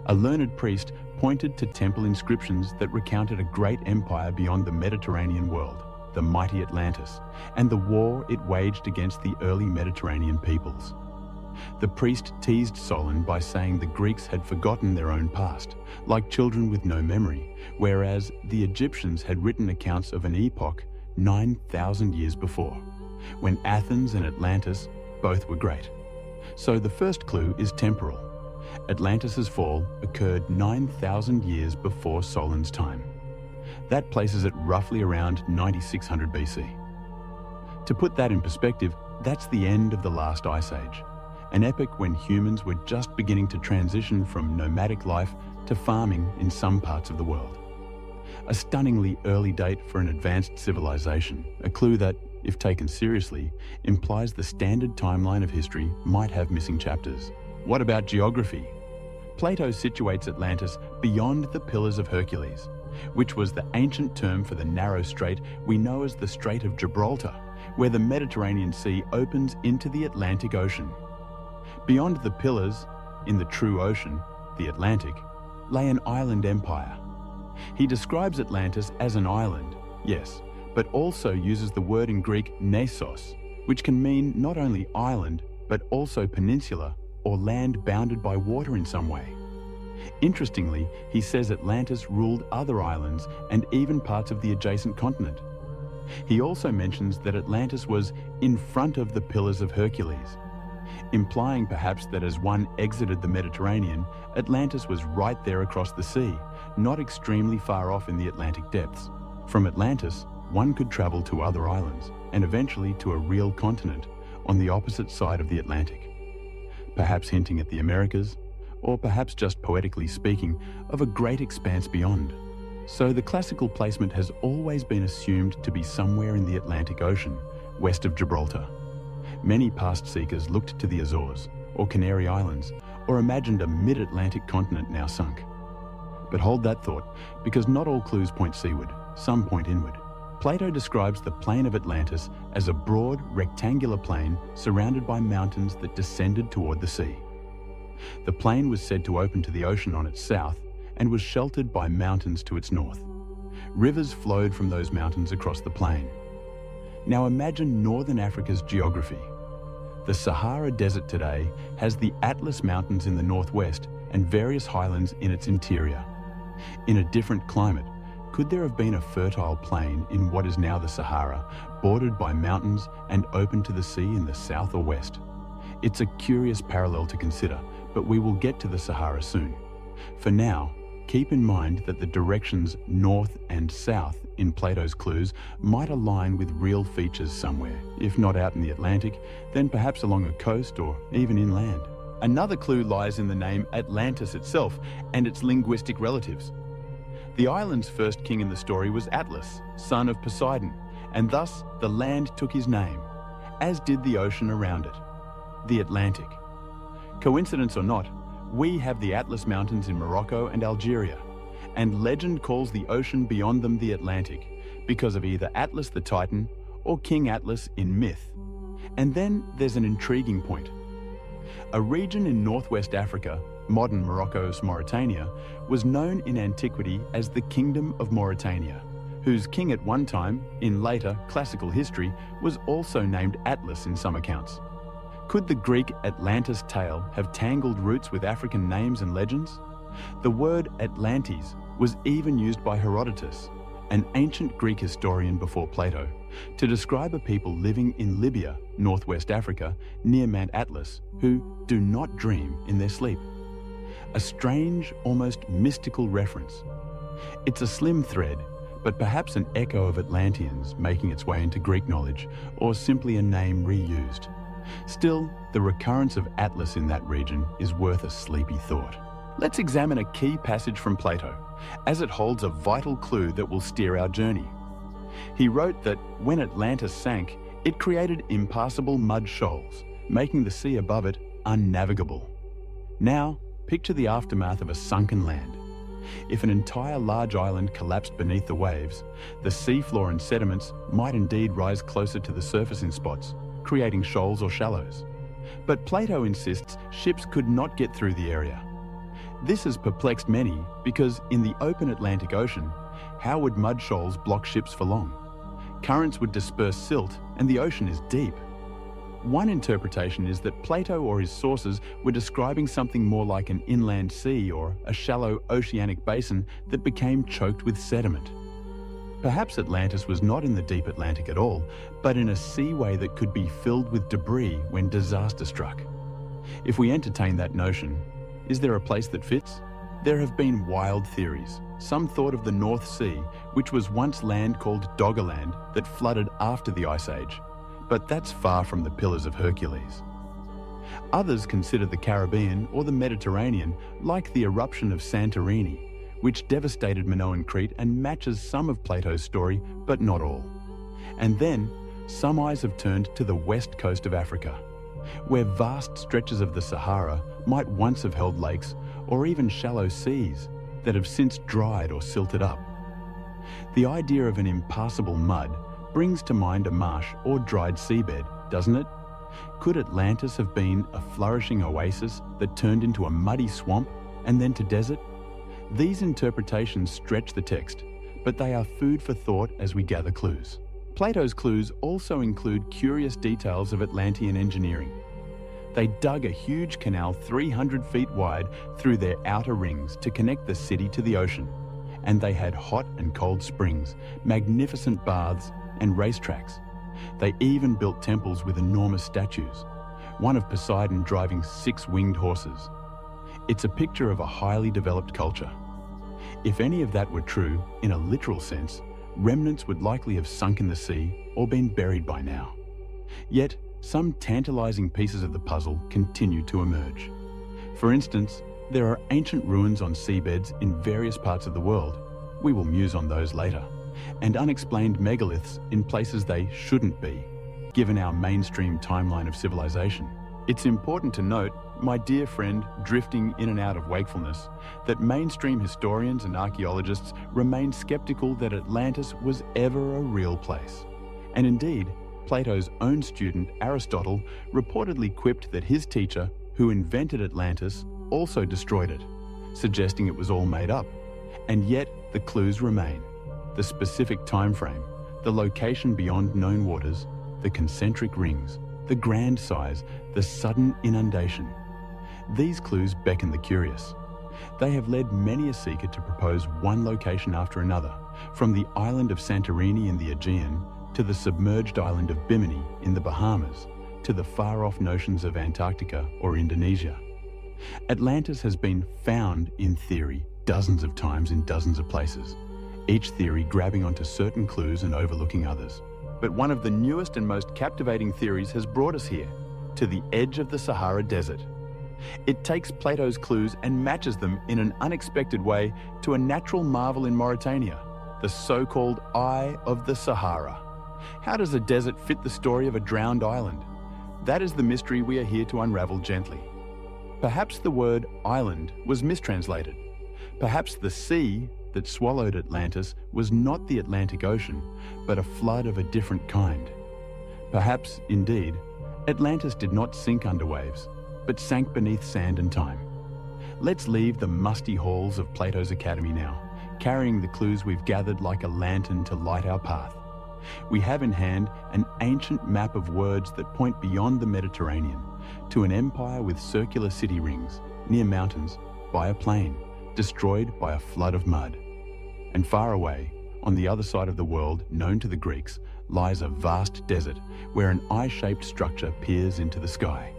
A learned priest pointed to temple inscriptions that recounted a great empire beyond the Mediterranean world, the mighty Atlantis, and the war it waged against the early Mediterranean peoples. The priest teased Solon by saying the Greeks had forgotten their own past, like children with no memory, whereas the Egyptians had written accounts of an epoch 9,000 years before, when Athens and Atlantis both were great. So the first clue is temporal. Atlantis' fall occurred 9,000 years before Solon's time. That places it roughly around 9600 BC. To put that in perspective, that's the end of the last ice age, an epoch when humans were just beginning to transition from nomadic life to farming in some parts of the world. A stunningly early date for an advanced civilization, a clue that, if taken seriously, implies the standard timeline of history might have missing chapters. What about geography? Plato situates Atlantis beyond the Pillars of Hercules, which was the ancient term for the narrow strait we know as the Strait of Gibraltar, where the Mediterranean Sea opens into the Atlantic Ocean. Beyond the Pillars, in the true ocean, the Atlantic, lay an island empire. He describes Atlantis as an island, yes, but also uses the word in Greek nesos, which can mean not only island, but also peninsula or land bounded by water in some way. Interestingly, he says Atlantis ruled other islands and even parts of the adjacent continent. He also mentions that Atlantis was in front of the Pillars of Hercules, implying perhaps that as one exited the Mediterranean, Atlantis was right there across the sea, not extremely far off in the Atlantic depths. From Atlantis, one could travel to other islands, and eventually to a real continent on the opposite side of the Atlantic, perhaps hinting at the Americas, or perhaps just poetically speaking of a great expanse beyond. So the classical placement has always been assumed to be somewhere in the Atlantic Ocean, west of Gibraltar. Many past seekers looked to the Azores, or Canary Islands, or imagined a mid-Atlantic continent now sunk. But hold that thought, because not all clues point seaward, some point inward. Plato describes the plain of Atlantis as a broad, rectangular plain surrounded by mountains that descended toward the sea. The plain was said to open to the ocean on its south and was sheltered by mountains to its north. Rivers flowed from those mountains across the plain. Now imagine northern Africa's geography. The Sahara Desert today has the Atlas Mountains in the northwest and various highlands in its interior. In a different climate, could there have been a fertile plain in what is now the Sahara, bordered by mountains and open to the sea in the south or west? It's a curious parallel to consider, but we will get to the Sahara soon. For now, keep in mind that the directions north and south in Plato's clues might align with real features somewhere. If not out in the Atlantic, then perhaps along a coast or even inland. Another clue lies in the name Atlantis itself and its linguistic relatives. The island's first king in the story was Atlas, son of Poseidon, and thus the land took his name, as did the ocean around it, the Atlantic. Coincidence or not, we have the Atlas Mountains in Morocco and Algeria, and legend calls the ocean beyond them the Atlantic because of either Atlas the Titan or King Atlas in myth. And then there's an intriguing point. A region in northwest Africa, modern Morocco's Mauritania, was known in antiquity as the Kingdom of Mauritania, whose king at one time, in later classical history, was also named Atlas in some accounts. Could the Greek Atlantis tale have tangled roots with African names and legends? The word Atlantes was even used by Herodotus, an ancient Greek historian before Plato, to describe a people living in Libya, northwest Africa, near Mount Atlas, who do not dream in their sleep. A strange, almost mystical reference. It's a slim thread, but perhaps an echo of Atlanteans making its way into Greek knowledge, or simply a name reused. Still, the recurrence of Atlas in that region is worth a sleepy thought. Let's examine a key passage from Plato, as it holds a vital clue that will steer our journey. He wrote that when Atlantis sank, it created impassable mud shoals, making the sea above it unnavigable. Now, picture the aftermath of a sunken land. If an entire large island collapsed beneath the waves, the seafloor and sediments might indeed rise closer to the surface in spots, creating shoals or shallows. But Plato insists ships could not get through the area. This has perplexed many because in the open Atlantic Ocean, how would mud shoals block ships for long? Currents would disperse silt and the ocean is deep. One interpretation is that Plato or his sources were describing something more like an inland sea or a shallow oceanic basin that became choked with sediment. Perhaps Atlantis was not in the deep Atlantic at all, but in a seaway that could be filled with debris when disaster struck. If we entertain that notion, is there a place that fits? There have been wild theories. Some thought of the North Sea, which was once land called Doggerland that flooded after the Ice Age. But that's far from the Pillars of Hercules. Others consider the Caribbean or the Mediterranean like the eruption of Santorini, which devastated Minoan Crete and matches some of Plato's story, but not all. And then, some eyes have turned to the west coast of Africa, where vast stretches of the Sahara might once have held lakes or even shallow seas that have since dried or silted up. The idea of an impassable mud brings to mind a marsh or dried seabed, doesn't it? Could Atlantis have been a flourishing oasis that turned into a muddy swamp and then to desert? These interpretations stretch the text, but they are food for thought as we gather clues. Plato's clues also include curious details of Atlantean engineering. They dug a huge canal 300 feet wide through their outer rings to connect the city to the ocean. And they had hot and cold springs, magnificent baths, and racetracks. They even built temples with enormous statues, one of Poseidon driving 6 winged horses. It's a picture of a highly developed culture. If any of that were true, in a literal sense, remnants would likely have sunk in the sea or been buried by now. Yet, some tantalizing pieces of the puzzle continue to emerge. For instance, there are ancient ruins on seabeds in various parts of the world. We will muse on those later. And unexplained megaliths in places they shouldn't be, given our mainstream timeline of civilization. It's important to note, my dear friend drifting in and out of wakefulness, that mainstream historians and archaeologists remain skeptical that Atlantis was ever a real place. And indeed, Plato's own student, Aristotle, reportedly quipped that his teacher, who invented Atlantis, also destroyed it, suggesting it was all made up. And yet, the clues remain. The specific time frame, the location beyond known waters, the concentric rings, the grand size, the sudden inundation. These clues beckon the curious. They have led many a seeker to propose one location after another, from the island of Santorini in the Aegean to the submerged island of Bimini in the Bahamas to the far-off notions of Antarctica or Indonesia. Atlantis has been found, in theory, dozens of times in dozens of places, each theory grabbing onto certain clues and overlooking others. But one of the newest and most captivating theories has brought us here, to the edge of the Sahara Desert. It takes Plato's clues and matches them in an unexpected way to a natural marvel in Mauritania, the so-called Eye of the Sahara. How does a desert fit the story of a drowned island? That is the mystery we are here to unravel gently. Perhaps the word island was mistranslated. Perhaps the sea that swallowed Atlantis was not the Atlantic Ocean, but a flood of a different kind. Perhaps, indeed, Atlantis did not sink under waves, but sank beneath sand and time. Let's leave the musty halls of Plato's Academy now, carrying the clues we've gathered like a lantern to light our path. We have in hand an ancient map of words that point beyond the Mediterranean to an empire with circular city rings, near mountains, by a plain, destroyed by a flood of mud. And far away, on the other side of the world known to the Greeks, lies a vast desert where an eye-shaped structure peers into the sky.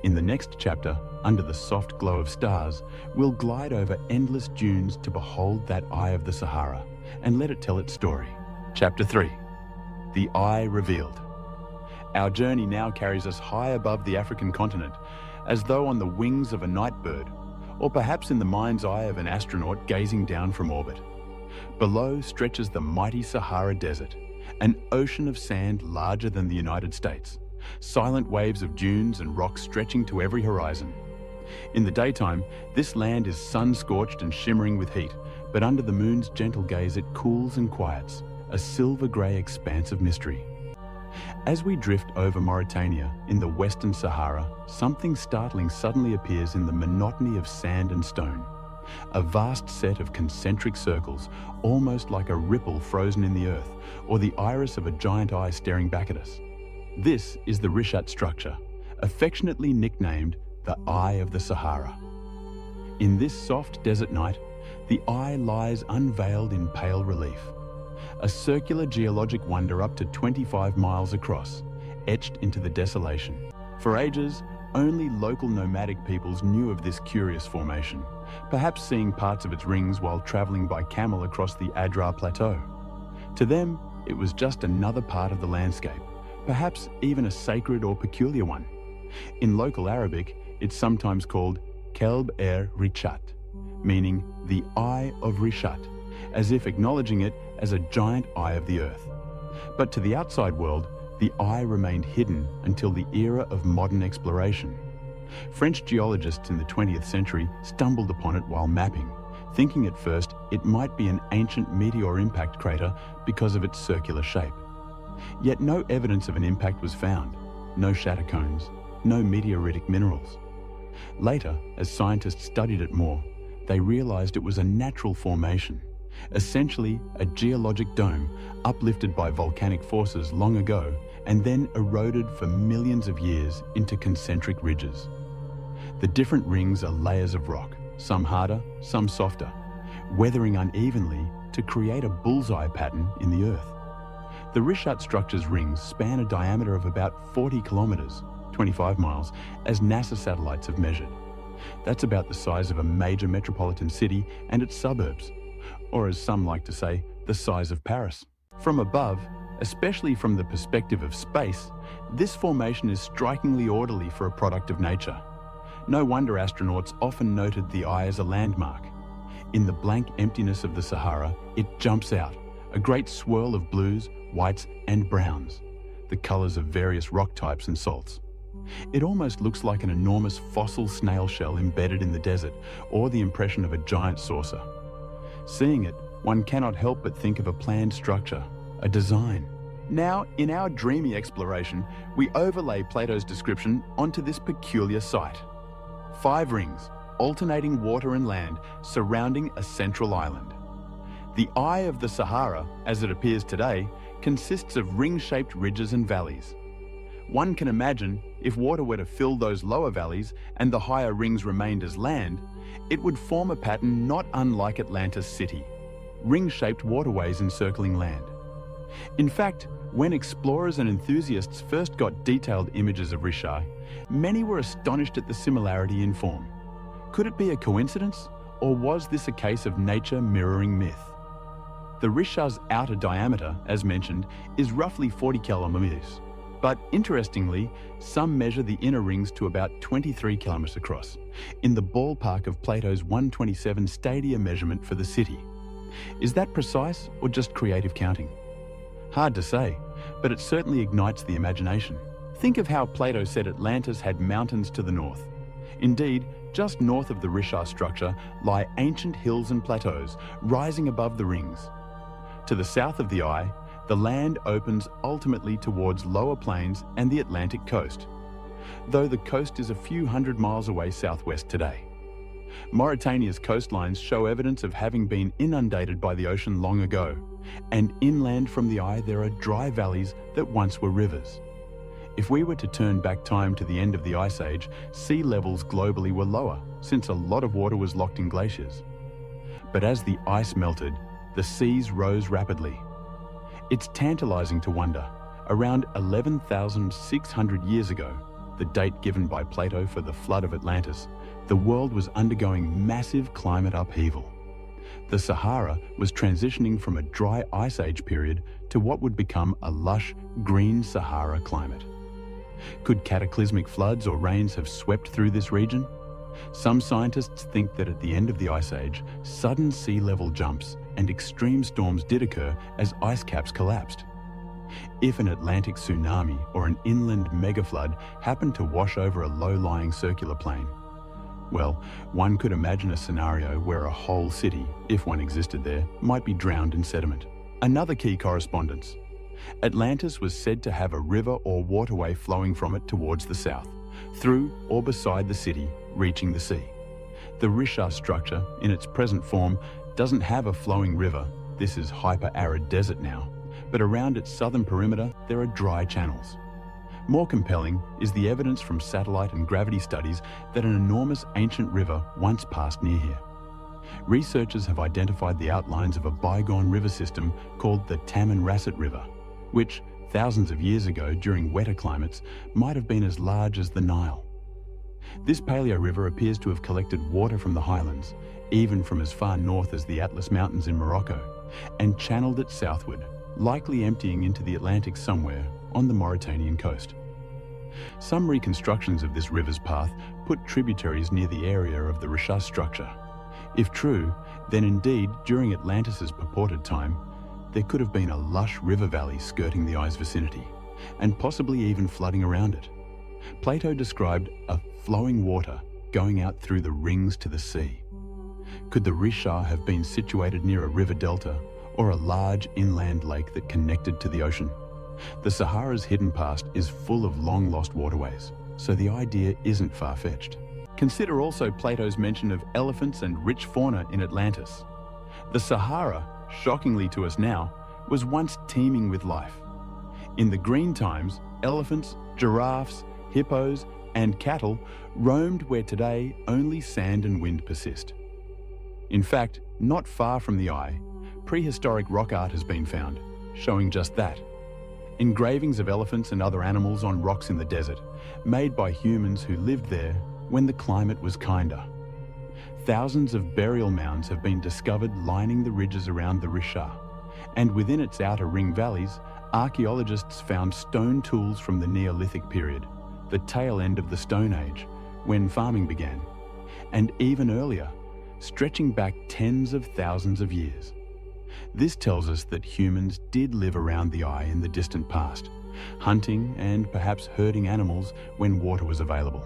In the next chapter, under the soft glow of stars, we'll glide over endless dunes to behold that Eye of the Sahara and let it tell its story. Chapter 3. The Eye Revealed. Our journey now carries us high above the African continent, as though on the wings of a night bird, or perhaps in the mind's eye of an astronaut gazing down from orbit. Below stretches the mighty Sahara Desert, An ocean of sand larger than the United States. Silent waves of dunes and rocks stretching to every horizon. In the daytime, this land is sun-scorched and shimmering with heat, but under the moon's gentle gaze it cools and quiets, a silver-grey expanse of mystery. As we drift over Mauritania in the Western Sahara, something startling suddenly appears in the monotony of sand and stone. A vast set of concentric circles, almost like a ripple frozen in the earth, or the iris of a giant eye staring back at us. This is the Richat structure, affectionately nicknamed the Eye of the Sahara. In this soft desert night, the eye lies unveiled in pale relief. A circular geologic wonder up to 25 miles across, etched into the desolation. For ages, only local nomadic peoples knew of this curious formation, perhaps seeing parts of its rings while traveling by camel across the Adrar Plateau. To them, it was just another part of the landscape, perhaps even a sacred or peculiar one. In local Arabic, it's sometimes called Kelb Richat, meaning the Eye of Richat, as if acknowledging it as a giant eye of the earth. But to the outside world, the eye remained hidden until the era of modern exploration. French geologists in the 20th century stumbled upon it while mapping, thinking at first it might be an ancient meteor impact crater because of its circular shape. Yet no evidence of an impact was found, no shatter cones, no meteoritic minerals. Later, as scientists studied it more, they realized it was a natural formation, essentially a geologic dome uplifted by volcanic forces long ago and then eroded for millions of years into concentric ridges. The different rings are layers of rock, some harder, some softer, weathering unevenly to create a bullseye pattern in the earth. The Richat structure's rings span a diameter of about 40 kilometers, 25 miles, as NASA satellites have measured. That's about the size of a major metropolitan city and its suburbs, or as some like to say, the size of Paris. From above, especially from the perspective of space, this formation is strikingly orderly for a product of nature. No wonder astronauts often noted the eye as a landmark. In the blank emptiness of the Sahara, it jumps out, a great swirl of blues, whites, and browns, the colors of various rock types and salts. It almost looks like an enormous fossil snail shell embedded in the desert, or the impression of a giant saucer. Seeing it, one cannot help but think of a planned structure, a design. Now, in our dreamy exploration, we overlay Plato's description onto this peculiar site. 5 rings, alternating water and land, surrounding a central island. The Eye of the Sahara, as it appears today, consists of ring-shaped ridges and valleys. One can imagine, if water were to fill those lower valleys and the higher rings remained as land, it would form a pattern not unlike Atlantis City, ring-shaped waterways encircling land. In fact, when explorers and enthusiasts first got detailed images of Richat, many were astonished at the similarity in form. Could it be a coincidence, or was this a case of nature mirroring myth? The Richat's outer diameter, as mentioned, is roughly 40 kilometers. But interestingly, some measure the inner rings to about 23 kilometers across, in the ballpark of Plato's 127 stadia measurement for the city. Is that precise or just creative counting? Hard to say, but it certainly ignites the imagination. Think of how Plato said Atlantis had mountains to the north. Indeed, just north of the Richat structure lie ancient hills and plateaus rising above the rings. To the south of the eye, the land opens ultimately towards lower plains and the Atlantic coast, though the coast is a few hundred miles away southwest today. Mauritania's coastlines show evidence of having been inundated by the ocean long ago, and inland from the eye there are dry valleys that once were rivers. If we were to turn back time to the end of the Ice Age, sea levels globally were lower, since a lot of water was locked in glaciers. But as the ice melted, the seas rose rapidly. It's tantalizing to wonder, around 11,600 years ago, the date given by Plato for the flood of Atlantis, the world was undergoing massive climate upheaval. The Sahara was transitioning from a dry Ice Age period to what would become a lush, green Sahara climate. Could cataclysmic floods or rains have swept through this region? Some scientists think that at the end of the Ice Age, sudden sea level jumps and extreme storms did occur as ice caps collapsed. If an Atlantic tsunami or an inland megaflood happened to wash over a low-lying circular plain, well, one could imagine a scenario where a whole city, if one existed there, might be drowned in sediment. Another key correspondence. Atlantis was said to have a river or waterway flowing from it towards the south, through or beside the city, reaching the sea. The Risha structure, in its present form, doesn't have a flowing river. This is hyper-arid desert now, but around its southern perimeter there are dry channels. More compelling is the evidence from satellite and gravity studies that an enormous ancient river once passed near here. Researchers have identified the outlines of a bygone river system called the Tamanrasset River, which, thousands of years ago during wetter climates, might have been as large as the Nile. This paleo river appears to have collected water from the highlands, even from as far north as the Atlas Mountains in Morocco, and channeled it southward, likely emptying into the Atlantic somewhere on the Mauritanian coast. Some reconstructions of this river's path put tributaries near the area of the Risha structure. If true, then indeed, during Atlantis's purported time, there could have been a lush river valley skirting the eye's vicinity, and possibly even flooding around it. Plato described a flowing water going out through the rings to the sea. Could the Risha have been situated near a river delta or a large inland lake that connected to the ocean? The Sahara's hidden past is full of long-lost waterways, so the idea isn't far-fetched. Consider also Plato's mention of elephants and rich fauna in Atlantis. The Sahara, shockingly to us now, was once teeming with life. In the green times, elephants, giraffes, hippos, and cattle roamed where today only sand and wind persist. In fact, not far from the eye, prehistoric rock art has been found, showing just that. Engravings of elephants and other animals on rocks in the desert, made by humans who lived there when the climate was kinder. Thousands of burial mounds have been discovered lining the ridges around the Risha, and within its outer ring valleys, archaeologists found stone tools from the Neolithic period, the tail end of the Stone Age, when farming began, and even earlier, stretching back tens of thousands of years. This tells us that humans did live around the eye in the distant past, hunting and perhaps herding animals when water was available.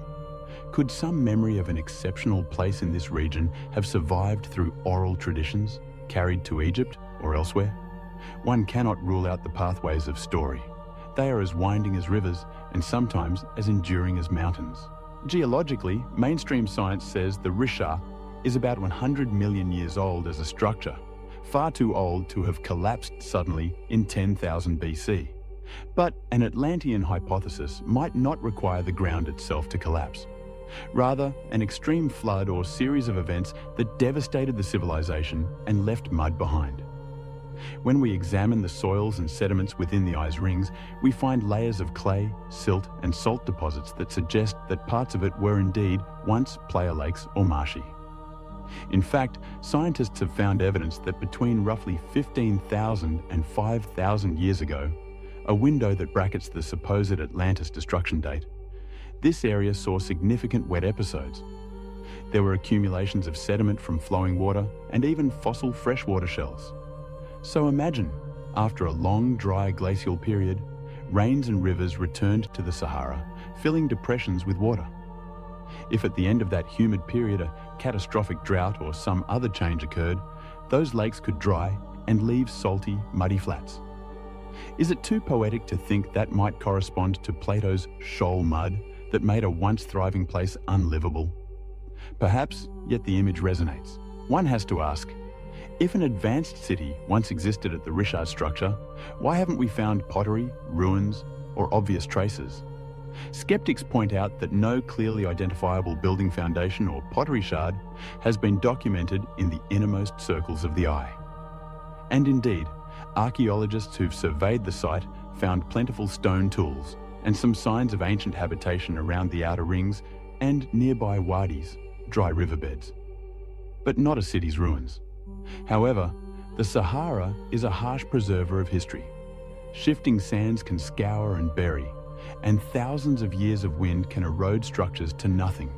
Could some memory of an exceptional place in this region have survived through oral traditions, carried to Egypt or elsewhere? One cannot rule out the pathways of story. They are as winding as rivers and sometimes as enduring as mountains. Geologically, mainstream science says the Risha is about 100 million years old as a structure, far too old to have collapsed suddenly in 10,000 BC. But an Atlantean hypothesis might not require the ground itself to collapse. Rather, an extreme flood or series of events that devastated the civilization and left mud behind. When we examine the soils and sediments within the eye's rings, we find layers of clay, silt, and salt deposits that suggest that parts of it were indeed once playa lakes or marshy. In fact, scientists have found evidence that between roughly 15,000 and 5,000 years ago, a window that brackets the supposed Atlantis destruction date, this area saw significant wet episodes. There were accumulations of sediment from flowing water and even fossil freshwater shells. So imagine, after a long, dry glacial period, rains and rivers returned to the Sahara, filling depressions with water. If at the end of that humid period a catastrophic drought or some other change occurred, those lakes could dry and leave salty, muddy flats. Is it too poetic to think that might correspond to Plato's shoal mud that made a once thriving place unlivable? Perhaps, yet the image resonates. One has to ask, if an advanced city once existed at the Risha structure, why haven't we found pottery, ruins, or obvious traces? Skeptics point out that no clearly identifiable building foundation or pottery shard has been documented in the innermost circles of the eye. And indeed, archaeologists who've surveyed the site found plentiful stone tools and some signs of ancient habitation around the outer rings and nearby wadis, dry riverbeds. But not a city's ruins. However, the Sahara is a harsh preserver of history. Shifting sands can scour and bury, and thousands of years of wind can erode structures to nothing.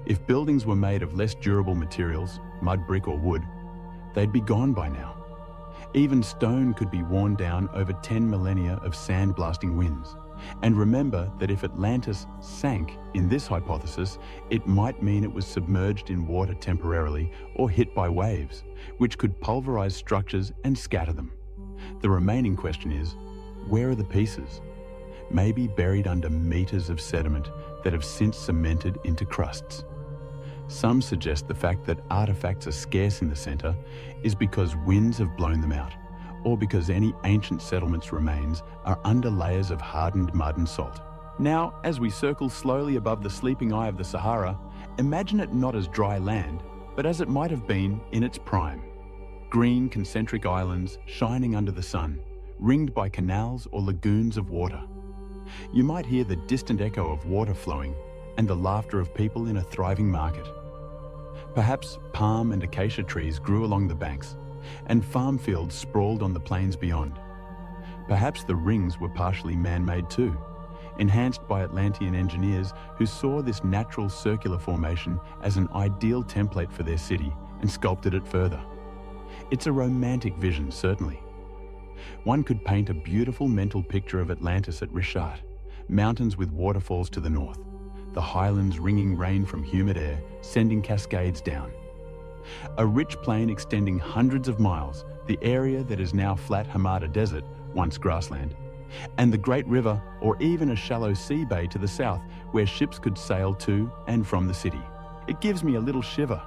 If buildings were made of less durable materials, mud, brick or wood, they'd be gone by now. Even stone could be worn down over 10 millennia of sand-blasting winds. And remember that if Atlantis sank in this hypothesis, it might mean it was submerged in water temporarily or hit by waves, which could pulverize structures and scatter them. The remaining question is, where are the pieces? Maybe buried under meters of sediment that have since cemented into crusts. Some suggest the fact that artifacts are scarce in the center is because winds have blown them out, or because any ancient settlement's remains are under layers of hardened mud and salt. Now, as we circle slowly above the sleeping eye of the Sahara, imagine it not as dry land, but as it might have been in its prime. Green concentric islands shining under the sun, ringed by canals or lagoons of water. You might hear the distant echo of water flowing and the laughter of people in a thriving market. Perhaps palm and acacia trees grew along the banks, and farm fields sprawled on the plains beyond. Perhaps the rings were partially man-made too, enhanced by Atlantean engineers who saw this natural circular formation as an ideal template for their city and sculpted it further. It's a romantic vision, certainly. One could paint a beautiful mental picture of Atlantis at Rishat, mountains with waterfalls to the north, the highlands wringing rain from humid air, sending cascades down. A rich plain extending hundreds of miles, the area that is now flat Hamada Desert, once grassland, and the great river or even a shallow sea bay to the south where ships could sail to and from the city. It gives me a little shiver,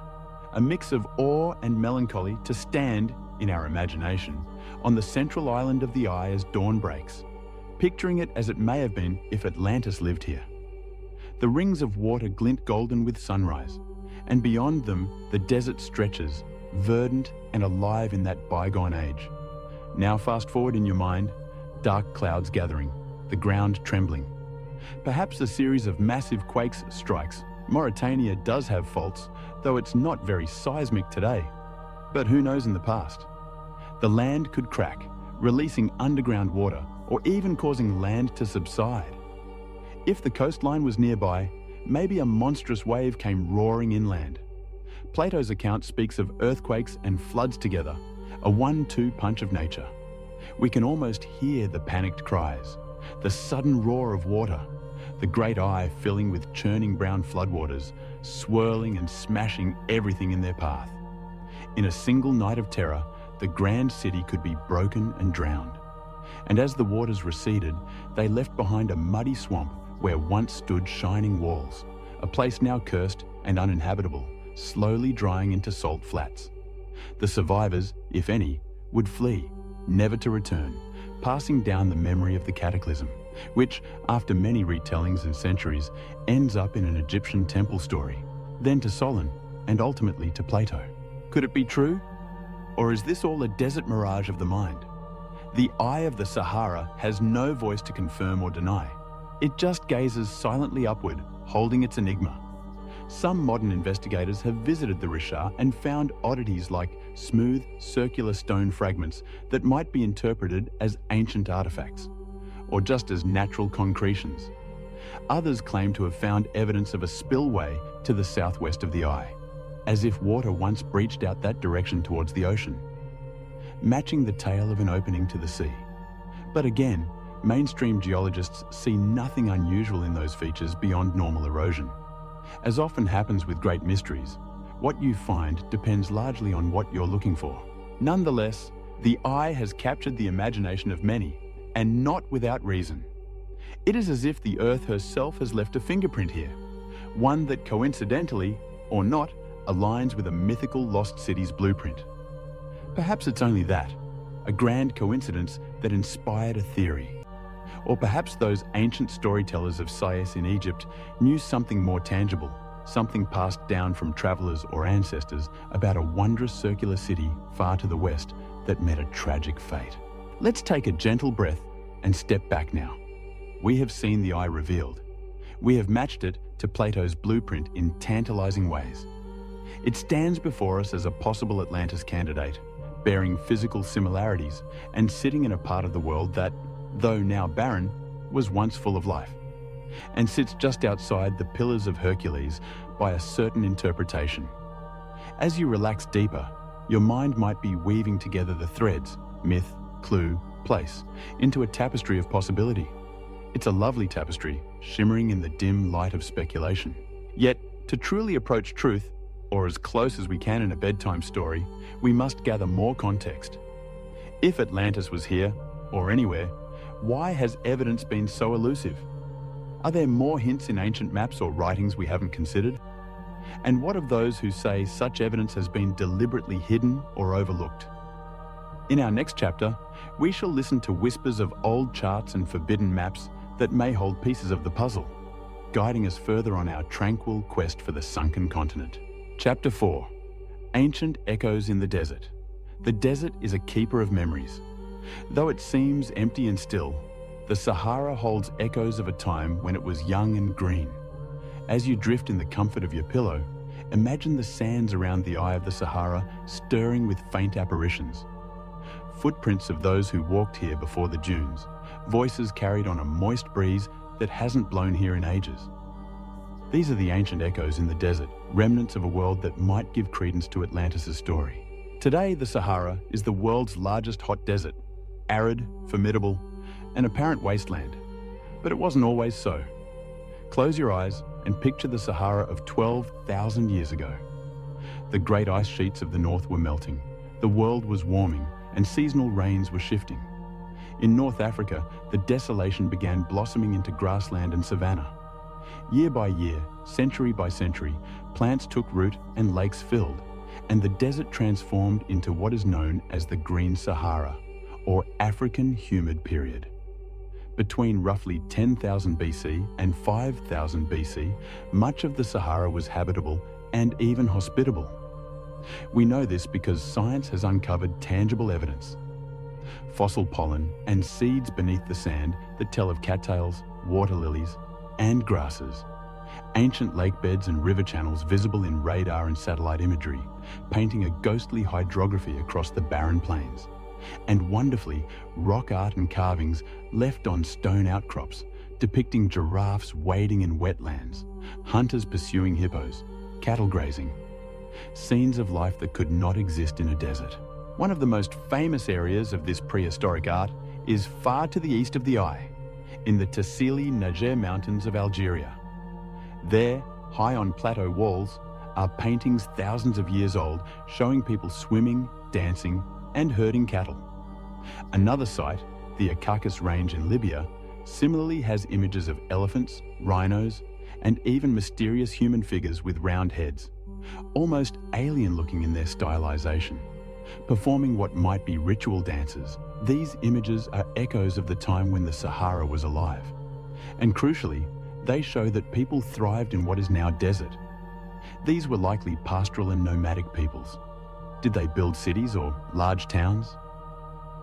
a mix of awe and melancholy to stand, in our imagination, on the central island of the eye as dawn breaks, picturing it as it may have been if Atlantis lived here. The rings of water glint golden with sunrise, and beyond them the desert stretches, verdant and alive in that bygone age. Now fast forward in your mind, dark clouds gathering, the ground trembling. Perhaps a series of massive quakes strikes. Mauritania does have faults, though it's not very seismic today. But who knows in the past? The land could crack, releasing underground water, or even causing land to subside. If the coastline was nearby, maybe a monstrous wave came roaring inland. Plato's account speaks of earthquakes and floods together, a 1-2 punch of nature. We can almost hear the panicked cries, the sudden roar of water, the great eye filling with churning brown floodwaters, swirling and smashing everything in their path. In a single night of terror, the grand city could be broken and drowned. And as the waters receded, they left behind a muddy swamp where once stood shining walls, a place now cursed and uninhabitable, slowly drying into salt flats. The survivors, if any, would flee, never to return, passing down the memory of the cataclysm, which, after many retellings and centuries, ends up in an Egyptian temple story, then to Solon, and ultimately to Plato. Could it be true? Or is this all a desert mirage of the mind? The eye of the Sahara has no voice to confirm or deny. It just gazes silently upward, holding its enigma. Some modern investigators have visited the Rishat and found oddities like smooth, circular stone fragments that might be interpreted as ancient artifacts, or just as natural concretions. Others claim to have found evidence of a spillway to the southwest of the eye, as if water once breached out that direction towards the ocean, matching the tail of an opening to the sea. But again, mainstream geologists see nothing unusual in those features beyond normal erosion. As often happens with great mysteries, what you find depends largely on what you're looking for. Nonetheless, the eye has captured the imagination of many, and not without reason. It is as if the Earth herself has left a fingerprint here, one that coincidentally, or not, aligns with a mythical lost city's blueprint. Perhaps it's only that, a grand coincidence that inspired a theory. Or perhaps those ancient storytellers of Sais in Egypt knew something more tangible, something passed down from travelers or ancestors about a wondrous circular city far to the west that met a tragic fate. Let's take a gentle breath and step back now. We have seen the eye revealed. We have matched it to Plato's blueprint in tantalizing ways. It stands before us as a possible Atlantis candidate, bearing physical similarities and sitting in a part of the world that, though now barren, was once full of life, and sits just outside the Pillars of Hercules by a certain interpretation. As you relax deeper, your mind might be weaving together the threads, myth, clue, place, into a tapestry of possibility. It's a lovely tapestry, shimmering in the dim light of speculation. Yet, to truly approach truth, or as close as we can in a bedtime story, we must gather more context. If Atlantis was here, or anywhere, why has evidence been so elusive? Are there more hints in ancient maps or writings we haven't considered? And what of those who say such evidence has been deliberately hidden or overlooked? In our next chapter, we shall listen to whispers of old charts and forbidden maps that may hold pieces of the puzzle, guiding us further on our tranquil quest for the sunken continent. Chapter 4. Ancient Echoes in the Desert. The desert is a keeper of memories. Though it seems empty and still, the Sahara holds echoes of a time when it was young and green. As you drift in the comfort of your pillow, imagine the sands around the eye of the Sahara stirring with faint apparitions. Footprints of those who walked here before the dunes, voices carried on a moist breeze that hasn't blown here in ages. These are the ancient echoes in the desert, remnants of a world that might give credence to Atlantis' story. Today, the Sahara is the world's largest hot desert, arid, formidable, an apparent wasteland. But it wasn't always so. Close your eyes and picture the Sahara of 12,000 years ago. The great ice sheets of the north were melting, the world was warming, and seasonal rains were shifting. In North Africa, the desolation began blossoming into grassland and savanna. Year by year, century by century, plants took root and lakes filled, and the desert transformed into what is known as the Green Sahara, or African Humid Period. Between roughly 10,000 BC and 5,000 BC, much of the Sahara was habitable and even hospitable. We know this because science has uncovered tangible evidence. Fossil pollen and seeds beneath the sand that tell of cattails, water lilies, and grasses. Ancient lake beds and river channels visible in radar and satellite imagery, painting a ghostly hydrography across the barren plains. And wonderfully, rock art and carvings left on stone outcrops, depicting giraffes wading in wetlands, hunters pursuing hippos, cattle grazing. Scenes of life that could not exist in a desert. One of the most famous areas of this prehistoric art is far to the east of the eye, in the Tassili Niger Mountains of Algeria. There, high on plateau walls, are paintings thousands of years old showing people swimming, dancing, and herding cattle. Another site, the Akakis Range in Libya, similarly has images of elephants, rhinos, and even mysterious human figures with round heads, almost alien-looking in their stylization, performing what might be ritual dances. These images are echoes of the time when the Sahara was alive. And crucially, they show that people thrived in what is now desert. These were likely pastoral and nomadic peoples. Did they build cities or large towns?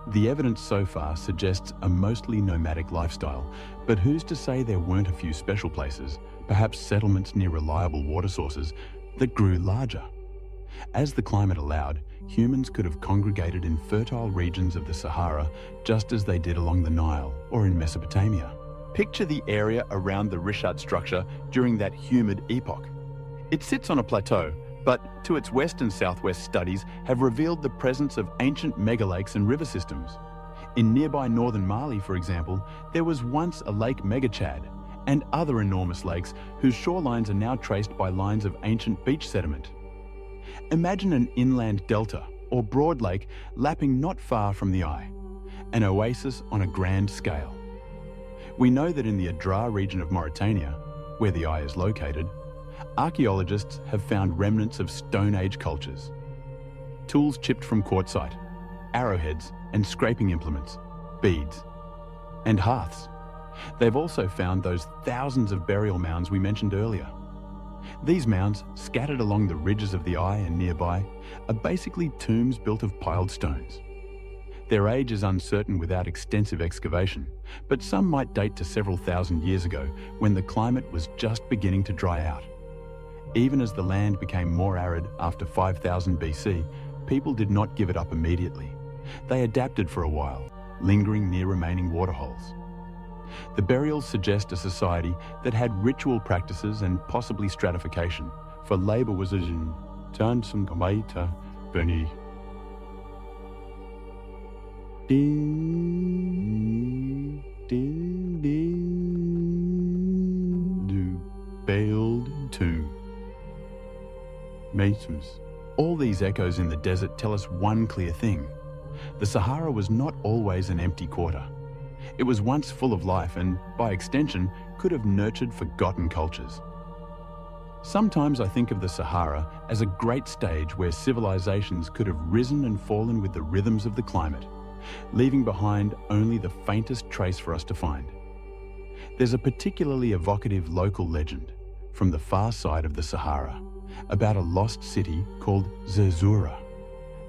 The evidence so far suggests a mostly nomadic lifestyle, but who's to say there weren't a few special places, perhaps settlements near reliable water sources, that grew larger? As the climate allowed, humans could have congregated in fertile regions of the Sahara just as they did along the Nile or in Mesopotamia. Picture the area around the Rishat structure during that humid epoch. It sits on a plateau, but to its west and southwest studies have revealed the presence of ancient megalakes and river systems. In nearby northern Mali, for example, there was once a Lake Megachad and other enormous lakes whose shorelines are now traced by lines of ancient beach sediment. Imagine an inland delta or broad lake lapping not far from the eye, an oasis on a grand scale. We know that in the Adrar region of Mauritania, where the eye is located, archaeologists have found remnants of Stone Age cultures. Tools chipped from quartzite, arrowheads and scraping implements, beads, and hearths. They've also found those thousands of burial mounds we mentioned earlier. These mounds, scattered along the ridges of the eye and nearby, are basically tombs built of piled stones. Their age is uncertain without extensive excavation, but some might date to several thousand years ago when the climate was just beginning to dry out. Even as the land became more arid after 5000 BC, people did not give it up immediately. They adapted for a while, lingering near remaining waterholes. The burials suggest a society that had ritual practices and possibly stratification, for labor was a Bailed tomb. Meters. All these echoes in the desert tell us one clear thing. The Sahara was not always an empty quarter. It was once full of life and, by extension, could have nurtured forgotten cultures. Sometimes I think of the Sahara as a great stage where civilizations could have risen and fallen with the rhythms of the climate, leaving behind only the faintest trace for us to find. There's a particularly evocative local legend from the far side of the Sahara about a lost city called Zerzura,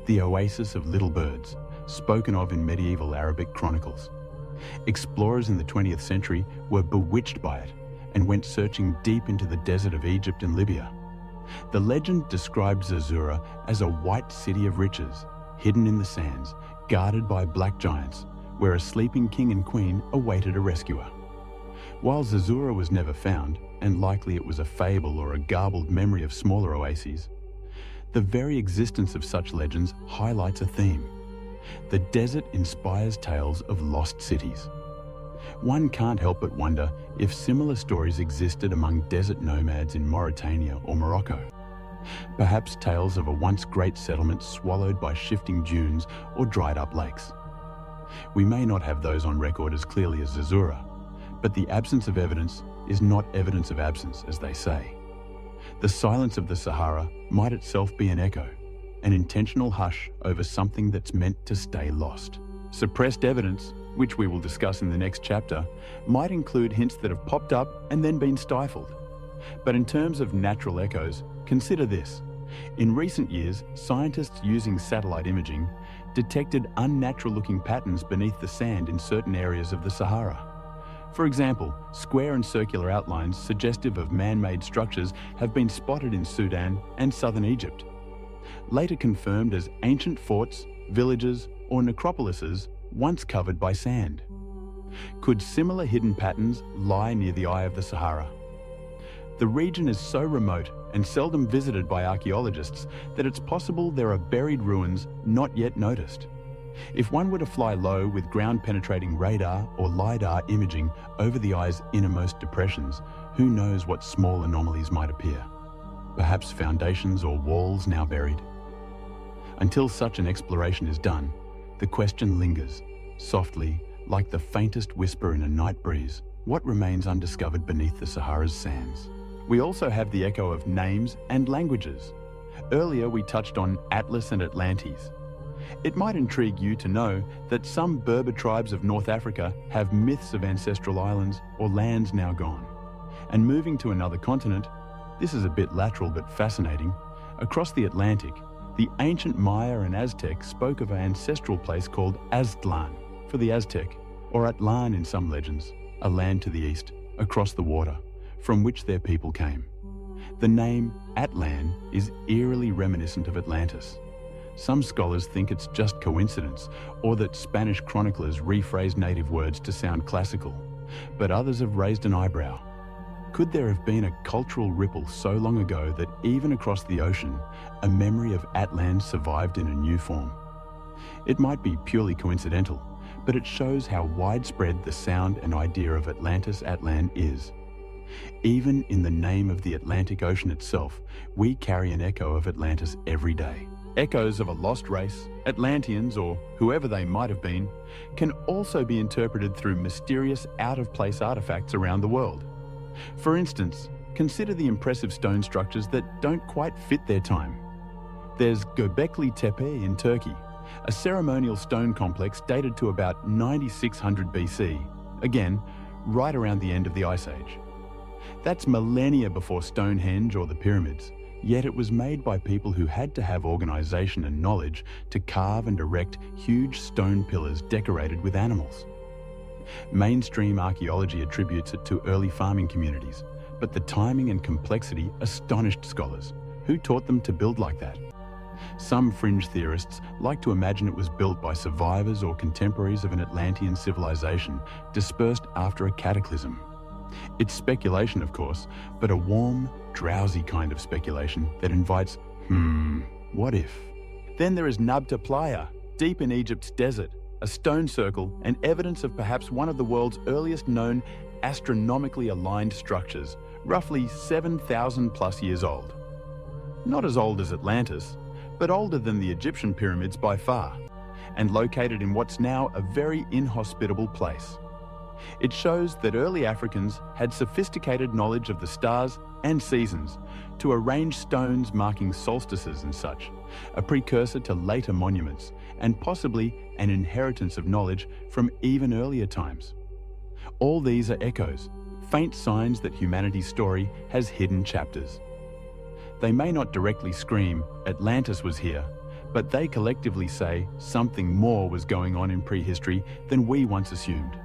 the oasis of little birds, spoken of in medieval Arabic chronicles. Explorers in the 20th century were bewitched by it and went searching deep into the desert of Egypt and Libya. The legend described Zerzura as a white city of riches, hidden in the sands, guarded by black giants, where a sleeping king and queen awaited a rescuer. While Zerzura was never found, and likely it was a fable or a garbled memory of smaller oases, the very existence of such legends highlights a theme. The desert inspires tales of lost cities. One can't help but wonder if similar stories existed among desert nomads in Mauritania or Morocco. Perhaps tales of a once great settlement swallowed by shifting dunes or dried up lakes. We may not have those on record as clearly as Zerzura, but the absence of evidence is not evidence of absence, as they say. The silence of the Sahara might itself be an echo, an intentional hush over something that's meant to stay lost. Suppressed evidence, which we will discuss in the next chapter, might include hints that have popped up and then been stifled. But in terms of natural echoes, consider this. In recent years, scientists using satellite imaging detected unnatural-looking patterns beneath the sand in certain areas of the Sahara. For example, square and circular outlines suggestive of man-made structures have been spotted in Sudan and southern Egypt. Later confirmed as ancient forts, villages, or necropolises once covered by sand. Could similar hidden patterns lie near the eye of the Sahara? The region is so remote and seldom visited by archaeologists that it's possible there are buried ruins not yet noticed. If one were to fly low with ground-penetrating radar or LiDAR imaging over the eye's innermost depressions, who knows what small anomalies might appear? Perhaps foundations or walls now buried? Until such an exploration is done, the question lingers, softly, like the faintest whisper in a night breeze. What remains undiscovered beneath the Sahara's sands? We also have the echo of names and languages. Earlier we touched on Atlas and Atlantes. It might intrigue you to know that some Berber tribes of North Africa have myths of ancestral islands or lands now gone. And moving to another continent, this is a bit lateral but fascinating, across the Atlantic, the ancient Maya and Aztec spoke of an ancestral place called Aztlan for the Aztec, or Atlan in some legends, a land to the east, across the water, from which their people came. The name Atlan is eerily reminiscent of Atlantis. Some scholars think it's just coincidence, or that Spanish chroniclers rephrase native words to sound classical, but others have raised an eyebrow. Could there have been a cultural ripple so long ago that even across the ocean, a memory of Atlan survived in a new form? It might be purely coincidental, but it shows how widespread the sound and idea of Atlantis Atlan is. Even in the name of the Atlantic Ocean itself, we carry an echo of Atlantis every day. Echoes of a lost race, Atlanteans, or whoever they might have been, can also be interpreted through mysterious out-of-place artifacts around the world. For instance, consider the impressive stone structures that don't quite fit their time. There's Göbekli Tepe in Turkey, a ceremonial stone complex dated to about 9600 BC, again, right around the end of the Ice Age. That's millennia before Stonehenge or the pyramids, yet it was made by people who had to have organization and knowledge to carve and erect huge stone pillars decorated with animals. Mainstream archaeology attributes it to early farming communities, but the timing and complexity astonished scholars. Who taught them to build like that? Some fringe theorists like to imagine it was built by survivors or contemporaries of an Atlantean civilization dispersed after a cataclysm. It's speculation, of course, but a warm, drowsy kind of speculation that invites, what if? Then there is Nabta Playa, deep in Egypt's desert, a stone circle, and evidence of perhaps one of the world's earliest known astronomically aligned structures, roughly 7,000 plus years old. Not as old as Atlantis, but older than the Egyptian pyramids by far, and located in what's now a very inhospitable place. It shows that early Africans had sophisticated knowledge of the stars and seasons to arrange stones marking solstices and such, a precursor to later monuments, and possibly an inheritance of knowledge from even earlier times. All these are echoes, faint signs that humanity's story has hidden chapters. They may not directly scream, "Atlantis was here," but they collectively say something more was going on in prehistory than we once assumed.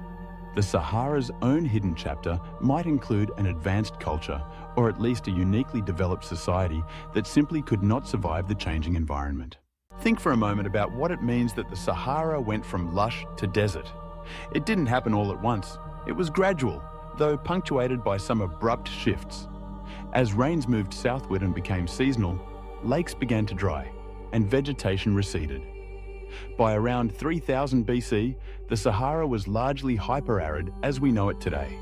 The Sahara's own hidden chapter might include an advanced culture, or at least a uniquely developed society that simply could not survive the changing environment. Think for a moment about what it means that the Sahara went from lush to desert. It didn't happen all at once. It was gradual, though punctuated by some abrupt shifts. As rains moved southward and became seasonal, lakes began to dry, and vegetation receded. By around 3000 BC, the Sahara was largely hyper-arid as we know it today.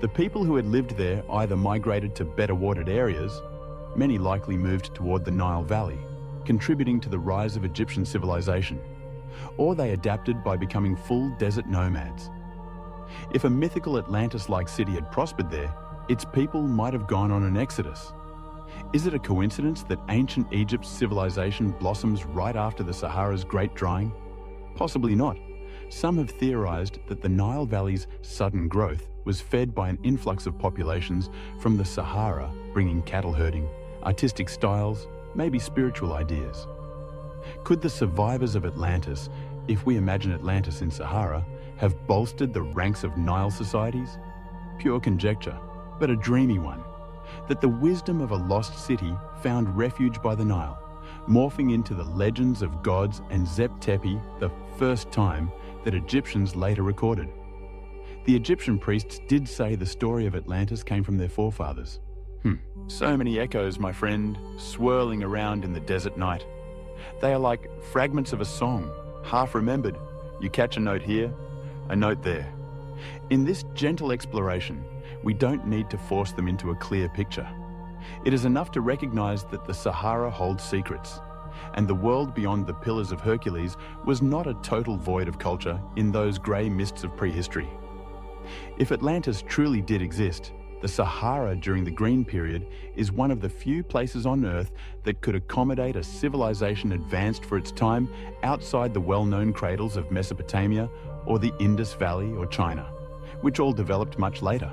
The people who had lived there either migrated to better watered areas, many likely moved toward the Nile Valley, contributing to the rise of Egyptian civilization, or they adapted by becoming full desert nomads. If a mythical Atlantis-like city had prospered there, its people might have gone on an exodus. Is it a coincidence that ancient Egypt's civilization blossoms right after the Sahara's great drying? Possibly not. Some have theorized that the Nile Valley's sudden growth was fed by an influx of populations from the Sahara, bringing cattle herding, artistic styles, maybe spiritual ideas. Could the survivors of Atlantis, if we imagine Atlantis in Sahara, have bolstered the ranks of Nile societies? Pure conjecture, but a dreamy one. That the wisdom of a lost city found refuge by the Nile, morphing into the legends of gods and Zep Tepi, the first time that Egyptians later recorded. The Egyptian priests did say the story of Atlantis came from their forefathers. So many echoes, my friend, swirling around in the desert night. They are like fragments of a song, half remembered. You catch a note here, a note there. In this gentle exploration, we don't need to force them into a clear picture. It is enough to recognize that the Sahara holds secrets, and the world beyond the Pillars of Hercules was not a total void of culture in those grey mists of prehistory. If Atlantis truly did exist, the Sahara during the Green Period is one of the few places on Earth that could accommodate a civilization advanced for its time outside the well-known cradles of Mesopotamia or the Indus Valley or China, which all developed much later.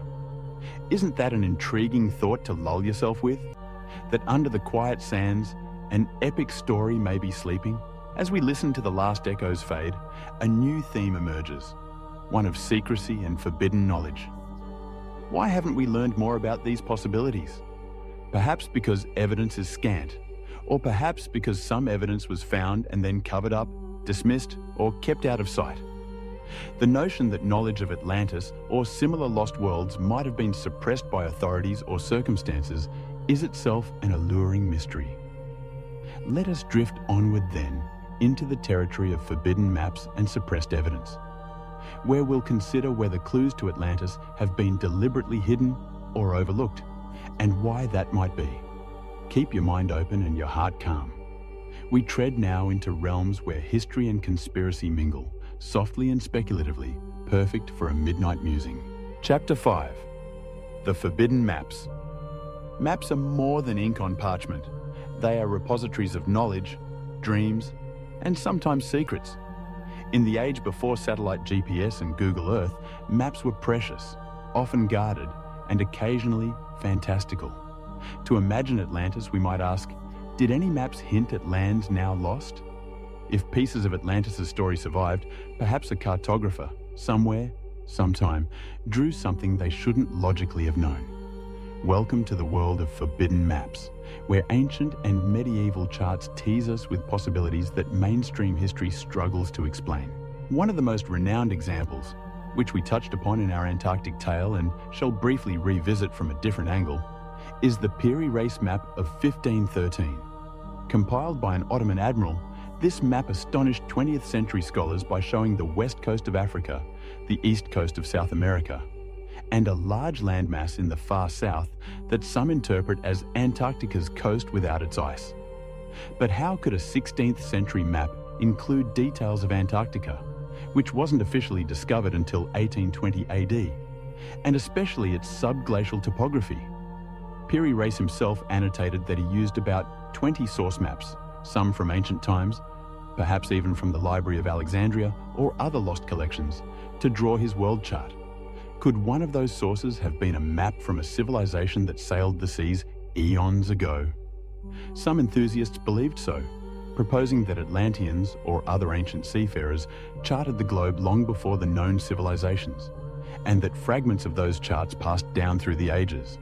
Isn't that an intriguing thought to lull yourself with? That under the quiet sands, an epic story may be sleeping? As we listen to the last echoes fade, a new theme emerges, one of secrecy and forbidden knowledge. Why haven't we learned more about these possibilities? Perhaps because evidence is scant, or perhaps because some evidence was found and then covered up, dismissed, or kept out of sight. The notion that knowledge of Atlantis or similar lost worlds might have been suppressed by authorities or circumstances is itself an alluring mystery. Let us drift onward then into the territory of forbidden maps and suppressed evidence, where we'll consider whether clues to Atlantis have been deliberately hidden or overlooked, and why that might be. Keep your mind open and your heart calm. We tread now into realms where history and conspiracy mingle, softly and speculatively, perfect for a midnight musing. Chapter 5. The Forbidden Maps. Maps are more than ink on parchment. They are repositories of knowledge, dreams, and sometimes secrets. In the age before satellite GPS and Google Earth, maps were precious, often guarded, and occasionally fantastical. To imagine Atlantis, we might ask, did any maps hint at lands now lost? If pieces of Atlantis' story survived, perhaps a cartographer, somewhere, sometime, drew something they shouldn't logically have known. Welcome to the world of forbidden maps, where ancient and medieval charts tease us with possibilities that mainstream history struggles to explain. One of the most renowned examples, which we touched upon in our Antarctic tale and shall briefly revisit from a different angle, is the Piri Reis map of 1513. Compiled by an Ottoman admiral, This map astonished 20th century scholars by showing the west coast of Africa, the east coast of South America, and a large landmass in the far south that some interpret as Antarctica's coast without its ice. But how could a 16th century map include details of Antarctica, which wasn't officially discovered until 1820 AD, and especially its subglacial topography? Piri Reis himself annotated that he used about 20 source maps, some from ancient times, perhaps even from the Library of Alexandria or other lost collections, to draw his world chart. Could one of those sources have been a map from a civilization that sailed the seas eons ago? Some enthusiasts believed so, proposing that Atlanteans or other ancient seafarers charted the globe long before the known civilizations, and that fragments of those charts passed down through the ages.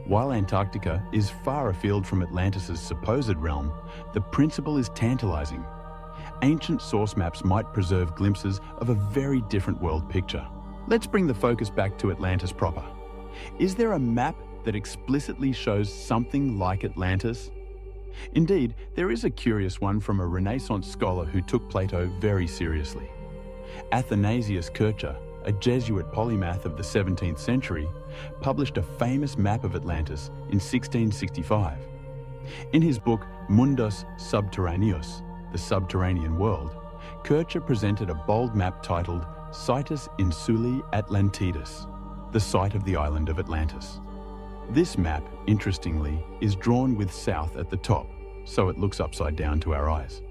While Antarctica is far afield from Atlantis' supposed realm, the principle is tantalizing. Ancient source maps might preserve glimpses of a very different world picture. Let's bring the focus back to Atlantis proper. Is there a map that explicitly shows something like Atlantis? Indeed, there is a curious one from a Renaissance scholar who took Plato very seriously. Athanasius Kircher, a Jesuit polymath of the 17th century, published a famous map of Atlantis in 1665. In his book Mundus Subterraneus, The Subterranean World, Kircher presented a bold map titled Situs Insulae Atlantidis, the site of the island of Atlantis. This map, interestingly, is drawn with south at the top, so it looks upside down to our eyes.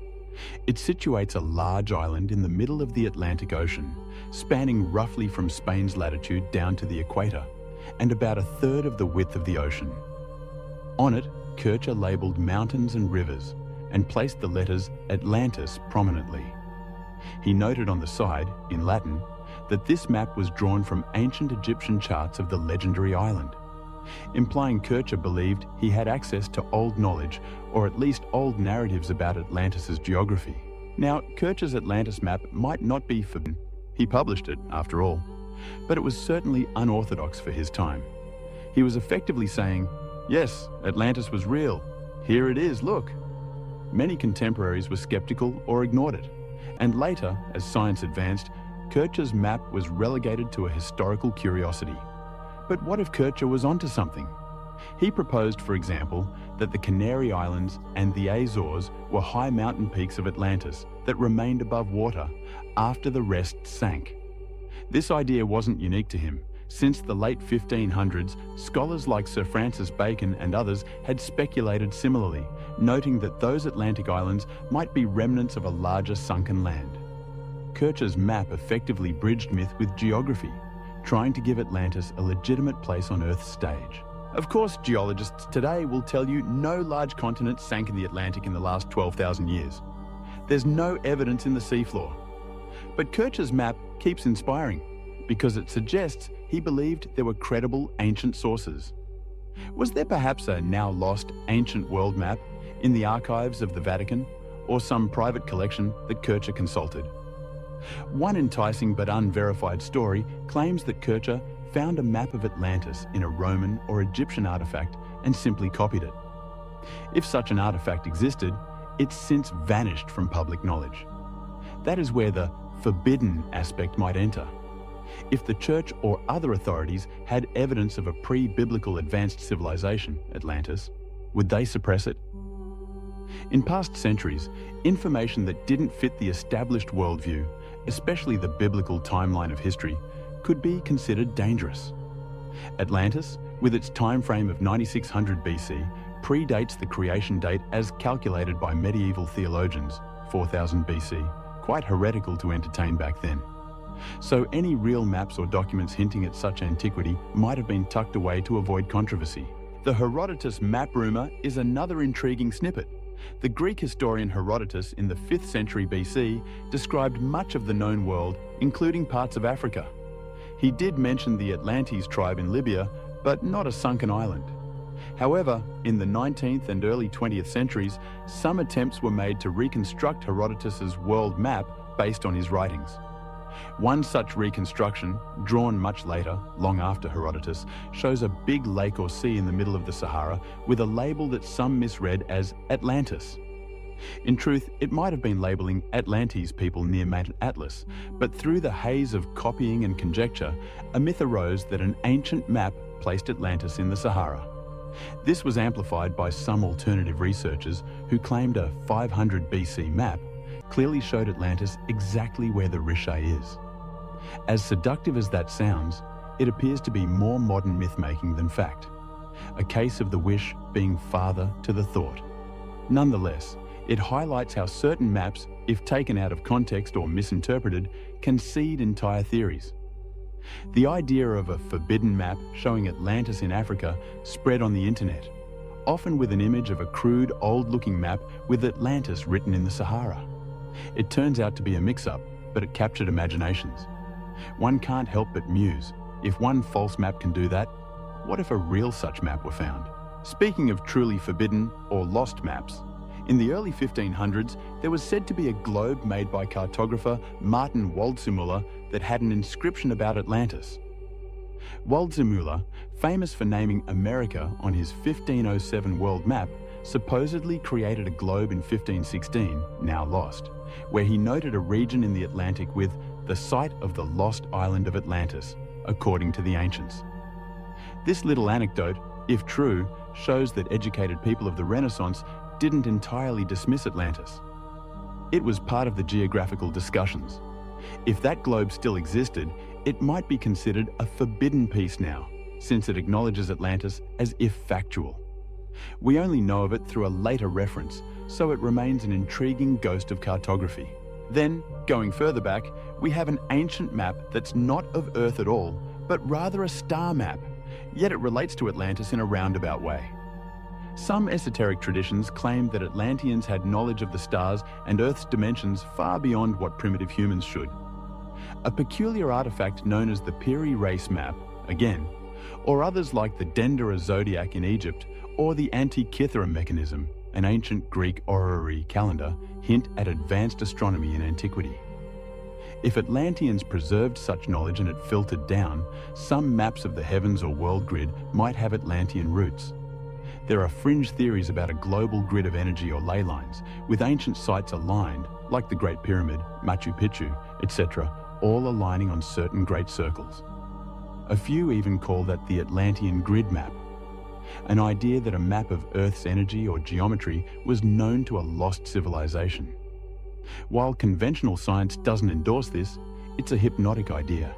It situates a large island in the middle of the Atlantic Ocean, spanning roughly from Spain's latitude down to the equator, and about a third of the width of the ocean. On it, Kircher labelled mountains and rivers, and placed the letters Atlantis prominently. He noted on the side, in Latin, that this map was drawn from ancient Egyptian charts of the legendary island, implying Kircher believed he had access to old knowledge, or at least old narratives about Atlantis' geography. Now, Kircher's Atlantis map might not be forbidden. He published it, after all, but it was certainly unorthodox for his time. He was effectively saying, yes, Atlantis was real. Here it is, look. Many contemporaries were skeptical or ignored it, and later, as science advanced, Kircher's map was relegated to a historical curiosity. But what if Kircher was onto something? He proposed, for example, that the Canary Islands and the Azores were high mountain peaks of Atlantis that remained above water after the rest sank. This idea wasn't unique to him. Since the late 1500s, scholars like Sir Francis Bacon and others had speculated similarly, noting that those Atlantic islands might be remnants of a larger sunken land. Kircher's map effectively bridged myth with geography, trying to give Atlantis a legitimate place on Earth's stage. Of course, geologists today will tell you no large continent sank in the Atlantic in the last 12,000 years. There's no evidence in the seafloor. But Kircher's map keeps inspiring, because it suggests he believed there were credible ancient sources. Was there perhaps a now lost ancient world map in the archives of the Vatican, or some private collection that Kircher consulted? One enticing but unverified story claims that Kircher found a map of Atlantis in a Roman or Egyptian artifact and simply copied it. If such an artifact existed, it's since vanished from public knowledge. That is where the forbidden aspect might enter. If the church or other authorities had evidence of a pre-biblical advanced civilization, Atlantis, would they suppress it? In past centuries, information that didn't fit the established worldview, especially the biblical timeline of history, could be considered dangerous. Atlantis, with its time frame of 9600 BC, predates the creation date as calculated by medieval theologians, 4000 BC, quite heretical to entertain back then. So any real maps or documents hinting at such antiquity might have been tucked away to avoid controversy. The Herodotus map rumor is another intriguing snippet. The Greek historian Herodotus in the 5th century BC described much of the known world, including parts of Africa. He did mention the Atlantes tribe in Libya, but not a sunken island. However, in the 19th and early 20th centuries, some attempts were made to reconstruct Herodotus's world map based on his writings. One such reconstruction, drawn much later, long after Herodotus, shows a big lake or sea in the middle of the Sahara with a label that some misread as Atlantis. In truth, it might have been labeling Atlantes people near Mount Atlas, but through the haze of copying and conjecture, a myth arose that an ancient map placed Atlantis in the Sahara. This was amplified by some alternative researchers who claimed a 500 BC map clearly showed Atlantis exactly where the Riche is. As seductive as that sounds, it appears to be more modern myth-making than fact, a case of the wish being father to the thought. Nonetheless, it highlights how certain maps, if taken out of context or misinterpreted, can seed entire theories. The idea of a forbidden map showing Atlantis in Africa spread on the internet, often with an image of a crude, old-looking map with Atlantis written in the Sahara. It turns out to be a mix-up, but it captured imaginations. One can't help but muse, if one false map can do that, what if a real such map were found? Speaking of truly forbidden or lost maps, in the early 1500s, there was said to be a globe made by cartographer Martin Waldseemüller that had an inscription about Atlantis. Waldseemüller, famous for naming America on his 1507 world map, supposedly created a globe in 1516, now lost, where he noted a region in the Atlantic with the site of the lost island of Atlantis, according to the ancients. This little anecdote, if true, shows that educated people of the Renaissance didn't entirely dismiss Atlantis. It was part of the geographical discussions. If that globe still existed, it might be considered a forbidden piece now, since it acknowledges Atlantis as if factual. We only know of it through a later reference, so it remains an intriguing ghost of cartography. Then, going further back, we have an ancient map that's not of Earth at all, but rather a star map, yet it relates to Atlantis in a roundabout way. Some esoteric traditions claim that Atlanteans had knowledge of the stars and Earth's dimensions far beyond what primitive humans should. A peculiar artifact known as the Piri race map, again, or others like the Dendera zodiac in Egypt, or the Antikythera mechanism, an ancient Greek orrery calendar, hint at advanced astronomy in antiquity. If Atlanteans preserved such knowledge and it filtered down, some maps of the heavens or world grid might have Atlantean roots. There are fringe theories about a global grid of energy or ley lines, with ancient sites aligned, like the Great Pyramid, Machu Picchu, etc., all aligning on certain great circles. A few even call that the Atlantean grid map, an idea that a map of Earth's energy or geometry was known to a lost civilization. While conventional science doesn't endorse this, it's a hypnotic idea.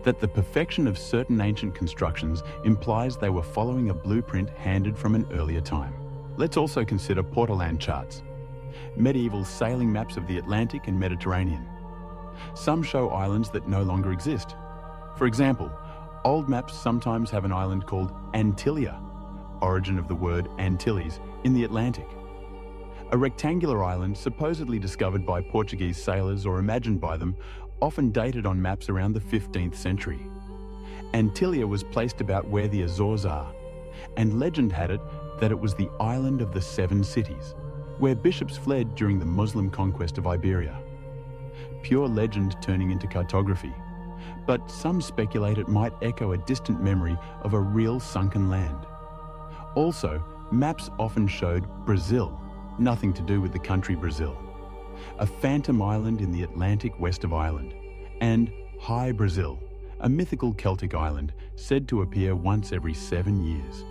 That the perfection of certain ancient constructions implies they were following a blueprint handed from an earlier time. Let's also consider Portoland charts, medieval sailing maps of the Atlantic and Mediterranean. Some show islands that no longer exist. For example, old maps sometimes have an island called Antilia, origin of the word Antilles, in the Atlantic. A rectangular island supposedly discovered by Portuguese sailors or imagined by them, often dated on maps around the 15th century. Antilia was placed about where the Azores are, and legend had it that it was the island of the 7 cities, where bishops fled during the Muslim conquest of Iberia. Pure legend turning into cartography, but some speculate it might echo a distant memory of a real sunken land. Also, maps often showed Brazil, nothing to do with the country Brazil, a phantom island in the Atlantic west of Ireland, and High Brazil, a mythical Celtic island said to appear once every 7 years.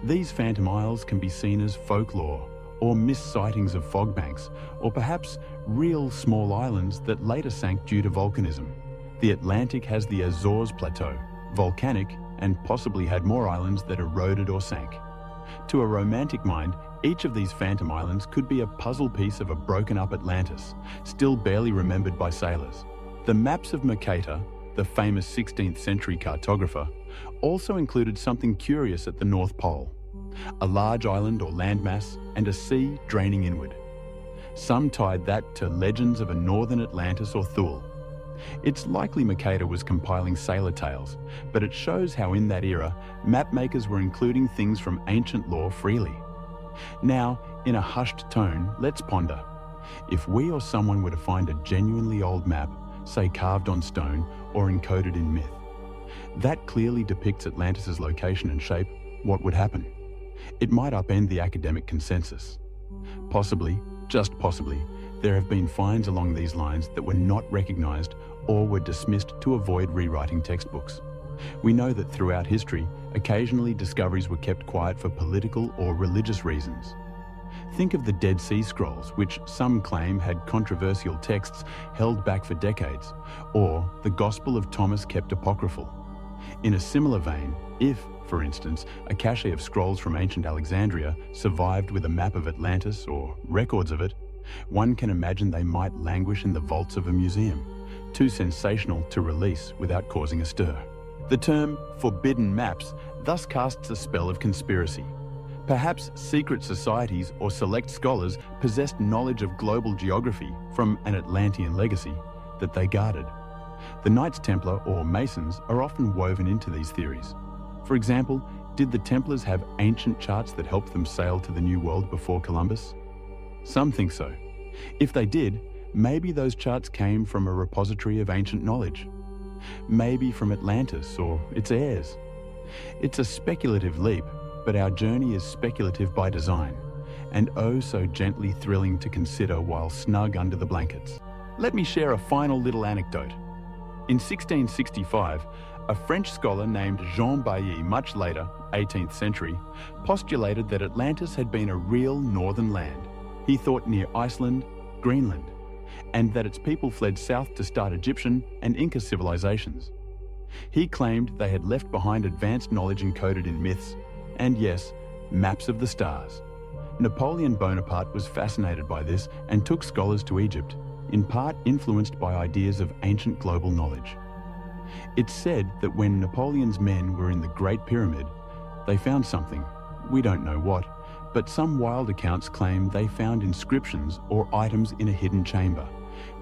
These phantom isles can be seen as folklore, or missed sightings of fog banks, or perhaps real small islands that later sank due to volcanism. The Atlantic has the Azores Plateau, volcanic, and possibly had more islands that eroded or sank. To a romantic mind, each of these phantom islands could be a puzzle piece of a broken-up Atlantis, still barely remembered by sailors. The maps of Mercator, the famous 16th century cartographer, also included something curious at the North Pole: a large island or landmass and a sea draining inward. Some tied that to legends of a northern Atlantis or Thule. It's likely Mercator was compiling sailor tales, but it shows how in that era, mapmakers were including things from ancient lore freely. Now, in a hushed tone, let's ponder. If we or someone were to find a genuinely old map, say carved on stone or encoded in myth, that clearly depicts Atlantis' location and shape, what would happen? It might upend the academic consensus. Possibly, just possibly, there have been finds along these lines that were not recognized or were dismissed to avoid rewriting textbooks. We know that throughout history, occasionally discoveries were kept quiet for political or religious reasons. Think of the Dead Sea Scrolls, which some claim had controversial texts held back for decades, or the Gospel of Thomas kept apocryphal. In a similar vein, if, for instance, a cache of scrolls from ancient Alexandria survived with a map of Atlantis or records of it, one can imagine they might languish in the vaults of a museum, too sensational to release without causing a stir. The term forbidden maps thus casts a spell of conspiracy. Perhaps secret societies or select scholars possessed knowledge of global geography from an Atlantean legacy that they guarded. The Knights Templar or Masons are often woven into these theories. For example, did the Templars have ancient charts that helped them sail to the New World before Columbus? Some think so. If they did, maybe those charts came from a repository of ancient knowledge. Maybe from Atlantis or its heirs. It's a speculative leap, but our journey is speculative by design, and oh so gently thrilling to consider while snug under the blankets. Let me share a final little anecdote. In 1665, a French scholar named Jean Bailly, much later, 18th century, postulated that Atlantis had been a real northern land. He thought near Iceland, Greenland, and that its people fled south to start Egyptian and Inca civilizations. He claimed they had left behind advanced knowledge encoded in myths, and yes, maps of the stars. Napoleon Bonaparte was fascinated by this and took scholars to Egypt, in part influenced by ideas of ancient global knowledge. It's said that when Napoleon's men were in the Great Pyramid, they found something, we don't know what, but some wild accounts claim they found inscriptions or items in a hidden chamber,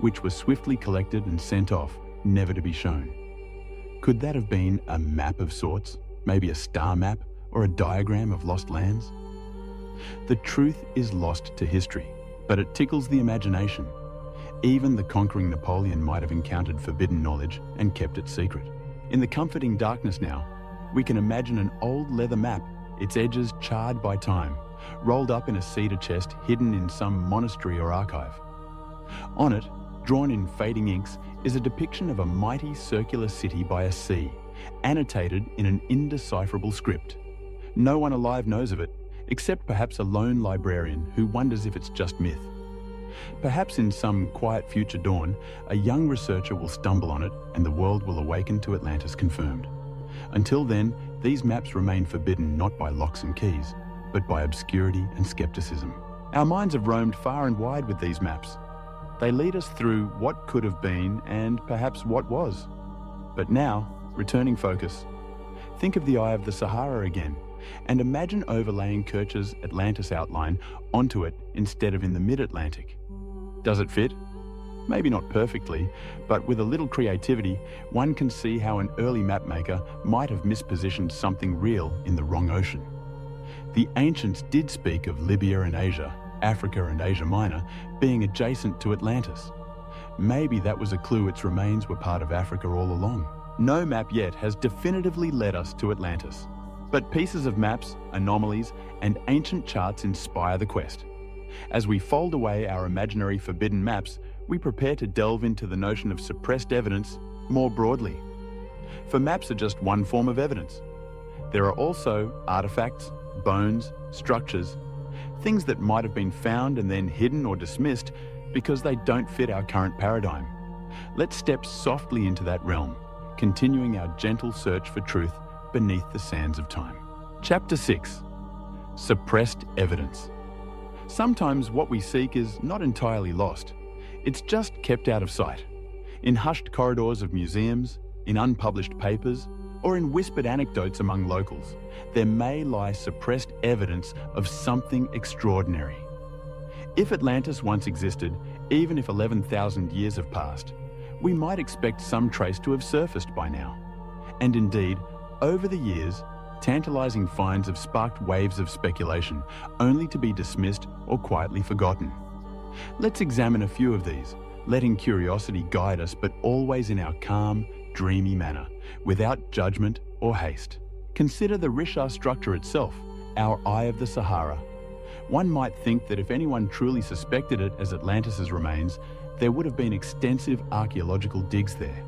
which were swiftly collected and sent off, never to be shown. Could that have been a map of sorts, maybe a star map or a diagram of lost lands? The truth is lost to history, but it tickles the imagination. Even the conquering Napoleon might have encountered forbidden knowledge and kept it secret. In the comforting darkness now, we can imagine an old leather map, its edges charred by time, rolled up in a cedar chest hidden in some monastery or archive. On it, drawn in fading inks, is a depiction of a mighty circular city by a sea, annotated in an indecipherable script. No one alive knows of it, except perhaps a lone librarian who wonders if it's just myth. Perhaps in some quiet future dawn, a young researcher will stumble on it and the world will awaken to Atlantis confirmed. Until then, these maps remain forbidden not by locks and keys, but by obscurity and skepticism. Our minds have roamed far and wide with these maps. They lead us through what could have been and perhaps what was. But now, returning focus, think of the Eye of the Sahara again, and imagine overlaying Kirch's Atlantis outline onto it instead of in the mid-Atlantic. Does it fit? Maybe not perfectly, but with a little creativity, one can see how an early mapmaker might have mispositioned something real in the wrong ocean. The ancients did speak of Libya and Asia, Africa and Asia Minor, being adjacent to Atlantis. Maybe that was a clue its remains were part of Africa all along. No map yet has definitively led us to Atlantis, but pieces of maps, anomalies, and ancient charts inspire the quest. As we fold away our imaginary forbidden maps, we prepare to delve into the notion of suppressed evidence more broadly. For maps are just one form of evidence. There are also artifacts, bones, structures, things that might have been found and then hidden or dismissed because they don't fit our current paradigm. Let's step softly into that realm, continuing our gentle search for truth beneath the sands of time. Chapter 6. Suppressed Evidence. Sometimes what we seek is not entirely lost. It's just kept out of sight. In hushed corridors of museums, in unpublished papers, or in whispered anecdotes among locals, there may lie suppressed evidence of something extraordinary. If Atlantis once existed, even if 11,000 years have passed, we might expect some trace to have surfaced by now. And indeed, over the years, tantalizing finds have sparked waves of speculation, only to be dismissed or quietly forgotten. Let's examine a few of these, letting curiosity guide us, but always in our calm, dreamy manner, without judgment or haste. Consider the Richat structure itself, our Eye of the Sahara. One might think that if anyone truly suspected it as Atlantis' remains, there would have been extensive archaeological digs there.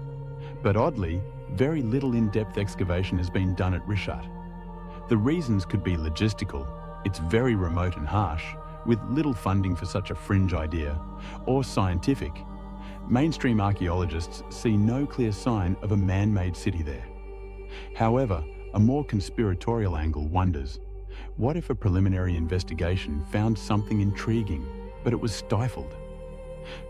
But oddly, very little in-depth excavation has been done at Rishat. The reasons could be logistical, it's very remote and harsh, with little funding for such a fringe idea, or scientific. Mainstream archaeologists see no clear sign of a man-made city there. However, a more conspiratorial angle wonders, what if a preliminary investigation found something intriguing, but it was stifled?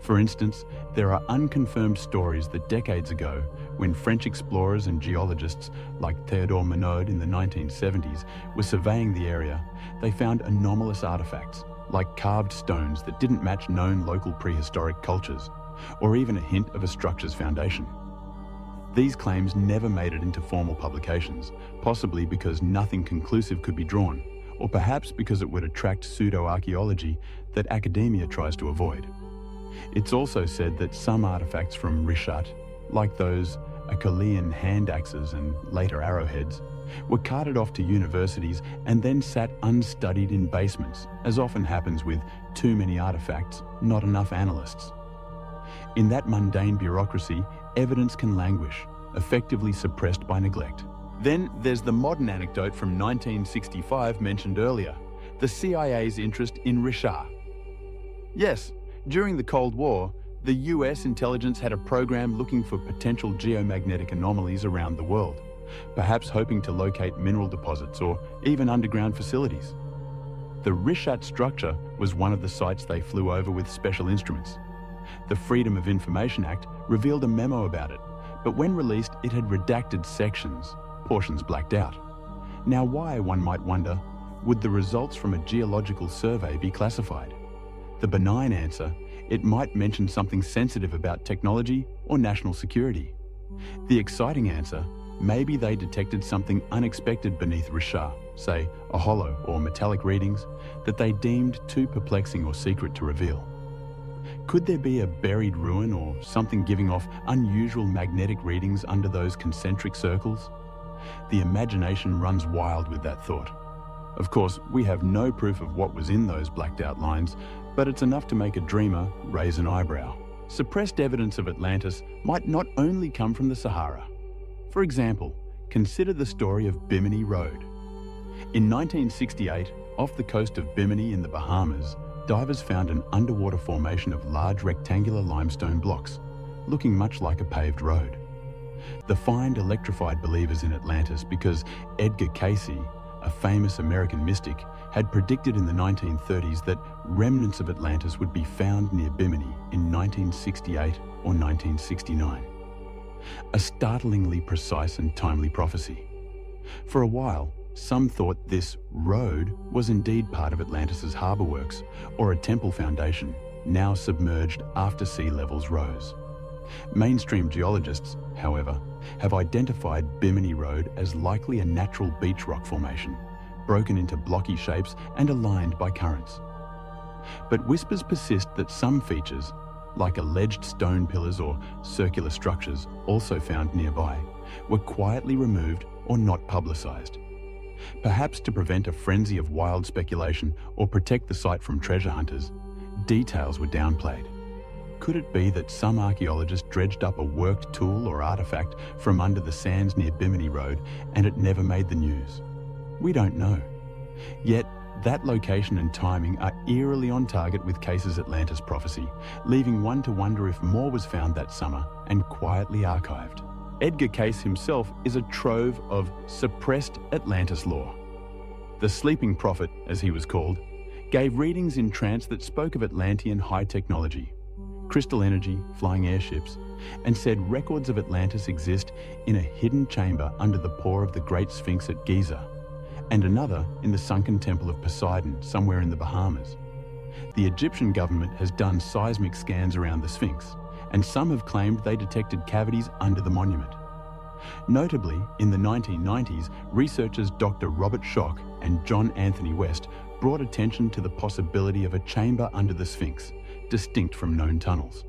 For instance, there are unconfirmed stories that decades ago, when French explorers and geologists like Théodore Monod in the 1970s were surveying the area, they found anomalous artifacts, like carved stones that didn't match known local prehistoric cultures, or even a hint of a structure's foundation. These claims never made it into formal publications, possibly because nothing conclusive could be drawn, or perhaps because it would attract pseudo-archaeology that academia tries to avoid. It's also said that some artifacts from Rishat, like those Achillean hand axes and later arrowheads, were carted off to universities and then sat unstudied in basements, as often happens with too many artifacts, not enough analysts. In that mundane bureaucracy, evidence can languish, effectively suppressed by neglect. Then there's the modern anecdote from 1965 mentioned earlier, the CIA's interest in Rishat. Yes, during the Cold War, the US intelligence had a program looking for potential geomagnetic anomalies around the world, perhaps hoping to locate mineral deposits or even underground facilities. The Rishat structure was one of the sites they flew over with special instruments. The Freedom of Information Act revealed a memo about it, but when released, it had redacted sections, portions blacked out. Now why, one might wonder, would the results from a geological survey be classified? The benign answer, it might mention something sensitive about technology or national security. The exciting answer, maybe they detected something unexpected beneath Rishat, say a hollow or metallic readings, that they deemed too perplexing or secret to reveal. Could there be a buried ruin or something giving off unusual magnetic readings under those concentric circles? The imagination runs wild with that thought. Of course, we have no proof of what was in those blacked out lines, but it's enough to make a dreamer raise an eyebrow. Suppressed evidence of Atlantis might not only come from the Sahara. For example, consider the story of Bimini Road. In 1968, off the coast of Bimini in the Bahamas, divers found an underwater formation of large rectangular limestone blocks, looking much like a paved road. The find electrified believers in Atlantis because Edgar Cayce, a famous American mystic, had predicted in the 1930s that remnants of Atlantis would be found near Bimini in 1968 or 1969. A startlingly precise and timely prophecy. For a while, some thought this road was indeed part of Atlantis' harbour works or a temple foundation, now submerged after sea levels rose. Mainstream geologists, however, have identified Bimini Road as likely a natural beach rock formation, broken into blocky shapes and aligned by currents. But whispers persist that some features, like alleged stone pillars or circular structures also found nearby, were quietly removed or not publicised. Perhaps to prevent a frenzy of wild speculation or protect the site from treasure hunters, details were downplayed. Could it be that some archaeologist dredged up a worked tool or artifact from under the sands near Bimini Road and it never made the news? We don't know. Yet, that location and timing are eerily on target with Cayce's Atlantis prophecy, leaving one to wonder if more was found that summer and quietly archived. Edgar Cayce himself is a trove of suppressed Atlantis lore. The Sleeping Prophet, as he was called, gave readings in trance that spoke of Atlantean high technology, crystal energy, flying airships, and said records of Atlantis exist in a hidden chamber under the paw of the Great Sphinx at Giza, and another in the sunken temple of Poseidon somewhere in the Bahamas. The Egyptian government has done seismic scans around the Sphinx, and some have claimed they detected cavities under the monument. Notably, in the 1990s, researchers Dr. Robert Schoch and John Anthony West brought attention to the possibility of a chamber under the Sphinx, distinct from known tunnels.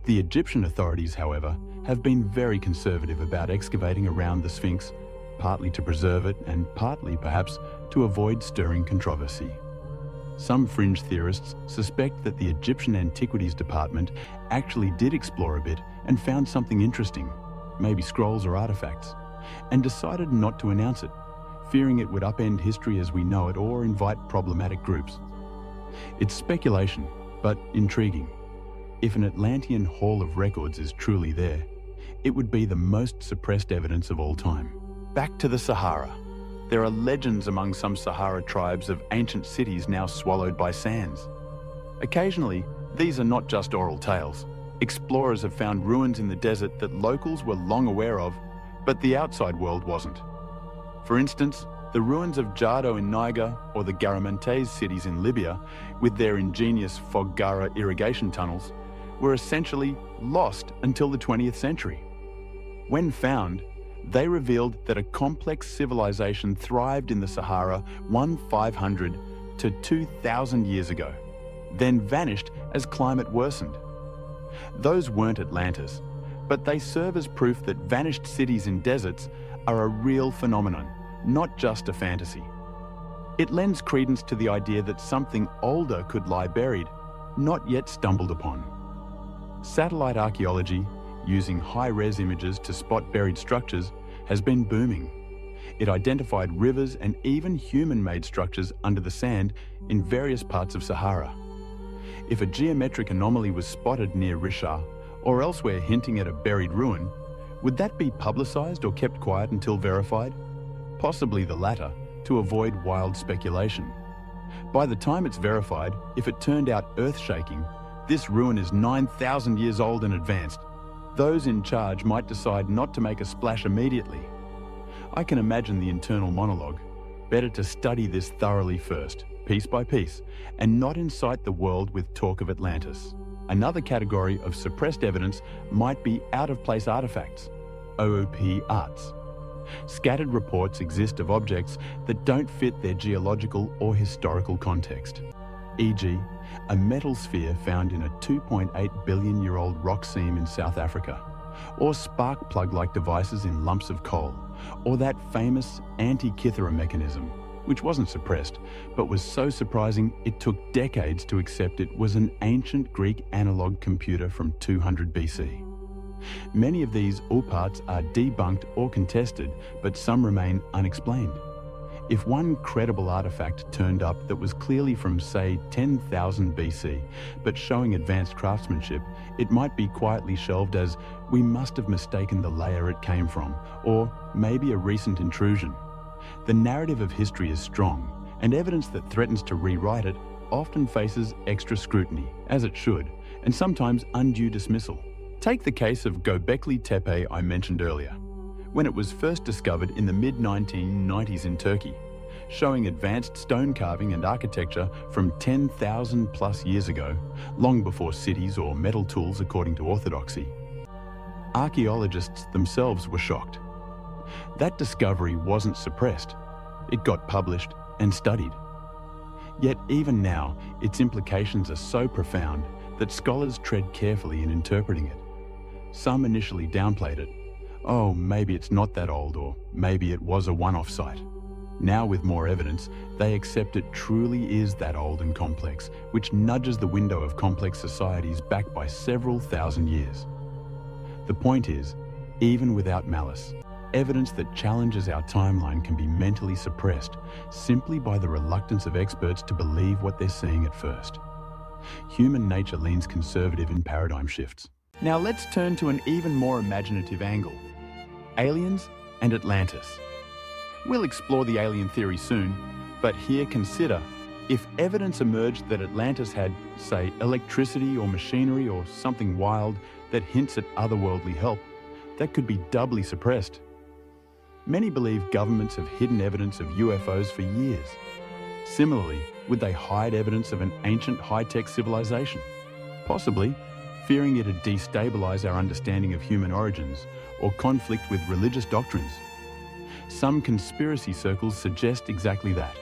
The Egyptian authorities, however, have been very conservative about excavating around the Sphinx, partly to preserve it and partly, perhaps, to avoid stirring controversy. Some fringe theorists suspect that the Egyptian Antiquities Department actually did explore a bit and found something interesting, maybe scrolls or artifacts, and decided not to announce it, fearing it would upend history as we know it or invite problematic groups. It's speculation, but intriguing. If an Atlantean Hall of Records is truly there, it would be the most suppressed evidence of all time. Back to the Sahara. There are legends among some Sahara tribes of ancient cities now swallowed by sands. Occasionally, these are not just oral tales. Explorers have found ruins in the desert that locals were long aware of, but the outside world wasn't. For instance, the ruins of Jardo in Niger or the Garamantes cities in Libya, with their ingenious Foggara irrigation tunnels, were essentially lost until the 20th century. When found, they revealed that a complex civilization thrived in the Sahara 1500 to 2000 years ago, then vanished as climate worsened. Those weren't Atlantis, but they serve as proof that vanished cities in deserts are a real phenomenon, not just a fantasy. It lends credence to the idea that something older could lie buried, not yet stumbled upon. Satellite archaeology, using high-res images to spot buried structures, has been booming. It identified rivers and even human-made structures under the sand in various parts of Sahara. If a geometric anomaly was spotted near Risha or elsewhere hinting at a buried ruin, would that be publicized or kept quiet until verified? Possibly the latter, to avoid wild speculation. By the time it's verified, if it turned out earth-shaking, this ruin is 9,000 years old and advanced. Those in charge might decide not to make a splash immediately. I can imagine the internal monologue. Better to study this thoroughly first, piece by piece, and not incite the world with talk of Atlantis. Another category of suppressed evidence might be out-of-place artifacts, OOP arts. Scattered reports exist of objects that don't fit their geological or historical context. E.g., a metal sphere found in a 2.8 billion-year-old rock seam in South Africa, or spark plug-like devices in lumps of coal, or that famous Antikythera mechanism, which wasn't suppressed, but was so surprising it took decades to accept it was an ancient Greek analog computer from 200 BC. Many of these OOP-arts are debunked or contested, but some remain unexplained. If one credible artifact turned up that was clearly from, say, 10,000 BC, but showing advanced craftsmanship, it might be quietly shelved as, we must have mistaken the layer it came from, or maybe a recent intrusion. The narrative of history is strong, and evidence that threatens to rewrite it often faces extra scrutiny, as it should, and sometimes undue dismissal. Take the case of Göbekli Tepe I mentioned earlier, when it was first discovered in the mid-1990s in Turkey, showing advanced stone carving and architecture from 10,000 plus years ago, long before cities or metal tools according to orthodoxy. Archaeologists themselves were shocked. That discovery wasn't suppressed. It got published and studied. Yet even now, its implications are so profound that scholars tread carefully in interpreting it. Some initially downplayed it. Oh, maybe it's not that old, or maybe it was a one-off site. Now with more evidence, they accept it truly is that old and complex, which nudges the window of complex societies back by several thousand years. The point is, even without malice, evidence that challenges our timeline can be mentally suppressed simply by the reluctance of experts to believe what they're seeing at first. Human nature leans conservative in paradigm shifts. Now let's turn to an even more imaginative angle: aliens and Atlantis. We'll explore the alien theory soon, but here consider, if evidence emerged that Atlantis had, say, electricity or machinery or something wild that hints at otherworldly help, that could be doubly suppressed. Many believe governments have hidden evidence of UFOs for years. Similarly, would they hide evidence of an ancient high-tech civilization? Possibly, fearing it'd destabilize our understanding of human origins or conflict with religious doctrines. Some conspiracy circles suggest exactly that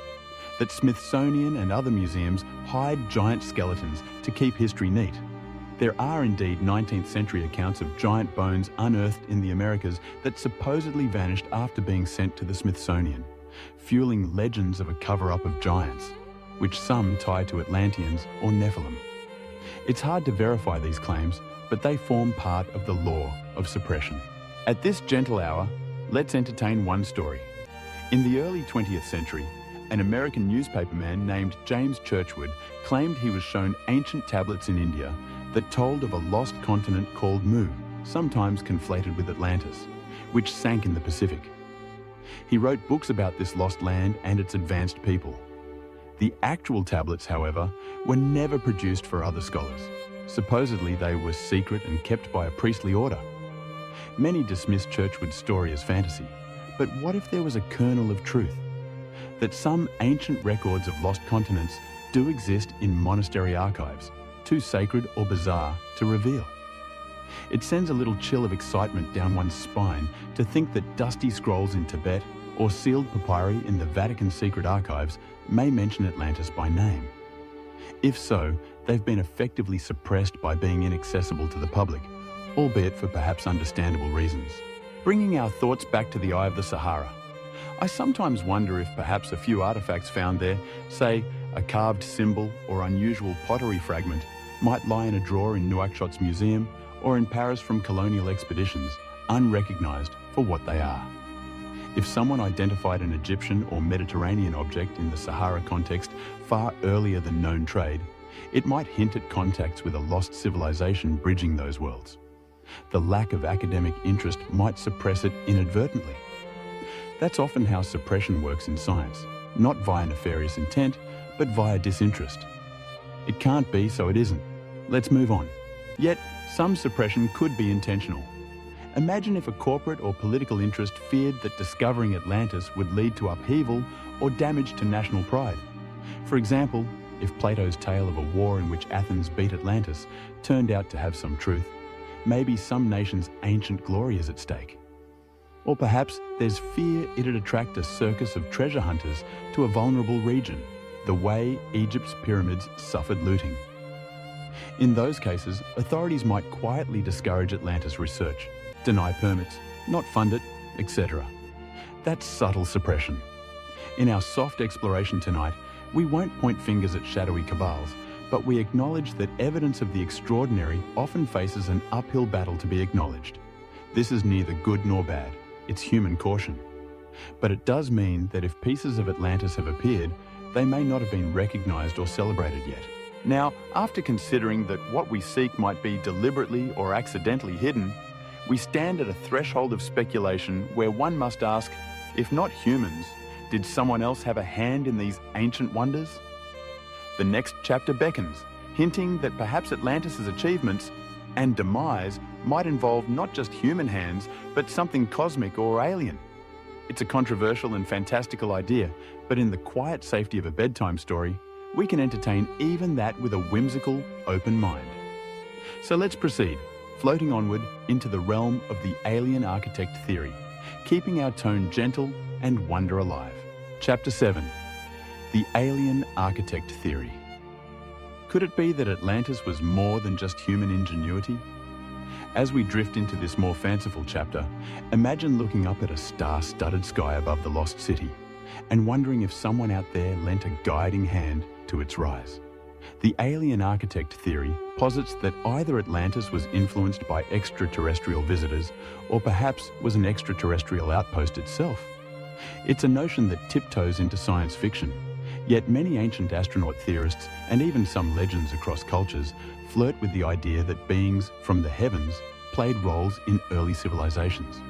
Smithsonian and other museums hide giant skeletons to keep history neat. There are indeed 19th century accounts of giant bones unearthed in the Americas that supposedly vanished after being sent to the Smithsonian, fueling legends of a cover-up of giants. which some tie to Atlanteans or Nephilim. It's hard to verify these claims, but they form part of the law of suppression. At this gentle hour, let's entertain one story. In the early 20th century, an American newspaperman named James Churchward claimed he was shown ancient tablets in India that told of a lost continent called Mu, sometimes conflated with Atlantis, which sank in the Pacific. He wrote books about this lost land and its advanced people. The actual tablets, however, were never produced for other scholars. Supposedly they were secret and kept by a priestly order. Many dismissed Churchward's story as fantasy, but what if there was a kernel of truth? That some ancient records of lost continents do exist in monastery archives, too sacred or bizarre to reveal. It sends a little chill of excitement down one's spine to think that dusty scrolls in Tibet or sealed papyri in the Vatican secret archives may mention Atlantis by name. If so, they've been effectively suppressed by being inaccessible to the public, albeit for perhaps understandable reasons. Bringing our thoughts back to the Eye of the Sahara, I sometimes wonder if perhaps a few artifacts found there, say a carved symbol or unusual pottery fragment, might lie in a drawer in Nouakchot's museum or in Paris from colonial expeditions, unrecognized for what they are. If someone identified an Egyptian or Mediterranean object in the Sahara context far earlier than known trade, it might hint at contacts with a lost civilization bridging those worlds. The lack of academic interest might suppress it inadvertently. That's often how suppression works in science, not via nefarious intent, but via disinterest. It can't be, so it isn't. Let's move on. Yet, some suppression could be intentional. Imagine if a corporate or political interest feared that discovering Atlantis would lead to upheaval or damage to national pride. For example, if Plato's tale of a war in which Athens beat Atlantis turned out to have some truth, maybe some nation's ancient glory is at stake. Or perhaps there's fear it'd attract a circus of treasure hunters to a vulnerable region, the way Egypt's pyramids suffered looting. In those cases, authorities might quietly discourage Atlantis research, deny permits, not fund it, etc. That's subtle suppression. In our soft exploration tonight, we won't point fingers at shadowy cabals, but we acknowledge that evidence of the extraordinary often faces an uphill battle to be acknowledged. This is neither good nor bad. It's human caution. But it does mean that if pieces of Atlantis have appeared, they may not have been recognized or celebrated yet. Now, after considering that what we seek might be deliberately or accidentally hidden, we stand at a threshold of speculation where one must ask, if not humans, did someone else have a hand in these ancient wonders? The next chapter beckons, hinting that perhaps Atlantis' achievements and demise might involve not just human hands, but something cosmic or alien. It's a controversial and fantastical idea, but in the quiet safety of a bedtime story, we can entertain even that with a whimsical, open mind. So let's proceed, floating onward into the realm of the alien architect theory, keeping our tone gentle and wonder alive. Chapter 7. The Alien Architect Theory. Could it be that Atlantis was more than just human ingenuity? As we drift into this more fanciful chapter, imagine looking up at a star-studded sky above the lost city and wondering if someone out there lent a guiding hand to its rise. The alien architect theory posits that either Atlantis was influenced by extraterrestrial visitors or perhaps was an extraterrestrial outpost itself. It's a notion that tiptoes into science fiction, yet many ancient astronaut theorists and even some legends across cultures flirt with the idea that beings from the heavens played roles in early civilizations.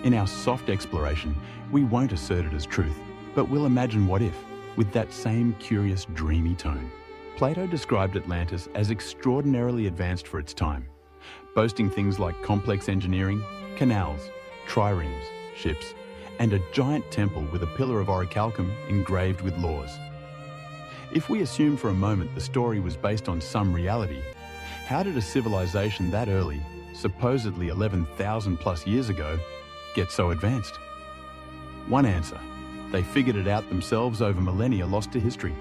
In our soft exploration, we won't assert it as truth, but we'll imagine what if, with that same curious, dreamy tone. Plato described Atlantis as extraordinarily advanced for its time, boasting things like complex engineering, canals, triremes, ships, and a giant temple with a pillar of orichalcum engraved with laws. If we assume for a moment the story was based on some reality, how did a civilization that early, supposedly 11,000 plus years ago, get so advanced? One answer: they figured it out themselves over millennia lost to history.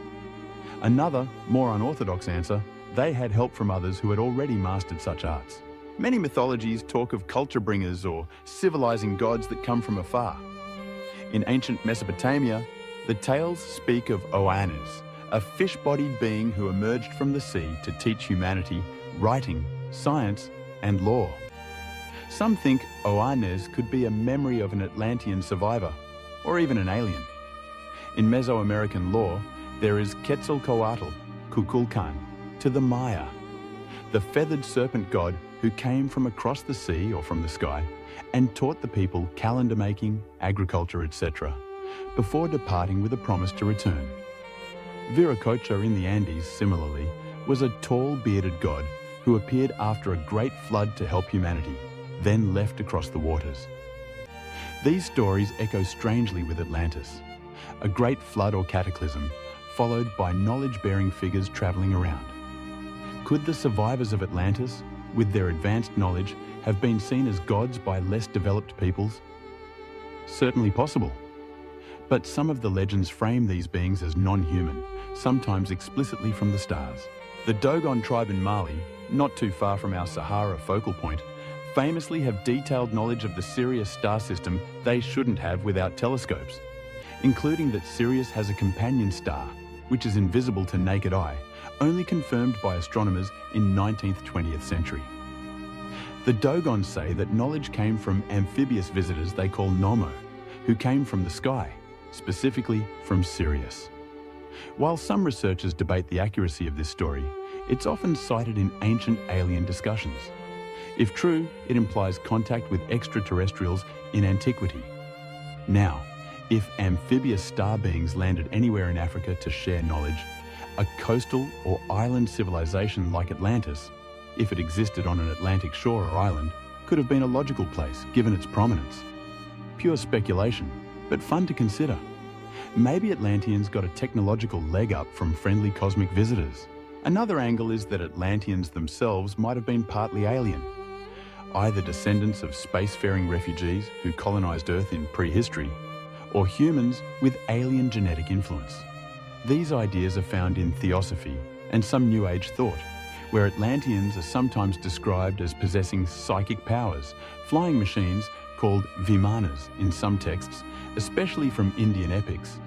Another, more unorthodox answer: they had help from others who had already mastered such arts. Many mythologies talk of culture bringers or civilizing gods that come from afar. In ancient Mesopotamia, the tales speak of Oannes, a fish-bodied being who emerged from the sea to teach humanity writing, science, and law. Some think Oannes could be a memory of an Atlantean survivor, or even an alien. In Mesoamerican lore, there is Quetzalcoatl, Kukulkan, to the Maya, the feathered serpent god who came from across the sea or from the sky and taught the people calendar making, agriculture, etc., before departing with a promise to return. Viracocha in the Andes, similarly, was a tall, bearded god who appeared after a great flood to help humanity, then left across the waters. These stories echo strangely with Atlantis, a great flood or cataclysm, followed by knowledge-bearing figures travelling around. Could the survivors of Atlantis, with their advanced knowledge, have been seen as gods by less developed peoples? Certainly possible. But some of the legends frame these beings as non-human, sometimes explicitly from the stars. The Dogon tribe in Mali, not too far from our Sahara focal point, famously have detailed knowledge of the Sirius star system they shouldn't have without telescopes, including that Sirius has a companion star, which is invisible to naked eye, only confirmed by astronomers in 19th-20th century. The Dogons say that knowledge came from amphibious visitors they call Nomo, who came from the sky, specifically from Sirius. While some researchers debate the accuracy of this story, it's often cited in ancient alien discussions. If true, it implies contact with extraterrestrials in antiquity. Now, if amphibious star beings landed anywhere in Africa to share knowledge, a coastal or island civilization like Atlantis, if it existed on an Atlantic shore or island, could have been a logical place given its prominence. Pure speculation, but fun to consider. Maybe Atlanteans got a technological leg up from friendly cosmic visitors. Another angle is that Atlanteans themselves might have been partly alien, either descendants of spacefaring refugees who colonized Earth in prehistory, or humans with alien genetic influence. These ideas are found in Theosophy and some New Age thought, where Atlanteans are sometimes described as possessing psychic powers, flying machines called Vimanas in some texts, especially from Indian epics,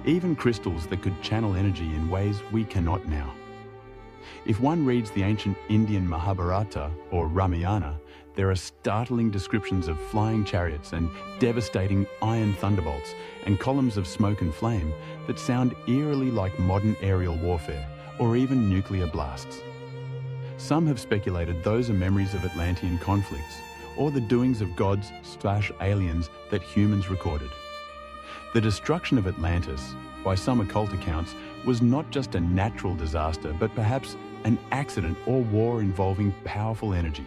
even crystals that could channel energy in ways we cannot now. If one reads the ancient Indian Mahabharata or Ramayana, there are startling descriptions of flying chariots and devastating iron thunderbolts and columns of smoke and flame that sound eerily like modern aerial warfare or even nuclear blasts. Some have speculated those are memories of Atlantean conflicts or the doings of gods/aliens that humans recorded. The destruction of Atlantis, by some occult accounts, was not just a natural disaster, but perhaps an accident or war involving powerful energy.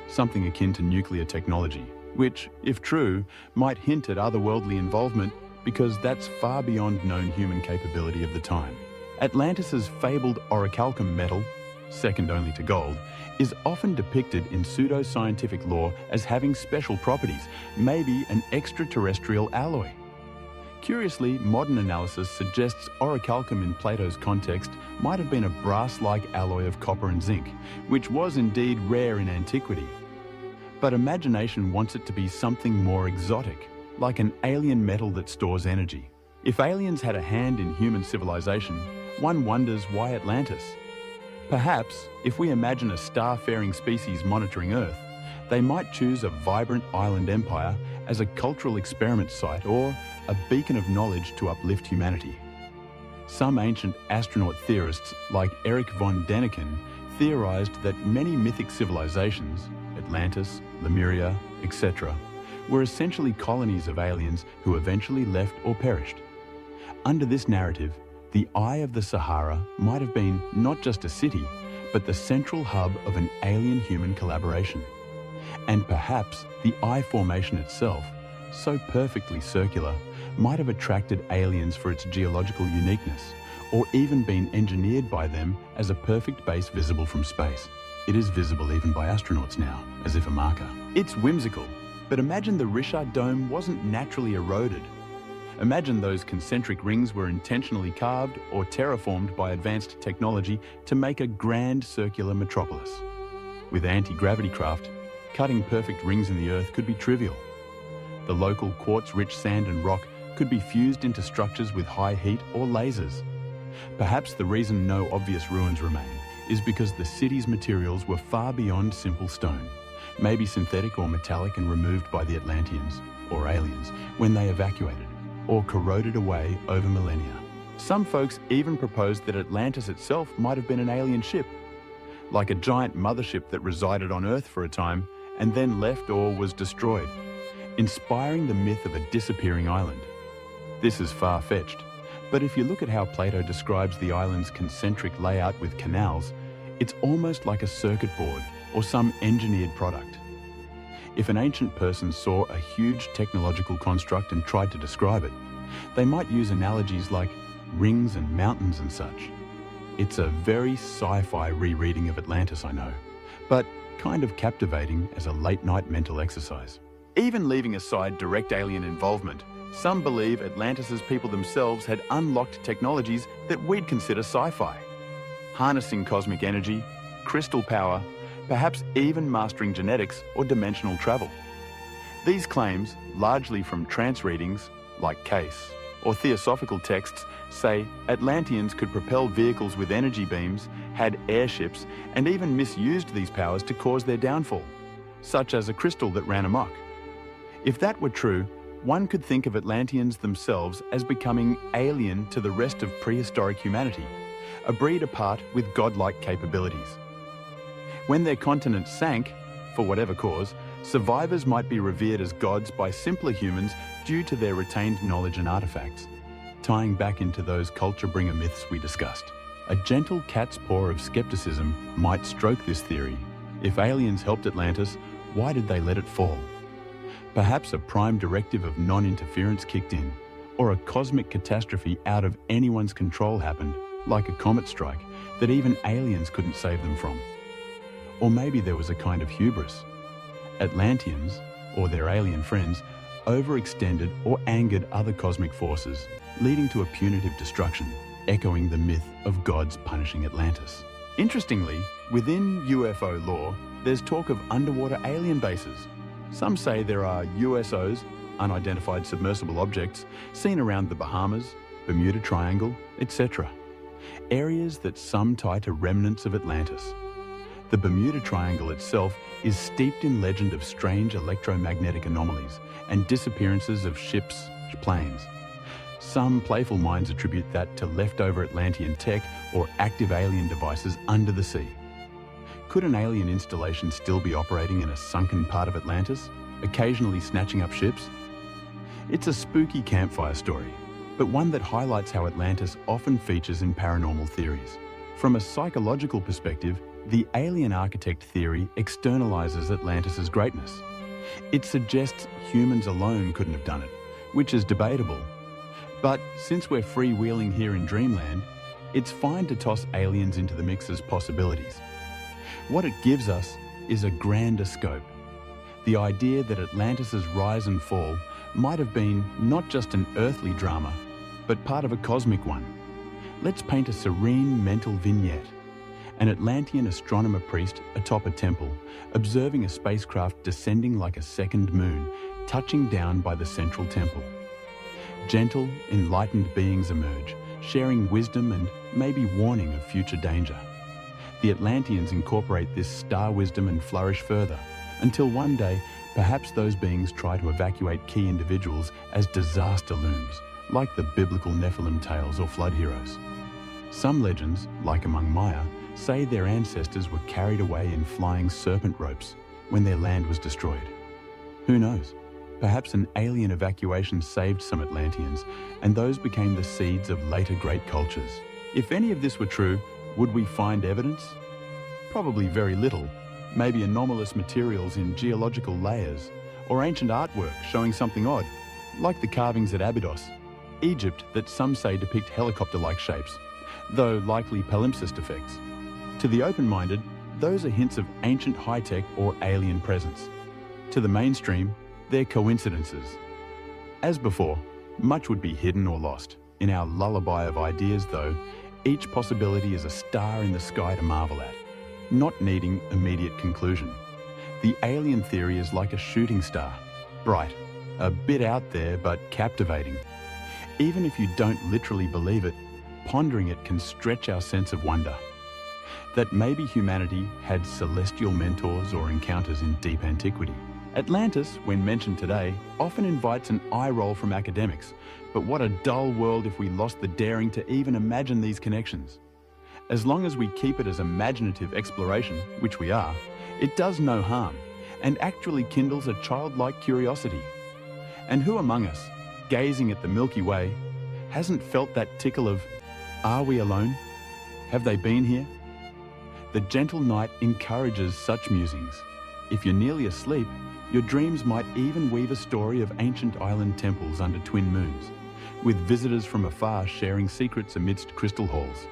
Something akin to nuclear technology, which, if true, might hint at otherworldly involvement because that's far beyond known human capability of the time. Atlantis's fabled orichalcum metal, second only to gold, is often depicted in pseudo-scientific lore as having special properties, maybe an extraterrestrial alloy. Curiously, modern analysis suggests orichalcum in Plato's context might have been a brass-like alloy of copper and zinc, which was indeed rare in antiquity. But imagination wants it to be something more exotic, like an alien metal that stores energy. If aliens had a hand in human civilization, one wonders why Atlantis. Perhaps, if we imagine a star-faring species monitoring Earth, they might choose a vibrant island empire as a cultural experiment site or a beacon of knowledge to uplift humanity. Some ancient astronaut theorists, like Erich von Däniken, theorized that many mythic civilizations, Atlantis, Lemuria, etc., were essentially colonies of aliens who eventually left or perished. Under this narrative, the Eye of the Sahara might have been not just a city, but the central hub of an alien-human collaboration. And perhaps the eye formation itself, so perfectly circular, might have attracted aliens for its geological uniqueness, or even been engineered by them as a perfect base visible from space. It is visible even by astronauts now, as if a marker. It's whimsical, but imagine the Richard Dome wasn't naturally eroded. Imagine those concentric rings were intentionally carved or terraformed by advanced technology to make a grand circular metropolis. With anti-gravity craft, cutting perfect rings in the Earth could be trivial. The local quartz-rich sand and rock could be fused into structures with high heat or lasers. Perhaps the reason no obvious ruins remain is because the city's materials were far beyond simple stone, maybe synthetic or metallic and removed by the Atlanteans, or aliens, when they evacuated, or corroded away over millennia. Some folks even proposed that Atlantis itself might have been an alien ship, like a giant mothership that resided on Earth for a time and then left or was destroyed, inspiring the myth of a disappearing island. This is far-fetched, but if you look at how Plato describes the island's concentric layout with canals, it's almost like a circuit board or some engineered product. If an ancient person saw a huge technological construct and tried to describe it, they might use analogies like rings and mountains and such. It's a very sci-fi rereading of Atlantis, I know, but kind of captivating as a late-night mental exercise. Even leaving aside direct alien involvement, some believe Atlantis' people themselves had unlocked technologies that we'd consider sci-fi. Harnessing cosmic energy, crystal power, perhaps even mastering genetics or dimensional travel. These claims, largely from trance readings, like Case, or theosophical texts, say Atlanteans could propel vehicles with energy beams, had airships, and even misused these powers to cause their downfall, such as a crystal that ran amok. If that were true, one could think of Atlanteans themselves as becoming alien to the rest of prehistoric humanity, a breed apart with godlike capabilities. When their continent sank, for whatever cause, survivors might be revered as gods by simpler humans due to their retained knowledge and artifacts, tying back into those culture-bringer myths we discussed. A gentle cat's paw of skepticism might stroke this theory. If aliens helped Atlantis, why did they let it fall? Perhaps a prime directive of non-interference kicked in, or a cosmic catastrophe out of anyone's control happened, like a comet strike, that even aliens couldn't save them from. Or maybe there was a kind of hubris. Atlanteans, or their alien friends, overextended or angered other cosmic forces, leading to a punitive destruction, echoing the myth of gods punishing Atlantis. Interestingly, within UFO lore, there's talk of underwater alien bases. Some say there are USOs, unidentified submersible objects, seen around the Bahamas, Bermuda Triangle, etc. Areas that some tie to remnants of Atlantis. The Bermuda Triangle itself is steeped in legend of strange electromagnetic anomalies and disappearances of ships, planes. Some playful minds attribute that to leftover Atlantean tech or active alien devices under the sea. Could an alien installation still be operating in a sunken part of Atlantis, occasionally snatching up ships? It's a spooky campfire story, but one that highlights how Atlantis often features in paranormal theories. From a psychological perspective, the alien architect theory externalizes Atlantis' greatness. It suggests humans alone couldn't have done it, which is debatable. But since we're freewheeling here in Dreamland, it's fine to toss aliens into the mix as possibilities. What it gives us is a grander scope. The idea that Atlantis' rise and fall might have been not just an earthly drama, but part of a cosmic one. Let's paint a serene mental vignette. An Atlantean astronomer priest atop a temple, observing a spacecraft descending like a second moon, touching down by the central temple. Gentle, enlightened beings emerge, sharing wisdom and maybe warning of future danger. The Atlanteans incorporate this star wisdom and flourish further, until one day, perhaps those beings try to evacuate key individuals as disaster looms, like the biblical Nephilim tales or flood heroes. Some legends, like among Maya, say their ancestors were carried away in flying serpent ropes when their land was destroyed. Who knows? Perhaps an alien evacuation saved some Atlanteans, and those became the seeds of later great cultures. If any of this were true, would we find evidence? Probably very little. Maybe anomalous materials in geological layers, or ancient artwork showing something odd, like the carvings at Abydos, Egypt, that some say depict helicopter-like shapes, though likely palimpsest effects. To the open-minded, those are hints of ancient high-tech or alien presence. To the mainstream, they're coincidences. As before, much would be hidden or lost. In our lullaby of ideas, though, each possibility is a star in the sky to marvel at, not needing immediate conclusion. The alien theory is like a shooting star, bright, a bit out there but captivating. Even if you don't literally believe it, pondering it can stretch our sense of wonder. That maybe humanity had celestial mentors or encounters in deep antiquity. Atlantis, when mentioned today, often invites an eye roll from academics, but what a dull world if we lost the daring to even imagine these connections. As long as we keep it as imaginative exploration, which we are, it does no harm and actually kindles a childlike curiosity. And who among us, gazing at the Milky Way, hasn't felt that tickle of, are we alone? Have they been here? The gentle night encourages such musings. If you're nearly asleep, your dreams might even weave a story of ancient island temples under twin moons, with visitors from afar sharing secrets amidst crystal halls.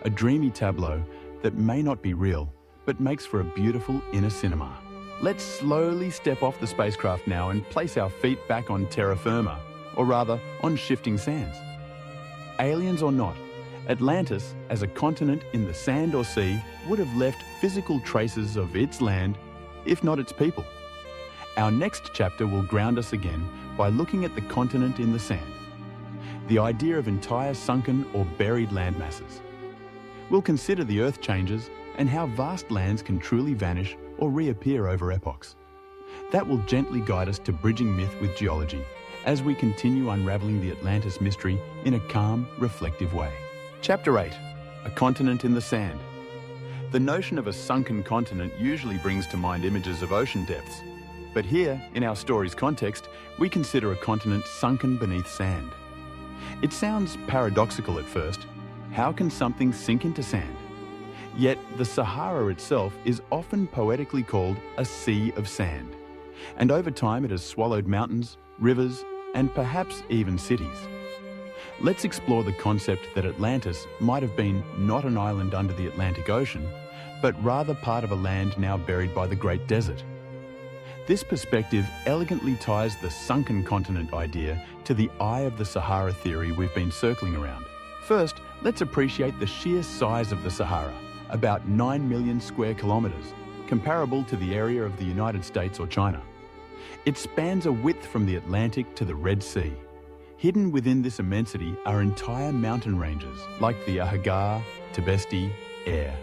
A dreamy tableau that may not be real, but makes for a beautiful inner cinema. Let's slowly step off the spacecraft now and place our feet back on terra firma, or rather, on shifting sands. Aliens or not, Atlantis, as a continent in the sand or sea, would have left physical traces of its land, if not its people. Our next chapter will ground us again by looking at the continent in the sand, the idea of entire sunken or buried landmasses. We'll consider the Earth changes and how vast lands can truly vanish or reappear over epochs. That will gently guide us to bridging myth with geology as we continue unraveling the Atlantis mystery in a calm, reflective way. Chapter 8, A Continent in the Sand. The notion of a sunken continent usually brings to mind images of ocean depths. But here, in our story's context, we consider a continent sunken beneath sand. It sounds paradoxical at first. How can something sink into sand? Yet the Sahara itself is often poetically called a sea of sand. And over time it has swallowed mountains, rivers, and perhaps even cities. Let's explore the concept that Atlantis might have been not an island under the Atlantic Ocean, but rather part of a land now buried by the Great Desert. This perspective elegantly ties the sunken continent idea to the eye of the Sahara theory we've been circling around. First, let's appreciate the sheer size of the Sahara, about 9 million square kilometers, comparable to the area of the United States or China. It spans a width from the Atlantic to the Red Sea. Hidden within this immensity are entire mountain ranges like the Ahaggar, Tibesti, Air,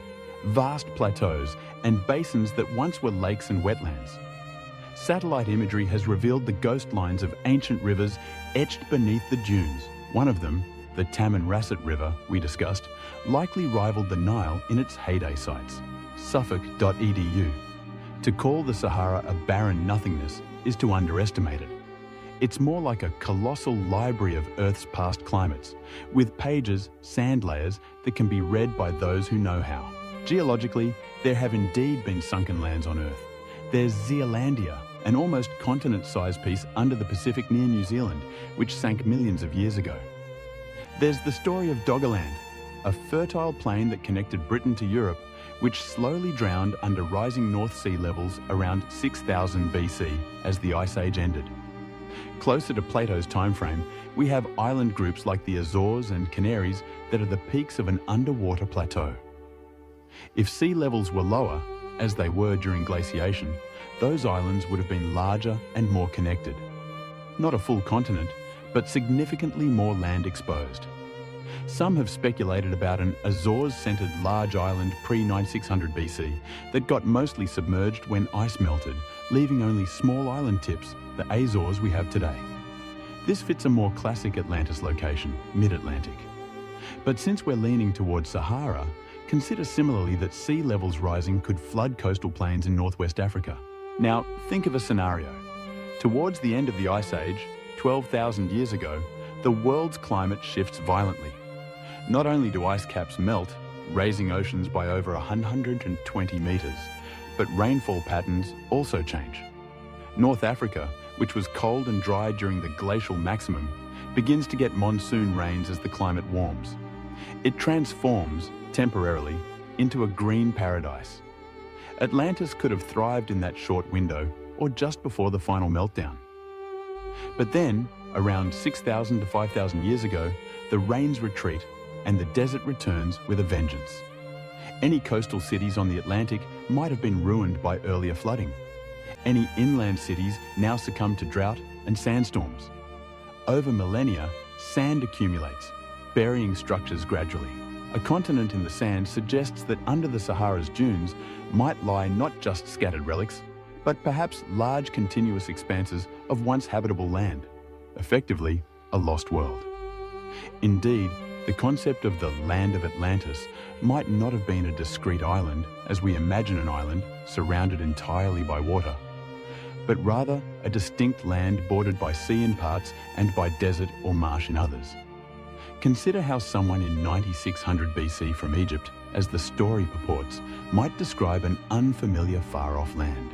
vast plateaus and basins that once were lakes and wetlands. Satellite imagery has revealed the ghost lines of ancient rivers etched beneath the dunes. One of them, the Tamanrasset River we discussed, likely rivaled the Nile in its heyday sites. Suffolk.edu. To call the Sahara a barren nothingness is to underestimate it. It's more like a colossal library of Earth's past climates, with pages, sand layers that can be read by those who know how. Geologically, there have indeed been sunken lands on Earth. There's Zealandia, an almost continent-sized piece under the Pacific near New Zealand, which sank millions of years ago. There's the story of Doggerland, a fertile plain that connected Britain to Europe, which slowly drowned under rising North Sea levels around 6000 BC as the Ice Age ended. Closer to Plato's timeframe, we have island groups like the Azores and Canaries that are the peaks of an underwater plateau. If sea levels were lower, as they were during glaciation, those islands would have been larger and more connected. Not a full continent, but significantly more land exposed. Some have speculated about an Azores-centered large island pre-9600 BC that got mostly submerged when ice melted, leaving only small island tips, the Azores we have today. This fits a more classic Atlantis location, mid-Atlantic. But since we're leaning towards Sahara, consider similarly that sea levels rising could flood coastal plains in northwest Africa. Now, think of a scenario. Towards the end of the Ice Age, 12,000 years ago, the world's climate shifts violently. Not only do ice caps melt, raising oceans by over 120 meters, but rainfall patterns also change. North Africa, which was cold and dry during the glacial maximum, begins to get monsoon rains as the climate warms. It transforms, temporarily, into a green paradise. Atlantis could have thrived in that short window, or just before the final meltdown. But then, around 6,000 to 5,000 years ago, the rains retreat and the desert returns with a vengeance. Any coastal cities on the Atlantic might have been ruined by earlier flooding. Any inland cities now succumb to drought and sandstorms. Over millennia, sand accumulates, burying structures gradually. A continent in the sand suggests that under the Sahara's dunes might lie not just scattered relics, but perhaps large continuous expanses of once habitable land, effectively a lost world. Indeed, the concept of the land of Atlantis might not have been a discrete island, as we imagine an island surrounded entirely by water, but rather a distinct land bordered by sea in parts and by desert or marsh in others. Consider how someone in 9600 BC from Egypt, as the story purports, might describe an unfamiliar far-off land.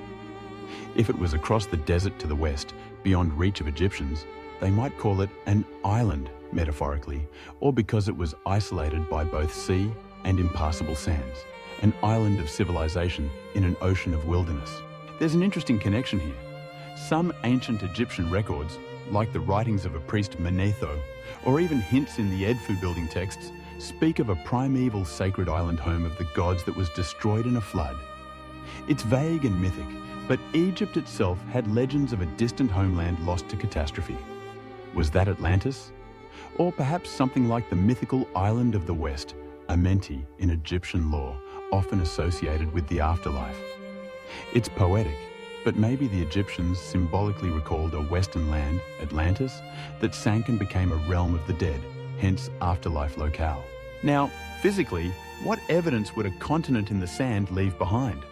If it was across the desert to the west, beyond reach of Egyptians, they might call it an island, metaphorically, or because it was isolated by both sea and impassable sands, an island of civilization in an ocean of wilderness. There's an interesting connection here. Some ancient Egyptian records, like the writings of a priest Manetho, or even hints in the Edfu building texts, speak of a primeval sacred island home of the gods that was destroyed in a flood. It's vague and mythic, but Egypt itself had legends of a distant homeland lost to catastrophe. Was that Atlantis? Or perhaps something like the mythical island of the West, Amenti in Egyptian lore, often associated with the afterlife. It's poetic, but maybe the Egyptians symbolically recalled a western land, Atlantis, that sank and became a realm of the dead, hence afterlife locale. Now, physically, what evidence would a continent in the sand leave behind?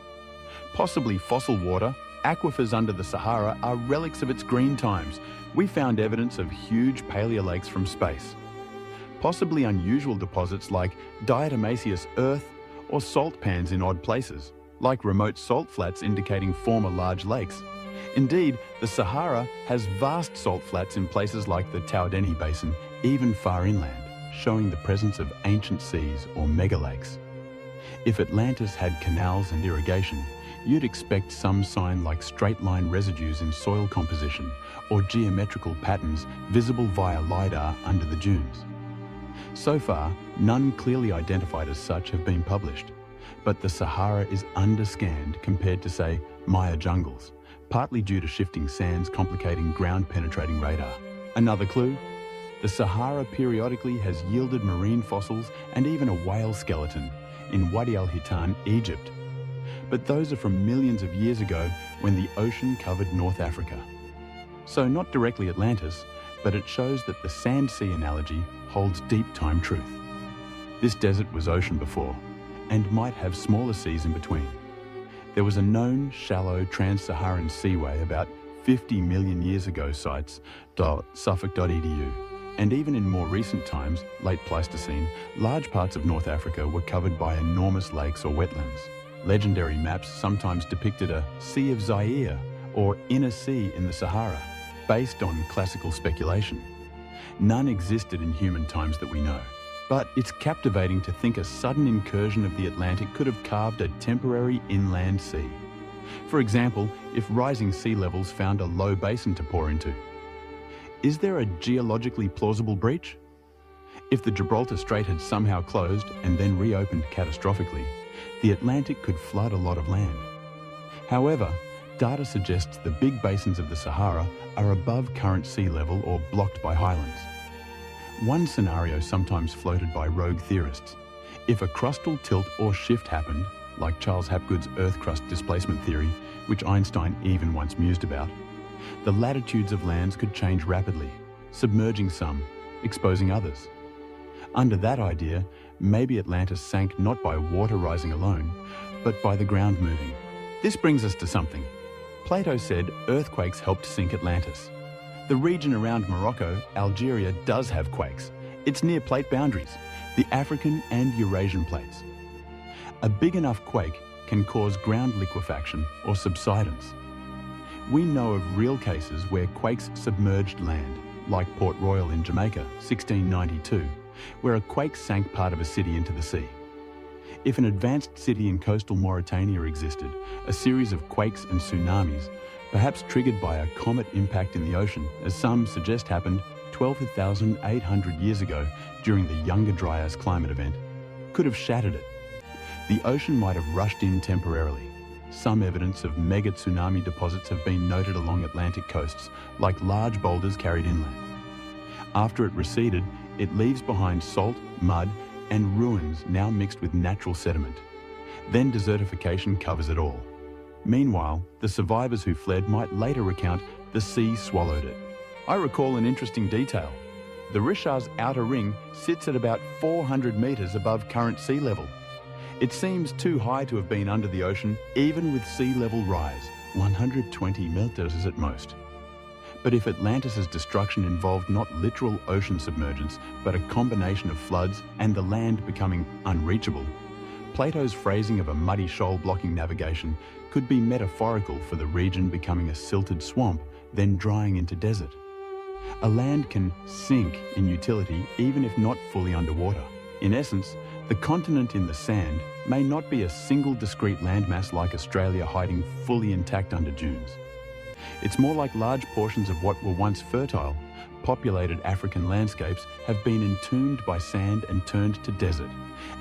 Possibly fossil water. Aquifers under the Sahara are relics of its green times. We found evidence of huge paleolakes from space. Possibly unusual deposits like diatomaceous earth or salt pans in odd places, like remote salt flats indicating former large lakes. Indeed, the Sahara has vast salt flats in places like the Taudeni Basin, even far inland, showing the presence of ancient seas or megalakes. If Atlantis had canals and irrigation, you'd expect some sign like straight-line residues in soil composition or geometrical patterns visible via LiDAR under the dunes. So far, none clearly identified as such have been published, but the Sahara is underscanned compared to, say, Maya jungles, partly due to shifting sands complicating ground-penetrating radar. Another clue? The Sahara periodically has yielded marine fossils and even a whale skeleton in Wadi al-Hitan, Egypt. But those are from millions of years ago when the ocean covered North Africa. So not directly Atlantis, but it shows that the sand sea analogy holds deep time truth. This desert was ocean before, and might have smaller seas in between. There was a known shallow trans-Saharan seaway about 50 million years ago, cites Suffolk.edu. And even in more recent times, late Pleistocene, large parts of North Africa were covered by enormous lakes or wetlands. Legendary maps sometimes depicted a Sea of Zaire or Inner Sea in the Sahara, based on classical speculation. None existed in human times that we know, but it's captivating to think a sudden incursion of the Atlantic could have carved a temporary inland sea. For example, if rising sea levels found a low basin to pour into. Is there a geologically plausible breach? If the Gibraltar Strait had somehow closed and then reopened catastrophically, the Atlantic could flood a lot of land. However, data suggests the big basins of the Sahara are above current sea level or blocked by highlands. One scenario sometimes floated by rogue theorists: if a crustal tilt or shift happened, like Charles Hapgood's Earth crust displacement theory, which Einstein even once mused about, the latitudes of lands could change rapidly, submerging some, exposing others. Under that idea, maybe Atlantis sank not by water rising alone, but by the ground moving. This brings us to something. Plato said earthquakes helped sink Atlantis. The region around Morocco, Algeria, does have quakes. It's near plate boundaries, the African and Eurasian plates. A big enough quake can cause ground liquefaction or subsidence. We know of real cases where quakes submerged land, like Port Royal in Jamaica, 1692, where a quake sank part of a city into the sea. If an advanced city in coastal Mauritania existed, a series of quakes and tsunamis, perhaps triggered by a comet impact in the ocean, as some suggest happened 12,800 years ago during the Younger Dryas climate event, could have shattered it. The ocean might have rushed in temporarily. Some evidence of mega tsunami deposits have been noted along Atlantic coasts, like large boulders carried inland. After it receded, it leaves behind salt, mud, and ruins now mixed with natural sediment. Then desertification covers it all. Meanwhile, the survivors who fled might later recount the sea swallowed it. I recall an interesting detail. The Richard's outer ring sits at about 400 meters above current sea level. It seems too high to have been under the ocean, even with sea level rise, 120 meters at most. But if Atlantis' destruction involved not literal ocean submergence, but a combination of floods and the land becoming unreachable, Plato's phrasing of a muddy shoal blocking navigation could be metaphorical for the region becoming a silted swamp, then drying into desert. A land can sink in utility even if not fully underwater. In essence, the continent in the sand may not be a single discrete landmass like Australia hiding fully intact under dunes. It's more like large portions of what were once fertile, populated African landscapes have been entombed by sand and turned to desert,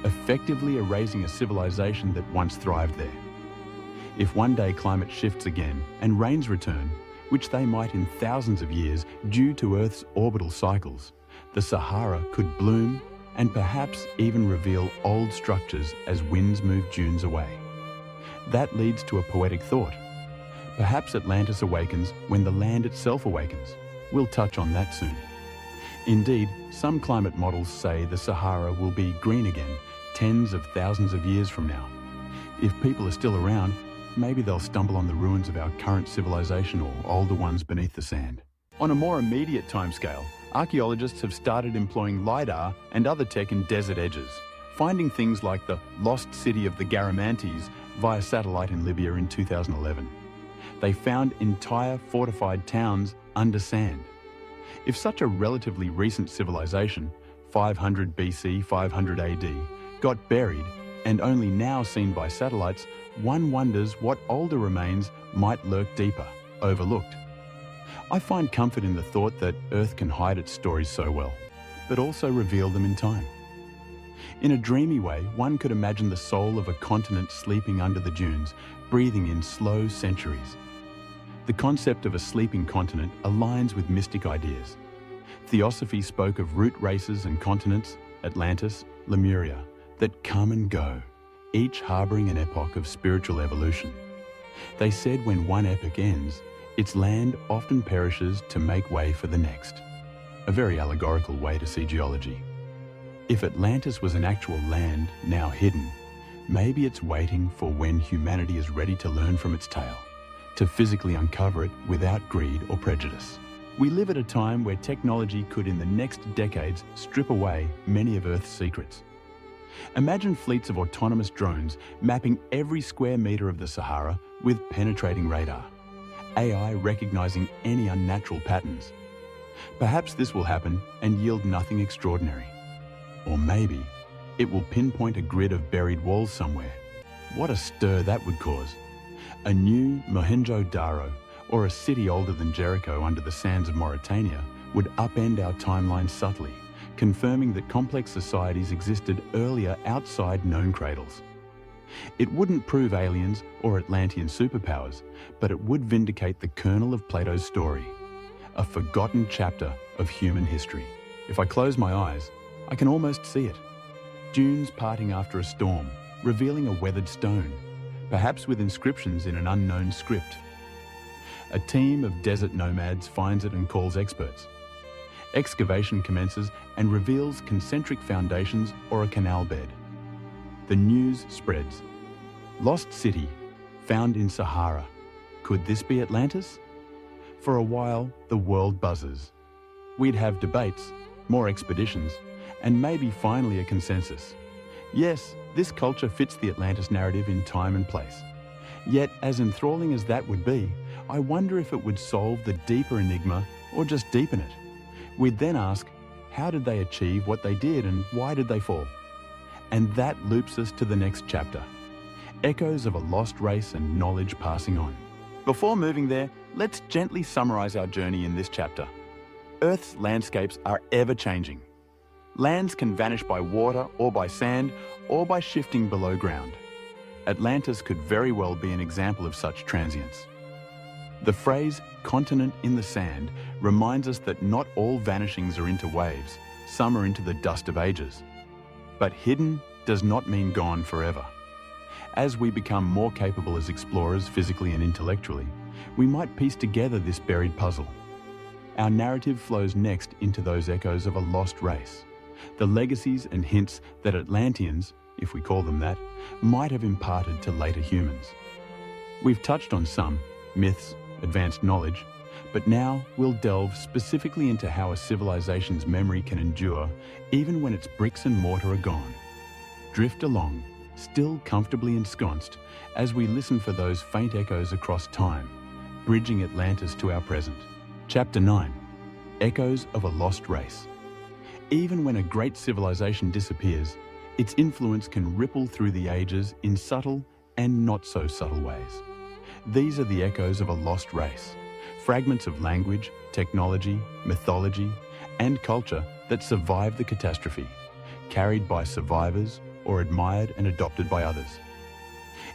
effectively erasing a civilization that once thrived there. If one day climate shifts again and rains return, which they might in thousands of years due to Earth's orbital cycles, the Sahara could bloom and perhaps even reveal old structures as winds move dunes away. That leads to a poetic thought. Perhaps Atlantis awakens when the land itself awakens. We'll touch on that soon. Indeed, some climate models say the Sahara will be green again tens of thousands of years from now. If people are still around, maybe they'll stumble on the ruins of our current civilization or older ones beneath the sand. On a more immediate timescale, archaeologists have started employing LiDAR and other tech in desert edges, finding things like the lost city of the Garamantes via satellite in Libya in 2011. They found entire fortified towns under sand. If such a relatively recent civilization, 500 BC, 500 AD, got buried and only now seen by satellites, one wonders what older remains might lurk deeper, overlooked. I find comfort in the thought that Earth can hide its stories so well, but also reveal them in time. In a dreamy way, one could imagine the soul of a continent sleeping under the dunes, breathing in slow centuries. The concept of a sleeping continent aligns with mystic ideas. Theosophy spoke of root races and continents, Atlantis, Lemuria, that come and go, each harboring an epoch of spiritual evolution. They said when one epoch ends, its land often perishes to make way for the next. A very allegorical way to see geology. If Atlantis was an actual land now hidden, maybe it's waiting for when humanity is ready to learn from its tale, to physically uncover it without greed or prejudice. We live at a time where technology could in the next decades strip away many of Earth's secrets. Imagine fleets of autonomous drones mapping every square meter of the Sahara with penetrating radar, AI recognizing any unnatural patterns. Perhaps this will happen and yield nothing extraordinary. Or maybe it will pinpoint a grid of buried walls somewhere. What a stir that would cause. A new Mohenjo-Daro, or a city older than Jericho under the sands of Mauritania, would upend our timeline subtly, confirming that complex societies existed earlier outside known cradles. It wouldn't prove aliens or Atlantean superpowers, but it would vindicate the kernel of Plato's story, a forgotten chapter of human history. If I close my eyes, I can almost see it. Dunes parting after a storm, revealing a weathered stone, perhaps with inscriptions in an unknown script. A team of desert nomads finds it and calls experts. Excavation commences and reveals concentric foundations or a canal bed. The news spreads. Lost city, found in Sahara. Could this be Atlantis? For a while, the world buzzes. We'd have debates, more expeditions, and maybe finally a consensus. Yes, this culture fits the Atlantis narrative in time and place. Yet, as enthralling as that would be, I wonder if it would solve the deeper enigma or just deepen it. We'd then ask, how did they achieve what they did and why did they fall? And that loops us to the next chapter. Echoes of a lost race and knowledge passing on. Before moving there, let's gently summarize our journey in this chapter. Earth's landscapes are ever changing. Lands can vanish by water or by sand or by shifting below ground. Atlantis could very well be an example of such transience. The phrase continent in the sand reminds us that not all vanishings are into waves, some are into the dust of ages. But hidden does not mean gone forever. As we become more capable as explorers physically and intellectually, we might piece together this buried puzzle. Our narrative flows next into those echoes of a lost race, the legacies and hints that Atlanteans, if we call them that, might have imparted to later humans. We've touched on some myths, advanced knowledge, but now we'll delve specifically into how a civilization's memory can endure even when its bricks and mortar are gone. Drift along, still comfortably ensconced, as we listen for those faint echoes across time, bridging Atlantis to our present. Chapter 9. Echoes of a Lost Race. Even when a great civilization disappears, its influence can ripple through the ages in subtle and not so subtle ways. These are the echoes of a lost race, fragments of language, technology, mythology, and culture that survived the catastrophe, carried by survivors or admired and adopted by others.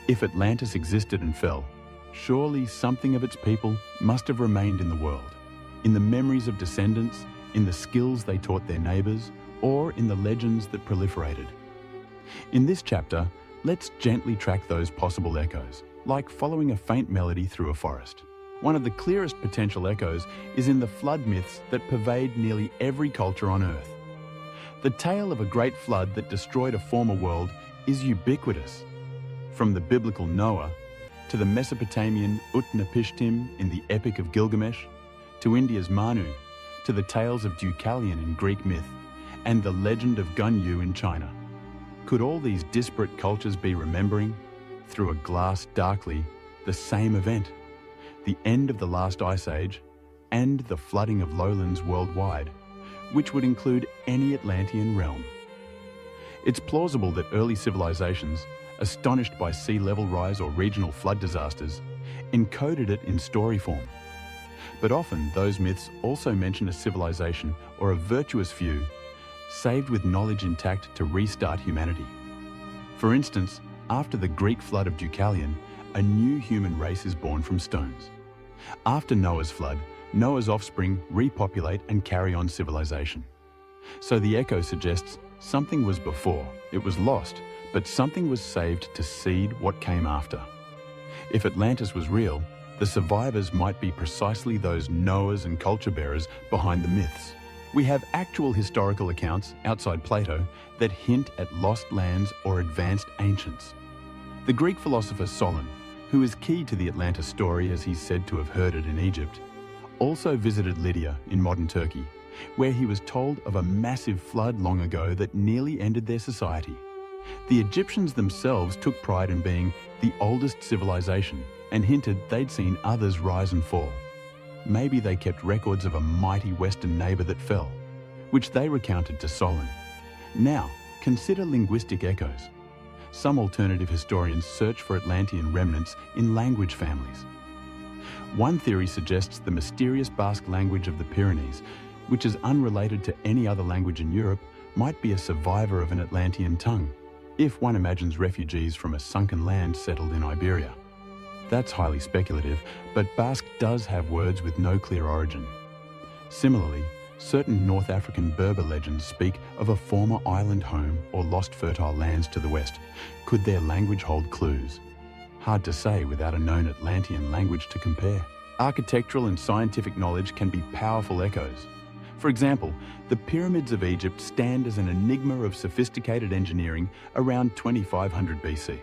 If Atlantis existed and fell, surely something of its people must have remained in the world, in the memories of descendants, in the skills they taught their neighbors, or in the legends that proliferated. In this chapter, let's gently track those possible echoes, like following a faint melody through a forest. One of the clearest potential echoes is in the flood myths that pervade nearly every culture on Earth. The tale of a great flood that destroyed a former world is ubiquitous. From the biblical Noah, to the Mesopotamian Utnapishtim in the Epic of Gilgamesh, to India's Manu, to the tales of Deucalion in Greek myth, and the legend of Gunyu in China. Could all these disparate cultures be remembering, through a glass darkly, the same event, the end of the last ice age and the flooding of lowlands worldwide, which would include any Atlantean realm? It's plausible that early civilizations, astonished by sea level rise or regional flood disasters, encoded it in story form. But often those myths also mention a civilization or a virtuous few saved with knowledge intact to restart humanity. For instance, after the Greek flood of Deucalion, a new human race is born from stones. After Noah's flood, Noah's offspring repopulate and carry on civilization. So the echo suggests something was before, it was lost, but something was saved to seed what came after. If Atlantis was real, the survivors might be precisely those Noahs and culture bearers behind the myths. We have actual historical accounts, outside Plato, that hint at lost lands or advanced ancients. The Greek philosopher Solon, who is key to the Atlantis story as he's said to have heard it in Egypt, also visited Lydia in modern Turkey, where he was told of a massive flood long ago that nearly ended their society. The Egyptians themselves took pride in being the oldest civilization and hinted they'd seen others rise and fall. Maybe they kept records of a mighty western neighbor that fell, which they recounted to Solon. Now, consider linguistic echoes. Some alternative historians search for Atlantean remnants in language families. One theory suggests the mysterious Basque language of the Pyrenees, which is unrelated to any other language in Europe, might be a survivor of an Atlantean tongue, if one imagines refugees from a sunken land settled in Iberia. That's highly speculative, but Basque does have words with no clear origin. Similarly, certain North African Berber legends speak of a former island home or lost fertile lands to the west. Could their language hold clues? Hard to say without a known Atlantean language to compare. Architectural and scientific knowledge can be powerful echoes. For example, the pyramids of Egypt stand as an enigma of sophisticated engineering around 2500 BC.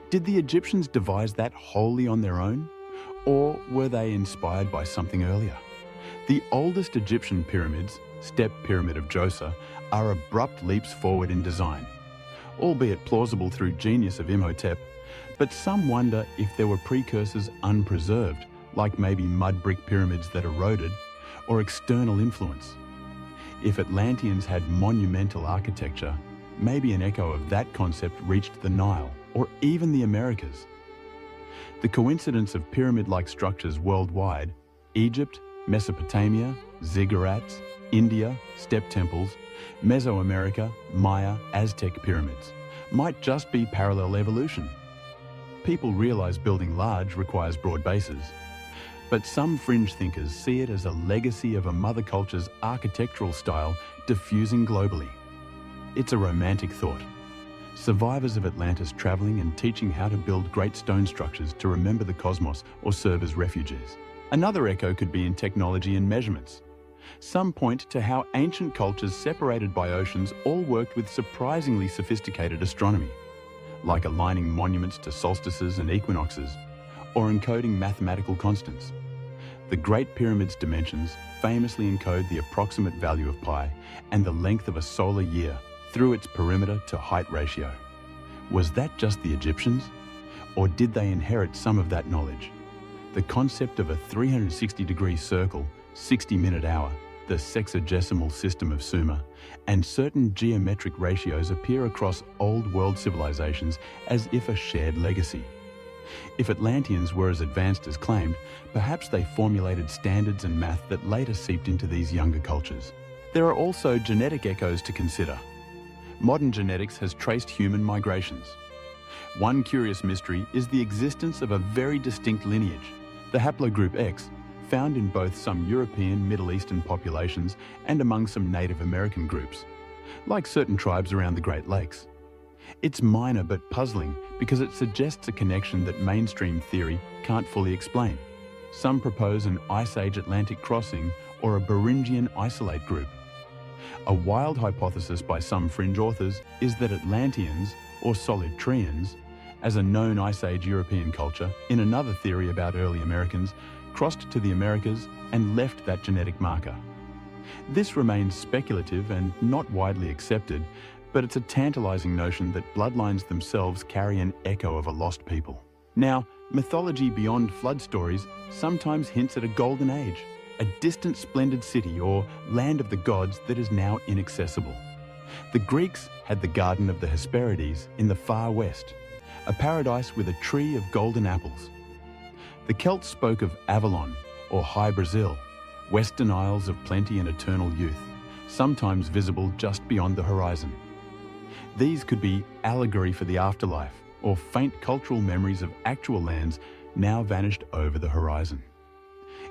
Did the Egyptians devise that wholly on their own? Or were they inspired by something earlier? The oldest Egyptian pyramids, Step Pyramid of Djoser, are abrupt leaps forward in design, albeit plausible through genius of Imhotep, but some wonder if there were precursors unpreserved, like maybe mud brick pyramids that eroded, or external influence. If Atlanteans had monumental architecture, maybe an echo of that concept reached the Nile, or even the Americas. The coincidence of pyramid-like structures worldwide, Egypt, Mesopotamia, ziggurats, India, step temples, Mesoamerica, Maya, Aztec pyramids, might just be parallel evolution. People realize building large requires broad bases, but some fringe thinkers see it as a legacy of a mother culture's architectural style diffusing globally. It's a romantic thought. Survivors of Atlantis traveling and teaching how to build great stone structures to remember the cosmos or serve as refuges. Another echo could be in technology and measurements. Some point to how ancient cultures separated by oceans all worked with surprisingly sophisticated astronomy, like aligning monuments to solstices and equinoxes, or encoding mathematical constants. The Great Pyramid's dimensions famously encode the approximate value of pi and the length of a solar year through its perimeter to height ratio. Was that just the Egyptians? Or did they inherit some of that knowledge? The concept of a 360-degree circle, 60-minute hour, the sexagesimal system of Sumer, and certain geometric ratios appear across old world civilizations as if a shared legacy. If Atlanteans were as advanced as claimed, perhaps they formulated standards and math that later seeped into these younger cultures. There are also genetic echoes to consider. Modern genetics has traced human migrations. One curious mystery is the existence of a very distinct lineage, the haplogroup X, found in both some European, Middle Eastern populations and among some Native American groups, like certain tribes around the Great Lakes. It's minor but puzzling because it suggests a connection that mainstream theory can't fully explain. Some propose an Ice Age Atlantic crossing or a Beringian isolate group. A wild hypothesis by some fringe authors is that Atlanteans, or Solitreans, as a known Ice Age European culture, in another theory about early Americans, crossed to the Americas and left that genetic marker. This remains speculative and not widely accepted, but it's a tantalizing notion that bloodlines themselves carry an echo of a lost people. Now, mythology beyond flood stories sometimes hints at a golden age, a distant splendid city or land of the gods that is now inaccessible. The Greeks had the Garden of the Hesperides in the far west, a paradise with a tree of golden apples. The Celts spoke of Avalon or High Brazil, western isles of plenty and eternal youth, sometimes visible just beyond the horizon. These could be allegory for the afterlife or faint cultural memories of actual lands now vanished over the horizon.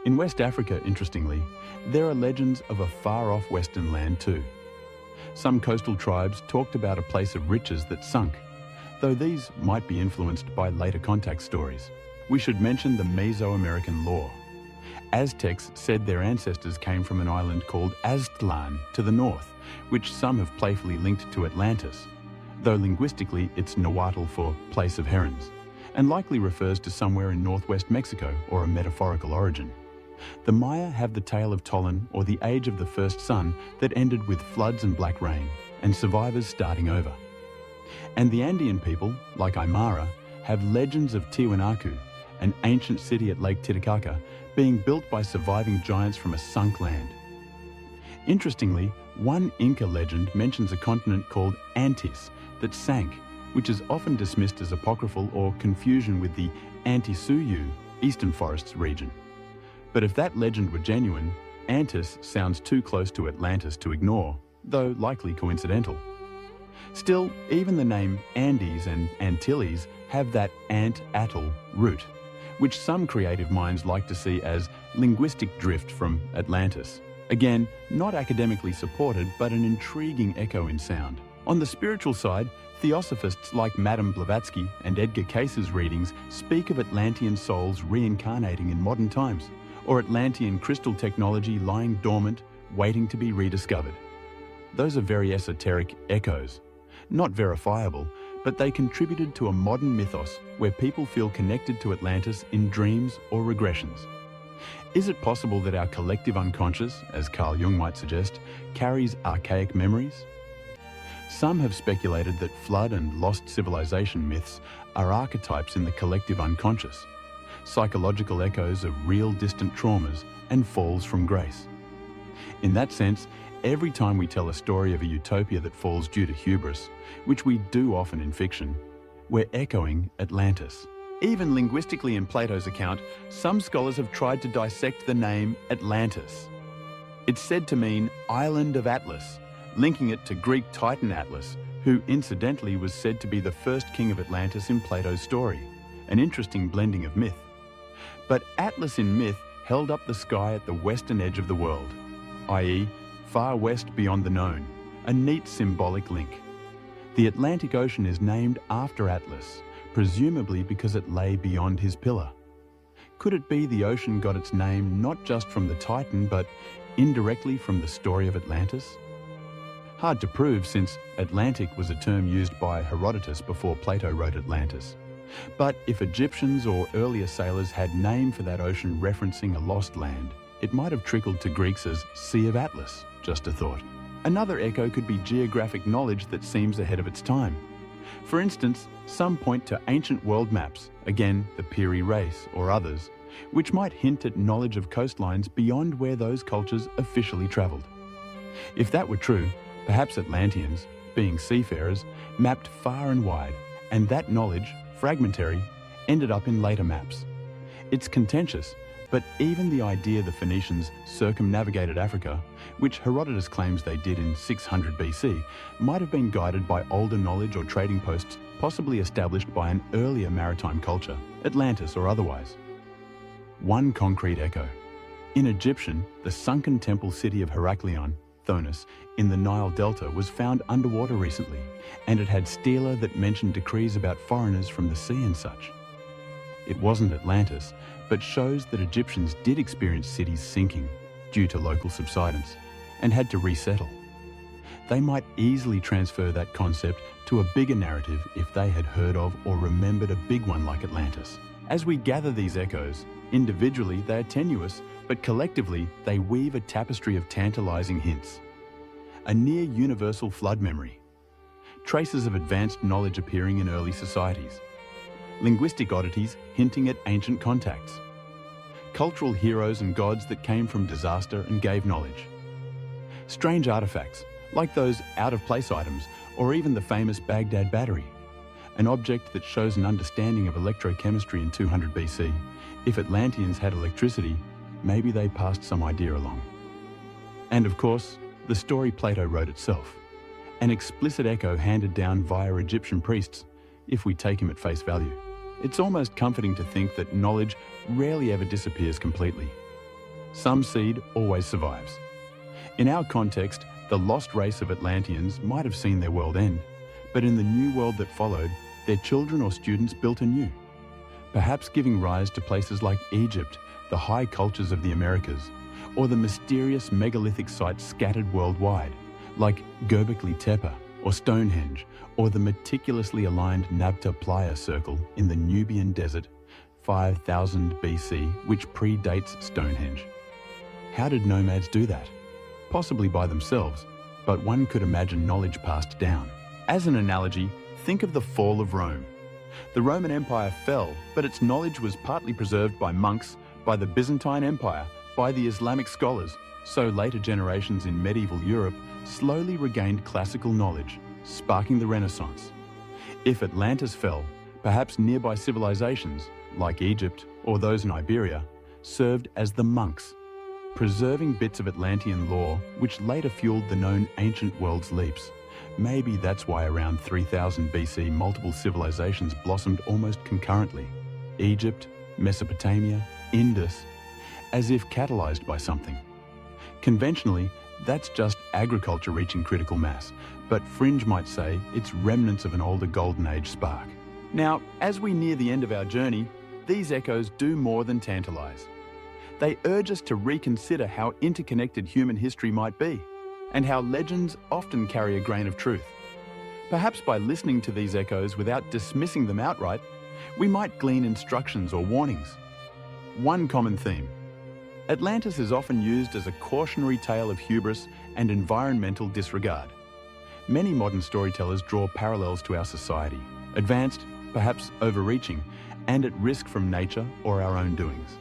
In West Africa, interestingly, there are legends of a far-off western land too. Some coastal tribes talked about a place of riches that sunk, though these might be influenced by later contact stories. We should mention the Mesoamerican lore. Aztecs said their ancestors came from an island called Aztlan to the north, which some have playfully linked to Atlantis, though linguistically it's Nahuatl for place of herons, and likely refers to somewhere in northwest Mexico or a metaphorical origin. The Maya have the tale of Tolan, or the age of the first sun, that ended with floods and black rain, and survivors starting over. And the Andean people, like Aymara, have legends of Tiwanaku, an ancient city at Lake Titicaca, being built by surviving giants from a sunk land. Interestingly, one Inca legend mentions a continent called Antis that sank, which is often dismissed as apocryphal or confusion with the Antisuyu, Eastern Forests region. But if that legend were genuine, Antis sounds too close to Atlantis to ignore, though likely coincidental. Still, even the name Andes and Antilles have that ant-atl root, which some creative minds like to see as linguistic drift from Atlantis. Again, not academically supported, but an intriguing echo in sound. On the spiritual side, theosophists like Madame Blavatsky and Edgar Case's readings speak of Atlantean souls reincarnating in modern times, or Atlantean crystal technology lying dormant, waiting to be rediscovered. Those are very esoteric echoes, not verifiable, but they contributed to a modern mythos where people feel connected to Atlantis in dreams or regressions. Is it possible that our collective unconscious, as Carl Jung might suggest, carries archaic memories? Some have speculated that flood and lost civilization myths are archetypes in the collective unconscious, psychological echoes of real distant traumas and falls from grace. In that sense, every time we tell a story of a utopia that falls due to hubris, which we do often in fiction, we're echoing Atlantis. Even linguistically in Plato's account, some scholars have tried to dissect the name Atlantis. It's said to mean Island of Atlas, linking it to Greek Titan Atlas, who incidentally was said to be the first king of Atlantis in Plato's story, an interesting blending of myth. But Atlas in myth held up the sky at the western edge of the world, i.e., far west beyond the known, a neat symbolic link. The Atlantic Ocean is named after Atlas, presumably because it lay beyond his pillar. Could it be the ocean got its name not just from the Titan, but indirectly from the story of Atlantis? Hard to prove, since Atlantic was a term used by Herodotus before Plato wrote Atlantis. But if Egyptians or earlier sailors had name for that ocean referencing a lost land, it might have trickled to Greeks as Sea of Atlas, just a thought. Another echo could be geographic knowledge that seems ahead of its time. For instance, some point to ancient world maps, again the Piri race or others, which might hint at knowledge of coastlines beyond where those cultures officially travelled. If that were true, perhaps Atlanteans, being seafarers, mapped far and wide, and that knowledge, fragmentary, ended up in later maps. It's contentious, but even the idea the Phoenicians circumnavigated Africa, which Herodotus claims they did in 600 BC, might have been guided by older knowledge or trading posts possibly established by an earlier maritime culture, Atlantis or otherwise. One concrete echo. In Egyptian, the sunken temple city of Heraklion, Thonis, in the Nile Delta was found underwater recently, and it had stela that mentioned decrees about foreigners from the sea and such. It wasn't Atlantis, but shows that Egyptians did experience cities sinking due to local subsidence and had to resettle. They might easily transfer that concept to a bigger narrative if they had heard of or remembered a big one like Atlantis. As we gather these echoes, individually they are tenuous, but collectively they weave a tapestry of tantalizing hints. A near-universal flood memory. Traces of advanced knowledge appearing in early societies. Linguistic oddities hinting at ancient contacts. Cultural heroes and gods that came from disaster and gave knowledge. Strange artifacts, like those out-of-place items, or even the famous Baghdad battery, an object that shows an understanding of electrochemistry in 200 BC. If Atlanteans had electricity, maybe they passed some idea along. And of course, the story Plato wrote itself, an explicit echo handed down via Egyptian priests, if we take him at face value. It's almost comforting to think that knowledge rarely ever disappears completely. Some seed always survives. In our context, the lost race of Atlanteans might have seen their world end, but in the new world that followed, their children or students built anew, perhaps giving rise to places like Egypt, the high cultures of the Americas, or the mysterious megalithic sites scattered worldwide, like Göbekli Tepe or Stonehenge, or the meticulously aligned Nabta Playa Circle in the Nubian desert, 5000 BC, which predates Stonehenge. How did nomads do that? Possibly by themselves, but one could imagine knowledge passed down. As an analogy, think of the fall of Rome. The Roman Empire fell, but its knowledge was partly preserved by monks, by the Byzantine Empire, by the Islamic scholars, so later generations in medieval Europe slowly regained classical knowledge, sparking the Renaissance. If Atlantis fell, perhaps nearby civilizations, like Egypt or those in Iberia, served as the monks, preserving bits of Atlantean lore which later fueled the known ancient world's leaps. Maybe that's why around 3000 BC multiple civilizations blossomed almost concurrently. Egypt, Mesopotamia, Indus, as if catalyzed by something. Conventionally, that's just agriculture reaching critical mass, but fringe might say it's remnants of an older golden age spark. Now, as we near the end of our journey, these echoes do more than tantalize. They urge us to reconsider how interconnected human history might be, and how legends often carry a grain of truth. Perhaps by listening to these echoes without dismissing them outright, we might glean instructions or warnings. One common theme. Atlantis is often used as a cautionary tale of hubris and environmental disregard. Many modern storytellers draw parallels to our society, advanced, perhaps overreaching, and at risk from nature or our own doings.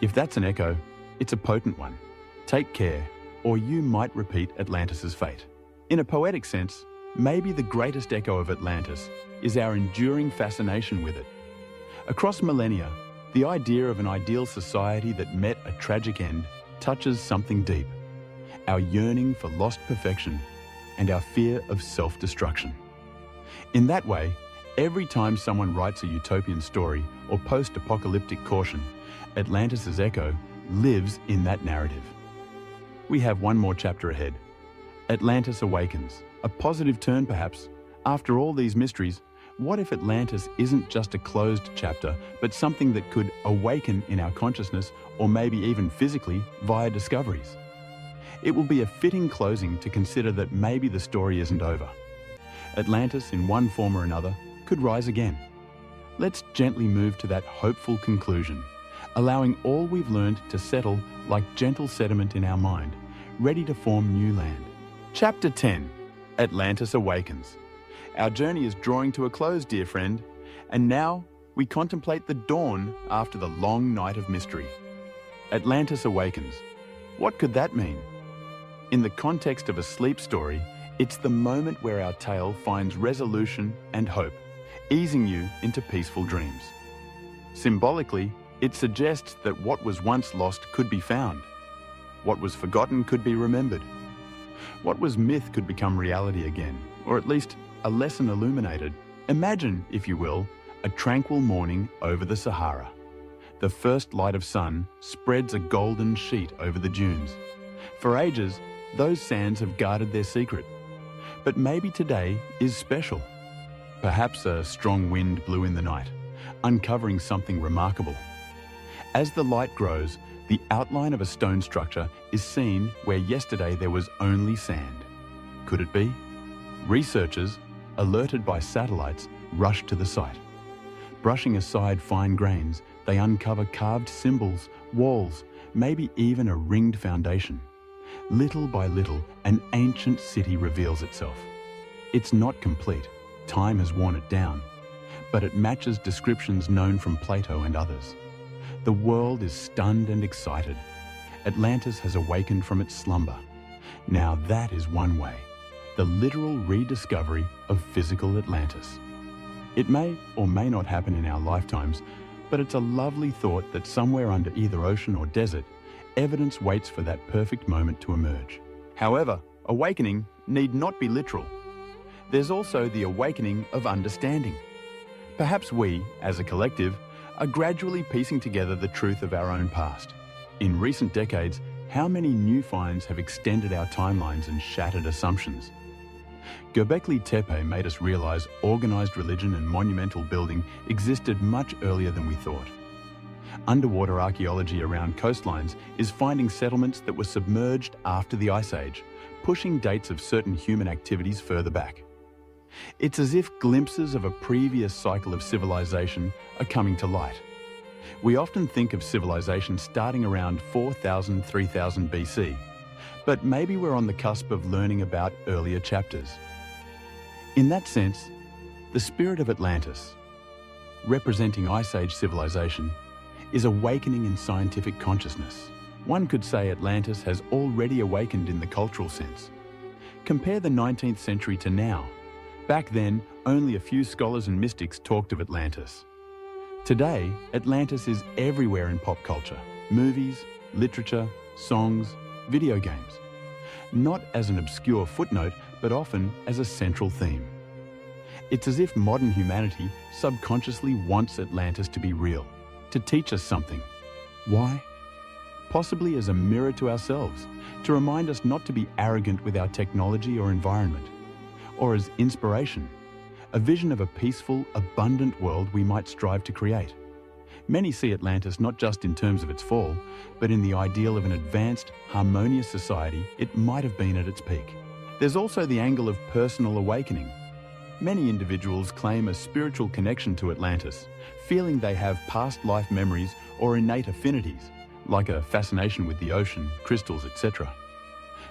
If that's an echo, it's a potent one. Take care, or you might repeat Atlantis's fate. In a poetic sense, maybe the greatest echo of Atlantis is our enduring fascination with it. Across millennia, the idea of an ideal society that met a tragic end touches something deep. Our yearning for lost perfection and our fear of self-destruction. In that way, every time someone writes a utopian story or post-apocalyptic caution, Atlantis's echo lives in that narrative. We have one more chapter ahead. Atlantis Awakens. A positive turn, perhaps. After all these mysteries, what if Atlantis isn't just a closed chapter, but something that could awaken in our consciousness, or maybe even physically, via discoveries? It will be a fitting closing to consider that maybe the story isn't over. Atlantis, in one form or another, could rise again. Let's gently move to that hopeful conclusion, allowing all we've learned to settle like gentle sediment in our mind, ready to form new land. Chapter 10. Atlantis Awakens. Our journey is drawing to a close, dear friend, and now we contemplate the dawn after the long night of mystery. Atlantis Awakens. What could that mean? In the context of a sleep story, it's the moment where our tale finds resolution and hope, easing you into peaceful dreams. Symbolically, it suggests that what was once lost could be found. What was forgotten could be remembered. What was myth could become reality again, or at least a lesson illuminated. Imagine, if you will, a tranquil morning over the Sahara. The first light of sun spreads a golden sheet over the dunes. For ages, those sands have guarded their secret. But maybe today is special. Perhaps a strong wind blew in the night, uncovering something remarkable. As the light grows, the outline of a stone structure is seen where yesterday there was only sand. Could it be? Researchers, alerted by satellites, rush to the site. Brushing aside fine grains, they uncover carved symbols, walls, maybe even a ringed foundation. Little by little, an ancient city reveals itself. It's not complete, time has worn it down, but it matches descriptions known from Plato and others. The world is stunned and excited. Atlantis has awakened from its slumber. Now that is one way, the literal rediscovery of physical Atlantis. It may or may not happen in our lifetimes, but it's a lovely thought that somewhere under either ocean or desert, evidence waits for that perfect moment to emerge. However, awakening need not be literal. There's also the awakening of understanding. Perhaps we, as a collective, are gradually piecing together the truth of our own past. In recent decades, how many new finds have extended our timelines and shattered assumptions? Göbekli Tepe made us realize organized religion and monumental building existed much earlier than we thought. Underwater archaeology around coastlines is finding settlements that were submerged after the Ice Age, pushing dates of certain human activities further back. It's as if glimpses of a previous cycle of civilization are coming to light. We often think of civilization starting around 4000, 3000 BC, but maybe we're on the cusp of learning about earlier chapters. In that sense, the spirit of Atlantis, representing Ice Age civilization, is awakening in scientific consciousness. One could say Atlantis has already awakened in the cultural sense. Compare the 19th century to now. Back then, only a few scholars and mystics talked of Atlantis. Today, Atlantis is everywhere in pop culture, movies, literature, songs, video games. Not as an obscure footnote, but often as a central theme. It's as if modern humanity subconsciously wants Atlantis to be real, to teach us something. Why? Possibly as a mirror to ourselves, to remind us not to be arrogant with our technology or environment, or as inspiration, a vision of a peaceful, abundant world we might strive to create. Many see Atlantis not just in terms of its fall, but in the ideal of an advanced, harmonious society it might have been at its peak. There's also the angle of personal awakening. Many individuals claim a spiritual connection to Atlantis, feeling they have past life memories or innate affinities, like a fascination with the ocean, crystals, etc.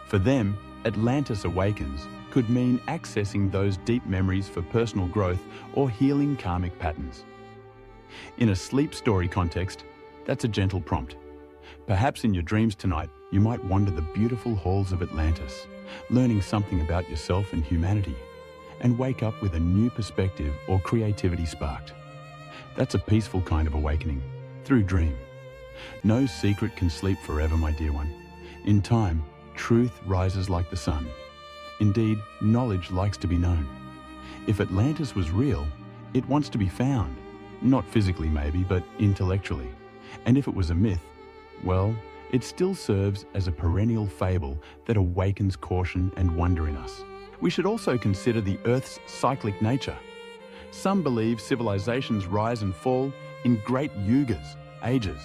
For them, Atlantis Awakens could mean accessing those deep memories for personal growth or healing karmic patterns. In a sleep story context, that's a gentle prompt. Perhaps in your dreams tonight, you might wander the beautiful halls of Atlantis, learning something about yourself and humanity, and wake up with a new perspective or creativity sparked. That's a peaceful kind of awakening, through dream. No secret can sleep forever, my dear one. In time, truth rises like the sun. Indeed, knowledge likes to be known. If Atlantis was real, it wants to be found. Not physically maybe, but intellectually. And if it was a myth, well, it still serves as a perennial fable that awakens caution and wonder in us. We should also consider the Earth's cyclic nature. Some believe civilizations rise and fall in great yugas, ages.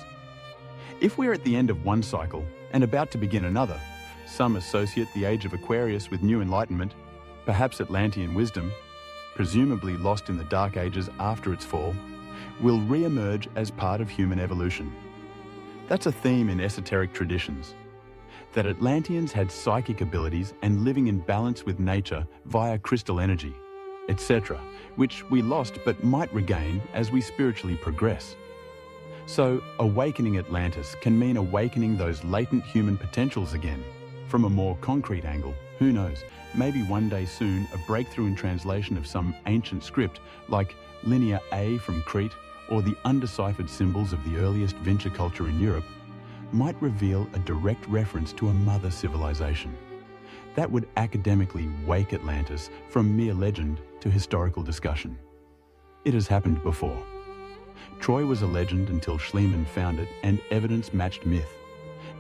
If we're at the end of one cycle and about to begin another, some associate the age of Aquarius with new enlightenment, perhaps Atlantean wisdom, presumably lost in the dark ages after its fall, will re-emerge as part of human evolution. That's a theme in esoteric traditions, that Atlanteans had psychic abilities and living in balance with nature via crystal energy, etc., which we lost but might regain as we spiritually progress. So, awakening Atlantis can mean awakening those latent human potentials again. From a more concrete angle, who knows, maybe one day soon a breakthrough in translation of some ancient script like Linear A from Crete or the undeciphered symbols of the earliest Vinca culture in Europe might reveal a direct reference to a mother civilization. That would academically wake Atlantis from mere legend to historical discussion. It has happened before. Troy was a legend until Schliemann found it and evidence matched myth.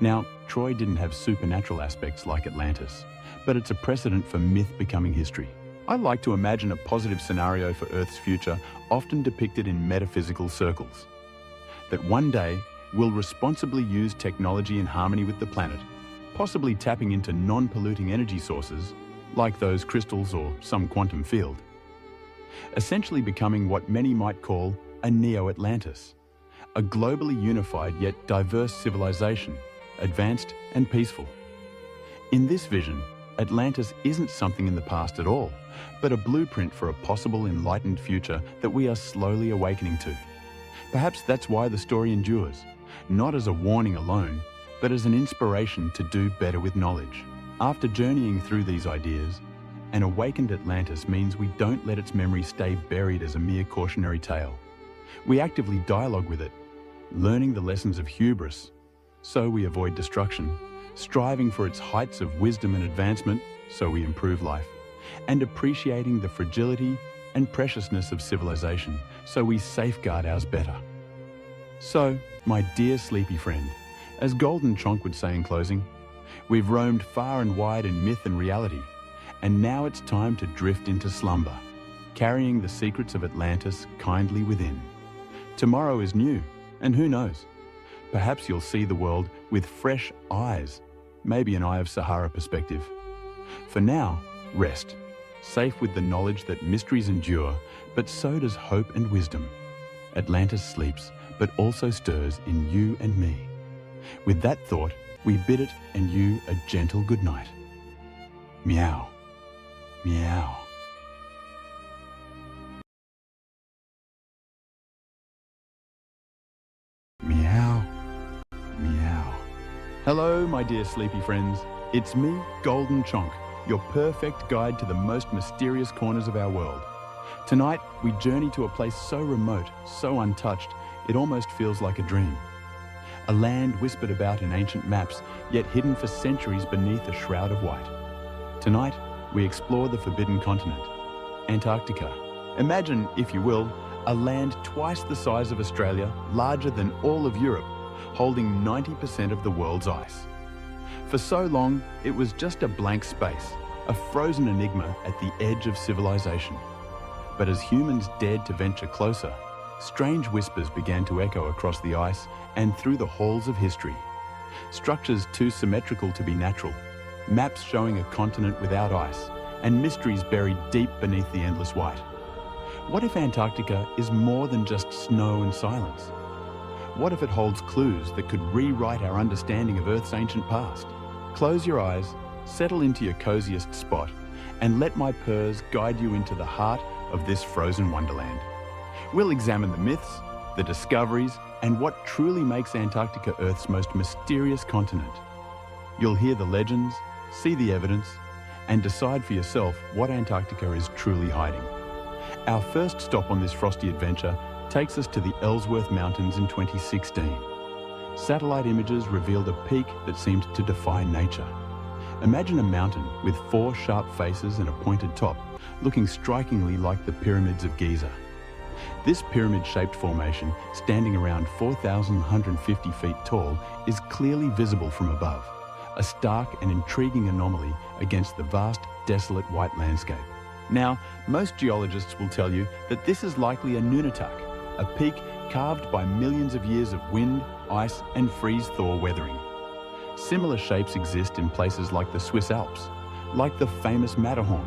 Now, Troy didn't have supernatural aspects like Atlantis, but it's a precedent for myth becoming history. I like to imagine a positive scenario for Earth's future, often depicted in metaphysical circles. That one day, we'll responsibly use technology in harmony with the planet, possibly tapping into non-polluting energy sources, like those crystals or some quantum field. Essentially becoming what many might call a neo-Atlantis, a globally unified yet diverse civilization, advanced and peaceful. In this vision, Atlantis isn't something in the past at all, but a blueprint for a possible enlightened future that we are slowly awakening to. Perhaps that's why the story endures, not as a warning alone, but as an inspiration to do better with knowledge. After journeying through these ideas, an awakened Atlantis means we don't let its memory stay buried as a mere cautionary tale. We actively dialogue with it, learning the lessons of hubris, so we avoid destruction, striving for its heights of wisdom and advancement, so we improve life, and appreciating the fragility and preciousness of civilization, so we safeguard ours better. So, my dear sleepy friend, as Golden Chonk would say in closing, we've roamed far and wide in myth and reality, and now it's time to drift into slumber, carrying the secrets of Atlantis kindly within. Tomorrow is new, and who knows? Perhaps you'll see the world with fresh eyes, maybe an Eye of Sahara perspective. For now, rest, safe with the knowledge that mysteries endure, but so does hope and wisdom. Atlantis sleeps, but also stirs in you and me. With that thought, we bid it and you a gentle good night. Meow. Meow. Meow. Meow. Hello, my dear sleepy friends. It's me, Golden Chonk, your perfect guide to the most mysterious corners of our world. Tonight, we journey to a place so remote, so untouched, it almost feels like a dream. A land whispered about in ancient maps, yet hidden for centuries beneath a shroud of white. Tonight, we explore the forbidden continent, Antarctica. Imagine, if you will, a land twice the size of Australia, larger than all of Europe, holding 90% of the world's ice. For so long, it was just a blank space, a frozen enigma at the edge of civilization. But as humans dared to venture closer, strange whispers began to echo across the ice and through the halls of history. Structures too symmetrical to be natural, maps showing a continent without ice, and mysteries buried deep beneath the endless white. What if Antarctica is more than just snow and silence? What if it holds clues that could rewrite our understanding of Earth's ancient past? Close your eyes, settle into your coziest spot, and let my purrs guide you into the heart of this frozen wonderland. We'll examine the myths, the discoveries, and what truly makes Antarctica Earth's most mysterious continent. You'll hear the legends, see the evidence, and decide for yourself what Antarctica is truly hiding. Our first stop on this frosty adventure takes us to the Ellsworth Mountains in 2016. Satellite images revealed a peak that seemed to defy nature. Imagine a mountain with 4 sharp faces and a pointed top, looking strikingly like the pyramids of Giza. This pyramid-shaped formation, standing around 4,150 feet tall, is clearly visible from above, a stark and intriguing anomaly against the vast, desolate white landscape. Now, most geologists will tell you that this is likely a nunatak, a peak carved by millions of years of wind, ice, and freeze-thaw weathering. Similar shapes exist in places like the Swiss Alps, like the famous Matterhorn,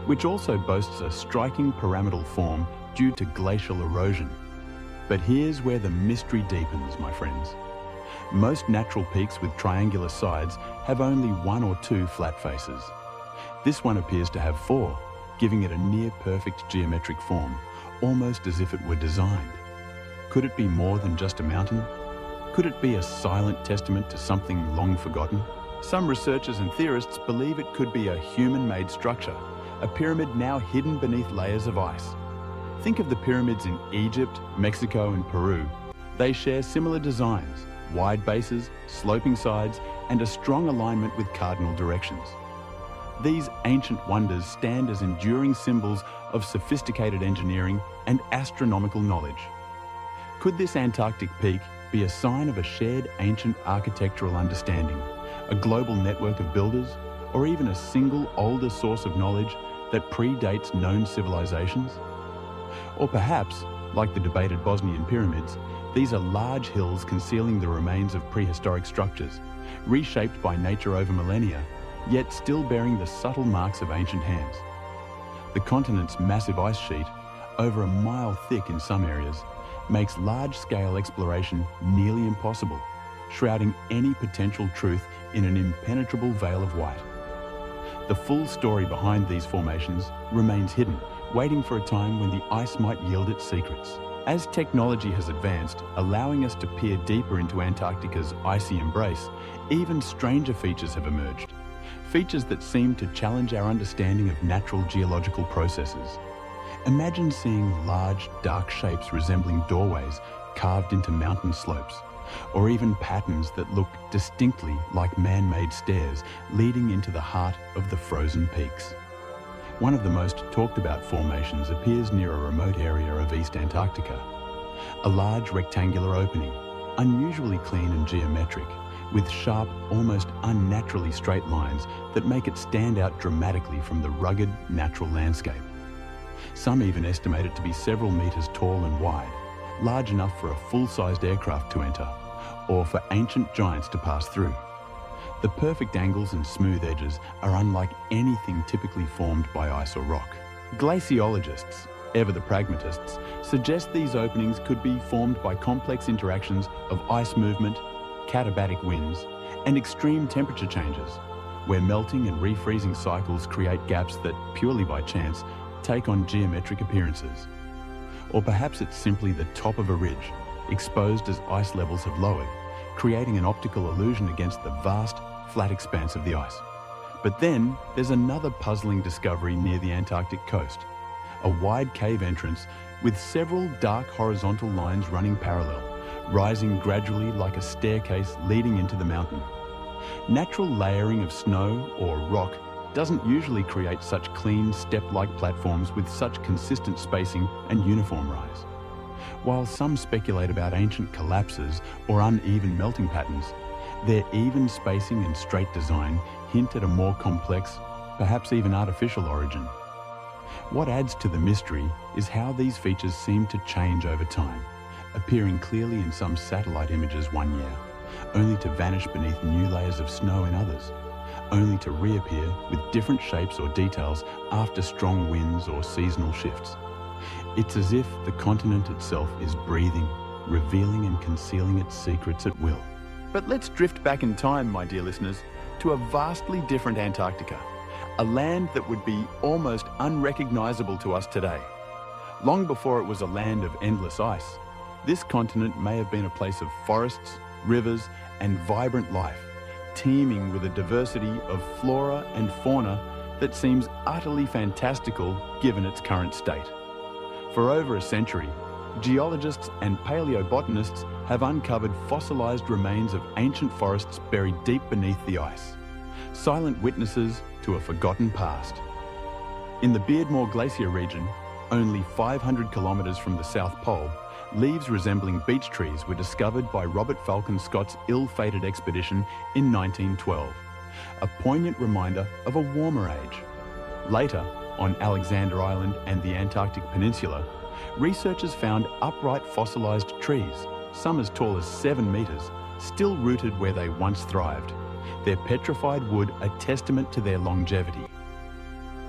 which also boasts a striking pyramidal form due to glacial erosion. But here's where the mystery deepens, my friends. Most natural peaks with triangular sides have only one or two flat faces. This one appears to have four, giving it a near-perfect geometric form, almost as if it were designed. Could it be more than just a mountain? Could it be a silent testament to something long forgotten? Some researchers and theorists believe it could be a human-made structure, a pyramid now hidden beneath layers of ice. Think of the pyramids in Egypt, Mexico, and Peru. They share similar designs, wide bases, sloping sides, and a strong alignment with cardinal directions. These ancient wonders stand as enduring symbols of sophisticated engineering and astronomical knowledge. Could this Antarctic peak be a sign of a shared ancient architectural understanding, a global network of builders, or even a single older source of knowledge that predates known civilizations? Or perhaps, like the debated Bosnian pyramids, these are large hills concealing the remains of prehistoric structures, reshaped by nature over millennia, yet still bearing the subtle marks of ancient hands. The continent's massive ice sheet, over a mile thick in some areas, makes large-scale exploration nearly impossible, shrouding any potential truth in an impenetrable veil of white. The full story behind these formations remains hidden, waiting for a time when the ice might yield its secrets. As technology has advanced, allowing us to peer deeper into Antarctica's icy embrace, even stranger features have emerged. Features that seem to challenge our understanding of natural geological processes. Imagine seeing large, dark shapes resembling doorways carved into mountain slopes, or even patterns that look distinctly like man-made stairs leading into the heart of the frozen peaks. One of the most talked about formations appears near a remote area of East Antarctica. A large rectangular opening, unusually clean and geometric, with sharp, almost unnaturally straight lines that make it stand out dramatically from the rugged, natural landscape. Some even estimate it to be several meters tall and wide, large enough for a full-sized aircraft to enter, or for ancient giants to pass through. The perfect angles and smooth edges are unlike anything typically formed by ice or rock. Glaciologists, ever the pragmatists, suggest these openings could be formed by complex interactions of ice movement, katabatic winds, and extreme temperature changes, where melting and refreezing cycles create gaps that, purely by chance, take on geometric appearances. Or perhaps it's simply the top of a ridge, exposed as ice levels have lowered, creating an optical illusion against the vast, flat expanse of the ice. But then, there's another puzzling discovery near the Antarctic coast, a wide cave entrance with several dark horizontal lines running parallel, rising gradually like a staircase leading into the mountain. Natural layering of snow or rock doesn't usually create such clean, step-like platforms with such consistent spacing and uniform rise. While some speculate about ancient collapses or uneven melting patterns, their even spacing and straight design hint at a more complex, perhaps even artificial origin. What adds to the mystery is how these features seem to change over time, appearing clearly in some satellite images one year, only to vanish beneath new layers of snow in others, only to reappear with different shapes or details after strong winds or seasonal shifts. It's as if the continent itself is breathing, revealing and concealing its secrets at will. But let's drift back in time, my dear listeners, to a vastly different Antarctica, a land that would be almost unrecognizable to us today. Long before it was a land of endless ice, this continent may have been a place of forests, rivers, and vibrant life, teeming with a diversity of flora and fauna that seems utterly fantastical given its current state. For over a century, geologists and paleobotanists have uncovered fossilized remains of ancient forests buried deep beneath the ice, silent witnesses to a forgotten past. In the Beardmore Glacier region, only 500 kilometers from the South Pole, leaves resembling beech trees were discovered by Robert Falcon Scott's ill-fated expedition in 1912, a poignant reminder of a warmer age. Later, on Alexander Island and the Antarctic Peninsula, researchers found upright fossilized trees, some as tall as 7 meters, still rooted where they once thrived, their petrified wood a testament to their longevity.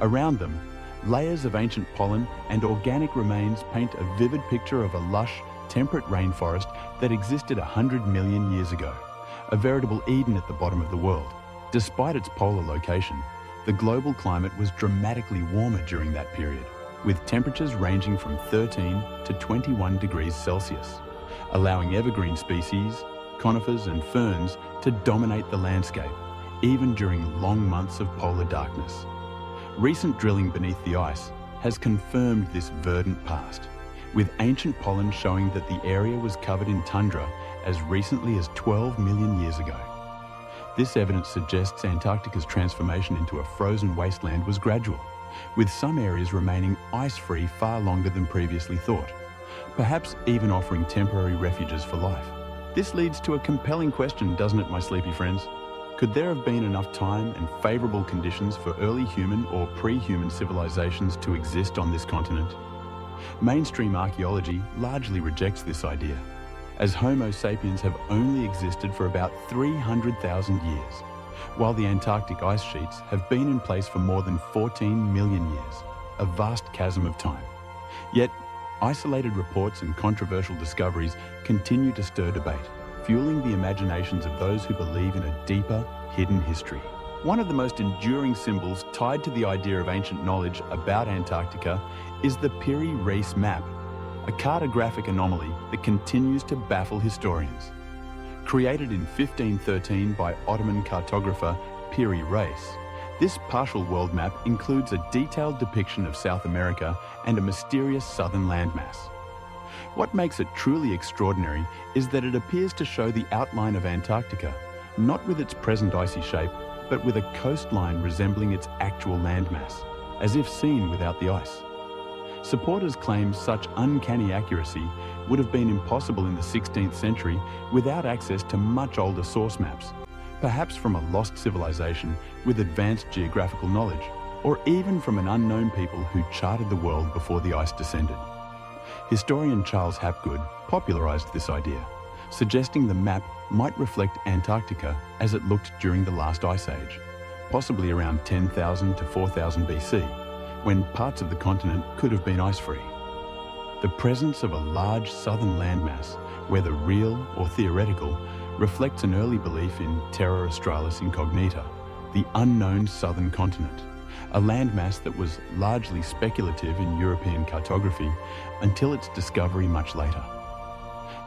Around them, layers of ancient pollen and organic remains paint a vivid picture of a lush, temperate rainforest that existed 100 million years ago, a veritable Eden at the bottom of the world. Despite its polar location, the global climate was dramatically warmer during that period, with temperatures ranging from 13 to 21 degrees Celsius, allowing evergreen species, conifers and ferns to dominate the landscape, even during long months of polar darkness. Recent drilling beneath the ice has confirmed this verdant past, with ancient pollen showing that the area was covered in tundra as recently as 12 million years ago. This evidence suggests Antarctica's transformation into a frozen wasteland was gradual, with some areas remaining ice-free far longer than previously thought, perhaps even offering temporary refuges for life. This leads to a compelling question, doesn't it, my sleepy friends? Could there have been enough time and favorable conditions for early human or pre-human civilizations to exist on this continent? Mainstream archaeology largely rejects this idea, as Homo sapiens have only existed for about 300,000 years, while the Antarctic ice sheets have been in place for more than 14 million years, a vast chasm of time. Yet, isolated reports and controversial discoveries continue to stir debate, fueling the imaginations of those who believe in a deeper, hidden history. One of the most enduring symbols tied to the idea of ancient knowledge about Antarctica is the Piri-Reis map, a cartographic anomaly that continues to baffle historians. Created in 1513 by Ottoman cartographer Piri-Reis, this partial world map includes a detailed depiction of South America and a mysterious southern landmass. What makes it truly extraordinary is that it appears to show the outline of Antarctica, not with its present icy shape, but with a coastline resembling its actual landmass, as if seen without the ice. Supporters claim such uncanny accuracy would have been impossible in the 16th century without access to much older source maps, perhaps from a lost civilization with advanced geographical knowledge, or even from an unknown people who charted the world before the ice descended. Historian Charles Hapgood popularized this idea, suggesting the map might reflect Antarctica as it looked during the last ice age, possibly around 10,000 to 4000 BC, when parts of the continent could have been ice-free. The presence of a large southern landmass, whether real or theoretical, reflects an early belief in Terra Australis Incognita, the unknown southern continent, a landmass that was largely speculative in European cartography until its discovery much later.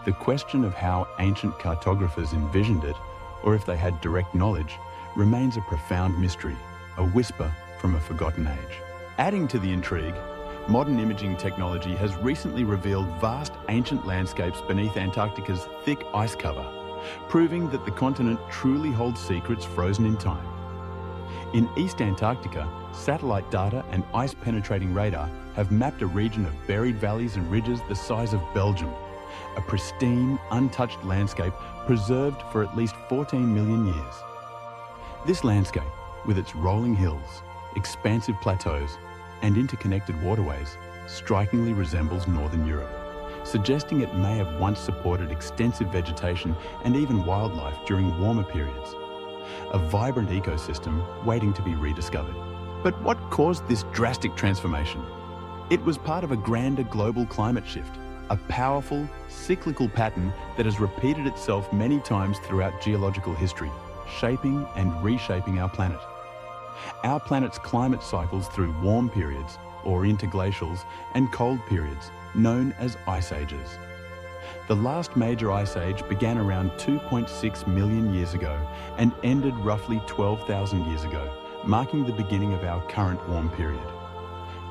The question of how ancient cartographers envisioned it, or if they had direct knowledge, remains a profound mystery, a whisper from a forgotten age. Adding to the intrigue, modern imaging technology has recently revealed vast ancient landscapes beneath Antarctica's thick ice cover, proving that the continent truly holds secrets frozen in time. In East Antarctica, satellite data and ice-penetrating radar have mapped a region of buried valleys and ridges the size of Belgium, a pristine, untouched landscape preserved for at least 14 million years. This landscape, with its rolling hills, expansive plateaus, and interconnected waterways, strikingly resembles Northern Europe, suggesting it may have once supported extensive vegetation and even wildlife during warmer periods. A vibrant ecosystem waiting to be rediscovered. But what caused this drastic transformation? It was part of a grander global climate shift, a powerful, cyclical pattern that has repeated itself many times throughout geological history, shaping and reshaping our planet. Our planet's climate cycles through warm periods, or interglacials, and cold periods, known as ice ages. The last major ice age began around 2.6 million years ago and ended roughly 12,000 years ago, marking the beginning of our current warm period.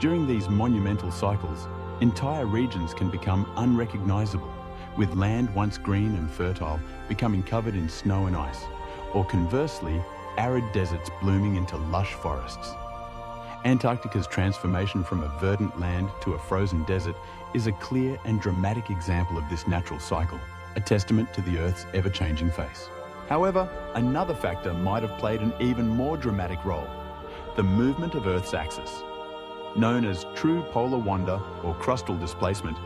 During these monumental cycles, entire regions can become unrecognizable, with land once green and fertile becoming covered in snow and ice, or conversely, arid deserts blooming into lush forests. Antarctica's transformation from a verdant land to a frozen desert is a clear and dramatic example of this natural cycle, a testament to the Earth's ever-changing face. However, another factor might have played an even more dramatic role: the movement of Earth's axis. Known as true polar wander or crustal displacement,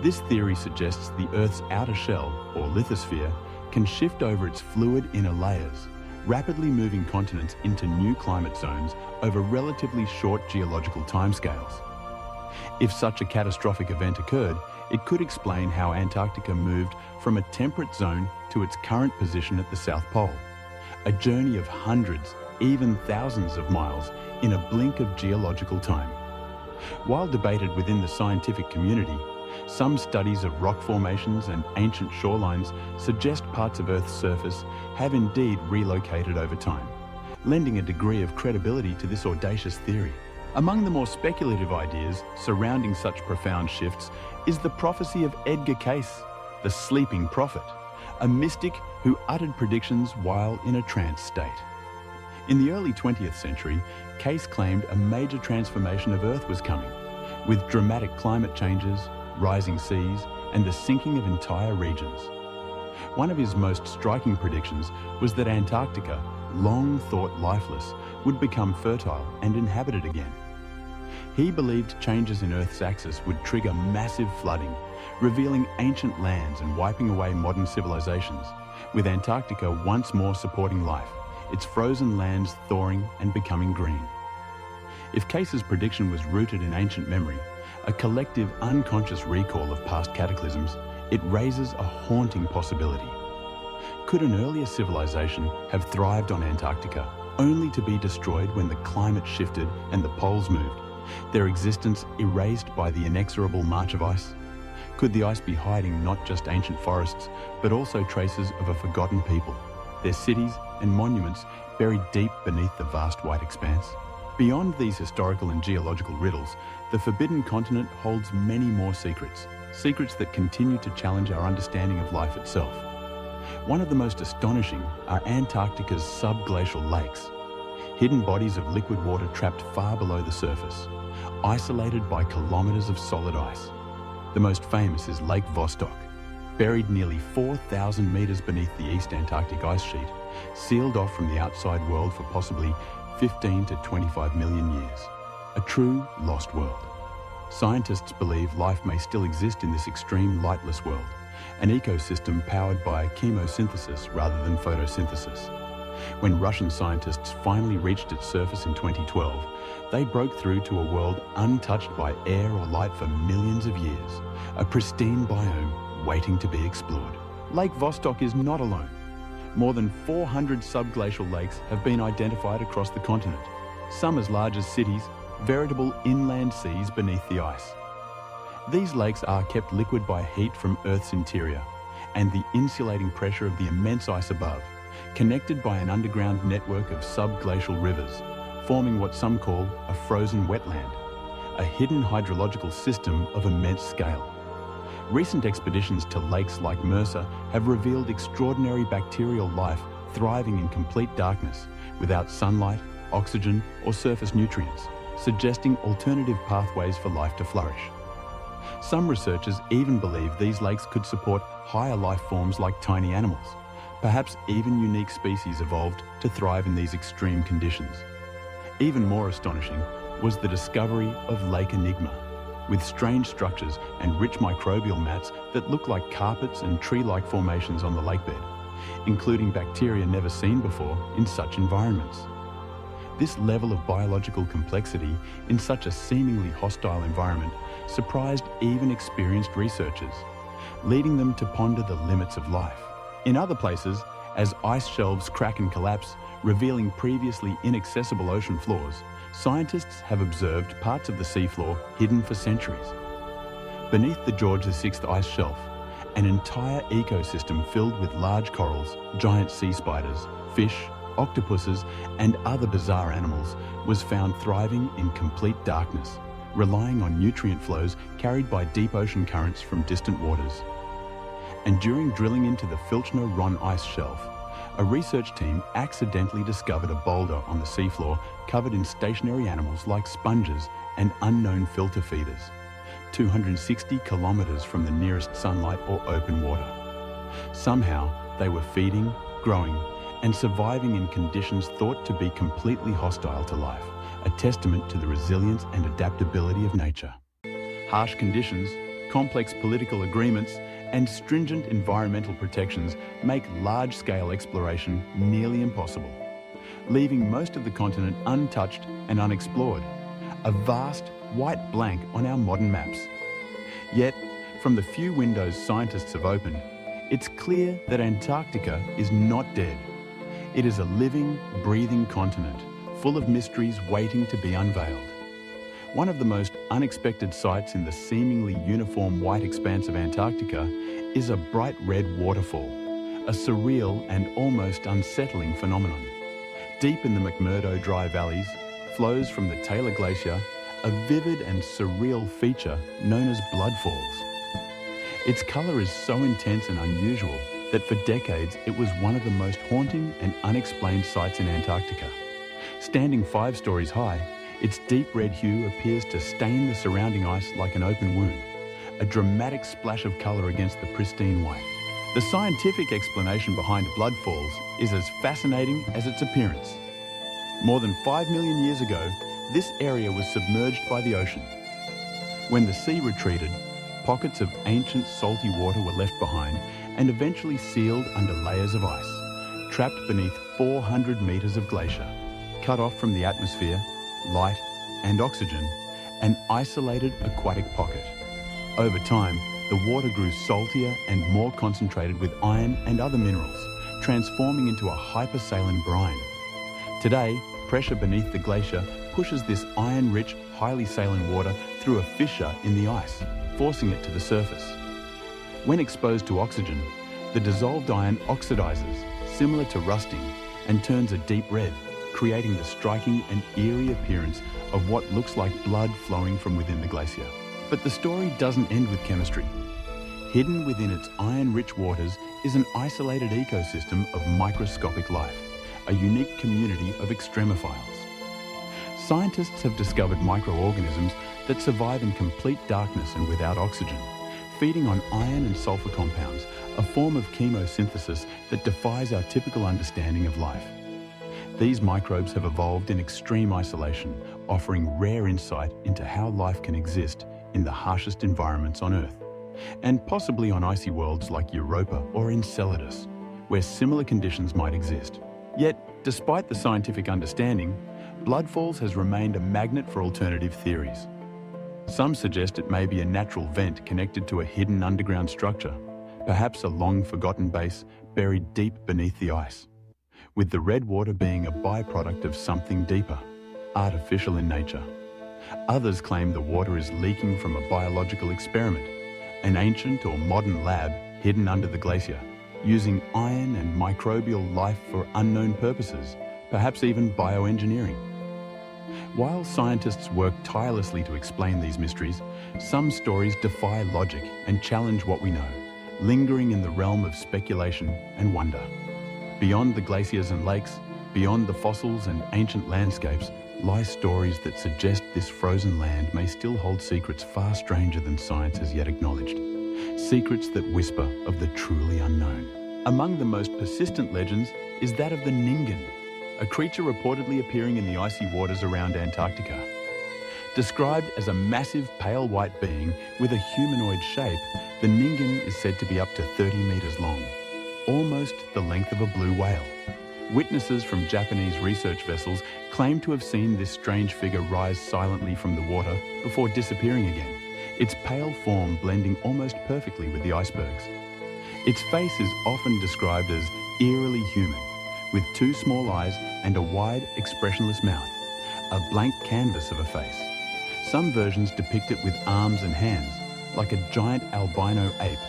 this theory suggests the Earth's outer shell, or lithosphere, can shift over its fluid inner layers, rapidly moving continents into new climate zones over relatively short geological timescales. If such a catastrophic event occurred, it could explain how Antarctica moved from a temperate zone to its current position at the South Pole, a journey of hundreds, even thousands of miles in a blink of geological time. While debated within the scientific community, some studies of rock formations and ancient shorelines suggest parts of Earth's surface have indeed relocated over time, lending a degree of credibility to this audacious theory. Among the more speculative ideas surrounding such profound shifts is the prophecy of Edgar Cayce, the sleeping prophet, a mystic who uttered predictions while in a trance state. In the early 20th century, Cayce claimed a major transformation of Earth was coming, with dramatic climate changes, rising seas, and the sinking of entire regions. One of his most striking predictions was that Antarctica, long thought lifeless, would become fertile and inhabited again. He believed changes in Earth's axis would trigger massive flooding, revealing ancient lands and wiping away modern civilizations, with Antarctica once more supporting life, its frozen lands thawing and becoming green. If Cayce's prediction was rooted in ancient memory, a collective unconscious recall of past cataclysms, it raises a haunting possibility. Could an earlier civilization have thrived on Antarctica, only to be destroyed when the climate shifted and the poles moved, their existence erased by the inexorable march of ice? Could the ice be hiding not just ancient forests, but also traces of a forgotten people, their cities and monuments buried deep beneath the vast white expanse? Beyond these historical and geological riddles, the Forbidden Continent holds many more secrets, secrets that continue to challenge our understanding of life itself. One of the most astonishing are Antarctica's subglacial lakes, hidden bodies of liquid water trapped far below the surface, isolated by kilometers of solid ice. The most famous is Lake Vostok, buried nearly 4,000 meters beneath the East Antarctic ice sheet, sealed off from the outside world for possibly 15 to 25 million years. A true lost world. Scientists believe life may still exist in this extreme lightless world, an ecosystem powered by chemosynthesis rather than photosynthesis. When Russian scientists finally reached its surface in 2012, they broke through to a world untouched by air or light for millions of years, a pristine biome waiting to be explored. Lake Vostok is not alone. More than 400 subglacial lakes have been identified across the continent, some as large as cities, veritable inland seas beneath the ice. These lakes are kept liquid by heat from Earth's interior and the insulating pressure of the immense ice above, connected by an underground network of subglacial rivers, forming what some call a frozen wetland, a hidden hydrological system of immense scale. Recent expeditions to lakes like Mercer have revealed extraordinary bacterial life thriving in complete darkness, without sunlight, oxygen, or surface nutrients, suggesting alternative pathways for life to flourish. Some researchers even believe these lakes could support higher life forms like tiny animals. Perhaps even unique species evolved to thrive in these extreme conditions. Even more astonishing was the discovery of Lake Enigma, with strange structures and rich microbial mats that look like carpets and tree-like formations on the lakebed, including bacteria never seen before in such environments. This level of biological complexity in such a seemingly hostile environment surprised even experienced researchers, leading them to ponder the limits of life. In other places, as ice shelves crack and collapse, revealing previously inaccessible ocean floors, scientists have observed parts of the seafloor hidden for centuries. Beneath the George VI ice shelf, an entire ecosystem filled with large corals, giant sea spiders, fish, octopuses, and other bizarre animals was found thriving in complete darkness, relying on nutrient flows carried by deep ocean currents from distant waters. And during drilling into the Filchner-Ronne ice shelf, a research team accidentally discovered a boulder on the seafloor covered in stationary animals like sponges and unknown filter feeders, 260 kilometers from the nearest sunlight or open water. Somehow, they were feeding, growing, and surviving in conditions thought to be completely hostile to life, a testament to the resilience and adaptability of nature. Harsh conditions, complex political agreements, and stringent environmental protections make large-scale exploration nearly impossible, leaving most of the continent untouched and unexplored, a vast white blank on our modern maps. Yet, from the few windows scientists have opened, it's clear that Antarctica is not dead. It is a living, breathing continent, full of mysteries waiting to be unveiled. One of the most unexpected sights in the seemingly uniform white expanse of Antarctica is a bright red waterfall, a surreal and almost unsettling phenomenon. Deep in the McMurdo dry valleys flows from the Taylor Glacier a vivid and surreal feature known as blood falls. Its colour is so intense and unusual that for decades it was one of the most haunting and unexplained sights in Antarctica. Standing 5 stories high, its deep red hue appears to stain the surrounding ice like an open wound, a dramatic splash of colour against the pristine white. The scientific explanation behind blood falls is as fascinating as its appearance. More than 5 million years ago, this area was submerged by the ocean. When the sea retreated, pockets of ancient salty water were left behind and eventually sealed under layers of ice, trapped beneath 400 metres of glacier, cut off from the atmosphere, light and oxygen, an isolated aquatic pocket. Over time, the water grew saltier and more concentrated with iron and other minerals, transforming into a hypersaline brine. Today, pressure beneath the glacier pushes this iron-rich, highly saline water through a fissure in the ice, forcing it to the surface. When exposed to oxygen, the dissolved iron oxidizes, similar to rusting, and turns a deep red, creating the striking and eerie appearance of what looks like blood flowing from within the glacier. But the story doesn't end with chemistry. Hidden within its iron-rich waters is an isolated ecosystem of microscopic life, a unique community of extremophiles. Scientists have discovered microorganisms that survive in complete darkness and without oxygen, feeding on iron and sulfur compounds, a form of chemosynthesis that defies our typical understanding of life. These microbes have evolved in extreme isolation, offering rare insight into how life can exist in the harshest environments on Earth, and possibly on icy worlds like Europa or Enceladus, where similar conditions might exist. Yet, despite the scientific understanding, blood falls has remained a magnet for alternative theories. Some suggest it may be a natural vent connected to a hidden underground structure, perhaps a long-forgotten base buried deep beneath the ice, with the red water being a byproduct of something deeper, artificial in nature. Others claim the water is leaking from a biological experiment, an ancient or modern lab hidden under the glacier, using iron and microbial life for unknown purposes, perhaps even bioengineering. While scientists work tirelessly to explain these mysteries, some stories defy logic and challenge what we know, lingering in the realm of speculation and wonder. Beyond the glaciers and lakes, beyond the fossils and ancient landscapes, lie stories that suggest this frozen land may still hold secrets far stranger than science has yet acknowledged. Secrets that whisper of the truly unknown. Among the most persistent legends is that of the Ningen, a creature reportedly appearing in the icy waters around Antarctica. Described as a massive pale white being with a humanoid shape, the Ningen is said to be up to 30 meters long, almost the length of a blue whale. Witnesses from Japanese research vessels claim to have seen this strange figure rise silently from the water before disappearing again, its pale form blending almost perfectly with the icebergs. Its face is often described as eerily human, with 2 small eyes and a wide, expressionless mouth, a blank canvas of a face. Some versions depict it with arms and hands, like a giant albino ape,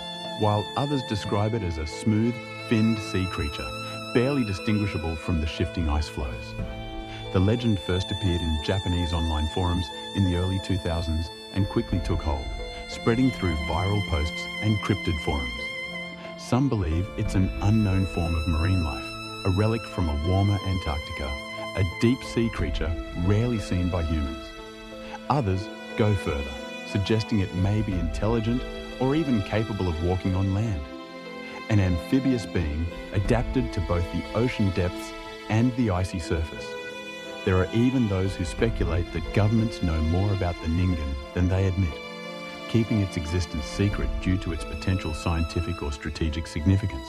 while others describe it as a smooth, finned sea creature, barely distinguishable from the shifting ice flows. The legend first appeared in Japanese online forums in the early 2000s and quickly took hold, spreading through viral posts and cryptid forums. Some believe it's an unknown form of marine life, a relic from a warmer Antarctica, a deep sea creature rarely seen by humans. Others go further, suggesting it may be intelligent or even capable of walking on land. An amphibious being adapted to both the ocean depths and the icy surface. There are even those who speculate that governments know more about the Ningen than they admit, keeping its existence secret due to its potential scientific or strategic significance.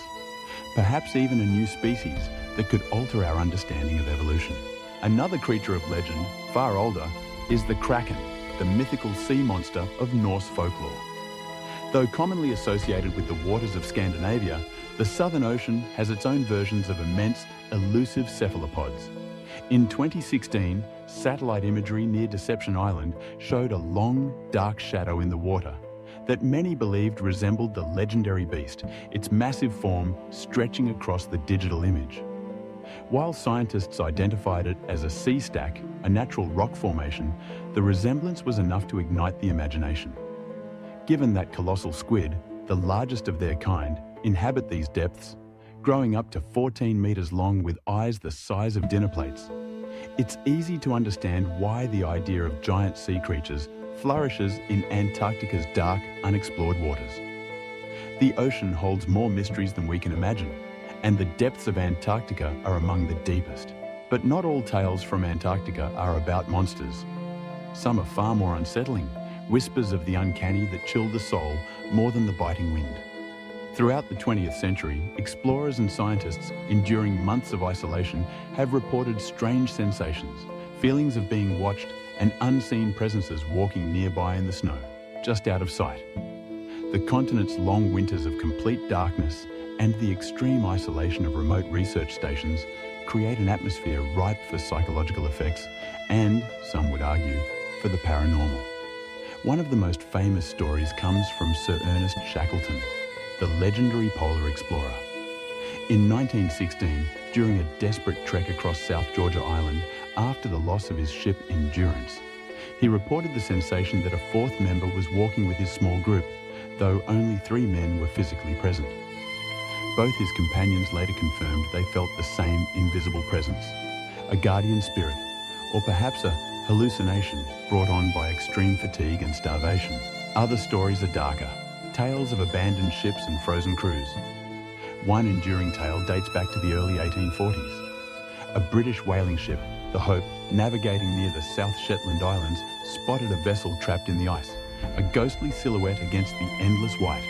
Perhaps even a new species that could alter our understanding of evolution. Another creature of legend, far older, is the Kraken, the mythical sea monster of Norse folklore. Though commonly associated with the waters of Scandinavia, the Southern Ocean has its own versions of immense, elusive cephalopods. In 2016, satellite imagery near Deception Island showed a long, dark shadow in the water that many believed resembled the legendary beast, its massive form stretching across the digital image. While scientists identified it as a sea stack, a natural rock formation, the resemblance was enough to ignite the imagination. Given that colossal squid, the largest of their kind, inhabit these depths, growing up to 14 meters long with eyes the size of dinner plates, it's easy to understand why the idea of giant sea creatures flourishes in Antarctica's dark, unexplored waters. The ocean holds more mysteries than we can imagine, and the depths of Antarctica are among the deepest. But not all tales from Antarctica are about monsters. Some are far more unsettling, whispers of the uncanny that chill the soul more than the biting wind. Throughout the 20th century, explorers and scientists, enduring months of isolation, have reported strange sensations, feelings of being watched, and unseen presences walking nearby in the snow, just out of sight. The continent's long winters of complete darkness and the extreme isolation of remote research stations create an atmosphere ripe for psychological effects and, some would argue, for the paranormal. One of the most famous stories comes from Sir Ernest Shackleton, the legendary polar explorer. In 1916, during a desperate trek across South Georgia Island after the loss of his ship Endurance, he reported the sensation that a fourth member was walking with his small group, though only 3 men were physically present. Both his companions later confirmed they felt the same invisible presence, a guardian spirit, or perhaps a hallucination brought on by extreme fatigue and starvation. Other stories are darker, tales of abandoned ships and frozen crews. One enduring tale dates back to the early 1840s. A British whaling ship, the Hope, navigating near the South Shetland Islands, spotted a vessel trapped in the ice, a ghostly silhouette against the endless white.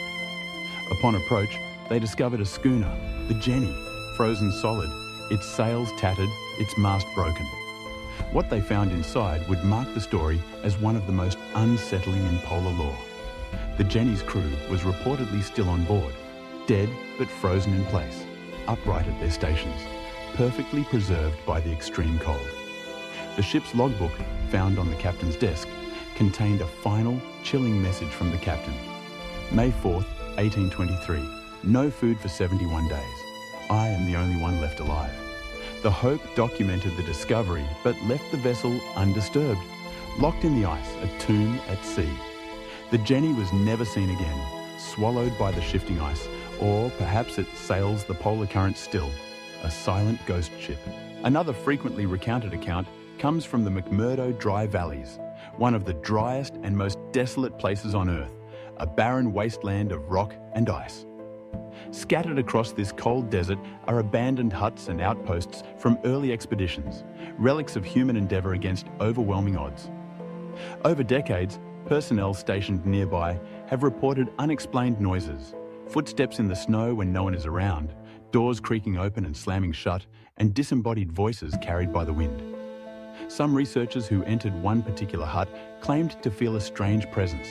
Upon approach, they discovered a schooner, the Jenny, frozen solid, its sails tattered, its mast broken. What they found inside would mark the story as one of the most unsettling in polar lore. The Jenny's crew was reportedly still on board, dead but frozen in place, upright at their stations, perfectly preserved by the extreme cold. The ship's logbook, found on the captain's desk, contained a final, chilling message from the captain. May 4th, 1823. No food for 71 days. I am the only one left alive. The Hope documented the discovery, but left the vessel undisturbed, locked in the ice, a tomb at sea. The Jenny was never seen again, swallowed by the shifting ice, or perhaps it sails the polar current still, a silent ghost ship. Another frequently recounted account comes from the McMurdo Dry Valleys, one of the driest and most desolate places on Earth, a barren wasteland of rock and ice. Scattered across this cold desert are abandoned huts and outposts from early expeditions, relics of human endeavour against overwhelming odds. Over decades, personnel stationed nearby have reported unexplained noises, footsteps in the snow when no one is around, doors creaking open and slamming shut, and disembodied voices carried by the wind. Some researchers who entered one particular hut claimed to feel a strange presence,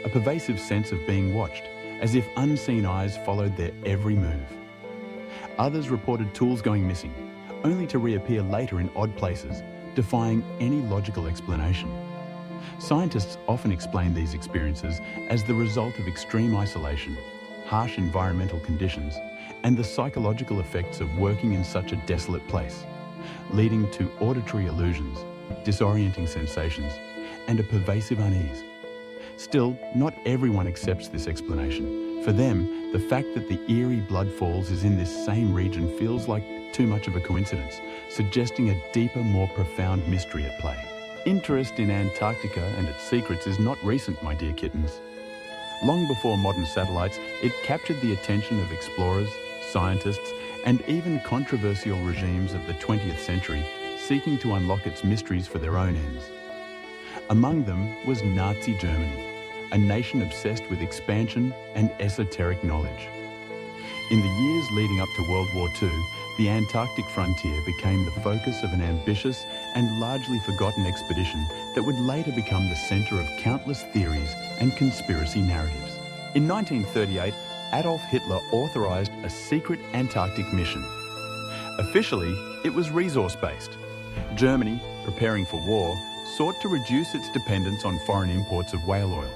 a pervasive sense of being watched, as if unseen eyes followed their every move. Others reported tools going missing, only to reappear later in odd places, defying any logical explanation. Scientists often explain these experiences as the result of extreme isolation, harsh environmental conditions, and the psychological effects of working in such a desolate place, leading to auditory illusions, disorienting sensations, and a pervasive unease. Still, not everyone accepts this explanation. For them, the fact that the eerie blood falls is in this same region feels like too much of a coincidence, suggesting a deeper, more profound mystery at play. Interest in Antarctica and its secrets is not recent, my dear kittens. Long before modern satellites, it captured the attention of explorers, scientists, and even controversial regimes of the 20th century seeking to unlock its mysteries for their own ends. Among them was Nazi Germany, a nation obsessed with expansion and esoteric knowledge. In the years leading up to World War II, the Antarctic frontier became the focus of an ambitious and largely forgotten expedition that would later become the center of countless theories and conspiracy narratives. In 1938, Adolf Hitler authorized a secret Antarctic mission. Officially, it was resource-based. Germany, preparing for war, sought to reduce its dependence on foreign imports of whale oil,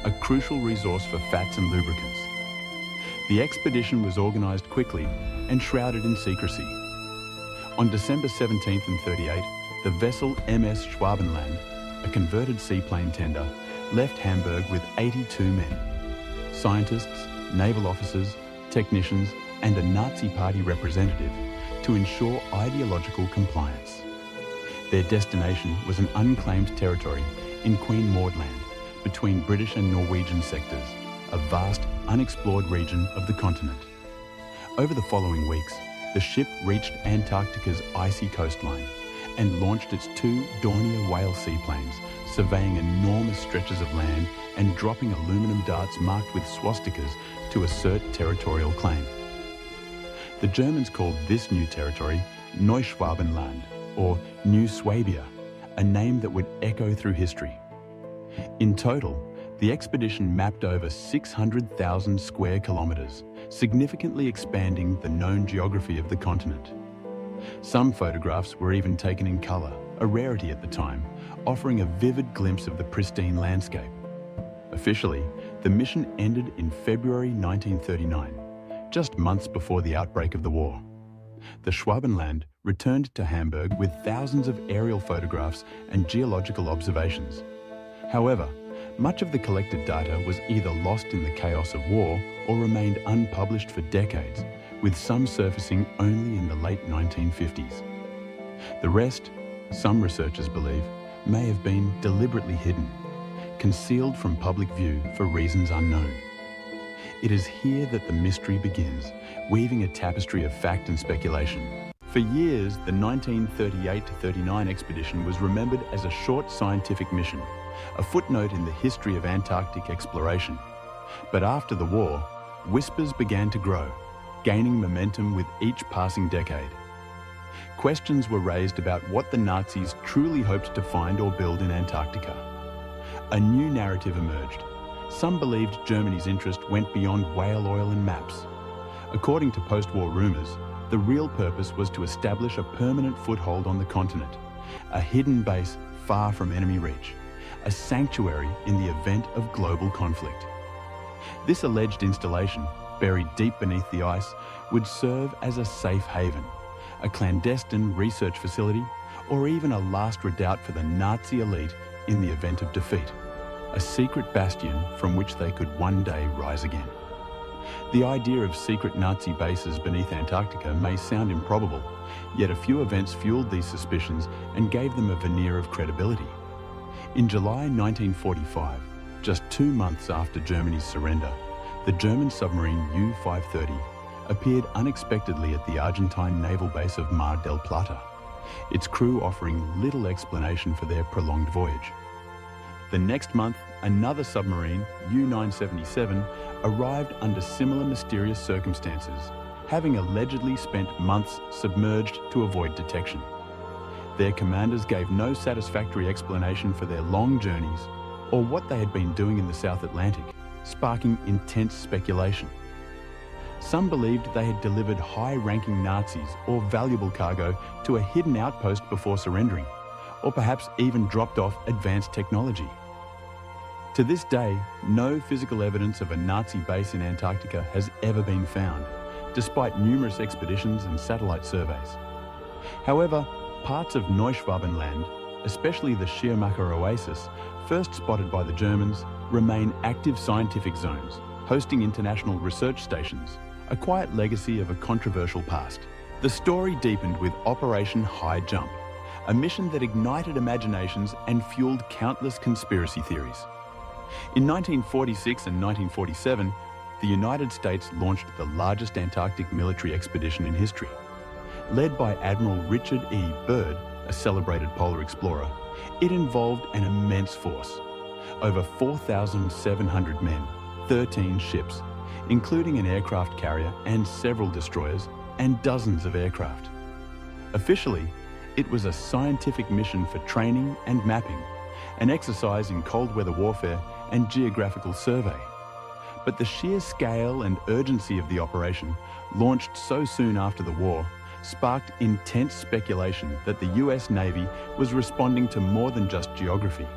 a crucial resource for fats and lubricants. The expedition was organized quickly and shrouded in secrecy. On December 17th and 38, the vessel MS Schwabenland, a converted seaplane tender, left Hamburg with 82 men. Scientists, naval officers, technicians, and a Nazi party representative to ensure ideological compliance. Their destination was an unclaimed territory in Queen Maud Land, between British and Norwegian sectors, a vast, unexplored region of the continent. Over the following weeks, the ship reached Antarctica's icy coastline and launched its 2 Dornier whale seaplanes, surveying enormous stretches of land and dropping aluminum darts marked with swastikas to assert territorial claim. The Germans called this new territory Neuschwabenland, or New Swabia, a name that would echo through history. In total, the expedition mapped over 600,000 square kilometers, significantly expanding the known geography of the continent. Some photographs were even taken in color, a rarity at the time, offering a vivid glimpse of the pristine landscape. Officially, the mission ended in February 1939, just months before the outbreak of the war. The Schwabenland returned to Hamburg with thousands of aerial photographs and geological observations. However, much of the collected data was either lost in the chaos of war or remained unpublished for decades, with some surfacing only in the late 1950s. The rest, some researchers believe, may have been deliberately hidden, concealed from public view for reasons unknown. It is here that the mystery begins, weaving a tapestry of fact and speculation. For years, the 1938-39 expedition was remembered as a short scientific mission, a footnote in the history of Antarctic exploration. But after the war, whispers began to grow, gaining momentum with each passing decade. Questions were raised about what the Nazis truly hoped to find or build in Antarctica. A new narrative emerged. Some believed Germany's interest went beyond whale oil and maps. According to post-war rumors, the real purpose was to establish a permanent foothold on the continent, a hidden base far from enemy reach, a sanctuary in the event of global conflict. This alleged installation, buried deep beneath the ice, would serve as a safe haven, a clandestine research facility, or even a last redoubt for the Nazi elite in the event of defeat, a secret bastion from which they could one day rise again. The idea of secret Nazi bases beneath Antarctica may sound improbable, yet a few events fueled these suspicions and gave them a veneer of credibility. In July 1945, just 2 months after Germany's surrender, the German submarine U-530 appeared unexpectedly at the Argentine naval base of Mar del Plata, its crew offering little explanation for their prolonged voyage. The next month, another submarine, U-977, arrived under similar mysterious circumstances, having allegedly spent months submerged to avoid detection. Their commanders gave no satisfactory explanation for their long journeys or what they had been doing in the South Atlantic, sparking intense speculation. Some believed they had delivered high-ranking Nazis or valuable cargo to a hidden outpost before surrendering, or perhaps even dropped off advanced technology. To this day, no physical evidence of a Nazi base in Antarctica has ever been found, despite numerous expeditions and satellite surveys. However, parts of Neuschwabenland, especially the Schirmacher Oasis, first spotted by the Germans, remain active scientific zones, hosting international research stations, a quiet legacy of a controversial past. The story deepened with Operation High Jump, a mission that ignited imaginations and fueled countless conspiracy theories. In 1946 and 1947, the United States launched the largest Antarctic military expedition in history. Led by Admiral Richard E. Byrd, a celebrated polar explorer, it involved an immense force. Over 4,700 men, 13 ships, including an aircraft carrier and several destroyers, and dozens of aircraft. Officially, it was a scientific mission for training and mapping, an exercise in cold weather warfare and geographical survey. But the sheer scale and urgency of the operation, launched so soon after the war, sparked intense speculation that the US Navy was responding to more than just geography.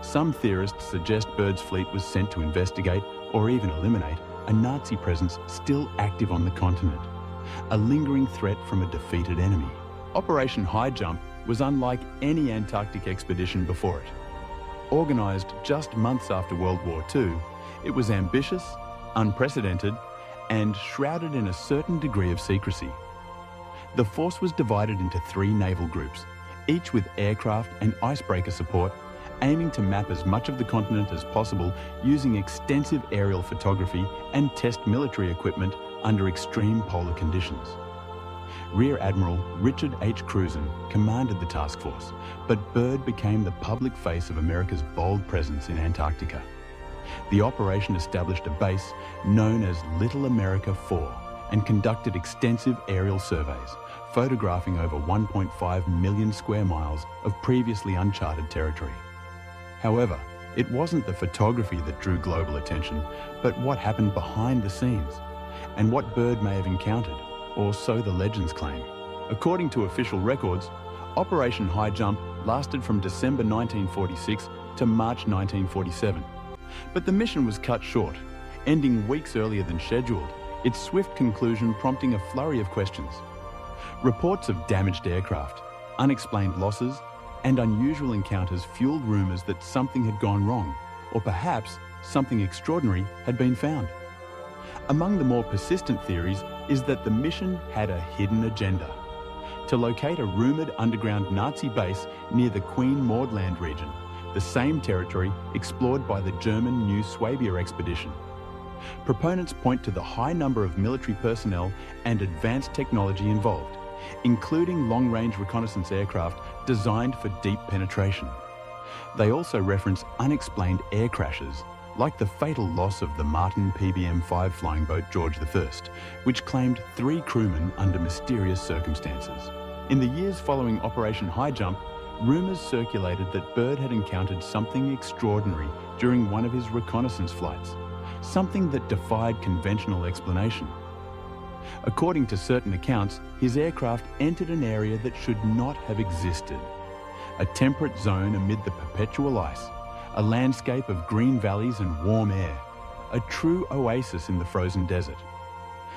Some theorists suggest Byrd's fleet was sent to investigate, or even eliminate, a Nazi presence still active on the continent, a lingering threat from a defeated enemy. Operation High Jump was unlike any Antarctic expedition before it. Organised just months after World War II, it was ambitious, unprecedented, and shrouded in a certain degree of secrecy. The force was divided into 3 naval groups, each with aircraft and icebreaker support, aiming to map as much of the continent as possible using extensive aerial photography and test military equipment under extreme polar conditions. Rear Admiral Richard H. Cruzen commanded the task force, but Byrd became the public face of America's bold presence in Antarctica. The operation established a base known as Little America 4 and conducted extensive aerial surveys, photographing over 1.5 million square miles of previously uncharted territory. However, it wasn't the photography that drew global attention, but what happened behind the scenes, and what Byrd may have encountered, or so the legends claim. According to official records, Operation High Jump lasted from December 1946 to March 1947. But the mission was cut short, ending weeks earlier than scheduled, its swift conclusion prompting a flurry of questions. Reports of damaged aircraft, unexplained losses, and unusual encounters fueled rumours that something had gone wrong, or perhaps something extraordinary had been found. Among the more persistent theories is that the mission had a hidden agenda: to locate a rumoured underground Nazi base near the Queen Maud Land region, the same territory explored by the German New Swabia expedition. Proponents point to the high number of military personnel and advanced technology involved, including long-range reconnaissance aircraft designed for deep penetration. They also reference unexplained air crashes, like the fatal loss of the Martin PBM-5 flying boat George I, which claimed 3 crewmen under mysterious circumstances. In the years following Operation High Jump, rumours circulated that Byrd had encountered something extraordinary during one of his reconnaissance flights, something that defied conventional explanation. According to certain accounts, his aircraft entered an area that should not have existed, a temperate zone amid the perpetual ice, a landscape of green valleys and warm air, a true oasis in the frozen desert.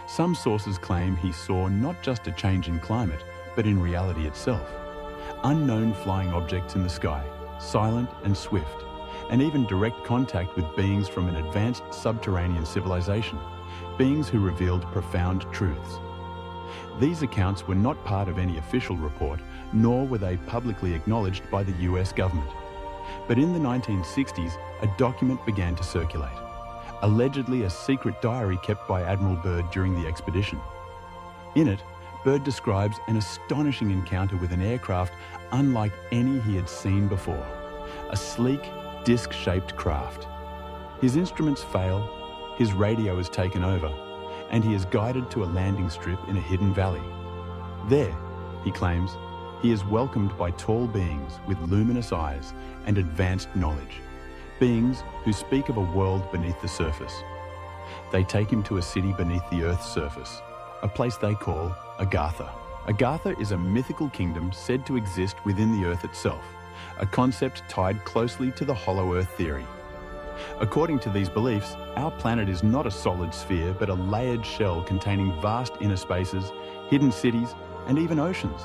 Some sources claim he saw not just a change in climate, but in reality itself. Unknown flying objects in the sky, silent and swift, and even direct contact with beings from an advanced subterranean civilization, beings who revealed profound truths. These accounts were not part of any official report, nor were they publicly acknowledged by the US government. But in the 1960s, a document began to circulate, allegedly a secret diary kept by Admiral Byrd during the expedition. In it, Byrd describes an astonishing encounter with an aircraft unlike any he had seen before, a sleek, disc-shaped craft. His instruments fail, his radio is taken over, and he is guided to a landing strip in a hidden valley. There, he claims, he is welcomed by tall beings with luminous eyes and advanced knowledge, beings who speak of a world beneath the surface. They take him to a city beneath the Earth's surface, a place they call Agartha. Agartha is a mythical kingdom said to exist within the Earth itself, a concept tied closely to the Hollow Earth theory. According to these beliefs, our planet is not a solid sphere, but a layered shell containing vast inner spaces, hidden cities, and even oceans.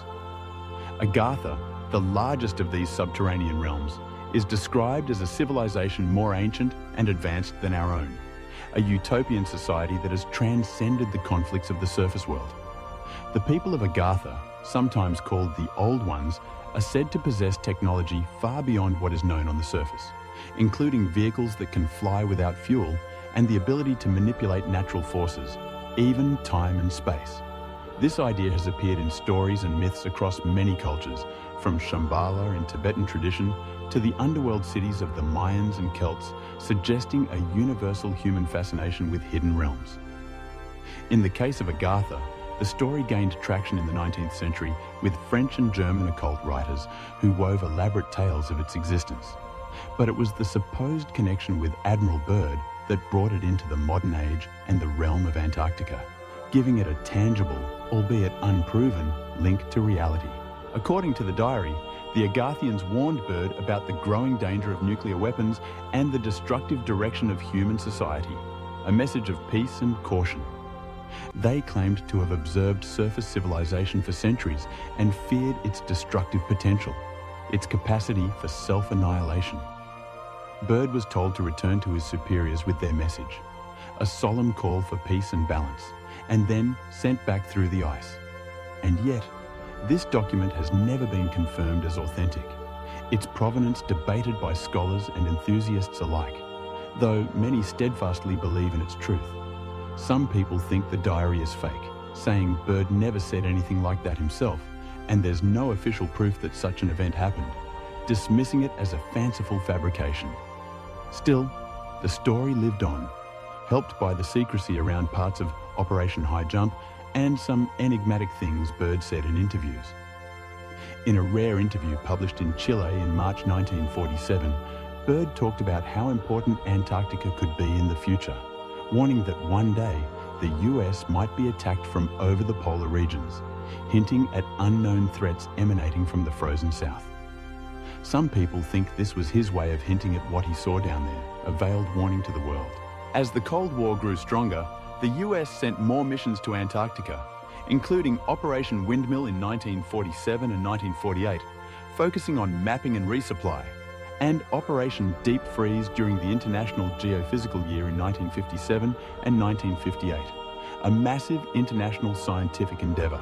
Agartha, the largest of these subterranean realms, is described as a civilization more ancient and advanced than our own, a utopian society that has transcended the conflicts of the surface world. The people of Agartha, sometimes called the Old Ones, are said to possess technology far beyond what is known on the surface, including vehicles that can fly without fuel and the ability to manipulate natural forces, even time and space. This idea has appeared in stories and myths across many cultures, from Shambhala in Tibetan tradition to the underworld cities of the Mayans and Celts, suggesting a universal human fascination with hidden realms. In the case of Agartha, the story gained traction in the 19th century with French and German occult writers who wove elaborate tales of its existence. But it was the supposed connection with Admiral Byrd that brought it into the modern age and the realm of Antarctica, giving it a tangible, albeit unproven, link to reality. According to the diary, the Agarthians warned Byrd about the growing danger of nuclear weapons and the destructive direction of human society, a message of peace and caution. They claimed to have observed surface civilization for centuries and feared its destructive potential, its capacity for self-annihilation. Byrd was told to return to his superiors with their message, a solemn call for peace and balance, and then sent back through the ice. And yet, this document has never been confirmed as authentic, its provenance debated by scholars and enthusiasts alike, though many steadfastly believe in its truth. Some people think the diary is fake, saying Byrd never said anything like that himself, and there's no official proof that such an event happened, dismissing it as a fanciful fabrication. Still, the story lived on, helped by the secrecy around parts of Operation High Jump and some enigmatic things Byrd said in interviews. In a rare interview published in Chile in March 1947, Byrd talked about how important Antarctica could be in the future, warning that one day the US might be attacked from over the polar regions, hinting at unknown threats emanating from the frozen south. Some people think this was his way of hinting at what he saw down there, a veiled warning to the world. As the Cold War grew stronger, the US sent more missions to Antarctica, including Operation Windmill in 1947 and 1948, focusing on mapping and resupply, and Operation Deep Freeze during the International Geophysical Year in 1957 and 1958, a massive international scientific endeavour.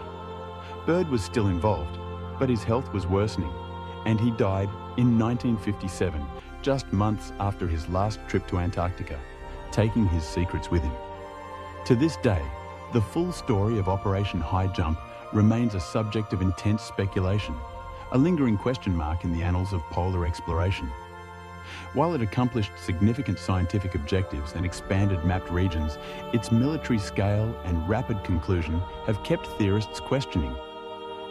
Byrd was still involved, but his health was worsening, and he died in 1957, just months after his last trip to Antarctica, taking his secrets with him. To this day, the full story of Operation High Jump remains a subject of intense speculation, a lingering question mark in the annals of polar exploration. While it accomplished significant scientific objectives and expanded mapped regions, its military scale and rapid conclusion have kept theorists questioning.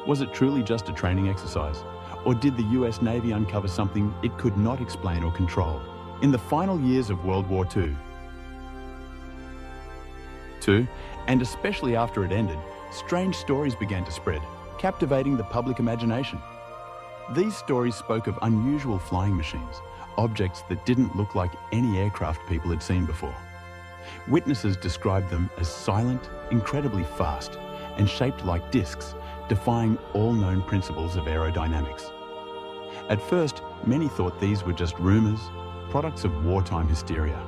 Was it truly just a training exercise? Or did the US Navy uncover something it could not explain or control? In the final years of World War II, and especially after it ended, strange stories began to spread, captivating the public imagination. These stories spoke of unusual flying machines, objects that didn't look like any aircraft people had seen before. Witnesses described them as silent, incredibly fast, and shaped like discs, defying all known principles of aerodynamics. At first, many thought these were just rumors, products of wartime hysteria.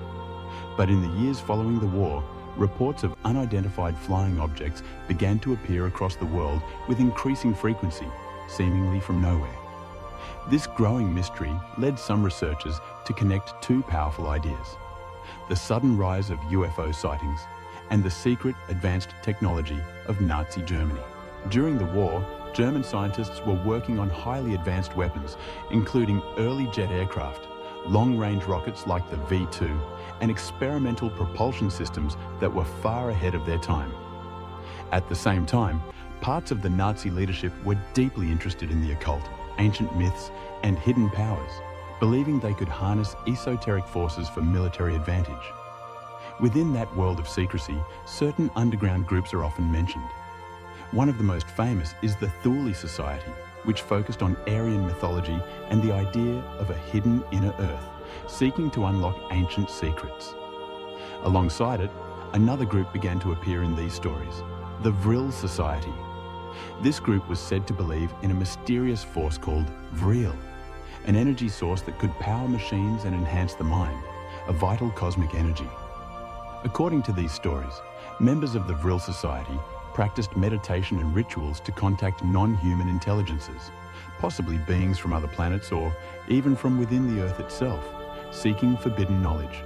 But in the years following the war, reports of unidentified flying objects began to appear across the world with increasing frequency, seemingly from nowhere. This growing mystery led some researchers to connect two powerful ideas: the sudden rise of UFO sightings and the secret advanced technology of Nazi Germany. During the war, German scientists were working on highly advanced weapons, including early jet aircraft, long-range rockets like the V-2, and experimental propulsion systems that were far ahead of their time. At the same time, parts of the Nazi leadership were deeply interested in the occult, ancient myths, and hidden powers, believing they could harness esoteric forces for military advantage. Within that world of secrecy, certain underground groups are often mentioned. One of the most famous is the Thule Society, which focused on Aryan mythology and the idea of a hidden inner earth, seeking to unlock ancient secrets. Alongside it, another group began to appear in these stories, the Vril Society. This group was said to believe in a mysterious force called Vril, an energy source that could power machines and enhance the mind, a vital cosmic energy. According to these stories, members of the Vril Society practiced meditation and rituals to contact non-human intelligences, possibly beings from other planets or even from within the Earth itself, seeking forbidden knowledge.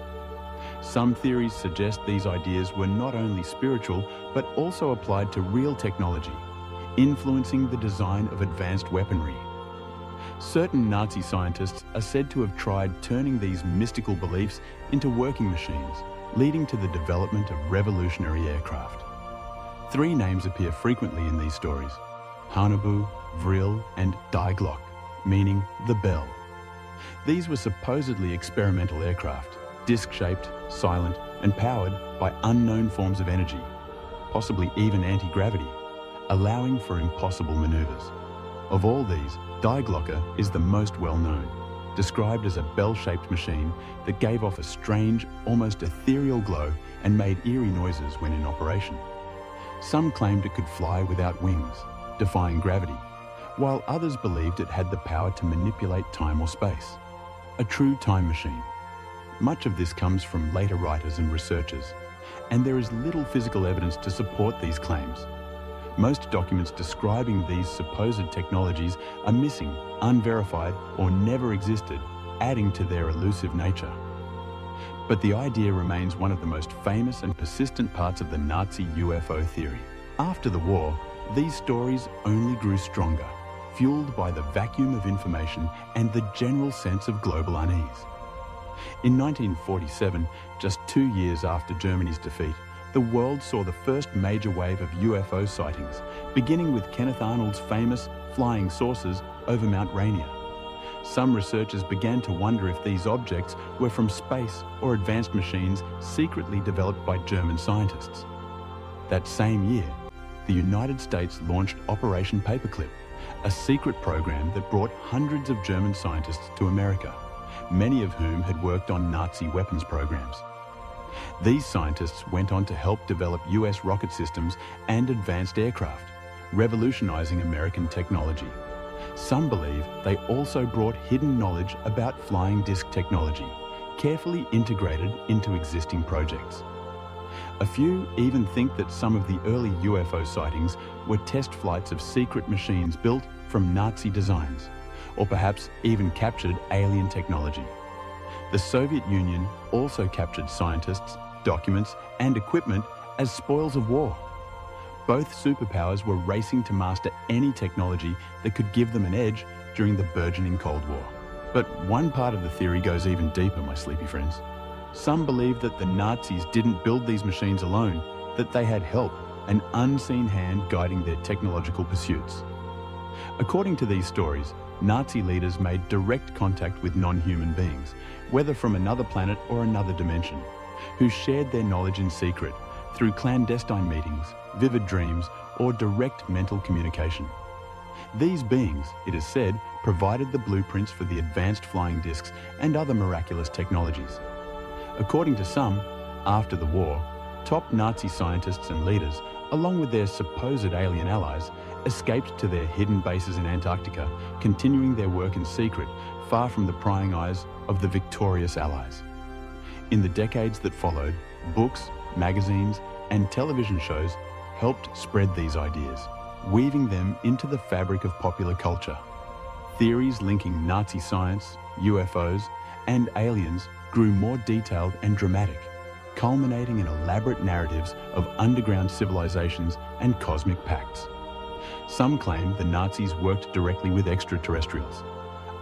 Some theories suggest these ideas were not only spiritual, but also applied to real technology, influencing the design of advanced weaponry. Certain Nazi scientists are said to have tried turning these mystical beliefs into working machines, leading to the development of revolutionary aircraft. 3 names appear frequently in these stories: Haunebu, Vril, and Die Glock, meaning the bell. These were supposedly experimental aircraft, disc-shaped, silent, and powered by unknown forms of energy, possibly even anti-gravity, allowing for impossible maneuvers. Of all these, Die Glocke is the most well-known, described as a bell-shaped machine that gave off a strange, almost ethereal glow and made eerie noises when in operation. Some claimed it could fly without wings, defying gravity, while others believed it had the power to manipulate time or space. A true time machine. Much of this comes from later writers and researchers, and there is little physical evidence to support these claims. Most documents describing these supposed technologies are missing, unverified, or never existed, adding to their elusive nature. But the idea remains one of the most famous and persistent parts of the Nazi UFO theory. After the war, these stories only grew stronger, fueled by the vacuum of information and the general sense of global unease. In 1947, just 2 years after Germany's defeat, the world saw the first major wave of UFO sightings, beginning with Kenneth Arnold's famous flying saucers over Mount Rainier. Some researchers began to wonder if these objects were from space or advanced machines secretly developed by German scientists. That same year, the United States launched Operation Paperclip, a secret program that brought hundreds of German scientists to America, many of whom had worked on Nazi weapons programs. These scientists went on to help develop US rocket systems and advanced aircraft, revolutionizing American technology. Some believe they also brought hidden knowledge about flying disc technology, carefully integrated into existing projects. A few even think that some of the early UFO sightings were test flights of secret machines built from Nazi designs, or perhaps even captured alien technology. The Soviet Union also captured scientists, documents, and equipment as spoils of war. Both superpowers were racing to master any technology that could give them an edge during the burgeoning Cold War. But one part of the theory goes even deeper, my sleepy friends. Some believe that the Nazis didn't build these machines alone, that they had help, an unseen hand guiding their technological pursuits. According to these stories, Nazi leaders made direct contact with non-human beings, whether from another planet or another dimension, who shared their knowledge in secret through clandestine meetings, vivid dreams, or direct mental communication. These beings, it is said, provided the blueprints for the advanced flying discs and other miraculous technologies. According to some, after the war, top Nazi scientists and leaders, along with their supposed alien allies, escaped to their hidden bases in Antarctica, continuing their work in secret, far from the prying eyes of the victorious Allies. In the decades that followed, books, magazines, and television shows helped spread these ideas, weaving them into the fabric of popular culture. Theories linking Nazi science, UFOs, and aliens grew more detailed and dramatic, culminating in elaborate narratives of underground civilizations and cosmic pacts. Some claim the Nazis worked directly with extraterrestrials.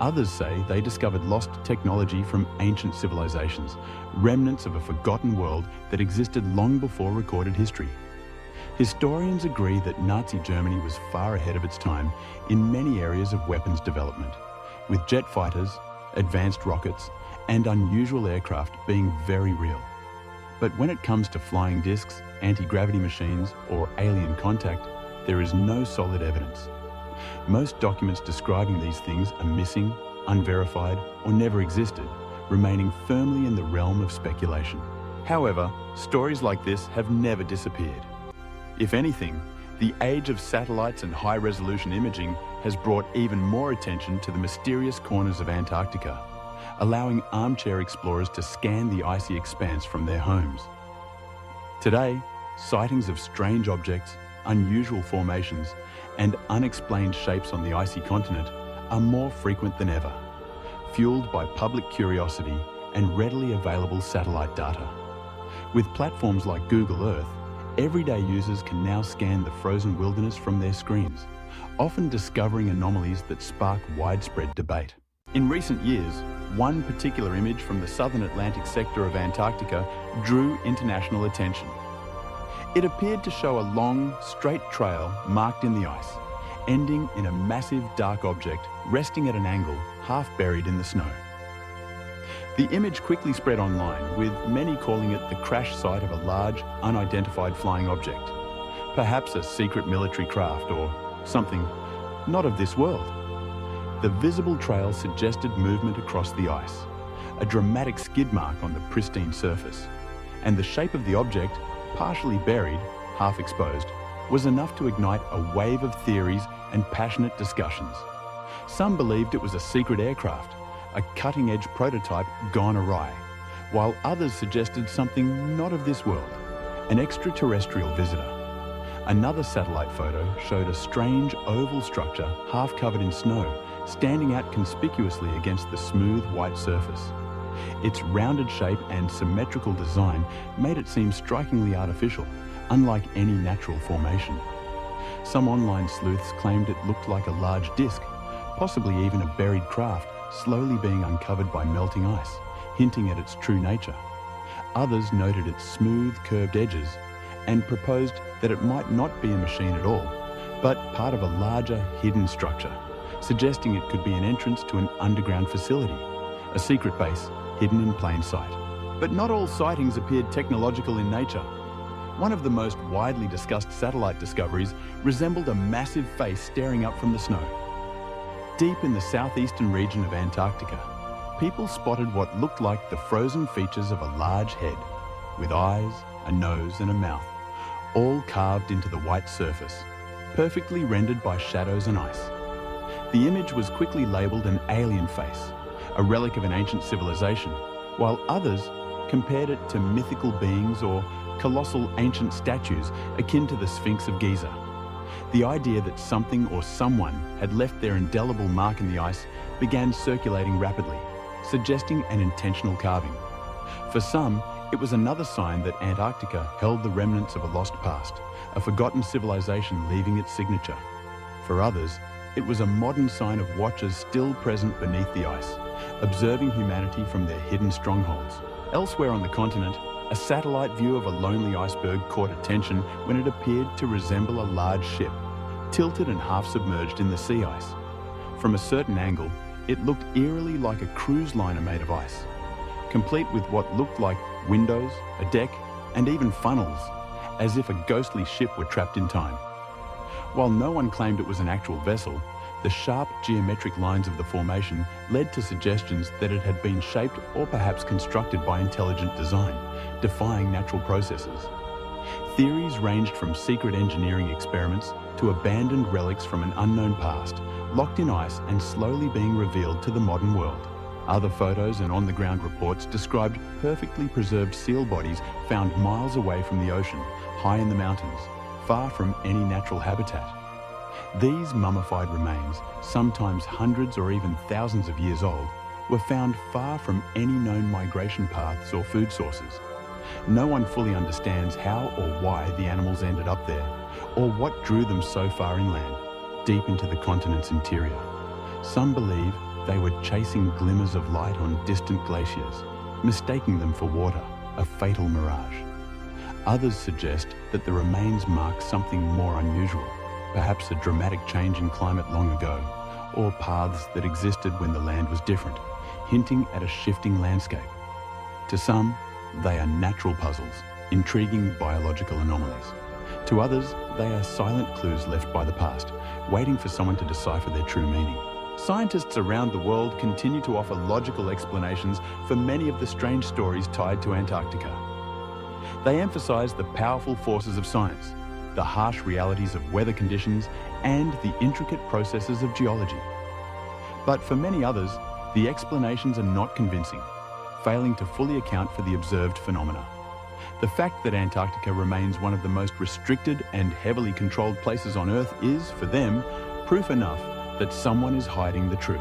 Others say they discovered lost technology from ancient civilizations, remnants of a forgotten world that existed long before recorded history. Historians agree that Nazi Germany was far ahead of its time in many areas of weapons development, with jet fighters, advanced rockets, and unusual aircraft being very real. But when it comes to flying discs, anti-gravity machines, or alien contact, there is no solid evidence. Most documents describing these things are missing, unverified, or never existed, remaining firmly in the realm of speculation. However, stories like this have never disappeared. If anything, the age of satellites and high-resolution imaging has brought even more attention to the mysterious corners of Antarctica, allowing armchair explorers to scan the icy expanse from their homes. Today, sightings of strange objects, unusual formations, and unexplained shapes on the icy continent are more frequent than ever, fueled by public curiosity and readily available satellite data. With platforms like Google Earth, everyday users can now scan the frozen wilderness from their screens, often discovering anomalies that spark widespread debate. In recent years, one particular image from the southern Atlantic sector of Antarctica drew international attention. It appeared to show a long, straight trail marked in the ice, ending in a massive dark object resting at an angle, half buried in the snow. The image quickly spread online, with many calling it the crash site of a large, unidentified flying object, perhaps a secret military craft or something not of this world. The visible trail suggested movement across the ice, a dramatic skid mark on the pristine surface, and the shape of the object, partially buried, half exposed, was enough to ignite a wave of theories and passionate discussions. Some believed it was a secret aircraft, a cutting-edge prototype gone awry, while others suggested something not of this world, an extraterrestrial visitor. Another satellite photo showed a strange oval structure half covered in snow, standing out conspicuously against the smooth white surface. Its rounded shape and symmetrical design made it seem strikingly artificial, unlike any natural formation. Some online sleuths claimed it looked like a large disc, possibly even a buried craft, slowly being uncovered by melting ice, hinting at its true nature. Others noted its smooth, curved edges and proposed that it might not be a machine at all, but part of a larger, hidden structure, suggesting it could be an entrance to an underground facility, a secret base hidden in plain sight. But not all sightings appeared technological in nature. One of the most widely discussed satellite discoveries resembled a massive face staring up from the snow. Deep in the southeastern region of Antarctica, people spotted what looked like the frozen features of a large head, with eyes, a nose and a mouth, all carved into the white surface, perfectly rendered by shadows and ice. The image was quickly labelled an alien face, a relic of an ancient civilization, while others compared it to mythical beings or colossal ancient statues akin to the Sphinx of Giza. The idea that something or someone had left their indelible mark in the ice began circulating rapidly, suggesting an intentional carving. For some, it was another sign that Antarctica held the remnants of a lost past, a forgotten civilization leaving its signature. For others, it was a modern sign of watchers still present beneath the ice, observing humanity from their hidden strongholds. Elsewhere on the continent, a satellite view of a lonely iceberg caught attention when it appeared to resemble a large ship, tilted and half submerged in the sea ice. From a certain angle, it looked eerily like a cruise liner made of ice, complete with what looked like windows, a deck, and even funnels, as if a ghostly ship were trapped in time. While no one claimed it was an actual vessel, the sharp geometric lines of the formation led to suggestions that it had been shaped or perhaps constructed by intelligent design, defying natural processes. Theories ranged from secret engineering experiments to abandoned relics from an unknown past, locked in ice and slowly being revealed to the modern world. Other photos and on-the-ground reports described perfectly preserved seal bodies found miles away from the ocean, high in the mountains, far from any natural habitat. These mummified remains, sometimes hundreds or even thousands of years old, were found far from any known migration paths or food sources. No one fully understands how or why the animals ended up there, or what drew them so far inland, deep into the continent's interior. Some believe they were chasing glimmers of light on distant glaciers, mistaking them for water, a fatal mirage. Others suggest that the remains mark something more unusual, perhaps a dramatic change in climate long ago, or paths that existed when the land was different, hinting at a shifting landscape. To some, they are natural puzzles, intriguing biological anomalies. To others, they are silent clues left by the past, waiting for someone to decipher their true meaning. Scientists around the world continue to offer logical explanations for many of the strange stories tied to Antarctica. They emphasize the powerful forces of science, the harsh realities of weather conditions, and the intricate processes of geology. But for many others, the explanations are not convincing, failing to fully account for the observed phenomena. The fact that Antarctica remains one of the most restricted and heavily controlled places on Earth is, for them, proof enough that someone is hiding the truth,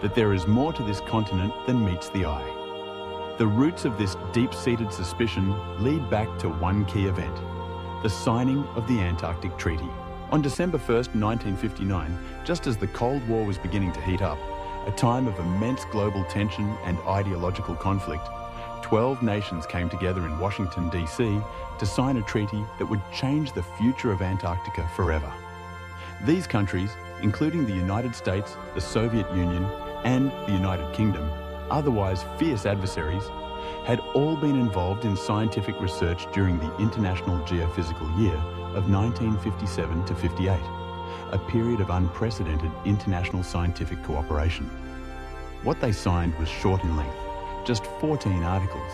that there is more to this continent than meets the eye. The roots of this deep-seated suspicion lead back to one key event, the signing of the Antarctic Treaty. On December 1st, 1959, just as the Cold War was beginning to heat up, a time of immense global tension and ideological conflict, 12 nations came together in Washington, D.C. to sign a treaty that would change the future of Antarctica forever. These countries, including the United States, the Soviet Union, and the United Kingdom, otherwise fierce adversaries, had all been involved in scientific research during the International Geophysical Year of 1957 to 58, a period of unprecedented international scientific cooperation. What they signed was short in length, just 14 articles,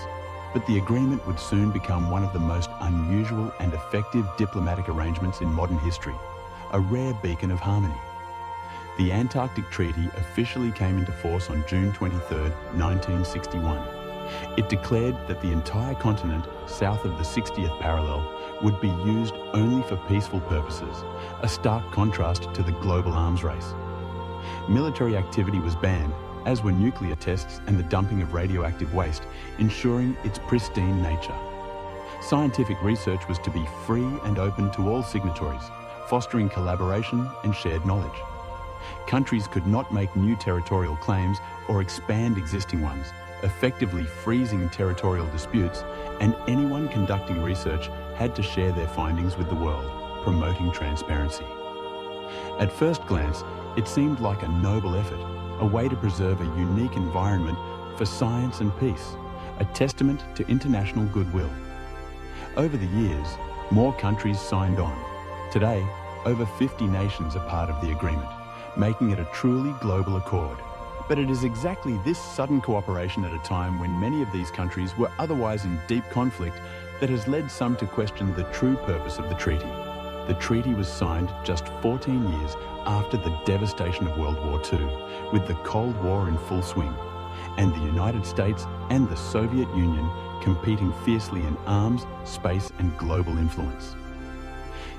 but the agreement would soon become one of the most unusual and effective diplomatic arrangements in modern history, a rare beacon of harmony. The Antarctic Treaty officially came into force on June 23, 1961. It declared that the entire continent south of the 60th parallel would be used only for peaceful purposes, a stark contrast to the global arms race. Military activity was banned, as were nuclear tests and the dumping of radioactive waste, ensuring its pristine nature. Scientific research was to be free and open to all signatories, fostering collaboration and shared knowledge. Countries could not make new territorial claims or expand existing ones, effectively freezing territorial disputes, and anyone conducting research had to share their findings with the world, promoting transparency. At first glance, it seemed like a noble effort, a way to preserve a unique environment for science and peace, a testament to international goodwill. Over the years, more countries signed on. Today, over 50 nations are part of the agreement, making it a truly global accord. But it is exactly this sudden cooperation at a time when many of these countries were otherwise in deep conflict that has led some to question the true purpose of the treaty. The treaty was signed just 14 years after the devastation of World War II, with the Cold War in full swing, and the United States and the Soviet Union competing fiercely in arms, space, and global influence.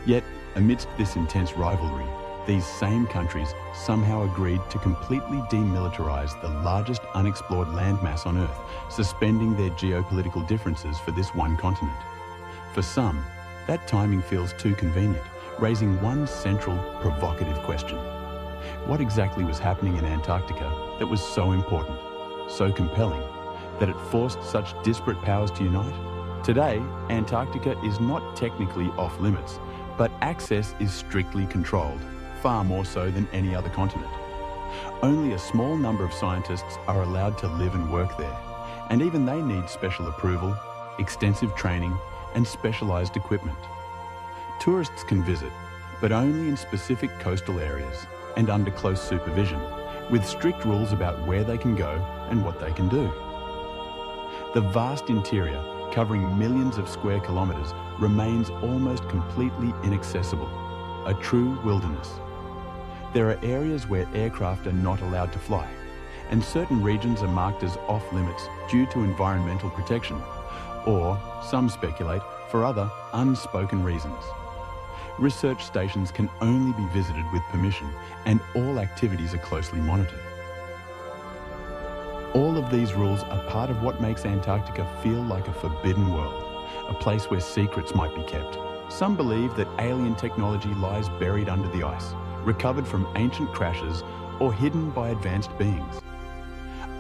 Yet, amidst this intense rivalry, these same countries somehow agreed to completely demilitarize the largest unexplored landmass on Earth, suspending their geopolitical differences for this one continent. For some, that timing feels too convenient, raising one central, provocative question. What exactly was happening in Antarctica that was so important, so compelling, that it forced such disparate powers to unite? Today, Antarctica is not technically off limits, but access is strictly controlled, far more so than any other continent. Only a small number of scientists are allowed to live and work there, and even they need special approval, extensive training, and specialized equipment. Tourists can visit, but only in specific coastal areas and under close supervision, with strict rules about where they can go and what they can do. The vast interior, covering millions of square kilometers, remains almost completely inaccessible, a true wilderness. There are areas where aircraft are not allowed to fly, and certain regions are marked as off-limits due to environmental protection, or, some speculate, for other unspoken reasons. Research stations can only be visited with permission, and all activities are closely monitored. All of these rules are part of what makes Antarctica feel like a forbidden world, a place where secrets might be kept. Some believe that alien technology lies buried under the ice, recovered from ancient crashes, or hidden by advanced beings.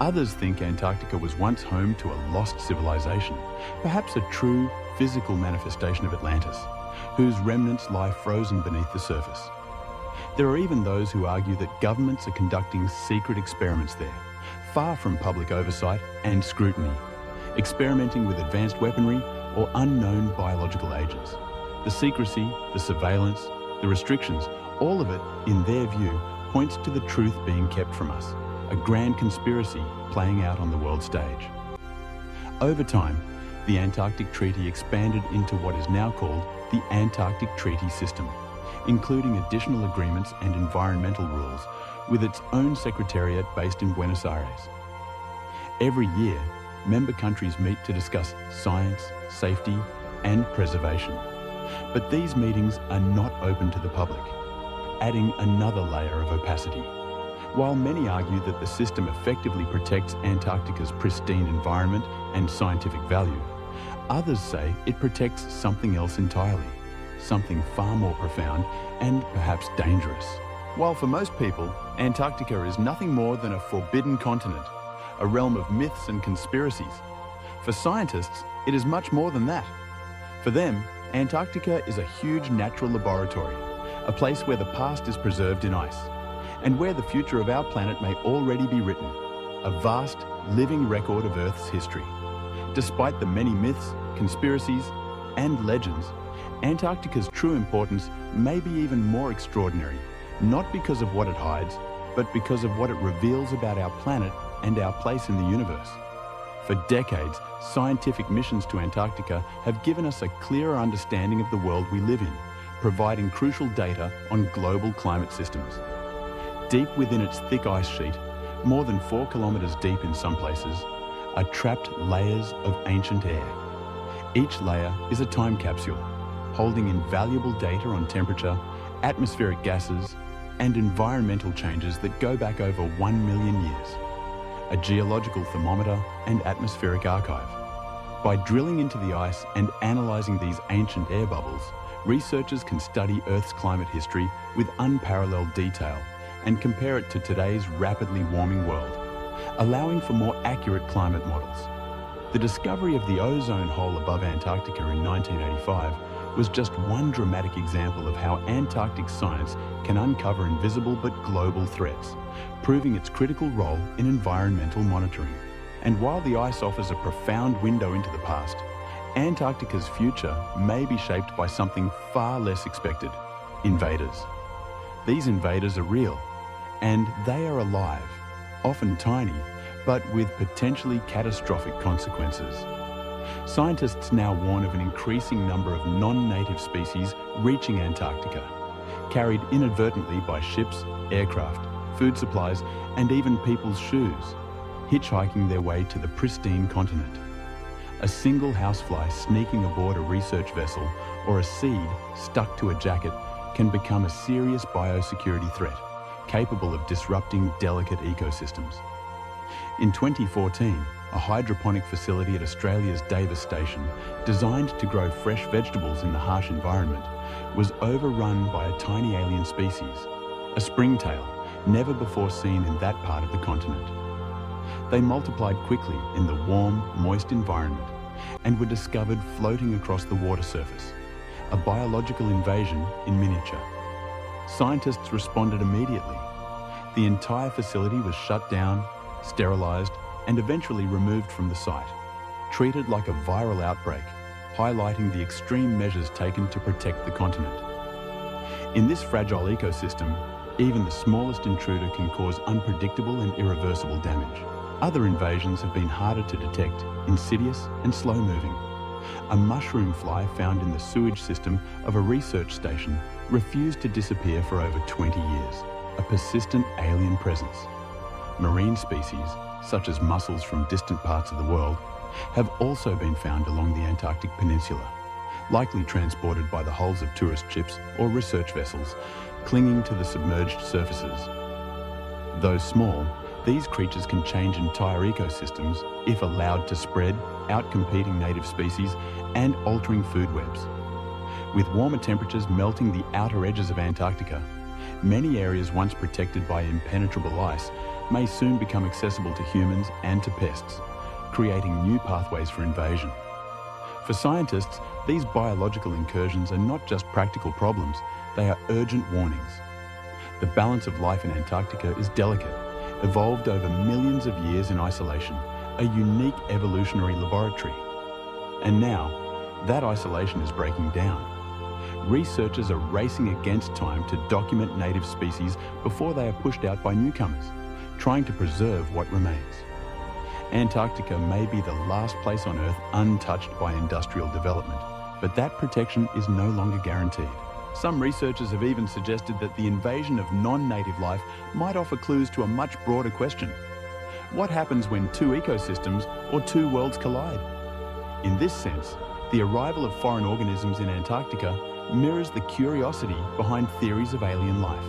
Others think Antarctica was once home to a lost civilization, perhaps a true physical manifestation of Atlantis, whose remnants lie frozen beneath the surface. There are even those who argue that governments are conducting secret experiments there, far from public oversight and scrutiny, experimenting with advanced weaponry or unknown biological agents. The secrecy, the surveillance, the restrictions, all of it, in their view, points to the truth being kept from us, a grand conspiracy playing out on the world stage. Over time, the Antarctic Treaty expanded into what is now called the Antarctic Treaty System, including additional agreements and environmental rules, with its own secretariat based in Buenos Aires. Every year, member countries meet to discuss science, safety, and preservation. But these meetings are not open to the public, adding another layer of opacity. While many argue that the system effectively protects Antarctica's pristine environment and scientific value, others say it protects something else entirely, something far more profound and perhaps dangerous. While for most people, Antarctica is nothing more than a forbidden continent, a realm of myths and conspiracies, for scientists, it is much more than that. For them, Antarctica is a huge natural laboratory, a place where the past is preserved in ice, and where the future of our planet may already be written, a vast, living record of Earth's history. Despite the many myths, conspiracies, and legends, Antarctica's true importance may be even more extraordinary, not because of what it hides, but because of what it reveals about our planet and our place in the universe. For decades, scientific missions to Antarctica have given us a clearer understanding of the world we live in, providing crucial data on global climate systems. Deep within its thick ice sheet, more than 4 kilometers deep in some places, are trapped layers of ancient air. Each layer is a time capsule, holding invaluable data on temperature, atmospheric gases, and environmental changes that go back over 1 million years. A geological thermometer and atmospheric archive. By drilling into the ice and analysing these ancient air bubbles, researchers can study Earth's climate history with unparalleled detail and compare it to today's rapidly warming world, allowing for more accurate climate models. The discovery of the ozone hole above Antarctica in 1985 was just one dramatic example of how Antarctic science can uncover invisible but global threats, proving its critical role in environmental monitoring. And while the ice offers a profound window into the past, Antarctica's future may be shaped by something far less expected: invaders. These invaders are real, and they are alive, often tiny, but with potentially catastrophic consequences. Scientists now warn of an increasing number of non-native species reaching Antarctica, carried inadvertently by ships, aircraft, food supplies, and even people's shoes, hitchhiking their way to the pristine continent. A single housefly sneaking aboard a research vessel or a seed stuck to a jacket can become a serious biosecurity threat, capable of disrupting delicate ecosystems. In 2014, a hydroponic facility at Australia's Davis Station, designed to grow fresh vegetables in the harsh environment, was overrun by a tiny alien species, a springtail, never before seen in that part of the continent. They multiplied quickly in the warm, moist environment and were discovered floating across the water surface, a biological invasion in miniature. Scientists responded immediately. The entire facility was shut down, sterilized, and eventually removed from the site, treated like a viral outbreak, highlighting the extreme measures taken to protect the continent. In this fragile ecosystem, even the smallest intruder can cause unpredictable and irreversible damage. Other invasions have been harder to detect, insidious and slow-moving. A mushroom fly found in the sewage system of a research station refused to disappear for over 20 years, a persistent alien presence. Marine species, such as mussels from distant parts of the world, have also been found along the Antarctic Peninsula, likely transported by the hulls of tourist ships or research vessels, clinging to the submerged surfaces. Though small, these creatures can change entire ecosystems if allowed to spread, outcompeting native species and altering food webs. With warmer temperatures melting the outer edges of Antarctica, many areas once protected by impenetrable ice may soon become accessible to humans and to pests, creating new pathways for invasion. For scientists, these biological incursions are not just practical problems, they are urgent warnings. The balance of life in Antarctica is delicate, evolved over millions of years in isolation, a unique evolutionary laboratory. And now, that isolation is breaking down. Researchers are racing against time to document native species before they are pushed out by newcomers, trying to preserve what remains. Antarctica may be the last place on Earth untouched by industrial development, but that protection is no longer guaranteed. Some researchers have even suggested that the invasion of non-native life might offer clues to a much broader question. What happens when two ecosystems or two worlds collide? In this sense, the arrival of foreign organisms in Antarctica mirrors the curiosity behind theories of alien life.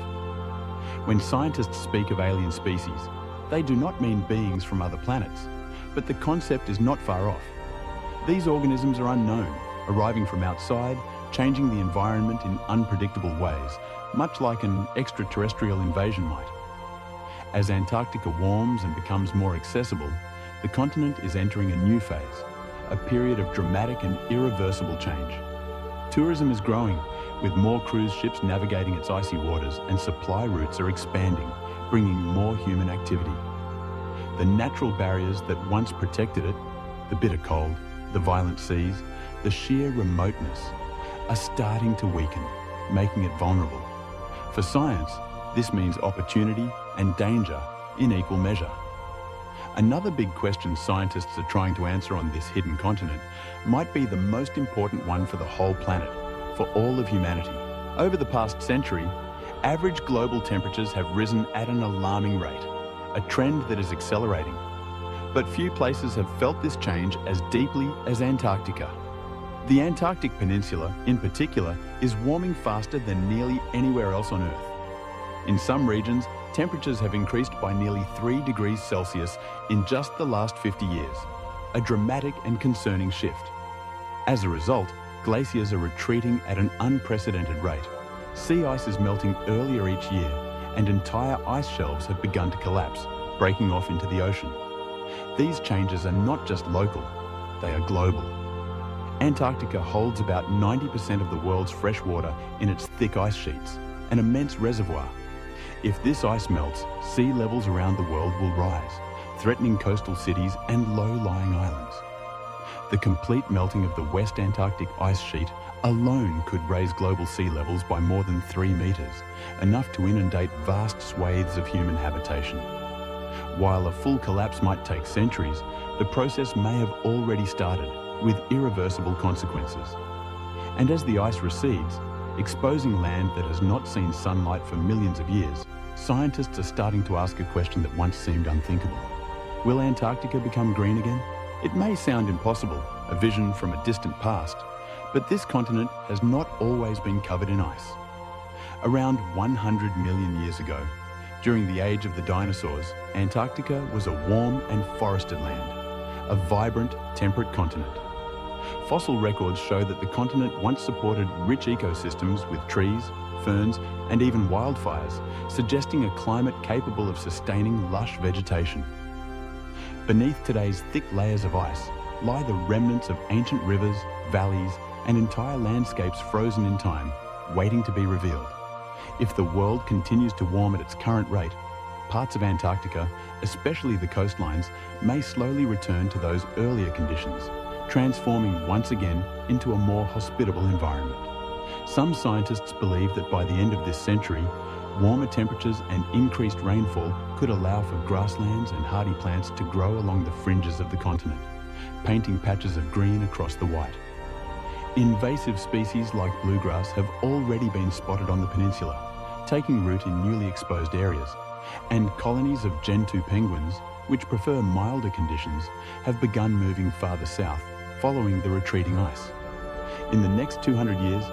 When scientists speak of alien species, they do not mean beings from other planets, but the concept is not far off. These organisms are unknown, arriving from outside, changing the environment in unpredictable ways, much like an extraterrestrial invasion might. As Antarctica warms and becomes more accessible, the continent is entering a new phase, a period of dramatic and irreversible change. Tourism is growing, with more cruise ships navigating its icy waters, and supply routes are expanding, bringing more human activity. The natural barriers that once protected it, the bitter cold, the violent seas, the sheer remoteness, are starting to weaken, making it vulnerable. For science, this means opportunity and danger in equal measure. Another big question scientists are trying to answer on this hidden continent might be the most important one for the whole planet, for all of humanity. Over the past century, average global temperatures have risen at an alarming rate, a trend that is accelerating. But few places have felt this change as deeply as Antarctica. The Antarctic Peninsula, in particular, is warming faster than nearly anywhere else on Earth. In some regions, temperatures have increased by nearly 3 degrees Celsius in just the last 50 years, a dramatic and concerning shift. As a result, glaciers are retreating at an unprecedented rate. Sea ice is melting earlier each year, and entire ice shelves have begun to collapse, breaking off into the ocean. These changes are not just local, they are global. Antarctica holds about 90% of the world's fresh water in its thick ice sheets, an immense reservoir. If this ice melts, sea levels around the world will rise, threatening coastal cities and low-lying islands. The complete melting of the West Antarctic ice sheet alone could raise global sea levels by more than 3 meters, enough to inundate vast swathes of human habitation. While a full collapse might take centuries, the process may have already started, with irreversible consequences. And as the ice recedes, exposing land that has not seen sunlight for millions of years, scientists are starting to ask a question that once seemed unthinkable. Will Antarctica become green again? It may sound impossible, a vision from a distant past, but this continent has not always been covered in ice. Around 100 million years ago, during the age of the dinosaurs, Antarctica was a warm and forested land, a vibrant, temperate continent. Fossil records show that the continent once supported rich ecosystems with trees, ferns, and even wildfires, suggesting a climate capable of sustaining lush vegetation. Beneath today's thick layers of ice lie the remnants of ancient rivers, valleys, and entire landscapes frozen in time, waiting to be revealed. If the world continues to warm at its current rate, parts of Antarctica, especially the coastlines, may slowly return to those earlier conditions, transforming once again into a more hospitable environment. Some scientists believe that by the end of this century, warmer temperatures and increased rainfall could allow for grasslands and hardy plants to grow along the fringes of the continent, painting patches of green across the white. Invasive species like bluegrass have already been spotted on the peninsula, taking root in newly exposed areas, and colonies of Gentoo penguins, which prefer milder conditions, have begun moving farther south, following the retreating ice. In the next 200 years,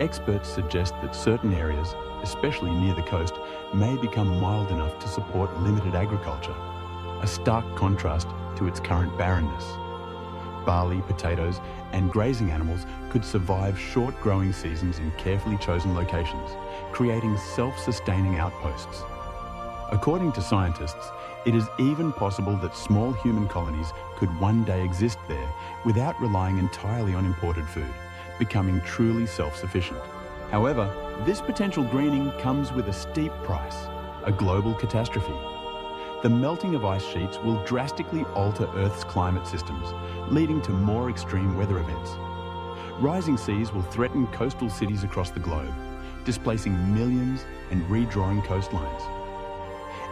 experts suggest that certain areas, especially near the coast, may become mild enough to support limited agriculture, a stark contrast to its current barrenness. Barley, potatoes, and grazing animals could survive short growing seasons in carefully chosen locations, creating self-sustaining outposts. According to scientists, it is even possible that small human colonies could one day exist there without relying entirely on imported food, becoming truly self-sufficient. However, this potential greening comes with a steep price, a global catastrophe. The melting of ice sheets will drastically alter Earth's climate systems, leading to more extreme weather events. Rising seas will threaten coastal cities across the globe, displacing millions and redrawing coastlines.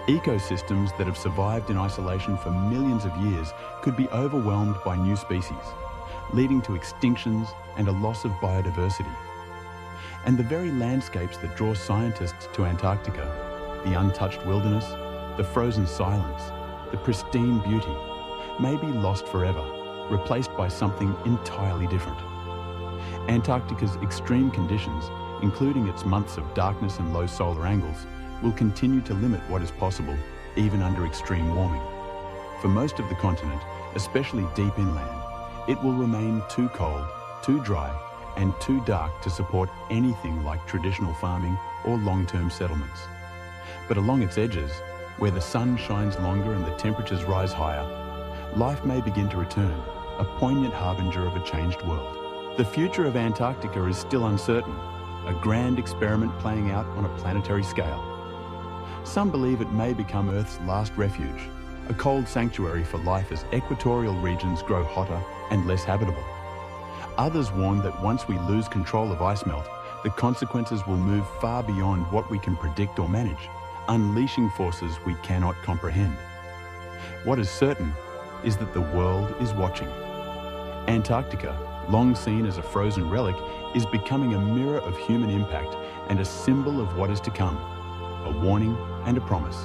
Ecosystems that have survived in isolation for millions of years could be overwhelmed by new species, leading to extinctions and a loss of biodiversity. And the very landscapes that draw scientists to Antarctica, the untouched wilderness, the frozen silence, the pristine beauty, may be lost forever, replaced by something entirely different. Antarctica's extreme conditions, including its months of darkness and low solar angles, will continue to limit what is possible, even under extreme warming. For most of the continent, especially deep inland, it will remain too cold, too dry, and too dark to support anything like traditional farming or long-term settlements. But along its edges, where the sun shines longer and the temperatures rise higher, life may begin to return, a poignant harbinger of a changed world. The future of Antarctica is still uncertain, a grand experiment playing out on a planetary scale. Some believe it may become Earth's last refuge, a cold sanctuary for life as equatorial regions grow hotter and less habitable. Others warn that once we lose control of ice melt, the consequences will move far beyond what we can predict or manage, unleashing forces we cannot comprehend. What is certain is that the world is watching. Antarctica, long seen as a frozen relic, is becoming a mirror of human impact and a symbol of what is to come, a warning and a promise.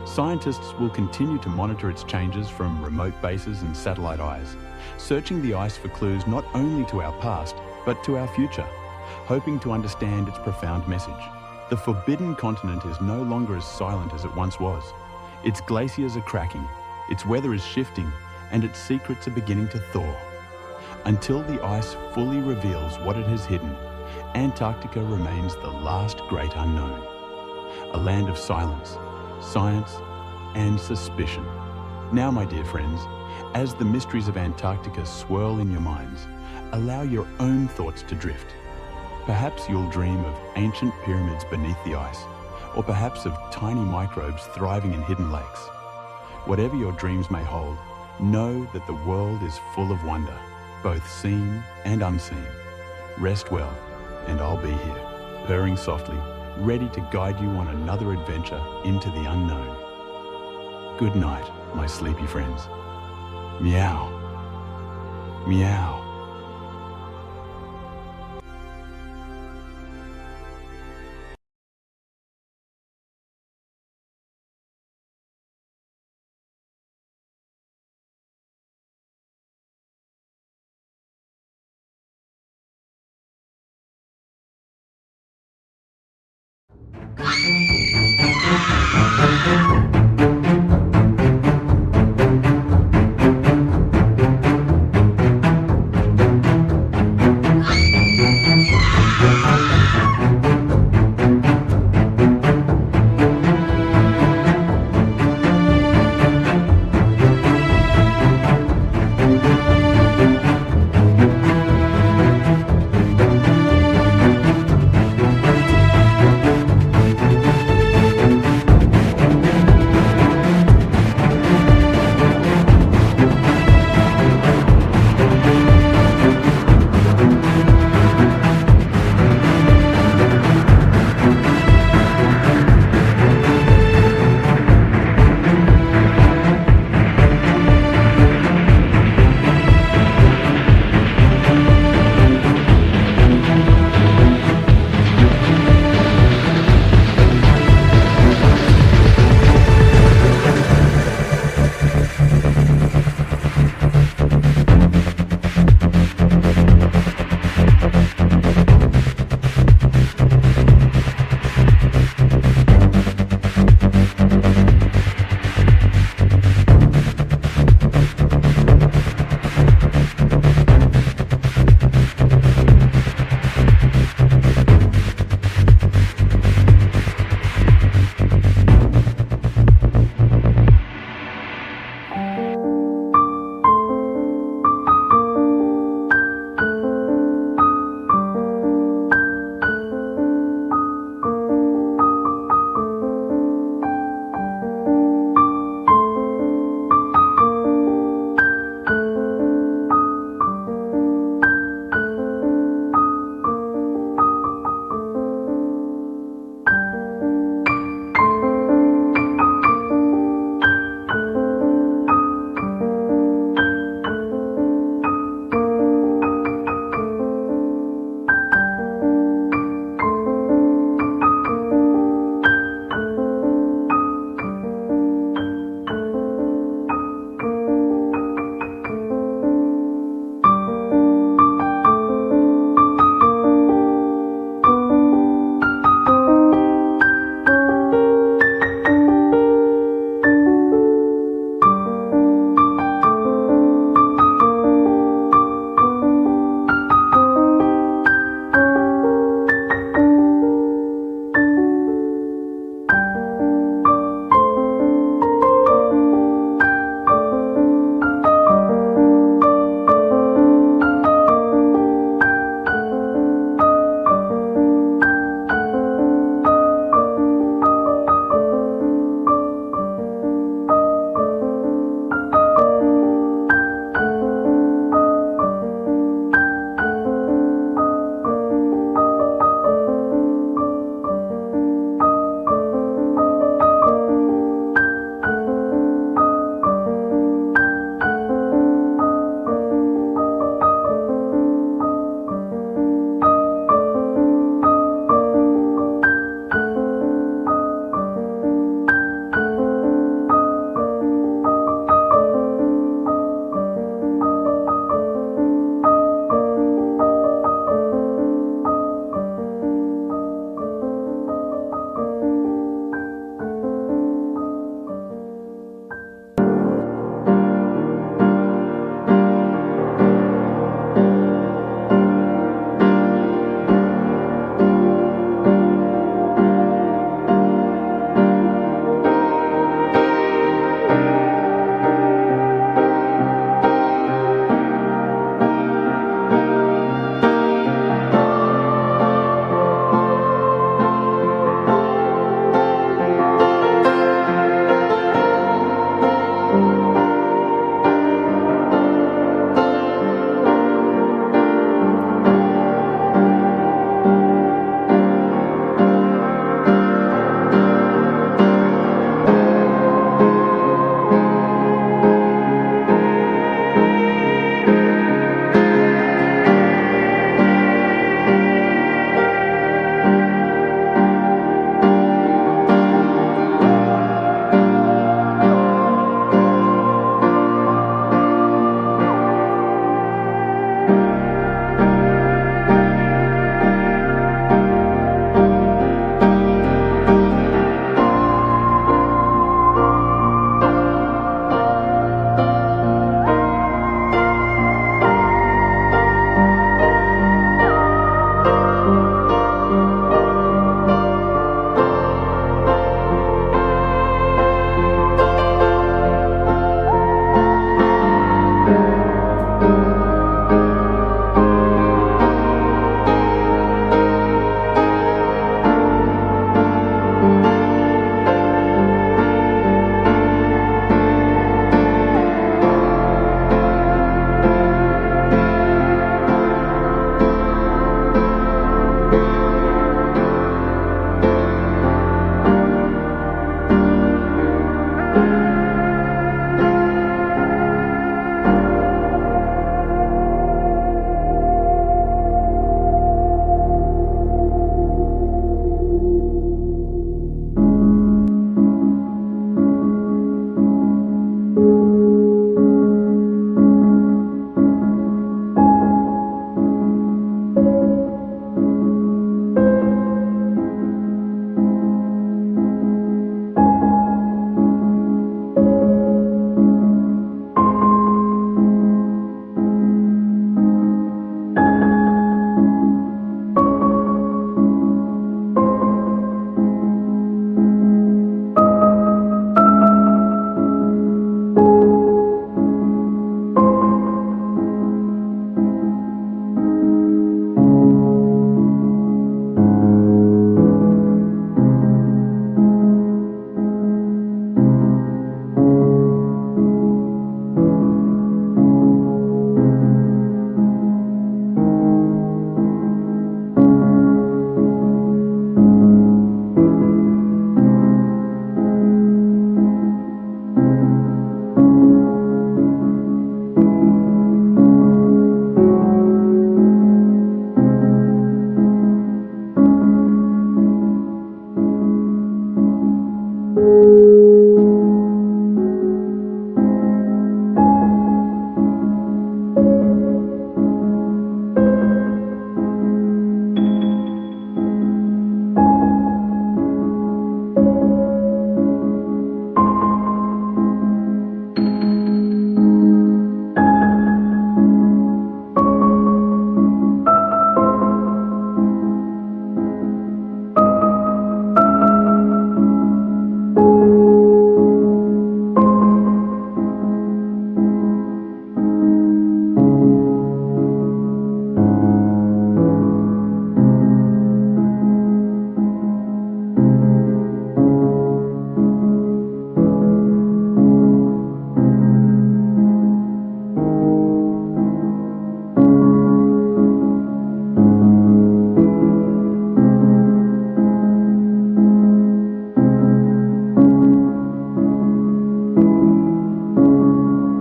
Scientists will continue to monitor its changes from remote bases and satellite eyes, searching the ice for clues not only to our past, but to our future, hoping to understand its profound message. The forbidden continent is no longer as silent as it once was. Its glaciers are cracking, its weather is shifting, and its secrets are beginning to thaw. Until the ice fully reveals what it has hidden, Antarctica remains the last great unknown. A land of silence, science, and suspicion. Now, my dear friends, as the mysteries of Antarctica swirl in your minds, allow your own thoughts to drift. Perhaps you'll dream of ancient pyramids beneath the ice, or perhaps of tiny microbes thriving in hidden lakes. Whatever your dreams may hold, know that the world is full of wonder, both seen and unseen. Rest well, and I'll be here, purring softly, ready to guide you on another adventure into the unknown. Good night, my sleepy friends. Meow. Meow.